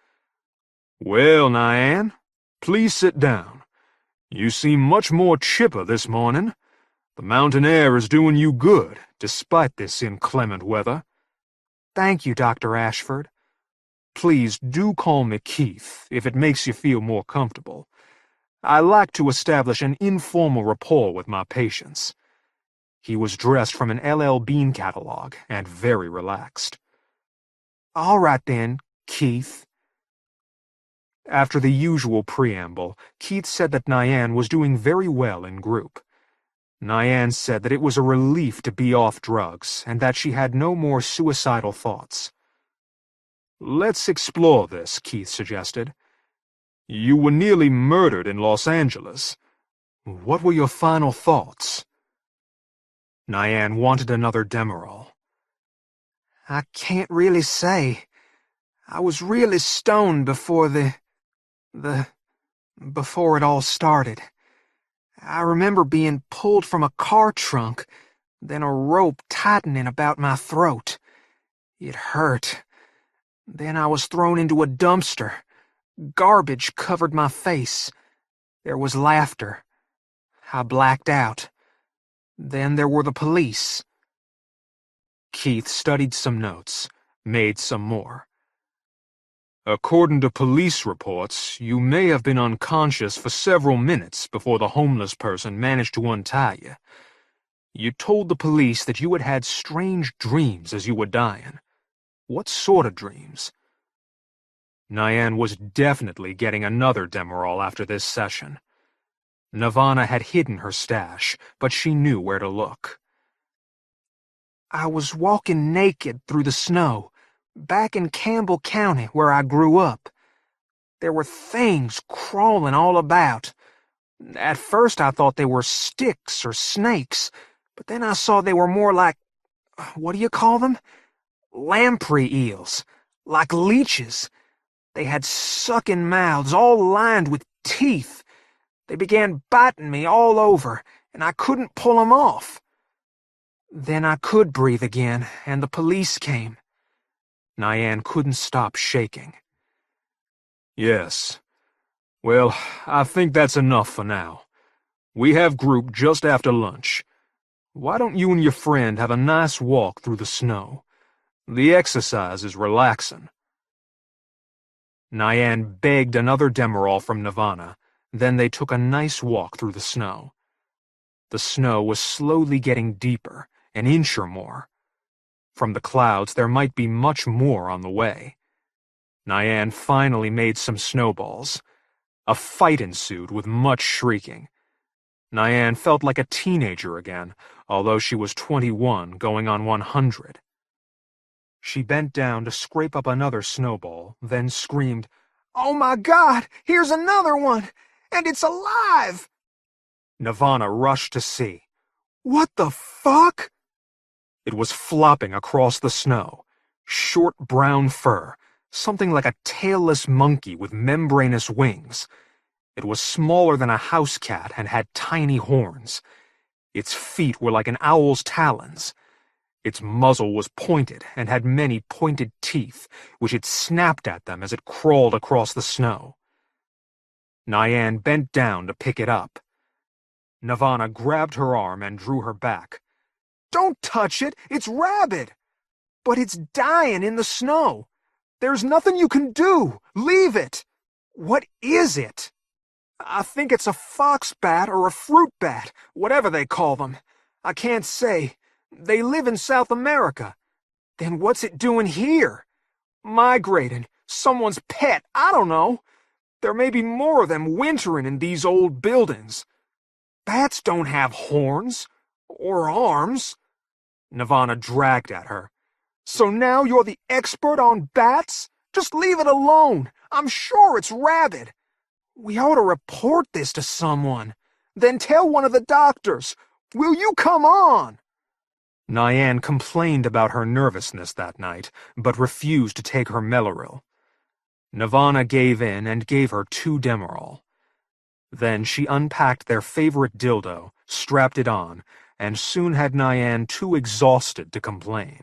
"Well, Nyan, please sit down. You seem much more chipper this morning. The mountain air is doing you good, despite this inclement weather. Thank you, Dr. Ashford. Please do call me Keith, if it makes you feel more comfortable. I like to establish an informal rapport with my patients. He was dressed from an L.L. Bean catalog and very relaxed. All right then, Keith. After the usual preamble, Keith said that Nyan was doing very well in group. Nyan said that it was a relief to be off drugs and that she had no more suicidal thoughts. Let's explore this, Keith suggested. You were nearly murdered in Los Angeles. What were your final thoughts? Nyan wanted another Demerol. I can't really say. I was really stoned before before it all started. I remember being pulled from a car trunk, then a rope tightening about my throat. It hurt. Then I was thrown into a dumpster. Garbage covered my face. There was laughter. I blacked out. Then there were the police. Keith studied some notes, made some more. According to police reports, you may have been unconscious for several minutes before the homeless person managed to untie you. You told the police that you had had strange dreams as you were dying. What sort of dreams? Nyan was definitely getting another Demerol after this session. Nirvana had hidden her stash, but she knew where to look. I was walking naked through the snow, back in Campbell County where I grew up. There were things crawling all about. At first I thought they were sticks or snakes, but then I saw they were more like, what do you call them? Lamprey eels, like leeches. They had sucking mouths all lined with teeth. They began biting me all over, and I couldn't pull them off. Then I could breathe again, and the police came. Nyan couldn't stop shaking. Yes. Well, I think that's enough for now. We have group just after lunch. Why don't you and your friend have a nice walk through the snow? The exercise is relaxing. Nyan begged another Demerol from Nirvana, then they took a nice walk through the snow. The snow was slowly getting deeper, an inch or more. From the clouds there might be much more on the way. Nyan finally made some snowballs. A fight ensued with much shrieking. Nyan felt like a teenager again, although she was 21 going on 100. She bent down to scrape up another snowball, then screamed, "Oh my God, here's another one! And it's alive!" Nirvana rushed to see. What the fuck? It was flopping across the snow. Short brown fur, something like a tailless monkey with membranous wings. It was smaller than a house cat and had tiny horns. Its feet were like an owl's talons. Its muzzle was pointed and had many pointed teeth, which it snapped at them as it crawled across the snow. Nyan bent down to pick it up. Nirvana grabbed her arm and drew her back. "Don't touch it! It's rabid! But it's dying in the snow! There's nothing you can do! Leave it! What is it?" "I think it's a fox bat or a fruit bat, whatever they call them. I can't say. They live in South America. Then what's it doing here? Migrating. Someone's pet, I don't know. There may be more of them wintering in these old buildings. Bats don't have horns. Or arms." Nirvana dragged at her. "So now you're the expert on bats? Just leave it alone. I'm sure it's rabid. We ought to report this to someone. Then tell one of the doctors. Will you come on?" Nyan complained about her nervousness that night, but refused to take her Meloril. Nirvana gave in and gave her 2 Demerol. Then she unpacked their favorite dildo, strapped it on, and soon had Nyan too exhausted to complain.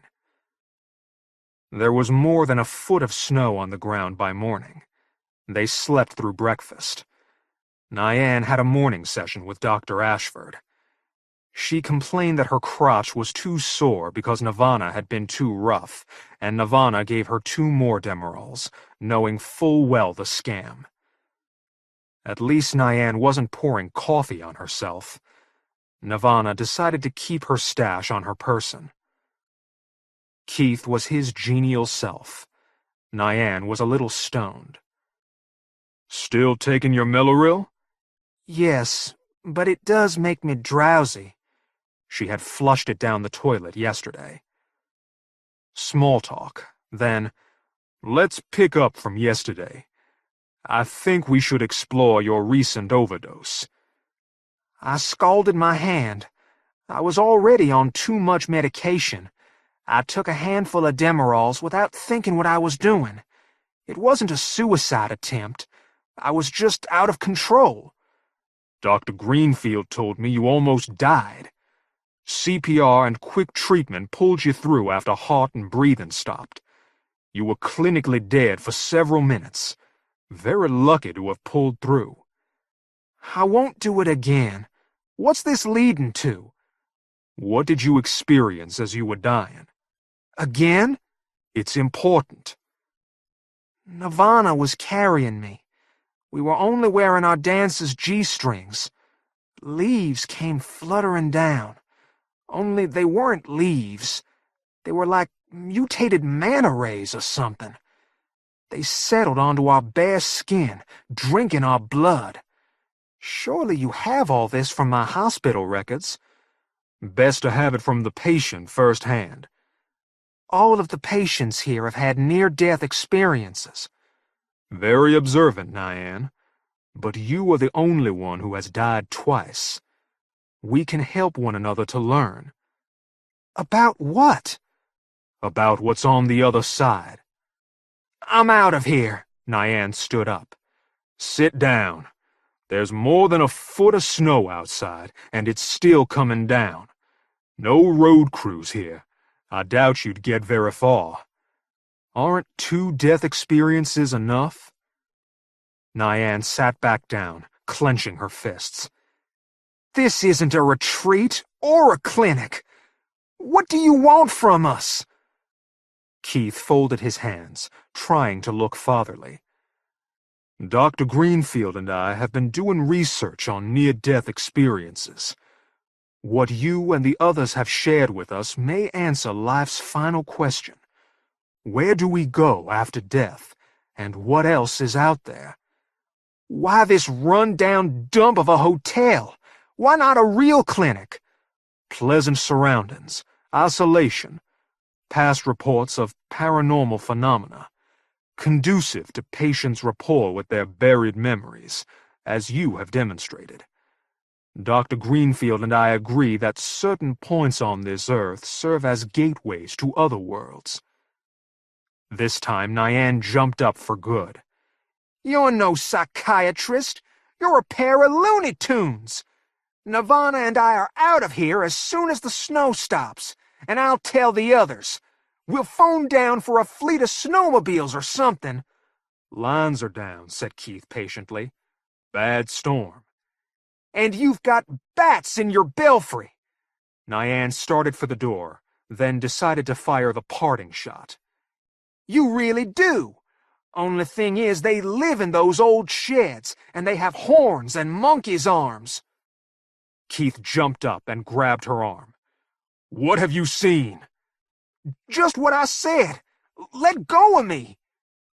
There was more than a foot of snow on the ground by morning. They slept through breakfast. Nyan had a morning session with Dr. Ashford. She complained that her crotch was too sore because Nirvana had been too rough, and Nirvana gave her 2 more Demerols, knowing full well the scam. At least Nyan wasn't pouring coffee on herself. Nirvana decided to keep her stash on her person. Keith was his genial self. Nyan was a little stoned. "Still taking your Meloril?" Yes, but it does make me drowsy. She had flushed it down the toilet yesterday. Small talk, then, "Let's pick up from yesterday. I think we should explore your recent overdose." I scalded my hand. I was already on too much medication. I took a handful of Demerols without thinking what I was doing. It wasn't a suicide attempt. I was just out of control. Dr. Greenfield told me you almost died. CPR and quick treatment pulled you through after heart and breathing stopped. You were clinically dead for several minutes. Very lucky to have pulled through. I won't do it again. What's this leading to? What did you experience as you were dying? Again? It's important. Nirvana was carrying me. We were only wearing our dancers' G-strings. Leaves came fluttering down. Only they weren't leaves. They were like mutated manta rays or something. They settled onto our bare skin, drinking our blood. Surely you have all this from my hospital records. Best to have it from the patient firsthand. All of the patients here have had near-death experiences. Very observant, Nyan. But you are the only one who has died twice. We can help one another to learn. About what? About what's on the other side. I'm out of here. Nyan stood up. Sit down. There's more than a foot of snow outside, and it's still coming down. No road crews here. I doubt you'd get very far. Aren't 2 death experiences enough? Nyan sat back down, clenching her fists. This isn't a retreat or a clinic. What do you want from us? Keith folded his hands, trying to look fatherly. Dr. Greenfield and I have been doing research on near-death experiences. What you and the others have shared with us may answer life's final question. Where do we go after death, and what else is out there? Why this run-down dump of a hotel? Why not a real clinic? Pleasant surroundings, isolation, past reports of paranormal phenomena, conducive to patients' rapport with their buried memories, as you have demonstrated. Dr. Greenfield and I agree that certain points on this earth serve as gateways to other worlds. This time, Nyan jumped up for good. You're no psychiatrist. You're a pair of Looney Tunes. Nirvana and I are out of here as soon as the snow stops, and I'll tell the others. We'll phone down for a fleet of snowmobiles or something. Lines are down, said Keith patiently. Bad storm. And you've got bats in your belfry. Nyan started for the door, then decided to fire the parting shot. You really do. Only thing is, they live in those old sheds, and they have horns and monkey's arms. Keith jumped up and grabbed her arm. What have you seen? Just what I said. Let go of me.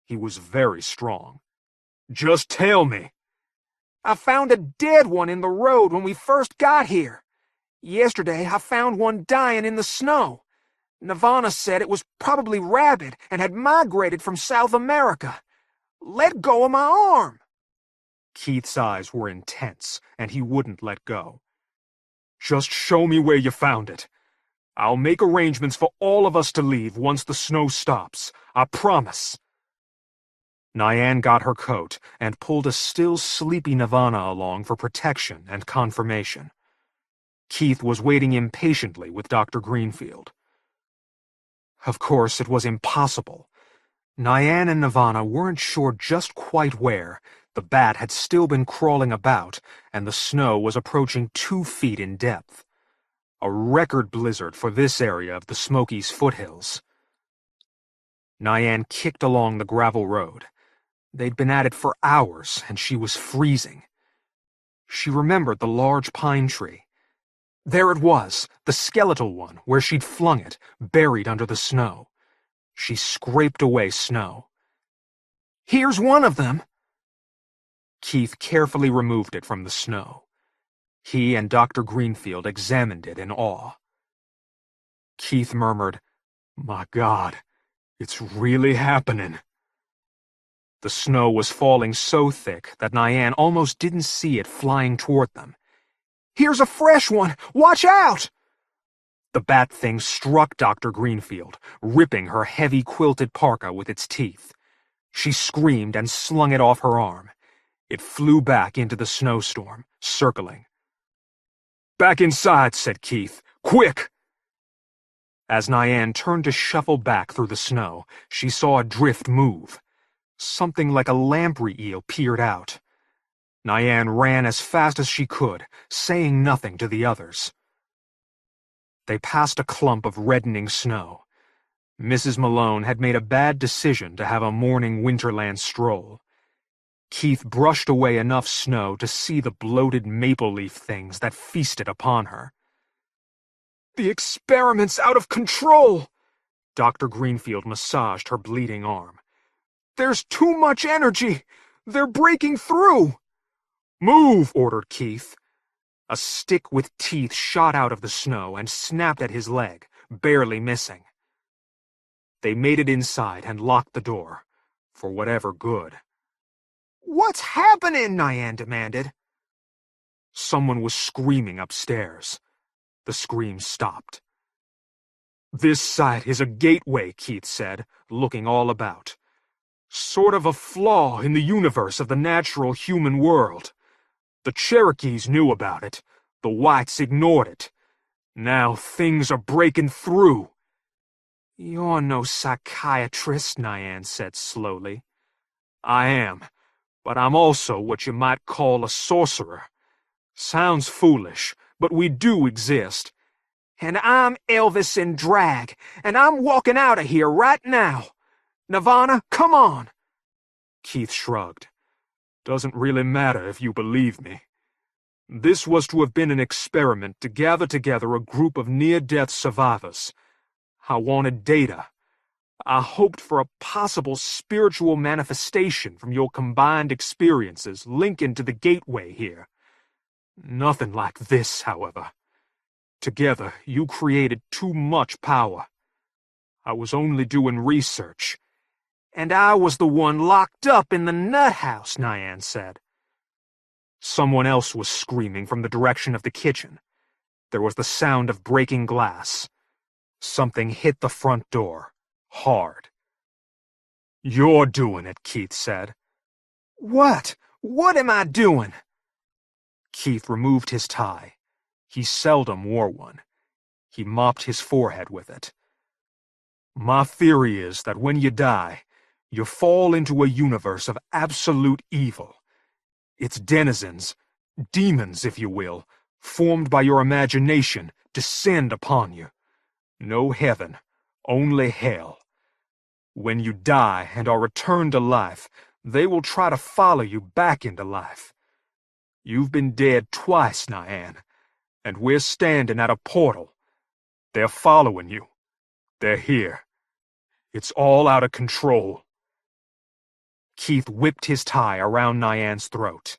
He was very strong. Just tell me. I found a dead one in the road when we first got here. Yesterday, I found one dying in the snow. Nirvana said it was probably rabid and had migrated from South America. Let go of my arm. Keith's eyes were intense, and he wouldn't let go. Just show me where you found it. I'll make arrangements for all of us to leave once the snow stops. I promise. Nyan got her coat and pulled a still sleepy Nirvana along for protection and confirmation. Keith was waiting impatiently with Dr. Greenfield. Of course, it was impossible. Nyan and Nirvana weren't sure just quite where, The bat had still been crawling about, and the snow was approaching 2 feet in depth. A record blizzard for this area of the Smokies' foothills. Nyan kicked along the gravel road. They'd been at it for hours, and she was freezing. She remembered the large pine tree. There it was, the skeletal one, where she'd flung it, buried under the snow. She scraped away snow. "Here's one of them." Keith carefully removed it from the snow. He and Dr. Greenfield examined it in awe. Keith murmured, "My God, it's really happening." The snow was falling so thick that Nyan almost didn't see it flying toward them. "Here's a fresh one! Watch out!" The bat thing struck Dr. Greenfield, ripping her heavy quilted parka with its teeth. She screamed and slung it off her arm. It flew back into the snowstorm, circling. "Back inside," said Keith. "Quick!" As Nyan turned to shuffle back through the snow, she saw a drift move. Something like a lamprey eel peered out. Nyan ran as fast as she could, saying nothing to the others. They passed a clump of reddening snow. Mrs. Malone had made a bad decision to have a morning winterland stroll. Keith brushed away enough snow to see the bloated maple leaf things that feasted upon her. "The experiment's out of control!" Dr. Greenfield massaged her bleeding arm. "There's too much energy! They're breaking through!" "Move!" ordered Keith. A stick with teeth shot out of the snow and snapped at his leg, barely missing. They made it inside and locked the door, for whatever good. "What's happening?" Nyan demanded. Someone was screaming upstairs. The scream stopped. "This site is a gateway," Keith said, looking all about. "Sort of a flaw in the universe of the natural human world. The Cherokees knew about it. The whites ignored it. Now things are breaking through." "You're no psychiatrist," Nyan said slowly. "I am, but I'm also what you might call a sorcerer. Sounds foolish, but we do exist." "And I'm Ellison Drag, and I'm walking out of here right now. Nirvana, come on." Keith shrugged. "Doesn't really matter if you believe me. This was to have been an experiment to gather together a group of near-death survivors. I wanted data. I hoped for a possible spiritual manifestation from your combined experiences linking to the gateway here. Nothing like this, however. Together, you created too much power. I was only doing research." "And I was the one locked up in the nut house," Nyan said. Someone else was screaming from the direction of the kitchen. There was the sound of breaking glass. Something hit the front door, hard. "You're doing it," Keith said. "What? What am I doing?" Keith removed his tie. He seldom wore one. He mopped his forehead with it. "My theory is that when you die, you fall into a universe of absolute evil. Its denizens, demons if you will, formed by your imagination, descend upon you. No heaven, only hell. When you die and are returned to life, they will try to follow you back into life. You've been dead twice, Nyan, and we're standing at a portal. They're following you. They're here. It's all out of control." Keith whipped his tie around Nyan's throat.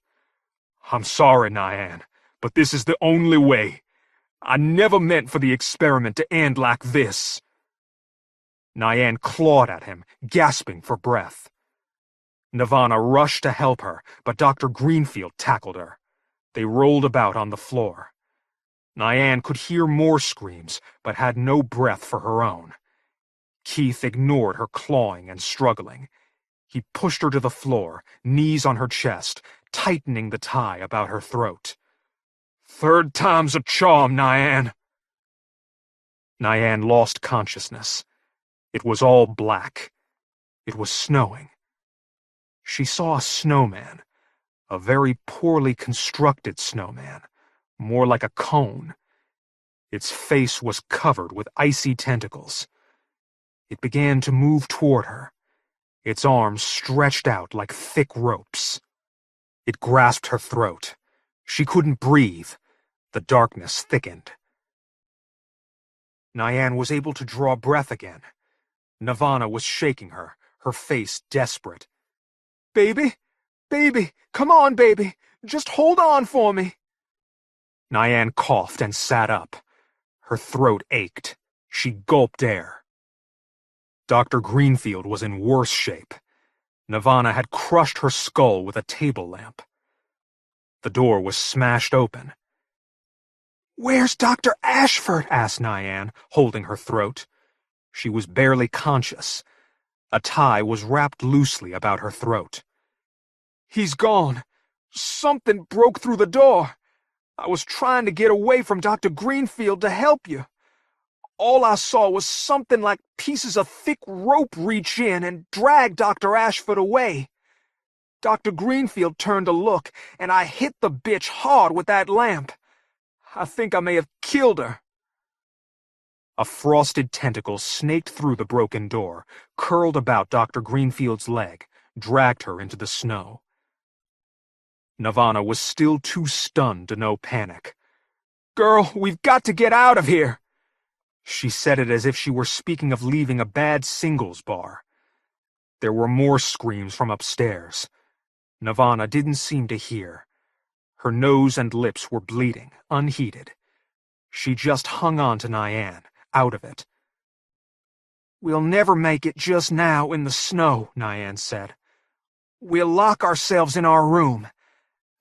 "I'm sorry, Nyan, but this is the only way. I never meant for the experiment to end like this." Nyan clawed at him, gasping for breath. Nirvana rushed to help her, but Dr. Greenfield tackled her. They rolled about on the floor. Nyan could hear more screams, but had no breath for her own. Keith ignored her clawing and struggling. He pushed her to the floor, knees on her chest, tightening the tie about her throat. "Third time's a charm, Nyan." Nyan lost consciousness. It was all black. It was snowing. She saw a snowman, A very poorly constructed snowman, more like a cone. Its face was covered with icy tentacles. It began to move toward her, its arms stretched out like thick ropes. It grasped her throat. She couldn't breathe. The darkness thickened. Nyan was able to draw breath again. Nirvana was shaking her, her face desperate. "Baby! Baby! Come on, baby! Just hold on for me!" Nyan coughed and sat up. Her throat ached. She gulped air. Dr. Greenfield was in worse shape. Nirvana had crushed her skull with a table lamp. The door was smashed open. "Where's Dr. Ashford?" asked Nyan, holding her throat. She was barely conscious. A tie was wrapped loosely about her throat. "He's gone. Something broke through the door. I was trying to get away from Dr. Greenfield to help you. All I saw was something like pieces of thick rope reach in and drag Dr. Ashford away. Dr. Greenfield turned to look, and I hit the bitch hard with that lamp. I think I may have killed her." A frosted tentacle snaked through the broken door, curled about Dr. Greenfield's leg, dragged her into the snow. Nirvana was still too stunned to know panic. "Girl, we've got to get out of here!" She said it as if she were speaking of leaving a bad singles bar. There were more screams from upstairs. Nirvana didn't seem to hear. Her nose and lips were bleeding, unheeded. She just hung on to Nyan, out of it. "We'll never make it just now in the snow," Nyan said. "We'll lock ourselves in our room.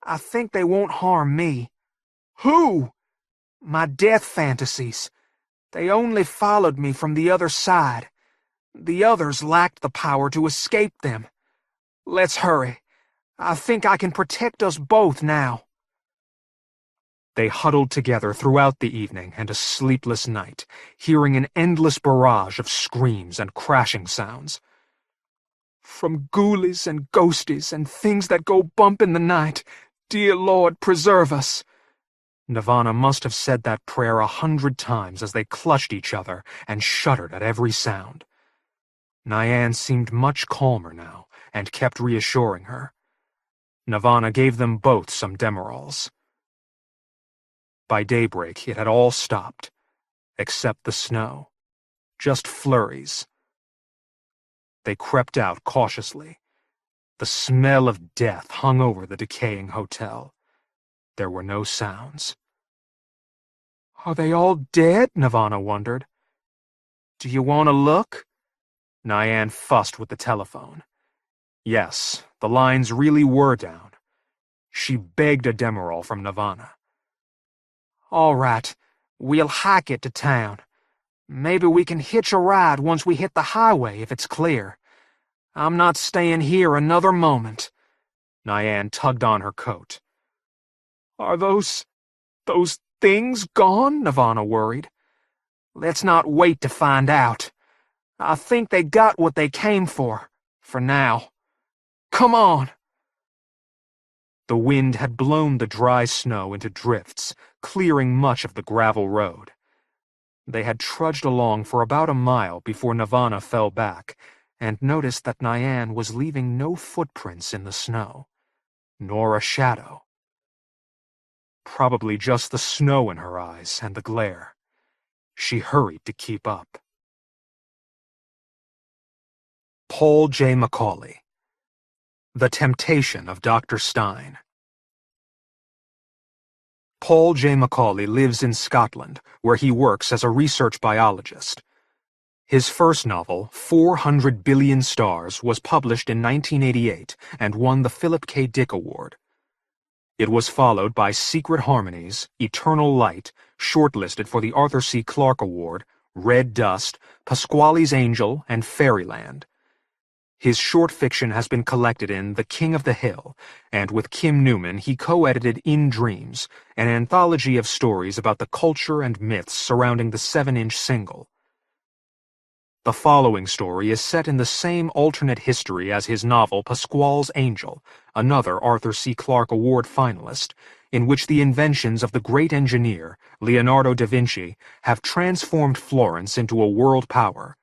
I think they won't harm me." "Who?" "My death fantasies. They only followed me from the other side. The others lacked the power to escape them. Let's hurry. I think I can protect us both now." They huddled together throughout the evening and a sleepless night, hearing an endless barrage of screams and crashing sounds. "From ghoulies and ghosties and things that go bump in the night, dear Lord, preserve us." Nirvana must have said that prayer 100 times as they clutched each other and shuddered at every sound. Nyan seemed much calmer now and kept reassuring her. Nirvana gave them both some Demerols. By daybreak, it had all stopped, except the snow. Just flurries. They crept out cautiously. The smell of death hung over the decaying hotel. There were no sounds. "Are they all dead?" Nirvana wondered. "Do you want to look?" Nyan fussed with the telephone. Yes, the lines really were down. She begged a Demerol from Nirvana. "All right, we'll hike it to town. Maybe we can hitch a ride once we hit the highway if it's clear. I'm not staying here another moment." Nyan tugged on her coat. "Are those things gone?" Nirvana worried. "Let's not wait to find out. I think they got what they came for now. Come on." The wind had blown the dry snow into drifts, clearing much of the gravel road. They had trudged along for about a mile before Nirvana fell back and noticed that Nyan was leaving no footprints in the snow, nor a shadow. Probably just the snow in her eyes and the glare. She hurried to keep up. Paul J. McAuley. The Temptation of Dr. Stein. Paul J. McAuley lives in Scotland, where he works as a research biologist. His first novel, 400 Billion Stars, was published in 1988 and won the Philip K. Dick Award. It was followed by Secret Harmonies, Eternal Light, shortlisted for the Arthur C. Clarke Award, Red Dust, Pasquale's Angel, and Fairyland. His short fiction has been collected in The King of the Hill, and with Kim Newman he co-edited In Dreams, an anthology of stories about the culture and myths surrounding the 7-inch single. The following story is set in the same alternate history as his novel Pasquale's Angel, another Arthur C. Clarke Award finalist, in which the inventions of the great engineer, Leonardo da Vinci, have transformed Florence into a world power.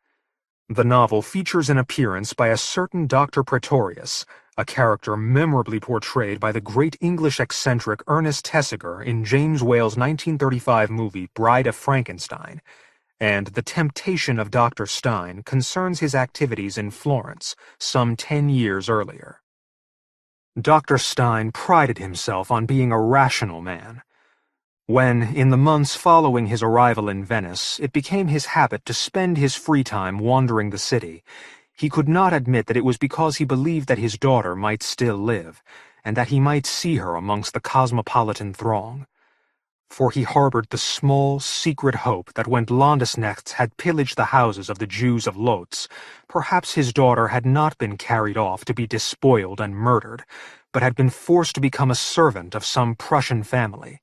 The novel features an appearance by a certain Dr. Pretorius, a character memorably portrayed by the great English eccentric Ernest Thesiger in James Whale's 1935 movie Bride of Frankenstein, and The Temptation of Dr. Stein concerns his activities in Florence some 10 years earlier. Dr. Stein prided himself on being a rational man. When, in the months following his arrival in Venice, it became his habit to spend his free time wandering the city, he could not admit that it was because he believed that his daughter might still live, and that he might see her amongst the cosmopolitan throng. For he harbored the small, secret hope that when Landesknechts had pillaged the houses of the Jews of Lotz, perhaps his daughter had not been carried off to be despoiled and murdered, but had been forced to become a servant of some Prussian family.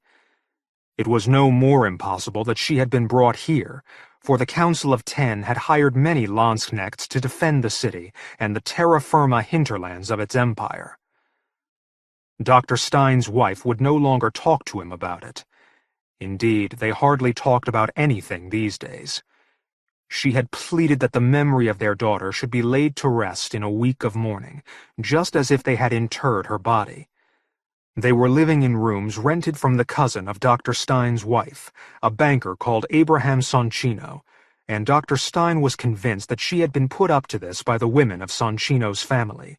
It was no more impossible that she had been brought here, for the Council of Ten had hired many Landsknechts to defend the city and the terra firma hinterlands of its empire. Dr. Stein's wife would no longer talk to him about it. Indeed, they hardly talked about anything these days. She had pleaded that the memory of their daughter should be laid to rest in a week of mourning, just as if they had interred her body. They were living in rooms rented from the cousin of Dr. Stein's wife, a banker called Abraham Soncino, and Dr. Stein was convinced that she had been put up to this by the women of Soncino's family.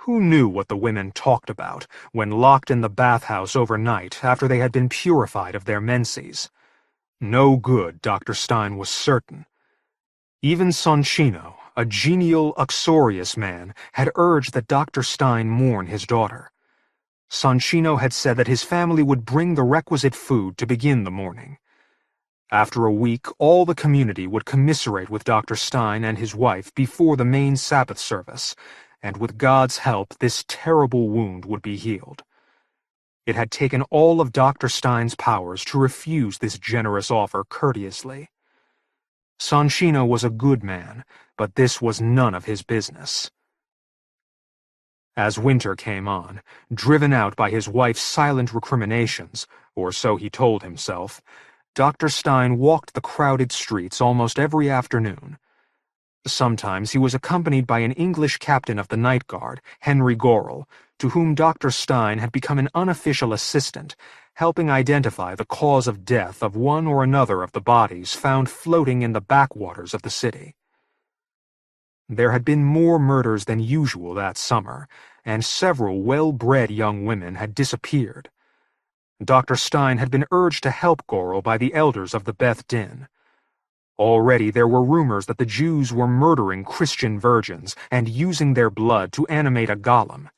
Who knew what the women talked about when locked in the bathhouse overnight after they had been purified of their menses? No good, Dr. Stein was certain. Even Soncino, a genial, uxorious man, had urged that Dr. Stein mourn his daughter. Soncino had said that his family would bring the requisite food to begin the mourning. After a week, all the community would commiserate with Dr. Stein and his wife before the main Sabbath service, and with God's help this terrible wound would be healed. It had taken all of Dr. Stein's powers to refuse this generous offer courteously. Soncino was a good man, but this was none of his business. As winter came on, driven out by his wife's silent recriminations, or so he told himself, Dr. Stein walked the crowded streets almost every afternoon. Sometimes he was accompanied by an English captain of the Night Guard, Henry Gorrell, to whom Dr. Stein had become an unofficial assistant, helping identify the cause of death of one or another of the bodies found floating in the backwaters of the city. There had been more murders than usual that summer, and several well-bred young women had disappeared. Dr. Stein had been urged to help Gorrell by the elders of the Beth Din. Already there were rumors that the Jews were murdering Christian virgins and using their blood to animate a golem.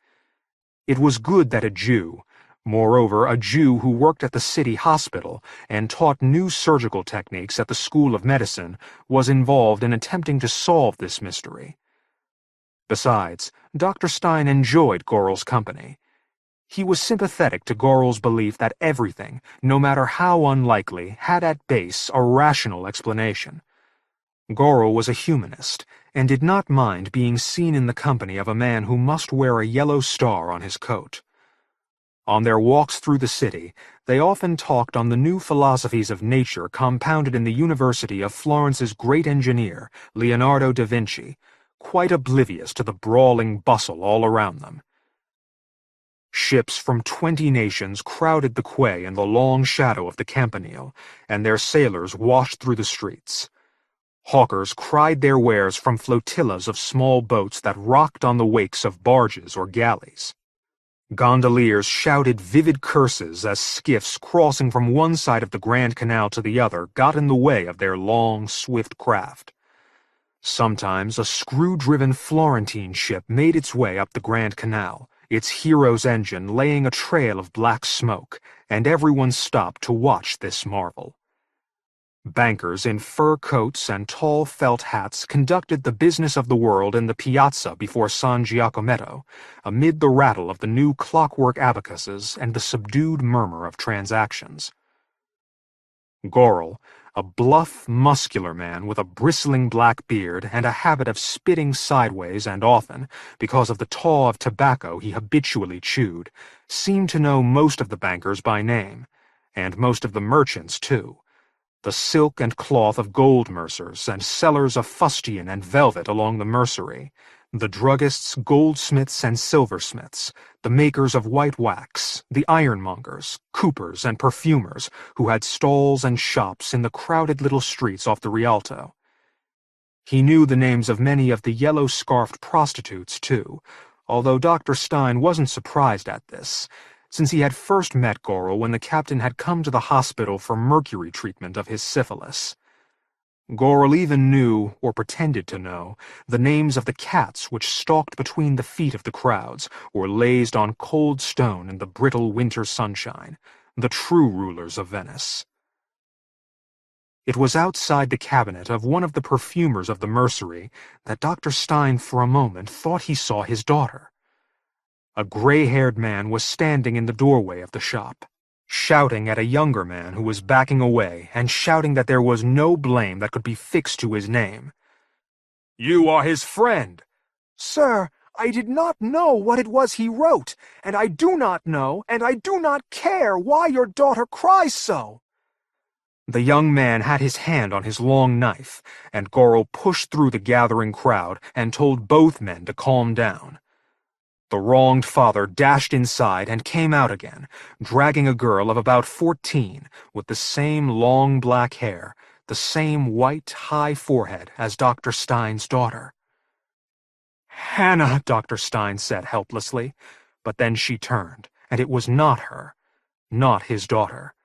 It was good that a Jew, moreover a Jew who worked at the city hospital and taught new surgical techniques at the School of Medicine, was involved in attempting to solve this mystery. Besides, Dr. Stein enjoyed Gorrell's company. He was sympathetic to Gorrell's belief that everything, no matter how unlikely, had at base a rational explanation. Gorrell was a humanist, and did not mind being seen in the company of a man who must wear a yellow star on his coat. On their walks through the city, they often talked on the new philosophies of nature compounded in the University of Florence's great engineer, Leonardo da Vinci, quite oblivious to the brawling bustle all around them. Ships from 20 nations crowded the quay in the long shadow of the Campanile, and their sailors washed through the streets. Hawkers cried their wares from flotillas of small boats that rocked on the wakes of barges or galleys. Gondoliers shouted vivid curses as skiffs crossing from one side of the Grand Canal to the other got in the way of their long, swift craft. Sometimes a screw-driven Florentine ship made its way up the Grand Canal, its hero's engine laying a trail of black smoke, and everyone stopped to watch this marvel. Bankers in fur coats and tall felt hats conducted the business of the world in the piazza before San Giacometto, amid the rattle of the new clockwork abacuses and the subdued murmur of transactions. Gorrel, a bluff, muscular man with a bristling black beard and a habit of spitting sideways and often, because of the taw of tobacco he habitually chewed, seemed to know most of the bankers by name, and most of the merchants, too. The silk and cloth of gold mercers and sellers of fustian and velvet along the mercery, the druggists, goldsmiths, and silversmiths, the makers of white wax, the ironmongers, coopers, and perfumers who had stalls and shops in the crowded little streets off the Rialto. He knew the names of many of the yellow-scarfed prostitutes, too, although Dr. Stein wasn't surprised at this, since he had first met Gorrel when the captain had come to the hospital for mercury treatment of his syphilis. Gorrel even knew, or pretended to know, the names of the cats which stalked between the feet of the crowds, or lazed on cold stone in the brittle winter sunshine, the true rulers of Venice. It was outside the cabinet of one of the perfumers of the mercery that Dr. Stein for a moment thought he saw his daughter. A gray-haired man was standing in the doorway of the shop, shouting at a younger man who was backing away and shouting that there was no blame that could be fixed to his name. "You are his friend." "Sir, I did not know what it was he wrote, and I do not know, and I do not care why your daughter cries so." The young man had his hand on his long knife, and Gorrel pushed through the gathering crowd and told both men to calm down. The wronged father dashed inside and came out again, dragging a girl of about 14, with the same long black hair, the same white, high forehead as Dr. Stein's daughter. "Hannah," Dr. Stein said helplessly, but then she turned, and it was not her, not his daughter.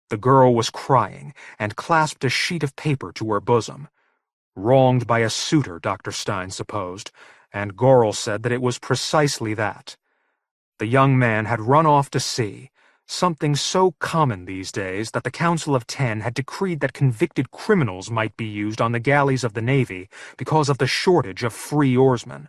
The girl was crying, and clasped a sheet of paper to her bosom. Wronged by a suitor, Dr. Stein supposed, and Gorrel said that it was precisely that. The young man had run off to sea, something so common these days that the Council of 10 had decreed that convicted criminals might be used on the galleys of the Navy because of the shortage of free oarsmen.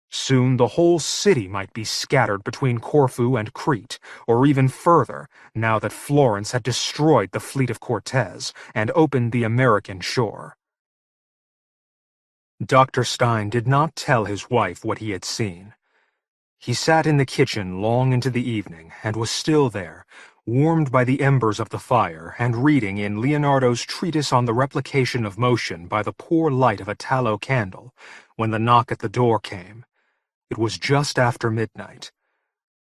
Soon the whole city might be scattered between Corfu and Crete, or even further, now that Florence had destroyed the fleet of Cortez and opened the American shore. Dr. Stein did not tell his wife what he had seen. He sat in the kitchen long into the evening and was still there, warmed by the embers of the fire and reading in Leonardo's treatise on the replication of motion by the poor light of a tallow candle, when the knock at the door came. It was just after midnight.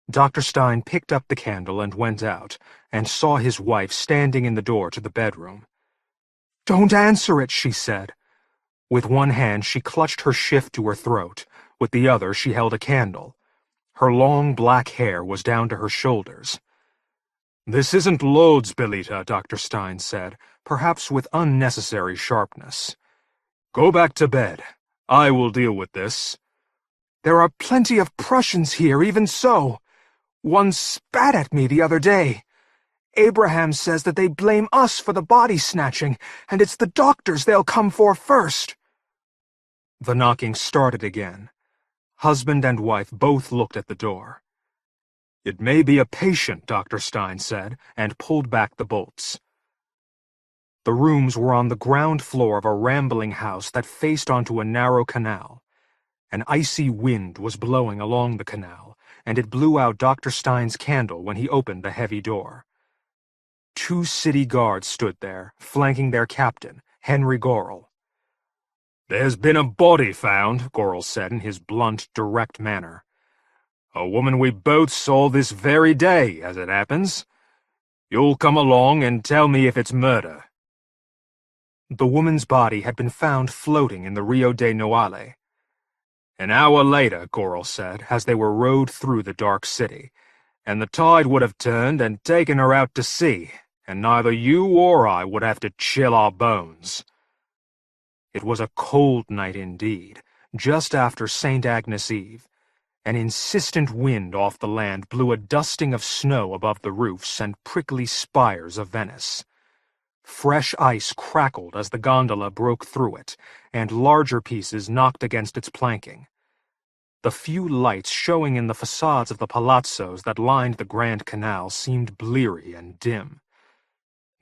Dr. Stein picked up the candle and went out, and saw his wife standing in the door to the bedroom. "Don't answer it," she said. With one hand she clutched her shift to her throat, with the other she held a candle. Her long black hair was down to her shoulders. "This isn't loads, Bellita," Dr. Stein said, perhaps with unnecessary sharpness. "Go back to bed. I will deal with this." "There are plenty of Prussians here, even so. One spat at me the other day. Abraham says that they blame us for the body snatching, and it's the doctors they'll come for first." The knocking started again. Husband and wife both looked at the door. "It may be a patient," Dr. Stein said, and pulled back the bolts. The rooms were on the ground floor of a rambling house that faced onto a narrow canal. An icy wind was blowing along the canal, and it blew out Dr. Stein's candle when he opened the heavy door. 2 city guards stood there, flanking their captain, Henry Gorrel. "There's been a body found," Gorrel said in his blunt, direct manner. "A woman we both saw this very day, as it happens. You'll come along and tell me if it's murder." The woman's body had been found floating in the Rio de Noale. "An hour later," Gorrel said, as they were rowed through the dark city, "and the tide would have turned and taken her out to sea, and neither you or I would have to chill our bones." It was a cold night indeed, just after St. Agnes Eve. An insistent wind off the land blew a dusting of snow above the roofs and prickly spires of Venice. Fresh ice crackled as the gondola broke through it, and larger pieces knocked against its planking. The few lights showing in the facades of the palazzos that lined the Grand Canal seemed bleary and dim.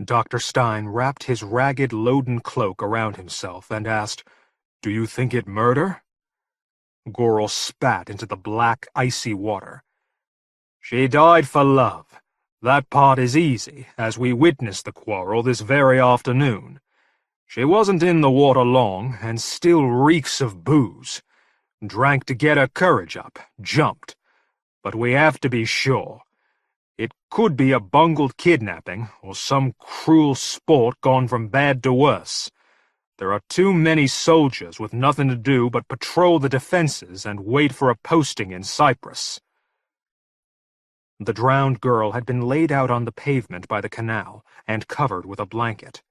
Dr. Stein wrapped his ragged loden cloak around himself and asked, "Do you think it murder?" Gorel spat into the black, icy water. "She died for love. That part is easy, as we witnessed the quarrel this very afternoon. She wasn't in the water long, and still reeks of booze. Drank to get her courage up, jumped. But we have to be sure. It could be a bungled kidnapping, or some cruel sport gone from bad to worse. There are too many soldiers with nothing to do but patrol the defenses and wait for a posting in Cyprus." The drowned girl had been laid out on the pavement by the canal and covered with a blanket.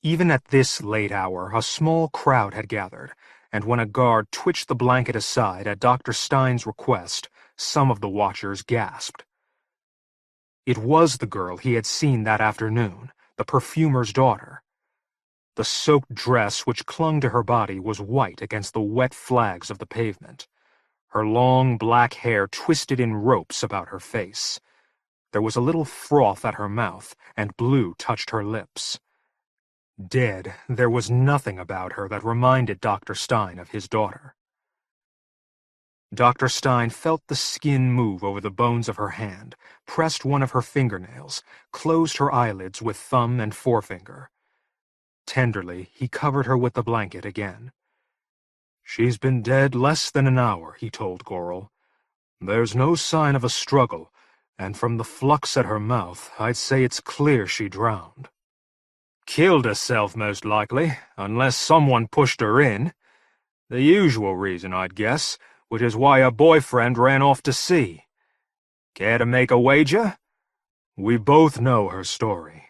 Even at this late hour, a small crowd had gathered, and when a guard twitched the blanket aside at Dr. Stein's request, some of the watchers gasped. It was the girl he had seen that afternoon, the perfumer's daughter. The soaked dress which clung to her body was white against the wet flags of the pavement. Her long black hair twisted in ropes about her face. There was a little froth at her mouth, and blue touched her lips. Dead, there was nothing about her that reminded Dr. Stein of his daughter. Dr. Stein felt the skin move over the bones of her hand, pressed one of her fingernails, closed her eyelids with thumb and forefinger. Tenderly, he covered her with the blanket again. "She's been dead less than an hour," he told Gorel. "There's no sign of a struggle, and from the flux at her mouth, I'd say it's clear she drowned." "Killed herself, most likely, unless someone pushed her in. The usual reason, I'd guess, which is why her boyfriend ran off to sea. Care to make a wager? We both know her story.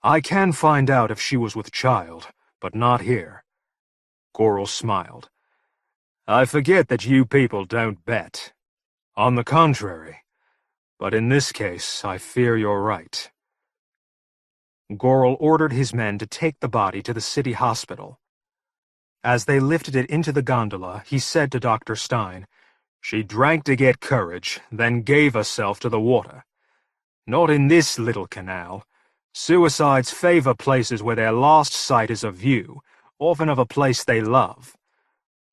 I can find out if she was with child, but not here." Gorel smiled. "I forget that you people don't bet. On the contrary. But in this case, I fear you're right." Gorel ordered his men to take the body to the city hospital. As they lifted it into the gondola, he said to Dr. Stein, "She drank to get courage, then gave herself to the water. Not in this little canal. Suicides favor places where their last sight is a view, often of a place they love.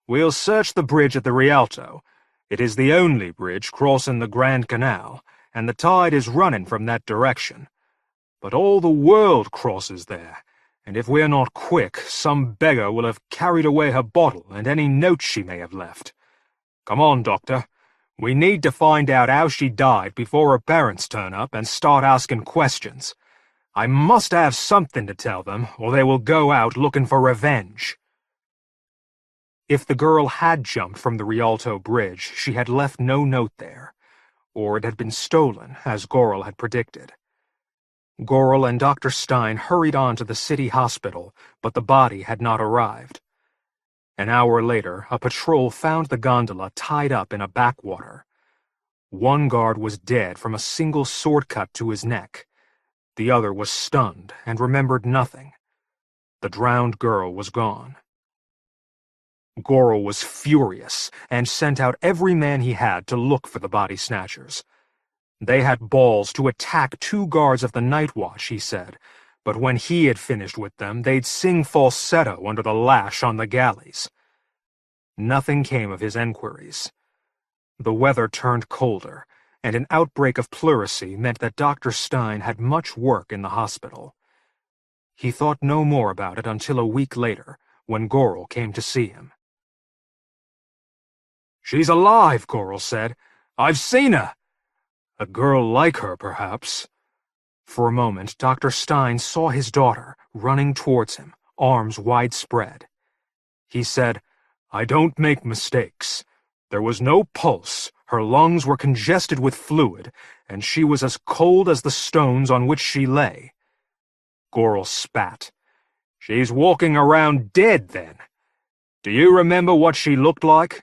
We'll search the bridge at the Rialto. It is the only bridge crossing the Grand Canal, and the tide is running from that direction. But all the world crosses there, and if we're not quick, some beggar will have carried away her bottle and any notes she may have left. Come on, Doctor. We need to find out how she died before her parents turn up and start asking questions. I must have something to tell them, or they will go out looking for revenge." If the girl had jumped from the Rialto bridge, she had left no note there, or it had been stolen, as Gorel had predicted. Gorel and Dr. Stein hurried on to the city hospital, but the body had not arrived. An hour later, a patrol found the gondola tied up in a backwater. One guard was dead from a single sword cut to his neck. The other was stunned and remembered nothing. The drowned girl was gone. Gorel was furious and sent out every man he had to look for the body snatchers. They had balls to attack 2 guards of the night watch, he said, but when he had finished with them, they'd sing falsetto under the lash on the galleys. Nothing came of his enquiries. The weather turned colder, and an outbreak of pleurisy meant that Dr. Stein had much work in the hospital. He thought no more about it until a week later, when Gorel came to see him. "She's alive," Gorel said. "I've seen her." "A girl like her, perhaps." For a moment, Dr. Stein saw his daughter running towards him, arms widespread. He said, "I don't make mistakes. There was no pulse, her lungs were congested with fluid, and she was as cold as the stones on which she lay." Gorel spat. "She's walking around dead, then. Do you remember what she looked like?"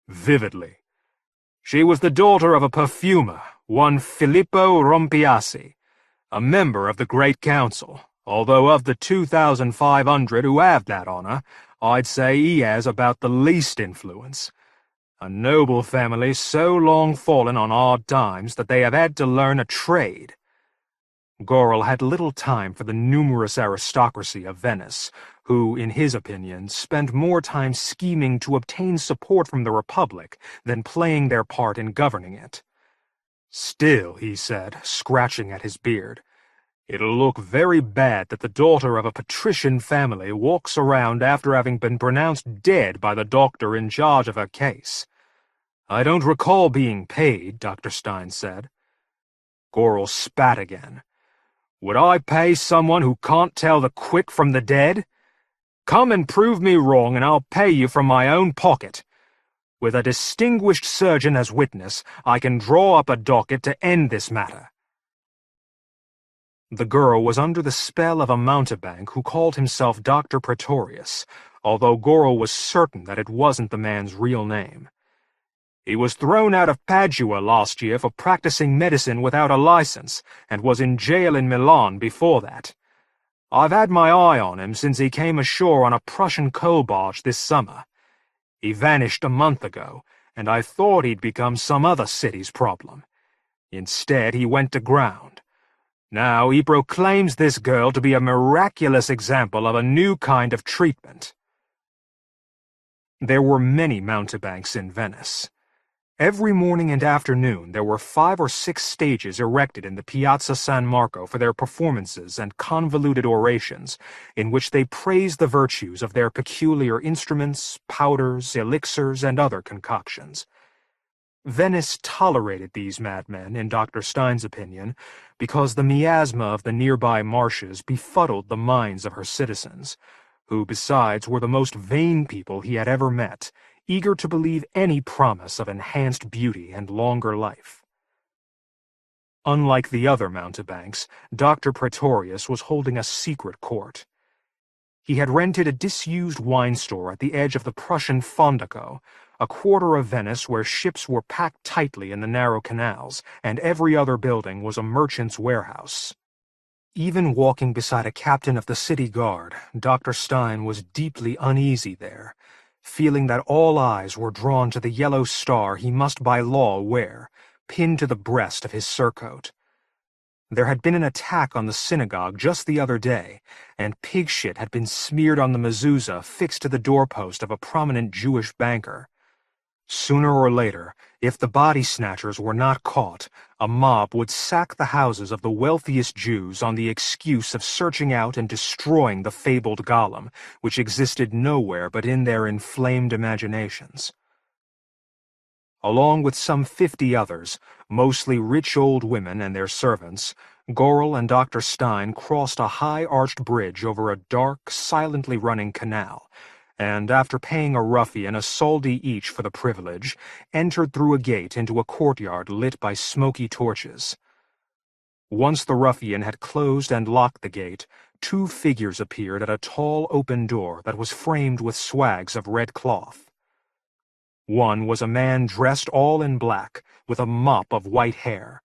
"Vividly." "She was the daughter of a perfumer, one Filippo Rompiassi, a member of the Great Council, although of the 2,500 who have that honor, I'd say he has about the least influence. A noble family so long fallen on hard times that they have had to learn a trade. Karl had little time for the numerous aristocracy of Venice, who, in his opinion, spent more time scheming to obtain support from the Republic than playing their part in governing it. "Still," he said, scratching at his beard, "it'll look very bad that the daughter of a patrician family walks around after having been pronounced dead by the doctor in charge of her case." "I don't recall being paid," Dr. Stein said. Karl spat again. "Would I pay someone who can't tell the quick from the dead? Come and prove me wrong, and I'll pay you from my own pocket. With a distinguished surgeon as witness, I can draw up a docket to end this matter." The girl was under the spell of a mountebank who called himself Dr. Pretorius, although Karl was certain that it wasn't the man's real name. "He was thrown out of Padua last year for practicing medicine without a license, and was in jail in Milan before that. I've had my eye on him since he came ashore on a Prussian coal barge this summer. He vanished a month ago, and I thought he'd become some other city's problem. Instead, he went to ground. Now he proclaims this girl to be a miraculous example of a new kind of treatment." There were many mountebanks in Venice. Every morning and afternoon there were 5 or 6 stages erected in the Piazza San Marco for their performances and convoluted orations, in which they praised the virtues of their peculiar instruments, powders, elixirs, and other concoctions. Venice tolerated these madmen, in Dr. Stein's opinion, because the miasma of the nearby marshes befuddled the minds of her citizens, who besides were the most vain people he had ever met, eager to believe any promise of enhanced beauty and longer life. Unlike the other mountebanks, Dr. Pretorius was holding a secret court. He had rented a disused wine store at the edge of the Prussian Fondaco, a quarter of Venice where ships were packed tightly in the narrow canals, and every other building was a merchant's warehouse. Even walking beside a captain of the city guard, Dr. Stein was deeply uneasy there, feeling that all eyes were drawn to the yellow star he must by law wear, pinned to the breast of his surcoat. There had been an attack on the synagogue just the other day, and pig shit had been smeared on the mezuzah fixed to the doorpost of a prominent Jewish banker. Sooner or later, if the body snatchers were not caught, a mob would sack the houses of the wealthiest Jews on the excuse of searching out and destroying the fabled golem, which existed nowhere but in their inflamed imaginations. Along with some 50 others, mostly rich old women and their servants, Karl and Dr. Stein crossed a high-arched bridge over a dark, silently running canal, and after paying a ruffian a soldi each for the privilege, entered through a gate into a courtyard lit by smoky torches. Once the ruffian had closed and locked the gate, 2 figures appeared at a tall open door that was framed with swags of red cloth. One was a man dressed all in black, with a mop of white hair.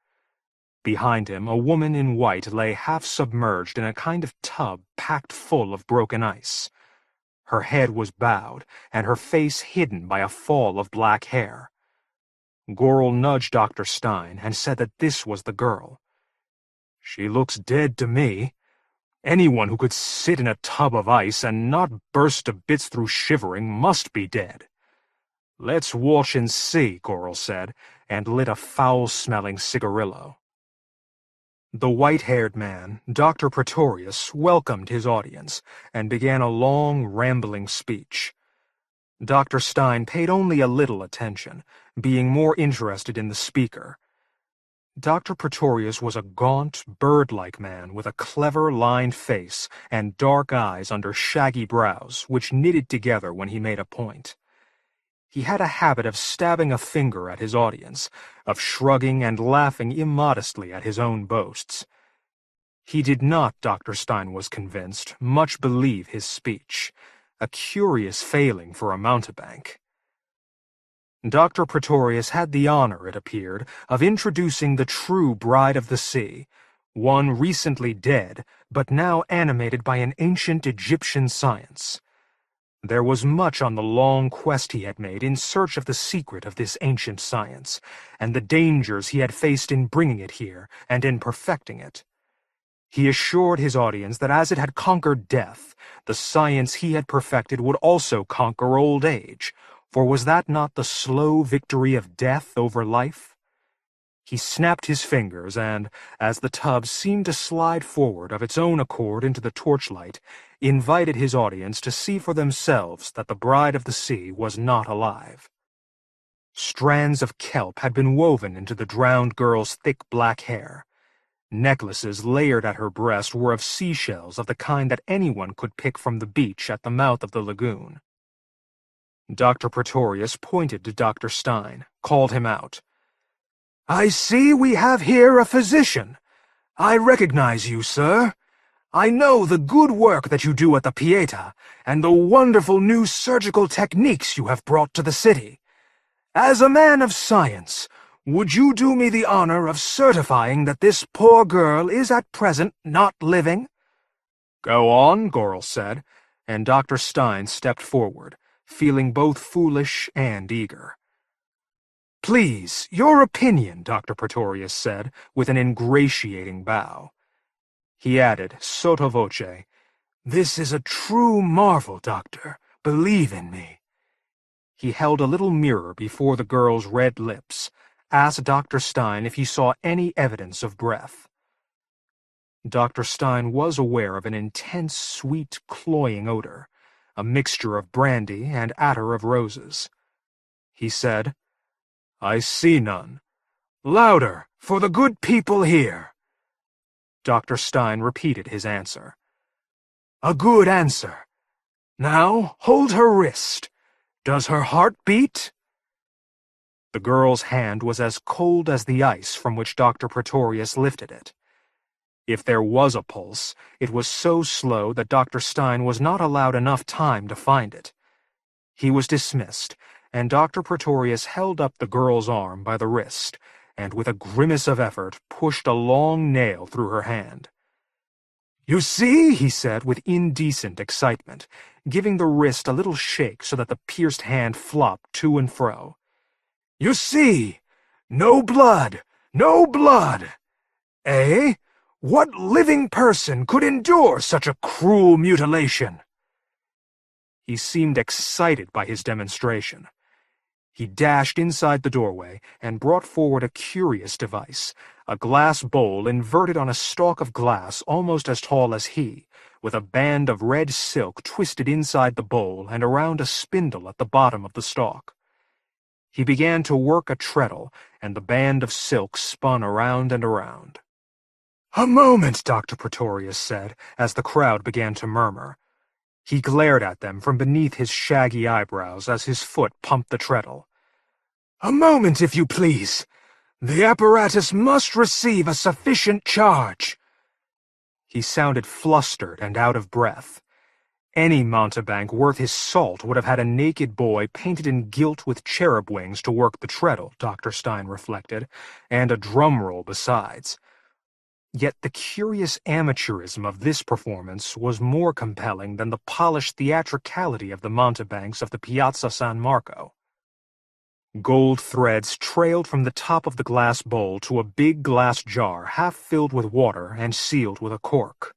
Behind him, a woman in white lay half submerged in a kind of tub packed full of broken ice. Her head was bowed, and her face hidden by a fall of black hair. Karl nudged Dr. Stein and said that this was the girl. "She looks dead to me. Anyone who could sit in a tub of ice and not burst to bits through shivering must be dead." "Let's watch and see," Karl said, and lit a foul-smelling cigarillo. The white-haired man, Dr. Pretorius, welcomed his audience and began a long, rambling speech. Dr. Stein paid only a little attention, being more interested in the speaker. Dr. Pretorius was a gaunt, bird-like man with a clever, lined face and dark eyes under shaggy brows, which knitted together when he made a point. He had a habit of stabbing a finger at his audience, of shrugging and laughing immodestly at his own boasts. He did not, Dr. Stein was convinced, much believe his speech, a curious failing for a mountebank. Dr. Pretorius had the honor, it appeared, of introducing the true bride of the sea, one recently dead, but now animated by an ancient Egyptian science. There was much on the long quest he had made in search of the secret of this ancient science, and the dangers he had faced in bringing it here and in perfecting it. He assured his audience that as it had conquered death, the science he had perfected would also conquer old age, for was that not the slow victory of death over life? He snapped his fingers and, as the tub seemed to slide forward of its own accord into the torchlight, invited his audience to see for themselves that the Bride of the Sea was not alive. Strands of kelp had been woven into the drowned girl's thick black hair. Necklaces layered at her breast were of seashells of the kind that anyone could pick from the beach at the mouth of the lagoon. Dr. Pretorius pointed to Dr. Stein, called him out. "I see we have here a physician. I recognize you, sir. I know the good work that you do at the Pieta, and the wonderful new surgical techniques you have brought to the city. As a man of science, would you do me the honor of certifying that this poor girl is at present not living?" "Go on," Karl said, and Dr. Stein stepped forward, feeling both foolish and eager. "Please, your opinion," Dr. Pretorius said, with an ingratiating bow. He added, sotto voce, "This is a true marvel, Doctor. Believe in me." He held a little mirror before the girl's red lips, asked Dr. Stein if he saw any evidence of breath. Dr. Stein was aware of an intense, sweet, cloying odor, a mixture of brandy and attar of roses. He said, "I see none. Louder, for the good people here." Dr. Stein repeated his answer. "A good answer. Now, hold her wrist. Does her heart beat?" The girl's hand was as cold as the ice from which Dr. Pretorius lifted it. If there was a pulse, it was so slow that Dr. Stein was not allowed enough time to find it. He was dismissed, and Dr. Pretorius held up the girl's arm by the wrist, and with a grimace of effort pushed a long nail through her hand. "You see," he said with indecent excitement, giving the wrist a little shake so that the pierced hand flopped to and fro. "You see! No blood! No blood! Eh? What living person could endure such a cruel mutilation?" He seemed excited by his demonstration. He dashed inside the doorway and brought forward a curious device, a glass bowl inverted on a stalk of glass almost as tall as he, with a band of red silk twisted inside the bowl and around a spindle at the bottom of the stalk. He began to work a treadle, and the band of silk spun around and around. "A moment," Dr. Pretorius said, as the crowd began to murmur. He glared at them from beneath his shaggy eyebrows as his foot pumped the treadle. "A moment, if you please. The apparatus must receive a sufficient charge." He sounded flustered and out of breath. Any mountebank worth his salt would have had a naked boy painted in gilt with cherub wings to work the treadle, Dr. Stein reflected, and a drum roll besides. Yet the curious amateurism of this performance was more compelling than the polished theatricality of the mountebanks of the Piazza San Marco. Gold threads trailed from the top of the glass bowl to a big glass jar half filled with water and sealed with a cork.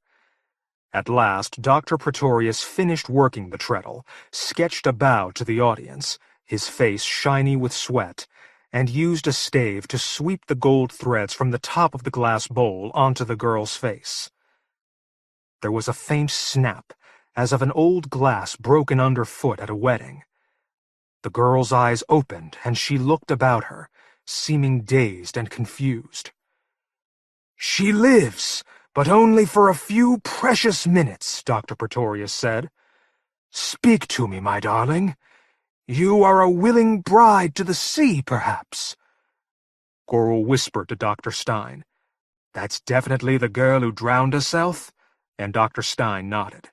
At last, Dr. Pretorius finished working the treadle, sketched a bow to the audience, his face shiny with sweat, and used a stave to sweep the gold threads from the top of the glass bowl onto the girl's face. There was a faint snap, as of an old glass broken underfoot at a wedding. The girl's eyes opened, and she looked about her, seeming dazed and confused. "She lives, but only for a few precious minutes," Dr. Pretorius said. "Speak to me, my darling. You are a willing bride to the sea, perhaps?" Karl whispered to Dr. Stein, "That's definitely the girl who drowned herself?" And Dr. Stein nodded.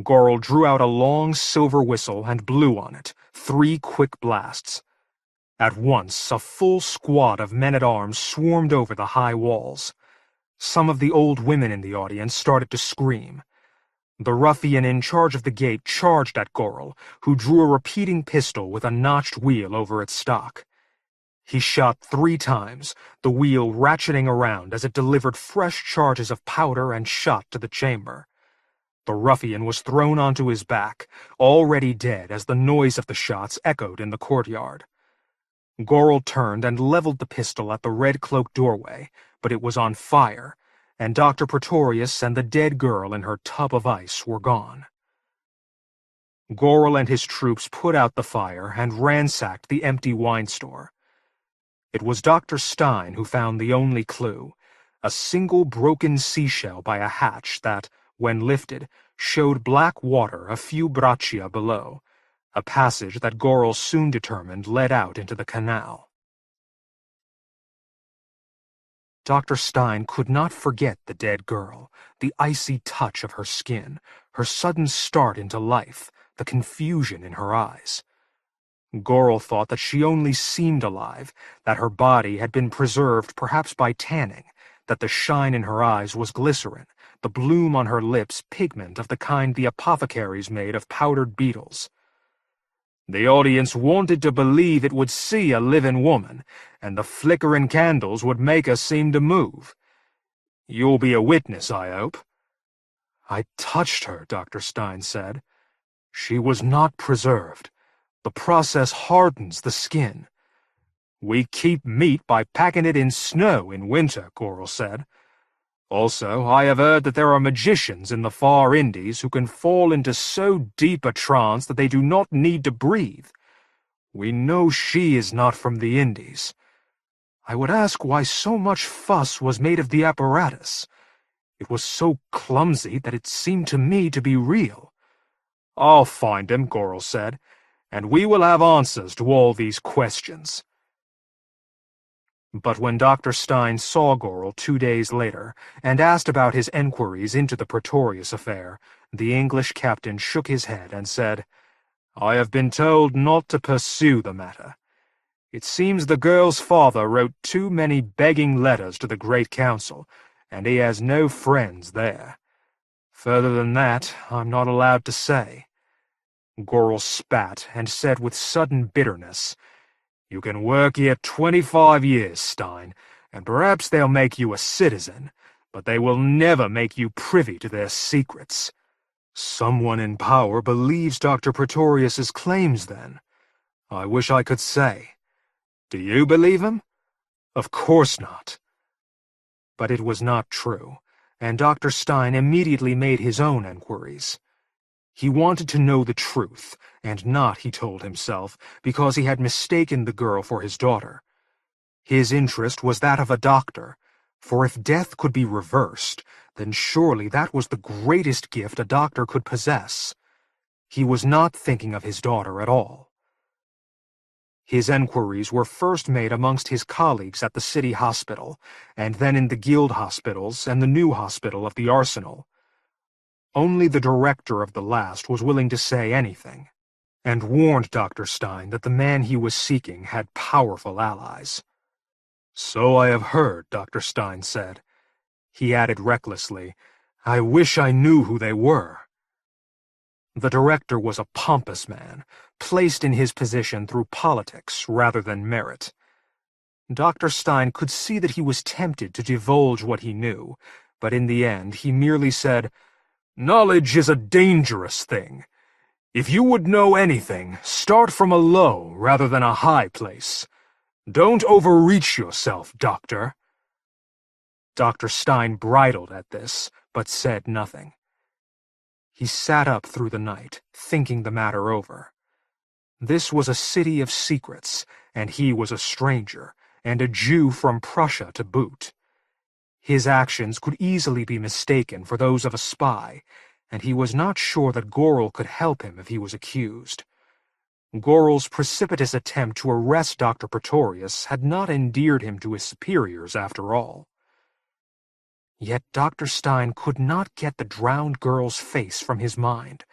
Karl drew out a long silver whistle and blew on it, 3 quick blasts. At once, a full squad of men-at-arms swarmed over the high walls. Some of the old women in the audience started to scream. The ruffian in charge of the gate charged at Karl, who drew a repeating pistol with a notched wheel over its stock. He shot 3 times, the wheel ratcheting around as it delivered fresh charges of powder and shot to the chamber. The ruffian was thrown onto his back, already dead as the noise of the shots echoed in the courtyard. Gorrel turned and leveled the pistol at the red-cloaked doorway, but it was on fire, and Dr. Pretorius and the dead girl in her tub of ice were gone. Gorrel and his troops put out the fire and ransacked the empty wine store. It was Dr. Stein who found the only clue, a single broken seashell by a hatch that, when lifted, showed black water a few braccia below, a passage that Gorrel soon determined led out into the canal. Dr. Stein could not forget the dead girl, the icy touch of her skin, her sudden start into life, the confusion in her eyes. Gorrel thought that she only seemed alive, that her body had been preserved perhaps by tanning, that the shine in her eyes was glycerin, the bloom on her lips pigment of the kind the apothecaries made of powdered beetles. The audience wanted to believe it would see a living woman, and the flickering candles would make her seem to move. You'll be a witness, I hope. I touched her, Dr. Stein said. She was not preserved. The process hardens the skin. We keep meat by packing it in snow in winter, Gorrel said. Also, I have heard that there are magicians in the far Indies who can fall into so deep a trance that they do not need to breathe. We know she is not from the Indies. I would ask why so much fuss was made of the apparatus. It was so clumsy that it seemed to me to be real. I'll find him, Gorrel said, and we will have answers to all these questions. But when Dr. Stein saw Gorrel 2 days later and asked about his enquiries into the Pretorius affair, the English captain shook his head and said, I have been told not to pursue the matter. It seems the girl's father wrote too many begging letters to the Great Council, and he has no friends there. Further than that, I'm not allowed to say. Gorrel spat and said with sudden bitterness, You can work here 25 years, Stein, and perhaps they'll make you a citizen, but they will never make you privy to their secrets. Someone in power believes Dr. Pretorius's claims, then. I wish I could say. Do you believe him? Of course not. But it was not true, and Dr. Stein immediately made his own enquiries. He wanted to know the truth, and not, he told himself, because he had mistaken the girl for his daughter. His interest was that of a doctor, for if death could be reversed, then surely that was the greatest gift a doctor could possess. He was not thinking of his daughter at all. His enquiries were first made amongst his colleagues at the city hospital, and then in the guild hospitals and the new hospital of the Arsenal. Only the director of the last was willing to say anything, and warned Dr. Stein that the man he was seeking had powerful allies. So I have heard, Dr. Stein said. He added recklessly, I wish I knew who they were. The director was a pompous man, placed in his position through politics rather than merit. Dr. Stein could see that he was tempted to divulge what he knew, but in the end he merely said, Knowledge is a dangerous thing. If you would know anything, start from a low rather than a high place. Don't overreach yourself, Doctor. Dr. Stein bridled at this, but said nothing. He sat up through the night, thinking the matter over. This was a city of secrets, and he was a stranger, and a Jew from Prussia to boot. His actions could easily be mistaken for those of a spy, and he was not sure that Gorrel could help him if he was accused. Gorrel's precipitous attempt to arrest Dr. Pretorius had not endeared him to his superiors after all. Yet Dr. Stein could not get the drowned girl's face from his mind,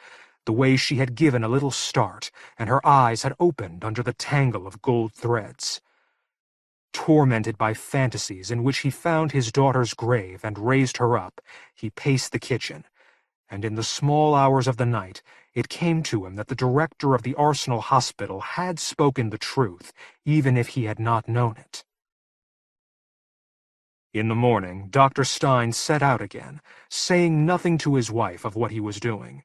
the way she had given a little start, and her eyes had opened under the tangle of gold threads. Tormented by fantasies in which he found his daughter's grave and raised her up, he paced the kitchen, and in the small hours of the night it came to him that the director of the Arsenal Hospital had spoken the truth, even if he had not known it. In the morning, Dr. Stein set out again, saying nothing to his wife of what he was doing.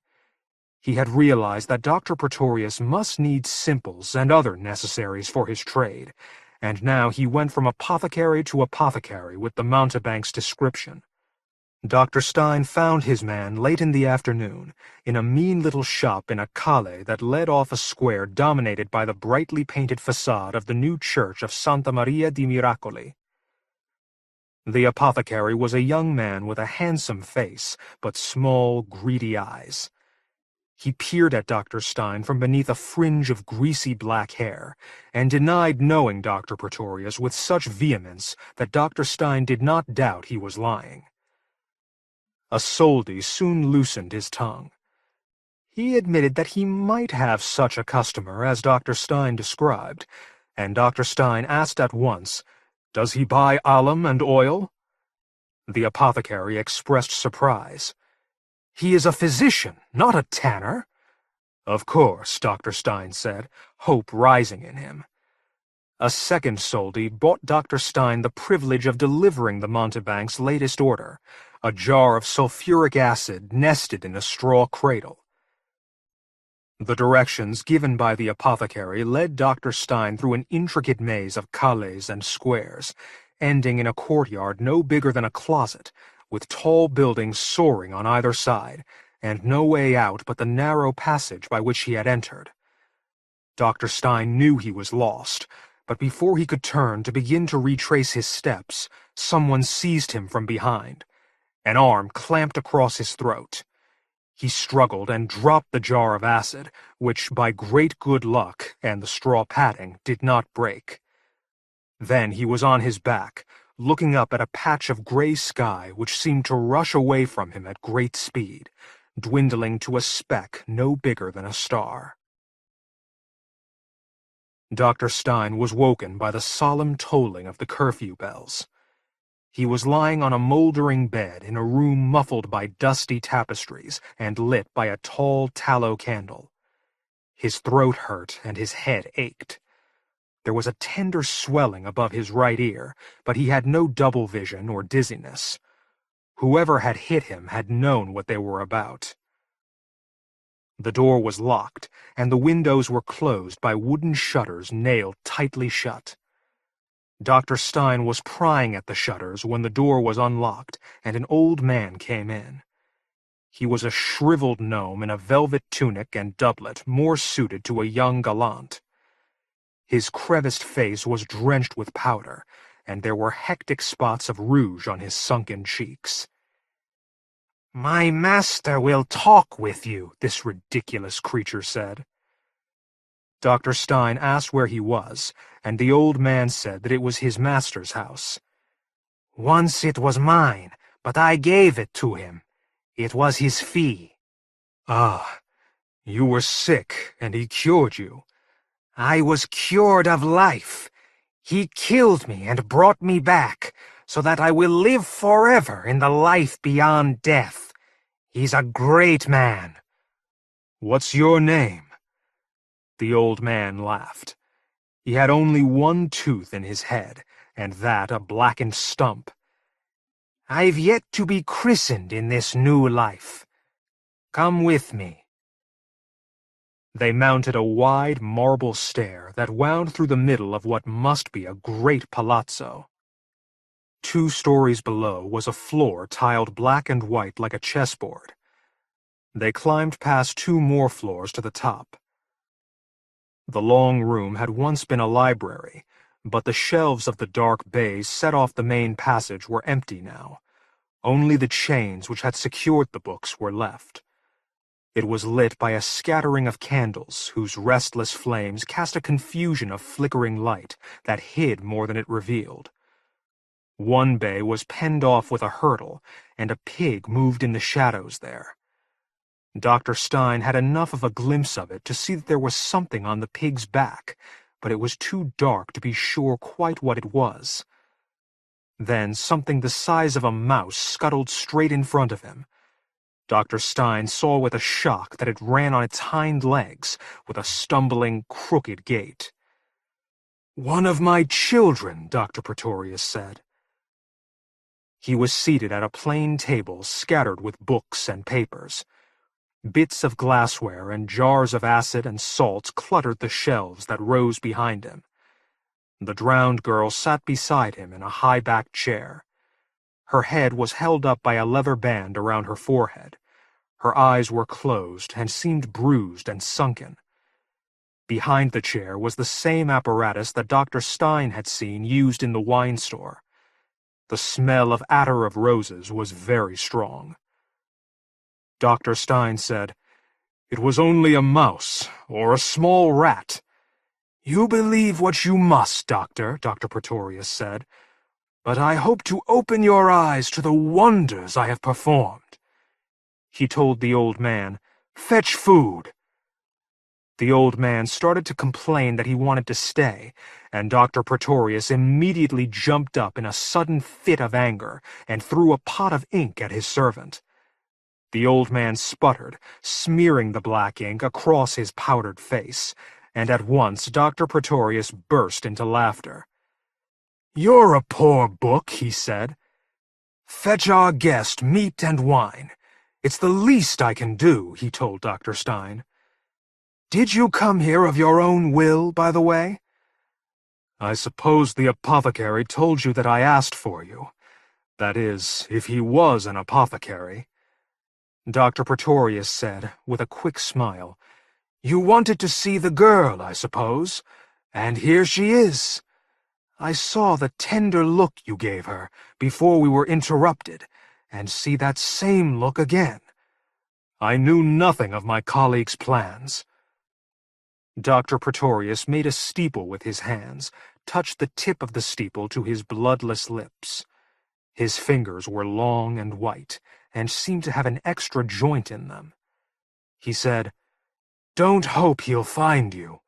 He had realized that Dr. Pretorius must need simples and other necessaries for his trade, and now he went from apothecary to apothecary with the mountebank's description. Dr. Stein found his man late in the afternoon in a mean little shop in a calle that led off a square dominated by the brightly painted facade of the new church of Santa Maria di Miracoli. The apothecary was a young man with a handsome face, but small, greedy eyes. He peered at Dr. Stein from beneath a fringe of greasy black hair, and denied knowing Dr. Pretorius with such vehemence that Dr. Stein did not doubt he was lying. A soldi soon loosened his tongue. He admitted that he might have such a customer as Dr. Stein described, and Dr. Stein asked at once, "Does he buy alum and oil?" The apothecary expressed surprise. "He is a physician, not a tanner." "Of course," Dr. Stein said, hope rising in him. A second soldi bought Dr. Stein the privilege of delivering the mountebank's latest order, a jar of sulfuric acid nested in a straw cradle. The directions given by the apothecary led Dr. Stein through an intricate maze of calles and squares, ending in a courtyard no bigger than a closet, with tall buildings soaring on either side, and no way out but the narrow passage by which he had entered. Dr. Stein knew he was lost, but before he could turn to begin to retrace his steps, someone seized him from behind. An arm clamped across his throat. He struggled and dropped the jar of acid, which, by great good luck and the straw padding, did not break. Then he was on his back, looking up at a patch of gray sky which seemed to rush away from him at great speed, dwindling to a speck no bigger than a star. Dr. Stein was woken by the solemn tolling of the curfew bells. He was lying on a moldering bed in a room muffled by dusty tapestries and lit by a tall tallow candle. His throat hurt and his head ached. There was a tender swelling above his right ear, but he had no double vision or dizziness. Whoever had hit him had known what they were about. The door was locked, and the windows were closed by wooden shutters nailed tightly shut. Dr. Stein was prying at the shutters when the door was unlocked, and an old man came in. He was a shriveled gnome in a velvet tunic and doublet more suited to a young gallant. His creviced face was drenched with powder, and there were hectic spots of rouge on his sunken cheeks. "My master will talk with you," this ridiculous creature said. Dr. Stein asked where he was, and the old man said that it was his master's house. "Once it was mine, but I gave it to him. It was his fee." "Ah, you were sick, and he cured you." "I was cured of life. He killed me and brought me back, so that I will live forever in the life beyond death. He's a great man." "What's your name?" The old man laughed. He had only one tooth in his head, and that a blackened stump. "I've yet to be christened in this new life. Come with me." They mounted a wide marble stair that wound through the middle of what must be a great palazzo. 2 stories below was a floor tiled black and white like a chessboard. They climbed past 2 more floors to the top. The long room had once been a library, but the shelves of the dark bays set off the main passage were empty now. Only the chains which had secured the books were left. It was lit by a scattering of candles whose restless flames cast a confusion of flickering light that hid more than it revealed. One bay was penned off with a hurdle, and a pig moved in the shadows there. Dr. Stein had enough of a glimpse of it to see that there was something on the pig's back, but it was too dark to be sure quite what it was. Then something the size of a mouse scuttled straight in front of him. Dr. Stein saw with a shock that it ran on its hind legs with a stumbling, crooked gait. "One of my children," Dr. Pretorius said. He was seated at a plain table scattered with books and papers. Bits of glassware and jars of acid and salt cluttered the shelves that rose behind him. The drowned girl sat beside him in a high-backed chair. Her head was held up by a leather band around her forehead. Her eyes were closed and seemed bruised and sunken. Behind the chair was the same apparatus that Dr. Stein had seen used in the wine store. The smell of attar of roses was very strong. Dr. Stein said, "It was only a mouse, or a small rat." "You believe what you must, Doctor," Dr. Pretorius said, "but I hope to open your eyes to the wonders I have performed." He told the old man, "Fetch food." The old man started to complain that he wanted to stay, and Dr. Pretorius immediately jumped up in a sudden fit of anger and threw a pot of ink at his servant. The old man sputtered, smearing the black ink across his powdered face, and at once Dr. Pretorius burst into laughter. "You're a poor book," he said. "Fetch our guest meat and wine. It's the least I can do," he told Dr. Stein. "Did you come here of your own will, by the way?" "I suppose the apothecary told you that I asked for you. That is, if he was an apothecary." Dr. Pretorius said, with a quick smile, "You wanted to see the girl, I suppose, and here she is. I saw the tender look you gave her before we were interrupted, and see that same look again. I knew nothing of my colleague's plans." Dr. Pretorius made a steeple with his hands, touched the tip of the steeple to his bloodless lips. His fingers were long and white, and seemed to have an extra joint in them. He said, "Don't hope he'll find you.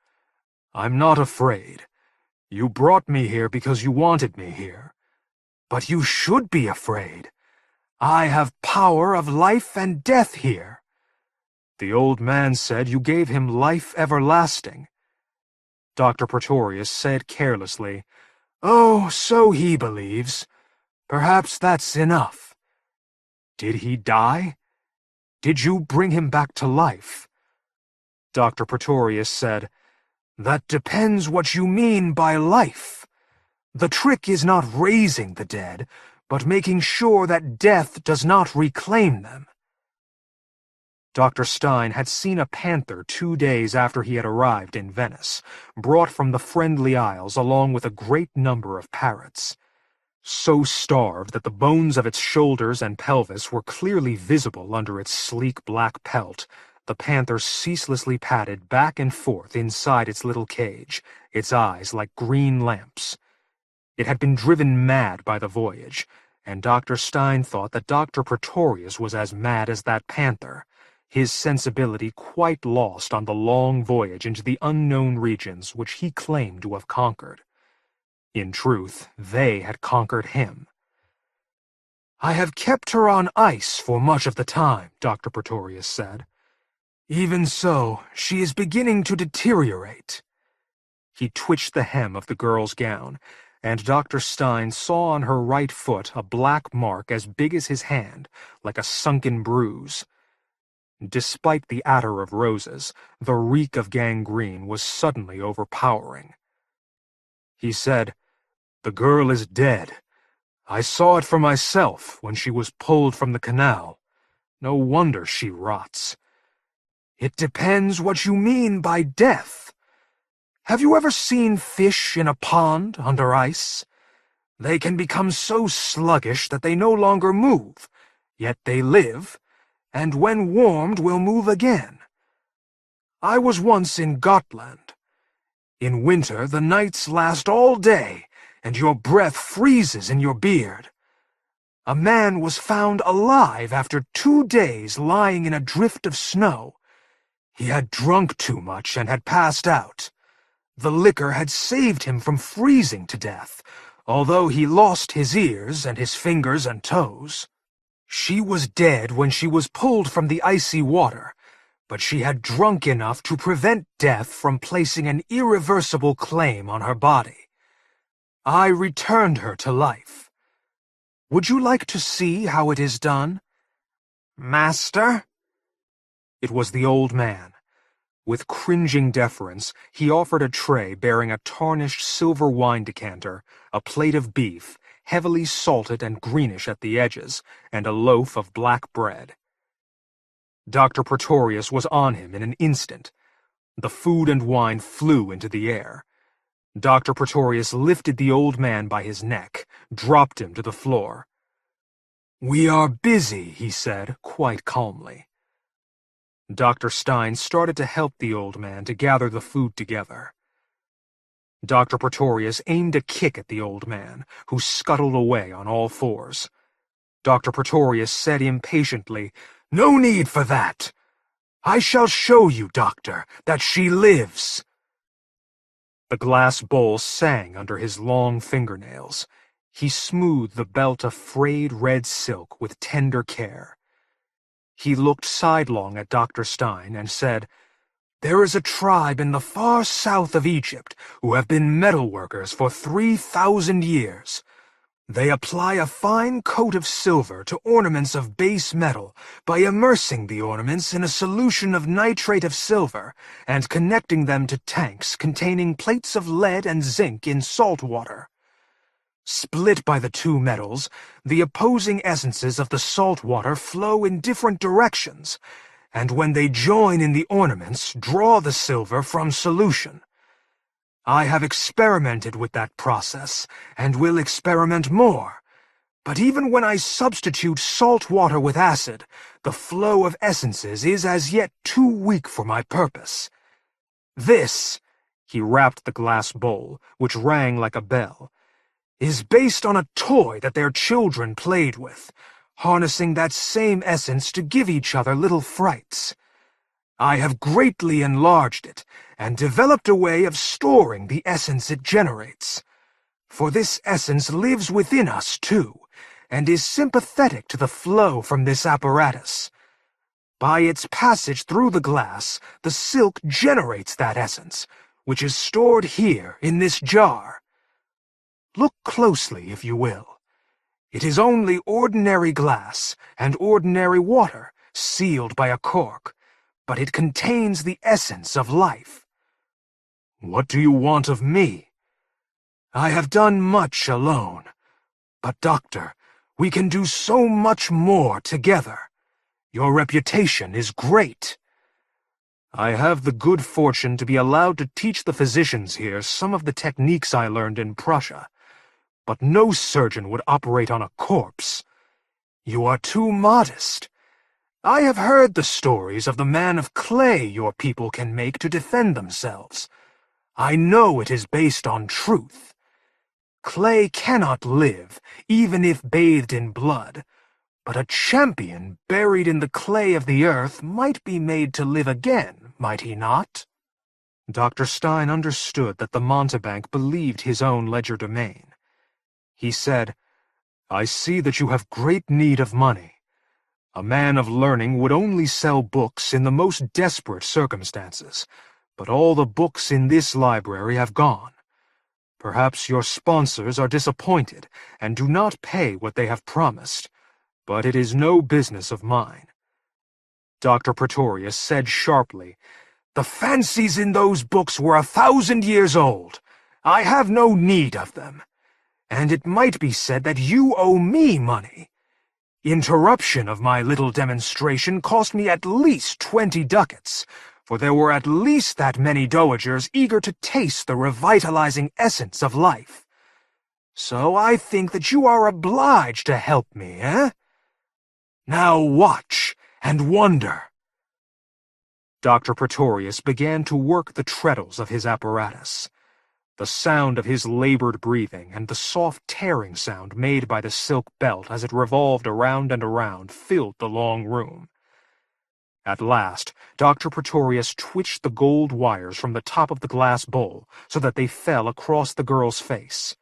I'm not afraid. You brought me here because you wanted me here. But you should be afraid. I have power of life and death here. The old man said you gave him life everlasting." Dr. Pretorius said carelessly, "Oh, so he believes. Perhaps that's enough." "Did he die? Did you bring him back to life?" Dr. Pretorius said, "That depends what you mean by life. The trick is not raising the dead, but making sure that death does not reclaim them." Dr. Stein had seen a panther 2 days after he had arrived in Venice, brought from the Friendly Isles along with a great number of parrots. So starved that the bones of its shoulders and pelvis were clearly visible under its sleek black pelt, the panther ceaselessly padded back and forth inside its little cage, its eyes like green lamps. It had been driven mad by the voyage, and Dr. Stein thought that Dr. Pretorius was as mad as that panther, his sensibility quite lost on the long voyage into the unknown regions which he claimed to have conquered. In truth, they had conquered him. "I have kept her on ice for much of the time," Dr. Pretorius said. "Even so, she is beginning to deteriorate." He twitched the hem of the girl's gown, and Dr. Stein saw on her right foot a black mark as big as his hand, like a sunken bruise. Despite the attar of roses, the reek of gangrene was suddenly overpowering. He said, "The girl is dead. I saw it for myself when she was pulled from the canal. No wonder she rots." "It depends what you mean by death. Have you ever seen fish in a pond under ice? They can become so sluggish that they no longer move, yet they live, and when warmed will move again. I was once in Gotland. In winter the nights last all day, and your breath freezes in your beard. A man was found alive after 2 days lying in a drift of snow. He had drunk too much and had passed out. The liquor had saved him from freezing to death, although he lost his ears and his fingers and toes." She was dead when she was pulled from the icy water, but she had drunk enough to prevent death from placing an irreversible claim on her body. I returned her to life. Would you like to see how it is done? Master? It was the old man. With cringing deference, he offered a tray bearing a tarnished silver wine decanter, a plate of beef, heavily salted and greenish at the edges, and a loaf of black bread. Dr. Pretorius was on him in an instant. The food and wine flew into the air. Dr. Pretorius lifted the old man by his neck, dropped him to the floor. "We are busy," he said, quite calmly. Dr. Stein started to help the old man to gather the food together. Dr. Pretorius aimed a kick at the old man, who scuttled away on all fours. Dr. Pretorius said impatiently, "No need for that. I shall show you, Doctor, that she lives." The glass bowl sang under his long fingernails. He smoothed the belt of frayed red silk with tender care. He looked sidelong at Dr. Stein and said, "There is a tribe in the far south of Egypt who have been metal workers for 3,000 years. They apply a fine coat of silver to ornaments of base metal by immersing the ornaments in a solution of nitrate of silver and connecting them to tanks containing plates of lead and zinc in salt water. Split by the two metals, the opposing essences of the salt water flow in different directions, and when they join in the ornaments, draw the silver from solution. I have experimented with that process, and will experiment more, but even when I substitute salt water with acid, the flow of essences is as yet too weak for my purpose. This," he rapped the glass bowl, which rang like a bell, "is based on a toy that their children played with, harnessing that same essence to give each other little frights. I have greatly enlarged it, and developed a way of storing the essence it generates. For this essence lives within us, too, and is sympathetic to the flow from this apparatus. By its passage through the glass, the silk generates that essence, which is stored here in this jar. Look closely, if you will. It is only ordinary glass and ordinary water, sealed by a cork, but it contains the essence of life. What do you want of me? I have done much alone, but, Doctor, we can do so much more together. Your reputation is great. I have the good fortune to be allowed to teach the physicians here some of the techniques I learned in Prussia, but no surgeon would operate on a corpse. You are too modest. I have heard the stories of the man of clay your people can make to defend themselves. I know it is based on truth. Clay cannot live, even if bathed in blood, but a champion buried in the clay of the earth might be made to live again, might he not?" Dr. Stein understood that the mountebank believed his own legerdemain. He said, "I see that you have great need of money. A man of learning would only sell books in the most desperate circumstances, but all the books in this library have gone. Perhaps your sponsors are disappointed and do not pay what they have promised, but it is no business of mine." Dr. Pretorius said sharply, "The fancies in those books were 1,000 years old. I have no need of them. And it might be said that you owe me money. Interruption of my little demonstration cost me at least 20 ducats, for there were at least that many dowagers eager to taste the revitalizing essence of life. So I think that you are obliged to help me, eh? Now watch and wonder." Dr. Pretorius began to work the treadles of his apparatus. The sound of his labored breathing and the soft tearing sound made by the silk belt as it revolved around and around filled the long room. At last, Dr. Pretorius twitched the gold wires from the top of the glass bowl so that they fell across the girl's face.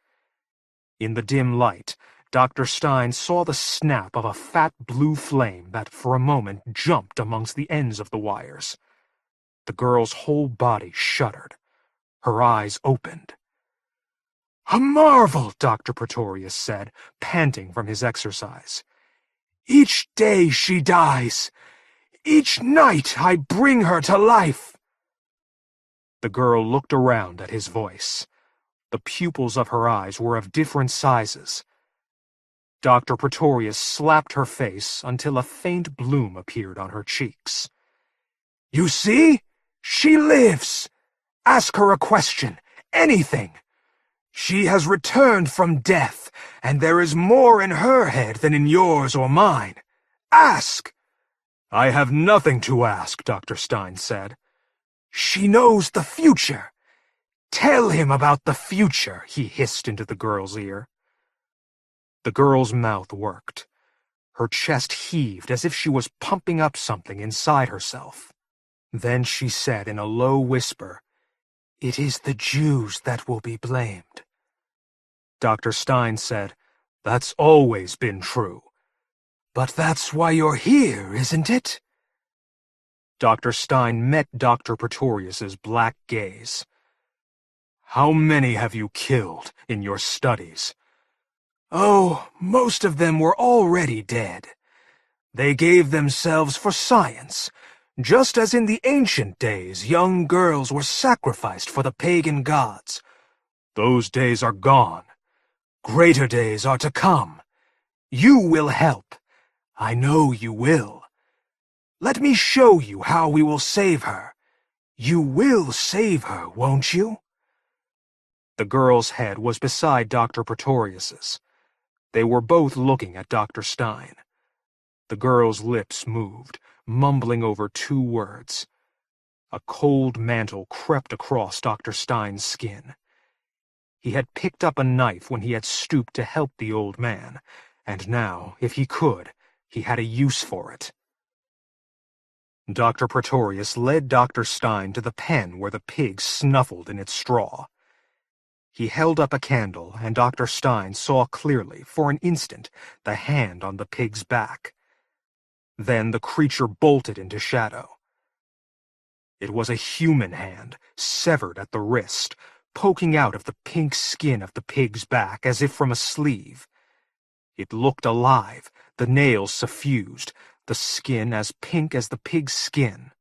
In the dim light, Dr. Stein saw the snap of a fat blue flame that for a moment jumped amongst the ends of the wires. The girl's whole body shuddered. Her eyes opened. "A marvel," Dr. Pretorius said, panting from his exercise. "Each day she dies. Each night I bring her to life." The girl looked around at his voice. The pupils of her eyes were of different sizes. Dr. Pretorius slapped her face until a faint bloom appeared on her cheeks. "You see? She lives! Ask her a question, anything. She has returned from death, and there is more in her head than in yours or mine. Ask!" "I have nothing to ask," Dr. Stein said. "She knows the future. Tell him about the future," he hissed into the girl's ear. The girl's mouth worked. Her chest heaved as if she was pumping up something inside herself. Then she said in a low whisper, "It is the Jews that will be blamed." Dr. Stein said, "That's always been true." "But that's why you're here, isn't it?" Dr. Stein met Dr. Pretorius's black gaze. "How many have you killed in your studies?" "Oh, most of them were already dead. They gave themselves for science, just as in the ancient days young girls were sacrificed for the pagan gods. Those days are gone. Greater days are to come. You will help. I know you will. Let me show you how we will save her. You will save her, won't you?" The girl's head was beside Dr. Pretorius's. They were both looking at Dr. Stein. The girl's lips moved, mumbling over two words. A cold mantle crept across Dr. Stein's skin. He had picked up a knife when he had stooped to help the old man, and now, if he could, he had a use for it. Dr. Pretorius led Dr. Stein to the pen where the pig snuffled in its straw. He held up a candle, and Dr. Stein saw clearly, for an instant, the hand on the pig's back. Then the creature bolted into shadow. It was a human hand, severed at the wrist, poking out of the pink skin of the pig's back as if from a sleeve. It looked alive, the nails suffused, the skin as pink as the pig's skin.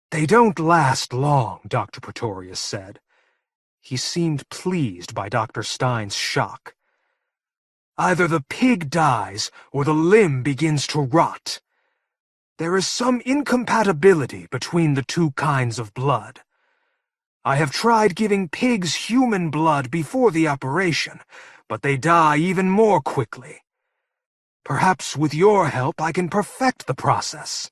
"They don't last long," Dr. Pretorius said. He seemed pleased by Dr. Stein's shock. "Either the pig dies or the limb begins to rot. There is some incompatibility between the two kinds of blood. I have tried giving pigs human blood before the operation, but they die even more quickly. Perhaps with your help I can perfect the process.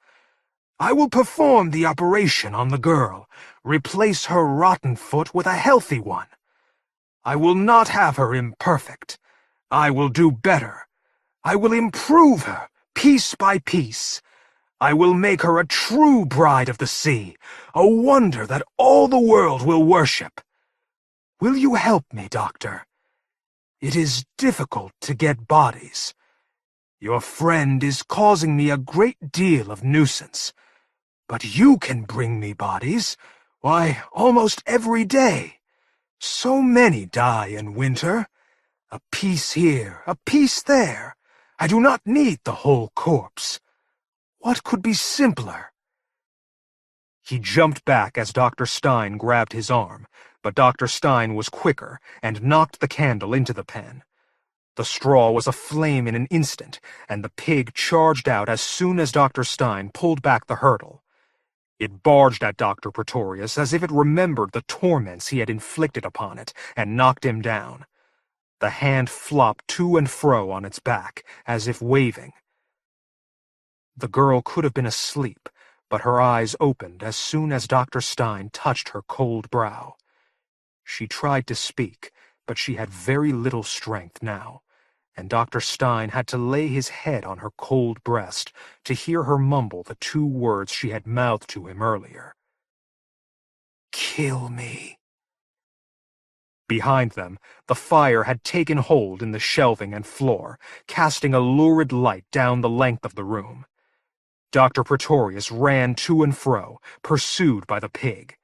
I will perform the operation on the girl, replace her rotten foot with a healthy one. I will not have her imperfect. I will do better. I will improve her, piece by piece. I will make her a true bride of the sea, a wonder that all the world will worship. Will you help me, Doctor? It is difficult to get bodies. Your friend is causing me a great deal of nuisance. But you can bring me bodies. Why, almost every day. So many die in winter. A piece here, a piece there. I do not need the whole corpse. What could be simpler?" He jumped back as Dr. Stein grabbed his arm, but Dr. Stein was quicker and knocked the candle into the pen. The straw was aflame in an instant, and the pig charged out as soon as Dr. Stein pulled back the hurdle. It barged at Dr. Pretorius as if it remembered the torments he had inflicted upon it, and knocked him down. The hand flopped to and fro on its back, as if waving. The girl could have been asleep, but her eyes opened as soon as Dr. Stein touched her cold brow. She tried to speak, but she had very little strength now, and Dr. Stein had to lay his head on her cold breast to hear her mumble the two words she had mouthed to him earlier. "Kill me." Behind them, the fire had taken hold in the shelving and floor, casting a lurid light down the length of the room. Dr. Pretorius ran to and fro, pursued by the pig.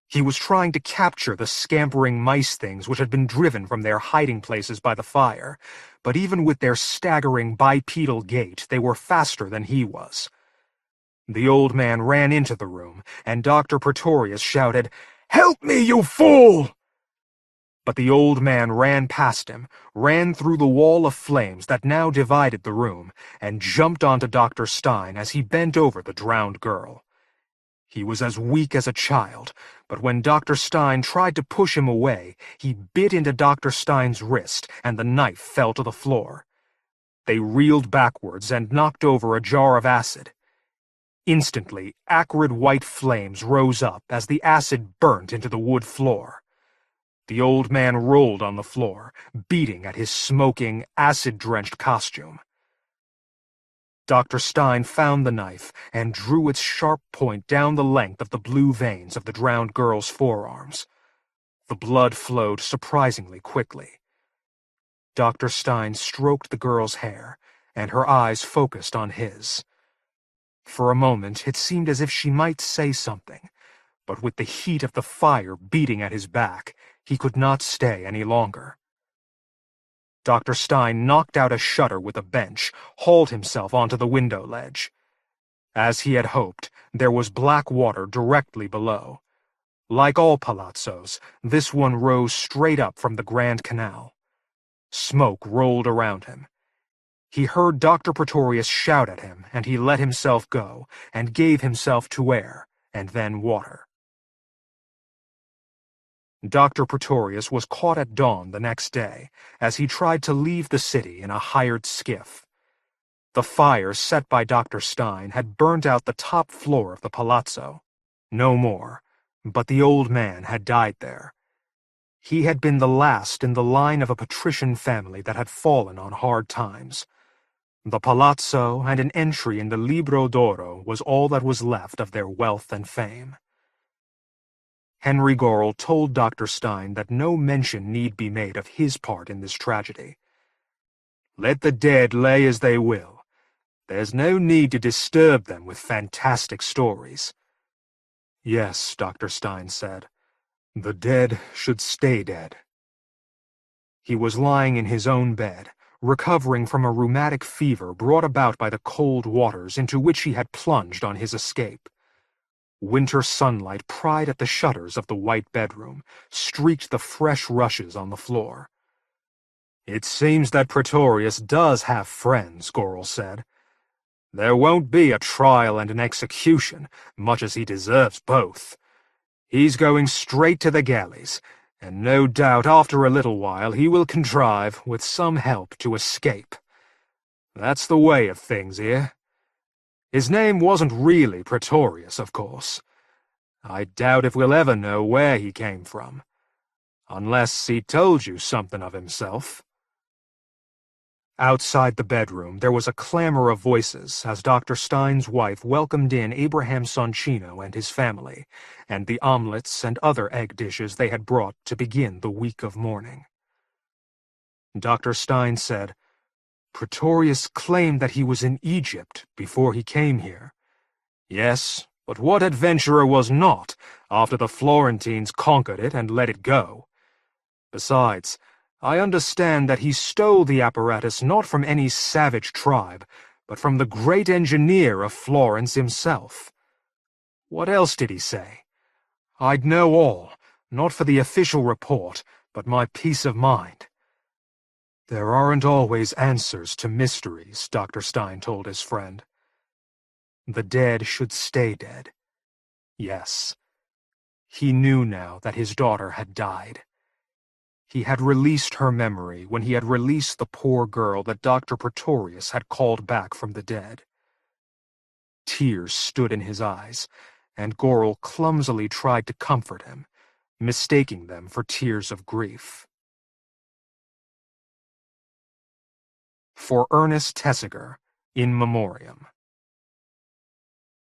He was trying to capture the scampering mice things which had been driven from their hiding places by the fire, but even with their staggering bipedal gait, they were faster than he was. The old man ran into the room, and Dr. Pretorius shouted, "Help me, you fool!" But the old man ran past him, ran through the wall of flames that now divided the room, and jumped onto Dr. Stein as he bent over the drowned girl. He was as weak as a child, but when Dr. Stein tried to push him away, he bit into Dr. Stein's wrist, and the knife fell to the floor. They reeled backwards and knocked over a jar of acid. Instantly, acrid white flames rose up as the acid burnt into the wood floor. The old man rolled on the floor, beating at his smoking, acid-drenched costume. Dr. Stein found the knife and drew its sharp point down the length of the blue veins of the drowned girl's forearms. The blood flowed surprisingly quickly. Dr. Stein stroked the girl's hair, and her eyes focused on his. For a moment, it seemed as if she might say something, but with the heat of the fire beating at his back, he could not stay any longer. Dr. Stein knocked out a shutter with a bench, hauled himself onto the window ledge. As he had hoped, there was black water directly below. Like all palazzos, this one rose straight up from the Grand Canal. Smoke rolled around him. He heard Dr. Pretorius shout at him, and he let himself go, and gave himself to air, and then water. Dr. Pretorius was caught at dawn the next day, as he tried to leave the city in a hired skiff. The fire set by Dr. Stein had burnt out the top floor of the palazzo. No more, but the old man had died there. He had been the last in the line of a patrician family that had fallen on hard times. The palazzo and an entry in the Libro d'Oro was all that was left of their wealth and fame. Henry Gorrell told Dr. Stein that no mention need be made of his part in this tragedy. "Let the dead lay as they will. There's no need to disturb them with fantastic stories." "Yes," Dr. Stein said, "the dead should stay dead." He was lying in his own bed, recovering from a rheumatic fever brought about by the cold waters into which he had plunged on his escape. Winter sunlight pried at the shutters of the white bedroom, streaked the fresh rushes on the floor. "It seems that Pretorius does have friends," Gorrell said. "There won't be a trial and an execution, much as he deserves both. He's going straight to the galleys, and no doubt after a little while he will contrive, with some help, to escape. That's the way of things here. His name wasn't really Pretorius, of course. I doubt if we'll ever know where he came from. Unless he told you something of himself." Outside the bedroom, there was a clamor of voices as Dr. Stein's wife welcomed in Abraham Soncino and his family, and the omelets and other egg dishes they had brought to begin the week of mourning. Dr. Stein said, "Pretorius claimed that he was in Egypt before he came here." "Yes, but what adventurer was not, after the Florentines conquered it and let it go? Besides, I understand that he stole the apparatus not from any savage tribe, but from the great engineer of Florence himself. What else did he say? I'd know all, not for the official report, but my peace of mind." "There aren't always answers to mysteries," Dr. Stein told his friend. The dead should stay dead. Yes. He knew now that his daughter had died. He had released her memory when he had released the poor girl that Dr. Pretorius had called back from the dead. Tears stood in his eyes, and Gorrell clumsily tried to comfort him, mistaking them for tears of grief. For Ernest Tessiger, in memoriam.